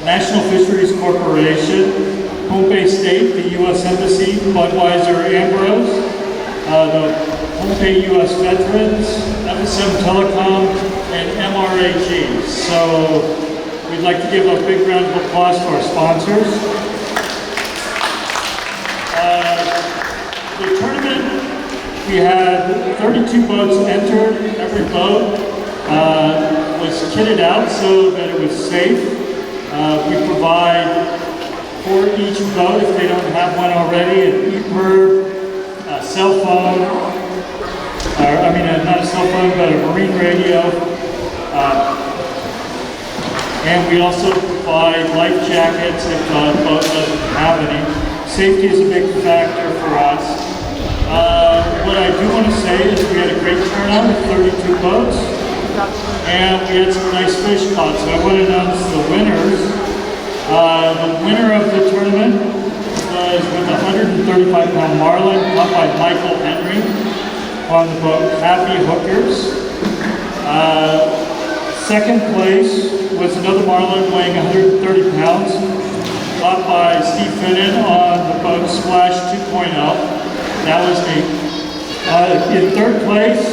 National Fisheries Corporation, Pohnpei State, the U.S. Embassy, Budweiser Ambrose, the Pohnpei U.S. Veterans, FSM Telecom, and MRAG. So we'd like to give a big round of applause to our sponsors. The tournament, we had 32 boats entered. Every boat was kitted out so that it was safe. We provide for each boat, if they don't have one already, an EPIRB, a cell phone, not a cell phone, but a marine radio. And we also provide life jackets if the boat doesn't have any. Safety is a big factor for us. What I do want to say is we had a great turnout with 32 boats, and we had some nice fish caught. So I want to announce the winners. The winner of the tournament was with a 135-pound marlin caught by Michael Henry on the boat Happy Hookers. Second place was another marlin weighing 130 pounds, caught by Steve Finnan on the boat Splash 2.0. That was me. In third place,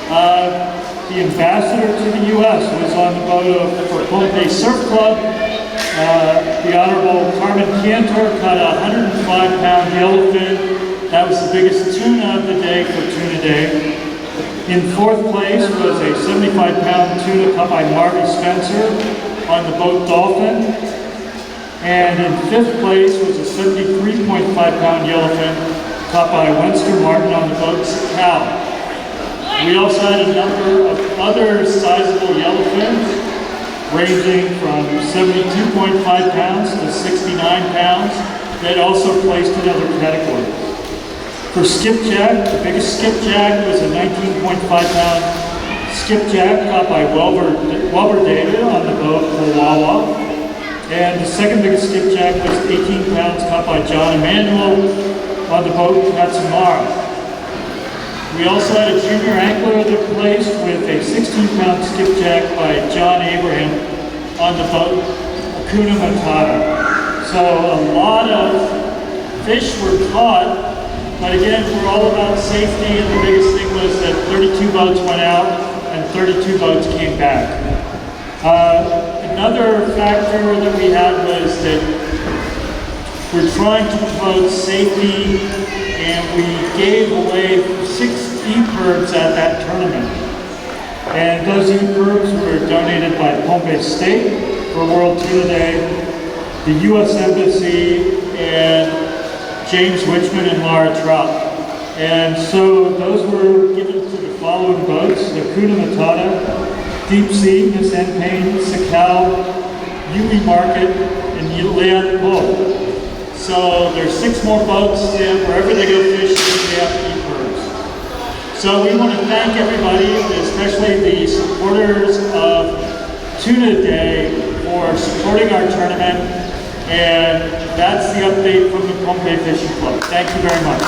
the ambassador to the U.S. was on the boat for Pompe Surf Club. The Honorable Carmen Cantor caught a 105-pound yellowfin. That was the biggest tuna of the day for Tuna Day. In fourth place was a 75-pound tuna caught by Marty Spencer on the boat Dolphin. And in fifth place was a 73.5-pound yellowfin caught by Winston Martin on the boat Cal. We also had a number of other sizable yellowfins, ranging from 72.5 pounds to 69 pounds, that also placed in other categories. For skipjack, the biggest skipjack was a 19.5-pound skipjack caught by Wilbur David on the boat Wawa. And the second biggest skipjack was 18 pounds caught by John Emanuel on the boat Katsumara. We also had a junior angler that placed with a 16-pound skipjack by John Abraham on the boat Hakuna Matata. So a lot of fish were caught, but again, we're all about safety, and the biggest thing was that 32 boats went out and 32 boats came back. Another factor that we had was that we're trying to promote safety, and we gave away 6 EPIRBs at that tournament. And those EPIRBs were donated by Pompe State for World Tuna Day, the U.S. Embassy, and James Wichman and Laura Trout. And so those were given to the following boats: the Hakuna Matata, Deep Sea, Miss Enpain, Sakal, Yui Market, and Leon Poe. So there's 6 more boats, and wherever they go fishing, they have EPIRBs. So we want to thank everybody, especially the supporters of Tuna Day, for supporting our tournament. And that's the update from the Pompe Fishing Club. Thank you very much.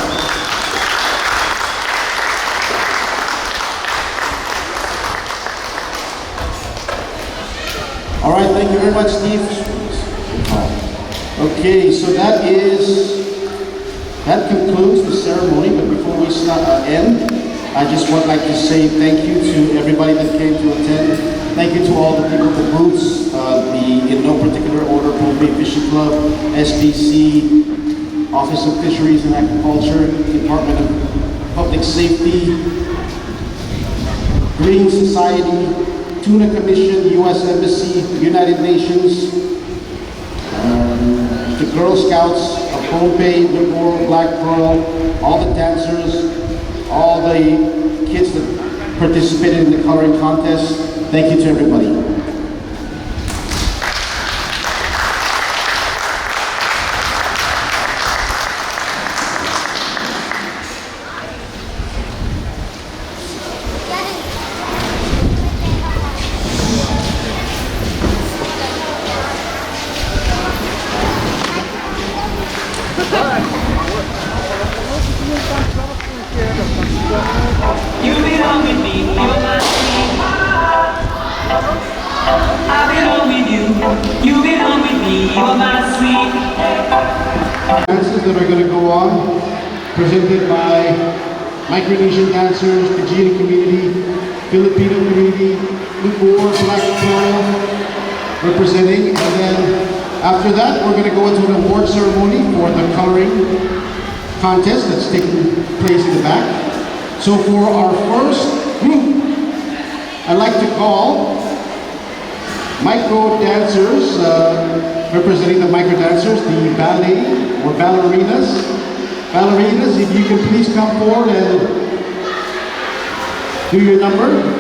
All right, thank you very much, Steve. Okay, so that concludes the ceremony, but before we end, I just would like to say thank you to everybody that came to attend. Thank you to all the people at the booths, in no particular order, Pompe Fishing Club, SBC, Office of Fisheries and Agriculture, Department of Public Safety, Green Society, Tuna Commission, U.S. Embassy, United Nations, the Girl Scouts of Pompe, Newport, Black Pearl, all the dancers, all the kids that participated in the coloring contest. Thank you to everybody. You belong with me, you're my sweet. I belong with you, you belong with me, you're my sweet. Dances that are going to go on, presented by Micronesian dancers, the Fijian community, Filipino community, Newport, Black Pearl, representing, and then after that, we're going to go into an award ceremony for the coloring contest that's taking place in the back. So for our first group, I'd like to call micro dancers, representing the micro dancers, the ballet or ballerinas. Ballerinas, if you can please come forward and do your number.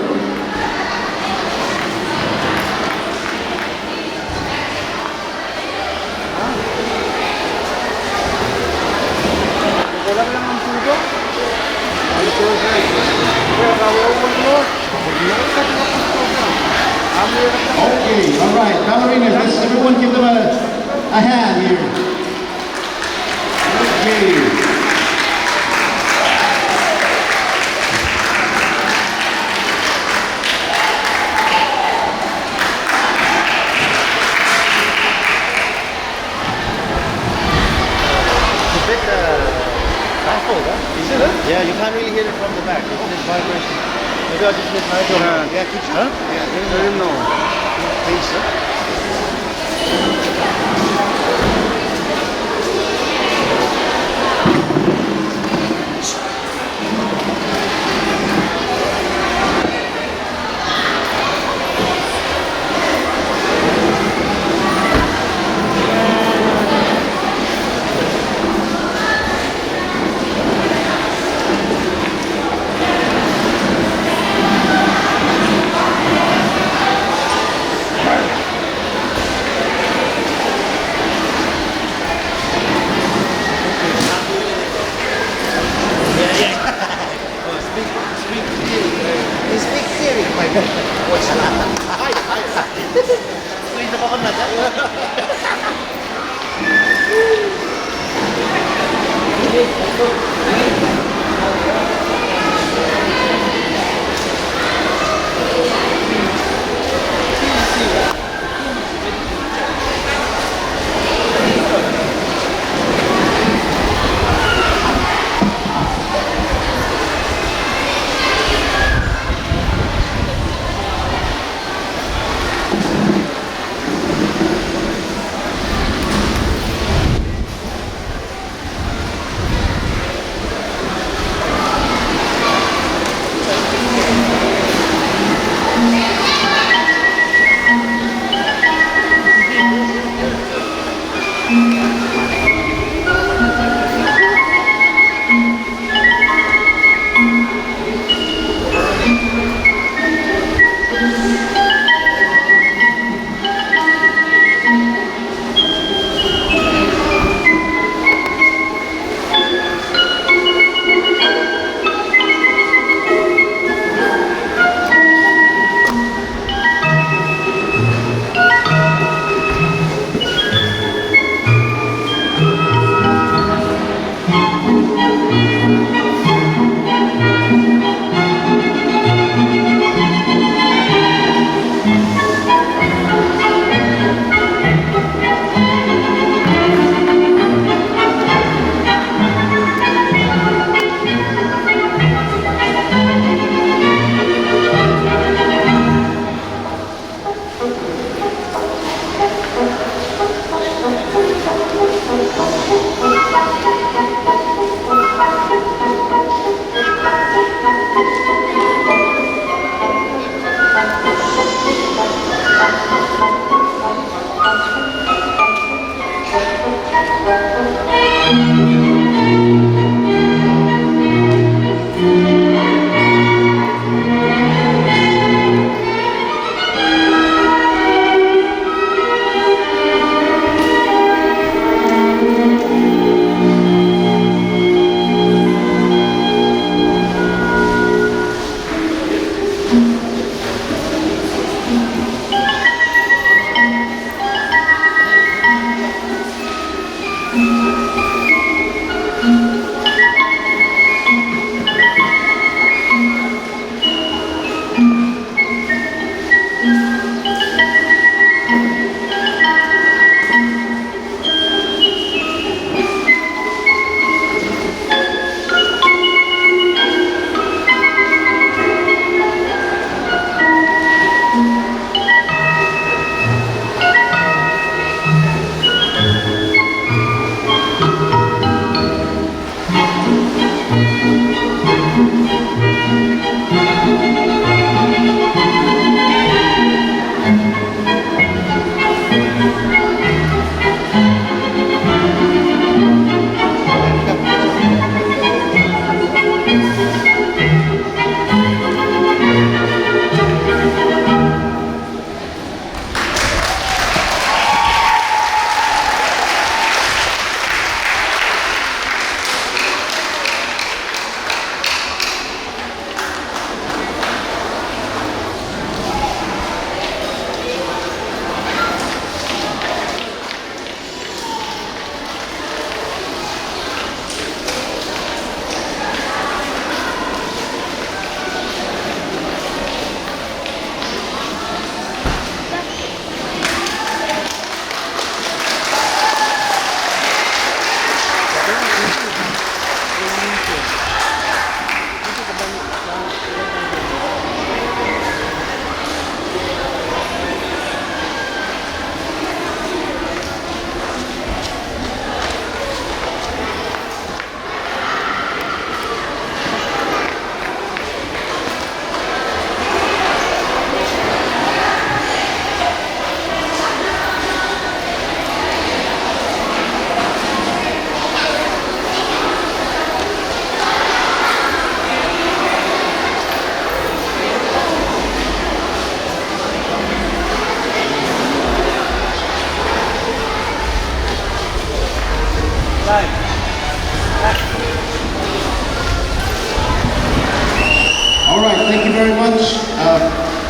Okay, all right, ballerinas, let's everyone give them a hand here. Okay. It's a bit baffled, huh? Is it? Yeah, you can't really hear it from the back. It's this vibration. Maybe I'll just let Nigel know. Yeah, could you? Huh? Yeah, let him know. Please, sir.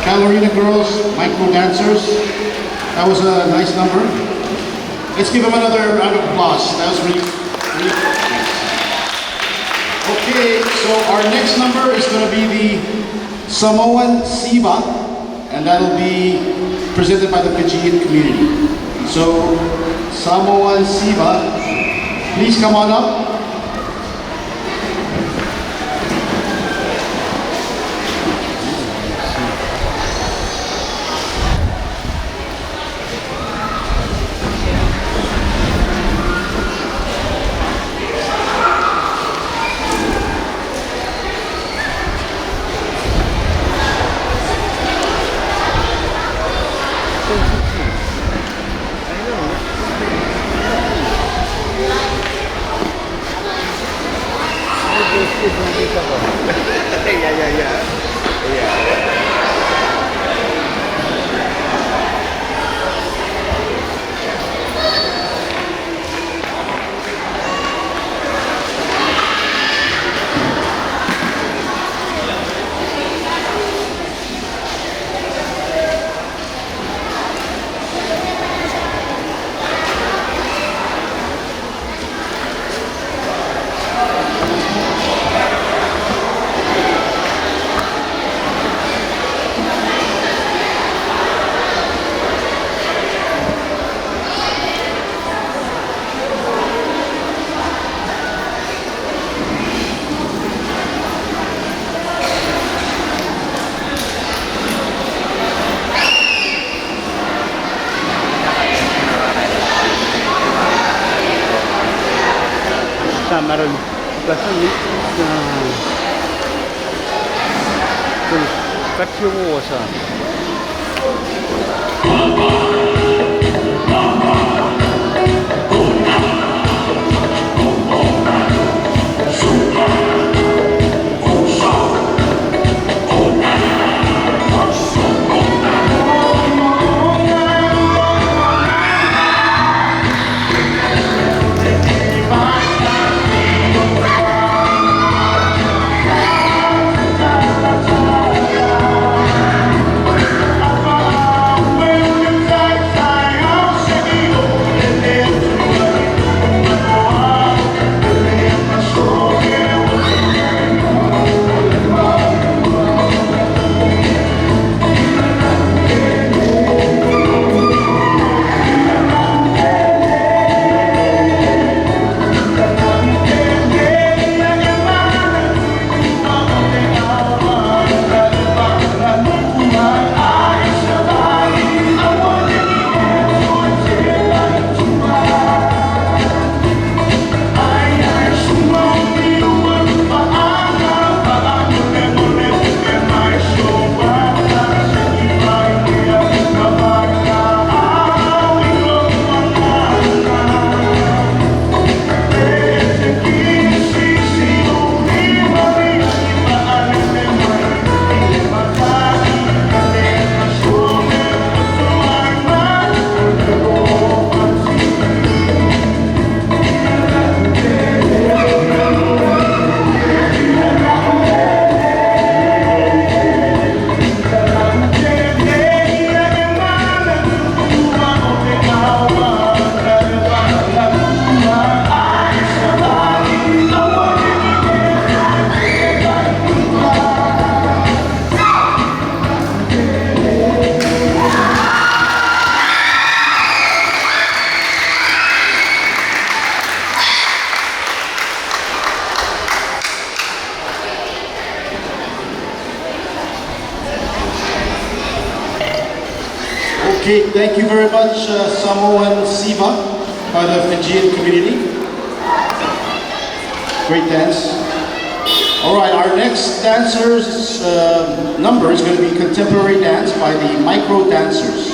Ballerina Girls, Micro Dancers. That was a nice number. Let's give them another round of applause. That was really nice. Okay, so our next number is going to be the Samoan Siva, and that'll be presented by the Fijian community. So, Samoan Siva, please come on up. Meron kasi sa Okay, thank you very much, Samoan Siva, by the Fijian community. Great dance. All right, our next dancer's number is going to be contemporary dance by the Micro Dancers.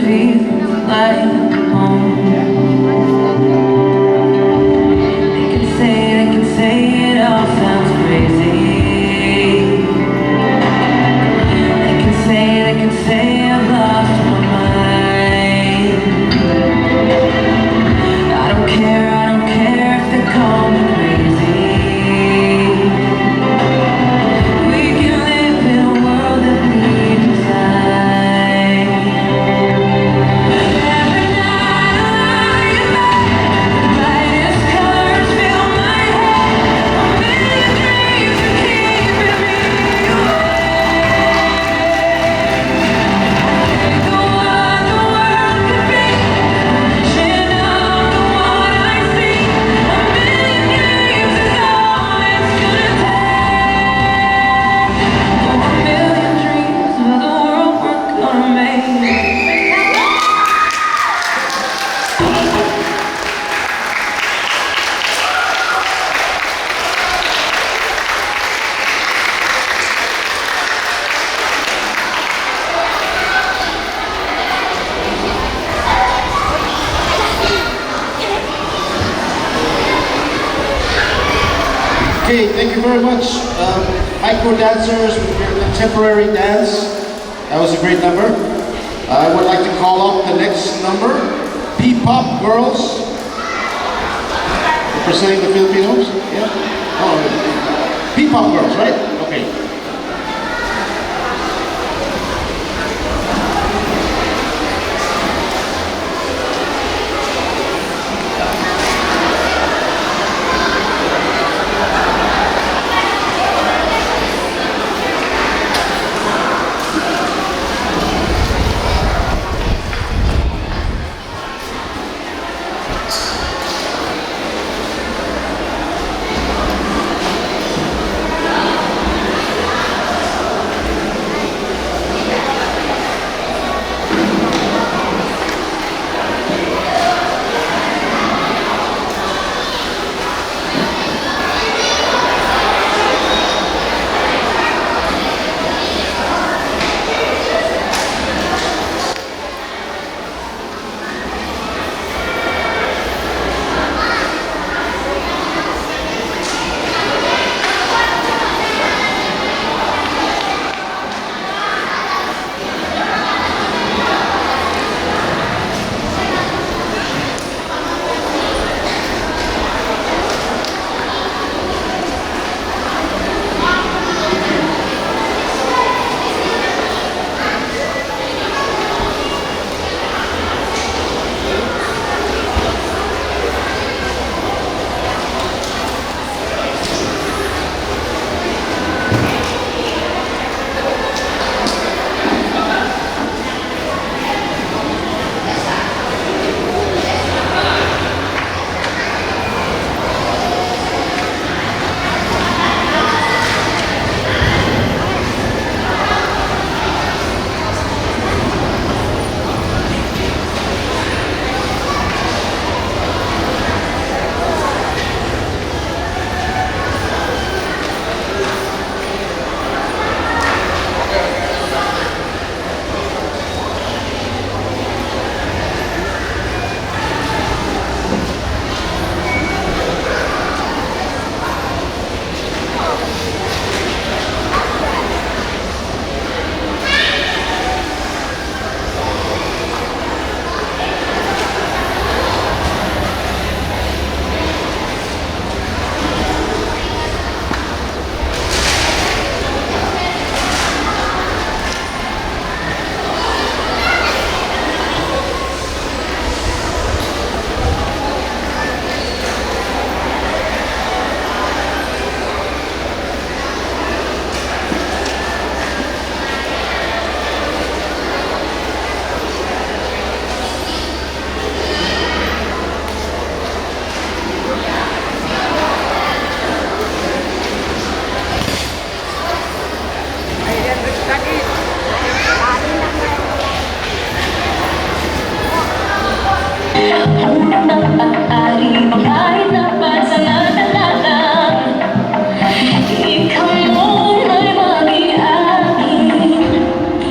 it feels like home. They can say it all sounds crazy. They can say I've lost my mind. I don't care if they call me crazy. We can live in a world that we design. Every night I lie in bed, the brightest colors fill my head. A million dreams are keeping me awake. The world could be a vision of the one I see. A million dreams is all it's gonna take. A million dreams of the world we're gonna make. Okay, thank you very much. Micro dancers with your contemporary dance. That was a great number. I would like to call up the next number, P-Pop Girls. Representing the Filipinos? Yeah? Oh, P-Pop Girls, right? Okay.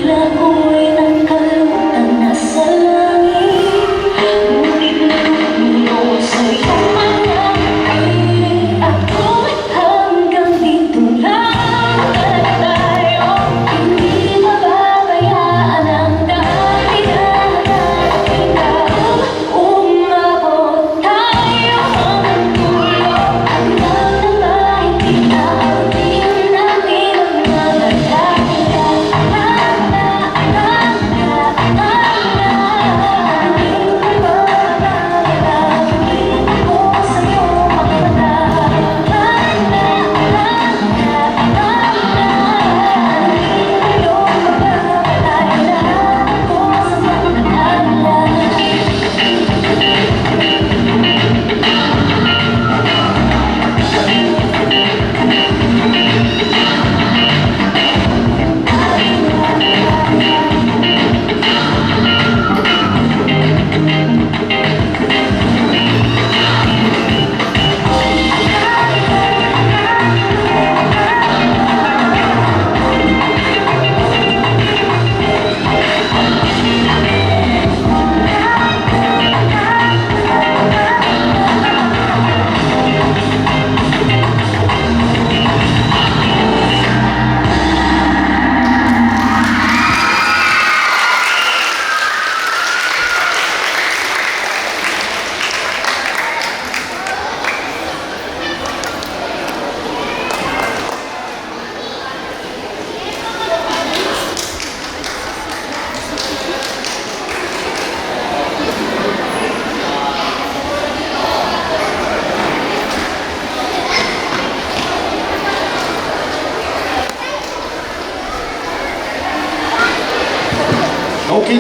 Bila ko'y nakalutan na sa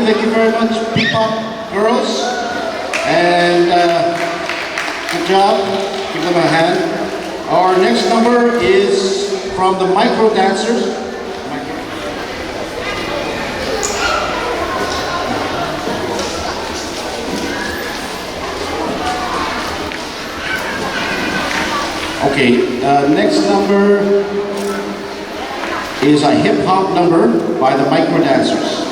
Thank you very much, P-Pop girls. And good job. Give them a hand. Our next number is from the Micro Dancers. Okay, next number is a hip-hop number by the Micro Dancers.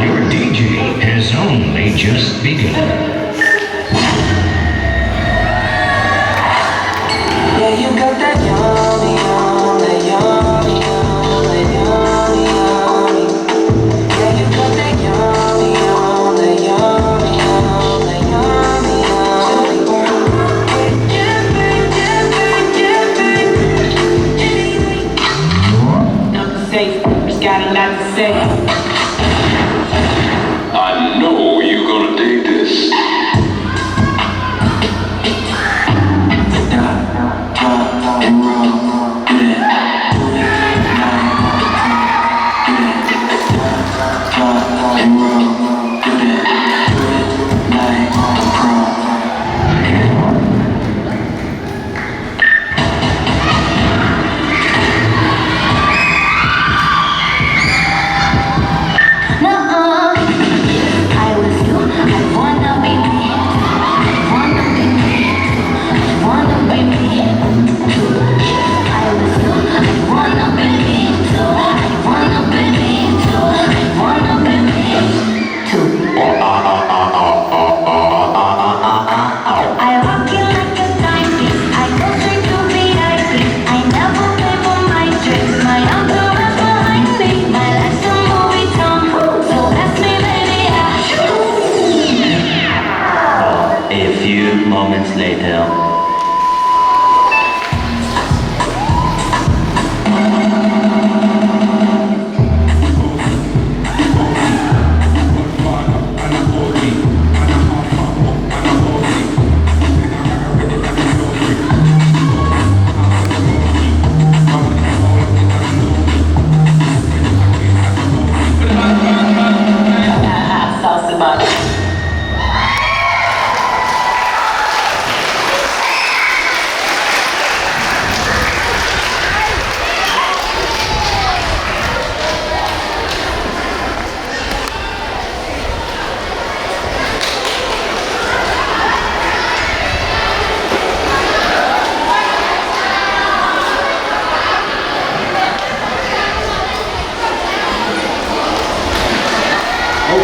Your DJ has only just begun. Yeah, you got that yummy, that yummy, that yummy, yummy. Yeah, you got that yummy, that yummy, that yummy, yummy. Nothing safe, just got a lot to say. I know you're gonna dig this. I was you, I wanna be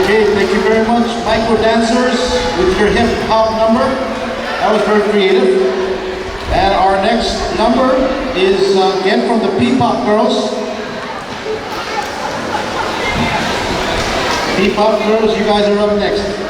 Okay, thank you very much. Micro dancers with your hip hop number. That was very creative. And our next number is again from the P-Pop Girls. P-Pop Girls, you guys are up next.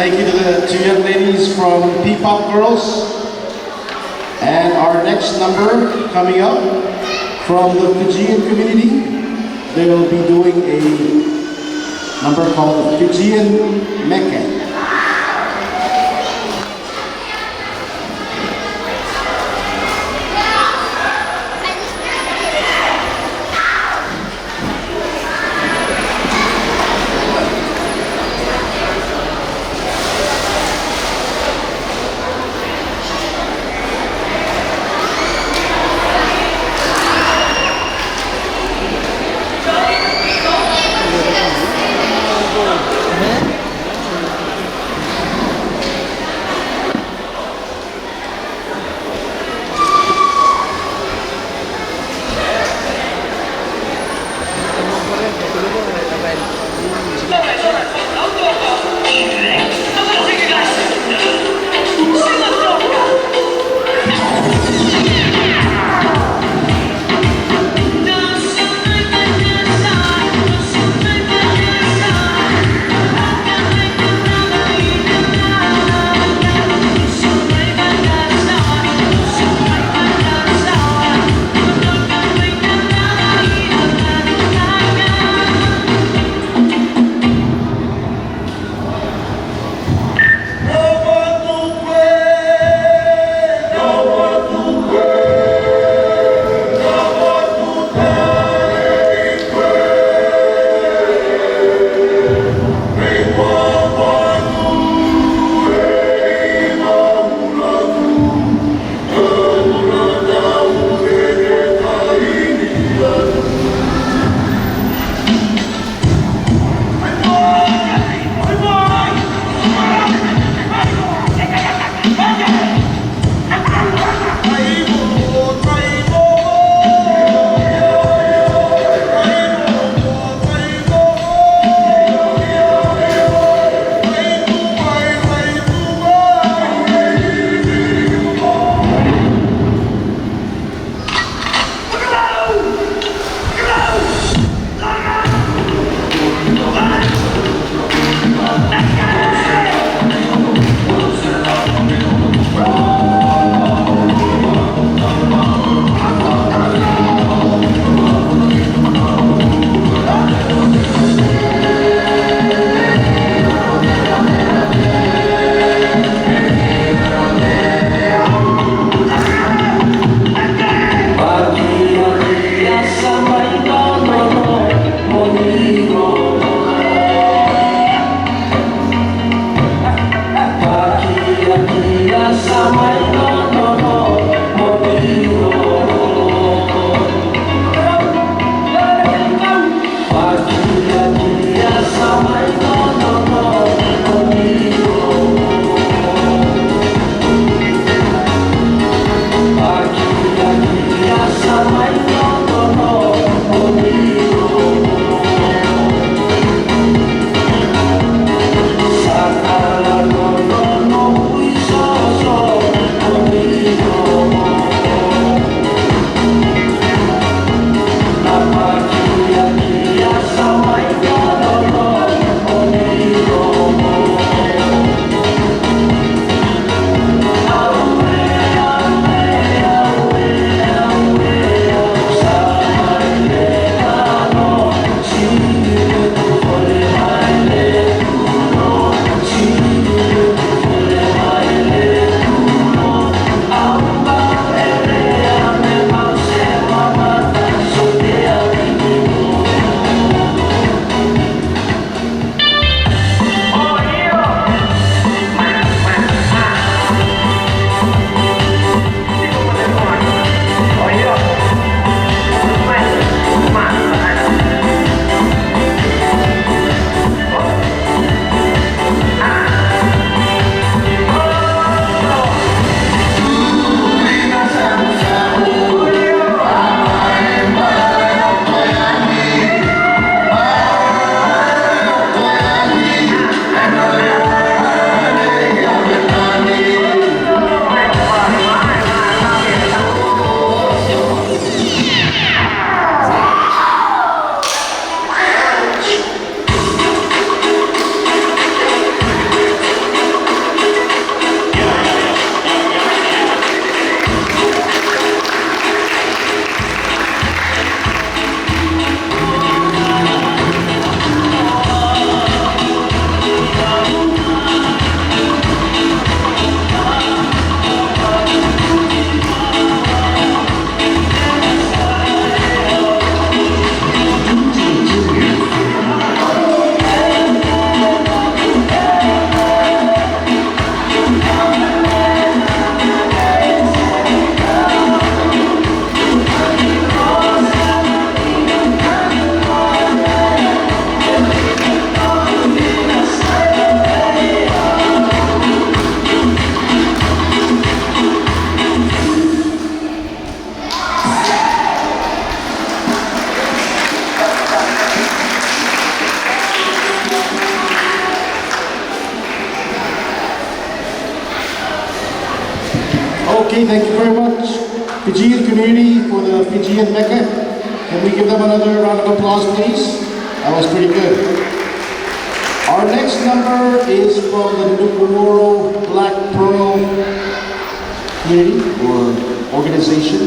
Thank you to the two young ladies from P-Pop Girls. And our next number coming up from the Fijian community, they'll be doing a number called Fijian Meke. Okay, thank you very much, Fijian community, for the Fijian Mecca. Can we give them another round of applause, please? That was pretty good. Our next number is from the Nukumoro Black Pearl community or organization.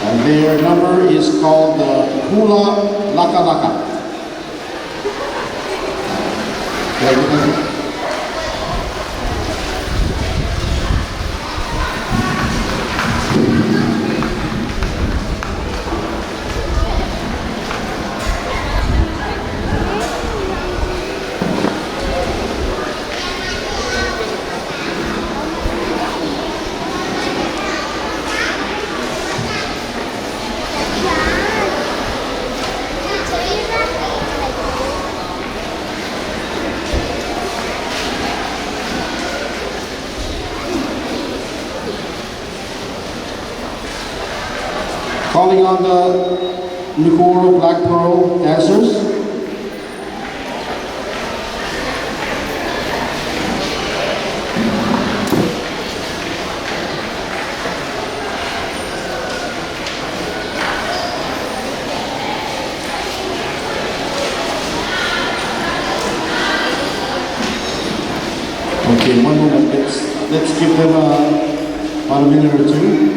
And their number is called the Hula Laka Laka. Calling on the Nukumoro Black Pearl dancers. Okay, one moment. Let's give them about a minute or two.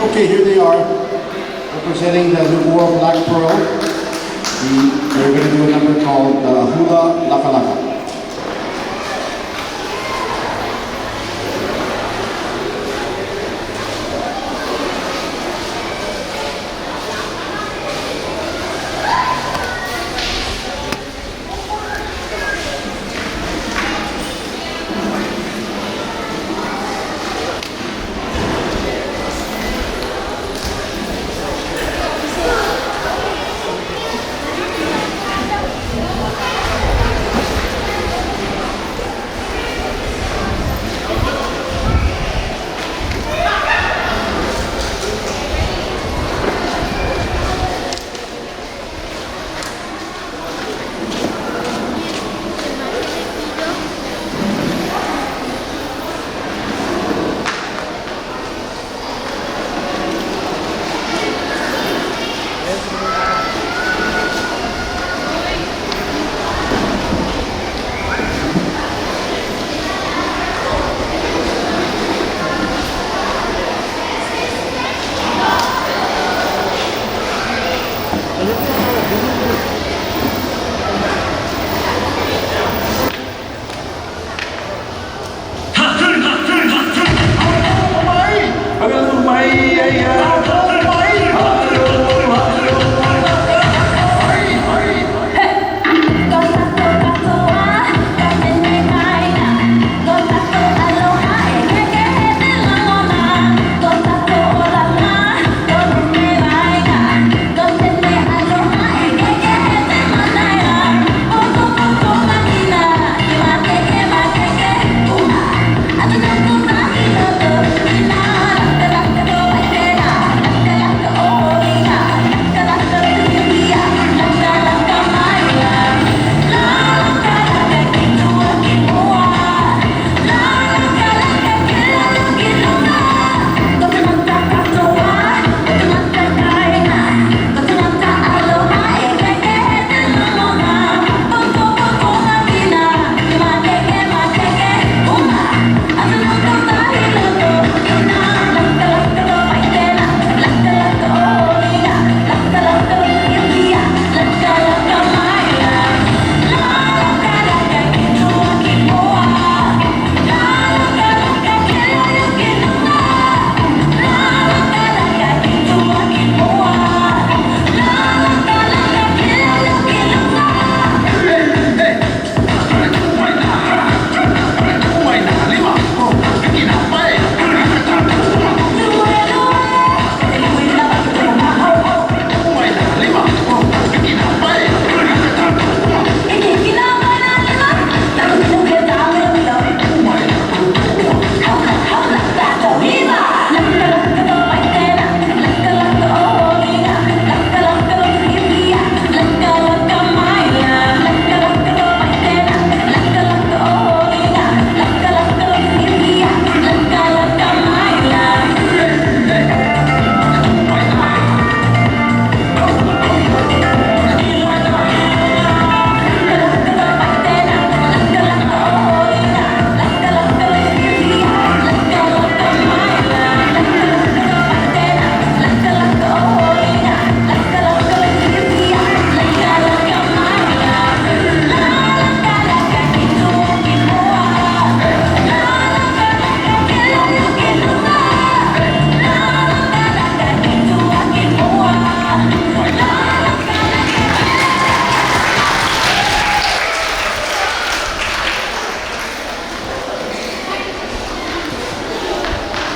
Okay, here they are, representing the Lubor Black Pearl. They're going to do a number called Hula Laka Laka.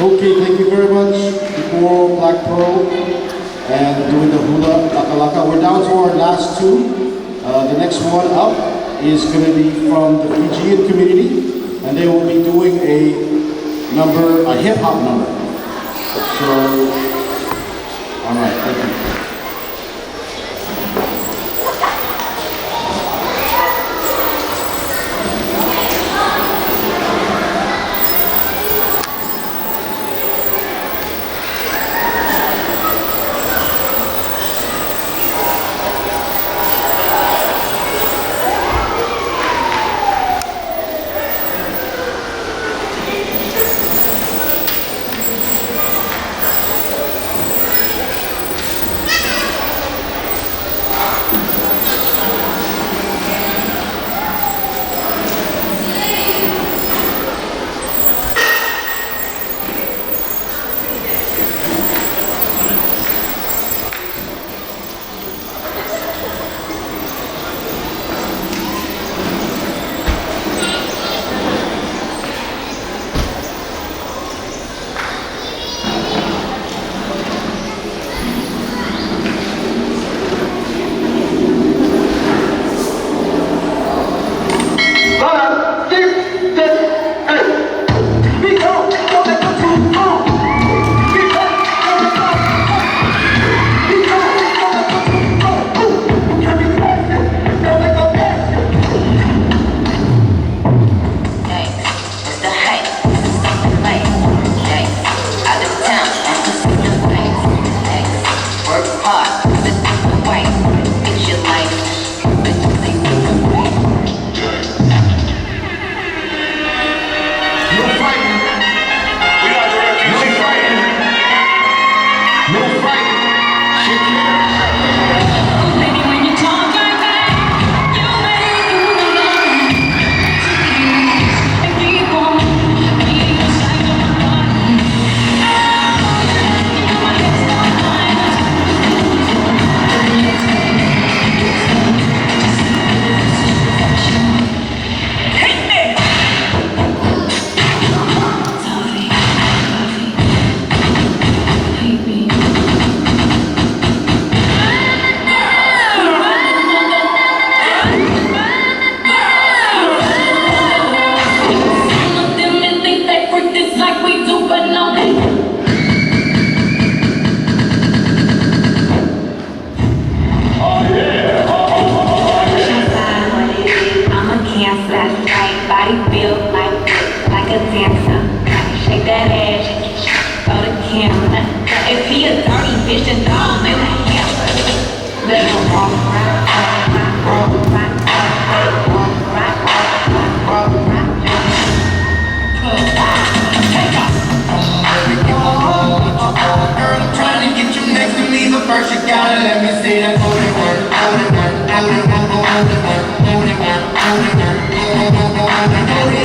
Okay, thank you very much for Black Pearl and doing the Hula Laka Laka. We're down to our last two. The next one up is going to be from the Fijian community, and they will be doing a hip-hop number. So, all right, thank you. good dancer. Shake that ass, throw the camera. If he a dirty bitch, then throw him in the hamper. Let him walk right, walk right, walk right, walk right. Take off. Girl, I'm trying to get you next to me, but first you gotta let me see that booty work, booty work, booty work, booty work, booty work, booty work, booty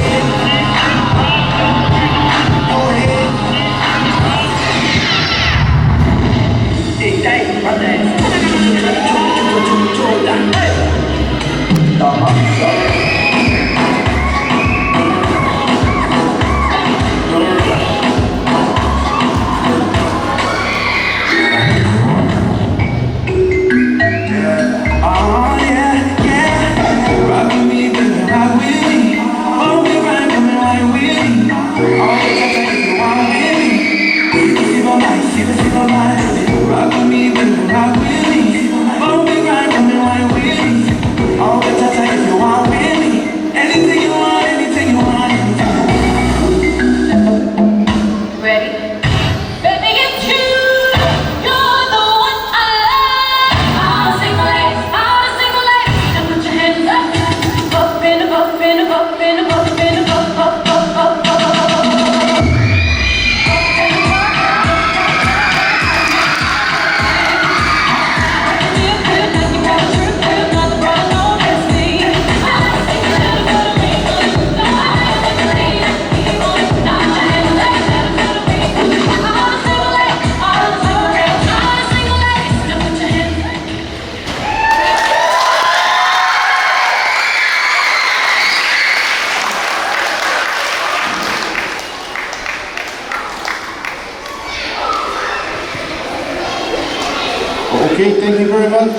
Okay, thank you very much,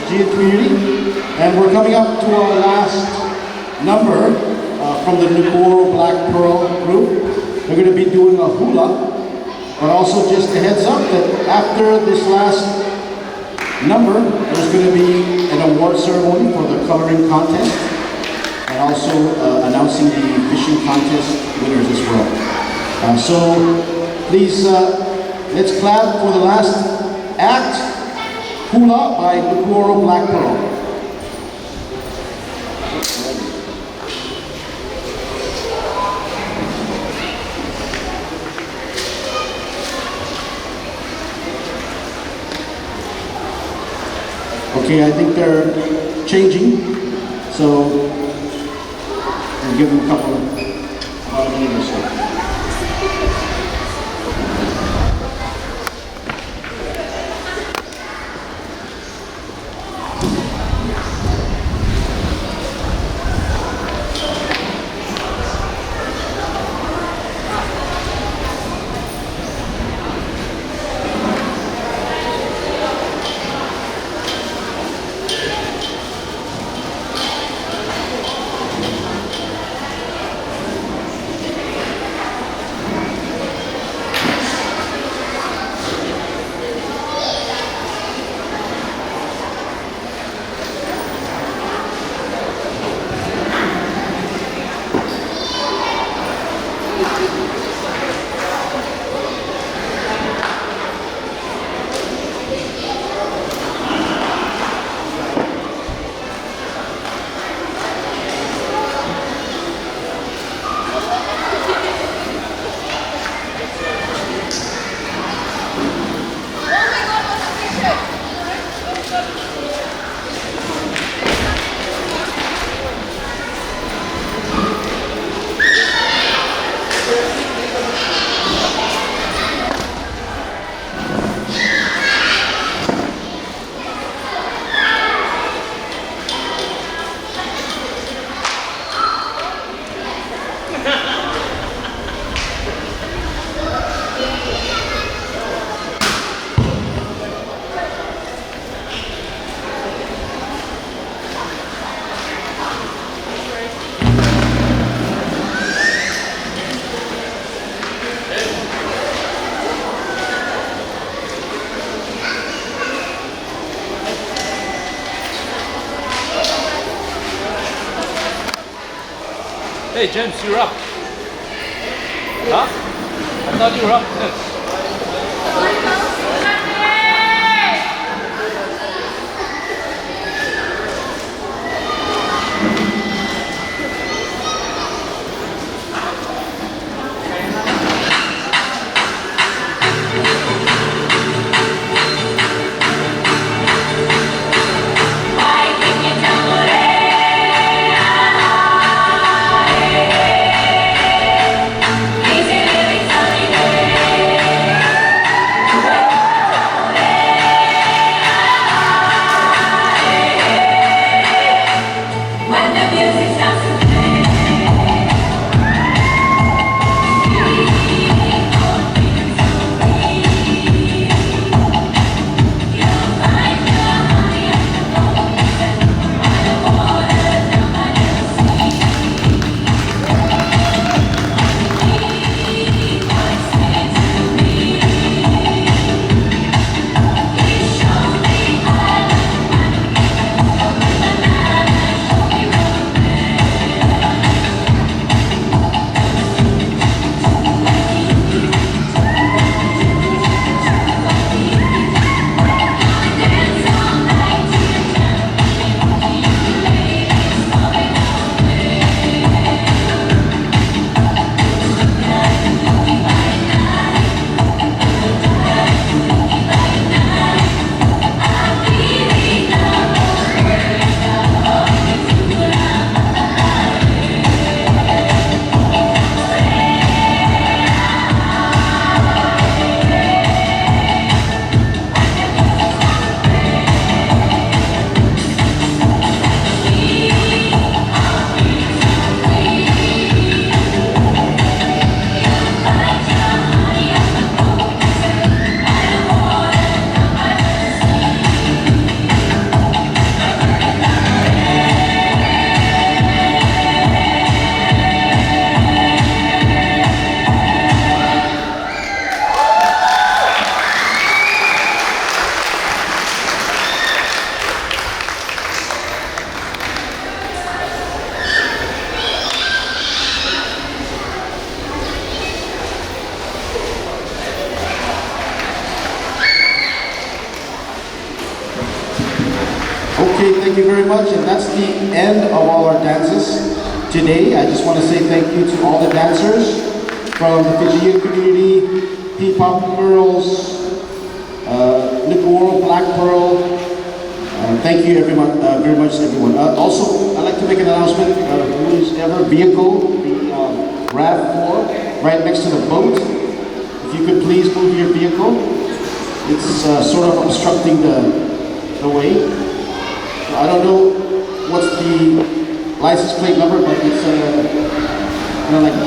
GN community. And we're coming up to our last number from the Nukoro Black Pearl group. They're going to be doing a hula, but also just a heads up that after this last number, there's going to be an award ceremony for the coloring contest and also announcing the fishing contest winners as well. So please, let's clap for the last act. Hula by Nukoro Black Pearl. Okay, I think they're changing, so we'll give them a couple of minutes or so. Hey, James, you're up. Huh? I thought you were up to this. Okay, thank you very much, and that's the end of all our dances today. I just want to say thank you to all the dancers from the Fijian community, P-Pop Girls, Nicoro, Black Pearl. Thank you very much everyone. Also, I'd like to make an announcement. Whoever vehicle, the RAV4, right next to the boat, if you could please move your vehicle. It's sort of obstructing the way. I don't know what's the license plate number, but it's kind of like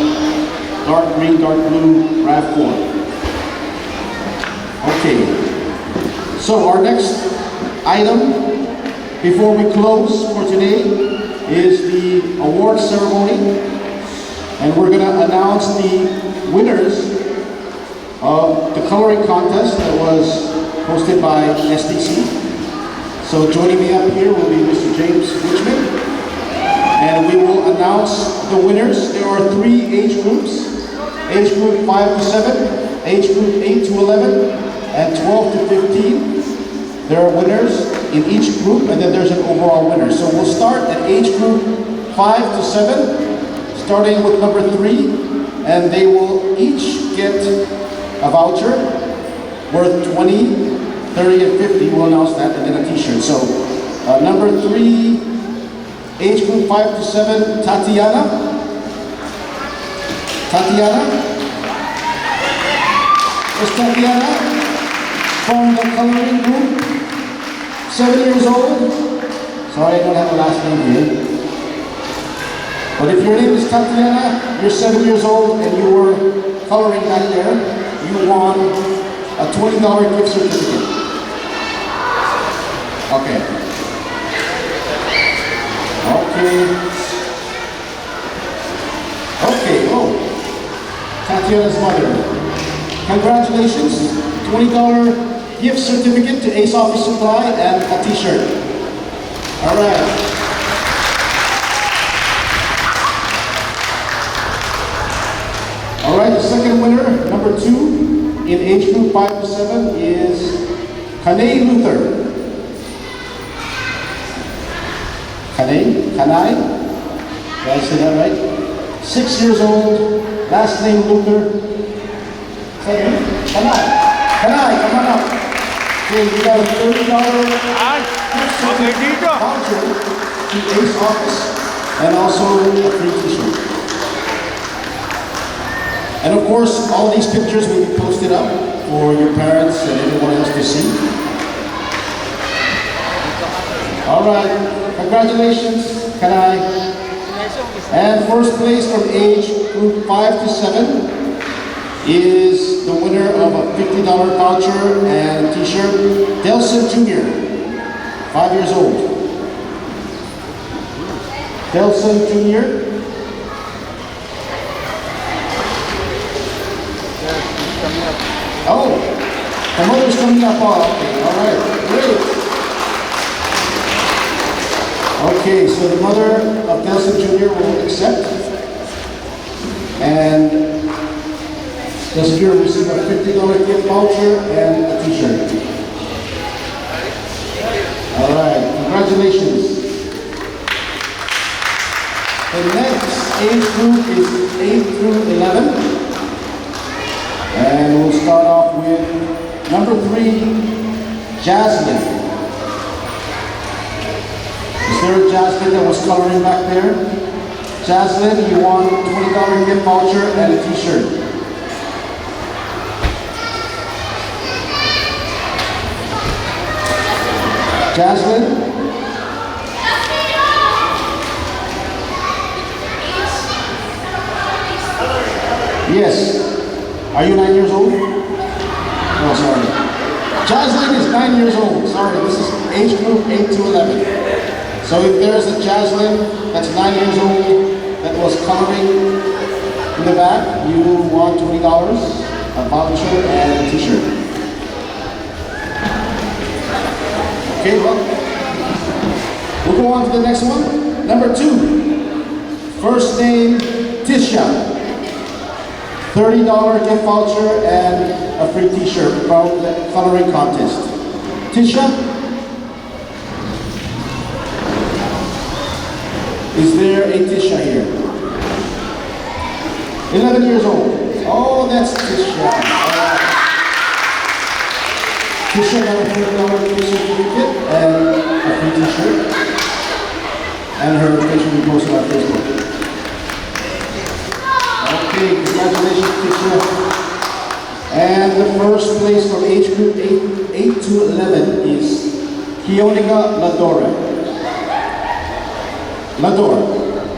dark green, dark blue RAV4. Okay, so our next item before we close for today is the award ceremony, and we're going to announce the winners of the coloring contest that was hosted by SDC. So joining me up here will be Mr. James Richmond, and we will announce the winners. There are 3 age groups: age group 5 to 7, age group 8 to 11, and 12 to 15. There are winners in each group, and then there's an overall winner. So we'll start at age group 5 to 7, starting with number 3, and they will each get a voucher worth 20, 30, and 50. We'll announce that, and then a t-shirt. So number 3, age group 5 to 7, Tatiana. Tatiana? Is Tatiana from the coloring group? 7 years old? Sorry, I don't have a last name here. But if your name is Tatiana, you're 7 years old, and you were coloring back there, you won a $20 gift certificate. Okay. Okay, oh. Tatiana's mother. Congratulations. $20 gift certificate to Ace Office Supply and a t-shirt. All right. All All right, the second winner, number 2, in age group 5 to 7 is Kanay Luther. Kanay? Did I say that right? 6 years old, last name Luther. Say it. Kanay, come on up. Okay, we got a $30 voucher to Ace Office and also a free t-shirt. And of course, all these pictures will be posted up for your parents and everyone else to see. All right, congratulations, Kanay. And first place from age group 5 to 7 is the winner of a $50 voucher and t-shirt, Delson Jr., 5 years old. Delson Jr. Oh, the mother's coming up. Oh, okay, all right, great. Okay, so the mother of Delson Jr. will accept. And Delson Jr. will receive a $50 gift voucher and a t-shirt. All right, congratulations. The next age group is 8 through 11. And we'll start off with number 3, Jasmine. Is there a Jasmine that was coloring back there? Jasmine, you won a $20 gift voucher and a t-shirt. Jasmine? Yes. Are you 9 years old? Oh, sorry. Jasmine is 9 years old. Sorry, this is age group 8 to 11. So if there's a Jasmine that's 9 years old that was coloring in the back, you want $20, a voucher, and a t-shirt. Okay, well, we'll go on to the next one. Number 2, first name, Tisha. $30 gift voucher and a free t-shirt from the coloring contest. Tisha? Is there a Tisha here? 11 years old. Oh, that's Tisha. Tisha got a $30 gift certificate and a free t-shirt. And her picture will be posted on Facebook. Okay, congratulations, Tisha. And the first place from age group 8 to 11 is Kionika Ladora.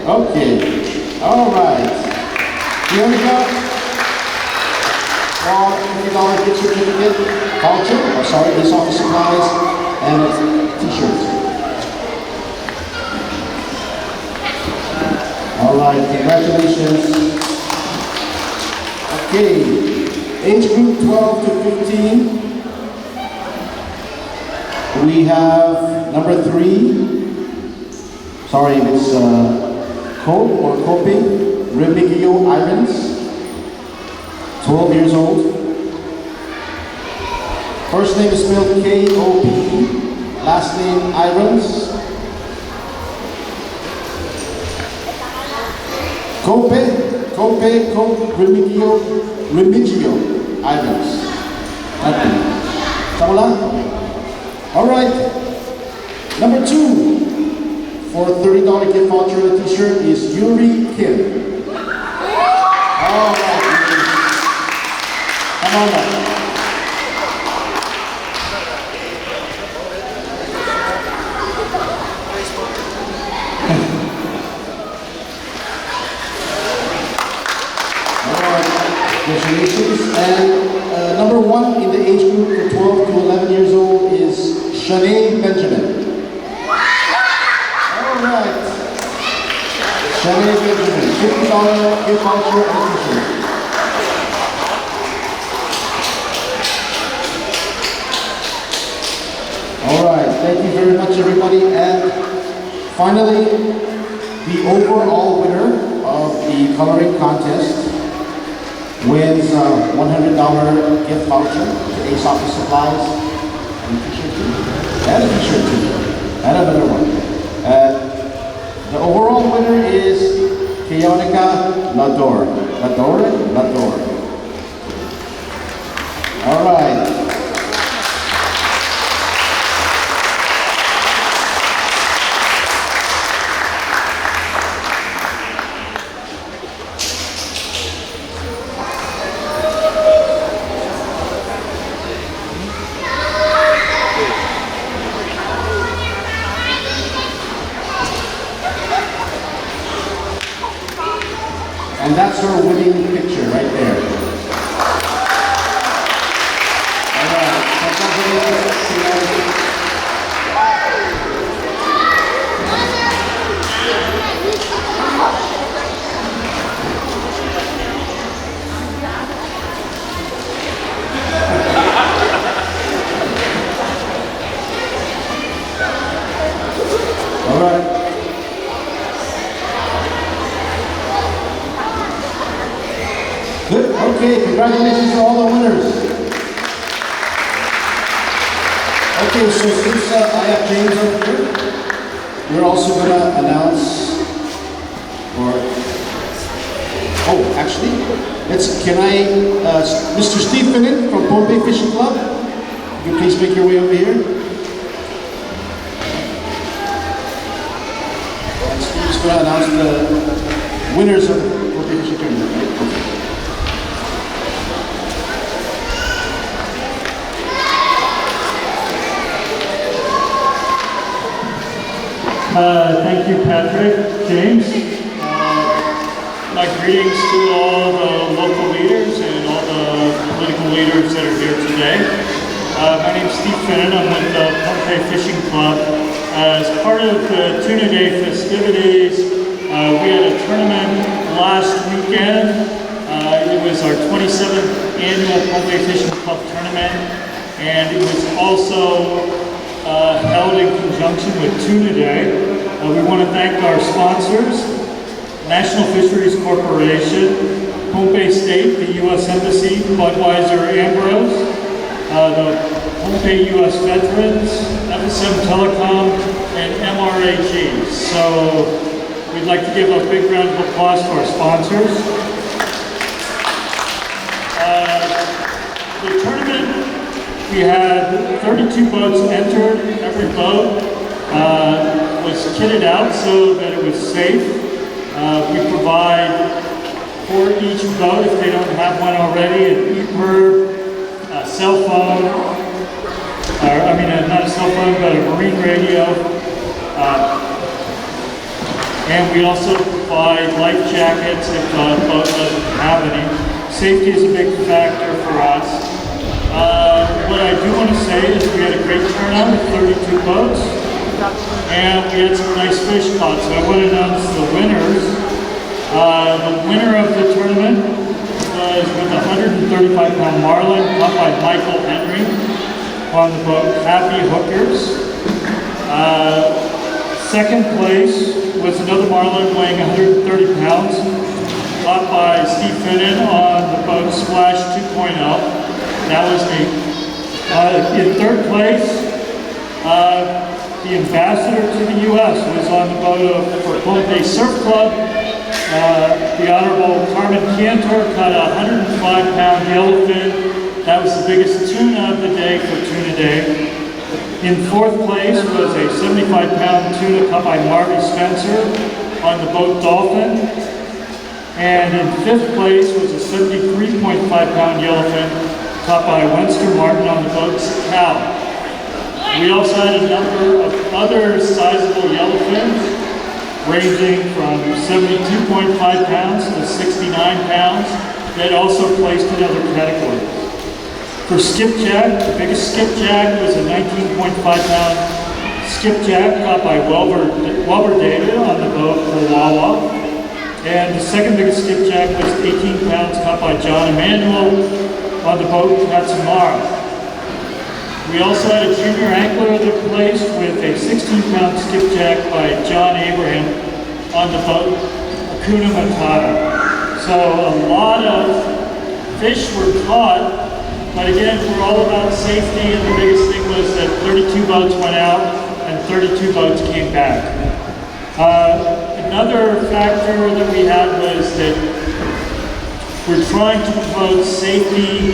Okay, all right. Kionika, $50 gift certificate, voucher, Ace Office supplies, and a t-shirt. All right, congratulations. Okay, age group 12 to 15, we have number 3, sorry, it's Cope or Coping, Remigio Irons, 12 years old. First name is spelled K-O-P-E, last name Irons. Remigio Irons. Tama lang? All right. Number 2 for $30 gift voucher and a t-shirt is Yuri Kim. All right. Come on up. Congratulations. And number 1 in the age group from 12 to 11 years old is Shanae Benjamin. All right. Shanae Benjamin, $50 gift voucher and a t-shirt. All right. Thank you very much, everybody. And finally, the overall winner of the coloring contest wins a $100 gift voucher to Ace Office Supplies and a t-shirt too. And a t-shirt too. And another one. The overall winner is Keonica Lador. Lador. All right. And that's her winning picture right there. All right. Congratulations, Keonica. All right. Good. Okay, congratulations to all the winners. Okay, so since I have James over here, we're also going to announce, actually, Mr. Steve Finnan from Palm Bay Fishing Club, you can please make your way over here. And Steve's going to announce the winners of the Palm Bay Fishing Tournament, right? Okay. Thank you, Patrick. James. My greetings to all the local leaders and all the political leaders that are here today. My name is Steve Finnan. I'm with the Palm Bay Fishing Club. As part of the Tuna Day festivities, we had a tournament last weekend. It was our 27th annual Palm Bay Fishing Club tournament, and it was also held in conjunction with Tuna Day. We want to thank our sponsors, National Fisheries Corporation, Palm Bay State, the U.S. Embassy, Budweiser Ambrose, the Palm Bay U.S. Veterans, FSM Telecom, and MRAG. So we'd like to give a big round of applause to our sponsors. The tournament, we had 32 boats entered. Every boat was kitted out so that it was safe. We provide for each boat, if they don't have one already, an EPIRB, a cell phone, not a cell phone, but a marine radio. And we also provide life jackets if the boat doesn't have any. Safety is a big factor for us. What I do want to say is we had a great turnout with 32 boats, and we had some nice fish caught. So I want to announce the winners. The winner of the tournament was with a 135-pound marlin caught by Michael Henry on the boat Happy Hookers. Second place was another marlin weighing 130 pounds caught by Steve Finnan on the boat Splash 2.0. That was me. In third place, the ambassador to the U.S. was on the boat for Palm Bay Surf Club. The Honorable Carmen Cantor caught a 105-pound yellowfin. That was the biggest tuna of the day for Tuna Day. In fourth place was a 75-pound tuna caught by Marty Spencer on the boat Dolphin. And in fifth place was a 73.5-pound yellowfin caught by Wenster Martin on the boat Cow. We also had a number of other sizable yellowfins, ranging from 72.5 pounds to 69 pounds, that also placed in other categories. For skipjack, the biggest skipjack was a 19.5-pound skipjack caught by Welber David on the boat Wawa. And the second biggest skipjack was 18 pounds caught by John Emanuel on the boat Katsamara. We also had a junior angler that placed with a 16-pound skipjack by John Abraham on the boat Hakuna Matata. So a lot of fish were caught, but again, we're all about safety, and the biggest thing was that 32 boats went out and 32 boats came back. Another factor that we had was that we're trying to promote safety,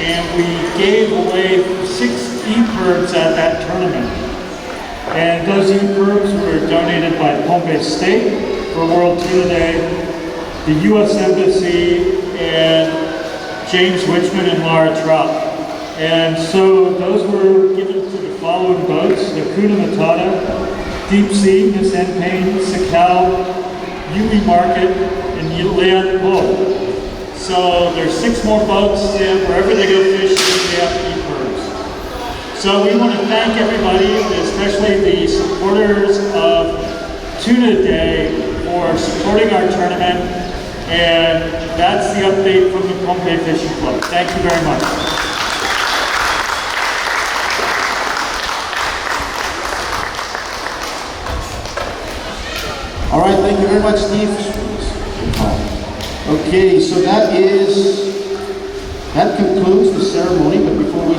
and we gave away 6 e-curbs at that tournament. And those e-curbs were donated by Palm Bay State for World Tuna Day, the U.S. Embassy, and James Wichman and Laura Trout. And so those were given to the following boats: the Kuna Matata, Deep Sea, Miss Enpain, Sakal, Yumi Market, and Leon Bull. So there's 6 more boats, and wherever they go fishing, they have e-curbs. So we want to thank everybody, especially the supporters of Tuna Day, for supporting our tournament. And that's the update from the Palm Bay Fishing Club. Thank you very much. All right, thank you very much, Steve. Okay, so that concludes the ceremony, but before we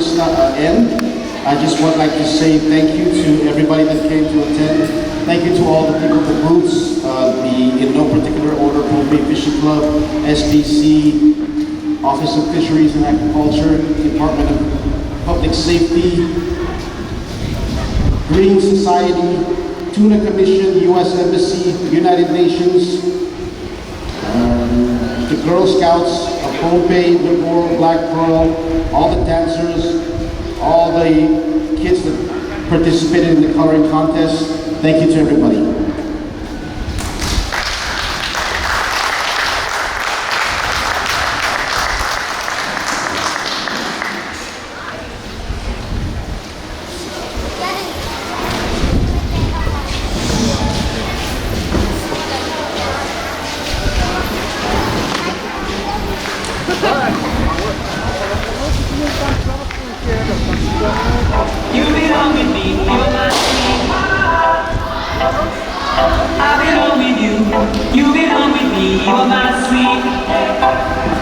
end, I just would like to say thank you to everybody that came to attend. Thank you to all the people at the booths, in no particular order, Palm Bay Fishing Club, SPC, Office of Fisheries and Agriculture, Department of Public Safety, Green Society, Tuna Commission, U.S. Embassy, United Nations, the Girl Scouts of Palm Bay, Whitmore, Black Pearl, all the dancers, all the kids that participated in the coloring contest. Thank you to everybody. You belong with me, you're my queen. I belong with you, you belong with me, you're my sweet.